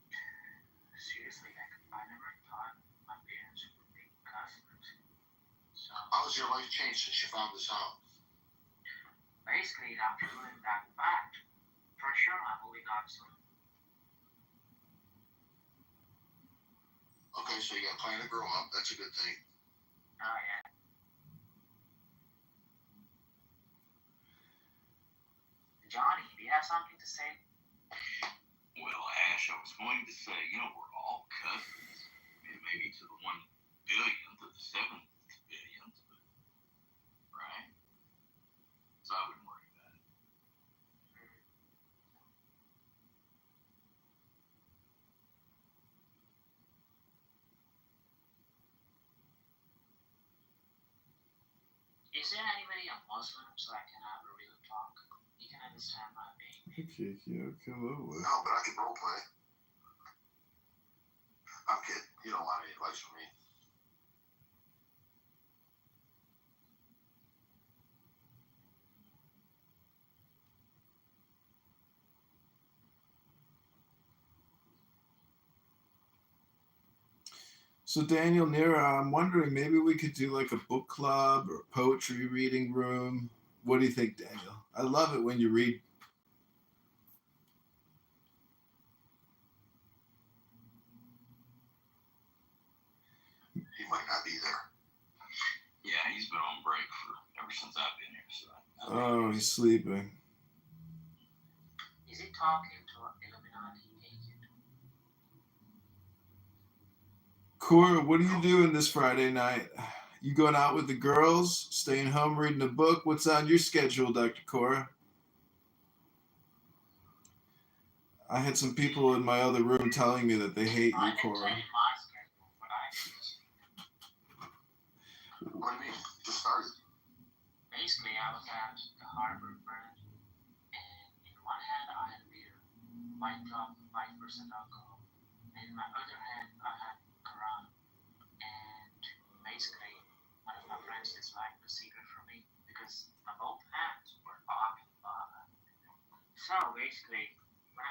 seriously, I never thought my parents would be cousins. So How has your life changed since you found this out? basically, after learning that fact, for sure, I'm moving on soon. Okay, so you got a plan to grow up. That's a good thing. Oh, yeah. Johnny, do you have something to say? Well, Ash, I was going to say, we're all cousins. Maybe to the 1 billionth or the 7th billionth, but, right? So I wouldn't worry about it. Is there anybody a Muslim so I can have a real talk? You can understand my pain. Okay, come over. No, but I can role play. I'm kidding. You don't want any advice from me. So Daniel, Nira, I'm wondering maybe we could do like a book club or a poetry reading room. What do you think, Daniel? I love it when you read. He might not be there. Yeah, he's been on break ever since I've been here. So Oh, he's sleeping. Is he talking to an Illuminati agent? Cora, what are you doing this Friday night? You going out with the girls? Staying home reading a book? What's on your schedule, Dr. Cora? I had some people in my other room telling me that they hate you, Cora. What do you mean? Just started. Basically, I was at the Harvard branch, and in one hand I had beer, white club, 5% alcohol, and in my other hand I had Quran. And basically, one of my friends disliked the secret from me because my both hands were occupied. So basically, when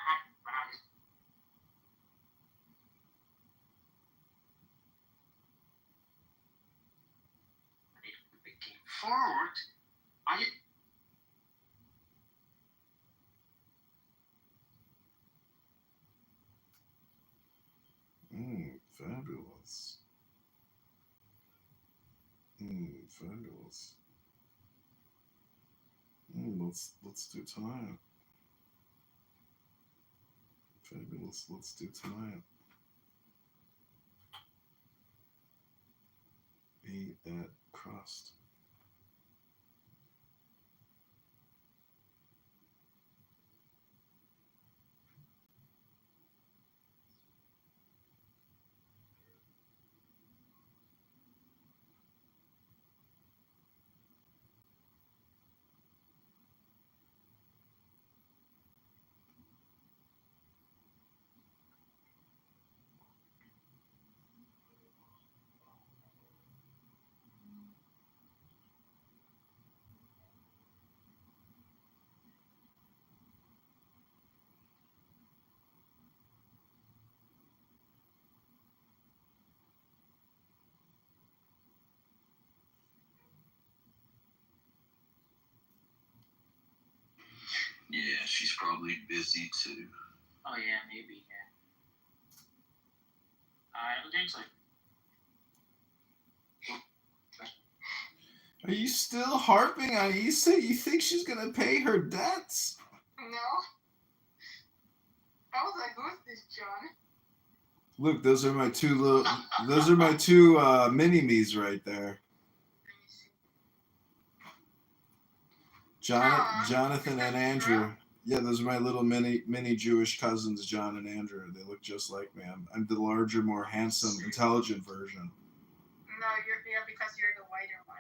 it became forward, I Fabulous. Fabulous. Let's do tonight. Fabulous. Let's do tonight. Eat that crust. she's probably busy too. Oh yeah, maybe. Yeah. I don't think so. Are you still harping on Issa? You think she's gonna pay her debts? No. I was like, who's this John? Look, those are my two mini-me's right there. Jonathan and Andrew. Yeah, those are my little mini Jewish cousins, John and Andrew. They look just like me. I'm the larger, more handsome, intelligent version. No, you're because you're the whiter one.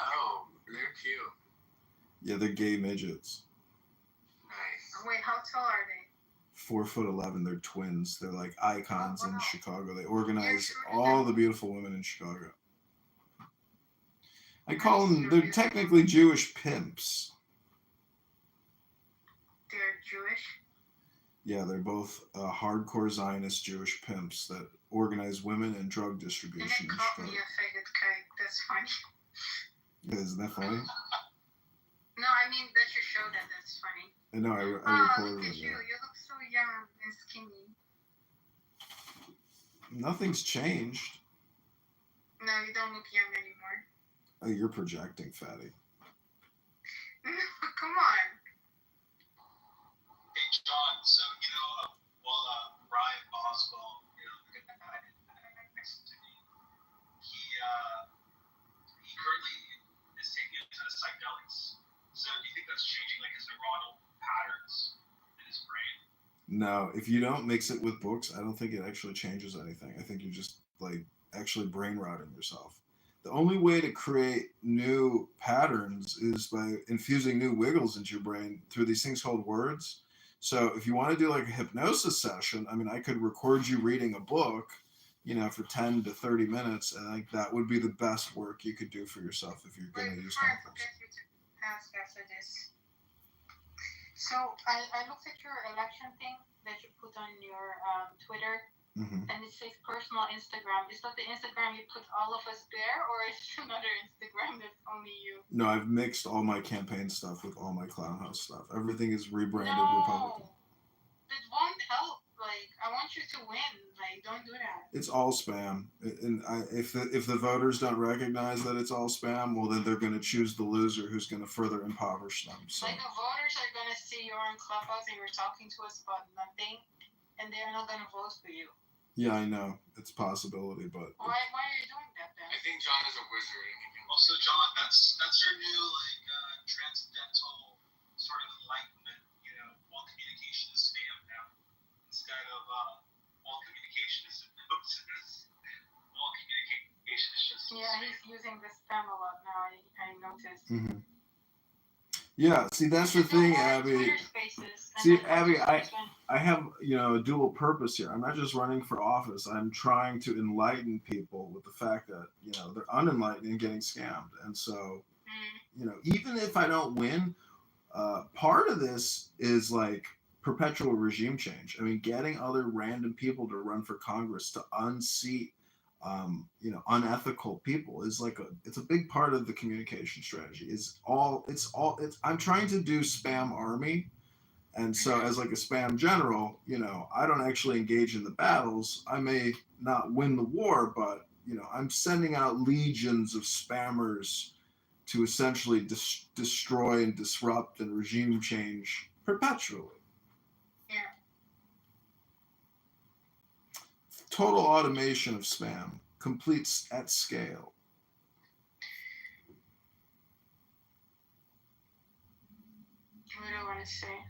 Oh, they're cute. Yeah, they're gay midgets. Nice. Wait, how tall are they? 4'11". They're twins. They're like icons in Chicago. They organize all the beautiful women in Chicago. I call them. They're technically Jewish pimps. They're Jewish? Yeah, they're both hardcore Zionist Jewish pimps that organize women and drug distribution in Call Chicago. me a faggot kike. That's funny. Yeah, isn't that funny? No, I mean that you show that. That's funny. I know. I Look recorded at it. you. You look so young and skinny. Nothing's changed. No, you don't look young anymore. Oh, you're projecting, fatty. Come on. Hey, John. So Ryan Boswell, the guy next to me, he currently is taking a ton of psychedelics. So do you think that's changing his neuronal patterns in his brain? No, if you don't mix it with books, I don't think it actually changes anything. I think you're just actually brain rotting yourself. The only way to create new patterns is by infusing new wiggles into your brain through these things called words. So if you want to do a hypnosis session, I mean, I could record you reading a book, for 10 to 30 minutes, and that would be the best work you could do for yourself if you're going to use Before I concepts. forget you to ask after this. So I looked at your election thing that you put on your Twitter. Mm-hmm. And it says personal Instagram. Is that the Instagram you put all of us there, or is it another Instagram that's only you? No, I've mixed all my campaign stuff with all my Clown House stuff. Everything is rebranded Republican. That won't help. I want you to win. Don't do that. It's all spam. And if the voters don't recognize that it's all spam, well, then they're going to choose the loser who's going to further impoverish them. So. The voters are going to see you're on Clubhouse and you're talking to us about nothing, and they're not going to vote for you. Yeah, I know. It's a possibility, but... Why are you doing that then? I think John is a wizard. Also, John, that's your new, transcendental sort of enlightenment, all communication is spam now. Instead of all communication is hypnosis. All communication is just... Yeah, he's using the spam a lot now, I noticed. Mm-hmm. Yeah, see, that's the thing, Abby. See, Abby, I have, a dual purpose here. I'm not just running for office. I'm trying to enlighten people with the fact that, they're unenlightened and getting scammed. And so, even if I don't win, part of this is perpetual regime change. I mean, getting other random people to run for Congress to unseat unethical people is it's a big part of the communication strategy. I'm trying to do spam army. And so as a spam general, I don't actually engage in the battles. I may not win the war, but, I'm sending out legions of spammers to essentially destroy and disrupt and regime change perpetually. Yeah. Total automation of spam, complete at scale. What do I want to say?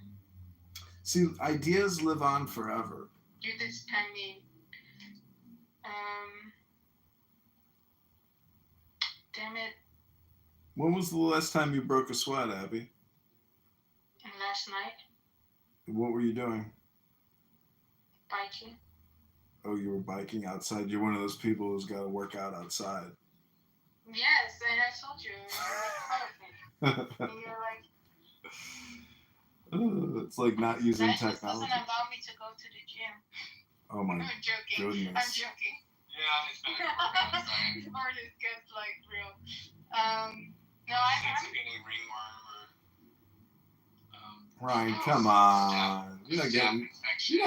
See, ideas live on forever. Damn it. When was the last time you broke a sweat, Abby? Last night. What were you doing? Biking. Oh, you were biking outside? You're one of those people who's got to work out outside. Yes, and I told you. And you're like... It's like not using technology. technology. That doesn't allow me to go to the gym. Oh my I'm joking. goodness. I'm joking. Yeah, it's better. Before this gets real. No, I it's like any ringworm or Ryan, come on. You're not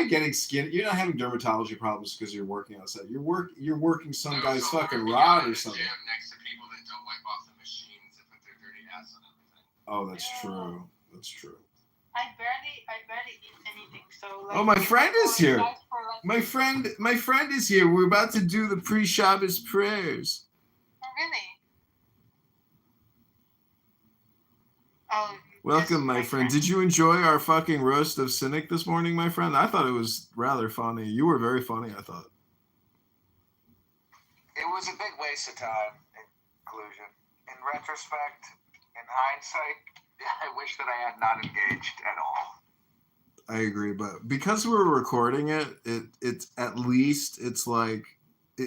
getting skin. You're not having dermatology problems because you're working outside. You're working some guy's fucking rod or something. Next to people that don't wipe off the machines and put their dirty ass on everything. Oh, that's true. That's true. I barely eat anything. So like. Oh, my friend is here. My friend is here. We're about to do the pre-Shabbos prayers. Oh, really? Oh. Welcome, my friend. Did you enjoy our fucking roast of Cynic this morning, my friend? I thought it was rather funny. You were very funny, I thought. It was a big waste of time, in conclusion. In retrospect, in hindsight, I wish that I had not engaged at all. I agree, but because we're recording it's at least it's like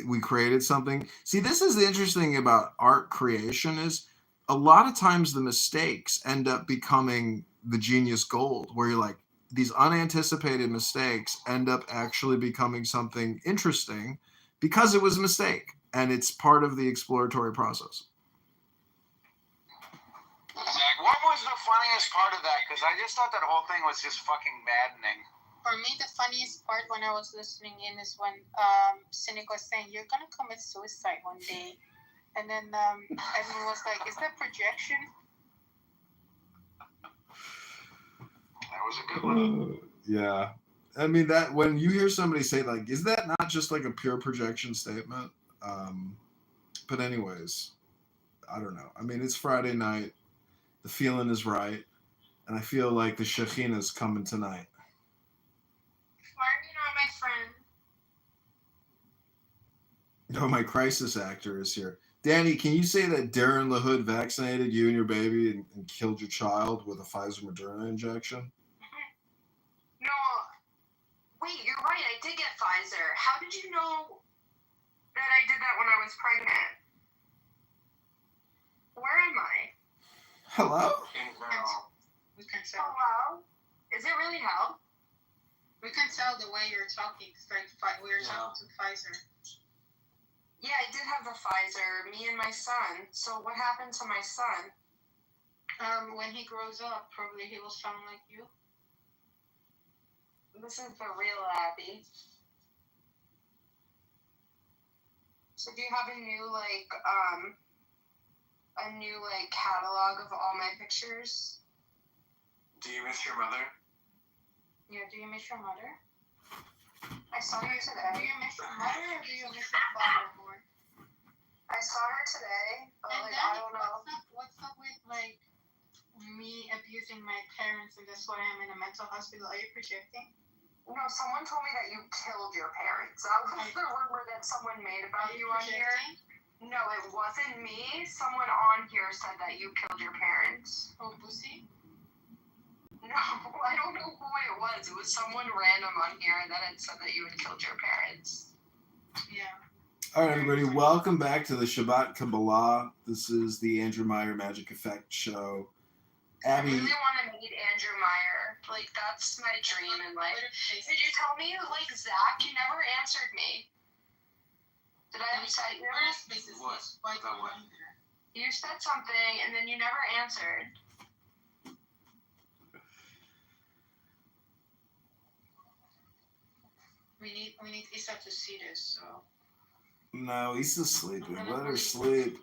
we created something. See, this is the interesting thing about art creation is a lot of times the mistakes end up becoming the genius gold, where you're like, these unanticipated mistakes end up actually becoming something interesting because it was a mistake and it's part of the exploratory process. What was the funniest part of that? Because I just thought that whole thing was just fucking maddening. For me, the funniest part when I was listening in is when Cynic was saying, "You're gonna commit suicide one day," and then everyone was like, "Is that projection?" That was a good one. Yeah. I mean, that when you hear somebody say, like, is that not just like a pure projection statement? But anyways, I don't know. I mean, it's Friday night. The feeling is right. And I feel like the Shekhinah's coming tonight. Why are you not my friend? Oh, my crisis actor is here. Danny, can you say that Darren LaHood vaccinated you and your baby and killed your child with a Pfizer Moderna injection? No. Wait, you're right. I did get Pfizer. How did you know that I did that when I was pregnant? Where am I? Hello? We can tell. Hello? Is it really hell? We can tell the way you're talking. It's like we're talking to Pfizer. Yeah, I did have the Pfizer, me and my son. So what happened to my son? When he grows up, probably he will sound like you. This is for real, Abby. So do you have a new catalog of all my pictures? Do you miss your mother? Yeah, do you miss your mother? I saw her today. Do you miss your mother or do you miss your father more? I saw her today, but and I don't know. What's up with me abusing my parents and that's why I'm in a mental hospital? Are you projecting? No, someone told me that you killed your parents. That was the rumor that someone made about you on here. No, it wasn't me. Someone on here said that you killed your parents. Oh, pussy? No, I don't know who it was. It was someone random on here that had said that you had killed your parents. Yeah. All right, everybody, welcome back to the Shabbat Kabbalah. This is the Andrew Meyer Magic Effect Show. Abby. I really want to meet Andrew Meyer. That's my dream in life. Did you tell me, Zach, you never answered me? Did I upset you? What? You said something, and then you never answered. We need Issa to see this, so. No, Issa's sleeping. Let her sleep.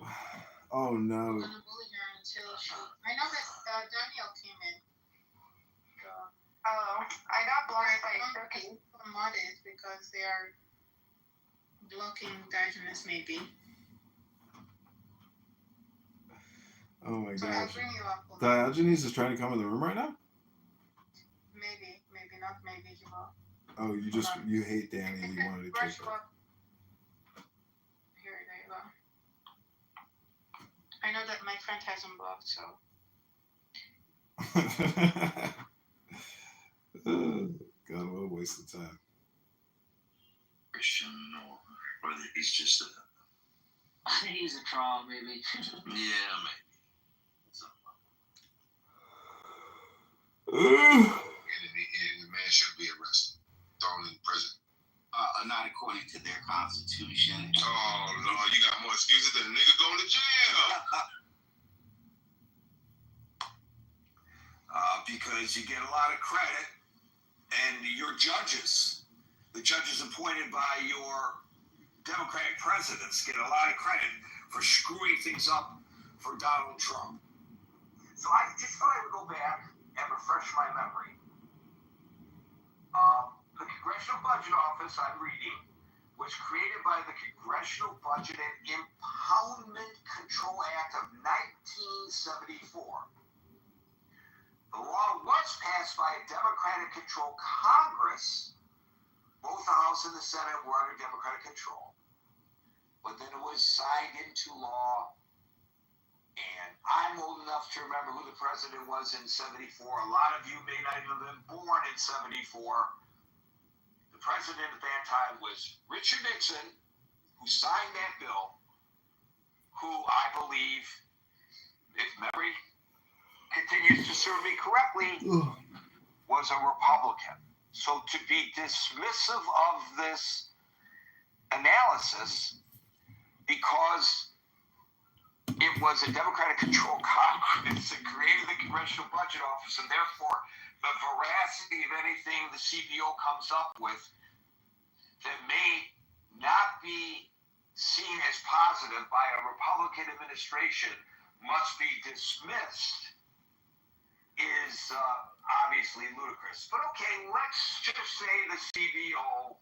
Oh, no. I'm gonna bully her until she... I know that Daniel came in. So. Oh, I got blocked by Turkey. Modded because they are blocking Diogenes, maybe. Oh my so gosh. I'll bring you up. Diogenes is trying to come in the room right now? Maybe not. Maybe he will. Oh, you hate Danny and you wanted to take her. Here, there you go. I know that my friend has him blocked, so. God, what a waste of time. Christian, or whether he's just a... I think he's a troll, maybe. Yeah, maybe. The man should be arrested, thrown in prison. Not according to their constitution. Oh, Lord, you got more excuses than a nigga going to jail. because you get a lot of credit, and your judges, the judges appointed by your Democratic presidents, get a lot of credit for screwing things up for Donald Trump. So I just thought I would go back and refresh my memory. The Congressional Budget Office, I'm reading, was created by the Congressional Budget and Impoundment Control Act of 1974. The law was passed by a Democratic-controlled Congress. Both the House and the Senate were under Democratic control. But then it was signed into law, and I'm old enough to remember who the president was in 74. A lot of you may not even have been born in 74. The president at that time was Richard Nixon, who signed that bill, who I believe, if memory continues to serve me correctly, was a Republican. So to be dismissive of this analysis because it was a Democratic-controlled Congress that created the Congressional Budget Office, and therefore the veracity of anything the CBO comes up with that may not be seen as positive by a Republican administration must be dismissed is obviously ludicrous. But okay, let's just say the CBO,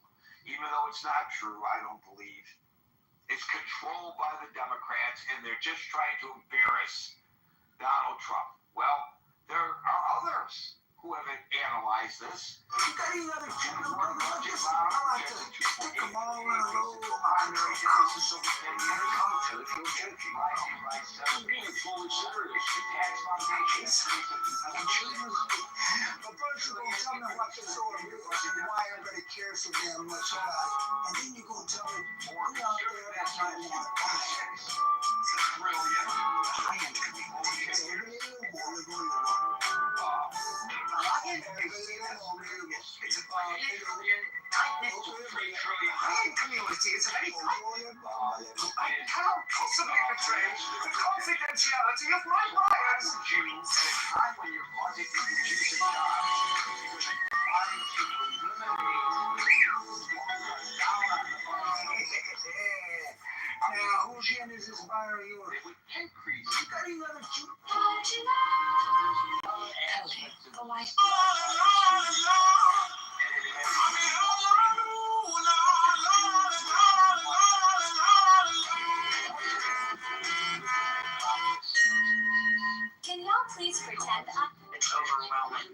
even though it's not true, I don't believe, is controlled by the Democrats and they're just trying to embarrass Donald Trump. Well, there are others who have analyzed this. You got any other general budget I like to stick them all in a row. Primary deficits over 10 years. I'm being fully serious. The tax foundations. But first you're going to tell me what the solar is and why everybody cares so damn much about it. And then you're going to tell me who out there that might want to buy it. Brilliant. I am coming over here. It's a I cannot possibly betray the confidentiality of my buyers. Jews, at a time when your logic is reduced to jobs, because you're trying to eliminate. Now, whose yen is this buyer of yours? It would increase. You got any other Jew? Can y'all please pretend It's overwhelming.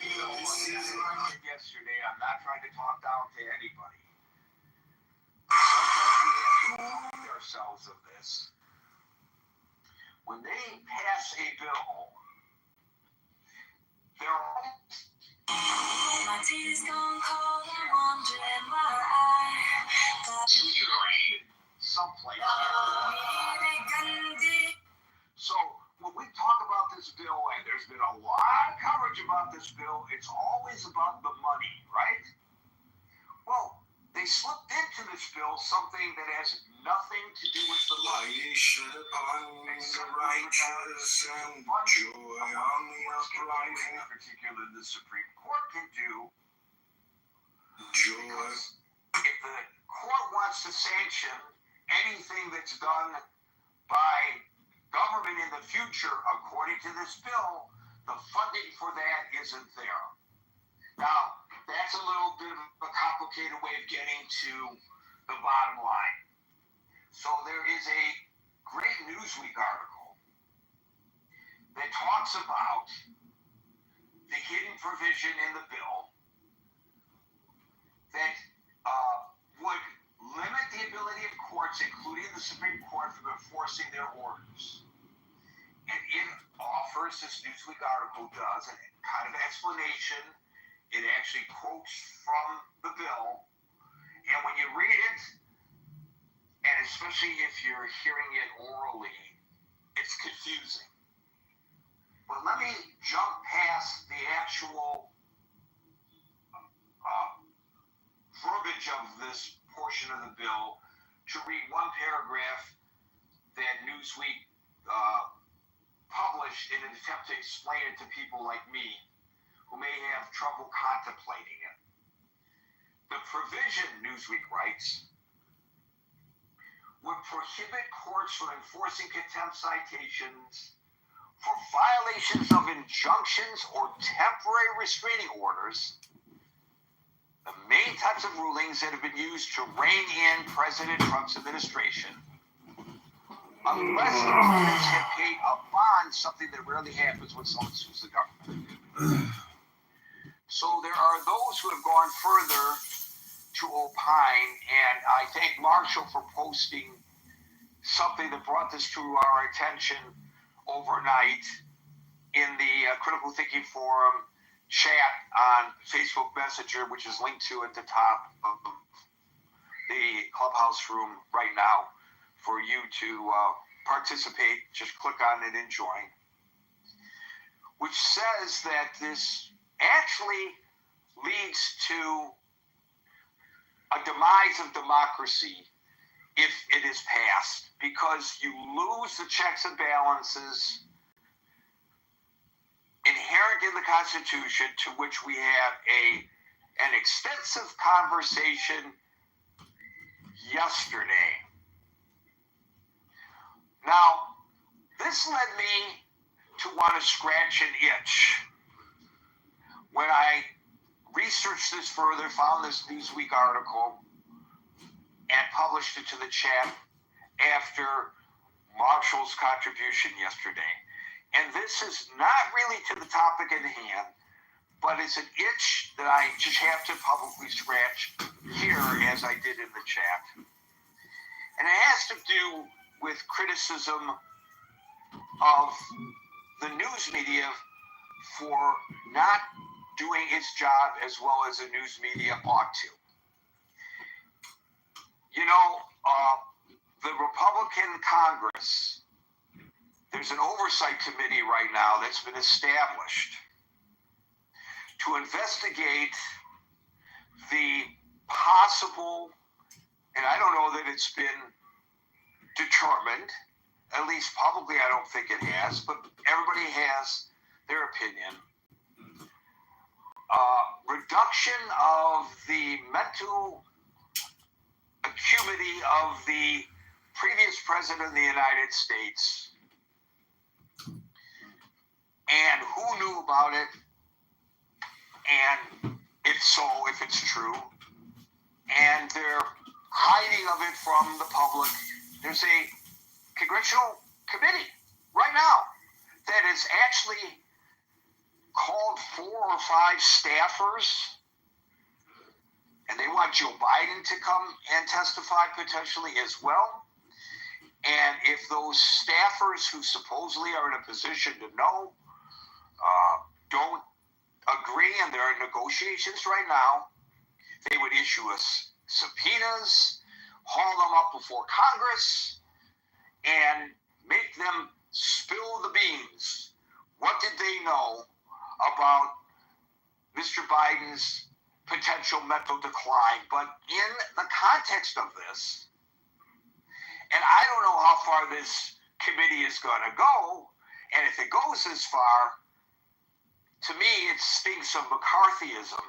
Yesterday, I'm not trying to talk down to anybody. Sometimes we have to remind ourselves of this. When they pass a bill, they're always my tea's gone cold, I'm wondering why I got someplace. So when we talk about this bill, and there's been a lot of coverage about this bill, it's always about the money, right? Well, they slipped into this bill something that has nothing to do with the money. Shed upon the righteous and joy on the upright. In particular, the Supreme Court can do. Joy. Because if the court wants to sanction anything that's done by government in the future, according to this bill, the funding for that isn't there. Now, that's a little bit of a complicated way of getting to the bottom line. So there is a great Newsweek article that talks about the hidden provision in the bill that would limit the ability of courts, including the Supreme Court, from enforcing their orders. And it offers, this Newsweek article does, a kind of explanation. It actually quotes from the bill. And when you read it, and especially if you're hearing it orally, it's confusing. But let me jump past the actual verbiage of this portion of the bill to read one paragraph that Newsweek published in an attempt to explain it to people like me have trouble contemplating it. The provision, Newsweek writes, would prohibit courts from enforcing contempt citations for violations of injunctions or temporary restraining orders, the main types of rulings that have been used to rein in President Trump's administration, unless the defendants have paid a bond, something that rarely happens when someone sues the government. So there are those who have gone further to opine, and I thank Marshall for posting something that brought this to our attention overnight in the Critical Thinking Forum chat on Facebook Messenger, which is linked to at the top of the Clubhouse room right now for you to participate. Just click on it and join. Which says that this actually leads to a demise of democracy if it is passed, because you lose the checks and balances inherent in the Constitution, to which we have an extensive conversation yesterday. Now, this led me to want to scratch an itch. When I researched this further, found this Newsweek article, and published it to the chat after Marshall's contribution yesterday. And this is not really to the topic at hand, but it's an itch that I just have to publicly scratch here as I did in the chat. And it has to do with criticism of the news media for not doing its job as well as the news media ought to. You know, the Republican Congress, there's an oversight committee right now that's been established to investigate the possible, and I don't know that it's been determined, at least publicly I don't think it has, but everybody has their opinion. Reduction of the mental acuity of the previous president of the United States, and who knew about it, and if so, if it's true, and they're hiding of it from the public. There's a congressional committee right now that is actually called 4 or 5 staffers, and they want Joe Biden to come and testify potentially as well. And if those staffers who supposedly are in a position to know don't agree, and there are negotiations right now, they would issue us subpoenas, haul them up before Congress, and make them spill the beans. What did they know about Mr. Biden's potential mental decline? But in the context of this, and I don't know how far this committee is going to go, and if it goes this far, to me it stinks of McCarthyism.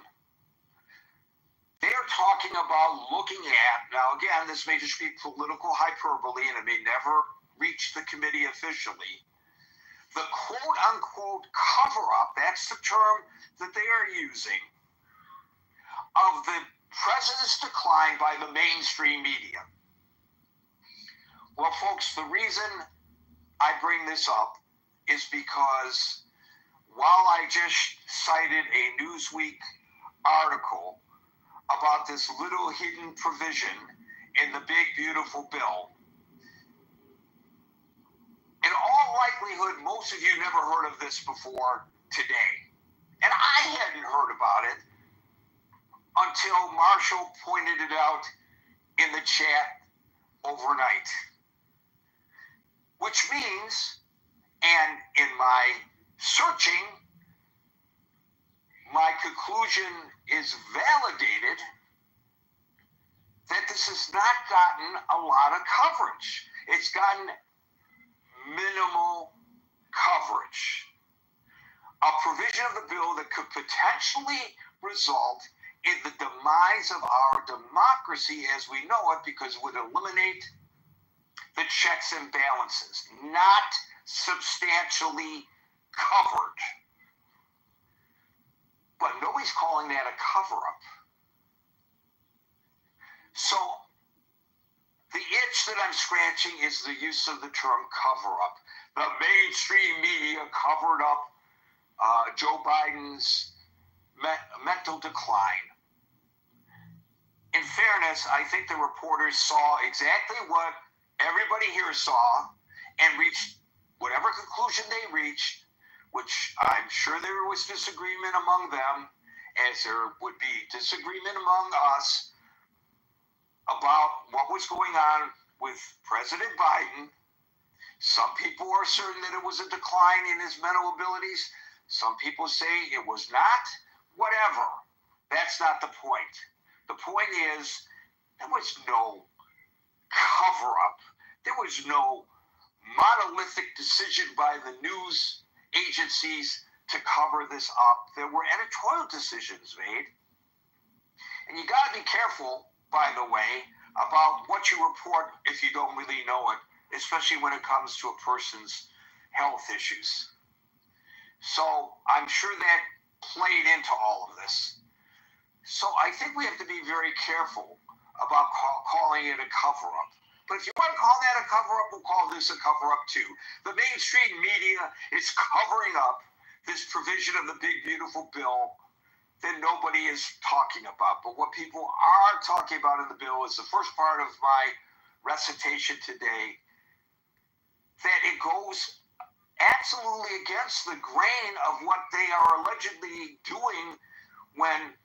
They're talking about looking at, now again, this may just be political hyperbole and it may never reach the committee officially, the quote-unquote cover-up, that's the term that they are using, of the president's decline by the mainstream media. Well, folks, the reason I bring this up is because while I just cited a Newsweek article about this little hidden provision in the big, beautiful bill, in all likelihood, most of you never heard of this before today. And I hadn't heard about it until Marshall pointed it out in the chat overnight. Which means, and in my searching, my conclusion is validated that this has not gotten a lot of coverage. It's gotten minimal coverage. a provision of the bill that could potentially result in the demise of our democracy as we know it, because it would eliminate the checks and balances, not substantially covered. But nobody's calling that a cover-up. So the itch that I'm scratching is the use of the term cover-up. The mainstream media covered up Joe Biden's mental decline. In fairness, I think the reporters saw exactly what everybody here saw and reached whatever conclusion they reached, which I'm sure there was disagreement among them, as there would be disagreement among us about what was going on with President Biden. Some people are certain that it was a decline in his mental abilities. Some people say it was not. Whatever. That's not the point. The point is, there was no cover-up. There was no monolithic decision by the news agencies to cover this up. There were editorial decisions made. And you got to be careful, by the way, about what you report if you don't really know it, especially when it comes to a person's health issues. So I'm sure that played into all of this. So I think we have to be very careful about calling it a cover-up. But if you want to call that a cover-up, we'll call this a cover-up too. The mainstream media is covering up this provision of the big, beautiful bill that nobody is talking about. But what people are talking about in the bill is the first part of my recitation today, that it goes absolutely against the grain of what they are allegedly doing when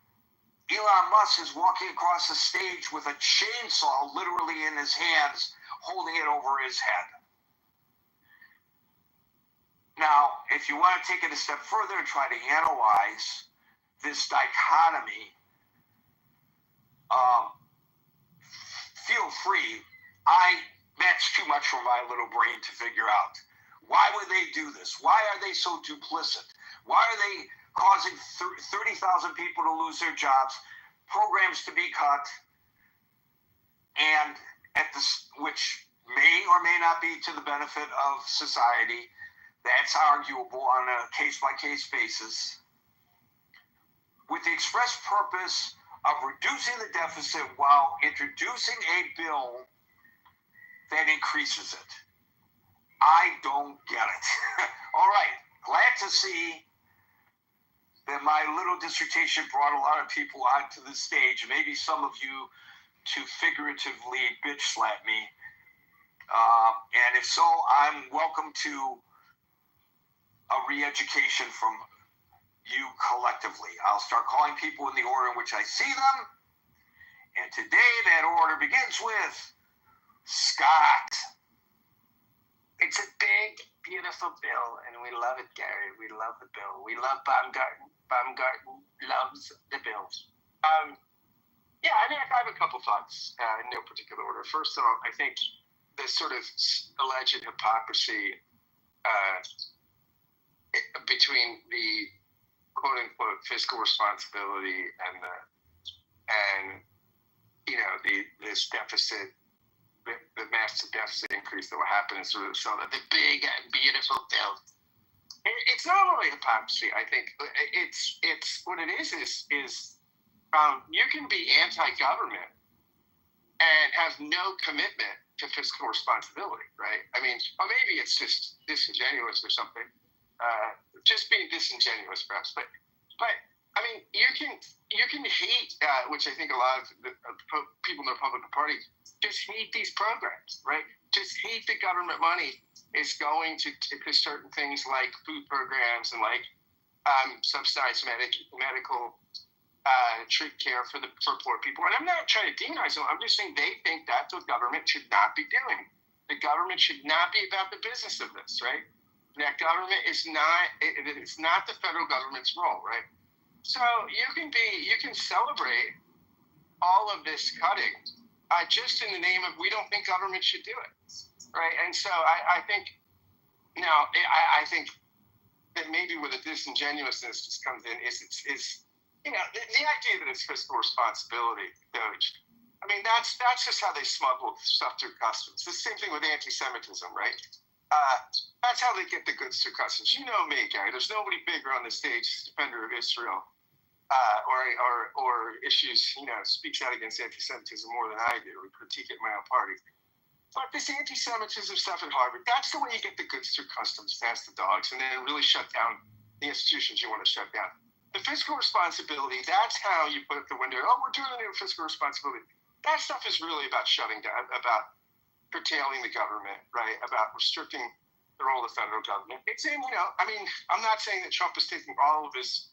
Elon Musk is walking across the stage with a chainsaw literally in his hands, holding it over his head. Now, if you want to take it a step further and try to analyze this dichotomy, feel free. That's too much for my little brain to figure out. Why would they do this? Why are they so duplicit? Why are they causing 30,000 people to lose their jobs, programs to be cut, and which may or may not be to the benefit of society? That's arguable on a case-by-case basis, with the express purpose of reducing the deficit while introducing a bill that increases it. I don't get it. All right, glad to see that my little dissertation brought a lot of people onto the stage, maybe some of you to figuratively bitch slap me. And if so, I'm welcome to a re-education from you collectively. I'll start calling people in the order in which I see them. And today that order begins with Scott. It's a big, beautiful bill, and we love it, Gary. We love the bill. We love Baumgarten. Baumgarten loves the bill. I have a couple thoughts in no particular order. First of all, I think the sort of alleged hypocrisy between the quote-unquote fiscal responsibility and this deficit, the massive deficit increase that will happen is sort of so that the big and beautiful bill. It's not really hypocrisy. I think it's what it is you can be anti-government and have no commitment to fiscal responsibility, right? I mean, or maybe it's just disingenuous or something. Just being disingenuous, perhaps. But I mean, you can hate, which I think a lot of the people in the Republican Party just hate these programs, right? Just hate the government money is going to certain things like food programs and like subsidized medical treat care for poor people. And I'm not trying to demonize them. I'm just saying they think that's what government should not be doing. The government should not be about the business of this, right? That government is not. It's not the federal government's role, right? So you can celebrate all of this cutting just in the name of we don't think government should do it, right? And so I think, I think that maybe where the disingenuousness just comes in is the idea that it's fiscal responsibility, Doge. I mean, that's just how they smuggle stuff through customs. It's the same thing with anti-Semitism, right? That's how they get the goods through customs. You know me, Gary. There's nobody bigger on the stage as defender of Israel or issues, speaks out against anti-Semitism more than I do. We critique it in my own party. But this anti-Semitism stuff at Harvard, that's the way you get the goods through customs, past the dogs, and then really shut down the institutions you want to shut down. The fiscal responsibility, that's how you put up the window. Oh, we're doing a new fiscal responsibility. That stuff is really about shutting down, about curtailing the government, right? About restricting the role of the federal government. It's in, I'm not saying that Trump is taking all of his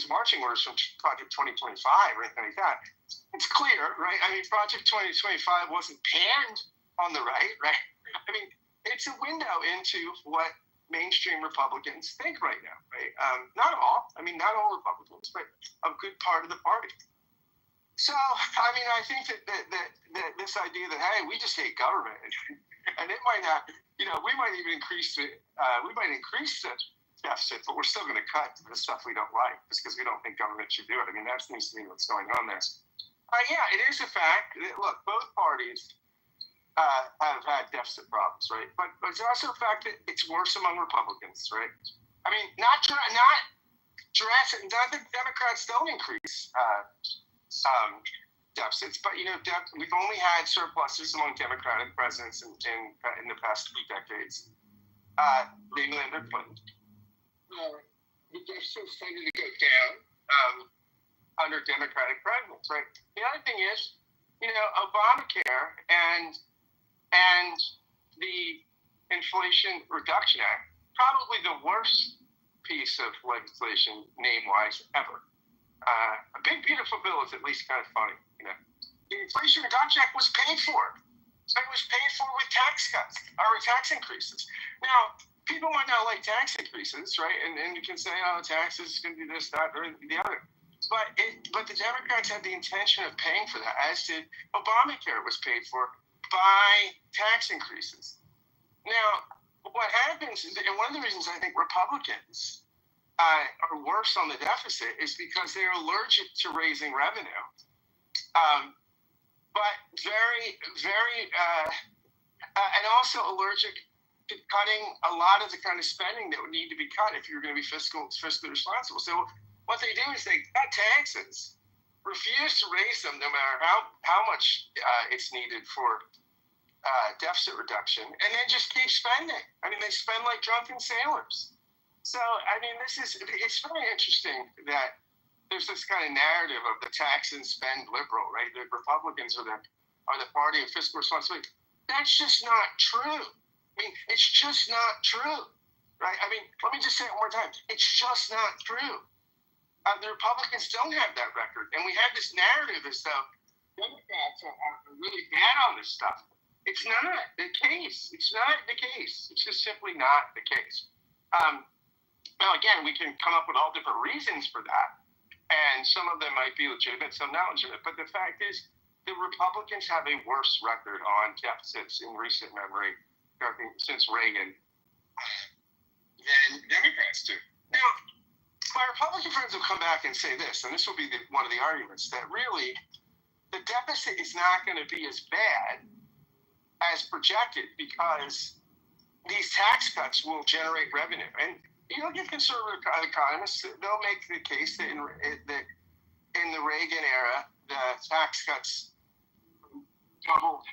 marching orders from Project 2025 or anything like that. It's clear, right? I mean, Project 2025 wasn't panned on the right? I mean, it's a window into what mainstream Republicans think right now, right? Not all Republicans, but a good part of the party. So, I mean, I think that this idea that, hey, we just hate government, and it might not, we might even increase the deficit, but we're still going to cut the stuff we don't like just because we don't think government should do it. I mean, that seems to me what's going on there. Yeah, it is a fact that, look, both parties have had deficit problems, right? But it's also a fact that it's worse among Republicans, right? I mean, not drastic. Not that Democrats don't increase deficits, but we've only had surpluses among Democratic presidents in the past 2 decades. Namely under Clinton. The deficits tended to go down under Democratic presidents, right? The other thing is, Obamacare and the Inflation Reduction Act, probably the worst piece of legislation name-wise ever. A big, beautiful bill is at least kind of funny, The Inflation Reduction Act was paid for. It was paid for with tax cuts or tax increases. Now, people might not like tax increases, right? And you can say, taxes is going to do this, that, or the other. But the Democrats had the intention of paying for that, as did Obamacare was paid for by tax increases. Now, what happens, and one of the reasons I think Republicans are worse on the deficit is because they're allergic to raising revenue, but very, very, and also allergic to cutting a lot of the kind of spending that would need to be cut if you're going to be fiscally responsible. So what they do is they cut taxes, refuse to raise them no matter how much it's needed for deficit reduction, and then just keep spending. I mean, they spend like drunken sailors. So, I mean, it's very interesting that there's this kind of narrative of the tax and spend liberal, right? The Republicans are the party of fiscal responsibility. That's just not true. I mean, it's just not true, right? I mean, let me just say it one more time. It's just not true. The Republicans don't have that record. And we have this narrative as though Democrats are really bad on this stuff. It's not the case. It's not the case. It's just simply not the case. Now, again, we can come up with all different reasons for that. And some of them might be legitimate, some not legitimate. But the fact is, the Republicans have a worse record on deficits in recent memory, since Reagan, than Democrats do. Now, my Republican friends will come back and say this, and this will be one of the arguments, that really the deficit is not going to be as bad as projected because these tax cuts will generate revenue. And you look at conservative economists, they'll make the case that in the Reagan era, the tax cuts doubled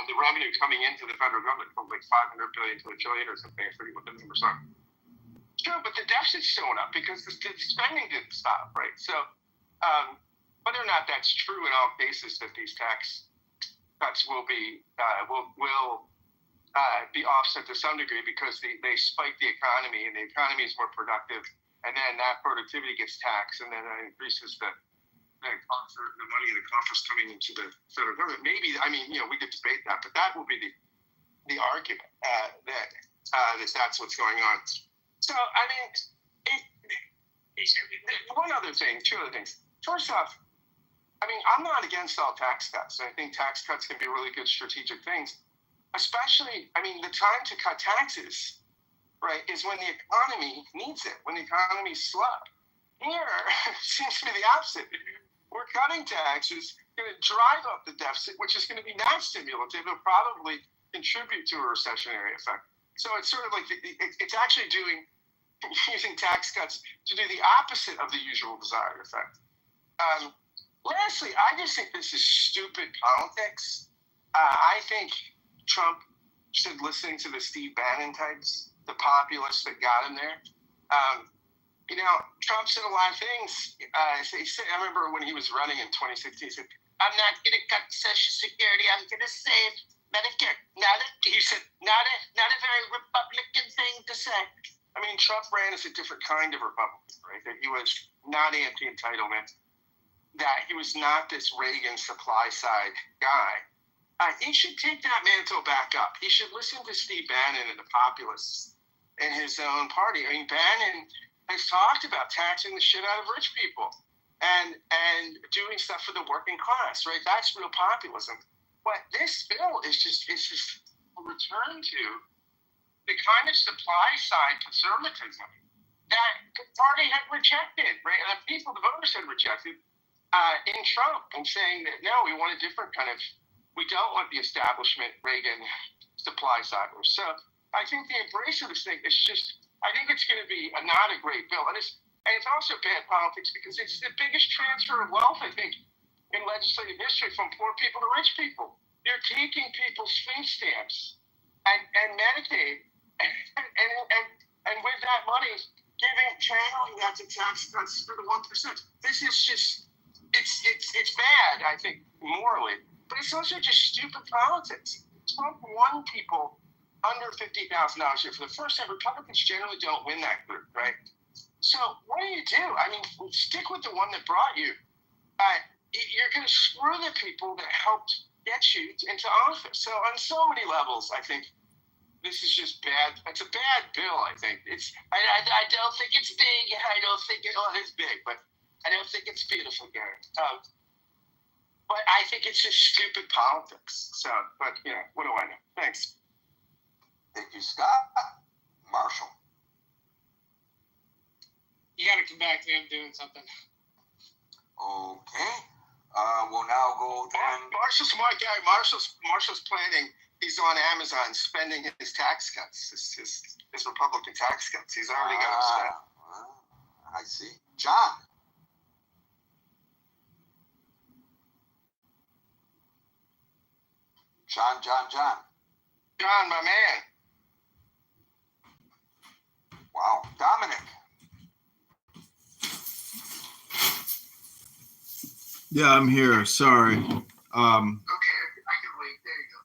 the revenue coming into the federal government from like $500 billion to $1 trillion or something. I forget what the numbers are. Sure, but the deficit's still went up because the spending didn't stop, right? So whether or not that's true in all cases, that these tax cuts will be offset to some degree because they spike the economy and the economy is more productive, and then that productivity gets taxed, and then that increases the money in the coffers coming into the federal government. Maybe, I mean, we could debate that, but that will be the argument that that's what's going on. So, I mean, two other things. First off, I mean, I'm not against all tax cuts. I think tax cuts can be really good strategic things. Especially, I mean, the time to cut taxes right, is when the economy needs it, when the economy's slow. Here, it seems to be the opposite. We're cutting taxes, going to drive up the deficit, which is going to be not stimulative. It'll probably contribute to a recessionary effect. So it's sort of like it's actually using tax cuts to do the opposite of the usual desired effect. Lastly, I just think this is stupid politics. I think Trump should listen to the Steve Bannon types, the populists that got him there. Trump said a lot of things. He said, I remember when he was running in 2016, he said, I'm not going to cut Social Security. I'm going to save Medicare. He said, not a very Republican thing to say. I mean, Trump ran as a different kind of Republican, right? That he was not anti-entitlement, that he was not this Reagan supply side guy. He should take that mantle back up. He should listen to Steve Bannon and the populists in his own party. I mean, Bannon has talked about taxing the shit out of rich people and doing stuff for the working class, right? That's real populism. But this bill is just a return to the kind of supply side conservatism that the party had rejected, right? And the voters had rejected in Trump, and saying that no, we want a different kind of. We don't want the establishment Reagan supply siders. So I think the embrace of this thing is just, I think it's going to be not a great bill. And it's also bad politics because it's the biggest transfer of wealth, I think, in legislative history from poor people to rich people. You're taking people's food stamps and Medicaid and with that money, channeling that to tax cuts for the 1%. This is just, it's bad, I think, morally. But it's also just stupid politics. Trump won people under $50,000 a year. For the first time, Republicans generally don't win that group, right? So what do? I mean, stick with the one that brought you. You're going to screw the people that helped get you into office. So on so many levels, I think this is just bad. It's a bad bill, I think. I don't think it's big. I don't think it's big, but I don't think it's beautiful, Gary. But I think it's just stupid politics. So, but, what do I know? Thanks. Thank you, Scott. Marshall. You got to come back to me. I'm doing something. Okay. We'll now go to... Marshall's my guy. Marshall's planning. He's on Amazon spending his tax cuts, his Republican tax cuts. He's already got them spent. I see. John. John, my man. Wow. Dominic. Yeah, I'm here. Sorry. Okay, I can wait. There you go.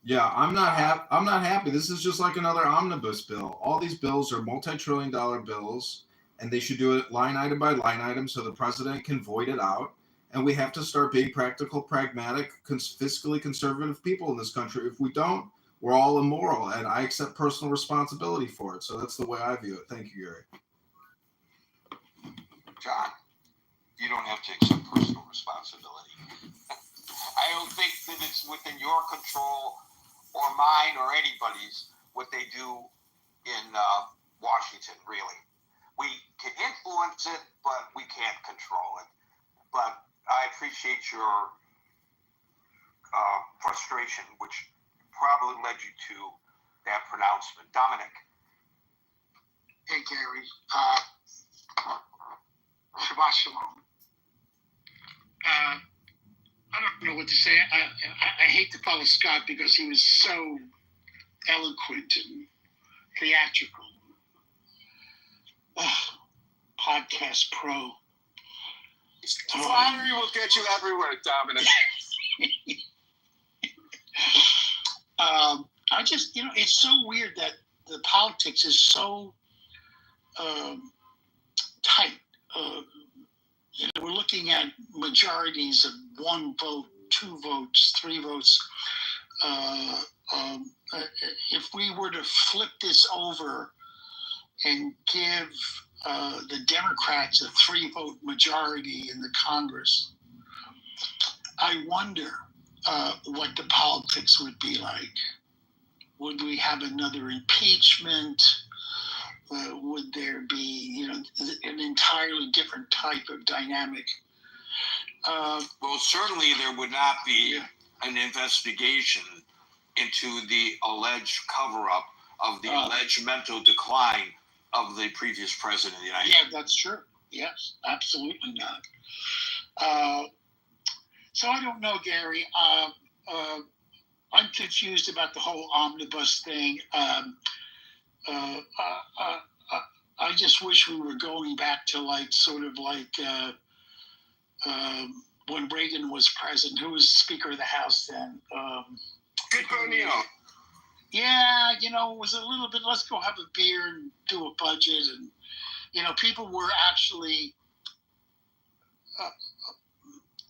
Yeah, I'm not happy. This is just like another omnibus bill. All these bills are multi-trillion-dollar bills, and they should do it line item by line item so the president can void it out. And we have to start being practical, pragmatic, fiscally conservative people in this country. If we don't, we're all immoral, and I accept personal responsibility for it. So that's the way I view it. Thank you, Gary. John, you don't have to accept personal responsibility. I don't think that it's within your control or mine or anybody's what they do in Washington, really. We can influence it, but we can't control it. But I appreciate your frustration, which probably led you to that pronouncement. Dominic. Hey, Gary. Shabbat shalom. I don't know what to say. I hate to follow Scott because he was so eloquent and theatrical. Podcast pro. Flattery will get you everywhere, Dominic. I just, it's so weird that the politics is so tight. We're looking at majorities of 1 vote, 2 votes, 3 votes. If we were to flip this over and give the Democrats a 3-vote majority in the Congress, I wonder what the politics would be like. Would we have another impeachment? Would there be, an entirely different type of dynamic? Well, certainly there would not be an investigation into the alleged cover-up of the alleged mental decline of the previous president of the United States. Yeah, that's true. Yes, absolutely not. So I don't know, Gary. I'm confused about the whole omnibus thing. I just wish we were going back to when Reagan was president. Who was Speaker of the House then? Good O'Neill. Yeah, it was a little bit, let's go have a beer and do a budget. And, people were actually,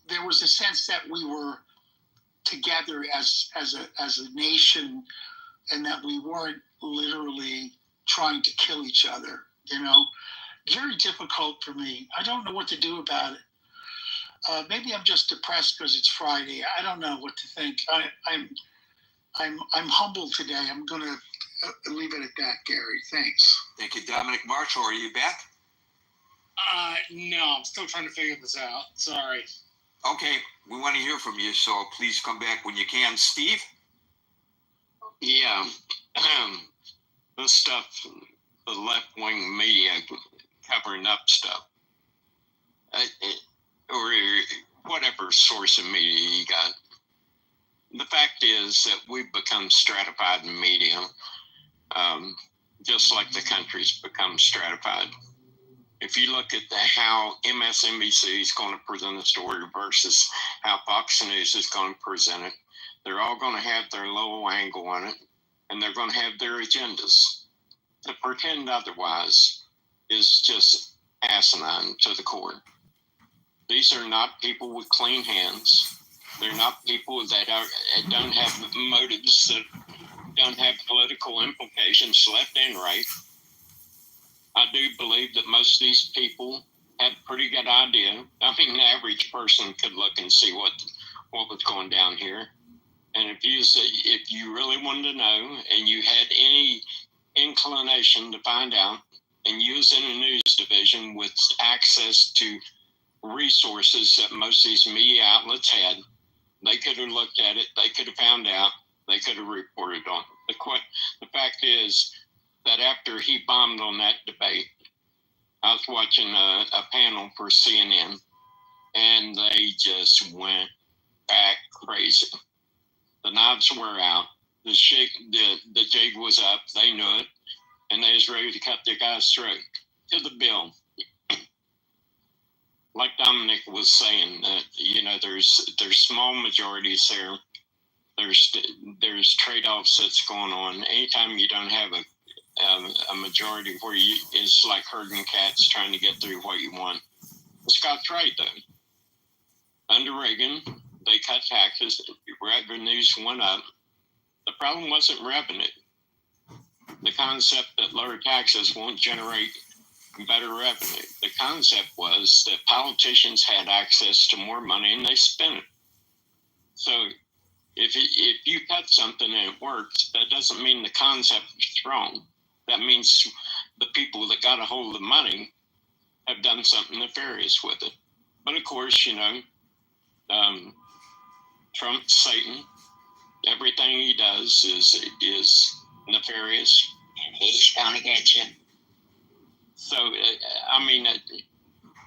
there was a sense that we were together as a nation, and that we weren't literally trying to kill each other. Very difficult for me. I don't know what to do about it. Maybe I'm just depressed because it's Friday. I don't know what to think. I'm humbled today. I'm going to leave it at that, Gary. Thanks. Thank you, Dominic Marshall. Are you back? No, I'm still trying to figure this out. Sorry. Okay, we want to hear from you, so please come back when you can. Steve? Yeah, this stuff, the left-wing media covering up stuff, or whatever source of media you got. The fact is that we've become stratified in media, just like the country's become stratified. If you look at how MSNBC is going to present a story versus how Fox News is going to present it, they're all going to have their little angle on it, and they're going to have their agendas. To pretend otherwise is just asinine to the core. These are not people with clean hands. They're not people that don't have motives, that don't have political implications left and right. I do believe that most of these people have a pretty good idea. I mean, the average person could look and see what was going down here. And if you really wanted to know and you had any inclination to find out, and you was in a news division with access to resources that most of these media outlets had, they could have looked at it, they could have found out, they could have reported on it. The fact is that after he bombed on that debate, I was watching a panel for CNN, and they just went back crazy. The knives were out, the jig was up, they knew it, and they was ready to cut their guy's throat to the bill. Like Dominic was saying, there's small majorities there. There's trade-offs that's going on. Anytime you don't have a majority where it's like herding cats trying to get through what you want. Scott's right though. Under Reagan, they cut taxes, revenues went up. The problem wasn't revenue. The concept that lower taxes won't generate better revenue. The concept was that politicians had access to more money and they spent it. So if you cut something and it works, that doesn't mean the concept is strong. That means the people that got a hold of the money have done something nefarious with it. But of course, Trump's Satan. Everything he does is nefarious. And he's gonna get you. So,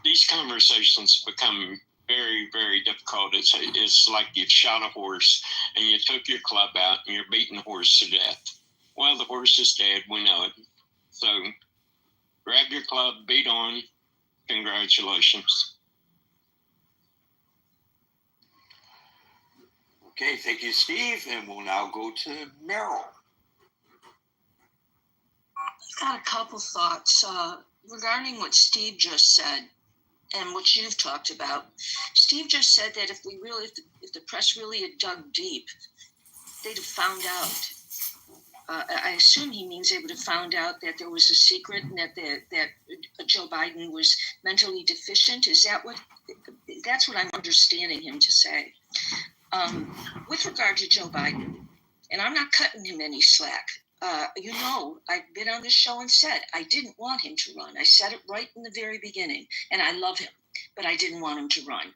these conversations become very, very difficult. It's like you've shot a horse and you took your club out and you're beating the horse to death. Well, the horse is dead. We know it. So grab your club, beat on. Congratulations. Okay, thank you, Steve. And we'll now go to Meryl. I've got a couple thoughts regarding what Steve just said and what you've talked about. Steve just said that if the press really had dug deep, they'd have found out. I assume he means they would have found out that there was a secret and that Joe Biden was mentally deficient. That's what I'm understanding him to say. With regard to Joe Biden And I'm not cutting him any slack. I've been on this show and said I didn't want him to run. I said it right in the very beginning, and I love him, but I didn't want him to run.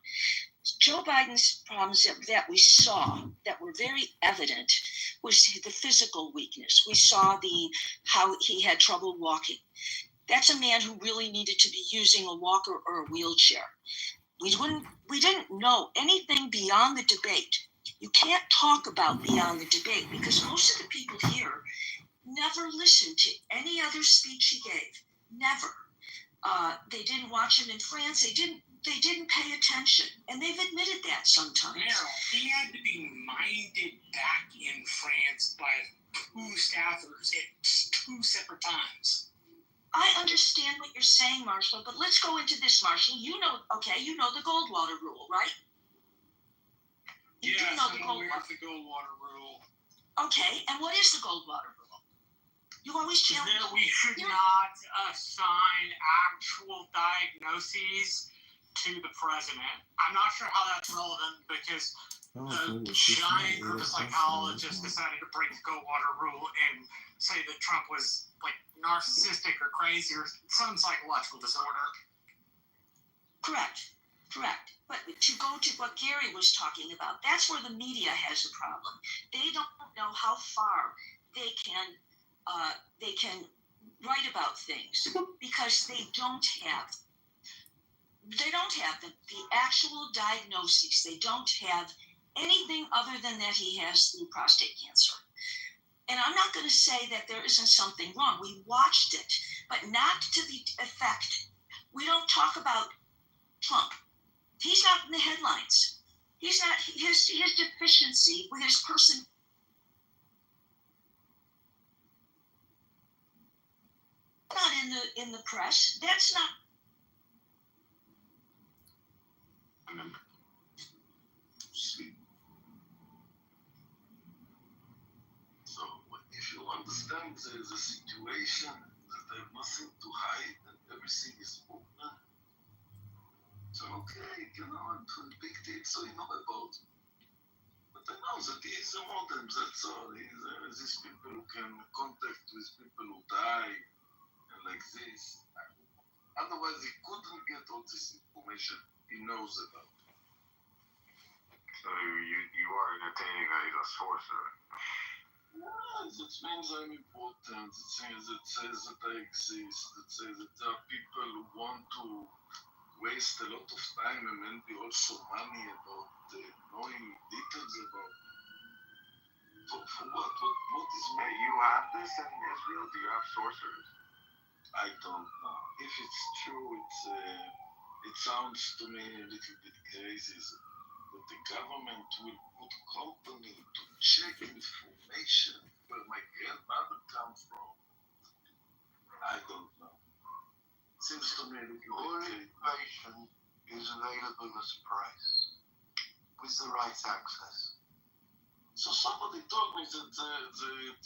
Joe Biden's problems that we saw that were very evident was the physical weakness. We saw how he had trouble walking. That's a man who really needed to be using a walker or a wheelchair. We didn't know anything beyond the debate. You can't talk about beyond the debate because most of the people here never listened to any other speech he gave. Never. They didn't watch him in France. They didn't pay attention, and they've admitted that sometimes. Meryl, he had to be minded back in France by two staffers at two separate times. I understand what you're saying, Marshall, but let's go into this, Marshall. You know the Goldwater rule, right? Yes, I'm aware of the Goldwater rule. Okay, and what is the Goldwater rule? You always challenge that we should not assign actual diagnoses to the president. I'm not sure how that's relevant because the giant group of psychologists decided to break the Goldwater rule and say that Trump was like narcissistic or crazy or some psychological disorder. Correct. But to go to what Gary was talking about, that's where the media has a problem. They don't know how far they can write about things because they don't have the actual diagnoses. They don't have anything other than that he has prostate cancer. And I'm not going to say that there isn't something wrong. We watched it, but not to the effect. We don't talk about Trump. He's not in the headlines. He's not his deficiency with his person. Not in the press. That's not. So if you understand the situation, that they have nothing to hide and everything is open. So okay, big deal, so you know about it. But I know that he is a modern, that's all. These people who can contact with people who die and like this. Otherwise he couldn't get all this information he knows about. So you are entertaining that he's a sorcerer. Yeah, that means I'm important. That says that I exist. That says that there are people who want to waste a lot of time and maybe also money about knowing details about. For what? What is wrong? You have this in Israel? Do you have sorcerers? I don't know. If it's true, it sounds to me a little bit crazy that the government will put company to check information where my grandmother comes from. I don't know. Seems to me a little all information is available as a price with the right access. So somebody told me that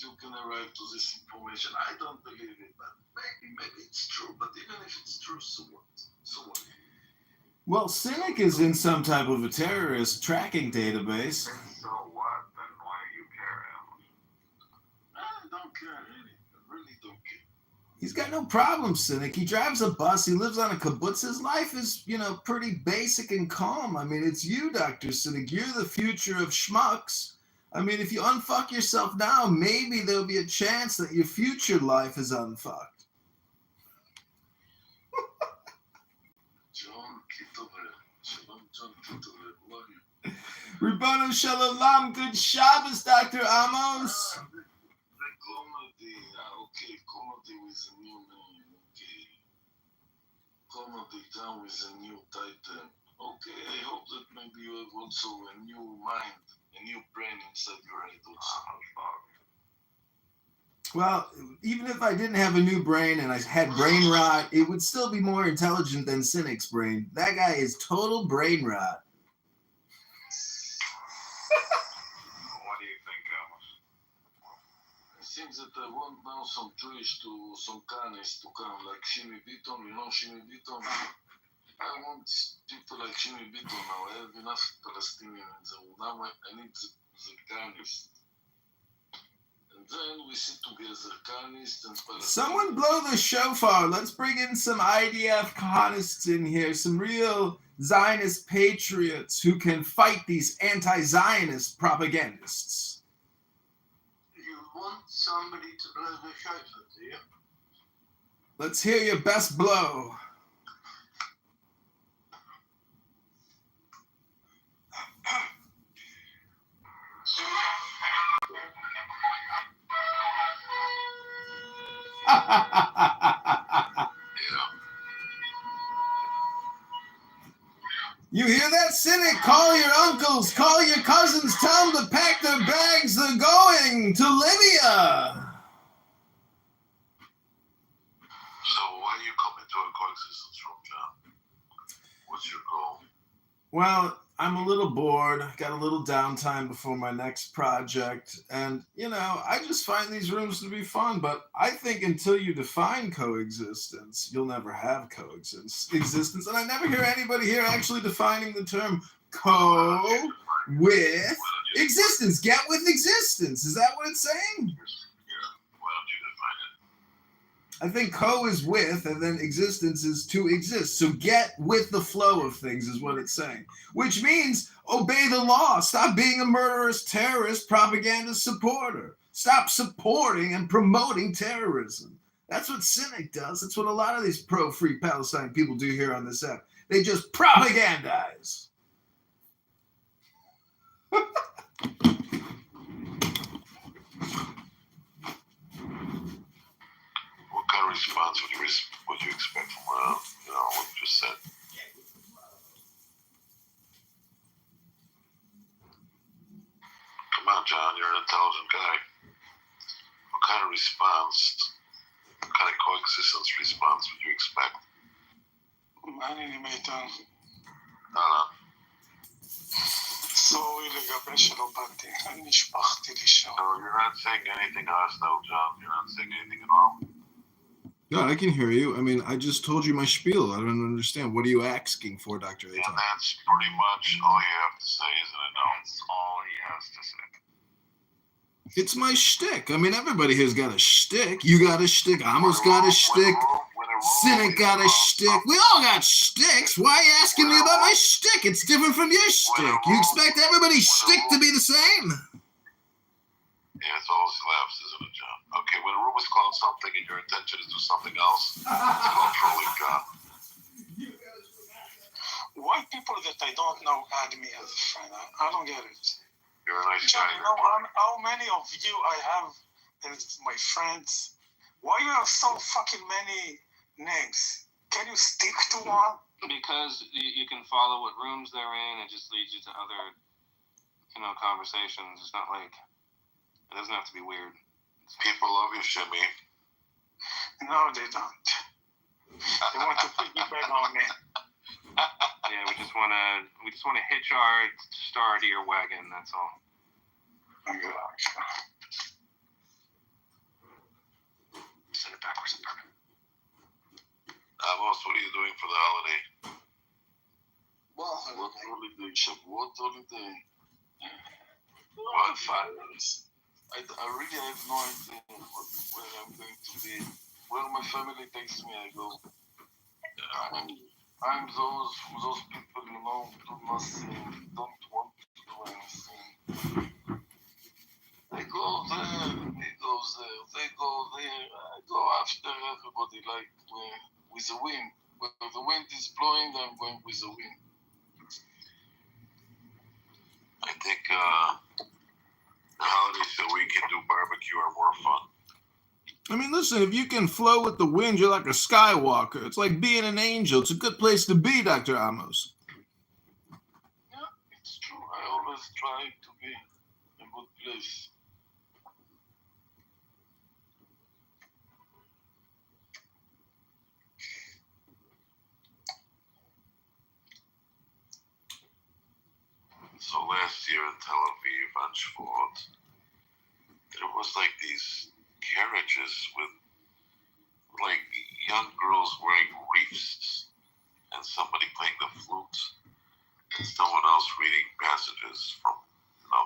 you can arrive to this information. I don't believe it, but maybe it's true. But even if it's true, so what? Well, Cynic is in some type of a terrorist tracking database. So what? Then why do you care, Alex? I don't care, really. I really don't care. He's got no problem, Cynic. He drives a bus. He lives on a kibbutz. His life is, pretty basic and calm. I mean, it's you, Dr. Cynic. You're the future of schmucks. I mean, if you unfuck yourself now, maybe there'll be a chance that your future life is unfucked. John Kitover. Shalom, John Kitover. Love you. Ribono Shalom. Good Shabbos, Dr. Amos. The comedy. Okay, comedy with a new name. Okay. Comedy down with a new title. Okay, I hope that maybe you have also a new mind. A new brain inside your head also. Well, even if I didn't have a new brain and I had brain rot, it would still be more intelligent than Cynic's brain. That guy is total brain rot. What do you think, Amos? It seems that I want now some Jewish some Kanis to come, like Shimi Beaton. You know Shimi Beaton? I want people like Shimi Beaton now. I have enough Palestinians. Now I need the Kanis. Then we sit together, Kahanists and Palestinians. Someone blow the shofar. Let's bring in some IDF Kahanists in here, some real Zionist patriots who can fight these anti-Zionist propagandists. You want somebody to blow the shofar, do you? Let's hear your best blow. You hear that, cynic? Call your uncles, call your cousins, tell them to pack their bags. They're going to Libya. So why do you come into a coexistence room, John? What's your goal? Well, I'm a little bored. Got a little downtime before my next project. And, you know, I just find these rooms to be fun. But I think until you define coexistence, you'll never have coexistence. And I never hear anybody here actually defining the term with existence. Get with existence. Is that what it's saying? I think co is with, and then existence is to exist. So get with the flow of things is what it's saying. Which means obey the law. Stop being a murderous terrorist propaganda supporter. Stop supporting and promoting terrorism. That's what Cynic does. That's what a lot of these pro-free Palestine people do here on this app. They just propagandize. What kind of response would you expect from what you just said? Come on, John, you're an intelligent guy. What kind of response, what kind of coexistence response would you expect? Sorry לגבי שלא באתי, נשפכתי לי שם. No, you're not saying anything hostile, John. You're not saying anything at all. No, I can hear you. I mean, I just told you my spiel. I don't understand. What are you asking for, Dr. Aiton? And that's pretty much all you have to say, isn't it? No, that's all he has to say. It's my shtick. I mean, everybody here's got a shtick. You got a shtick. Amos got a shtick. Cynic got a shtick. We all got shticks. Why are you asking me about my shtick? It's different from your shtick. You expect everybody's shtick to be the same? Yeah, it's all slaps, isn't it, John? Okay, when a room is called something and your intention is to do something else, it's called trolling, John. Why people that I don't know add me as a friend? I don't get it. You're a nice John, guy. you know how many of you I have as my friends? Why you have so fucking many names? Can you stick to one? Because you can follow what rooms they're in. It just leads you to other, conversations. It's not like, it doesn't have to be weird. People love you, Shimmy. No, they don't. They want to piggyback on me. Yeah, we just want to hitch our star to your wagon. That's all. Send it backwards and perfect. Amos, what are you doing for the holiday? What holiday? What holiday? What finance? I really have no idea where I'm going to be. Where my family takes me, I go. I'm those people, do nothing, don't want to do anything. They go there, he goes there, they go there. I go after everybody, like with the wind. Where the wind is blowing, I'm going with the wind. I think the holidays that we can do barbecue are more fun. I mean, listen, if you can flow with the wind, you're like a Skywalker. It's like being an angel. It's a good place to be, Dr. Amos. Yeah, it's true. I always try to be a good place. So last year in Tel Aviv on Shavuot, there was like these carriages with like young girls wearing wreaths and somebody playing the flute and someone else reading passages from the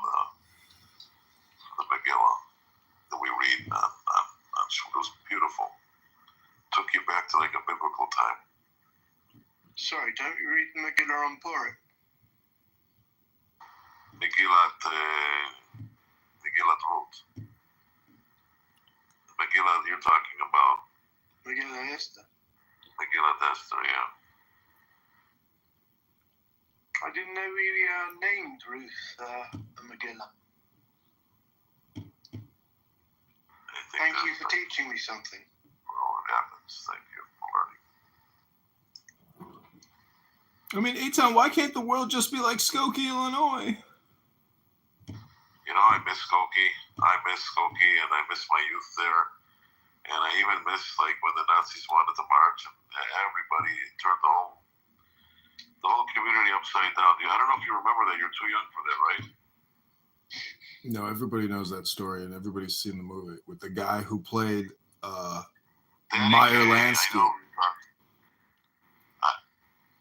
Megillah that we read Sorry, don't you read the Megillah on Purim? Megillat Ruth. The Megillah you're talking about. Megillah Esther. Megillat Esther, yeah. I didn't know we named Ruth the Megillah. Thank you for teaching me something. Well, it happens. Thank you for learning. I mean, Eitan, why can't the world just be like Skokie, Illinois? You know, I miss Skokie. I miss Skokie, and I miss my youth there. And I even miss, like, when the Nazis wanted to march, and everybody turned the whole community upside down. I don't know if you remember that. You're too young for that, right? No, everybody knows that story, and everybody's seen the movie with the guy who played Meyer Lansky.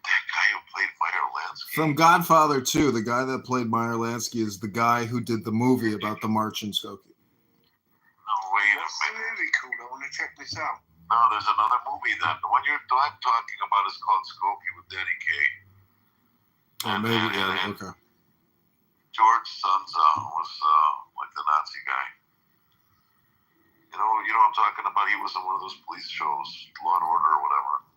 That guy who played Meyer Lansky. From Godfather 2, the guy that played Meyer Lansky is the guy who did the movie about the march in Skokie. No, wait a What's the minute. movie called? I want to check this out. No, there's another movie that the one I'm talking about is called Skokie with Danny Kaye. Oh, maybe, yeah, okay. George Sanza was like the Nazi guy. You know what I'm talking about? He was in one of those police shows, Law and Order or whatever.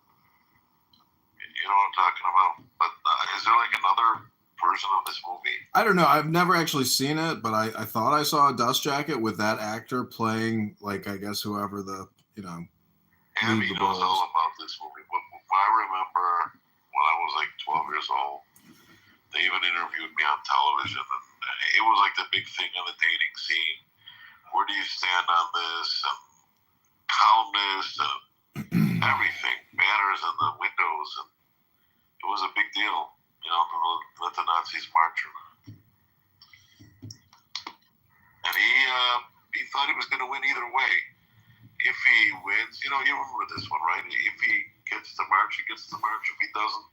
You know what I'm talking about? But is there like another version of this movie? I don't know. I've never actually seen it, but I thought I saw a Dust Jacket with that actor playing, like, I guess whoever the, Abby knows all about this movie. But I remember when I was like 12 years old, they even interviewed me on television, and it was like the big thing on the dating scene. Where do you stand on this? And calmness and everything matters in the windows, and it was a big deal, to let the Nazis march. And he thought he was going to win either way. If he wins, you remember this one, right? If he gets to march, he gets to march. If he doesn't,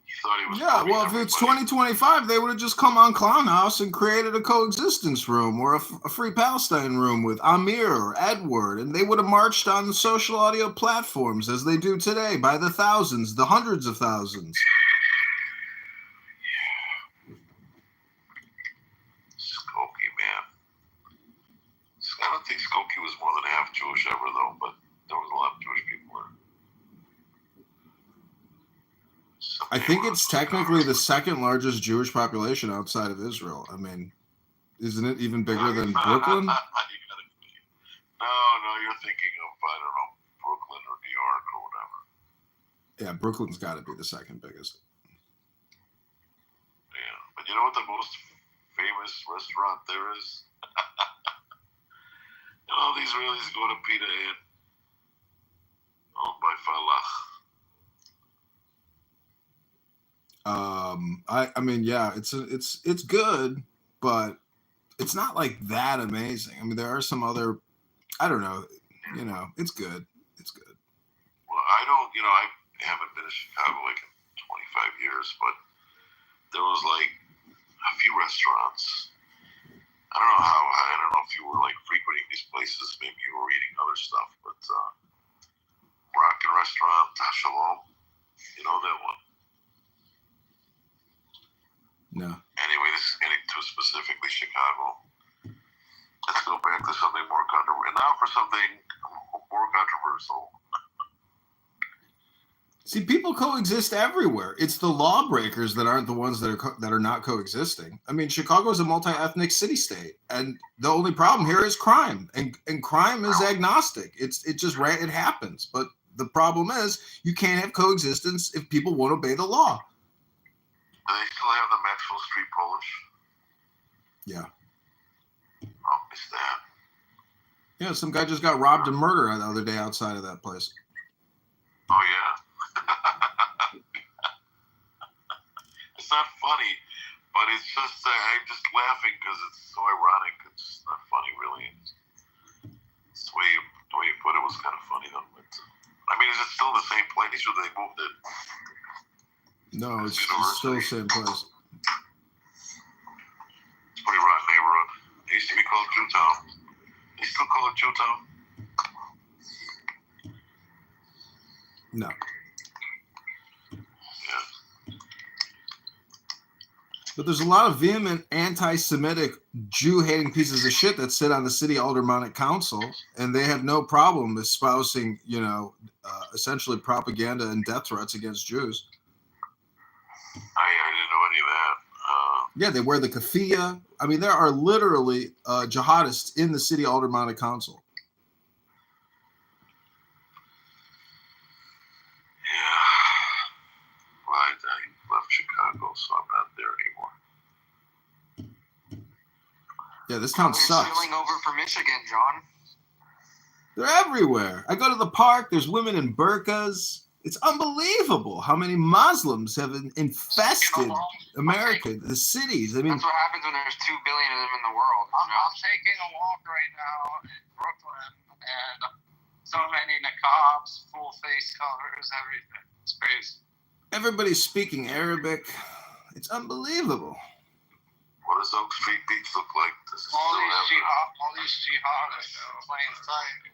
he thought he was. Yeah, well, if it's 2025, they would have just come on Clown House and created a coexistence room or a Free Palestine room with Amir or Edward, and they would have marched on the social audio platforms as they do today by the thousands, the hundreds of thousands. Skokie, man. I don't think Skokie was more than half Jewish ever, though, but there was a lot of Jewish people there. I think it's technically the second largest Jewish population outside of Israel. I mean, isn't it even bigger than Brooklyn? No, you're thinking of, I don't know, Brooklyn or New York or whatever. Yeah, Brooklyn's got to be the second biggest. Yeah, but you know what the most famous restaurant there is? All these Israelis go to Pita Inn, owned by Falach. I mean, yeah, it's good, but it's not like that amazing. I mean, there are some other, I don't know, it's good. It's good. Well, I haven't been to Chicago like in 25 years, but there was like a few restaurants. I don't know if you were like frequenting these places, maybe you were eating other stuff, but Moroccan restaurant, Shalom, you know that one? No. Anyway, this is getting too specifically Chicago. Let's go back to something more controversial. And now for something more controversial. See, people coexist everywhere. It's the lawbreakers that aren't the ones that are not coexisting. I mean, Chicago is a multi-ethnic city-state, and the only problem here is crime. And crime is agnostic. It happens. But the problem is you can't have coexistence if people won't obey the law. Do they still have the Maxwell Street Polish? Yeah. Oh, missed that. Yeah, some guy just got robbed and murdered the other day outside of that place. Oh, yeah. It's not funny, but it's just, I'm just laughing because it's so ironic. It's not funny, really. It's the way you put it was kind of funny, though. But, I mean, is it still the same place? Or they moved it? No, it's still the same place. It's a pretty rotten neighborhood. It used to be called Jewtown. They still call it Jewtown? No. But there's a lot of vehement anti-Semitic, Jew-hating pieces of shit that sit on the city aldermanic council, and they have no problem espousing, essentially propaganda and death threats against Jews. I didn't know any of that. Yeah, they wear the keffiyeh. I mean, there are literally jihadists in the city aldermanic council. Yeah. Well, I left Chicago, so I'm not there anymore. Yeah, this town sucks. You're spilling over for Michigan, John. They're everywhere. I go to the park. There's women in burqas. It's unbelievable how many Muslims have infested America, the cities. I mean, That's what happens when there's 2 billion of them in the world. I'm taking a walk right now in Brooklyn, and so many niqabs, full face covers, everything. It's crazy. everybody's speaking Arabic. It's unbelievable. What does Oak Street Beach look like? All these jihadists playing tight.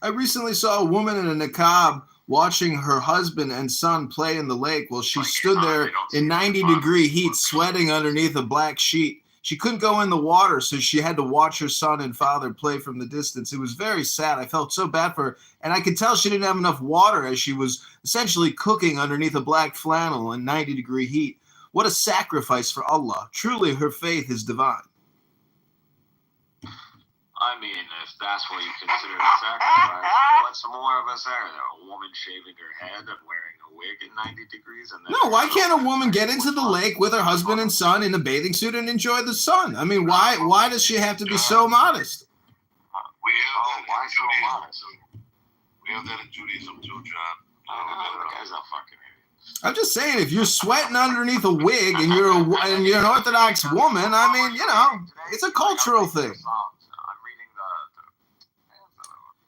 I recently saw a woman in a niqab watching her husband and son play in the lake while she stood there in 90-degree heat, sweating underneath a black sheet. She couldn't go in the water, so she had to watch her son and father play from the distance. It was very sad. I felt so bad for her, and I could tell she didn't have enough water as she was essentially cooking underneath a black flannel in 90-degree heat. What a sacrifice for Allah. Truly, her faith is divine. I mean, if that's what you consider a sacrifice, what's more of us are? A woman shaving her head and wearing a wig at 90 degrees? And then No, why can't a woman get into the lake with her husband and son in a bathing suit and enjoy the sun? I mean, why does she have to be so modest? We have that in Judaism too, John. That guy's a fucking idiot. I'm just saying, if you're sweating underneath a wig and you're an Orthodox woman, I mean, you know, it's a cultural thing.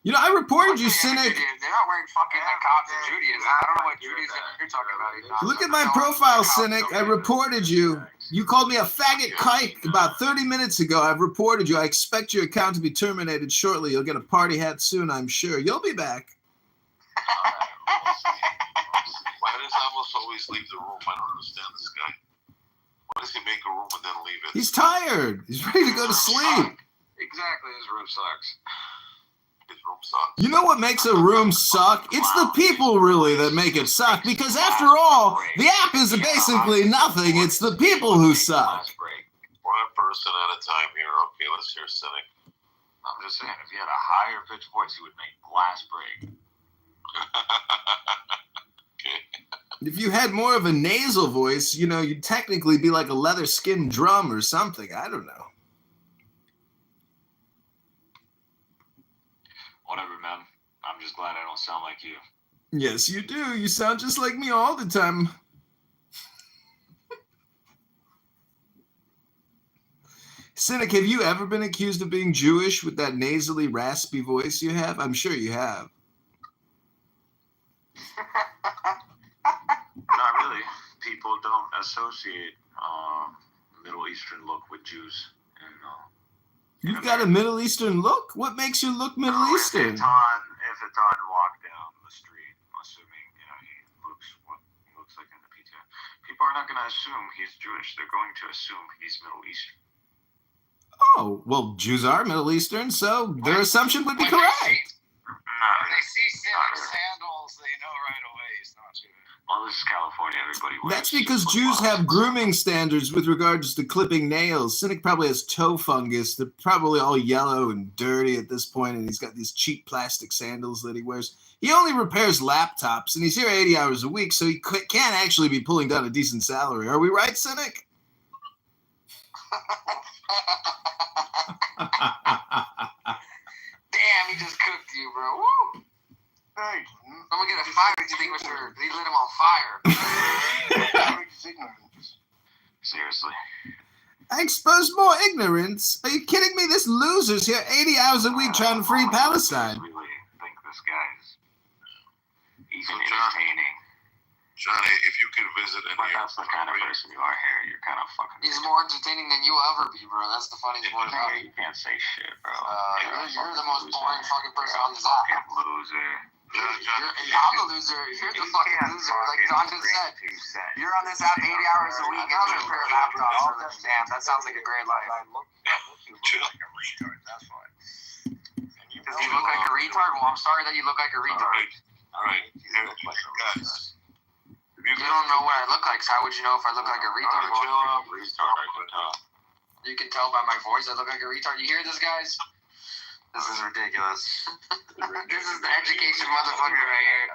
You know, I reported you, Cynic. They're not wearing fucking niqabs in Judaism. I don't know what Judaism you're talking about. Look at my profile, Cynic. I reported you. You called me a faggot kike about 30 minutes ago. I've reported you. I expect your account to be terminated shortly. You'll get a party hat soon, I'm sure. You'll be back. Why does Amos always leave the room? I don't understand this guy. Why does he make a room and then leave it? He's tired. He's ready to go to sleep. Exactly, his room sucks. You know what makes a room suck? It's the people, really, that make it suck. Because after all, the app is basically nothing. It's the people who suck. One person at a time here. Okay, let's hear Cynic. I'm just saying, if he had a higher pitched voice, he would make glass break. If you had more of a nasal voice, you know, you'd technically be like a leather-skinned drum or something. I don't know. Whatever, man. I'm just glad I don't sound like you. Yes, you do. You sound just like me all the time. Cynic, have you ever been accused of being Jewish with that nasally, raspy voice you have? I'm sure you have. Not really. People don't associate Middle Eastern look with Jews. And, You've got a Middle Eastern look? What makes you look Middle Eastern? If Etan walked down the street, assuming he looks like in the PTI, people are not going to assume he's Jewish. They're going to assume he's Middle Eastern. Oh, well, Jews are Middle Eastern, so their assumption would be correct. When they see sandals, they know right away he's not Jewish. Well, this is California. Everybody wears. That's because Jews have grooming standards with regards to clipping nails. Cynic probably has toe fungus. They're probably all yellow and dirty at this point, and he's got these cheap plastic sandals that he wears. He only repairs laptops, and he's here 80 hours a week, so he can't actually be pulling down a decent salary. Are we right, Cynic? Damn, he just cooked you, bro. Woo! Hey, I'm gonna get a fire extinguisher. He lit him on fire. Seriously. I exposed more ignorance. Are you kidding me? This loser's here 80 hours a week trying to free Palestine. I really think this guy's entertaining. Johnny, if you could visit any But that's the kind of person you are here. You're kind of fucking. He's more entertaining than you'll ever be, bro. That's the funniest part about it. You can't say shit, bro. You're the most boring fucking person on this app. Loser. I'm the loser. You're the fucking loser. Like John just said, you're on this app 80 hours a week and you repair laptops for them. Damn, that sounds like a great life. You look like a retard, that's why. Does he look like a retard? Well, I'm sorry that you look like a retard. Alright. You look like a retard. You don't know what I look like, so how would you know if I look like a retard? You can tell by my voice I look like a retard. You hear this, guys? This is ridiculous. This is the education motherfucker right here.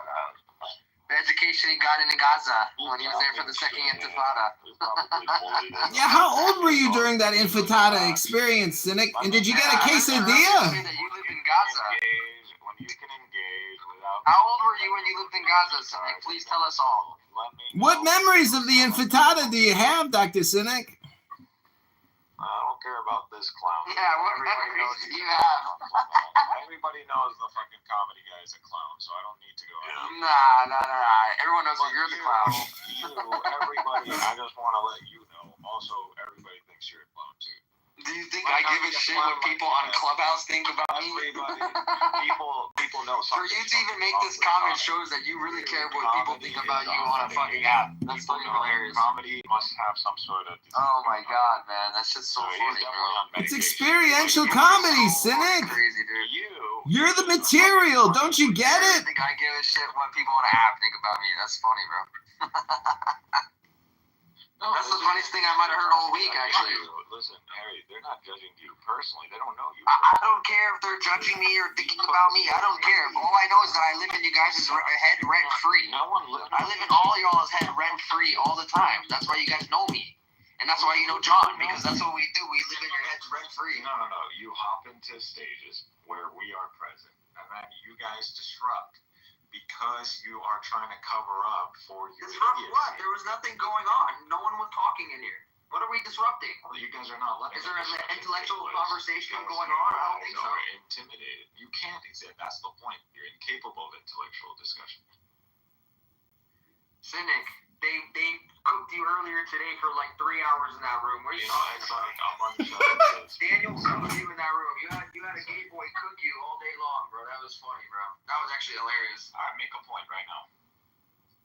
The education he got in Gaza when he was there for the second Intifada. Yeah, how old were you during that Intifada experience, Cynic? And did you get a quesadilla? That you lived in Gaza. How old were you when you lived in Gaza, Cynic? Please tell us all. What memories of the Intifada do you have, Dr. Cynic? I don't care about this clown. Yeah, what memories do you have? Everybody knows the fucking comedy guy is a clown, so I don't need to go. Nah. Everyone knows that you're the clown. Everybody, I just want to let you know. Also, everybody thinks you're a clown too. Do you think I give a shit what people on Clubhouse think about me? People know something. For you to even make this comment shows that you really care what people think about you on a fucking app. That's fucking hilarious. Comedy must have some sort of... Oh my god, man. That's just so funny, bro. It's experiential comedy, Cynic. Crazy, dude. You're the material. Don't you get I it? think I give a shit what people on an app think about me. That's funny, bro. That's the funniest thing I might have heard all week, actually. Listen, Harry, they're not judging you personally. They don't know you. I don't care if they're judging me or thinking about me. I don't care. All I know is that I live in you guys' head rent-free. I live in all y'all's head rent-free all the time. That's why you guys know me. And that's why you know John, because that's what we do. We live in your heads rent-free. No. You hop into stages where we are present, and then you guys disrupt because you are trying to cover up for your Disrupt idiocy. what? There was nothing going on. No one was talking in here. What are we disrupting? Well, you guys are not letting. Is there an intellectual conversation going on? I don't think so. You're intimidated. You can't exist. That's the point. You're incapable of intellectual discussion. Cynic, they cooked you earlier today for like 3 hours in that room. What are you talking about? Daniel cooked you in that room. You had a gay boy cook you all day long, bro. That was funny, bro. That was actually hilarious. All right, make a point right now.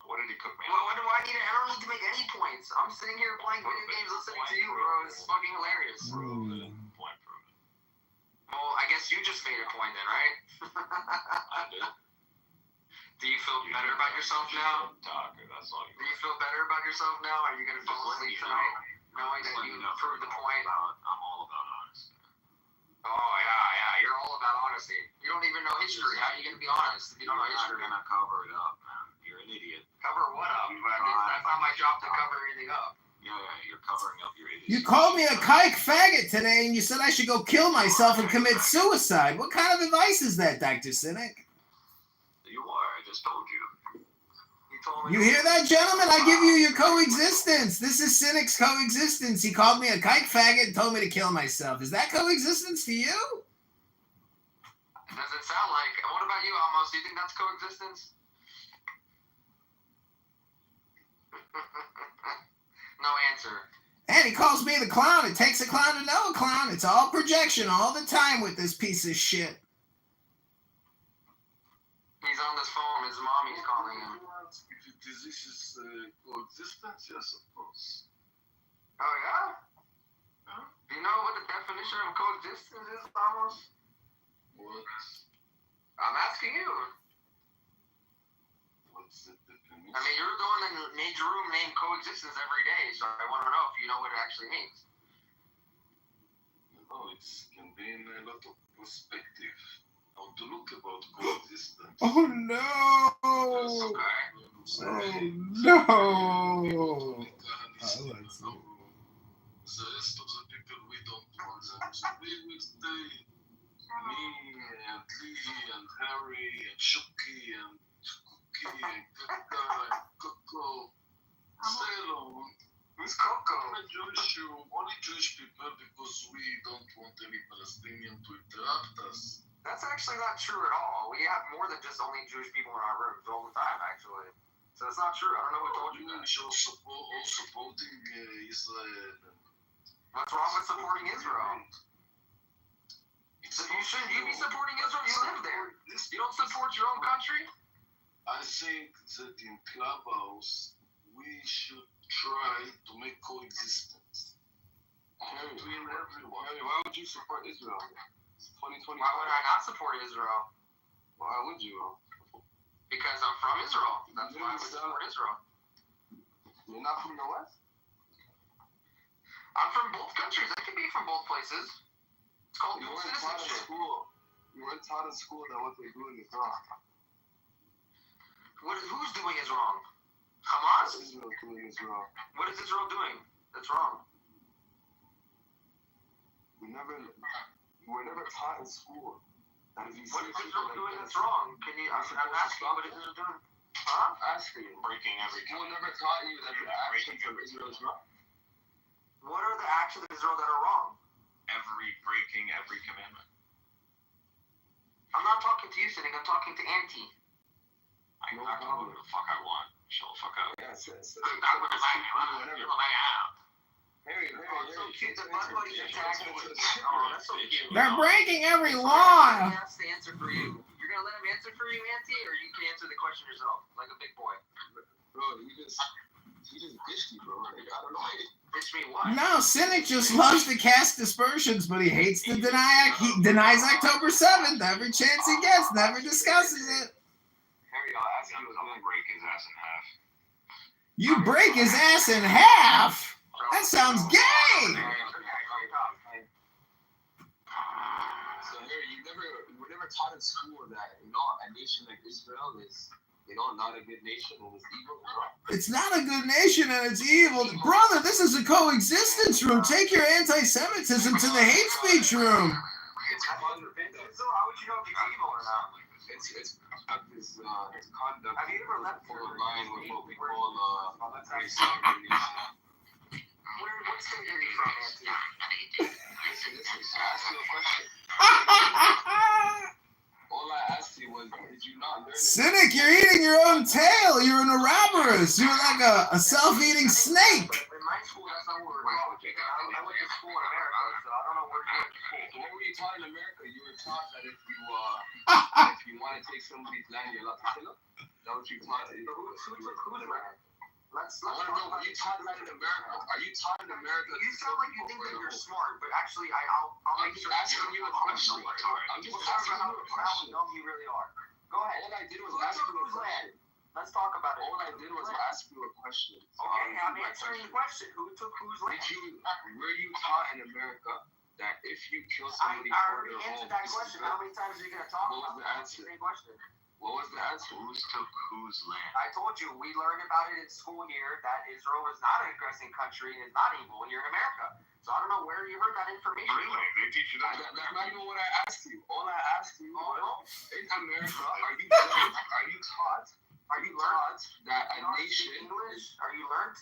What did he cook me? Well, what do I need? I don't need to make any points. I'm sitting here playing video games, listening to you, bro. It's fucking hilarious. Point proven. Well, I guess you just made a point then, right? I did. Do you feel better about yourself now? That's all. Do you feel better about yourself now? Are you gonna fall asleep tonight, knowing that you proved the point? I'm all about honesty. Oh yeah. You're all about honesty. You don't even know history. How are you gonna be honest if you don't know history? You're not gonna cover it up, man. You're an idiot. Cover what up? That's not my job to cover anything up. Yeah, you're covering up your idiocy. You called me a kike faggot today, and you said I should go kill myself and commit suicide. What kind of advice is that, Dr. Cynic? You are. I just told you. You hear that, gentlemen? I give you your coexistence. This is Cynic's coexistence. He called me a kike faggot and told me to kill myself. Is that coexistence to you? Does it sound like? What about you, Amos? Do you think that's coexistence? No answer. And he calls me the clown. It takes a clown to know a clown. It's all projection all the time with this piece of shit. He's on this phone. His mommy's calling him. If this is coexistence, yes, of course. Oh, yeah? Huh? Do you know what the definition of coexistence is, Amos? What? I'm asking you. What's the definition? I mean, you're the one that made your room name coexistence every day, so I want to know if you know what it actually means. You know, it can be in a lot of perspective. How to look about coexistence. Oh no! That's okay. No! The rest of the people, we don't want them. So we will stay, me and Lee and Harry and Shuki and Cookie and Kaka and Coco. Stay alone. Who's Coco? Only Jewish people, because we don't want any Palestinian to interrupt us. That's actually not true at all. We have more than just only Jewish people in our rooms all the time, actually. So it's not true. I don't know who told you that. All supporting Israel. What's wrong with supporting Israel? So you shouldn't you be supporting Israel? You live there. You don't support your own country? I think that in Clubhouse we should try to make coexistence between everyone. Harry, why would you support Israel? It's 2020. Why would I not support Israel? Why would you? Because I'm from Israel. That's why I would support Israel. You're not from the West? I'm from both countries. I can be from both places. It's called dual citizenship. You weren't taught in school that what they're doing is wrong. Who's doing is wrong? Hamas? Israel's doing is wrong. What is Israel doing that's wrong? We were never taught in school. What is Israel doing that's wrong? Can you? I'm asking you, what is Israel doing? Huh? Asking you. Breaking every School never taught you that the actions of Israel is wrong. What are the actions of Israel that are wrong? breaking every commandment. I'm not talking to you, Cynic. I'm talking to Auntie. I can talk to who the fuck I want. Shut the fuck up. Yeah, so I'm not gonna lie to you. Harry, so cute. The Bud Buddies attacked me. Oh, that's so cute. They're breaking every law. He has to answer for you. You're gonna let him answer for you, Auntie, or you can answer the question yourself, like a big boy. Bro, he just bitched you, bro. Like, I don't know. Bitch me what? No, Cynic just loves to cast dispersions, but he hates to deny. He denies October 7th every chance he gets. Never discusses it. Harry, I'll ask you I'm gonna break his ass in half. You break his ass in half. That sounds gay. So Harry, you were never taught in school that a nation like Israel is not a good nation and it's evil. It's not a good nation and it's evil. Brother, this is a coexistence room. Take your anti-Semitism to the hate speech room. How would you know if it's evil or not? It's conduct. Have you ever left for line with what we call what state are you from, Auntie? Listen, ask you a question. All I asked you was, did you not learn? Cynic, you're eating your own tail. You're an Ouroboros. You're like a self-eating snake. In my school, that's not where we're going. I went to school in America, so I don't know where you went to school. So what were you taught in America? You were taught that if you want to take somebody's land, you're allowed to kill them? That what you taught? Who's land? I want to know, were you taught that in America? Are you taught in America? You sound like you think that you're smart, but actually, I'll make sure. I'm asking you a question. I'm just asking you a question. No, you really are. Go ahead. All I did was ask you a question. Let's talk about it. All I did was ask you a question. Okay, I'm answering the question. Who took whose land? Were you taught in America that if you kill somebody I for already their home, answered that question. How many times are you going to talk about the same question? What was the answer? Who took whose land? I told you, we learned about it in school here that Israel is not an aggressing country and is not evil, and you're in America. So I don't know where you heard that information. Really? They teach you that? That's not even what I asked you. All I asked you was, in America, are you taught that a nation... English? Are you learned?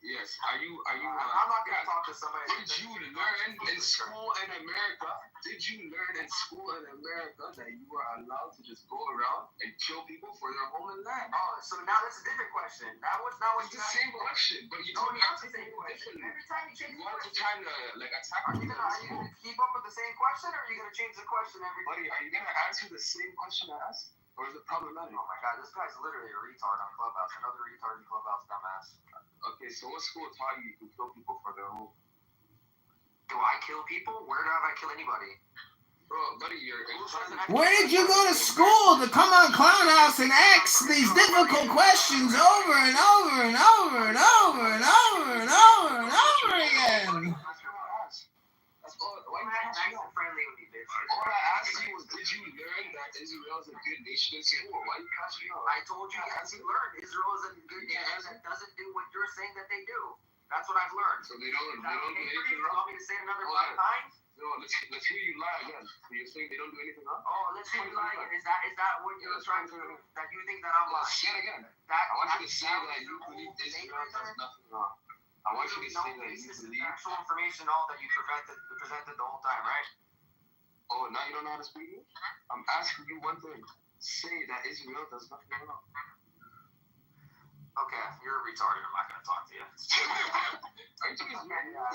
Yes. Are you I'm not going to talk to somebody. Did you learn in school in America? Did you learn in school in America that you are allowed to just go around and kill people for their home and land? Oh, so now that's a different question. That was not what it's the same question, but you told me to say differently. Every time you change the question, you're trying to attack me. Are you going to keep up with the same question, or are you going to change the question every time? Buddy, are you going to answer the same question I asked? Or is it problematic? Oh my god, this guy's literally a retard on Clubhouse. Another retard in Clubhouse, dumbass. Okay, so what school taught you can kill people for their home? Do I kill people? Where have I killed anybody? Bro, buddy, Where did you go to school to come on Clown House and ask these difficult questions over and over and over and over and over and over and over again? All I asked you was, did you learn that Israel is a good nation in school? Why are you cashing out? I told you, yes, you learned. Israel is a good nation that doesn't do what you're saying that they do. That's what I've learned. So they don't do anything wrong? You want me to say it another 5 times? No, let's hear you lie again. So you're saying they don't do anything wrong? Oh, let's hear you lie again. Is that what you're trying to do? That you think that I'm lying? Say it again. I want you to say that you believe Israel does nothing wrong. I want you to say that you believe actual information, all that you presented the whole time, right? Oh, now you don't know how to speak English? I'm asking you one thing. Say that Israel does nothing wrong. Okay, you're retarded. I'm not going to talk to you. Are you talking about No.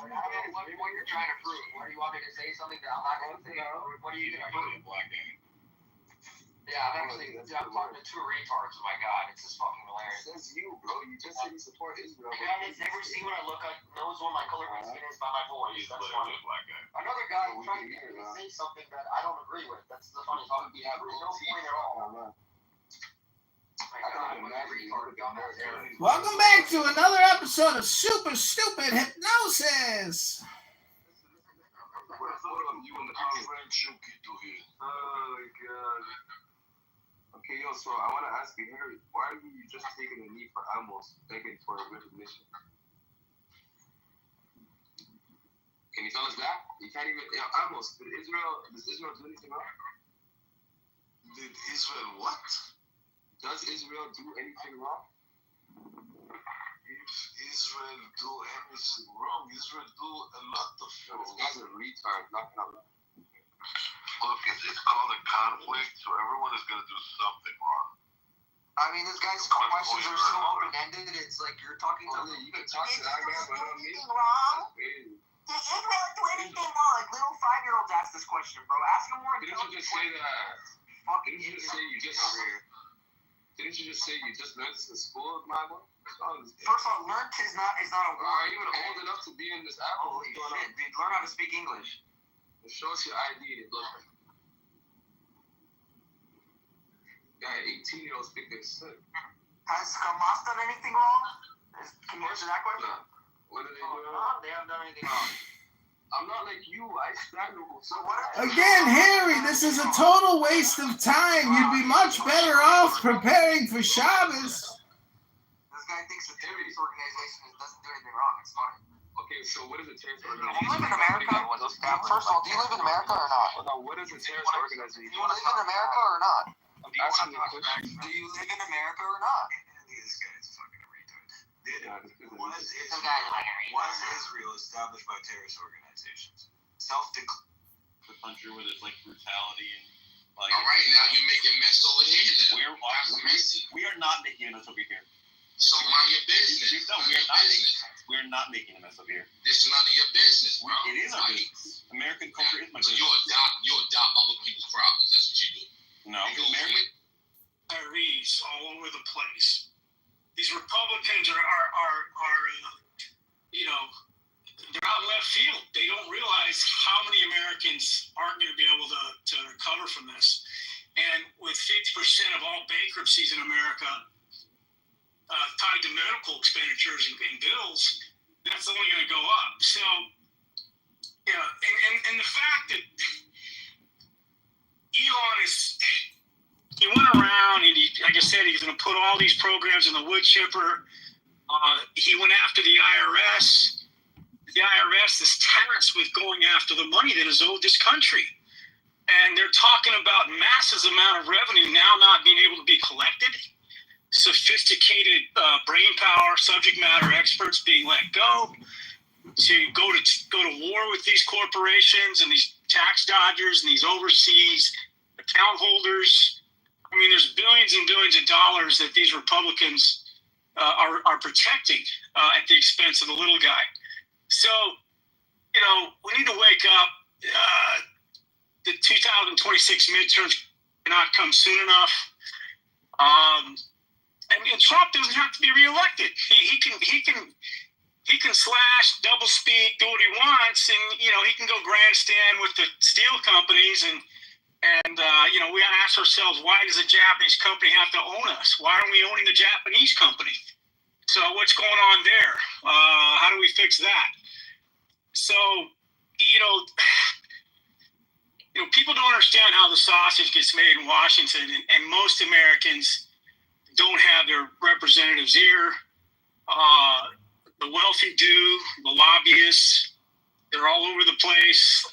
What you're trying to prove? What do you want me to say something that I'm not going to say? What are you going to prove? Yeah, I'm talking to two retards. Oh my god, it's just fucking hilarious. That's you, bro. You just said you support Israel. The guy that's never seen what I look like knows what my color my skin is by my voice. That's funny. Another guy trying to get me to say something that I don't agree with. That's the funny part. There's no point at all. Welcome back to another episode of Super Stupid Hypnosis. You and the friendship here. Oh my god. Okay, yo, so I want to ask you, Harry, why are you just taking a knee for Amos, begging for recognition? Can you tell us that? You can't even. Amos, does Israel do anything wrong? Did Israel what? Does Israel do anything wrong? If Israel do anything wrong, Israel do a lot of things. This guy's a retard, knocking out. Look, it's called a conflict, so everyone is going to do something wrong. I mean, this guy's questions are so open-ended. It's like you're talking to. You can talk to that guy, but not me. Wrong? Did Israel do anything wrong? Like little 5-year-olds ask this question, bro. Ask them more. Didn't you just say that? Didn't you just say you just over here? Didn't you just say you just learned this in school, my boy? First of all, learned is not a word. Are you even old enough to be in this app? Holy shit, dude! Learn how to speak English. Show us your ID and blood pressure. Guy, 18-year-old speaking sick. Has Hamas done anything wrong? Can you answer that question? No. What did they do? No, they haven't done anything wrong. I'm not like you. I stand over. So Again, Harry, this is a total waste of time. You'd be much better off preparing for Shabbos. This guy thinks the terrorist organization doesn't do anything wrong. It's funny. Okay, so what is a terrorist Do organization? you live in America? First of all, do you live in America or not? No, what is a terrorist organization? Do you live in America or not? I'm asking you a question. Do you live in America or not? This guy's fucking a retard. Was Israel established by terrorist organizations? Self-declared. The country where there's like brutality and like. All right, now you're making mess over here. Then. We are not making a mess over here. So mind your business. No, we are not making a mess over here. This is none of your business, bro. It is our business. American culture is my So business. you adopt other people's problems. That's what you do. No, American. Tyrese all over the place. These Republicans are they're out in left field. They don't realize how many Americans aren't going to be able to recover from this. And with 50% of all bankruptcies in America tied to medical expenditures and bills, that's only going to go up. So, yeah, and the fact that Elon he went around and like I said, he's going to put all these programs in the wood chipper. He went after the IRS. The IRS is tasked with going after the money that is owed this country. And they're talking about massive amount of revenue now not being able to be collected. Sophisticated brain power, subject matter experts being let go to go to war with these corporations and these tax dodgers and these overseas account holders. I mean, there's billions and billions of dollars that these Republicans are protecting at the expense of the little guy. So, we need to wake up. The 2026 midterms cannot come soon enough. And Trump doesn't have to be reelected. He can slash, double speak, do what he wants, and he can go grandstand with the steel companies and we got to ask ourselves, why does a Japanese company have to own us? Why aren't we owning the Japanese company? So what's going on there? How do we fix that? So, people don't understand how the sausage gets made in Washington, and most Americans don't have their representatives here. The wealthy do, the lobbyists, they're all over the place.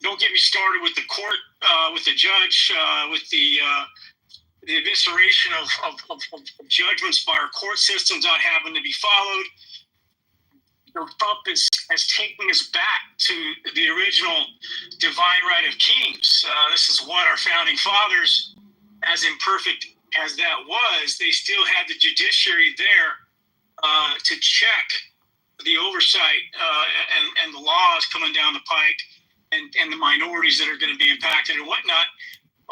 Don't get me started with the court, with the judge, with the evisceration of judgments by our court systems not having to be followed. Trump has taken us back to the original divine right of kings. This is what our founding fathers, as imperfect as that was, they still had the judiciary there to check the oversight and the laws coming down the pike and the minorities that are going to be impacted and whatnot.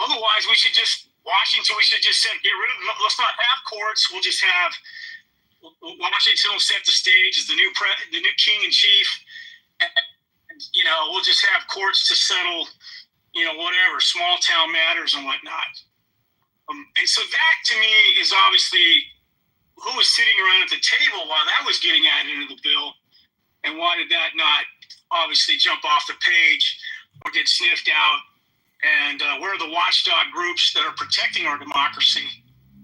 Otherwise, Washington, we should just get rid of them. Let's not have courts. We'll just have Washington will set the stage as the new king in chief. And, we'll just have courts to settle, whatever, small town matters and whatnot. And so that, to me, is obviously who was sitting around at the table while that was getting added into the bill, and why did that not obviously jump off the page or get sniffed out? And where are the watchdog groups that are protecting our democracy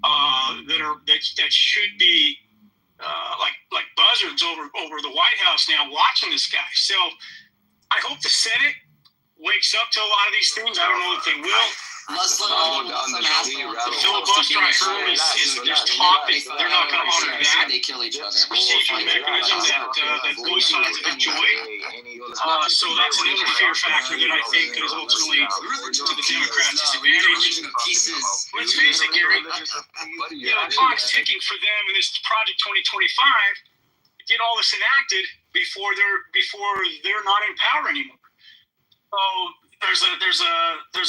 that should be like buzzards over the White House now watching this guy? So I hope the Senate wakes up to a lot of these things. I don't know if they will. The filibuster I heard is there's talk that they're not going to honor that. They kill each other. Procedural mechanism that both sides have enjoyed. So that's another fear factor that I think is ultimately to the Democrats' disadvantage. Let's face it, Gary. The clock's ticking for them in this Project 2025 to get all this enacted before they're not in power anymore. So there's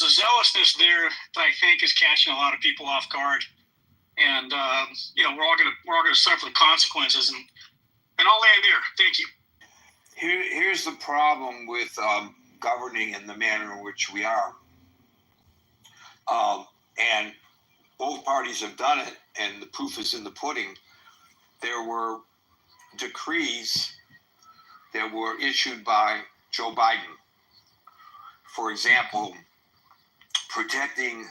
a zealousness there that I think is catching a lot of people off guard, and we're all gonna suffer the consequences. And I'll land there. Thank you. Here's the problem with governing in the manner in which we are, and both parties have done it, and the proof is in the pudding. There were decrees that were issued by Joe Biden. For example, protecting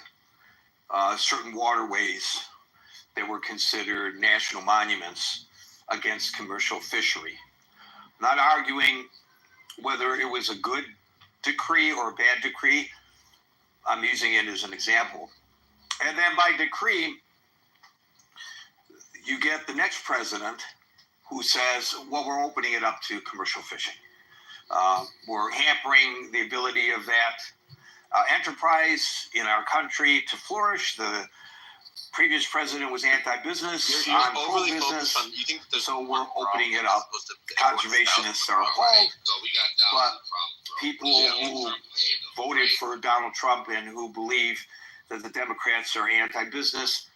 certain waterways that were considered national monuments against commercial fishery. Not arguing whether it was a good decree or a bad decree. I'm using it as an example. And then by decree, you get the next president who says, well, we're opening it up to commercial fishing. We're hampering the ability of that enterprise in our country to flourish. The previous president was anti-business, I'm pro-business, so we're opening it up. Conservationists are appalled, but people who voted for Donald Trump and who believe that the Democrats are anti-business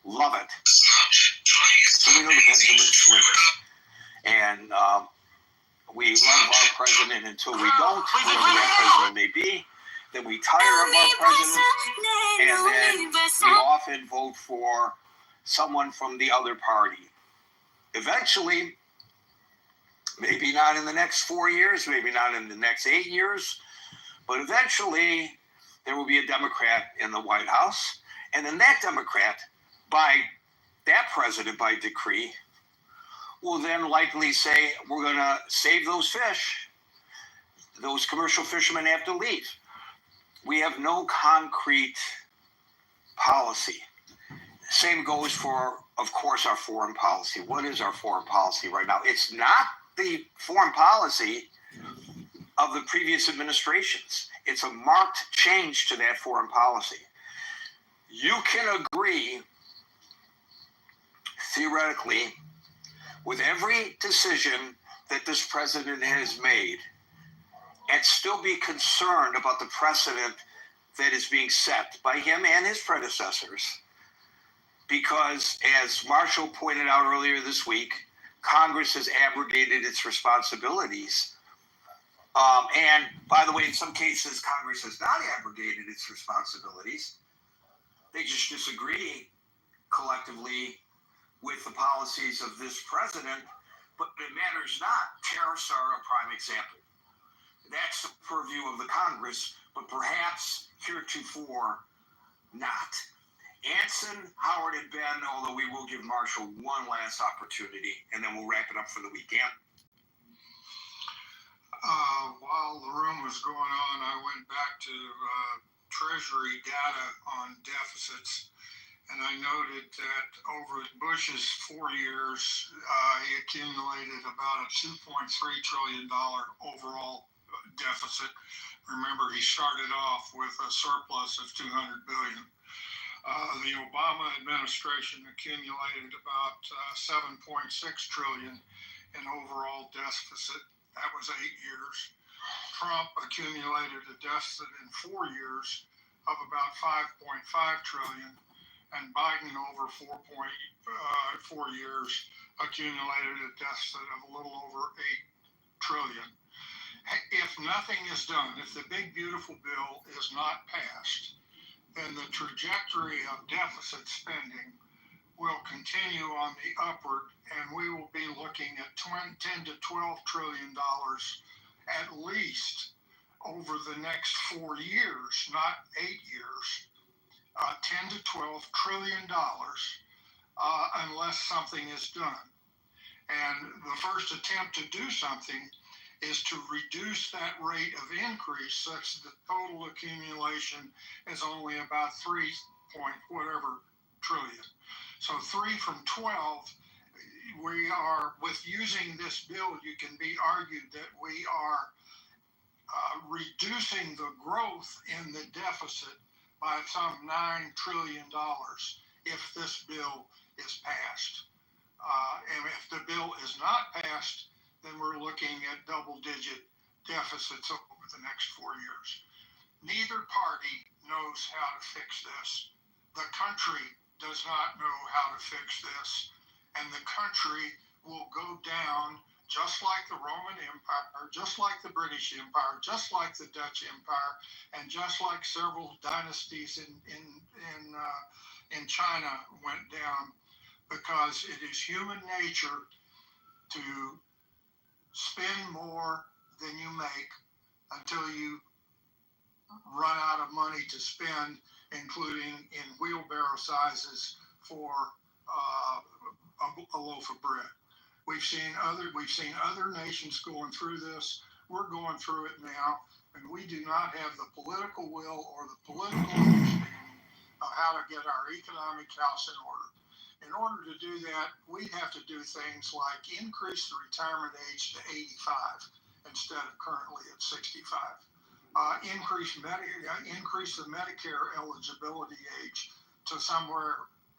love it. So we know the pendulum swings. And we love our president until we don't, whoever that president may be. Then we tire of our president, and then we often vote for someone from the other party. Eventually, maybe not in the next 4 years, maybe not in the next 8 years, but eventually there will be a Democrat in the White House, and then that Democrat, by that president, by decree, will then likely say, we're going to save those fish. Those commercial fishermen have to leave. We have no concrete policy. Same goes for, of course, our foreign policy. What is our foreign policy right now? It's not the foreign policy of the previous administrations. It's a marked change to that foreign policy. You can agree, theoretically, with every decision that this president has made, and still be concerned about the precedent that is being set by him and his predecessors. Because, as Marshall pointed out earlier this week, Congress has abrogated its responsibilities. And, by the way, in some cases, Congress has not abrogated its responsibilities. They just disagree collectively with the policies of this president, but it matters not. Tariffs are a prime example. That's the purview of the Congress, but perhaps heretofore not. Anson, Howard, and Ben, although we will give Marshall one last opportunity, and then we'll wrap it up for the weekend. While the room was going on, I went back to Treasury data on deficits, and I noted that over Bush's 4 years, he accumulated about a $2.3 trillion overall deficit. Remember, he started off with a surplus of $200 billion. The Obama administration accumulated about $7.6 trillion in overall deficit. That was 8 years. Trump accumulated a deficit in 4 years of about 5.5 trillion, and Biden over 4 years accumulated a deficit of a little over 8 trillion. If nothing is done, if the big beautiful bill is not passed, then the trajectory of deficit spending will continue on the upward, and we will be looking at $10 to $12 trillion at least over the next 4 years, not 8 years. $10 to $12 trillion unless something is done. And the first attempt to do something is to reduce that rate of increase such that the total accumulation is only about 3 point whatever trillion. So 3 from 12, we are, with using this bill, you can be argued that we are reducing the growth in the deficit by some $9 trillion if this bill is passed. And if the bill is not passed, then we're looking at double-digit deficits over the next 4 years. Neither party knows how to fix this. The country does not know how to fix this, and the country will go down just like the Roman Empire, just like the British Empire, just like the Dutch Empire, and just like several dynasties in China went down, because it is human nature to spend more than you make until you run out of money to spend, including in wheelbarrow sizes for a loaf of bread. We've seen other nations going through this. We're going through it now, and we do not have the political will or the political understanding of how to get our economic house in order. In order to do that, we have to do things like increase the retirement age to 85 instead of currently at 65. Increase the Medicare eligibility age to somewhere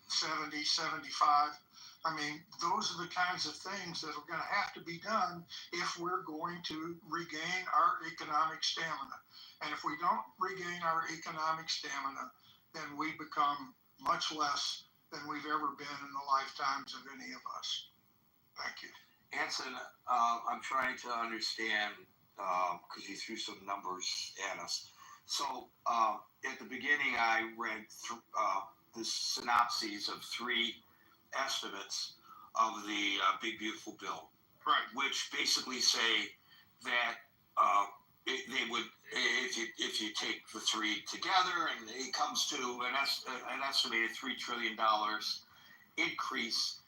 70, 75. I mean, those are the kinds of things that are going to have to be done if we're going to regain our economic stamina. And if we don't regain our economic stamina, then we become much less than we've ever been in the lifetimes of any of us. Thank you. Anson, I'm trying to understand, because you threw some numbers at us. So at the beginning, I read the synopses of 3 estimates of the Big Beautiful Bill, right? Which basically say that they would, if you take the 3 together, and it comes to an estimated $3 trillion increase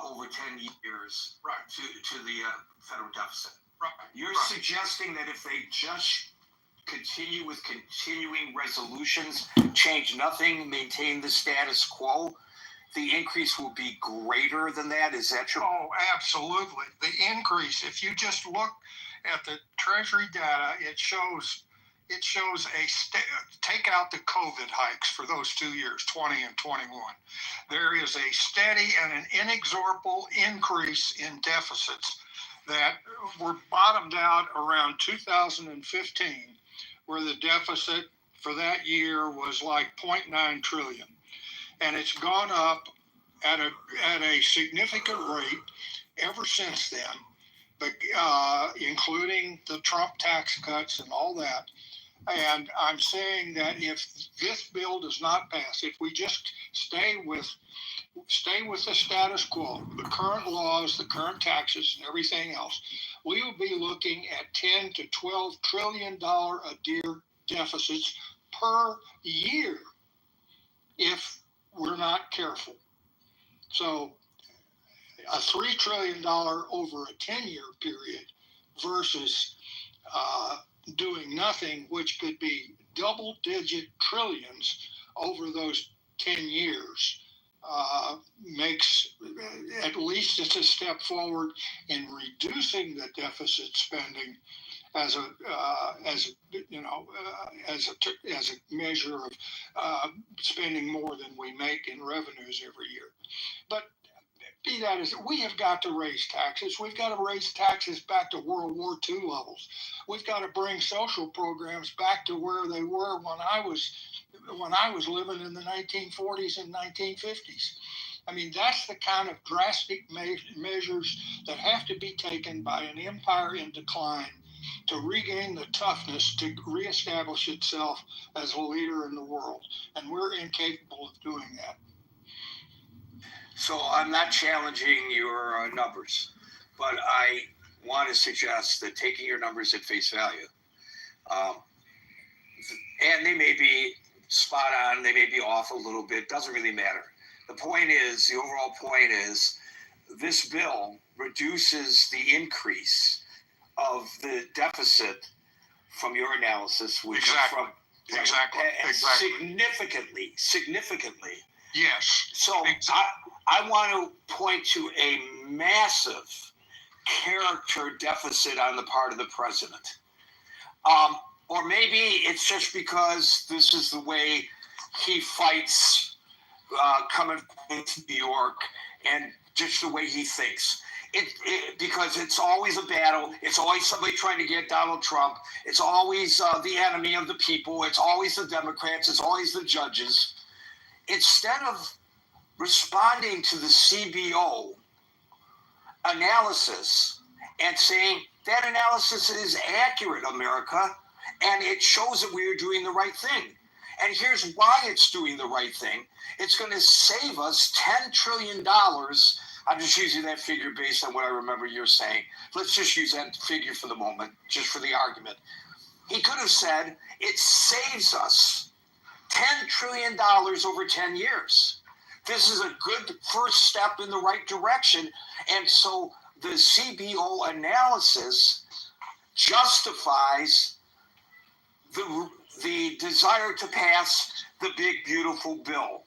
over 10 years, right, to the federal deficit. Right. You're suggesting that if they just continue with continuing resolutions, change nothing, maintain the status quo, the increase will be greater than that? Is that true? Oh, absolutely. The increase, if you just look at the Treasury data, it shows take out the COVID hikes for those 2 years, 20 and 21. There is a steady and an inexorable increase in deficits that were bottomed out around 2015, where the deficit for that year was like 0.9 trillion. And it's gone up at a significant rate ever since then, but including the Trump tax cuts and all that. And I'm saying that if this bill does not pass, if we just stay with the status quo, the current laws, the current taxes, and everything else, we will be looking at $10 to $12 trillion a year deficits per year if we're not careful. So a $3 trillion over a 10-year period versus doing nothing, which could be double-digit trillions over those 10 years, makes at least it's a step forward in reducing the deficit spending as a measure of spending more than we make in revenues every year. But be that as we have got to raise taxes. We've got to raise taxes back to World War II levels. We've got to bring social programs back to where they were when I was living in the 1940s and 1950s. I mean, that's the kind of drastic measures that have to be taken by an empire in decline to regain the toughness to reestablish itself as a leader in the world. And we're incapable of doing that. So I'm not challenging your numbers, but I want to suggest that taking your numbers at face value, and they may be spot on, they may be off a little bit, doesn't really matter. The point is, the overall point is, this bill reduces the increase of the deficit from your analysis, which significantly. Yes. So I want to point to a massive character deficit on the part of the president. Or maybe it's just because this is the way he fights coming to New York and just the way he thinks. Because it's always a battle. It's always somebody trying to get Donald Trump. It's always the enemy of the people. It's always the Democrats. It's always the judges. Instead of responding to the CBO analysis and saying that analysis is accurate, America, and it shows that we are doing the right thing. And here's why it's doing the right thing. It's going to save us $10 trillion. I'm just using that figure based on what I remember you're saying. Let's just use that figure for the moment, just for the argument. He could have said it saves us $10 trillion over 10 years. This is a good first step in the right direction. And so the CBO analysis justifies the desire to pass the big, beautiful bill.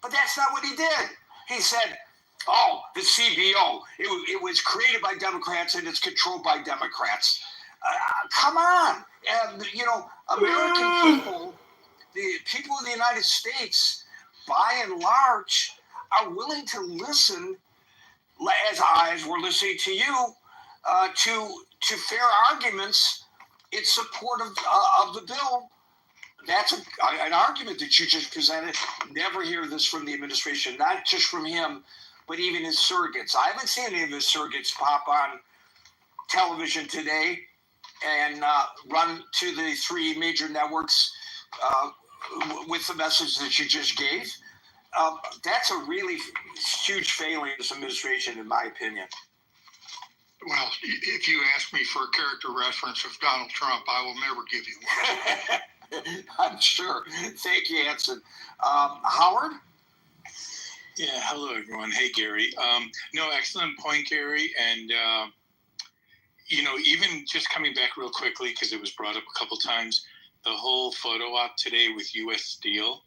But that's not what he did. He said, oh, the CBO, it was created by Democrats and it's controlled by Democrats. Come on. And, American people, the people of the United States, by and large, are willing to listen, as we're listening to you, to fair arguments in support of the bill. That's an argument that you just presented. Never hear this from the administration, not just from him, but even his surrogates. I haven't seen any of his surrogates pop on television today and run to the three major networks with the message that you just gave. That's a really huge failing of this administration, in my opinion. Well, if you ask me for a character reference of Donald Trump, I will never give you one. I'm sure. Thank you, Anson. Howard? Yeah, hello, everyone. Hey, Gary. No, excellent point, Gary. And, even just coming back real quickly, because it was brought up a couple times, the whole photo op today with U.S. Steel,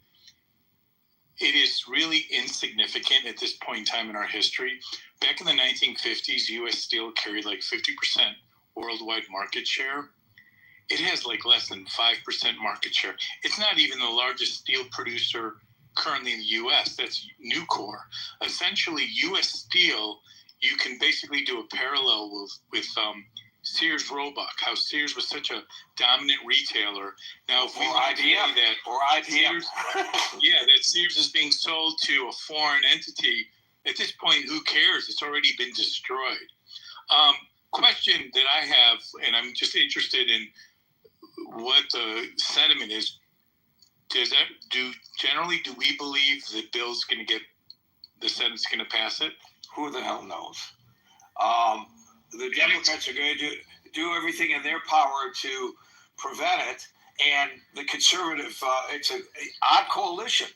it is really insignificant at this point in time in our history. Back in the 1950s, U.S. Steel carried like 50% worldwide market share. It has like less than 5% market share. It's not even the largest steel producer currently in the U.S. That's Nucor. Essentially, U.S. Steel, you can basically do a parallel with Sears Roebuck, how Sears was such a dominant retailer. Now, if we IBM that, or IBM, that Sears is being sold to a foreign entity, at this point, who cares? It's already been destroyed. Question that I have, and I'm just interested in what the sentiment is. Do we believe the bill's going to get, the Senate's going to pass it? Who the hell knows? The Democrats are going to do everything in their power to prevent it, and the conservative, it's an odd coalition.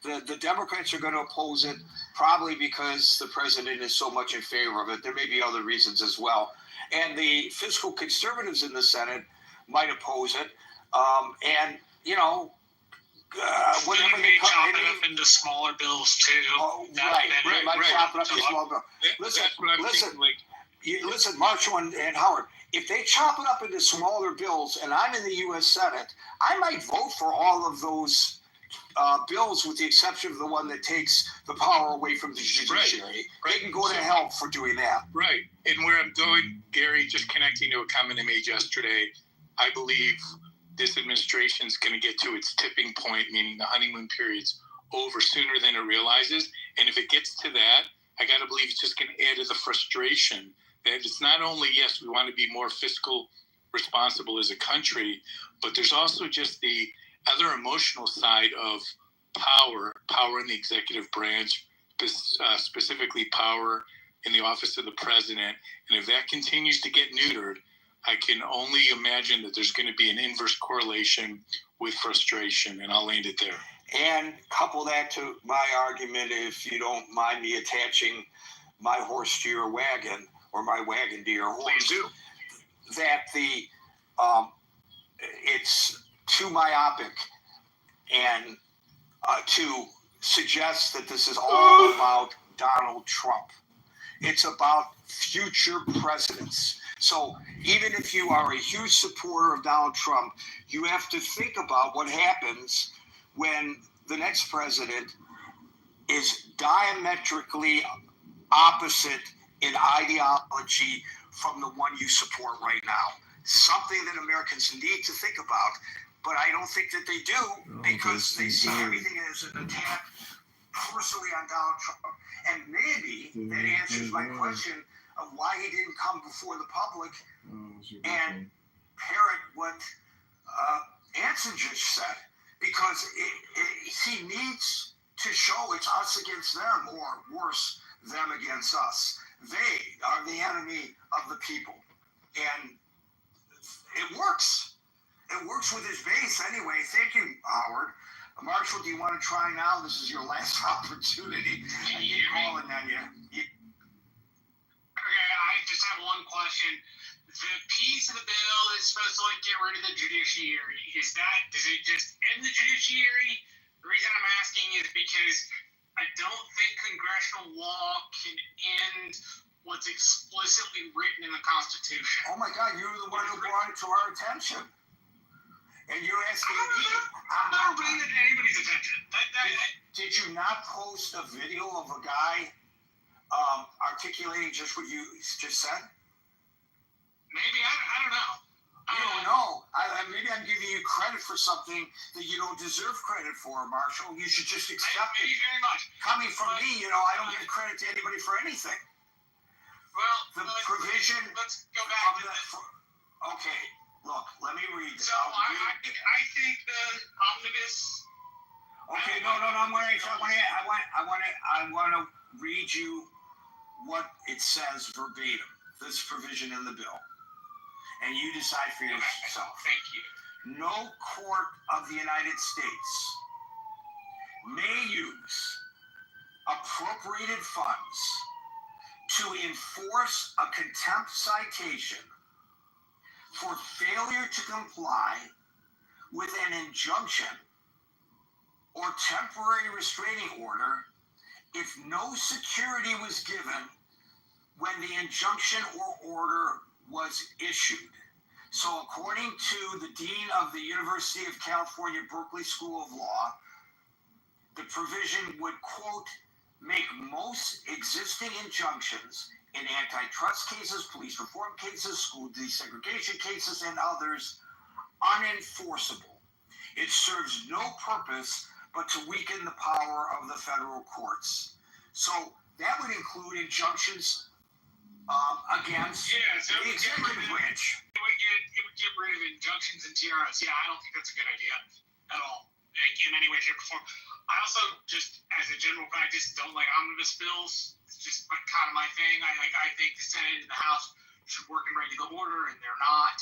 The Democrats are going to oppose it, probably because the president is so much in favor of it. There may be other reasons as well. And the fiscal conservatives in the Senate might oppose it. Whatever they chop it up into smaller bills too. Chop it up into smaller bills. Listen, Marshall and Howard. If they chop it up into smaller bills, and I'm in the U.S. Senate, I might vote for all of those bills, with the exception of the one that takes the power away from the judiciary. Right. They can go to hell for doing that. Right. And where I'm going, Gary, just connecting to a comment I made yesterday, I believe this administration is going to get to its tipping point, meaning the honeymoon period's over sooner than it realizes. And if it gets to that, I got to believe it's just going to add to the frustration that it's not only, yes, we want to be more fiscal responsible as a country, but there's also just the other emotional side of power in the executive branch, specifically power in the office of the president. And if that continues to get neutered, I can only imagine that there's going to be an inverse correlation with frustration, and I'll land it there. And couple that to my argument, if you don't mind me attaching my horse to your wagon or my wagon to your horse. Please do. That it's too myopic and to suggest that this is all about Donald Trump. It's about future presidents. So even if you are a huge supporter of Donald Trump, you have to think about what happens when the next president is diametrically opposite in ideology from the one you support right now. Something that Americans need to think about, but I don't think that they do, because they see everything as an attack personally on Donald Trump. And maybe that answers my question of why he didn't come before the public and parrot what Anson just said, because he needs to show it's us against them, or worse, them against us. They are the enemy of the people. And it works. It works with his base anyway. Thank you, Howard. Marshall, do you want to try now? This is your last opportunity. I keep calling on you. Okay, I just have one question. The piece of the bill is supposed to get rid of the judiciary. Does it just end the judiciary? The reason I'm asking is because I don't think congressional law can end what's explicitly written in the Constitution. Oh my God, you're the one who brought it to our attention. And you're asking me. I'm not bringing it to anybody's attention. Did you not post a video of a guy articulating just what you just said? Maybe, I don't know. You don't know. Maybe I'm giving you credit for something that you don't deserve credit for, Marshall. You should just accept it. Maybe very much. Coming from me, I don't give credit to anybody for anything. Well, the provision. Let's go back to this. Okay, look, let me read this. So I think the omnibus. Okay, no. I want to read you what it says verbatim. This provision in the bill, and you decide for yourself. Thank you. No court of the United States may use appropriated funds to enforce a contempt citation for failure to comply with an injunction or temporary restraining order if no security was given when the injunction or order was issued. So according to the Dean of the University of California, Berkeley School of Law, the provision would, quote, make most existing injunctions in antitrust cases, police reform cases, school desegregation cases, and others unenforceable. It serves no purpose but to weaken the power of the federal courts. So that would include injunctions against the executive branch. It would get rid of injunctions and TRS. Yeah, I don't think that's a good idea at all, in any way, shape, or form. I also, just as a general practice, don't like omnibus bills. It's just kind of my thing. I think the Senate and the House should work in regular order, and they're not.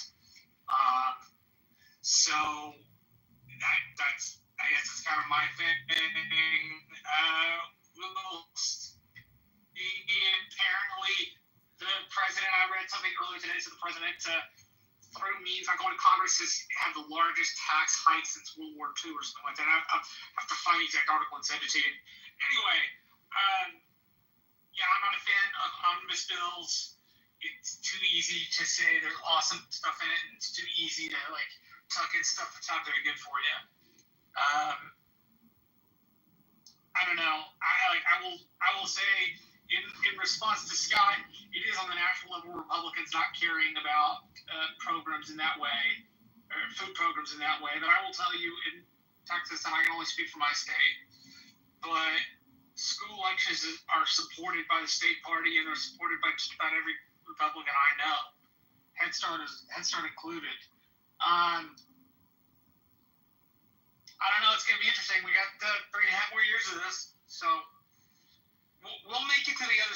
So I guess that's kind of my thing. Apparently, the president, I read something earlier today, so the president, through means on going to Congress, has had the largest tax hike since World War II or something like that. I have to find the exact article and send it to you. Anyway, I'm not a fan of omnibus bills. It's too easy to say there's awesome stuff in it, and it's too easy to tuck in stuff that's not very good for you. I don't know. I will say in response to Scott, it is on the national level Republicans not caring about programs in that way, or food programs in that way. But I will tell you, in Texas, and I can only speak for my state, but school lunches are supported by the state party, and they're supported by just about every Republican I know. Head Start included. I don't know. It's going to be interesting. We got 3.5 more years of this, so we'll make it to the other.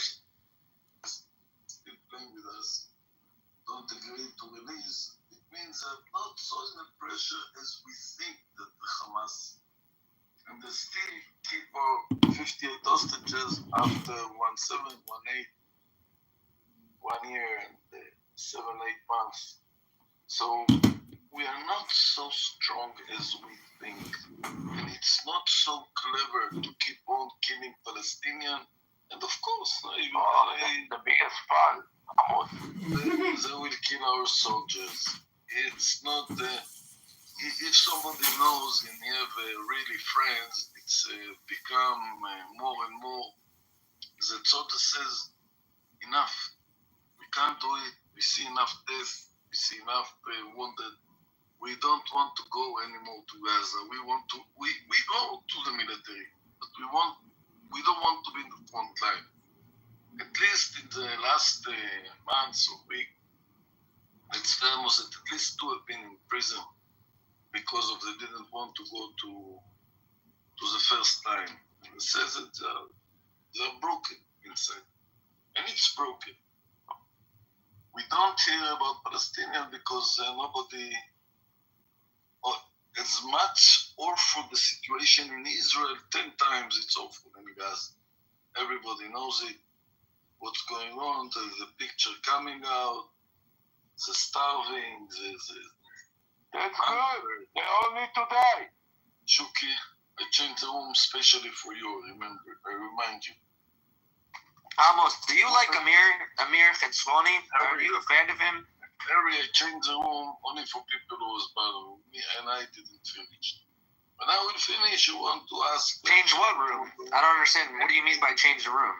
Still playing with us. Don't agree to release. It means that not so in the pressure as we think that the Hamas, and they still keep our 58 hostages after 1718, 1 year and 7-8 months. So we are not so strong as we think, and it's not so clever to keep on killing Palestinians. And of course, the biggest fun. They will kill our soldiers. It's not. If somebody knows and you have really friends, it's become more and more. The soldier says, enough. We can't do it. We see enough death. We see enough wounded. We don't want to go anymore to Gaza. We want to. We go to the military, but we don't want to be in the front line. At least in the last months or week, it's famous that at least 2 have been in prison because of they didn't want to go to the first line. And it says that they're broken inside, and it's broken. We don't hear about Palestinians because nobody. As much awful the situation in Israel, 10 times it's awful in Gaza. Everybody knows it. What's going on? The picture coming out. The starving. That's good. They all need to die. Shuki, I changed the room specially for you. Remember, I remind you. Amos, do you like Amir Chetzloni? Are you a fan of him? Harry, I changed the room only for people who was bothering me, and I didn't finish. When I will finish, you want to ask... Change what room? I don't understand. What do you mean by change the room?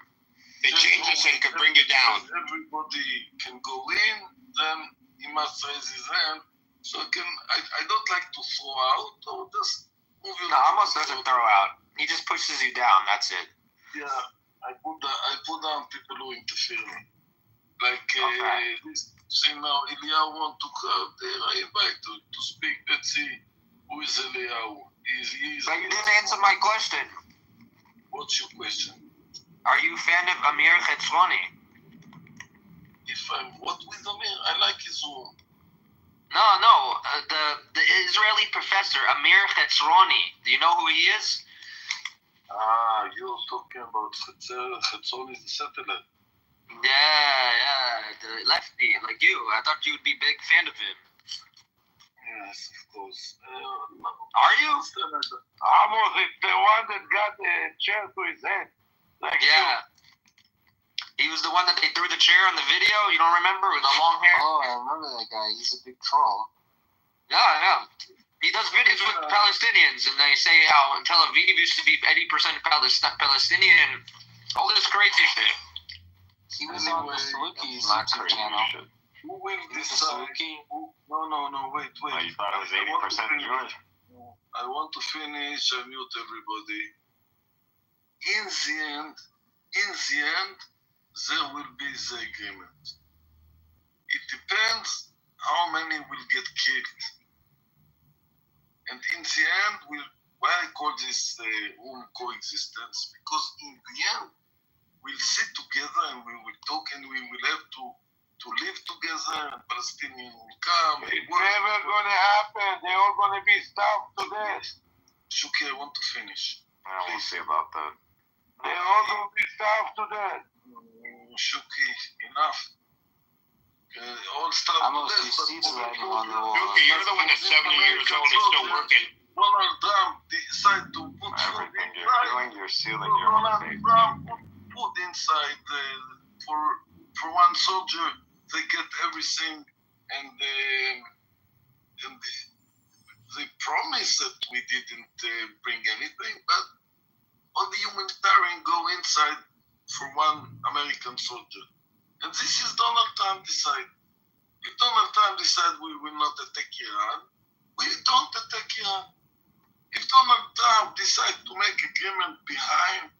They change it so it can bring you down. Everybody can go in, then he must raise his hand. So I don't like to throw out, or just move you. No, Amos doesn't throw out. He just pushes you down, that's it. Yeah, I put down people who interfere. Like, say now, Eliyahu want to come there, I invite to speak. Let's see who is Eliyahu. But you didn't answer my question. What's your question? Are you a fan of Amir Chetzloni? If I'm what with Amir? I like his room. No, the Israeli professor, Amir Chetzloni. Do you know who he is? You're talking about Chetzloni, the satellite. Yeah, the lefty, like you. I thought you would be a big fan of him. Yes, of course. Are you? Amos is the one that got the chair to his head. Like yeah. He was the one that they threw the chair on the video. You don't remember with the long hair? Oh, I remember that guy. He's a big troll. Yeah. He does videos with Palestinians, and they say how Tel Aviv used to be 80% Palestinian. All this crazy shit. He was on the Saluki's YouTube channel. Who will decide? No, wait. You thought it was 80% Jewish? I want to finish. I mute everybody. In the end, there will be the agreement. It depends how many will get killed. And in the end, why I call this room coexistence? Because in the end, we'll sit together and we will talk and we will have to live together and Palestinians will come. It's never going to happen. They're all going to be starved to death. Shuki, I want to finish. We'll see about that. They're all going to be starved to death. Shuki, enough. All starved to death. Shuki, you're the one that's 70 years old and still working. Donald Trump decided to put everything you're doing, you're sealing your own fate. Put inside for one soldier, they get everything, and they promise that we didn't bring anything, but only humanitarian go inside for one American soldier. And this is Donald Trump decide. If Donald Trump decide we will not attack Iran, we don't attack Iran. If Donald Trump decide to make agreement behind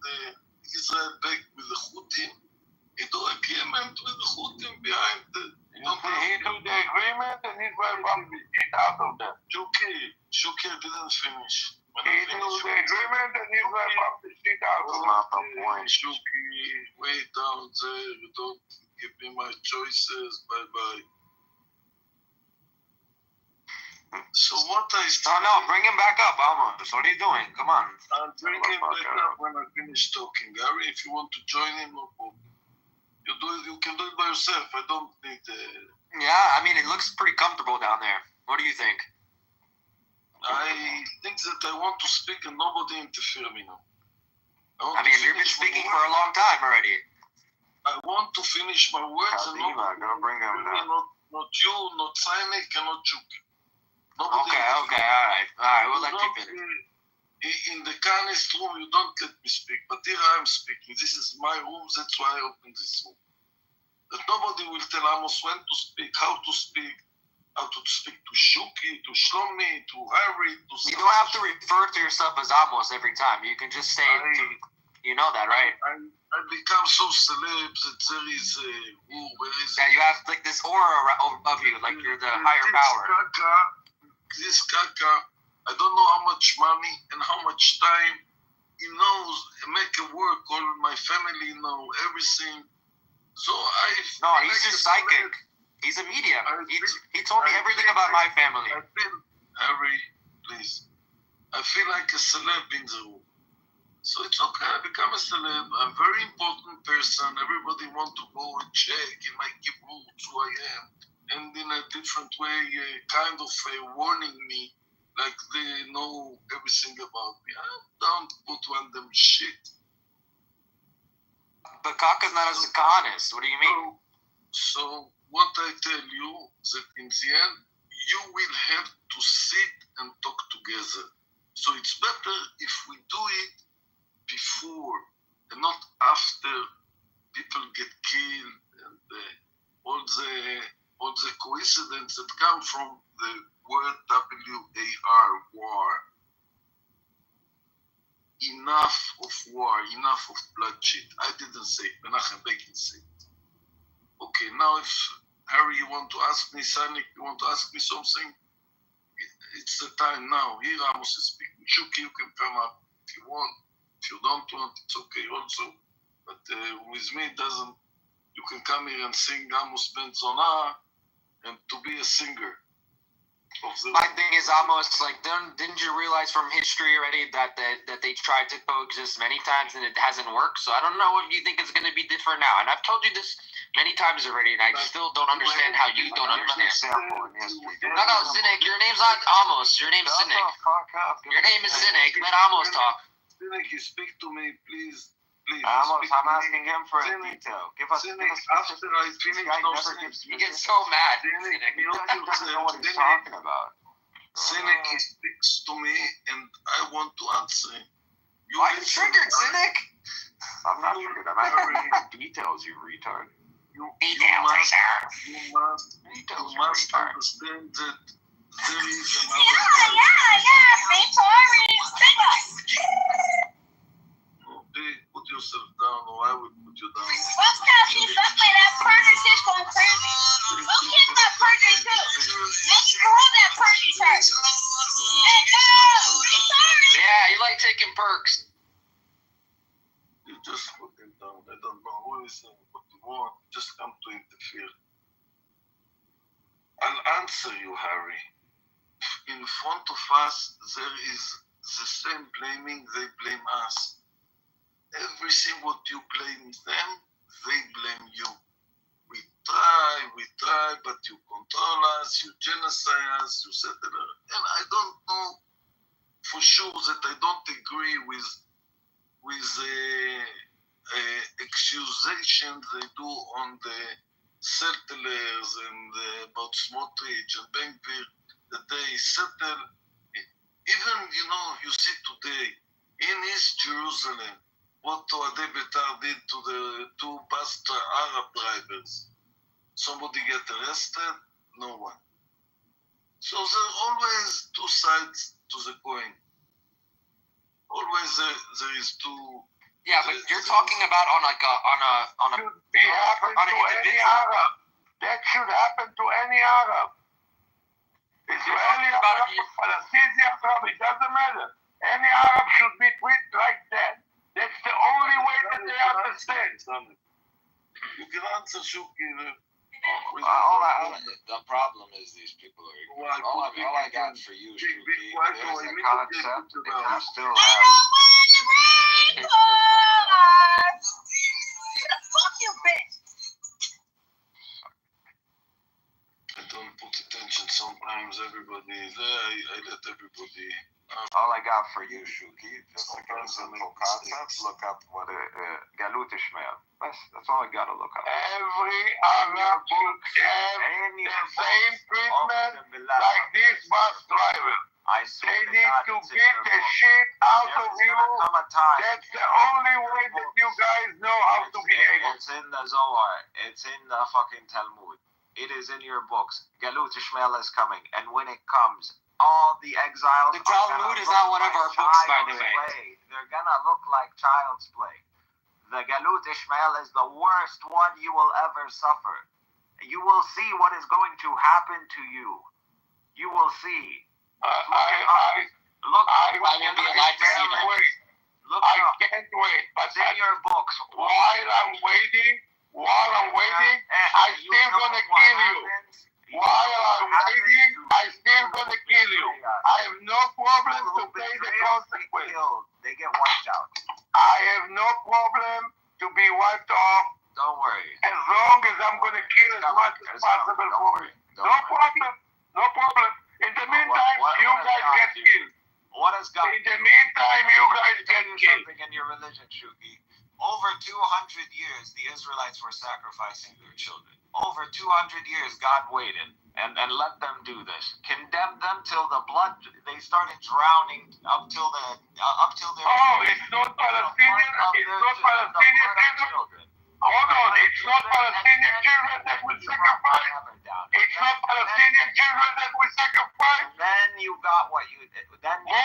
Israel back with the Houthis, he do agreement with the Houthis behind the. He do the agreement and Israel will get out of that. Shuki didn't finish. He do the agreement and Israel will get out of that. Shuki, wait down there. You don't give me my choices. Bye bye. So what I say? No, bring him back up, Amos. What are you doing? Come on. I'll bring him back up when I finish talking. Gary, if you want to join him, no problem. You can do it by yourself. I don't need. Yeah, I mean, it looks pretty comfortable down there. What do you think? I think that I want to speak and nobody interfere me now. I mean, you've been speaking for a long time already. I want to finish my words and nobody bring him down. Not you, not Cynic, and not Chucky. Okay, all right, we'll let you finish. In the kindest room, you don't let me speak, but here I'm speaking. This is my room, that's why I opened this room. That nobody will tell Amos when to speak, how to speak to Shuki, to Shlomi, to Harry, to... You don't have to refer to yourself as Amos every time. You can just say, you know that, right? I become so celeb that there is Yeah, you have like this aura of you, like you're the higher power. This Kaka, I don't know how much money and how much time he knows, make it work, all my family know everything. So he's just psychic. He's a medium. He told me everything about my family. Harry, please. I feel like a celeb in the room. So it's okay, I become a celeb. I'm a very important person. Everybody want to go and check in my kibbutz who I am. And in a different way, kind of warning me, like they know everything about me. I don't put on them shit. But Kaka's not as a honest. What do you mean? So what I tell you that in the end, you will have to sit and talk together. So it's better if we do it before and not after people get killed and all the coincidence that come from the word WAR, war. Enough of war, enough of bloodshed. I didn't say it, Menachem Begin said it. Okay, now if Harry, you want to ask me, Sanik, you want to ask me something? It's the time now. Here Amos is speaking. Shuki, you can come up if you want. If you don't want, it's okay also. But with me, it doesn't. You can come here and sing Amos Ben Zona and to be a singer. My thing is almost like, didn't you realize from history already that they tried to coexist many times and it hasn't worked? So I don't know what you think is going to be different now. And I've told you this many times already, and I still don't understand how you don't understand. No, Cynic, your name's not Amos. Your name's Cynic. Your name is Cynic. Let Amos talk. Cynic, you speak to me, please. Amos, I'm asking him for a detail. Give us after I finish. He gets so mad. Cynic. He doesn't know what he's talking about. Cynic, he speaks to me, and I want to answer. Why are you triggered, Cynic? I'm not triggered. I'm asking details, you retard. You must understand that there is another. Put yourself down, or I will put you down. What's that? She fucked me. That purger shit's going crazy. Go kiss that purger too. Make sure that purger shirt. Yeah, you like taking perks. You just put them down. I don't know who is what you want. Just come to interfere. I'll answer you, Harry. In front of us, there is the same blaming. They blame us. Everything what you blame them, they blame you. We try, but you control us, you genocide us, you settle us. And I don't know for sure that I don't agree with accusations they do on the settlers and about Smotrich and Ben-Gvir, that they settle. Even, you see today, In East Jerusalem, what Oadei Beitar did to the two Arab drivers. Somebody get arrested? No one. So there are always two sides to the coin. Always there is two. Yeah, but you're talking about on an individual. Arab. That should happen to any Arab. Israeli Arab, Palestinian Arab, it doesn't matter. Any Arab should be treated like that. That's the only way that they understand. You can answer Shuki. The problem is these people are ignorant. All I got for you, Shuki, there's a concept. If you still have. Fuck you, bitch. I don't put attention. Sometimes everybody is there. I let everybody. All I got for you, Shuki, just like a simple concept, look up what Galut Ishmael. That's all I got to look up. Every Arab should have the same treatment like this bus driver. They need to beat the shit out of you. That's the only way that you guys know how to behave. It's in the Zohar. It's in the fucking Talmud. It is in your books. Galut Ishmael is coming, and when it comes, all the exiles. The Talmud is not one of our books, by the way. They're gonna look like child's play. The Galut Ishmael is the worst one you will ever suffer. You will see what is going to happen to you. You will see. I can't be allowed to see that. I can't wait. But in your books. While I'm waiting, I still gonna kill you. While I'm waiting, I still gonna kill you. I have no problem to pay the consequence. They get wiped out. I have no problem to be wiped off. Don't worry. As long as I'm gonna kill as much as possible for you. No problem. In the meantime, you guys get killed. What has got? In the meantime, you guys get killed. Something in your religion, Shuki. Over 200 years, the Israelites were sacrificing their children. Over 200 years, God waited and let them do this. Condemned them till the blood. They started drowning up till their. It's not Palestinian. It's not Palestinian children. Hold on. It's not Palestinian children that we sacrifice. It's not Palestinian children that we sacrifice. Then you got what you did. Then you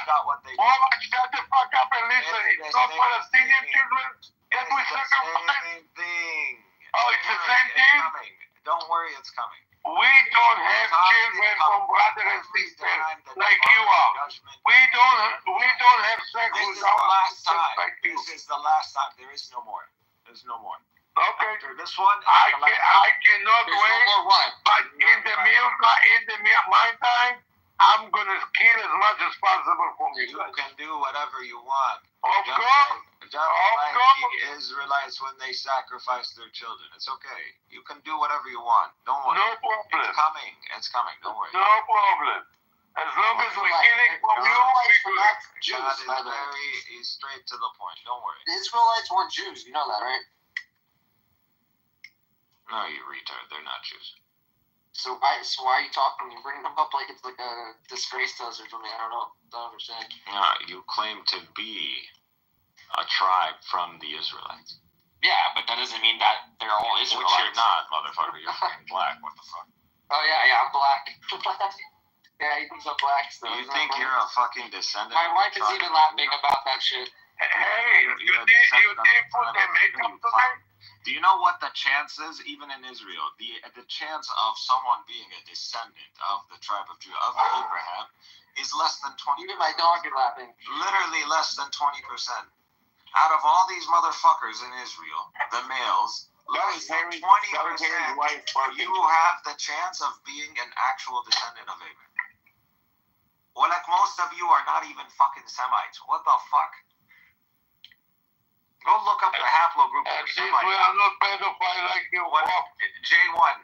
got what they did. Shut the fuck up and listen. It's not Palestinian children that we sacrifice. Same thing. Oh, it's the same thing? Don't worry, it's coming. We don't have children from brothers and sisters like you are. We don't have sex with our sisters like you. This is the last time. There is no more. There's no more. Okay. After this one, I cannot wait. But in the meantime, I'm gonna kill as much as possible from you. You can do whatever you want. Of course. Just like the Israelites when they sacrifice their children. It's okay. You can do whatever you want. Don't worry. No problem. It's coming. Don't worry. No problem. As long as we're killing from you, God is very straight to the point. Don't worry. The Israelites weren't Jews. You know that, right? No, you retard. They're not Jews. So why are you talking? You bring them up like it's like a disgrace to us or something. I don't know. Don't understand. You claim to be a tribe from the Israelites. Yeah, but that doesn't mean that they're all Israelites. Which you're not, motherfucker. You're fucking black. What the fuck? Oh yeah, I'm black. Yeah, he's a black stuff. You think you're a fucking descendant? My wife is even laughing about that shit. Hey, you did put the makeup tonight? Do you know what the chance is, even in Israel? The chance of someone being a descendant of the tribe of Judah, of Abraham, is less than 20%. Even my dog is laughing. Literally less than 20%. Out of all these motherfuckers in Israel, the males, less than 20%, you have the chance of being an actual descendant of Abraham. Well, like most of you are not even fucking Semites. What the fuck? Go look up the haplogroup of Semites. We are not pedophile like you. J1.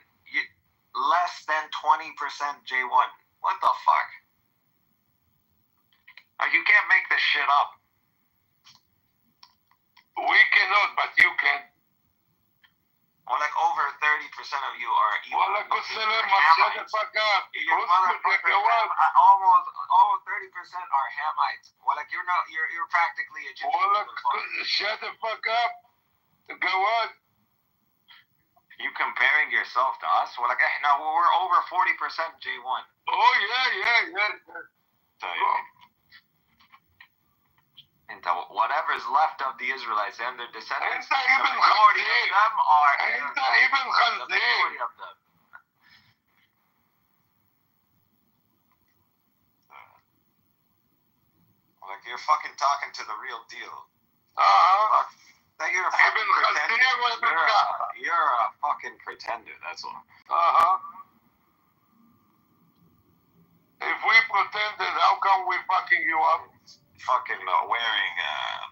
Less than 20% J1. What the fuck? You can't make this shit up. We cannot, but you can. Well, like over 30% of you are evil. Well, like shut the fuck up. Your motherfucker, almost 30% are Hamites. Well, like you're practically Egyptian. Well, shut the fuck up. Go on. You comparing yourself to us? Well, like no, we're over 40% J1. Oh yeah. So, and whatever's left of the Israelites and their descendants, the majority of them are. The majority of them. Like you're fucking talking to the real deal. Like you're a fucking pretender. You're a fucking pretender. That's all. If we pretended, how come we fucking you up? Fucking wearing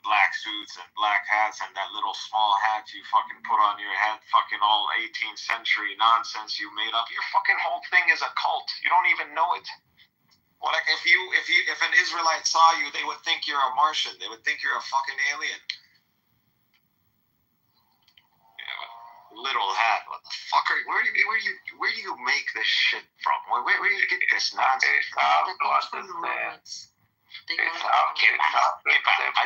black suits and black hats and that little small hat you fucking put on your head, fucking all 18th century nonsense you made up. Your fucking whole thing is a cult. You don't even know it. Well, like if an Israelite saw you, they would think you're a Martian. They would think you're a fucking alien. Yeah, little hat. What the fuck are you? Where do you make this shit from? Where do you get this nonsense from? It comes from the Romans. I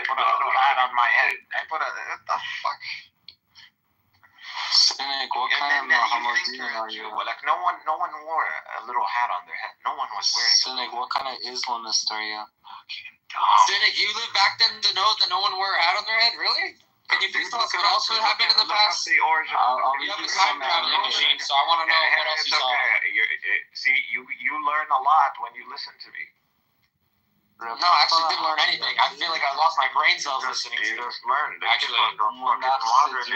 put a little hat on my head. What the fuck? Cynic, what kind of Mohammedan are you? Well, like no one wore a little hat on their head. No one was wearing it. Cynic, what kind of Islamist are you? Cynic, you lived back then to know that no one wore a hat on their head? Really? Can you please tell us what else would happen in the past? I'll You read have you a time some traveling machine, so I want to know what else you saw. See, you learn a lot when you listen to me. No, I actually didn't learn anything. I feel like I lost my brain cells listening to you. You just learned. Actually, modern information.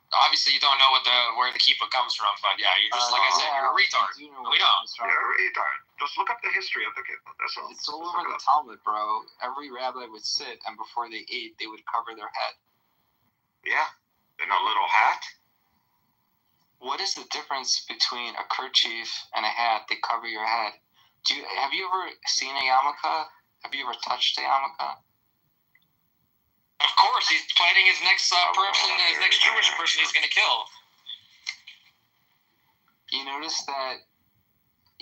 Obviously, you don't know where the kippah comes from, but yeah, you're just like I said, you're a retard. We don't. You're a retard. Just look up the history of the kippah. That's all. It's all over the Talmud, bro. Every rabbi would sit, and before they ate, they would cover their head. Yeah, in a little hat. What is the difference between a kerchief and a hat? They cover your head. Have you ever seen a yarmulke? Have you ever touched a yarmulke? Of course, he's planning his next person, his next Jewish person he's going to kill. You notice that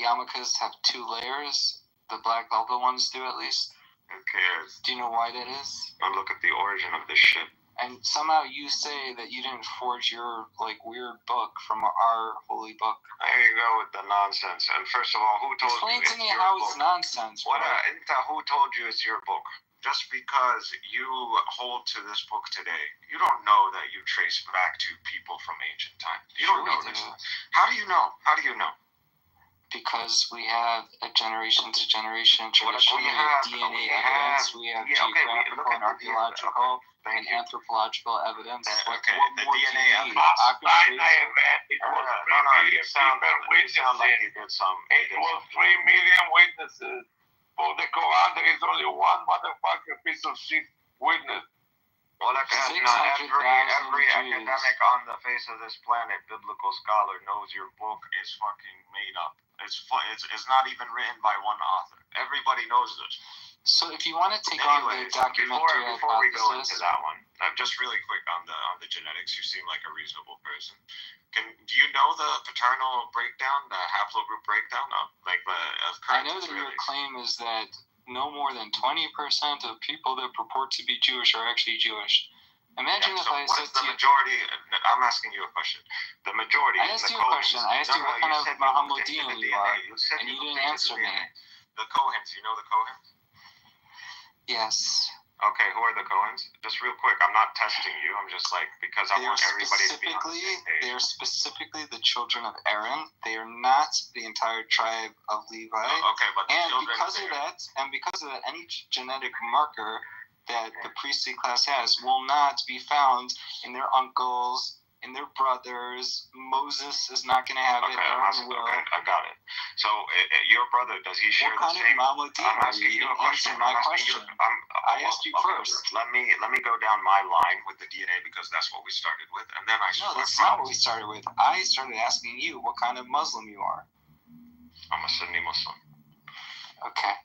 yarmulkes have 2 layers? The black velvet ones do, at least. Who cares? Do you know why that is? I look at the origin of this shit. And somehow you say that you didn't forge your weird book from our holy book. There you go with the nonsense. And first of all, who told Explain you to me it's your how book? it's nonsense. Who told you it's your book? Just because you hold to this book today, you don't know that you trace back to people from ancient times. You don't know this. How do you know? How do you know? Because we have a generation to generation tradition. We have DNA evidence. We have geographical and archaeological and anthropological evidence. What more the do DNA you need? You sound like you did some. It was 3 million witnesses. For the Quran, there is only one motherfucking piece of shit witness. Well, like every academic on the face of this planet, biblical scholar, knows your book is fucking made up. It's not even written by one author. Everybody knows this. So if you want to take on the documentary before we go into that one, just really quick on the genetics, you seem like a reasonable person. Do you know the paternal breakdown, the haplogroup breakdown of I know that your claim is that no more than 20% of people that purport to be Jewish are actually Jewish. Imagine if I said the majority. I'm asking you a question. The majority. I asked you a question. I asked you what kind of Mohammedan you are, and you didn't answer me. The Kohens. You know the Kohens? Yes. Okay, who are the Kohens? Just real quick, I'm not testing you. I'm just because I want everybody to be on the same page. They are specifically the children of Aaron. They are not the entire tribe of Levi. Okay, but because of that, any genetic marker that the priestly class has will not be found in their uncles, in their brothers. Moses is not going to have it. Okay, I got it. So your brother, does he share the same? I'm asking you a question. I asked you first. Let me go down my line with the DNA because that's what we started with, and then No, that's not what we started with. I started asking you what kind of Muslim you are. I'm a Sunni Muslim. Okay.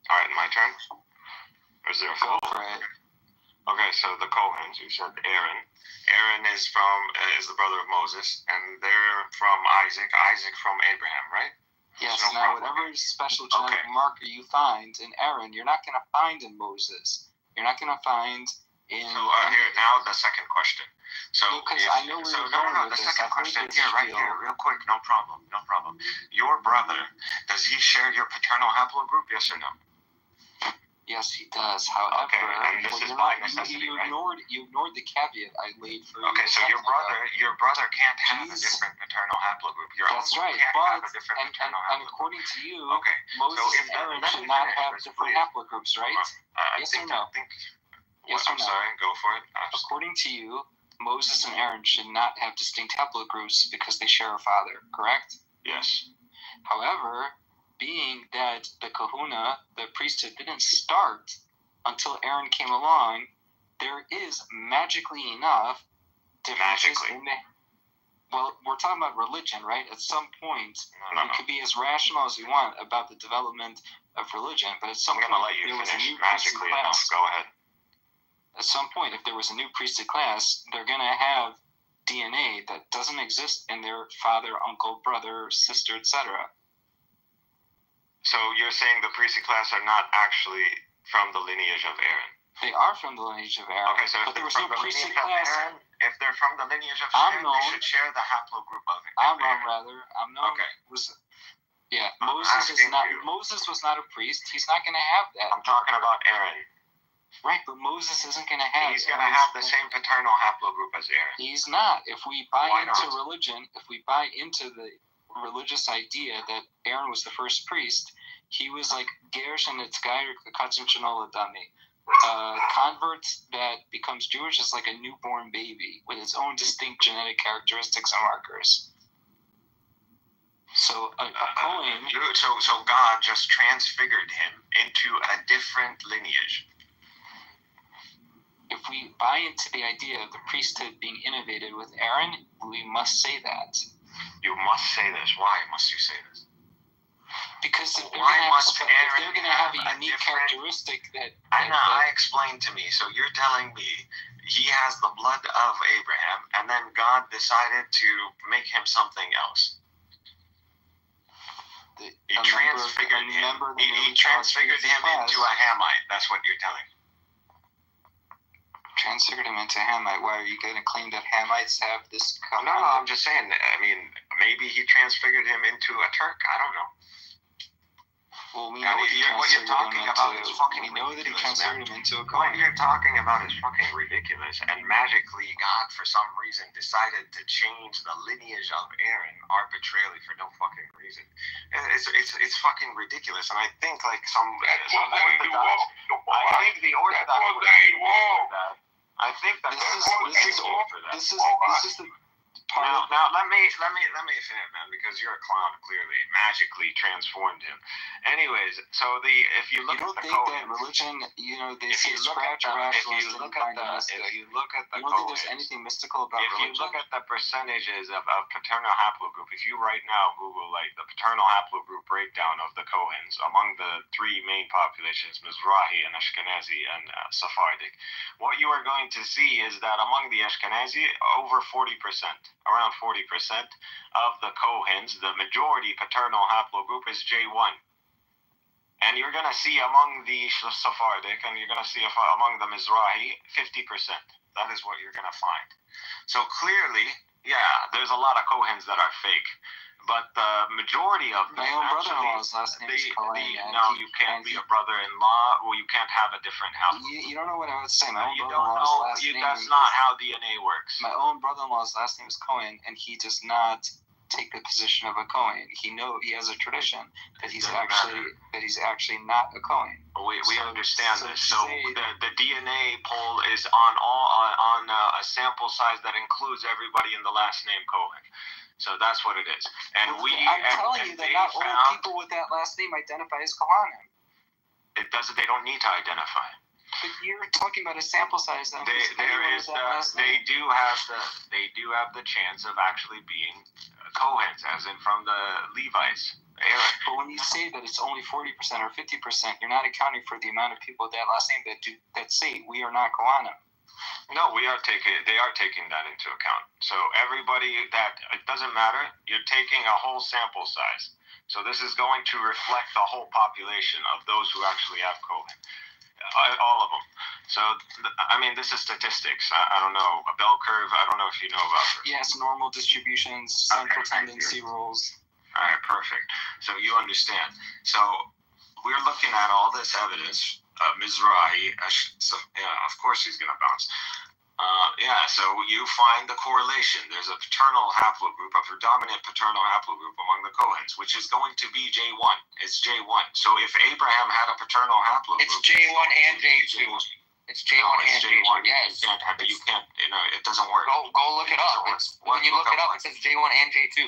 All right, my turn. Or is there a Go for it. Okay, so the Kohens, you said Aaron. Aaron is the brother of Moses, and they're from Isaac. Isaac from Abraham, right? Yes, no now problem. whatever special genetic marker you find in Aaron, you're not going to find in Moses. You're not going to find in... So here, now the second question. So, because I know where you're going with the this. second I heard question this here, right spiel. here, real quick, no problem. Your brother, does he share your paternal haplogroup, yes or no? Yes, he does. However, and this is by necessity, right? You ignored the caveat I laid for you. Okay, so your brother can't have a different paternal haplogroup. That's right, can't have a different paternal and haplogroup. according to you, Okay, Moses so and Aaron should not have different haplogroups, right? Yes or no? Yes or no? I'm sorry, go for it. According to you, Moses and Aaron should not have distinct haplogroups because they share a father, correct? Yes. However, being that the kahuna, the priesthood, didn't start until Aaron came along, there is magically enough differences in the... Well, we're talking about religion, right? At some point, we could be as rational as we want about the development of religion, but at some point, if there was a new priesthood class... Go ahead. At some point, if there was a new priesthood class, they're going to have DNA that doesn't exist in their father, uncle, brother, sister, etc. So you're saying the priesthood class are not actually from the lineage of Aaron? They are from the lineage of Aaron. Okay, so if they're from the lineage of Aaron, if they're from the lineage of Aaron, they should share the haplogroup of Aaron. Okay. Moses was not a priest. He's not going to have that. I'm talking about Aaron. Right, but Moses isn't going to have... He's going to have the same paternal haplogroup as Aaron. He's not. If we buy into not? religion, if we buy into the religious idea that Aaron was the first priest, he was like Gersh and its guy Katzin Chanola Dami. Convert that becomes Jewish is like a newborn baby with its own distinct genetic characteristics and markers. So a Kohen... So God just transfigured him into a different lineage. If we buy into the idea of the priesthood being innovated with Aaron, we must say that. You must say this. Why must you say this? Because if they're going to have a unique characteristic that... I explained to me. So you're telling me he has the blood of Abraham, and then God decided to make him something else. He transfigured him into a Hamite. That's what you're telling me. Transfigured him into Hamite. Why are you going to claim that Hamites have this? No, I'm just saying. I mean, maybe he transfigured him into a Turk. I don't know. Well, we know what you're talking about is fucking ridiculous. We know that he transfigured him into a What you're talking about is fucking ridiculous. And magically, God, for some reason, decided to change the lineage of Aaron arbitrarily for no fucking reason. It's fucking ridiculous. And I think like some Orthodox, I think the Orthodox would agree with that. I think that this is the part. Now let me finish, man, because you're a clown. Clearly, magically transformed him. Anyways, so if you look at the think that religion, they say scratch rationalism. If you look at the you don't think there's anything mystical about religion? If you look at the percentages of paternal haplogroup, if you right now Google like the paternal haplogroup breakdown of the Kohens among the three main populations, Mizrahi and Ashkenazi and Sephardic, what you are going to see is that among the Ashkenazi, over 40%, around 40% of the Kohens, the majority paternal haplogroup is J1. And you're going to see among the Sephardic, and you're going to see among the Mizrahi, 50%. That is what you're going to find. So clearly, yeah, there's a lot of Kohens that are fake. But the majority of them, my own brother-in-law's last name is Cohen. You can't be a brother-in-law, or you can't have a different house. You don't know what I would say. My own brother-in-law's last name. That's not how DNA works. My own brother-in-law's last name is Cohen, and he does not take the position of a Cohen. He has a tradition that he's actually not a Cohen. We understand this. So the DNA poll is on a sample size that includes everybody in the last name Cohen. So that's what it is. And I'm telling you that not all people with that last name identify as Kohanim. They don't need to identify. But you're talking about a sample size. They do have the chance of actually being Kohens, as in from the Levites. Aaron. But when you say that it's only 40% or 50%, you're not accounting for the amount of people with that last name that say we are not Kohanim. No, they are taking that into account. So everybody it doesn't matter. You're taking a whole sample size. So this is going to reflect the whole population of those who actually have COVID. All of them. So, I mean, this is statistics. I don't know. A bell curve, I don't know if you know about this. Yes, normal distributions, central tendency rules. All right, perfect. So you understand. So we're looking at all this evidence. Mizrahi, so, yeah, of course he's going to bounce. So you find the correlation. There's a paternal haplogroup, a predominant paternal haplogroup among the Cohens, which is going to be J1. It's J1. So if Abraham had a paternal haplogroup, it's J1 and J2. It's J1 and J2. Yes. You can't. It doesn't work. Go look it up. When you look it up, it says J1 and J2.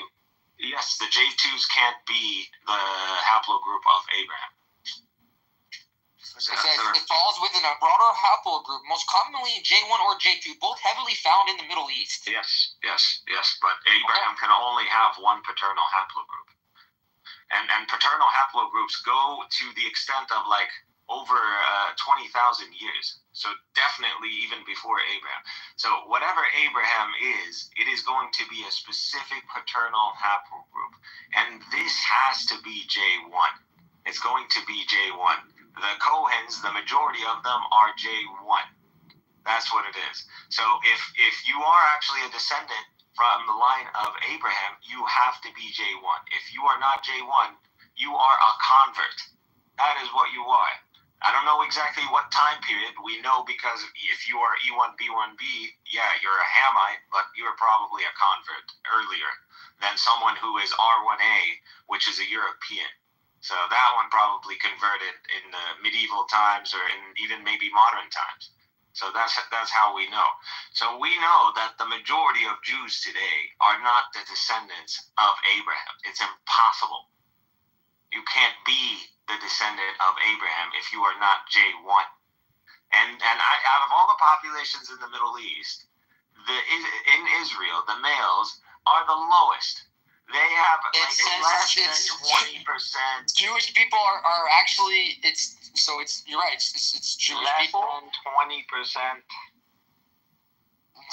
Yes, the J2s can't be the haplogroup of Abraham. It says it falls within a broader haplogroup, most commonly J1 or J2, both heavily found in the Middle East. Yes. But Abraham can only have one paternal haplogroup. And paternal haplogroups go to the extent of like over 20,000 years. So definitely even before Abraham. So whatever Abraham is, it is going to be a specific paternal haplogroup. And this has to be J1. It's going to be J1. The Cohens, the majority of them are J1. That's what it is. So if you are actually a descendant from the line of Abraham, you have to be J1. If you are not J1, you are a convert. That is what you are. I don't know exactly what time period. We know because if you are E1, B1B, yeah, you're a Hamite, but you're probably a convert earlier than someone who is R1A, which is a European. So that one probably converted in the medieval times or in even maybe modern times. So that's how we know. So we know that the majority of Jews today are not the descendants of Abraham. It's impossible. You can't be the descendant of Abraham if you are not J1. And out of all the populations in the Middle East, in Israel, the males are the lowest. They have less than 20%. Jewish people are actually you're right. It's Jewish people. Less than 20%.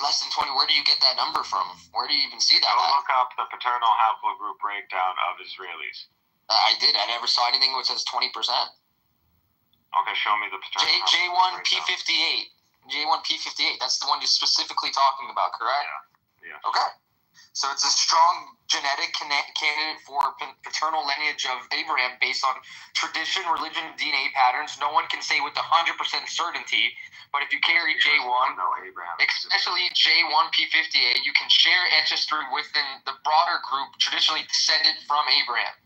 Less than 20. Where do you get that number from? Where do you even see that? Go look up the paternal haplogroup breakdown of Israelis. I did. I never saw anything which says 20%. Okay, show me the paternal J1 P58. J1 P58. That's the one you're specifically talking about, correct? Yeah. Okay. So it's a strong genetic candidate for paternal lineage of Abraham based on tradition, religion, DNA patterns. No one can say with 100% certainty, but if you carry J1, especially J1 P58, you can share ancestry within the broader group traditionally descended from Abraham.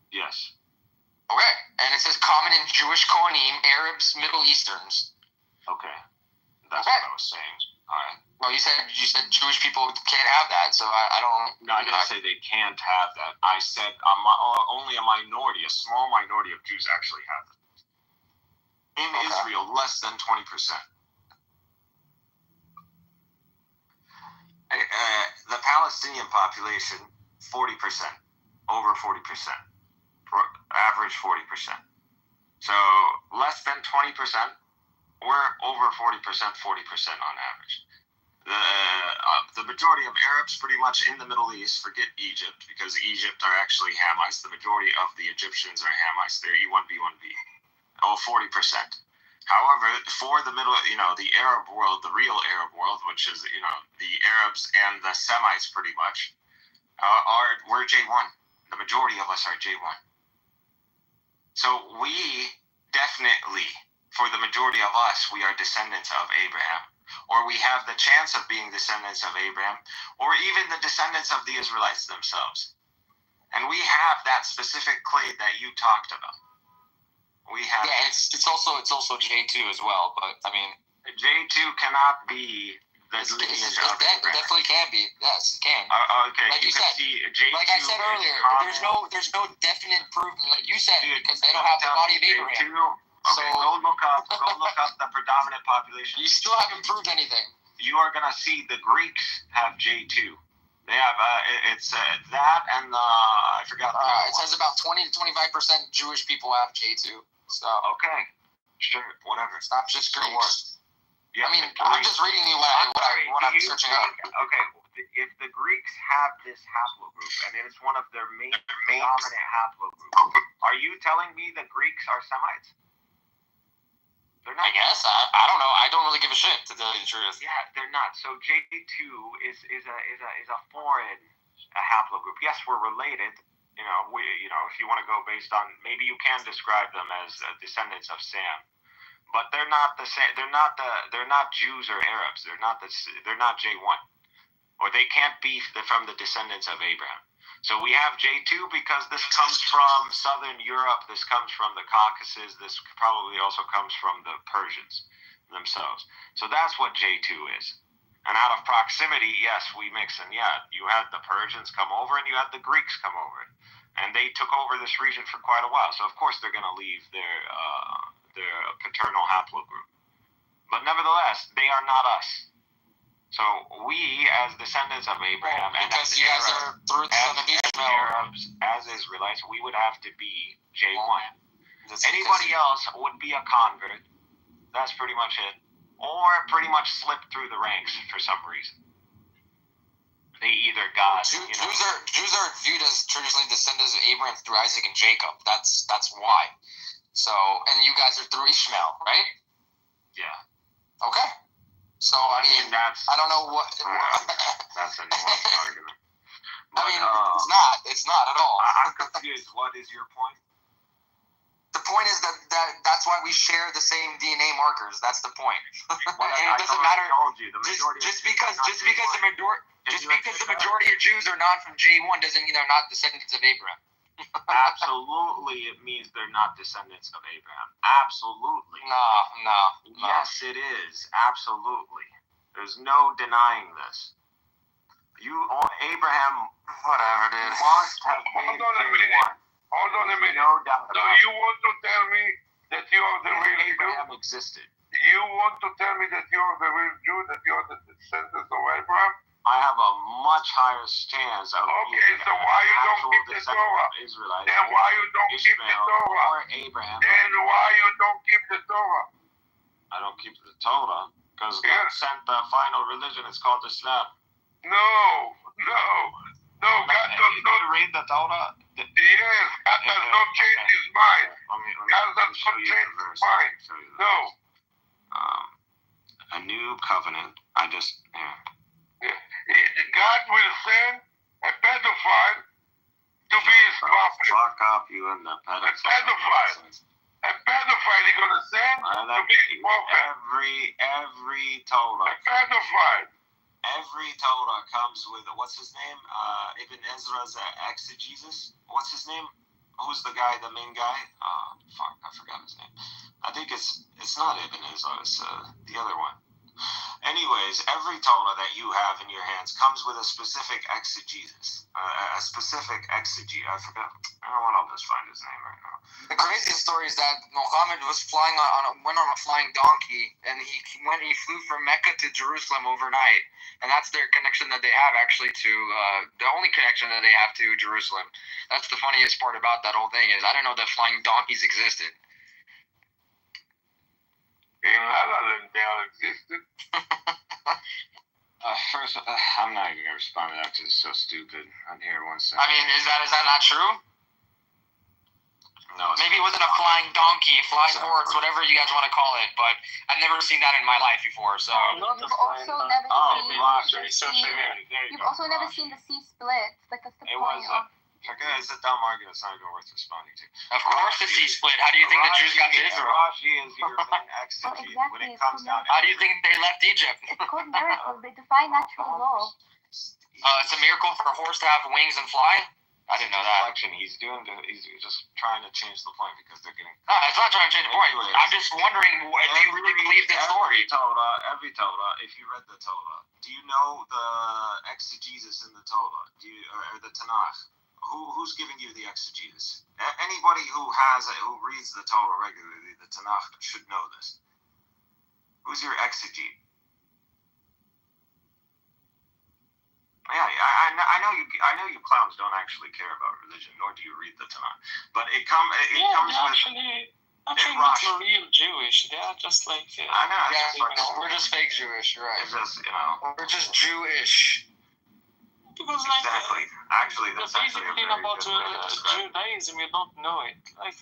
Yes. Okay. And it says common in Jewish Kohanim, Arabs, Middle Easterns. Okay. That's what I was saying. All right. Well, you said Jewish people can't have that, so I don't. No, I didn't say they can't have that. I said only a minority, a small minority of Jews actually have it. In Israel, less than 20%. The Palestinian population, 40%, over 40%, average 40%. So less than 20%, we're over 40%, 40% on average. The majority of Arabs pretty much in the Middle East, forget Egypt, because Egypt are actually Hamites. The majority of the Egyptians are Hamites. They're E1, B1B. 40%. However, for the middle, the Arab world, the real Arab world, which is, the Arabs and the Semites pretty much, we're J1. The majority of us are J1. So we definitely, for the majority of us, we are descendants of Abraham. Or we have the chance of being descendants of Abraham, or even the descendants of the Israelites themselves. And we have that specific clade that you talked about. We have. Yeah, it's also J2 as well, but I mean, J2 cannot be the lineage of Abraham. It definitely can be. Yes, it can. Okay, like you said, see J2 like I said earlier, there's no definite proof, like you said, because they don't have the body of Abraham. Okay, go look up the predominant population. You still haven't proved anything. You are gonna see the Greeks have J2. They have it's that and I forgot. It says about 20 to 25% Jewish people have J2. So okay, sure, whatever. It's not just Greeks. I mean, I'm just reading you what I'm searching up. Okay, if the Greeks have this haplogroup, and it's one of their main dominant haplogroups, are you telling me the Greeks are Semites? They're not. I guess. I don't know. I don't really give a shit, to tell you the truth. Yeah, they're not. So J2 is a foreign haplogroup. Yes, we're related. If you want to go based on, maybe you can describe them as descendants of Sam. But they're not the same. They're not Jews or Arabs. They're not J1, or they can't be from the descendants of Abraham. So we have J2 because this comes from Southern Europe. This comes from the Caucasus. This probably also comes from the Persians themselves. So that's what J2 is. And out of proximity, yes, we mix. And yeah, you had the Persians come over, and you had the Greeks come over, and they took over this region for quite a while. So of course they're going to leave their paternal haplogroup. But nevertheless, they are not us. So we, as descendants of Abraham, and as you guys are through the son of Arabs, as Israelites, we would have to be J1. Anybody else would be a convert. That's pretty much it. Or pretty much slip through the ranks for some reason. They either got Jews are viewed as traditionally descendants of Abraham through Isaac and Jacob. That's why. So, and you guys are through Ishmael, right? Yeah. Okay. So I mean, I don't know what. That's a nuanced argument. But, I mean, it's not. It's not at all. I'm confused. What is your point? The point is that's why we share the same DNA markers. That's the point. Well, and it doesn't matter. Just because the majority of Jews are not from J1 doesn't mean they're not descendants of Abraham. Absolutely, it means they're not descendants of Abraham. Absolutely. No. Yes, it is. Absolutely. There's no denying this. Abraham, whatever it is, must have made J1. Hold on a minute. No doubt. So you want to tell me that you are the real Abraham Jew? existed. You want to tell me that you are the real Jew, that you are the descendants of Abraham? I have a much higher chance of being so why you don't keep the Torah? Israelites, then why you don't keep the Torah? Or Abraham. Then why you don't keep the Torah? I don't keep the Torah because God sent the final religion. It's called Islam. No. God does not read the Torah. Yes, God does not change his mind. God does not change his mind. No. A new covenant. God will send a pedophile to be his prophet. Fuck up, you and the pedophile. A pedophile he's going to send to be his prophet. Every Torah. A pedophile. Every Torah comes with, what's his name? Ibn Ezra's exegesis. What's his name? Who's the guy, the main guy? Fuck, I forgot his name. I think it's not Ibn Ezra, it's the other one. Anyways, every Torah that you have in your hands comes with a specific exegesis. A specific exegete. I forgot. I don't know. I'll just find his name right now. The craziest story is that Muhammad was went on a flying donkey, and he flew from Mecca to Jerusalem overnight, and that's their connection that they have actually to the only connection that they have to Jerusalem. That's the funniest part about that whole thing is I didn't know that flying donkeys existed. In La La Land, they all existed. First, I'm not even gonna respond to that because it's so stupid. I'm here 1 second. I mean, is that not true? No. Maybe it wasn't a flying donkey, flying horse, whatever you guys want to call it, but I've never seen that in my life before. So. You've also never seen the sea split. Like that's the point of. It's a dumb argument. It's not even worth responding to. Of course, the sea split. How do you think the Jews got to Israel? Rashi is your main exegete when it comes down. How do you think they left Egypt? It's called miracles. They defy natural law. It's a miracle for a horse to have wings and fly. I didn't know that. He's just trying to change the point because they're getting. No, it's not trying to change the point. I'm just wondering, do you really believe this story? Every Torah, if you read the Torah, do you know the exegesis in the Torah? Or the Tanakh? Who's giving you the exegesis? Anybody who reads the Torah regularly, the Tanakh, should know this. Who's your exegete? Yeah, I know you clowns don't actually care about religion, nor do you read the Tanakh. But it comes with. Actually, not real Jewish. They are just like. I know. We're just fake Jewish, right? It's just We're just Jewish. Because exactly. Actually, the that's basic actually a thing very about good way to describe it. Judaism, you don't know it. Like.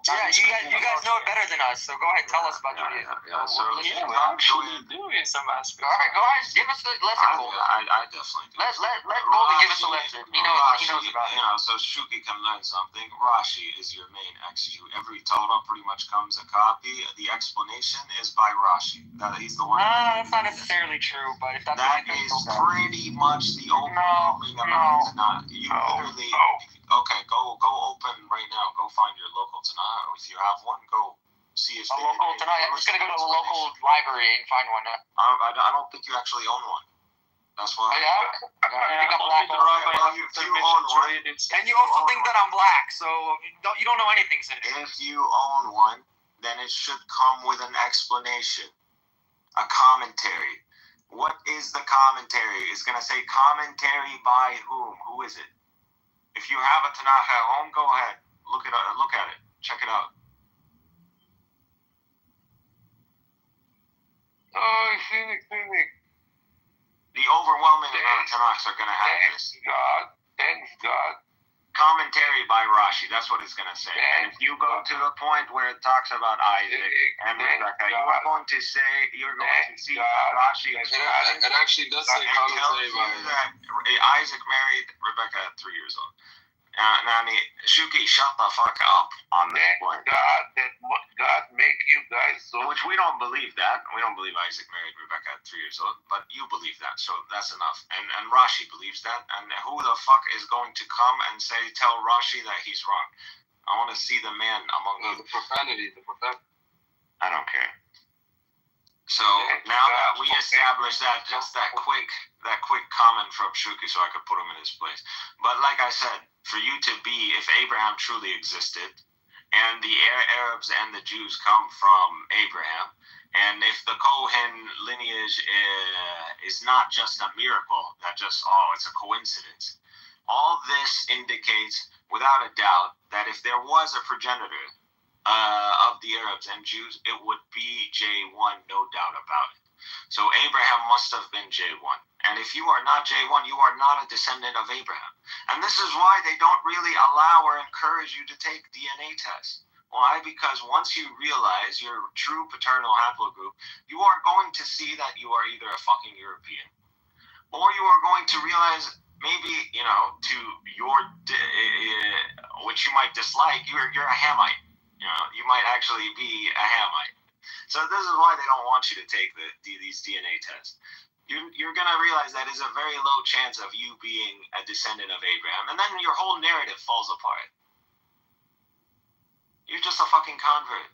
Yeah, you guys know it better than us, so go ahead, tell us about Judaism. So Yeah, we actually do in some aspects. All right, go ahead, give us a lesson, Golden. I definitely do. Let Golden give us a lesson. He knows about it. So Shuki can learn something. Rashi is your main exegete. Every Torah pretty much comes a copy. The explanation is by Rashi. He's the one. That's not necessarily true, but if that's that is pretty much the overwhelming amount. You literally. Okay, go open right now. Go find your local Tanakh, or if you have one, go see if a local Tanakh. I'm just gonna go to a local library and find one. I don't think you actually own one. That's why. Yeah. I think I'm black. You own one, and you also think that I'm black, so you don't know anything, Senator. If you own one, then it should come with an explanation, a commentary. What is the commentary? It's gonna say commentary by whom? Who is it? If you have a Tanakh at home, go ahead. Look at it. Check it out. Oh, I see it. The overwhelming amount of Tanachs are going to have this. Thanks God. Commentary by Rashi. That's what it's going to say. And if you go to the point where it talks about Isaac and Rebecca, you are going to see Rashi. It actually does say commentary by Isaac married Rebecca at 3 years old. Shuki, shut the fuck up on this point. God make you guys so. Which we don't believe that. We don't believe Isaac married Rebecca at 3 years old, but you believe that, so that's enough. And Rashi believes that. And who the fuck is going to come and tell Rashi that he's wrong? I want to see the man among you. The profanity. I don't care. So now that we established that, just that quick comment from Shuki, so I could put him in his place. But like I said, for you to be, if Abraham truly existed, and the Arabs and the Jews come from Abraham, and if the Kohen lineage is not just a miracle, that just it's a coincidence. All this indicates, without a doubt, that if there was a progenitor of the Arabs and Jews, it would be J1, no doubt about it. So Abraham must have been J1. And if you are not J1, you are not a descendant of Abraham. And this is why they don't really allow or encourage you to take DNA tests. Why? Because once you realize your true paternal haplogroup, you are going to see that you are either a fucking European, or you are going to realize maybe, to your, which you might dislike, you're a Hamite. You might actually be a Hamite. So this is why they don't want you to take these DNA tests. You're going to realize that is a very low chance of you being a descendant of Abraham. And then your whole narrative falls apart. You're just a fucking convert.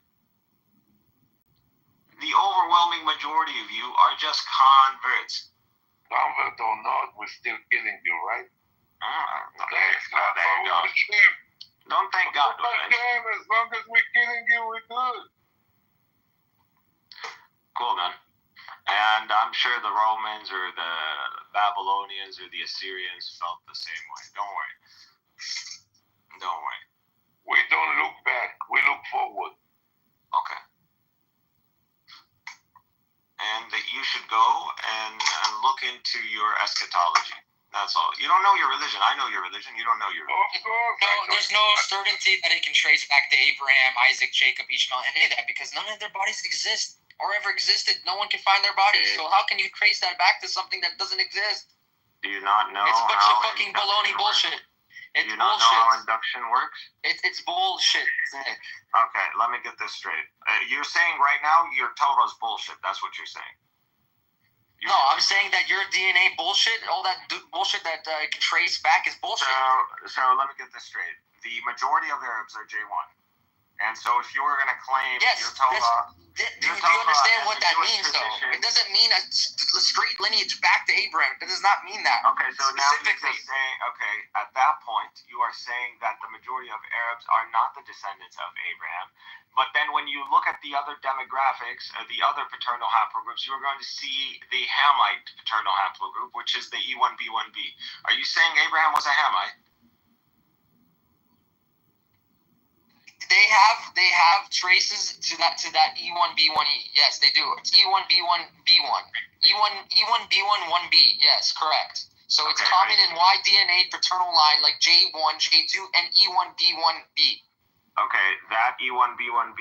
The overwhelming majority of you are just converts. Convert or not, we're still killing you, right? Thank God. Don't thank God. As long as we're killing you, we're good. Cool, man. And I'm sure the Romans or the Babylonians or the Assyrians felt the same way. Don't worry. We don't look back. We look forward. Okay. And you should go and look into your eschatology. That's all. You don't know your religion. I know your religion. You don't know your religion. No, there's no certainty that it can trace back to Abraham, Isaac, Jacob, Ishmael, any of that, because none of their bodies exist or ever existed. No one can find their bodies. So how can you trace that back to something that doesn't exist? Do you not know? It's a bunch of fucking baloney bullshit. Do you not know how induction works? It's bullshit. Okay, let me get this straight. You're saying right now your Torah's bullshit. That's what you're saying. No, I'm saying that your DNA bullshit, all that bullshit that can trace back is bullshit. So let me get this straight. The majority of Arabs are J1. And so if you were going to claim your Torah... Do you understand what that means, though? It doesn't mean a straight lineage back to Abraham. It does not mean that. Okay, so now you're just saying, at that point, you are saying that the majority of Arabs are not the descendants of Abraham. But then when you look at the other demographics, the other paternal haplogroups, you are going to see the Hamite paternal haplogroup, which is the E1B1B. Are you saying Abraham was a Hamite? they have traces to that E1B1E. Yes, they do. It's E1B1B1. E1B1 1B. Yes, correct. So it's common in Y DNA paternal line like J1, J2, and E1B1B. Okay, that E1B1B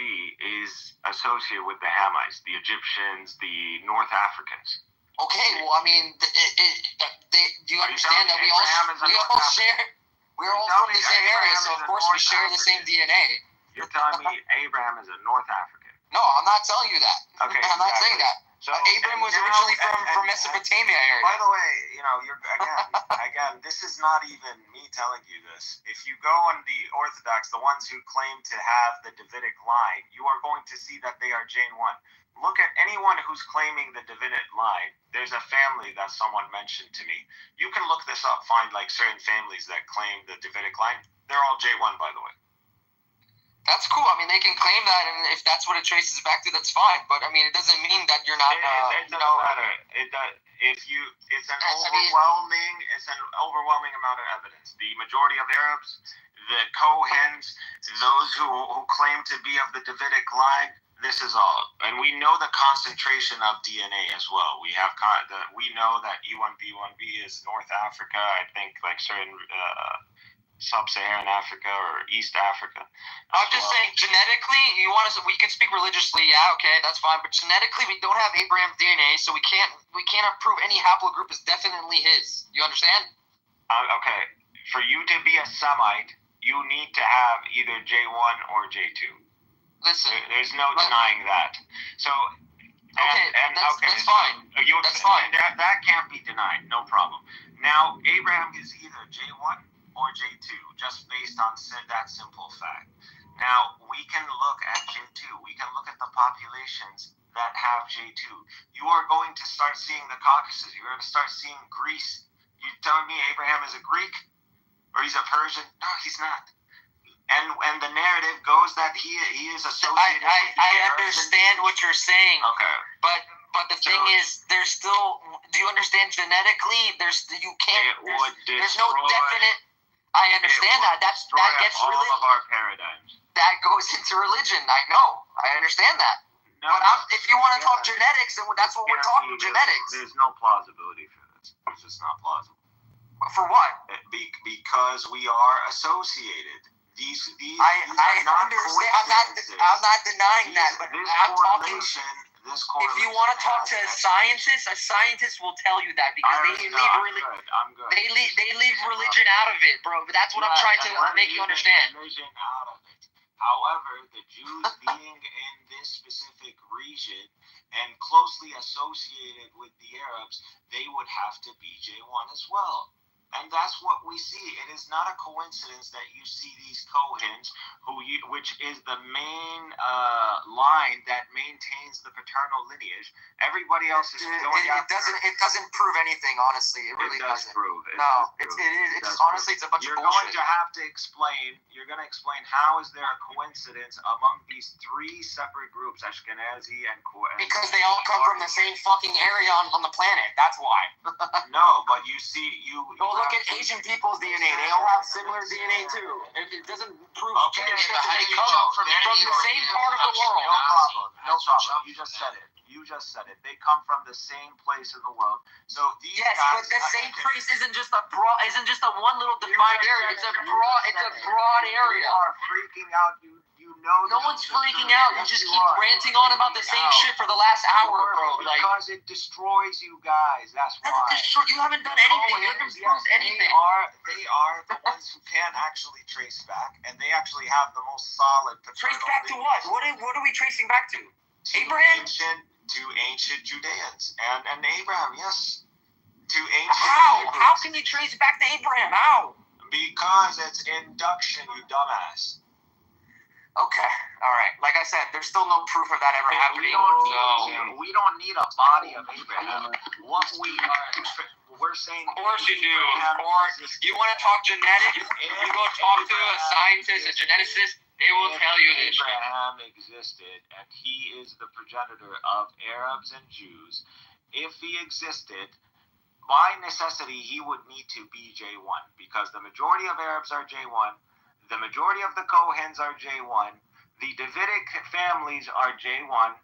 is associated with the Hamites, the Egyptians, the North Africans. Okay, well, I mean, do you understand that we all share? We're all from the same area, so of course we share the same DNA. You're telling me Abraham is a North African? No, I'm not telling you that. Okay, I'm not saying that. So, Abraham was originally from Mesopotamia area. By the way, you're again, this is not even me telling you this. If you go on the Orthodox, the ones who claim to have the Davidic line, you are going to see that they are Jain 1. Look at anyone who's claiming the Davidic line. There's a family that someone mentioned to me. You can look this up, find like certain families that claim the Davidic line. They're all J1, by the way. That's cool. I mean, they can claim that, and if that's what it traces back to, that's fine. But I mean, it doesn't mean that you're not. It doesn't matter. It does. It's an overwhelming amount of evidence. The majority of Arabs, the Kohens, those who claim to be of the Davidic line, this is all. And we know the concentration of DNA as well. We know that E1B1B is North Africa. I think like certain. Sub-Saharan Africa or East Africa. I'm just saying, genetically, we can speak religiously, yeah, okay, that's fine, but genetically, we don't have Abraham's DNA, so we can't prove any haplogroup is definitely his. You understand? Okay, for you to be a Semite, you need to have either J1 or J2. Listen, there's no denying that. So. That's fine. That's fine. That can't be denied. No problem. Now, Abraham is either J1 or J2, just based on that simple fact. Now, we can look at J2. We can look at the populations that have J2. You are going to start seeing the Caucasus. You're going to start seeing Greece. You telling me Abraham is a Greek? Or he's a Persian? No, he's not. And the narrative goes that he is associated with I understand what you're saying. Okay. But the thing is, there's still. Do you understand genetically? There's no definite. I understand that. That gets all of our paradigms. That goes into religion. I know. I understand that. No, but if you want to talk genetics, then that's what we're talking. Genetics. There's no plausibility for this. It's just not plausible. For what? Because we are associated. These I understand. I'm not denying that. But I'm talking. If you want to talk to a scientist will tell you that because they leave religion out of it, bro. But that's what I'm trying to make you understand. However, the Jews being in this specific region and closely associated with the Arabs, they would have to be J1 as well. And that's what we see. It is not a coincidence that you see these Kohens, which is the main line that maintains the paternal lineage. Everybody else is going after. It doesn't prove anything, honestly. It really doesn't. Prove. It is. Honestly, it's a bunch of bullshit. You're going to explain how is there a coincidence among these three separate groups, Ashkenazi and because they all come from the same fucking area on the planet. That's why. No, but you see, look at Asian people's DNA. They all have similar DNA too. It doesn't prove anything. They come from the same part of the world. No problem. You just said it. They come from the same place in the world. So these guys. But the same place isn't just a one little defined area. It's a broad area. You are freaking out. No one's freaking out. You just keep ranting on about the same shit for the last hour, bro. Because it destroys you guys. That's why. You haven't done anything. You haven't proved anything. They are the ones who can actually trace back, and they actually have the most solid paternal. Trace back to what? What are we tracing back to? Abraham? To ancient Judeans. And Abraham, yes. To ancient How? How can you trace back to Abraham? How? Because it's induction, you dumbass. Okay, all right. Like I said, there's still no proof of that ever happening. We don't need a body of Abraham. We're saying. Of course you do. Or you want to talk genetics? You go talk to a scientist, a geneticist. They will tell you this. Abraham existed, and he is the progenitor of Arabs and Jews. If he existed, by necessity, he would need to be J1 because the majority of Arabs are J1. The majority of the Kohens are J1. The Davidic families are J1.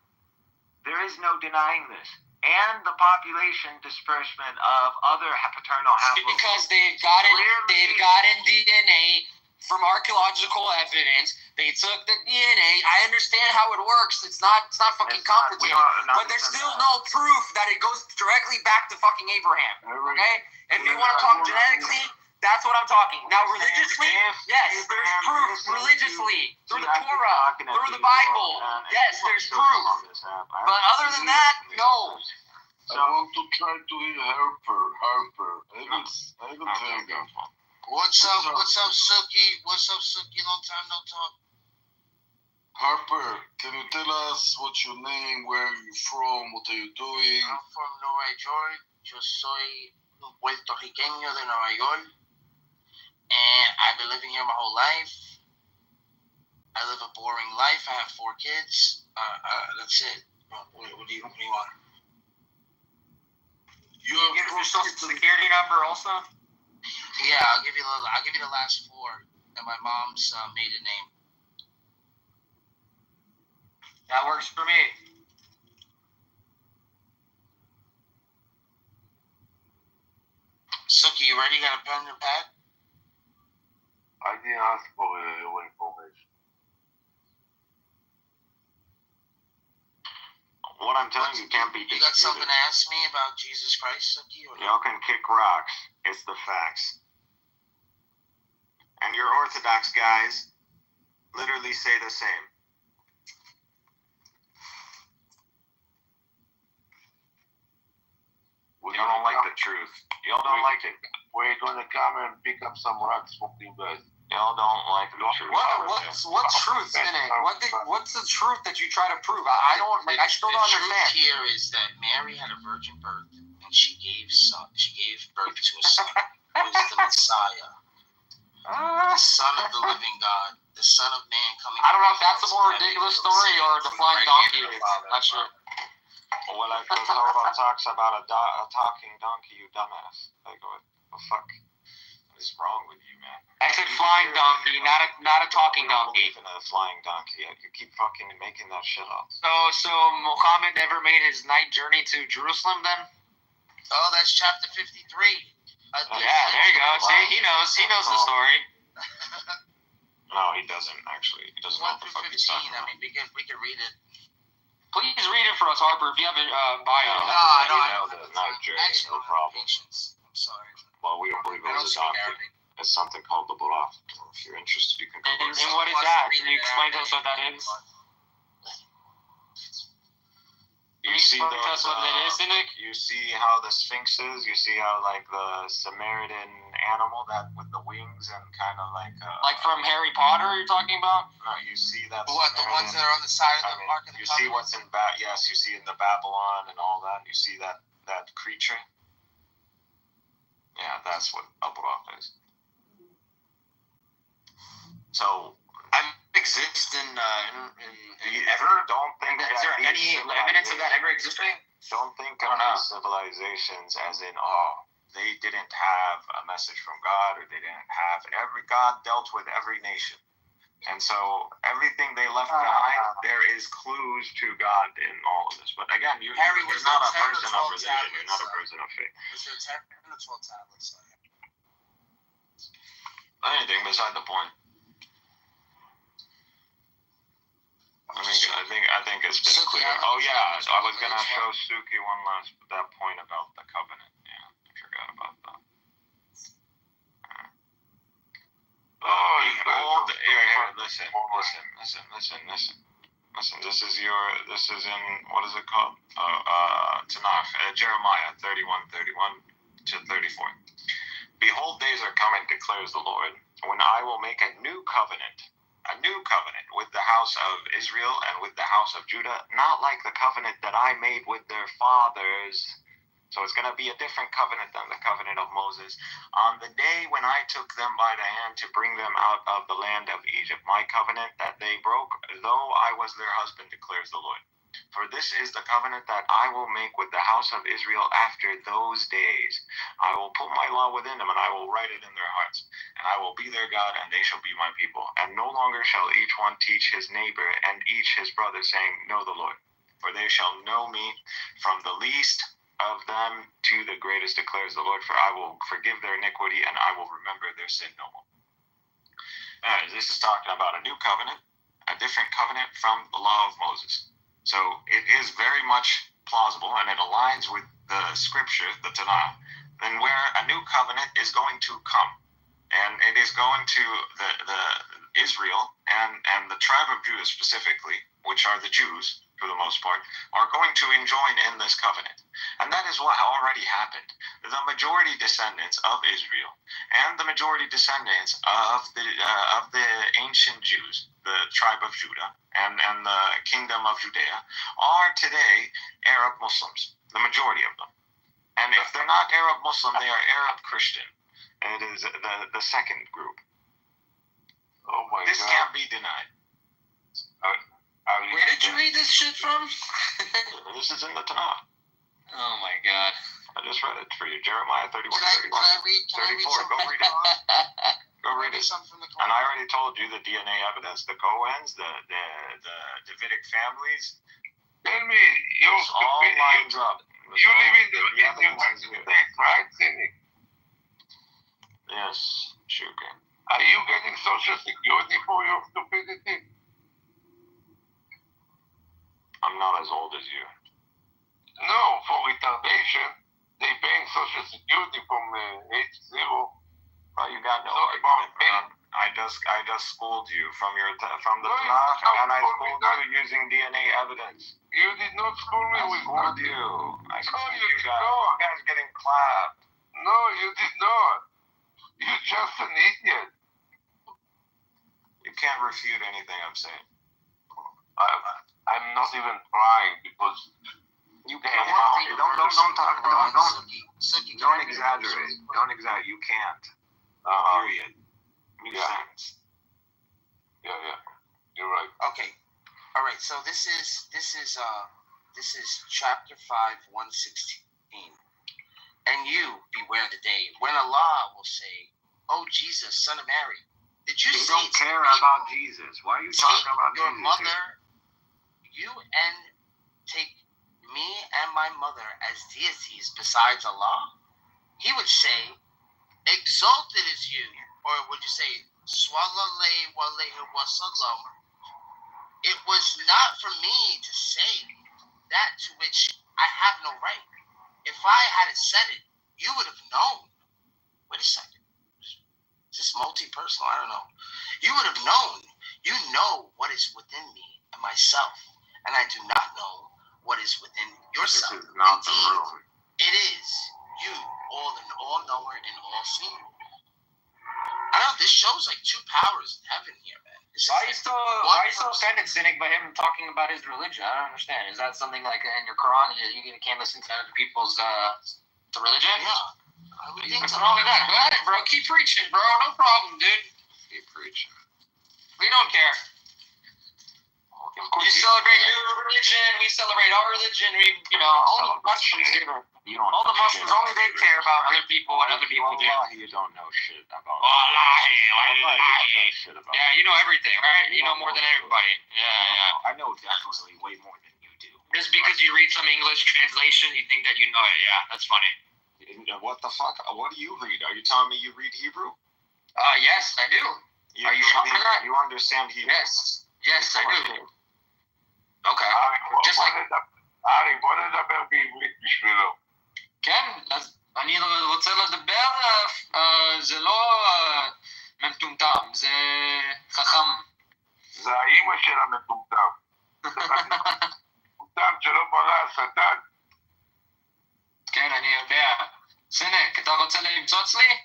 There is no denying this. And the population disbursement of other paternal haplogroups. Because they've gotten DNA from archaeological evidence. They took the DNA. I understand how it works. It's not fucking complicated. But there's still no proof that it goes directly back to fucking Abraham. Okay? If you want to talk genetically, that's what I'm talking. Now, religiously, yes, there's proof. Religiously, through the Torah, through the Bible, yes, there's proof. But other than that, no. I want to try to hear Harper. I will tell you. What's up, Suki? What's up, Suki? Long time no talk. Harper, can you tell us what's your name, where are you from, what are you doing? I'm from Nueva York. Yo soy puertorriqueño de Nueva York. And I've been living here my whole life. I live a boring life. I have 4 kids. That's it. What do you want? You give your social security number also? Yeah, I'll give you the last 4 and my mom's maiden name. That works for me. Suki, you ready? Got a pen and pad? I didn't ask for your information. What I'm telling you can't be disputed. You got something to ask me about Jesus Christ, Suki? Y'all can kick rocks. It's the facts. And your Orthodox guys literally say the same. Y'all don't like the truth. Y'all don't like it. We're going to come and pick up some rocks from you guys. Y'all don't like the truth. What's truth in it? What's the truth that you try to prove? I still don't understand. The truth here is that Mary had a virgin birth, and she gave birth to a son who is the Messiah, the Son of the living God, the Son of Man coming. I don't know if that's a more ridiculous story or the flying donkey. Not sure. Well, like the Torah talks about a talking donkey, you dumbass. Like, what the fuck is wrong with you, man? I said flying donkey, not a talking donkey. Even a flying donkey. You keep fucking making that shit up. So Muhammad never made his night journey to Jerusalem then? Oh, that's chapter 53. Yeah, there you go. See, he knows the story. No, he doesn't actually. He doesn't know what the fuck he's talking about. I mean, we can read it. Please read it for us, Harper, if you have a bio. I know the night journey, no problem. I'm sorry. Well, we don't believe it was a donkey. It's something called the Buraq. If you're interested, you can go. And what is that? Can you explain to us what that is? You see what it is, Nick? You see how the Sphinx is. You see how like the Samaritan animal that with the wings and kind of like. Like from Harry Potter, you're talking about? No, you see that. What, the ones that are on the side of the Ark of the Covenant? You see what's in Yes, you see in the Babylon and all that. You see that creature. Yeah, that's what a Buraq is. So. Exist in ever? Don't think is there any evidence of that ever existing? Don't think of these civilizations as in, they didn't have a message from God, or they didn't have God dealt with every nation. And so everything they left behind, there is clues to God in all of this. But again, you're not a person of religion, you're not a person of faith. Was there 10 or 12 tablets? Anything beside the point. I think it's been clear. Oh yeah, I was gonna show Suki that point about the covenant. Yeah, I forgot about that. Listen. This is in what is it called? Tanakh, Jeremiah 31:31 to 34. Behold, days are coming, declares the Lord, when I will make a new covenant with the house of Israel and with the house of Judah, not like the covenant that I made with their fathers. So it's going to be a different covenant than the covenant of Moses. On the day when I took them by the hand to bring them out of the land of Egypt, my covenant that they broke, though I was their husband, declares the Lord. For this is the covenant that I will make with the house of Israel after those days. I will put my law within them, and I will write it in their hearts. And I will be their God, and they shall be my people. And no longer shall each one teach his neighbor and each his brother, saying, Know the Lord. For they shall know me from the least of them to the greatest, declares the Lord. For I will forgive their iniquity, and I will remember their sin no more. This is talking about a new covenant, a different covenant from the law of Moses. So it is very much plausible, and it aligns with the scripture, the Tanakh, and where a new covenant is going to come. And it is going to the Israel and the tribe of Judah specifically, which are the Jews for the most part, are going to join in this covenant. And that is what already happened. The majority descendants of Israel and the majority descendants of the ancient Jews, the tribe of Judah and the kingdom of Judea, are today Arab Muslims, the majority of them. And if they're not Arab Muslim, they are Arab Christian. And it is the second group. Oh my this God. Can't be denied. Where did you read this shit from? This is in the Tanakh. Oh my God. I just read it for you. Jeremiah 31, Can I read 34. Go read it. Go read it. And I already told you the DNA evidence, the Cohens, the Davidic families. Tell me, it's all lines up. You live in the United States, right, Cynic? Yes, sugar. Are you getting Social Security for your stupidity? I'm not as old as you. No, for retardation, they paying Social Security from age 0. Well, you got no argument. I just schooled you from the Tanakh, and I schooled you using DNA evidence. You did not school me with schooled you. I schooled you guys. No. You guys getting clapped. No, you did not. You're just an idiot. You can't refute anything I'm saying. I'm not even trying because you can't. Don't exaggerate. Don't exaggerate. You can't. Period. Makes sense. Yeah. You're right. Okay. All right. So this is chapter 5, 116. And you beware the day when Allah will say, "Oh Jesus, son of Mary, did you say don't care about Jesus? Why are you talking about your Jesus mother? You and take me and my mother as deities besides Allah?" He would say, "Exalted is you," or would you say, "Swallalay walayhi wasallam"? It was not for me to say that to which I have no right. If I had said it, you would have known. Wait a second. Is this multi-personal? I don't know. You would have known. You know what is within me and myself, and I do not know what is within yourself. This is not the room. It is you, all knower and all seeing. I don't know. This shows like two powers in heaven here, man. Why are you so offended, Cynic, by him talking about his religion? I don't understand. Is that something like in your Quran? You can't listen to other people's religion? Yeah. What's wrong with that? Go ahead, bro. Keep preaching, bro. No problem, dude. Keep preaching. We don't care. You celebrate your religion. We celebrate our religion. All the Muslims do. All the Muslims, only they care about other people and other people do. You don't know shit about. Wallahi. Shit about. Yeah, you know everything, right? You know more than everybody. Yeah. I know definitely way more than you do. Just because you read some English translation, you think that you know it. Yeah, that's funny. What the fuck? What do you read? Are you telling me you read Hebrew? Yes, I do. Are you sure for that? You understand Hebrew? Yes, I do. Okay. Just like... ארי, בוא נדבר בעברית בשבילו. כן, אז אני רוצה לדבר, זה לא מטומטם, זה חכם. זה האימא של המטומטם. מטומטם שלא ברא השטן. כן, אני יודע. סינק, אתה רוצה למצוץ לי?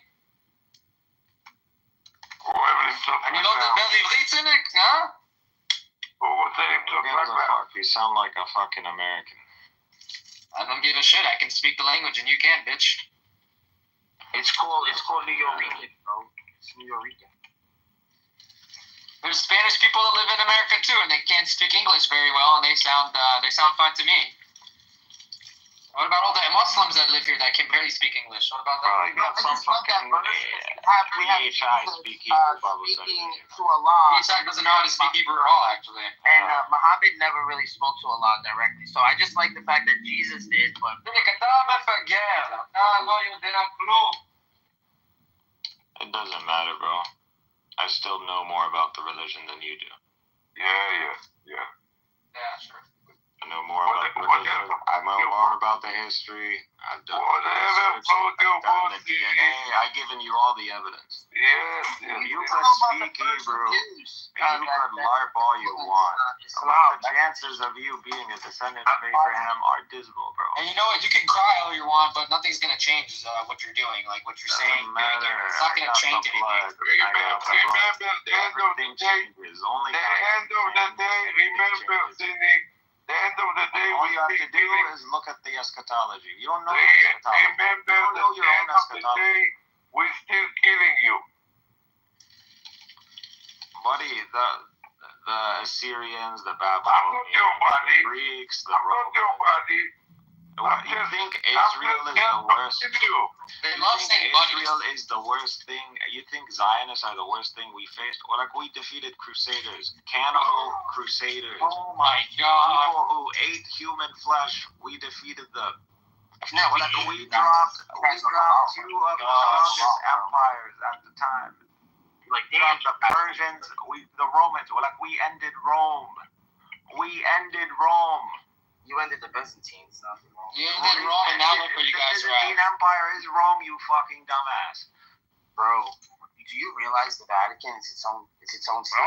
הוא אוהב למצוץ לך. אני לא מדבר עברית, סינק, אה? הוא רוצה למצוץ לך. You sound like a fucking American. I don't give a shit. I can speak the language and you can't, bitch. It's called New York, bro. It's New York. There's Spanish people that live in America too, and they can't speak English very well, and they sound fine to me. What about all the Muslims that live here that can barely speak English? What about that? We got some fucking we have PHI speak Hebrew Bible study. speaking to Allah. Ishaq doesn't know how to speak Hebrew at all, actually. And Muhammad never really spoke to Allah directly. So I just like the fact that Jesus did, but It doesn't matter, bro. I still know more about the religion than you do. Yeah, sure. I know more about the religion. I know more about the history. I've done research. I've done the DNA. I've given you all the evidence. If you could speak Hebrew, you could LARP all you want. The chances of you being a descendant of Abraham are dismal, bro. And you know what? You can cry all you want, but nothing's gonna change what you're doing, like what you're saying. It's not gonna change anything. Everything changes. Only the end of the day, all you have to do is look at the eschatology. You don't know the eschatology. You don't know your own eschatology. We're still killing you. Buddy, the Assyrians, the Babylonians, the Greeks, the Romans. You think Israel is the worst? They love saying Israel is the worst thing? You think Zionists are the worst thing we faced? Well, like, we defeated Crusaders, cannibal Crusaders. Oh my God! People who ate human flesh. We defeated them. We dropped two of the strongest empires at the time. Like the Persians, the Romans. We ended Rome. you ended the Byzantines. You ended Rome, and now look where you guys are at. The Byzantine Empire is Rome, you fucking dumbass. Bro, do you realize the Vatican is its own state?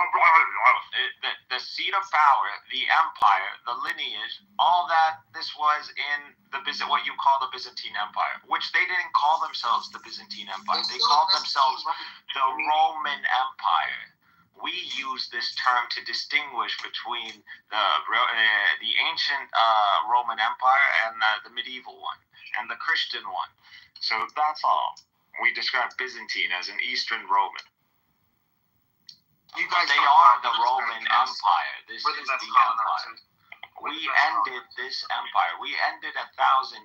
The seat of power, the empire, the lineage, all that, this was in what you call the Byzantine Empire, which they didn't call themselves the Byzantine Empire. They called themselves the Roman Empire. We use this term to distinguish between the ancient Roman Empire and the medieval one, and the Christian one. So that's all. We describe Byzantine as an Eastern Roman. They are the Roman Empire. This is the empire. We ended this empire. We ended 1,000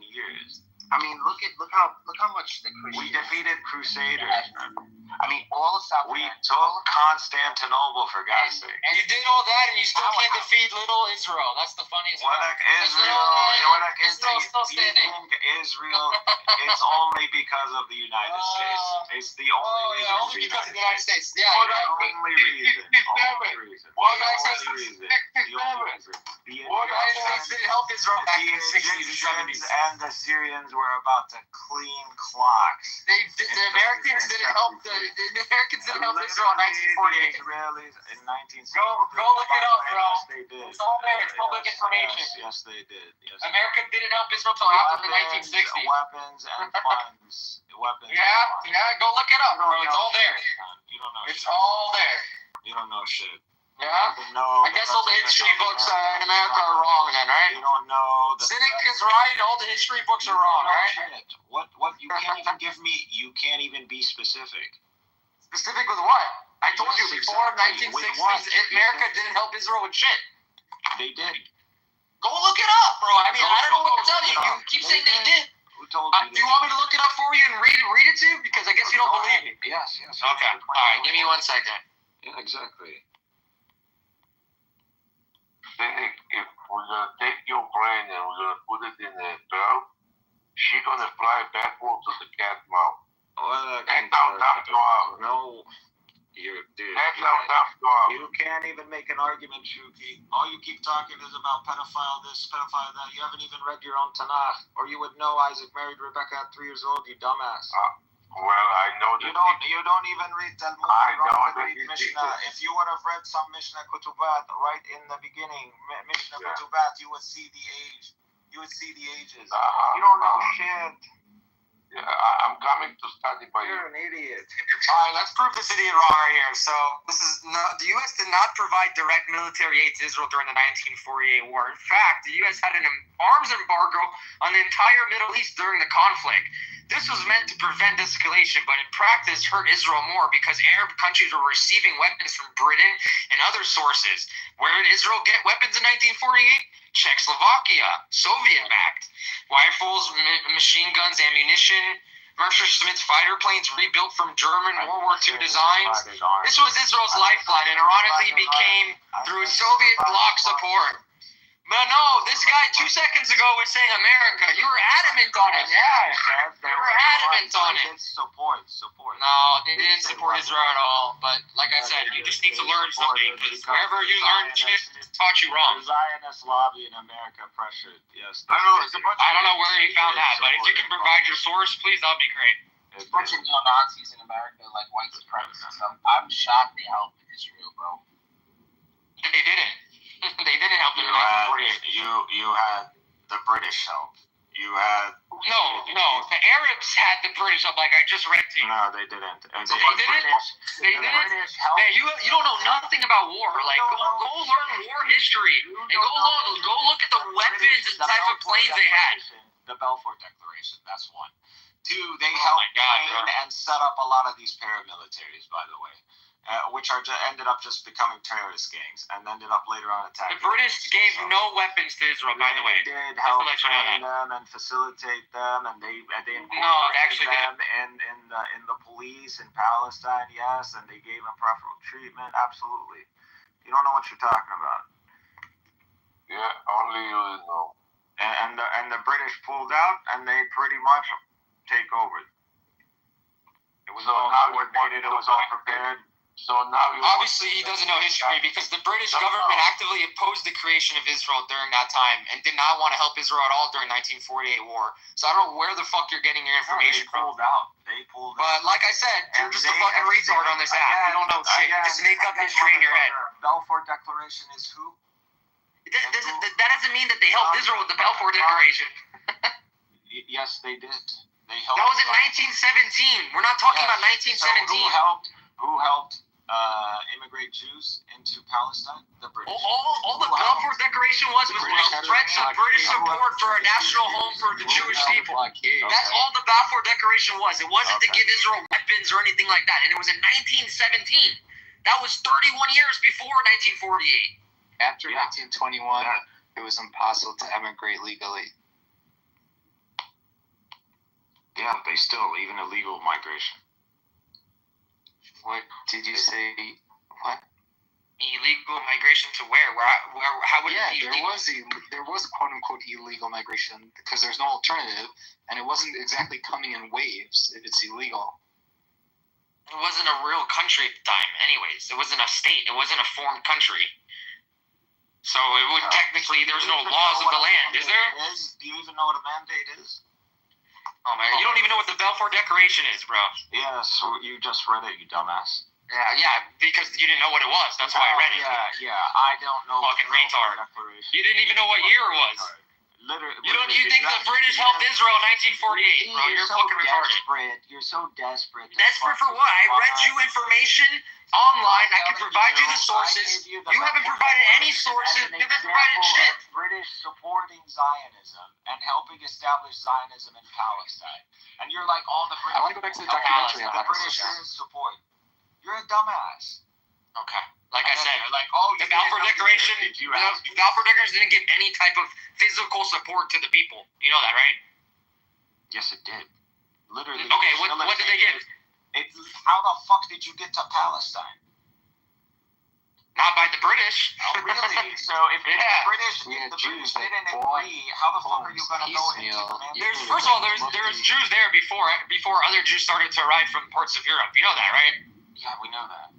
years. I mean, look how much the Christians. We defeated Crusaders. I mean, all of South We took Constantinople, for God's sake. And you did all that, and you still can't defeat little Israel. That's the funniest part. Israel still standing. Israel, it's only because of the United States. It's the only reason. Only because of the United States. Yeah. The only reason. The United States didn't help Israel back in the 60s and 70s. And the Syrians were about to clean clocks. The Americans didn't help Israel in 1948. The Israelis in 1960. Go look it up, bro. Yes, they did. It's all there. It's public information. Yes, they did. Yes, America didn't help Israel until after the 1960s. Weapons and funds. Yeah. Go look it up, bro. It's all there. You don't know. It's all there. You don't know shit. Yeah? I guess all the history books in America are wrong then, right? You don't know. Cynic is right. All the history books are wrong, right? What? You can't even give me. You can't even be specific. Specific with what? I told you before 1960s, America didn't help Israel with shit. They did. Go look it up, bro. I mean, I don't know what to tell you. You keep saying they did. Who told you? Do you want me to look it up for you and read it to you? Because I guess you don't believe me. Yes. Okay. All right. Give me 1 second. Yeah, exactly. If we're gonna take your brain and we're gonna put it in a belt, she's gonna fly backwards to the cat's mouth. Well, no, dude. You can't even make an argument, Shuki. All you keep talking is about pedophile this, pedophile that. You haven't even read your own Tanakh, or you would know Isaac married Rebecca at 3 years old. You dumbass. Well, I know you don't even read Talmud. I know read Mishnah. If you would have read some Mishnah Kutubat right in the beginning, Mishnah Kutubat, you would see the age. You would see the ages. You don't know shit. Yeah, I'm coming to study by you. You're an idiot. All right, let's prove this idiot wrong right here. So this is not, the U.S. did not provide direct military aid to Israel during the 1948 war. In fact, the U.S. had an arms embargo on the entire Middle East during the conflict. This was meant to prevent escalation, but in practice hurt Israel more because Arab countries were receiving weapons from Britain and other sources. Where did Israel get weapons in 1948? Czechoslovakia, Soviet-backed. Rifles, machine guns, ammunition, Messerschmitt fighter planes rebuilt from German World War II designs. This was Israel's lifeline and ironically became through Soviet bloc support. But no, this guy 2 seconds ago was saying America. You were adamant on it. Yeah, you were adamant on it. Support. No, they didn't support Israel at all. But like I said, you just need to learn something because wherever you learn shit, taught you wrong. The Zionist lobby in America pressured. Yes. I don't know where you found that, but if you can provide your source, please, that'd be great. There's a bunch of neo-Nazis in America, like white supremacists. I'm shocked they helped Israel, bro. They didn't. They didn't help them in 1948. You had the British help. You had no. The Arabs had the British help, like I just read to you. No, they didn't. They didn't. Man, you don't know nothing about war. Like go learn war history and go look at the weapons and type of planes they had. The Balfour Declaration. That's one. Two, they helped train and set up a lot of these paramilitaries, by the way. Which ended up just becoming terrorist gangs and ended up later on attacking. The British gave no weapons to Israel, by the way. They did help train them and facilitate them, and they incorporated them in the police in Palestine, yes, and they gave them preferential treatment, absolutely. You don't know what you're talking about. Yeah, only you know. And the British pulled out, and they pretty much take over. It was all coordinated, it was all prepared. So now obviously he doesn't know history because the British government actively opposed the creation of Israel during that time and did not want to help Israel at all during 1948 war. So I don't know where the fuck you're getting your information from. They pulled out. But like I said, you're just a fucking retard on this app. You don't know shit. Just make up history in your head. Balfour Declaration is who? That doesn't mean that they helped Israel with the Balfour Declaration. Yes, they did. They helped. That was in 1917. We're not talking about 1917. So who helped immigrate Jews into Palestine? The British. All the Balfour Declaration was threats of British support for a national home for the Jewish people. That's all the Balfour Declaration was. It wasn't to give Israel weapons or anything like that. And it was in 1917. That was 31 years before 1948. After 1921, it was impossible to emigrate legally. Yeah, they still, even illegal migration. What did you say? What? Illegal migration to where? How would it be? There was quote unquote illegal migration because there's no alternative, and it wasn't exactly coming in waves if it's illegal. It wasn't a real country at the time, anyways. It wasn't a state. It wasn't a foreign country. So it would technically, there's no laws of the land, is there? Do you even know what a mandate is? Oh my God, you don't even know what the Balfour Declaration is, bro. Yes, you just read it, you dumbass. Yeah, because you didn't know what it was. That's why I read it. Yeah, I don't know. Fucking retard. You didn't even know what year it was. Literally, you think the British helped Israel in 1948, bro? You're fucking retarded. You're so desperate. Desperate for what? I read you information online. I can provide you the sources. You haven't provided any sources. You haven't provided shit. British supporting Zionism and helping establish Zionism in Palestine. And you're like, all the British. I want to go back to the documentary on that. The British support. You're a dumbass. Okay. Like I said, the Balfour Declaration didn't give any type of physical support to the people. You know that, right? Yes, it did. Literally. Okay, what did they give? How the fuck did you get to Palestine? Not by the British. Oh, really? So if the British didn't agree, how the fuck are you going to go into First of all, there's Jews there before other Jews started to arrive from parts of Europe. You know that, right? Yeah, we know that.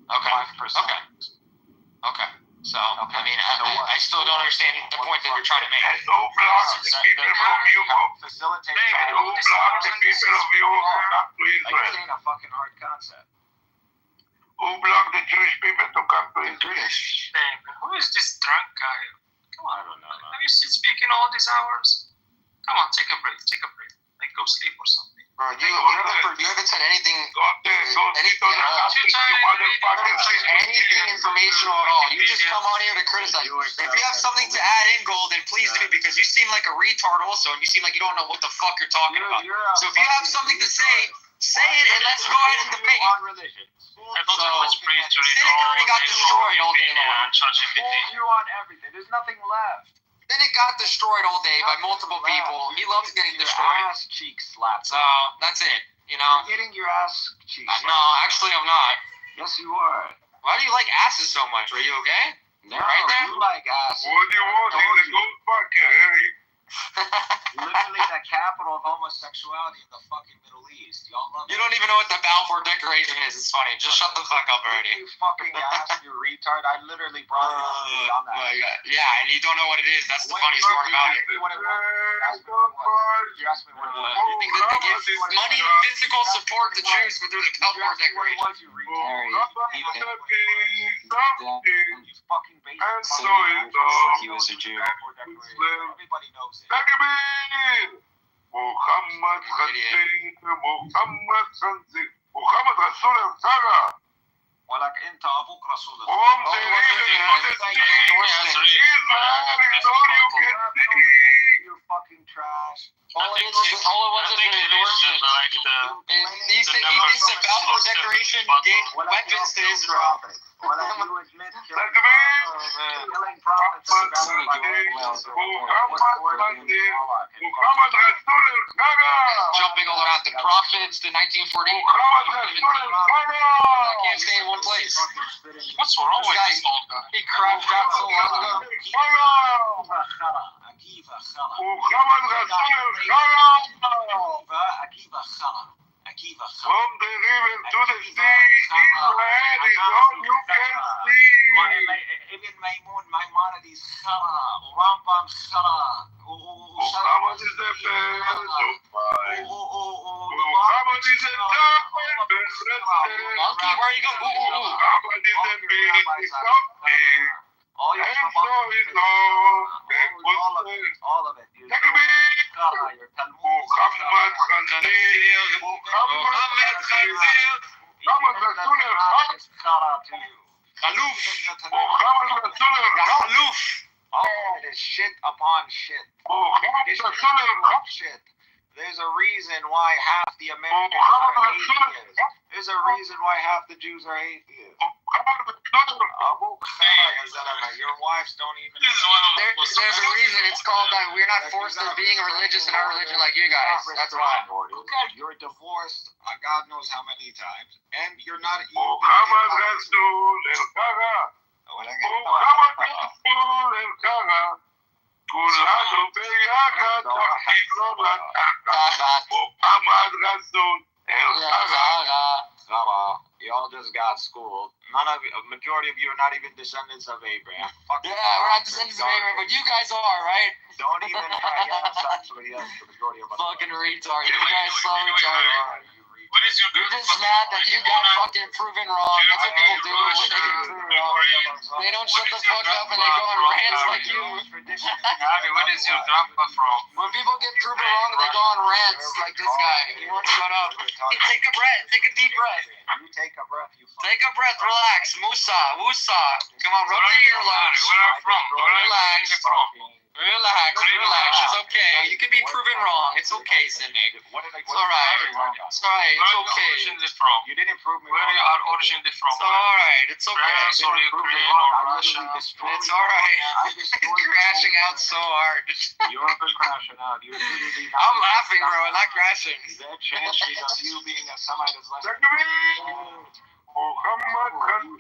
Okay. 5%. Okay. So, I mean, I still don't understand the point that you're trying to make. Who blocks the people of Europe? Facilitate who blocks the people of Europe? Like, it ain't a fucking hard concept. Who blocked the Jewish people to come to Israel? Who is this drunk guy? Come on. I don't know. Have you been speaking all these hours? Come on, take a break. Like, go sleep or something. Bro, you haven't said anything informational at all. You just come on here to criticize. If you have something to add in, Golden, please do, because you seem like a retard also, and you seem like you don't know what the fuck you're talking about. So if you have something to say it, and let's go ahead and debate. Cynic already got destroyed all day long. You on everything. There's nothing left. Then it got destroyed all day by multiple people. He loves getting destroyed. Your ass cheek slapped. So that's it. You know. You're getting your ass cheek slapped. No, actually I'm not. Yes, you are. Why do you like asses so much? Are you okay? No, right there? you like asses. What do you want? Literally the capital of homosexuality in the fucking Middle East. Y'all love You don't even know what the Balfour Declaration is. It's funny. Just shut the fuck up already. You fucking ass, you retard. I literally brought it up on that. My God. Yeah, and you don't know what it is. That's the funniest part about it. You asked me what it was. You think that they give money and physical support to Jews through the Balfour Declaration? You fucking basic. He was a Jew. Everybody knows it. Muhammad Rasul al-Saga. ولك انت ابوك رسول الله. You fucking trash. All it was an endorsement. He thinks the Balfour Declaration gave weapons to Israel. Well, you admit killing prophets is better by jumping all around the prophets, the 1948. I can't stay in one place. What's wrong with this old guy? He crashed out so long ago. From the river to the sea, Israel is all you can see. Ibn Maymun, Maimonides, Khara, Rambam, Khara. Muhammad is the best. Muhammad is the Monkey, where are you going? Muhammad is the best. All your all of it. Your Talmud. Muhammad Khalil. Muhammad Khalil. Muhammad Rasul al-Saga. Khaluf. Muhammad Rasul al-Saga. Khaluf. Oh, it is shit upon shit. Muhammad Rasul al-Saga. Shit. There's a reason why half the Americans are atheists. There's a reason why half the Jews are atheists. Your wives don't even. There's a reason it's called that we're not forced to being religious in our religion like you guys. That's why. You're divorced God knows how many times, and you're not. Muhammad Rasul al-Saga. Muhammad Rasul al-Saga. كلنا بياك تحيط محمد رسول Y'all just got schooled. Majority of you are not even descendants of Abraham. Yeah, we're not descendants of Abraham, but you guys are, right? Don't even yes, actually, yes, the majority of us. Fucking retard. You guys so retarded. You're just mad that you got fucking proven wrong. That's what people do when they get proven wrong. They don't shut the fuck up and they go on rants like you. Where is your grandpa from? When people get proven wrong and they go on rants like this guy, you won't shut up. Take a breath. Take a deep breath. You take a breath. Take a breath. Relax. Musa. Come on, rub your earlobes. Where are you from? Relax. Relax. It's okay. You can be proven wrong. It's okay, Cynic. It's alright. It's alright. It's okay. You didn't prove me wrong. Where are you originally from? It's alright. It's okay. France or Ukraine or Russia? It's alright. Crashing out so hard. You're crashing out. You're literally not. I'm laughing, bro. I'm not crashing. That chances of you being a Semite is less. Muhammad Khalil.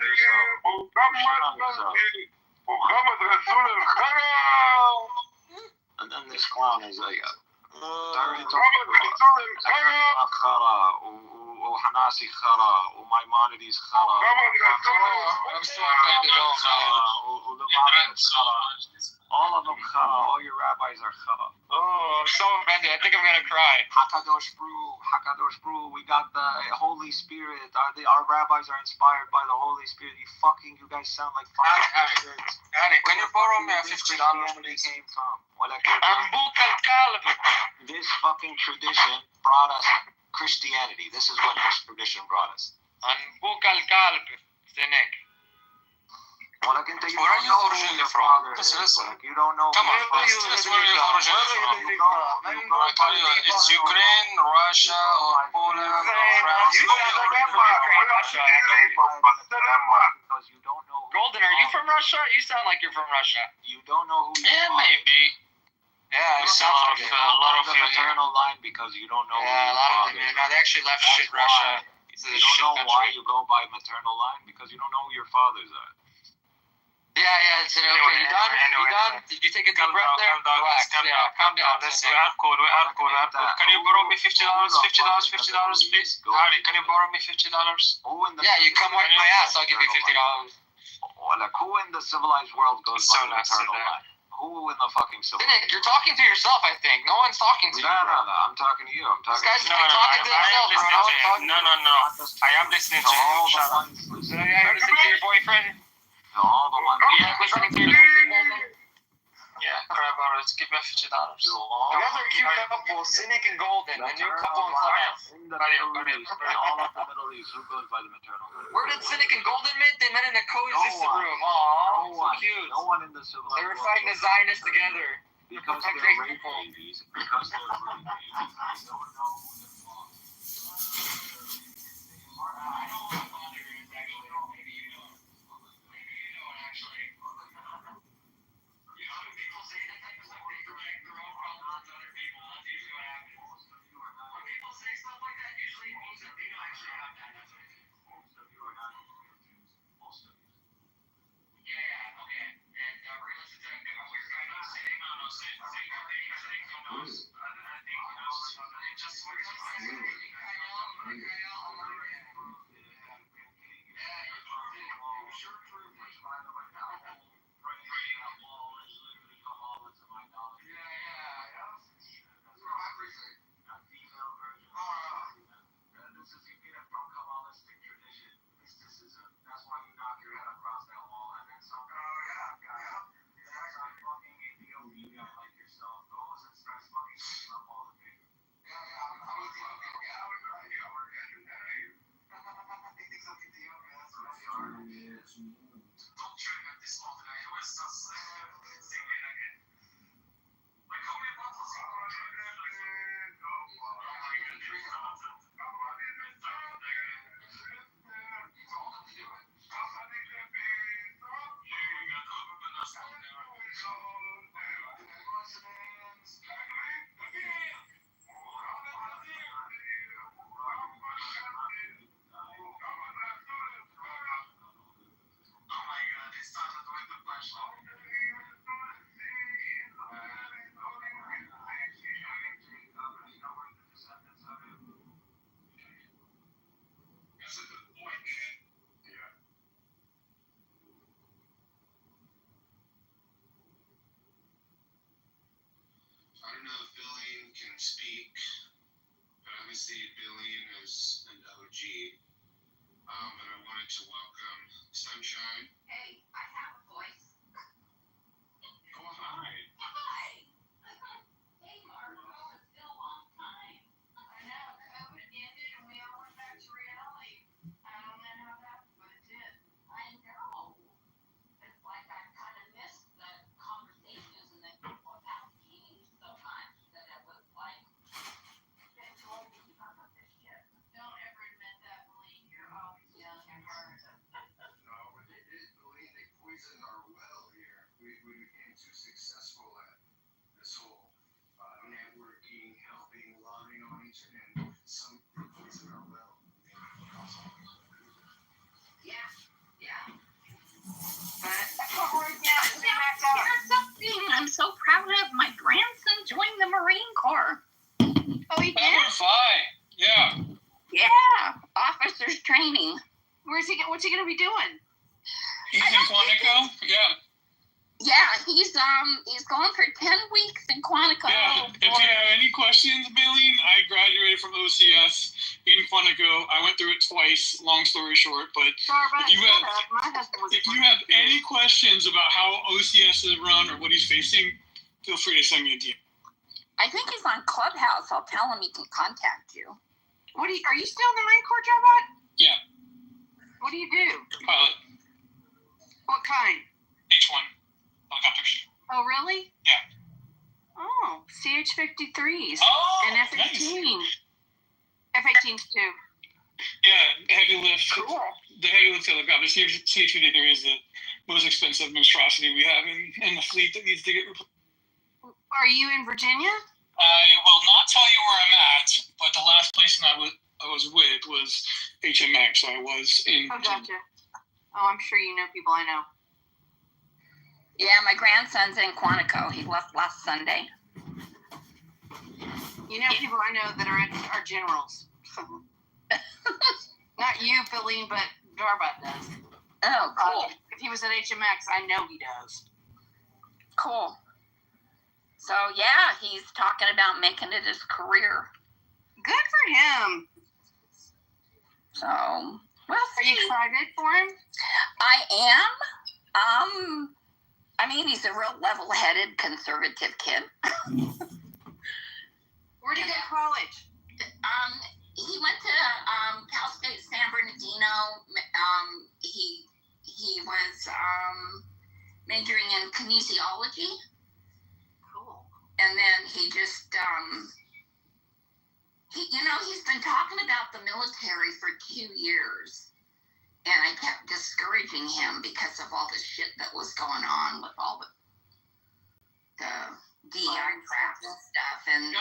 Muhammad Rasul al-Saga. And then this clown is like, وحناسي خرا ومايمونيديز خرا. I'm so offended. All of them khara. All your rabbis are khara. Oh, I'm so offended. I think I'm gonna cry. Hakadosh Bru. We got the Holy Spirit. Our rabbis are inspired by the Holy Spirit. You guys sound like fucking Christians. Can you borrow me $50, please? Came from. This fucking tradition brought us Christianity. This is what this tradition brought us. Anbukal kalb, Sinek. Well, I can tell you. Where are you originally from? You don't know. Come on, that's where you're originally from. It's Ukraine, Russia, or Poland, or France. You sound like you're from Ukraine, Russia. Because you don't know. Golden, are you from Russia? You sound like you're from Russia. You don't know who. Yeah, maybe. Yeah, It's a lot of you here. Maternal line because you don't know. Yeah, a lot of them. No, they actually left shit Russia. You don't know why you go by maternal line because you don't know who your fathers are. Yeah, it's okay. You done? You done? Did you take a deep breath there? Relax. Calm down. We are cool. Can you borrow me $50, please? Harry, can you borrow me $50? Yeah, you come wipe my ass, I'll give you $50. Well, like, who in the civilized world goes by the maternal line? Who in the fucking civilized world? You're talking to yourself, I think. No one's talking to you. No, I'm talking to you. This guy's talking to himself, bro. No. I am listening to you. Shut up. So I heard listening to your boyfriend? All the ones. Yeah, listening to your boyfriend? Yeah, let's give me $50. You guys are a cute couple, Cynic and Golden, a new couple in Clubhouse. All of the Middle East, who goes by the maternal line? Where did Cynic and Golden meet? They met in a coexistent room. Aww, so cute. No one in the civilized world. They were fighting the Zionists together. Because they're rape babies. Because they're rape babies. They don't know who their fathers are. Speak, but obviously Billion is an OG. But I wanted to welcome Sunshine. Hey, I have a voice. Oh, hi. Hi. Hey, Marco, it's been a long time. I know, COVID ended and we all went back to reality. I don't know how that, but it did. I know. It's like I kind of missed the conversations and the clubhouse meetings so much that it was like, it's all keep up with this shit. Don't ever admit that, Maline. You're always young and hurt. No, Billion, they poisoned our well here. We became too successful at this whole networking, helping, loving on each other, and some poison our well. Yeah. That's what we're Here's something I'm so proud of. My grandson joined the Marine Corps. Oh, he did? Yeah. Yeah. Officers training. What's he going to be doing? He's in Quantico? Yeah. Yeah, he's going for 10 weeks in Quantico. Yeah, if you have any questions, Billion, I graduated from OCS in Quantico. I went through it twice, long story short. But if you have any questions about how OCS is run or what he's facing, feel free to send me a DM. I think he's on Clubhouse. I'll tell him he can contact you. Are you still in the Marine Corps, Jarbot? Yeah. What do you do? Pilot. What kind? H1 helicopters. Oh, really? Yeah. Oh, CH-53s. Oh, and F-18. nice. F-18s too. Yeah, heavy lift. Cool. The heavy lift helicopter, CH-53 is the most expensive monstrosity we have in the fleet that needs to get replaced. Are you in Virginia? I will not tell you where I'm at, but the last place I was with was HMX. So I was in. Oh, gotcha. Oh, I'm sure you know people I know. Yeah, my grandson's in Quantico. He left last Sunday. You know people I know that are generals. Not you, Billy, but Jarbot does. Oh, cool. If he was at HMX, I know he does. Cool. So, yeah, he's talking about making it his career. Good for him. So, well, are you excited for him? I am. I mean, he's a real level-headed, conservative kid. Where did he go to college? He went to Cal State San Bernardino. He was majoring in kinesiology. Cool. And then he just, he's been talking about the military for 2 years. And I kept discouraging him because of all the shit that was going on with all the DEI crap and stuff. And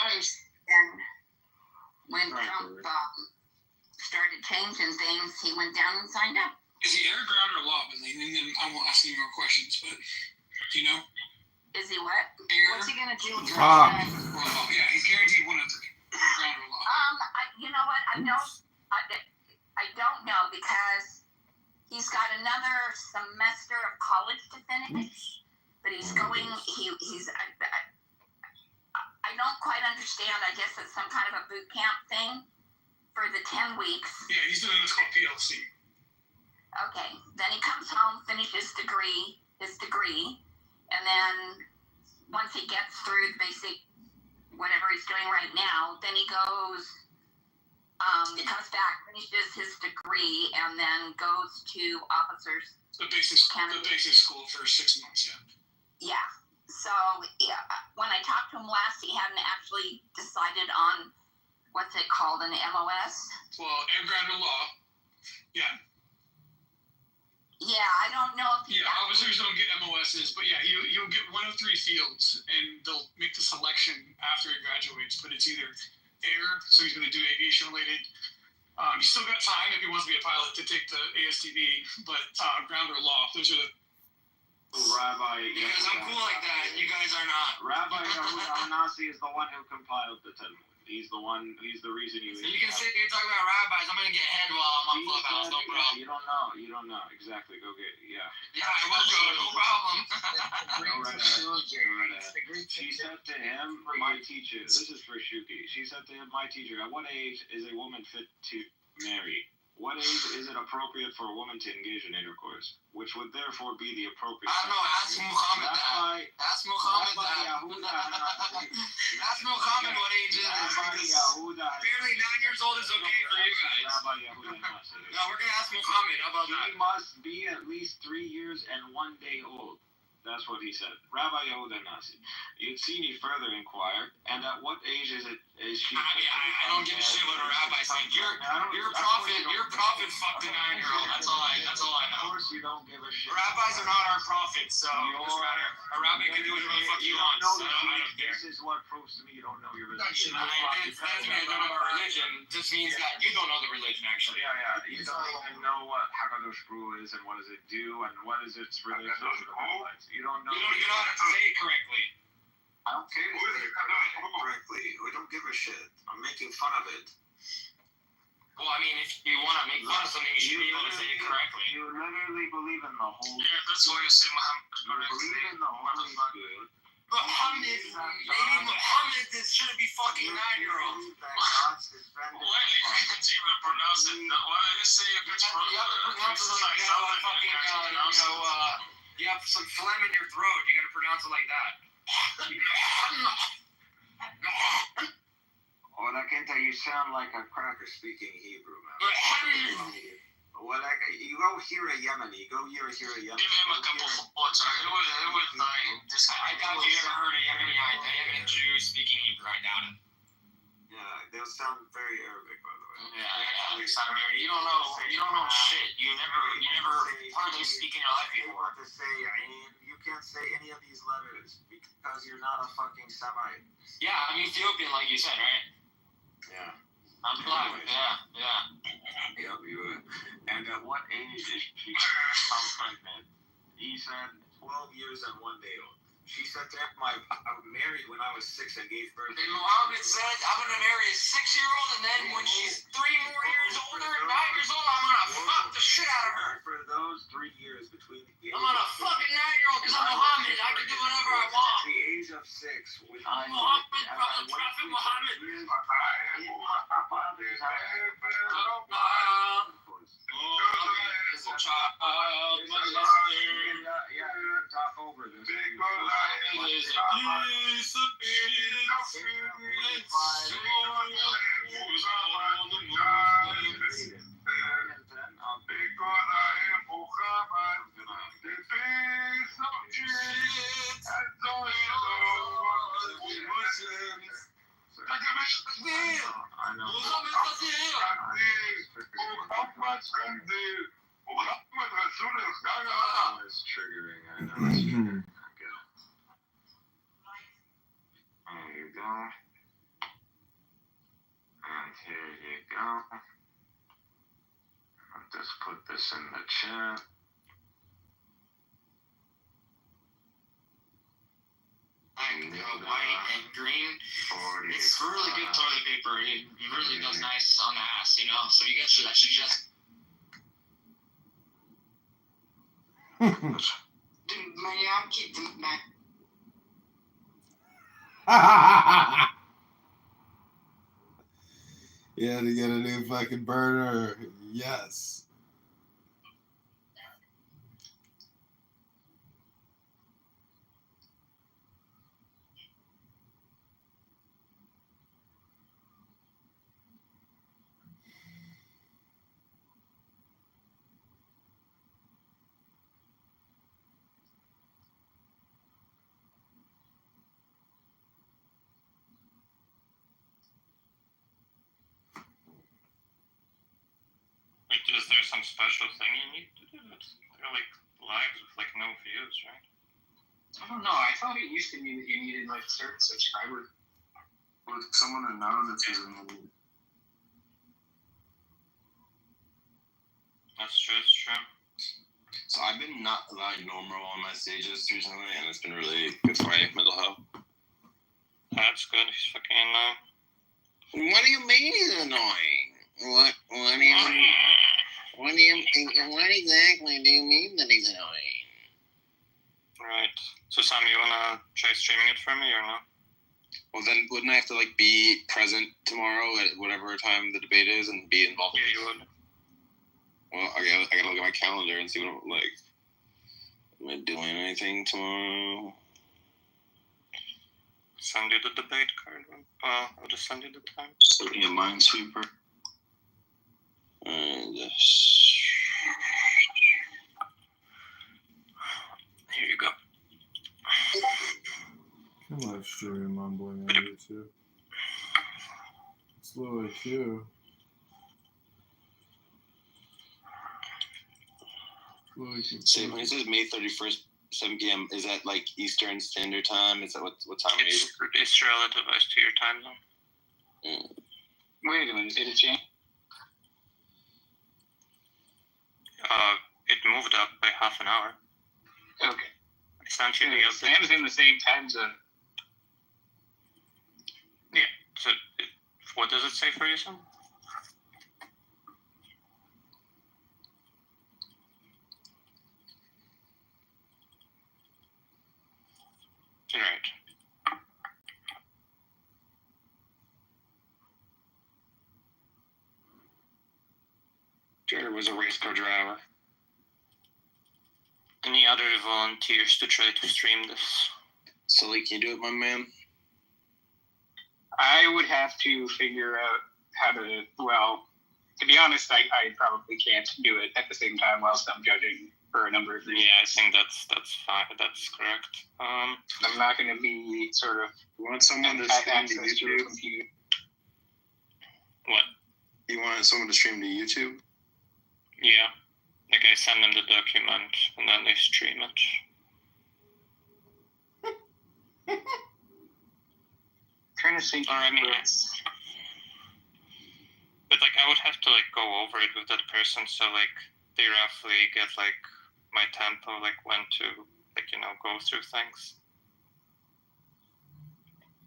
when Trump started changing things, he went down and signed up. Is he air, ground, or law, Billy? And then I won't ask any more questions, but do you know? Is he what? What's he gonna do? Yeah, he's guaranteed one of three. Air, ground, or law. You know what? I don't know because he's got another semester of college to finish, but he's going. I don't quite understand. I guess it's some kind of a boot camp thing for the 10 weeks. Yeah, he's doing what's called PLC. Okay, then he comes home, finishes his degree, and then once he gets through the basic whatever he's doing right now, then he goes, comes back, finishes his degree, and then goes to officers. The basic school for 6 months, yeah. Yeah. So when I talked to him last, he hadn't actually decided on what's it called, an MOS. Well, air, ground, or law. Yeah. Yeah, I don't know if. Yeah, officers don't get MOSs, but yeah, you'll get one of 3 fields, and they'll make the selection after he graduates. But it's either air, so he's going to do aviation related. He's still got time if he wants to be a pilot to take the ASTB, but ground or law, those are the. Rabbi. Because I'm cool like that. You guys are not. Rabbi Yehuda Hanasi is the one who compiled the Talmud. He's the reason you. So you can sit here and talk about rabbis. I'm gonna get head while I'm on Clubhouse. No problem. You don't know exactly. Go get Yeah, I will go. No problem. She said to him, my teacher. This is for Shuki. She said to him, my teacher. At what age is a woman fit to marry? What age is it appropriate for a woman to engage in intercourse? Which would therefore be the appropriate. I don't know. Ask Muhammad that. Ask Muhammad that. Ask Muhammad what age it is. Apparently 9 years old is okay for you guys. No, we're gonna ask Muhammad. How about that? He must be at least 3 years and 1 day old. That's what he said. Rabbi Yehuda Nasi. You'd see me further inquire, and at what age is she? I don't give a shit what a rabbi said. Your prophet fucked a 9-year-old. That's all I know. Of course you don't give a shit. Rabbis are not our prophets, so it doesn't matter. A rabbi can do whatever the fuck he wants. So I don't care. This is what proves to me you don't know your religion. It doesn't mean I don't know our religion. It just means that you don't know the religion, actually. Yeah. You don't even know what Hakadosh Baruch is and what does it do and what is its relation to the Israelites. You don't know. You don't even know how to say it correctly. I don't care if you correctly. We don't give a shit. I'm making fun of it. Well, I mean, if you want to make fun of something, you should be able to say it correctly. You literally believe in the whole. Yeah, that's why you say Muhammad correctly. Believe in the Holy Spirit. Muhammad, this shouldn't be fucking 9-year-old. Why do you can't even pronounce it? Why do you say if it's wrong? You have to pronounce it like you have some phlegm in your throat. You got to pronounce it like that. Kenta, you sound like a cracker speaking Hebrew, man. You go hear a Yemeni. Go hear a Yemeni. Give him a couple thoughts. It was like this. I doubt you ever heard a Yemeni Jew speaking Hebrew. I doubt it. Yeah, they'll sound very Arabic, by the way. Yeah, they sound very. You don't know shit. You never heard them speak in your life before. You can't say any of these letters because you're not a fucking Semite. Yeah, I'm Ethiopian, like you said, right? Yeah. I'm black. Yeah. Yep, you would. And at what age did she become pregnant? He said 12 years and 1 day old. She said to him, I was married when I was 6 and gave birth. And Muhammad said, I'm going to marry a 6-year-old, and then when she's 3 more years older, 9 years old, I'm going to fuck the shit out of her. For those 3 years between the age I'm going to fuck a 9-year-old because I'm Muhammad. I can do whatever I want. At the age of 6, when I'm Muhammad, brother, Prophet Muhammad. As a child, talk over this. Muhammad is a piece of It's triggering, I know it's triggering. There you go. And here you go. I'll just put this in the chat. White and green. It's really good toilet paper. It really goes nice on the ass, you know. So you guys should just. Yeah, to get a new fucking burner. Yes. Is there some special thing you need to do? They're like lives with like no views, right? I don't know. I thought it used to mean that you needed like a certain subscriber. Or someone unknown that's using. That's true. It's true. So I've been not allowed normal on my stages recently, and it's been really good for my mental health. That's good. He's fucking. What do you mean he's annoying? What exactly do you mean that he's annoying? Right. So Sam, you wanna try streaming it for me or no? Well, then wouldn't I have to like be present tomorrow at whatever time the debate is and be involved? Yeah, you would. Well, I gotta look at my calendar and see what am I doing anything tomorrow? Send you the debate card. I'll just send you the time. So be a minesweeper. Here you go. I'm live streaming mumbling on YouTube. It's Louis too. So when it says May 31st, 7 p.m., is that like Eastern Standard Time? Is that what time it is? It's relative as to your time zone. Wait a minute, did it change? It moved up by half an hour. Okay. I sent you the update. Sam's in the same time zone. Yeah. So, what does it say for you, Sam? Right. Jared was a race car driver. Any other volunteers to try to stream this? Sully, can you do it, my man? I would have to figure out how to, well, to be honest, I probably can't do it at the same time whilst I'm judging for a number of reasons. Yeah, I think that's fine. That's correct. I'm not going to be sort of. You want someone to stream to YouTube? What? You want someone to stream to YouTube? Yeah. Like I send them the document and then they stream it. Trying to think. Or I mean, but like I would have to like go over it with that person, so like they roughly get like my tempo, like when to like go through things.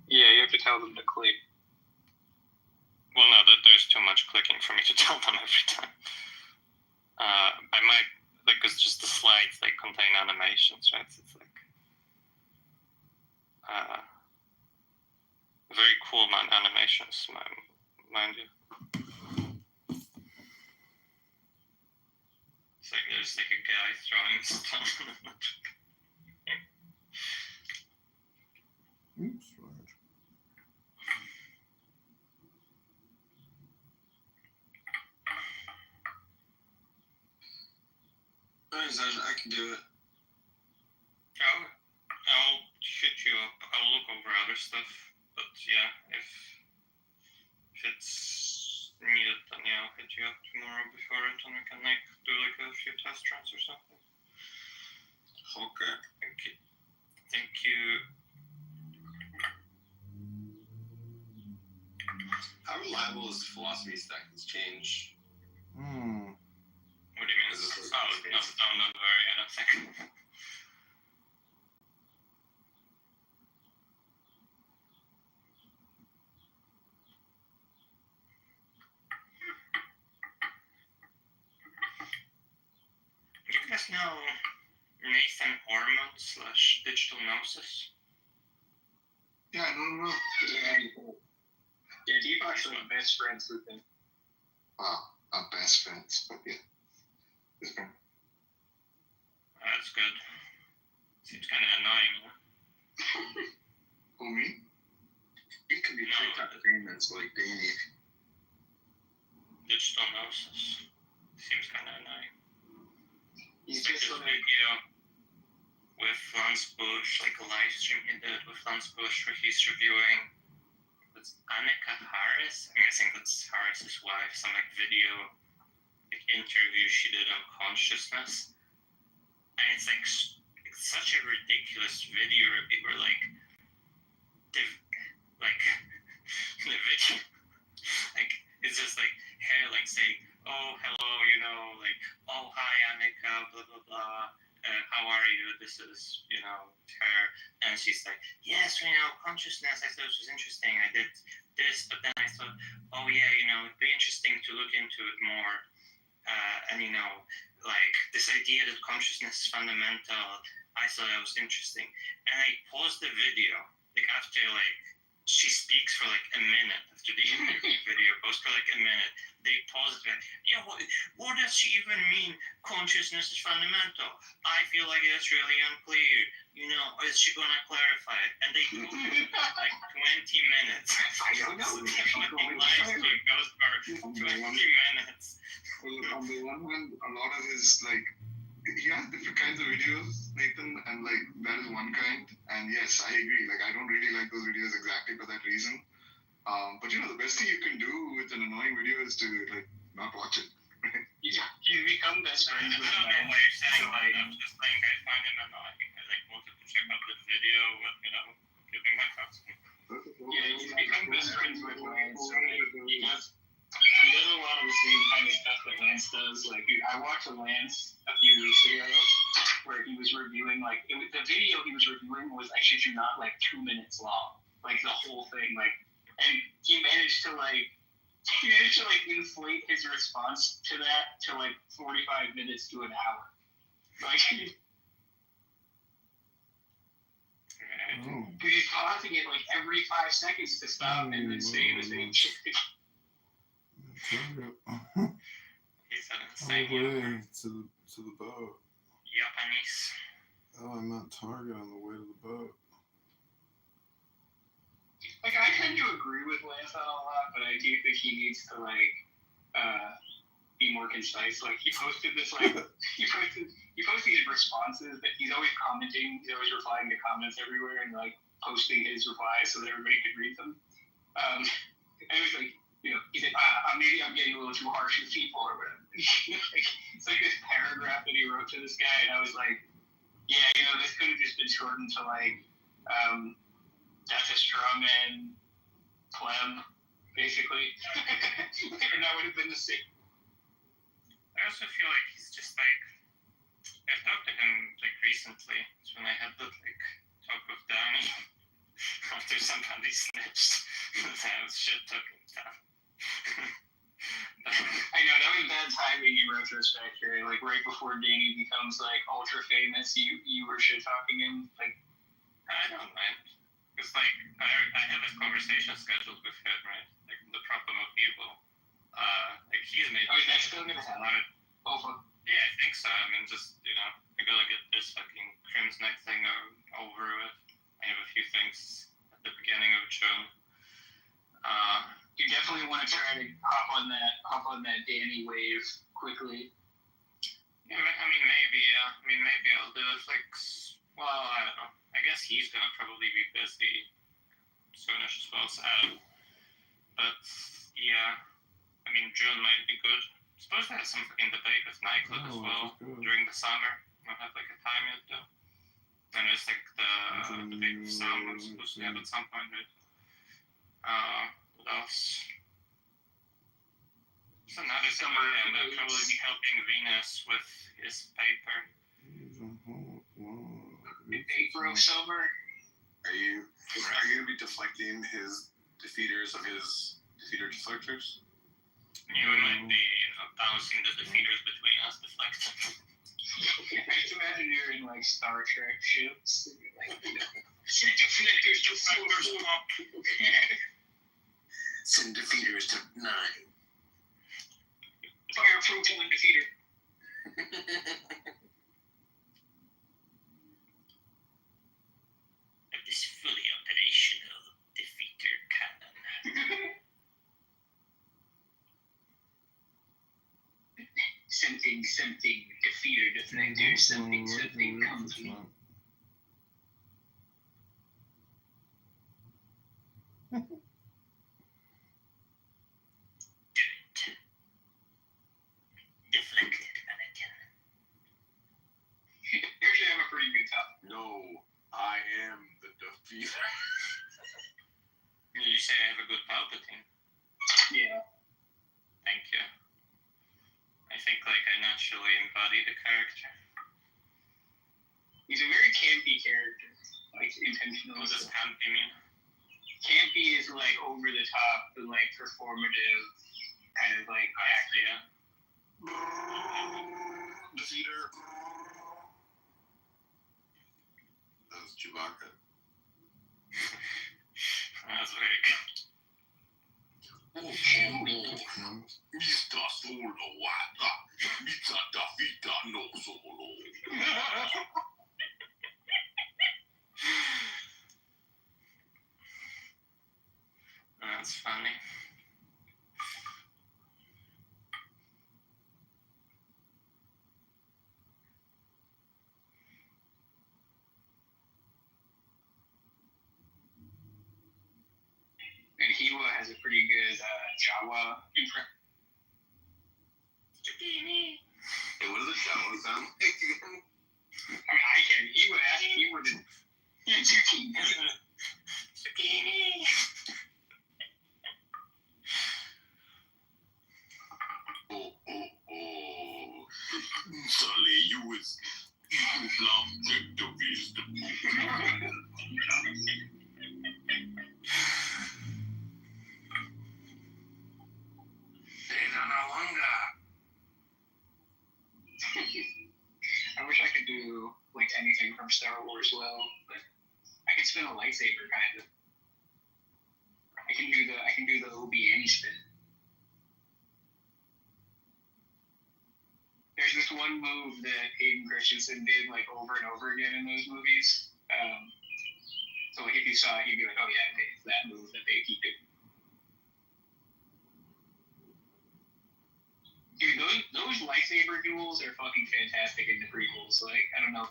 Yeah, you have to tell them to click. Well, no, there's too much clicking for me to tell them every time. I might like it's just the slides like contain animations, right? So it's like very cool animations, mind you. It's like there's like a guy throwing stuff. Oops, I can do it. I'll hit you up. I'll look over other stuff, but yeah, if it's needed, then yeah, I'll hit you up tomorrow before it, and we can do like a few test runs or something. Okay. Thank you. How reliable is philosophy stacking's change? What do you mean? Not very, I don't think. Do you guys know Nathan Ormond / Digital Gnosis? Yeah, I don't know. Yeah, Deep actually best friends with him. Wow, not best friends, but yeah. That's good. Seems kind of annoying, huh? Who, me? You can be tricked out of payments like Danny. Digital Gnosis. Seems kind of annoying. He's like just this video with Lance Bush, like a live stream he did with Lance Bush where he's reviewing that's Annika Harris. I'm guessing that's Harris's wife, some like video like interview she did on consciousness. And it's like it's such a ridiculous video where like the video like it's just like her like saying, oh hello, like oh hi Annika, blah blah blah, how are you, this is her, and she's like, yes, consciousness, I thought it was interesting, I did this, but then I thought, oh yeah, it'd be interesting to look into it more, and like this idea that consciousness is fundamental, I thought that was interesting, and I paused the video like after like she speaks for like a minute after the interview video goes for like a minute. They pause it like, yeah, what does she even mean? Consciousness is fundamental. I feel like it's really unclear. Is she gonna clarify it? And they go like 20 minutes. I don't know. The live stream goes for 20 minutes. Well, on the one hand, a lot of his he has different kinds of videos, Nathan, and that is one kind. And yes, I agree. I don't really like those videos exactly for that reason. But the best thing you can do with an annoying video is to not watch it. You become best friends with him. I'm just saying I find him annoying. I wanted to check out the video, but giving my thoughts. Yeah, you become best friends with Lance. He does a lot of the same kind of stuff that Lance does. I watched a Lance a few weeks ago where he was reviewing, the video he was reviewing was, I shit you not, 2 minutes long. The whole thing, and he managed to, inflate his response to that to, 45 minutes to an hour. But he's pausing it, every 5 seconds to stop and then saying the same shit. He's All the way to the boat. Japanese. Oh, I'm at Target on the way to the boat. like I tend to agree with Lance on a lot, but I do think he needs to be more concise. Like he posted this he posted his responses, but he's always commenting. He's always replying to comments everywhere and like posting his replies so that everybody could read them. And it was like, he said, maybe I'm getting a little too harsh with people or whatever. It's like this paragraph that he wrote to this guy, and I was like, yeah, this could have just been shortened to that's a straw man pleb, basically. And that would have been the same. I also feel like he's just I've talked to him recently. It's when I had that talk with Danny after somebody snitched. I was shit talking down. I know, that was bad timing in retrospect, right? Like right before Danny becomes ultra famous, you were shit talking him. I don't mind. Because I have a conversation scheduled with him, right? The problem of evil. He's made. Oh, is that still gonna happen? Yeah, I think so. I mean, just I gotta get this fucking Crim's Night thing over with. I have a few things at the beginning of June. You definitely want to try to hop on that Danny wave quickly. Yeah, I mean, maybe. Yeah. I mean, maybe I'll do it. Well, I don't know. I guess he's gonna probably be busy soonish as well, so I don't know. But yeah, I mean, June might be good. I'm supposed to have some fucking debate with Nightclub as well during the summer. I don't have a time yet though. And there's the debate with Sam I'm supposed to have at some point, right? What else? There's another summer, and I'll probably be helping Venus with his paper. April summer. Are you going to be deflecting his defeaters of his defeater deflectors? You might be bouncing the defeaters between us, deflecting. I just imagine you're in Star Trek ships. Send deflectors to stop. Send defeaters to 9. Fire proton defeater. This fully operational defeater cannon. Something, defeater, deflector, something company. Deflected mannequin. You actually have a pretty good top. No, I am the defeater. You say I have a good Palpatine. Yeah. Thank you. I think I naturally embody the character. He's a very campy character, intentionally. What does campy mean? Campy is over the top and performative, kind of act. Yeah. Defeater. That was Chewbacca. That's very good. Mr. Solo, Mr. Defeater, no Solo. That's funny. And Hiwa has a pretty good Jawa impression. Hey, what does a Jawa sound like again? I mean, I can. Hiwa asked Hiwa to. Zucchini. Oh. Sully, you was love victories the I wish I could do anything from Star Wars well, but I can spin a lightsaber kind of. I can do the Obi-Wan spin. There's this one move that Hayden Christensen did over and over again in those movies. So like, if you saw it, you'd be like, oh yeah, okay, it's that move that they keep it. Dude, those lightsaber duels are fucking fantastic in the prequels. Like, I don't know.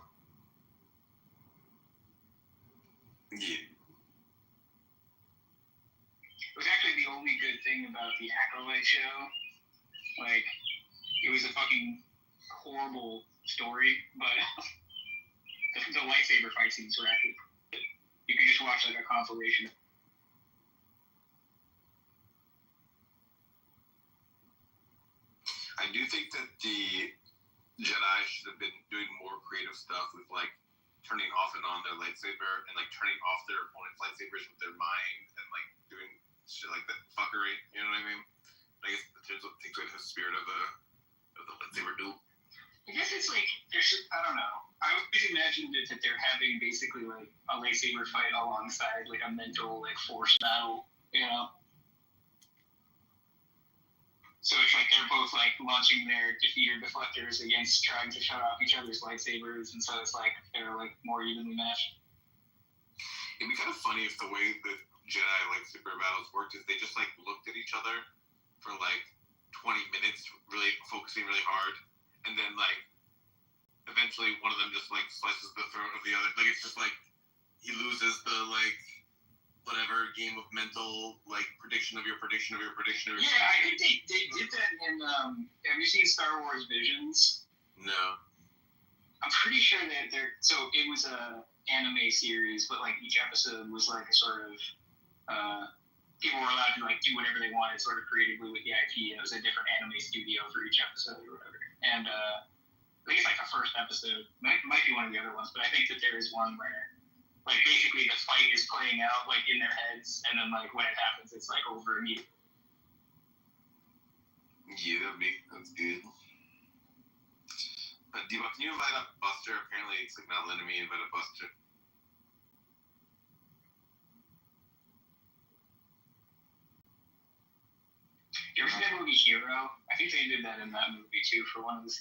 Yeah. It was actually the only good thing about the Acolyte show. Like, it was a fucking horrible story, but the lightsaber fight scenes were actually good. You could just watch like a compilation. I do think that the Jedi should have been doing more creative stuff with like turning off and on their lightsaber and like turning off their opponent's lightsabers with their mind and like doing shit like that fuckery. You know what I mean? I guess it takes away the spirit of the lightsaber duel. I guess it's like I don't know. I always imagined it that they're having basically like a lightsaber fight alongside like a mental like force battle, you know. So it's like they're both like launching their defeater deflectors against trying to shut off each other's lightsabers, and so it's like they're like more evenly matched. It'd be kind of funny if the way that Jedi lightsaber battles worked is they just like looked at each other for like 20 minutes, really focusing really hard, and then like eventually one of them just like slices the throat of the other. Like it's just like he loses the like whatever game of mental like prediction of your prediction of your prediction of your Yeah, I think they did that in have you seen Star Wars Visions? No. I'm pretty sure that so it was a anime series, but like each episode was like a sort of people were allowed to like do whatever they wanted sort of creatively with the IP, and it was a different anime studio for each episode or whatever. And I think it's like the first episode, might be one of the other ones, but I think that there is one where like basically the fight is playing out like in their heads, and then like when it happens, it's like over immediately. Yeah, that's good. Diva, can you invite up Buster? Apparently it's like not letting me invite up Buster. You ever seen that movie Hero? I think they did that in that movie too for one of the.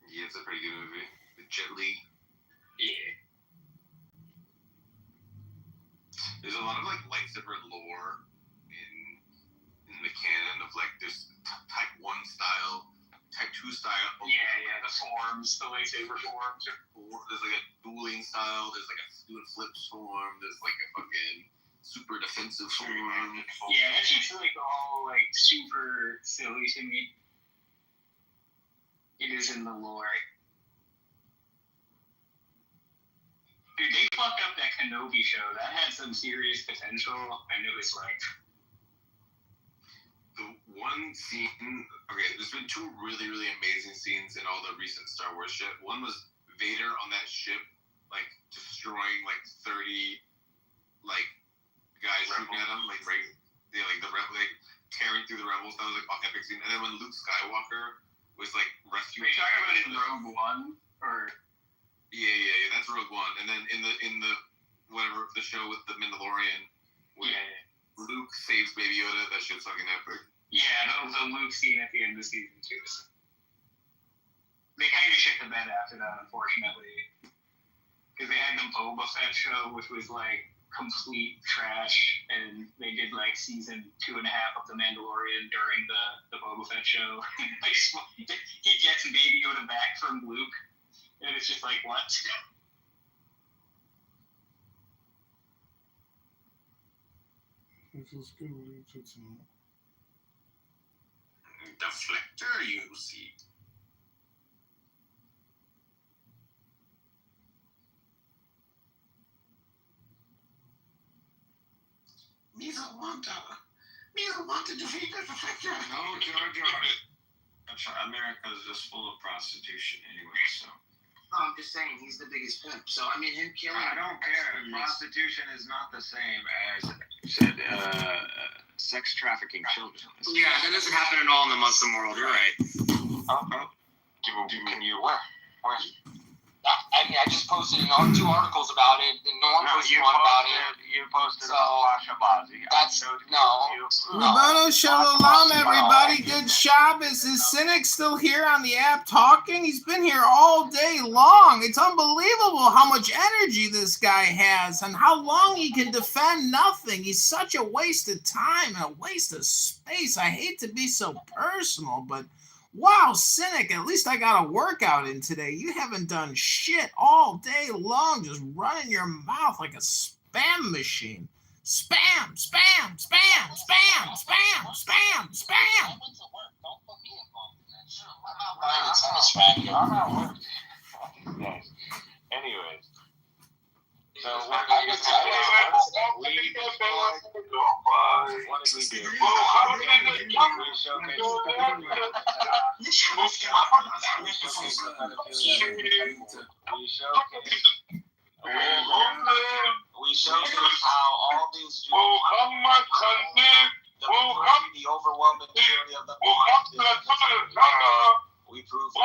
Yeah, it's a pretty good movie. The Jet Li. Yeah. There's a lot of like lightsaber lore in the canon of like this Type 1 style, Type 2 style. Yeah, the forms, the lightsaber forms. There's like a dueling style. There's like a do and flip form. There's like a fucking super defensive form. Yeah, that's just like all like super silly to me. It is in the lore. Dude, they fucked up that Kenobi show. That had some serious potential, and it was like. The one scene, okay, there's been two really, really amazing scenes in all the recent Star Wars shit. One was Vader on that ship, like, destroying, like, 30, like, guys shooting at him, like, right, yeah, like, like, tearing through the rebels. That was, like, an epic scene. And then when Luke Skywalker was, like, rescuing... Are you talking about in Rogue One, or... Yeah, that's Rogue One. And then in the whatever the show with the Mandalorian, when Luke saves Baby Yoda, that shit's fucking epic. Yeah, the Luke scene at the end of season 2. They kind of shit the bed after that, unfortunately, because they had the Boba Fett show, which was like complete trash, and they did like season 2.5 of the Mandalorian during the Boba Fett show. Like he gets Baby Yoda back from Luke. And it's just like, what? Deflector, you see. Me don't want to defeat the deflector. No, Jar Jar. America is just full of prostitution anyway, so. No, I'm just saying, he's the biggest pimp. So, I mean, him killing... I don't care. Prostitution is not the same as, said, sex trafficking children. Yeah, that doesn't happen at all in the Muslim world. You're right. Can you... Where? I mean, I just posted 2 articles about it, and no one posted one about it. You posted So, about Shabazzi. That's no. Rabbanon Shalom, everybody. Good Shabbos. Is Cynic still here on the app talking? He's been here all day long. It's unbelievable how much energy this guy has and how long he can defend nothing. He's such a waste of time and a waste of space. I hate to be so personal, but wow, Cynic, at least I got a workout in today. You haven't done shit all day long, just running your mouth like a spam machine. Spam, spam, spam, spam, spam, spam, spam. I'm not working. Yes. Anyways. So what did we do? We showcased how all these Jews, the overwhelming majority of them, we proved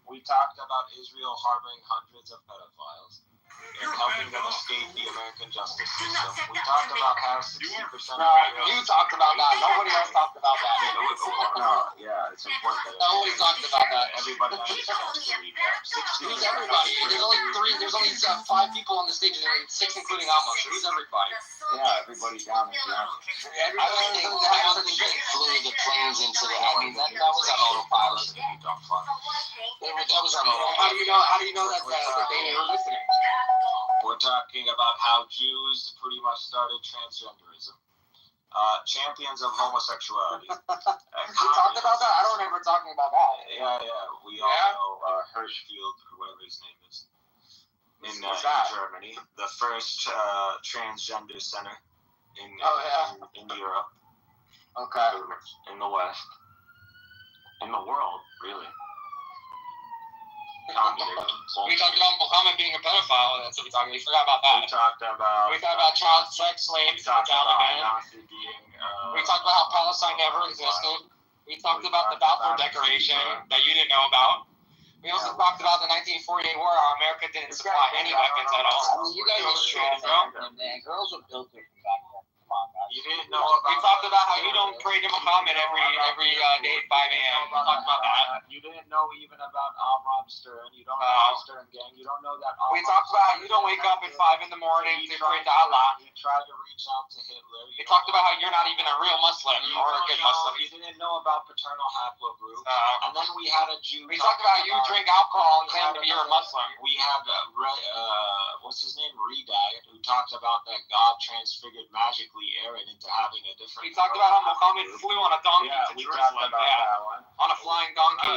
we talked about Israel harboring hundreds of pedophiles and helping them escape the American justice system. We talked about how 60% of You talked about that. Nobody else talked about that. No, yeah, it's important that Nobody talked about that. everybody understands the recap. Who's everybody? There's only 5 people on the stage, and 6 including Alma. So who's everybody? Yeah, everybody down there. I don't think they flew the planes into the. I mean, that was on autopilot. That was on autopilot. How do you know that they were listening? We're talking about how Jews pretty much started transgenderism. Champions of homosexuality. We talked about that? I don't remember talking about that. Yeah. We all know Hirschfield, or whatever his name is, in Germany. The first transgender center in Europe. Okay. In the West. In the world, really. We talked about Muhammad being a pedophile. That's what we talked about. We forgot about that. We talked about child sex slaves in the Taliban. We talked about how Palestine never existed. We talked about the Balfour Declaration that you didn't know about. We also talked about the 1948 war, how America didn't supply any weapons at all. I mean, you guys are straight, bro. Girls are built different back then. You didn't know about. We talked about how you don't pray to Muhammad every day at 5 a.m. We talked about that. You didn't know even about Avram Stern. You don't know the Stern Gang. You don't know that. We talked about how you don't wake up at 5 in the morning to pray to Allah. You tried to reach out to Hitler. We talked about how you're not even a real Muslim or a good Muslim. You didn't know about paternal haplogroup. And then we had a Jew. We talked about how you drink alcohol and claim to be a Muslim. We had what's his name, Redai, who talked about that God transfigured magically Aaron into having a different. We talked about how Muhammad flew on a donkey to we Jerusalem. talked about that one. On a flying donkey.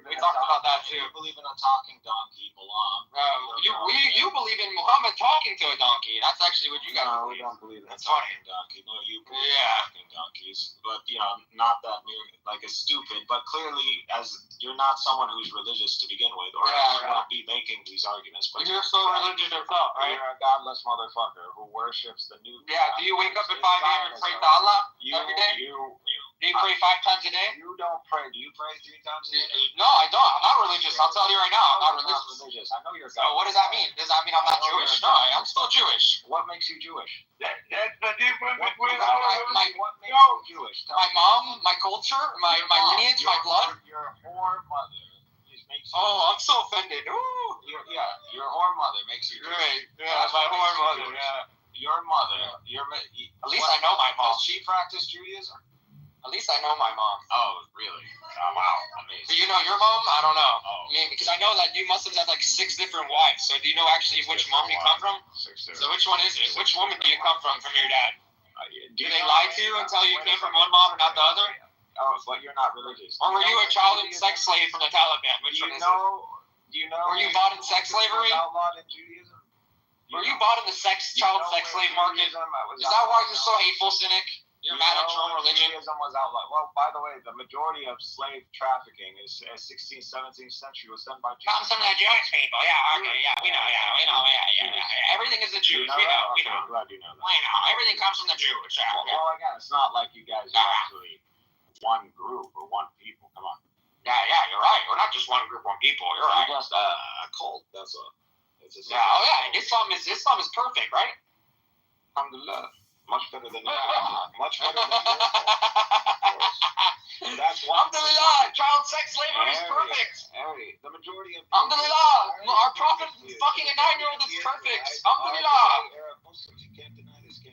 We talked about that too. You believe in a talking donkey, Balaam. You believe in Muhammad talking to a donkey. That's actually what you guys believe. We don't believe in a talking donkey. No, you believe in talking donkeys. But, not that like it's stupid. But clearly, as you're not someone who's religious to begin with, or you wouldn't be making these arguments. But you're so religious yourself, right? You're a godless motherfucker who worships the new. Yeah, do you wake up at 5 a.m. and pray to Allah every day? Do you pray 5 times a day? You don't pray. Do you pray 3 times a day? No, I don't. I'm not religious. I'll tell you right now, I'm not religious. I know you're. So what does that mean? Does that mean I'm not Jewish? No, I'm still Jewish. What makes you Jewish? That's the difference between what makes you Jewish? My mom, my culture, my lineage, my blood. Your whore mother makes you. Oh, I'm so offended. Ooh. Your whore mother makes you Jewish. Right. Yeah, my whore mother. Yeah. Your mother. At least I know my mom. Does she practice Judaism? At least I know my mom. Oh, really? Oh, wow. Amazing. Do you know your mom? I don't know. I mean, because I know that you Muslims have like 6 different wives. So do you know actually which mom you come from? 6 So which one is it? Which woman do you come from your dad? Do they lie to you and tell you came from one mom and not the other? Oh, but you're not religious. Or were you a child sex slave from the Taliban? Which one is it? Do you know? Were you bought in sex slavery? Outlawed in Judaism? Were you bought in the child sex slave market? Is that why you're so hateful, cynic? You're mad at your own religion? Judaism was outlawed. Well, by the way, the majority of slave trafficking is 16th, 17th century was done by Jews. Comes from the Jewish people. Yeah, okay, we know. Everything is the Jews. We know. I'm glad you know that. We know. Everything comes from the Jews. Well, again, it's not like you guys are actually one group or one people. Come on. Yeah, you're right. We're not just one group, one people. You're right. We're just a cult. That's a. Islam is perfect, right? Alhamdulillah. Much better than much better than yours. That's one. Alhamdulillah. Child sex slavery is perfect. The majority of. Alhamdulillah. Our prophet fucking a 9-year-old is perfect. Alhamdulillah.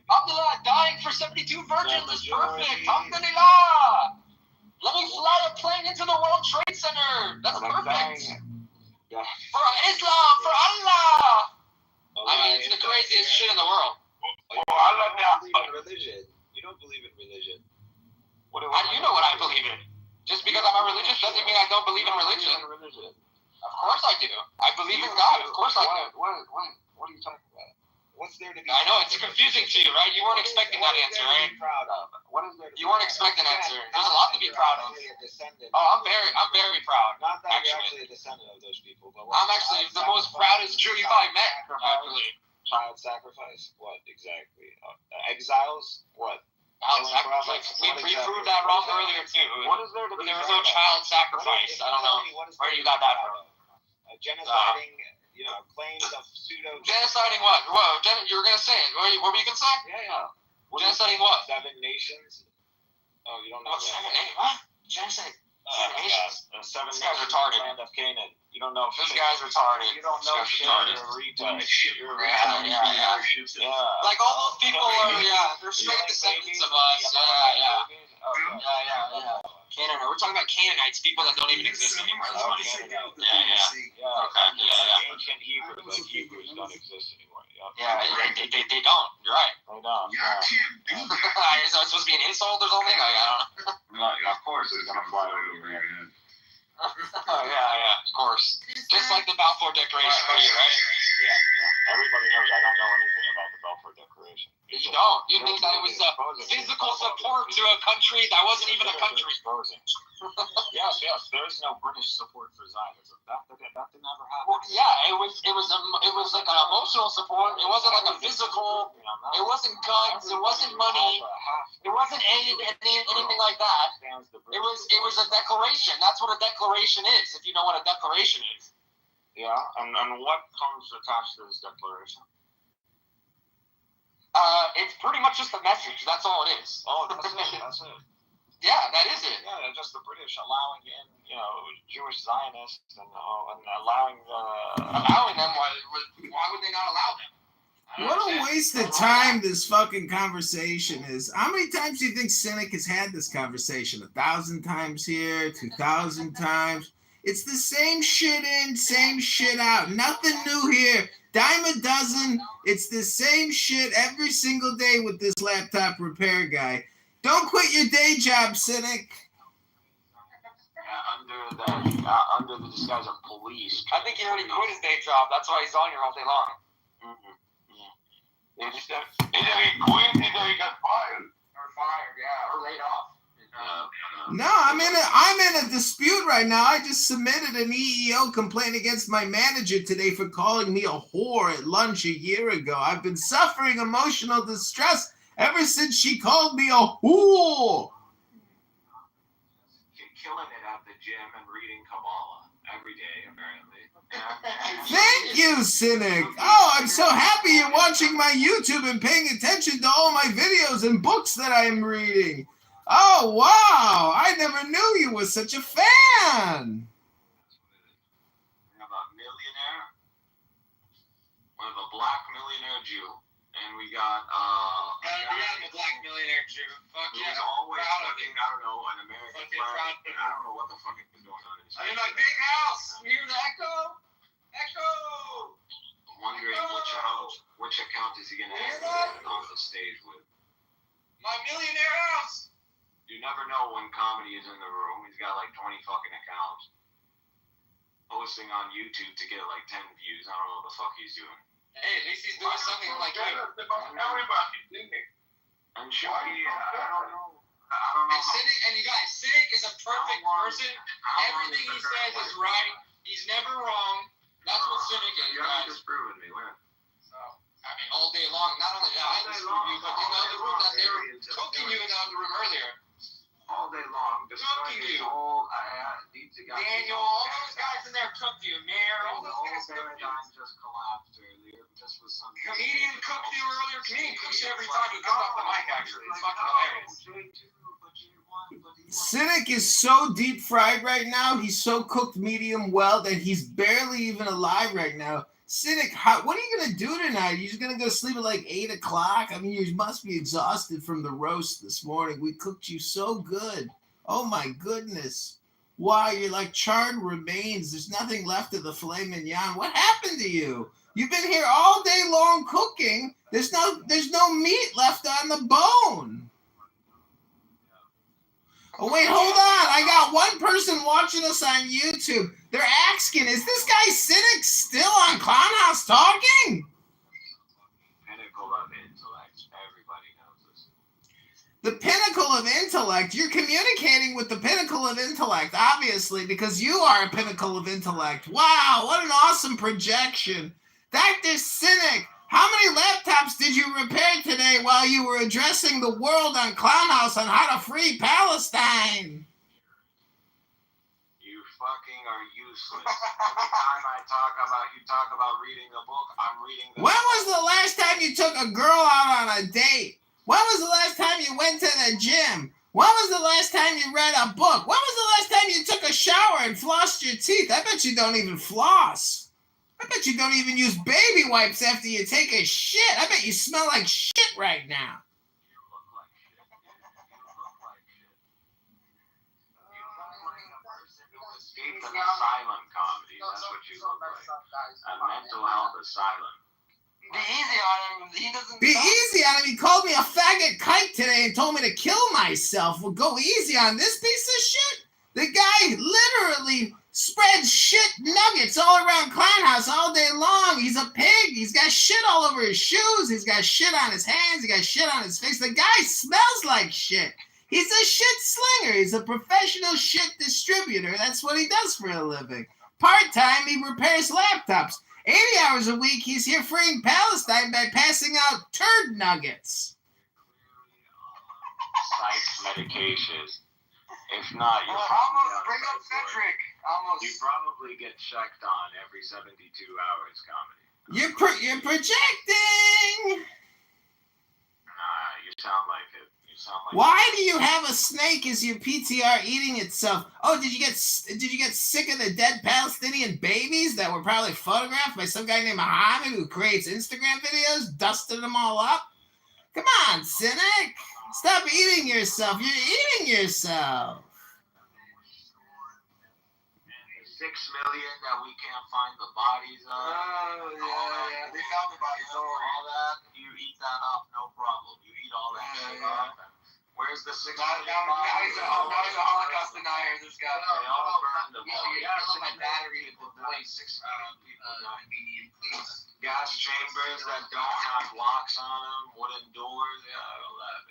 Alhamdulillah. Dying for 72 virgins is perfect. Alhamdulillah. Let me fly a plane into the World Trade Center. That's perfect. For Islam, for Allah. I mean, it's the craziest shit in the world. Allah now. Religion. You don't believe in religion. How do you know what I believe in? Just because I'm a religious doesn't mean I don't believe in religion. Of course I do. I believe in God. Of course I do. What are you talking about? What's there to be? I know it's confusing to you, right? You weren't expecting that answer, right? Proud of. What is there? You weren't expecting an answer. There's a lot to be proud of. Oh, I'm very proud. Not that you're actually a descendant of those people, but I'm actually the most proudest Jew you've probably met. Actually, child sacrifice. What exactly? Exiles. What? Child sacrifice. We proved that wrong earlier too. What is there to be? There was no child sacrifice. I don't know where you got that from. Genociding. Claims of pseudo. Genociding what? Whoa, you were gonna say it. What were you gonna say? Yeah. Genociding what? 7 nations. Oh, you don't know. What 7 nations? What? Genocide. 7 nations. 7 This guy's nations. retarded. Land of Canaan. You don't know. This guy's retarded. You don't know shit. You're a retard. Yeah. Like all those people are. They're straight descendants of us. Yeah. Canaan. We're talking about Canaanites, people that don't even exist anymore. Okay. Ancient Hebrews, like Hebrews don't exist anymore. Yeah, they don't. You're right. They don't. Is that supposed to be an insult or something? I don't know. Of course, it's gonna fly over your head. Of course. Just like the Balfour Declaration for you, right? Yeah. Everybody knows I don't know anything about the Balfour Declaration. You don't. You think that it was physical support to a country that wasn't even a country. Yes. There is no British support for Zionism. That didn't ever happen. Well, yeah, it was like an emotional support. It wasn't like a physical. It wasn't guns. It wasn't money. It wasn't anything like that. It was a declaration. That's what a declaration is. If you know what a declaration is. Yeah, and what comes attached to this declaration? It's pretty much just a message. That's all it is. Oh, that's it. Yeah, that is it. Yeah, just the British allowing in, Jewish Zionists and allowing them. Why would they not allow them? What a waste of time this fucking conversation is. How many times do you think Cynic has had this conversation? 1,000 times here, 2,000 times. It's the same shit in, same shit out. Nothing new here. Dime a dozen. It's the same shit every single day with this laptop repair guy. Don't quit your day job, Cynic. Under the disguise of police. I think he already quit his day job. That's why he's on here all day long. Yeah. Either he quit, either he got fired. Or laid off. No, I'm in a dispute right now. I just submitted an EEO complaint against my manager today for calling me a whore at lunch a year ago. I've been suffering emotional distress ever since she called me a whore. Killing it at the gym and reading Kabbalah every day, apparently. Thank you, Cynic. Oh, I'm so happy you're watching my YouTube and paying attention to all my videos and books that I'm reading. Oh, wow. I never knew you were such a fan. We have a millionaire. We have a black millionaire Jew. And we got, the black millionaire Jew. Fuck yeah. Always proud of fucking, I don't know, an American flag. I don't know what the fuck has been going on in this. I'm in my big house. You hear the echo? Echo! I'm wondering which account is he going to have on the stage with. My millionaire house. You never know when comedy is in the room. He's got like 20 fucking accounts. Posting on YouTube to get like 10 views. I don't know what the fuck he's doing. Hey, at least he's doing something like that. And should he, I don't know. And you guys, Cynic is a perfect person. Everything he says is right. He's never wrong. That's what Cynic is, You haven't disproven me, where? I mean, all day long. Not only that, I disprove you, but in the other room that they were cooking you in the other room earlier. All day long, shit every time he comes off the mic, actually. It's fucking hilarious. Cynic is so deep fried right now. He's so cooked medium well that he's barely even alive right now. Cynic, what are you going to do tonight? You're just going to go sleep at like 8 o'clock? I mean, you must be exhausted from the roast this morning. We cooked you so good. Oh, my goodness. Wow, you're like charred remains. There's nothing left of the filet mignon. What happened to you? You've been here all day long cooking. There's no meat left on the bone. Oh, wait, hold on. I got one person watching us on YouTube. They're asking, is this guy Cynic still on Clownhouse Talking? Pinnacle of intellect. Everybody knows this. The pinnacle of intellect. You're communicating with the pinnacle of intellect, obviously, because you are a pinnacle of intellect. Wow, what an awesome projection. Dr. Cynic, how many laptops did you repair today while you were addressing the world on Clownhouse on how to free Palestine? You fucking are useless. Every time you talk about reading a book, I'm reading the When was the last time you took a girl out on a date? When was the last time you went to the gym? When was the last time you read a book? When was the last time you took a shower and flossed your teeth? I bet you don't even floss. I bet you don't even use baby wipes after you take a shit. I bet you smell like shit right now. You look like shit. You look like shit. You look like a person who escaped an asylum comedy. That's what you look like. A mental health asylum. Be easy on him. He doesn't. Be easy on him. He called me a faggot kike today and told me to kill myself. Well, go easy on this piece of shit. The guy literally spreads shit nuggets all around Clownhouse all day long. He's a pig. He's got shit all over his shoes. He's got shit on his hands. He got shit on his face. The guy smells like shit. He's a shit slinger. He's a professional shit distributor. That's what he does for a living. Part-time, he repairs laptops. 80 hours a week, he's here freeing Palestine by passing out turd nuggets. Psych medications. If not, you're almost bring up Cedric. Almost. You probably get checked on every 72 hours, comedy. You're projecting. You sound like it. Why do you have a snake as your PTR eating itself? Oh, did you get sick of the dead Palestinian babies that were probably photographed by some guy named Muhammad who creates Instagram videos, dusted them all up? Come on, Cynic. Stop eating yourself. You're eating yourself. And the 6 million that we can't find the bodies of. Oh, yeah. They found the bodies. All that, you eat that up, no problem. You eat all that shit up. And where's the 6 million bodies? Now he's a Holocaust denier, this guy. They all burned them. My battery to play 6 million people. Gas chambers that don't have locks on them, wooden doors, all that,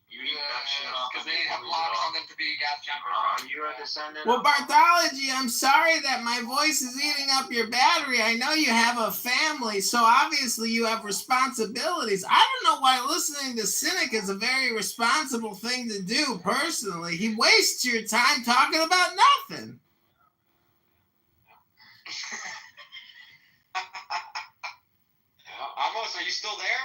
You eat that shit up. Because they have locks on them to be gas chambers. You're a descendant Well, of... Barthology, I'm sorry that my voice is eating up your battery. I know you have a family, so obviously you have responsibilities. I don't know why listening to Cynic is a very responsible thing to do, personally. He wastes your time talking about nothing. Amos, are you still there?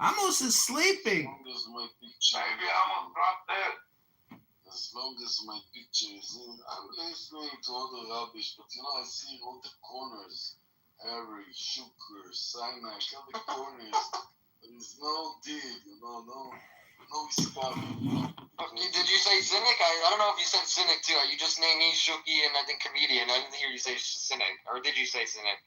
Amos is sleeping. Maybe Amos dropped that. As long as my picture is in, I'm listening to all the rubbish, but I see all the corners. Harry, Shuker, Sinai, all the corners. There's no dig, no stuff. Did you say Cynic? I don't know if you said Cynic too. You just named me Shuki and I think comedian. I didn't hear you say Cynic. Or did you say Cynic?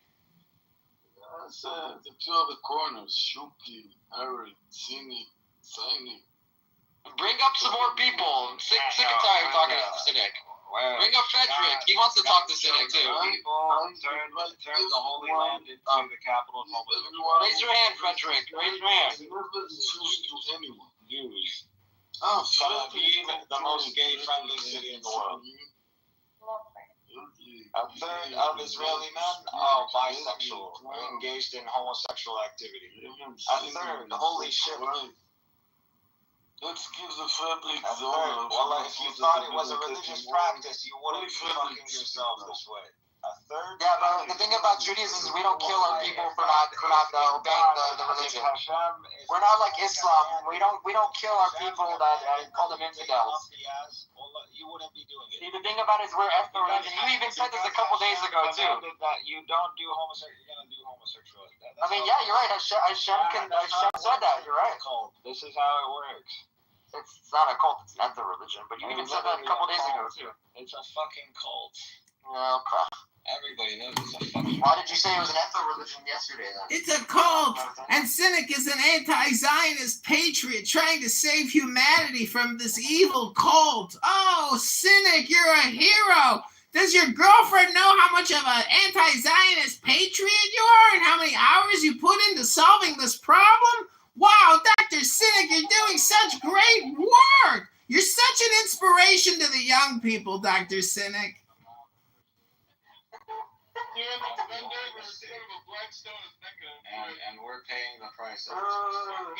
I said the two other corners, Shuki, Harry, Cynic, Sinai. Bring up some more people. I'm sick and tired of talking to Cynic. Bring up Frederick. He wants to talk to Cynic too. Turn the Holy Land into the capital of homosexuality. Raise your hand, Frederick. Raise your hand. Tel Aviv, the most gay-friendly city in the world. A third of Israeli men are bisexual or engaged in homosexual activity. A third, holy shit. Let's give the fabric a third. Well, if you thought it was a religious practice, you wouldn't be fucking yourself this way. A Yeah, but the thing about Judaism is we don't kill our people for not obeying the religion. We're not like Islam. We don't kill our people that call them infidels. You wouldn't be doing it. See, the thing about it is we're ethno religion. You even said this a couple days ago too. That you don't do homosexuality. You're gonna do homosexuality. I mean, yeah, you're right. Hashem said that. You're right. This is how it works. It's not a cult. It's an ethno religion. But you even said that a couple days ago too. It's a fucking cult. Well, crap. Everybody knows it's a fucking. Why did you say it was an ethno religion yesterday then? It's a cult, and Cynic is an anti-Zionist patriot trying to save humanity from this evil cult. Oh, Cynic, you're a hero. Does your girlfriend know how much of an anti-Zionist patriot you are and how many hours you put into solving this problem? Wow, Dr. Cynic, you're doing such great work. You're such an inspiration to the young people, Dr. Cynic. And we're paying the price of this mistake. We're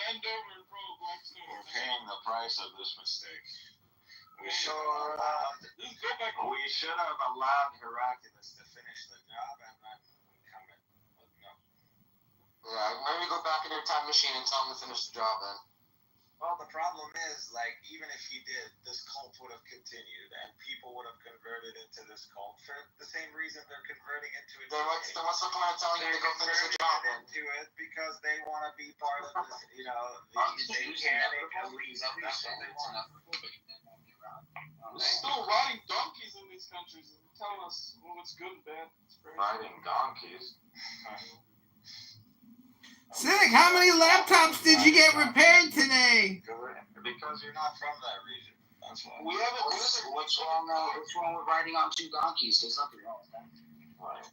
paying the price of this mistake. We should have allowed Heraclius to finish the job and then come in. But no. Yeah, maybe go back in your time machine and tell him to finish the job then. Well, the problem is, like, even if he did, this cult would have continued, and people would have converted into this cult for the same reason they're converting into it. Then what's the point of telling you to go finish the job then? Into it because they want to be part of this, you know, the satanic elite. That's what they want. There's still riding donkeys in these countries and telling us what's good and bad. It's crazy. Riding donkeys. Cynic, how many laptops did you get repaired today? Because you're not from that region. That's why. We haven't. What's wrong with riding on two donkeys? There's nothing wrong with that. Right.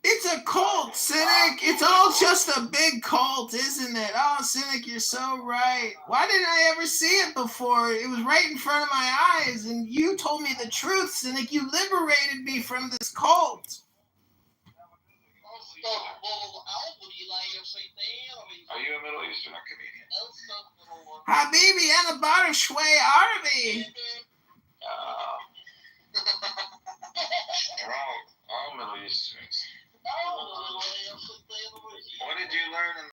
It's a cult, Cynic. It's all just a big cult, isn't it? Oh, Cynic, you're so right. Why didn't I ever see it before? It was right in front of my eyes, and you told me the truth, Cynic. You liberated me from this cult. Are you a Middle Eastern comedian? Habibi, ana bar shway Arabi. All Middle Easterns. What did you learn in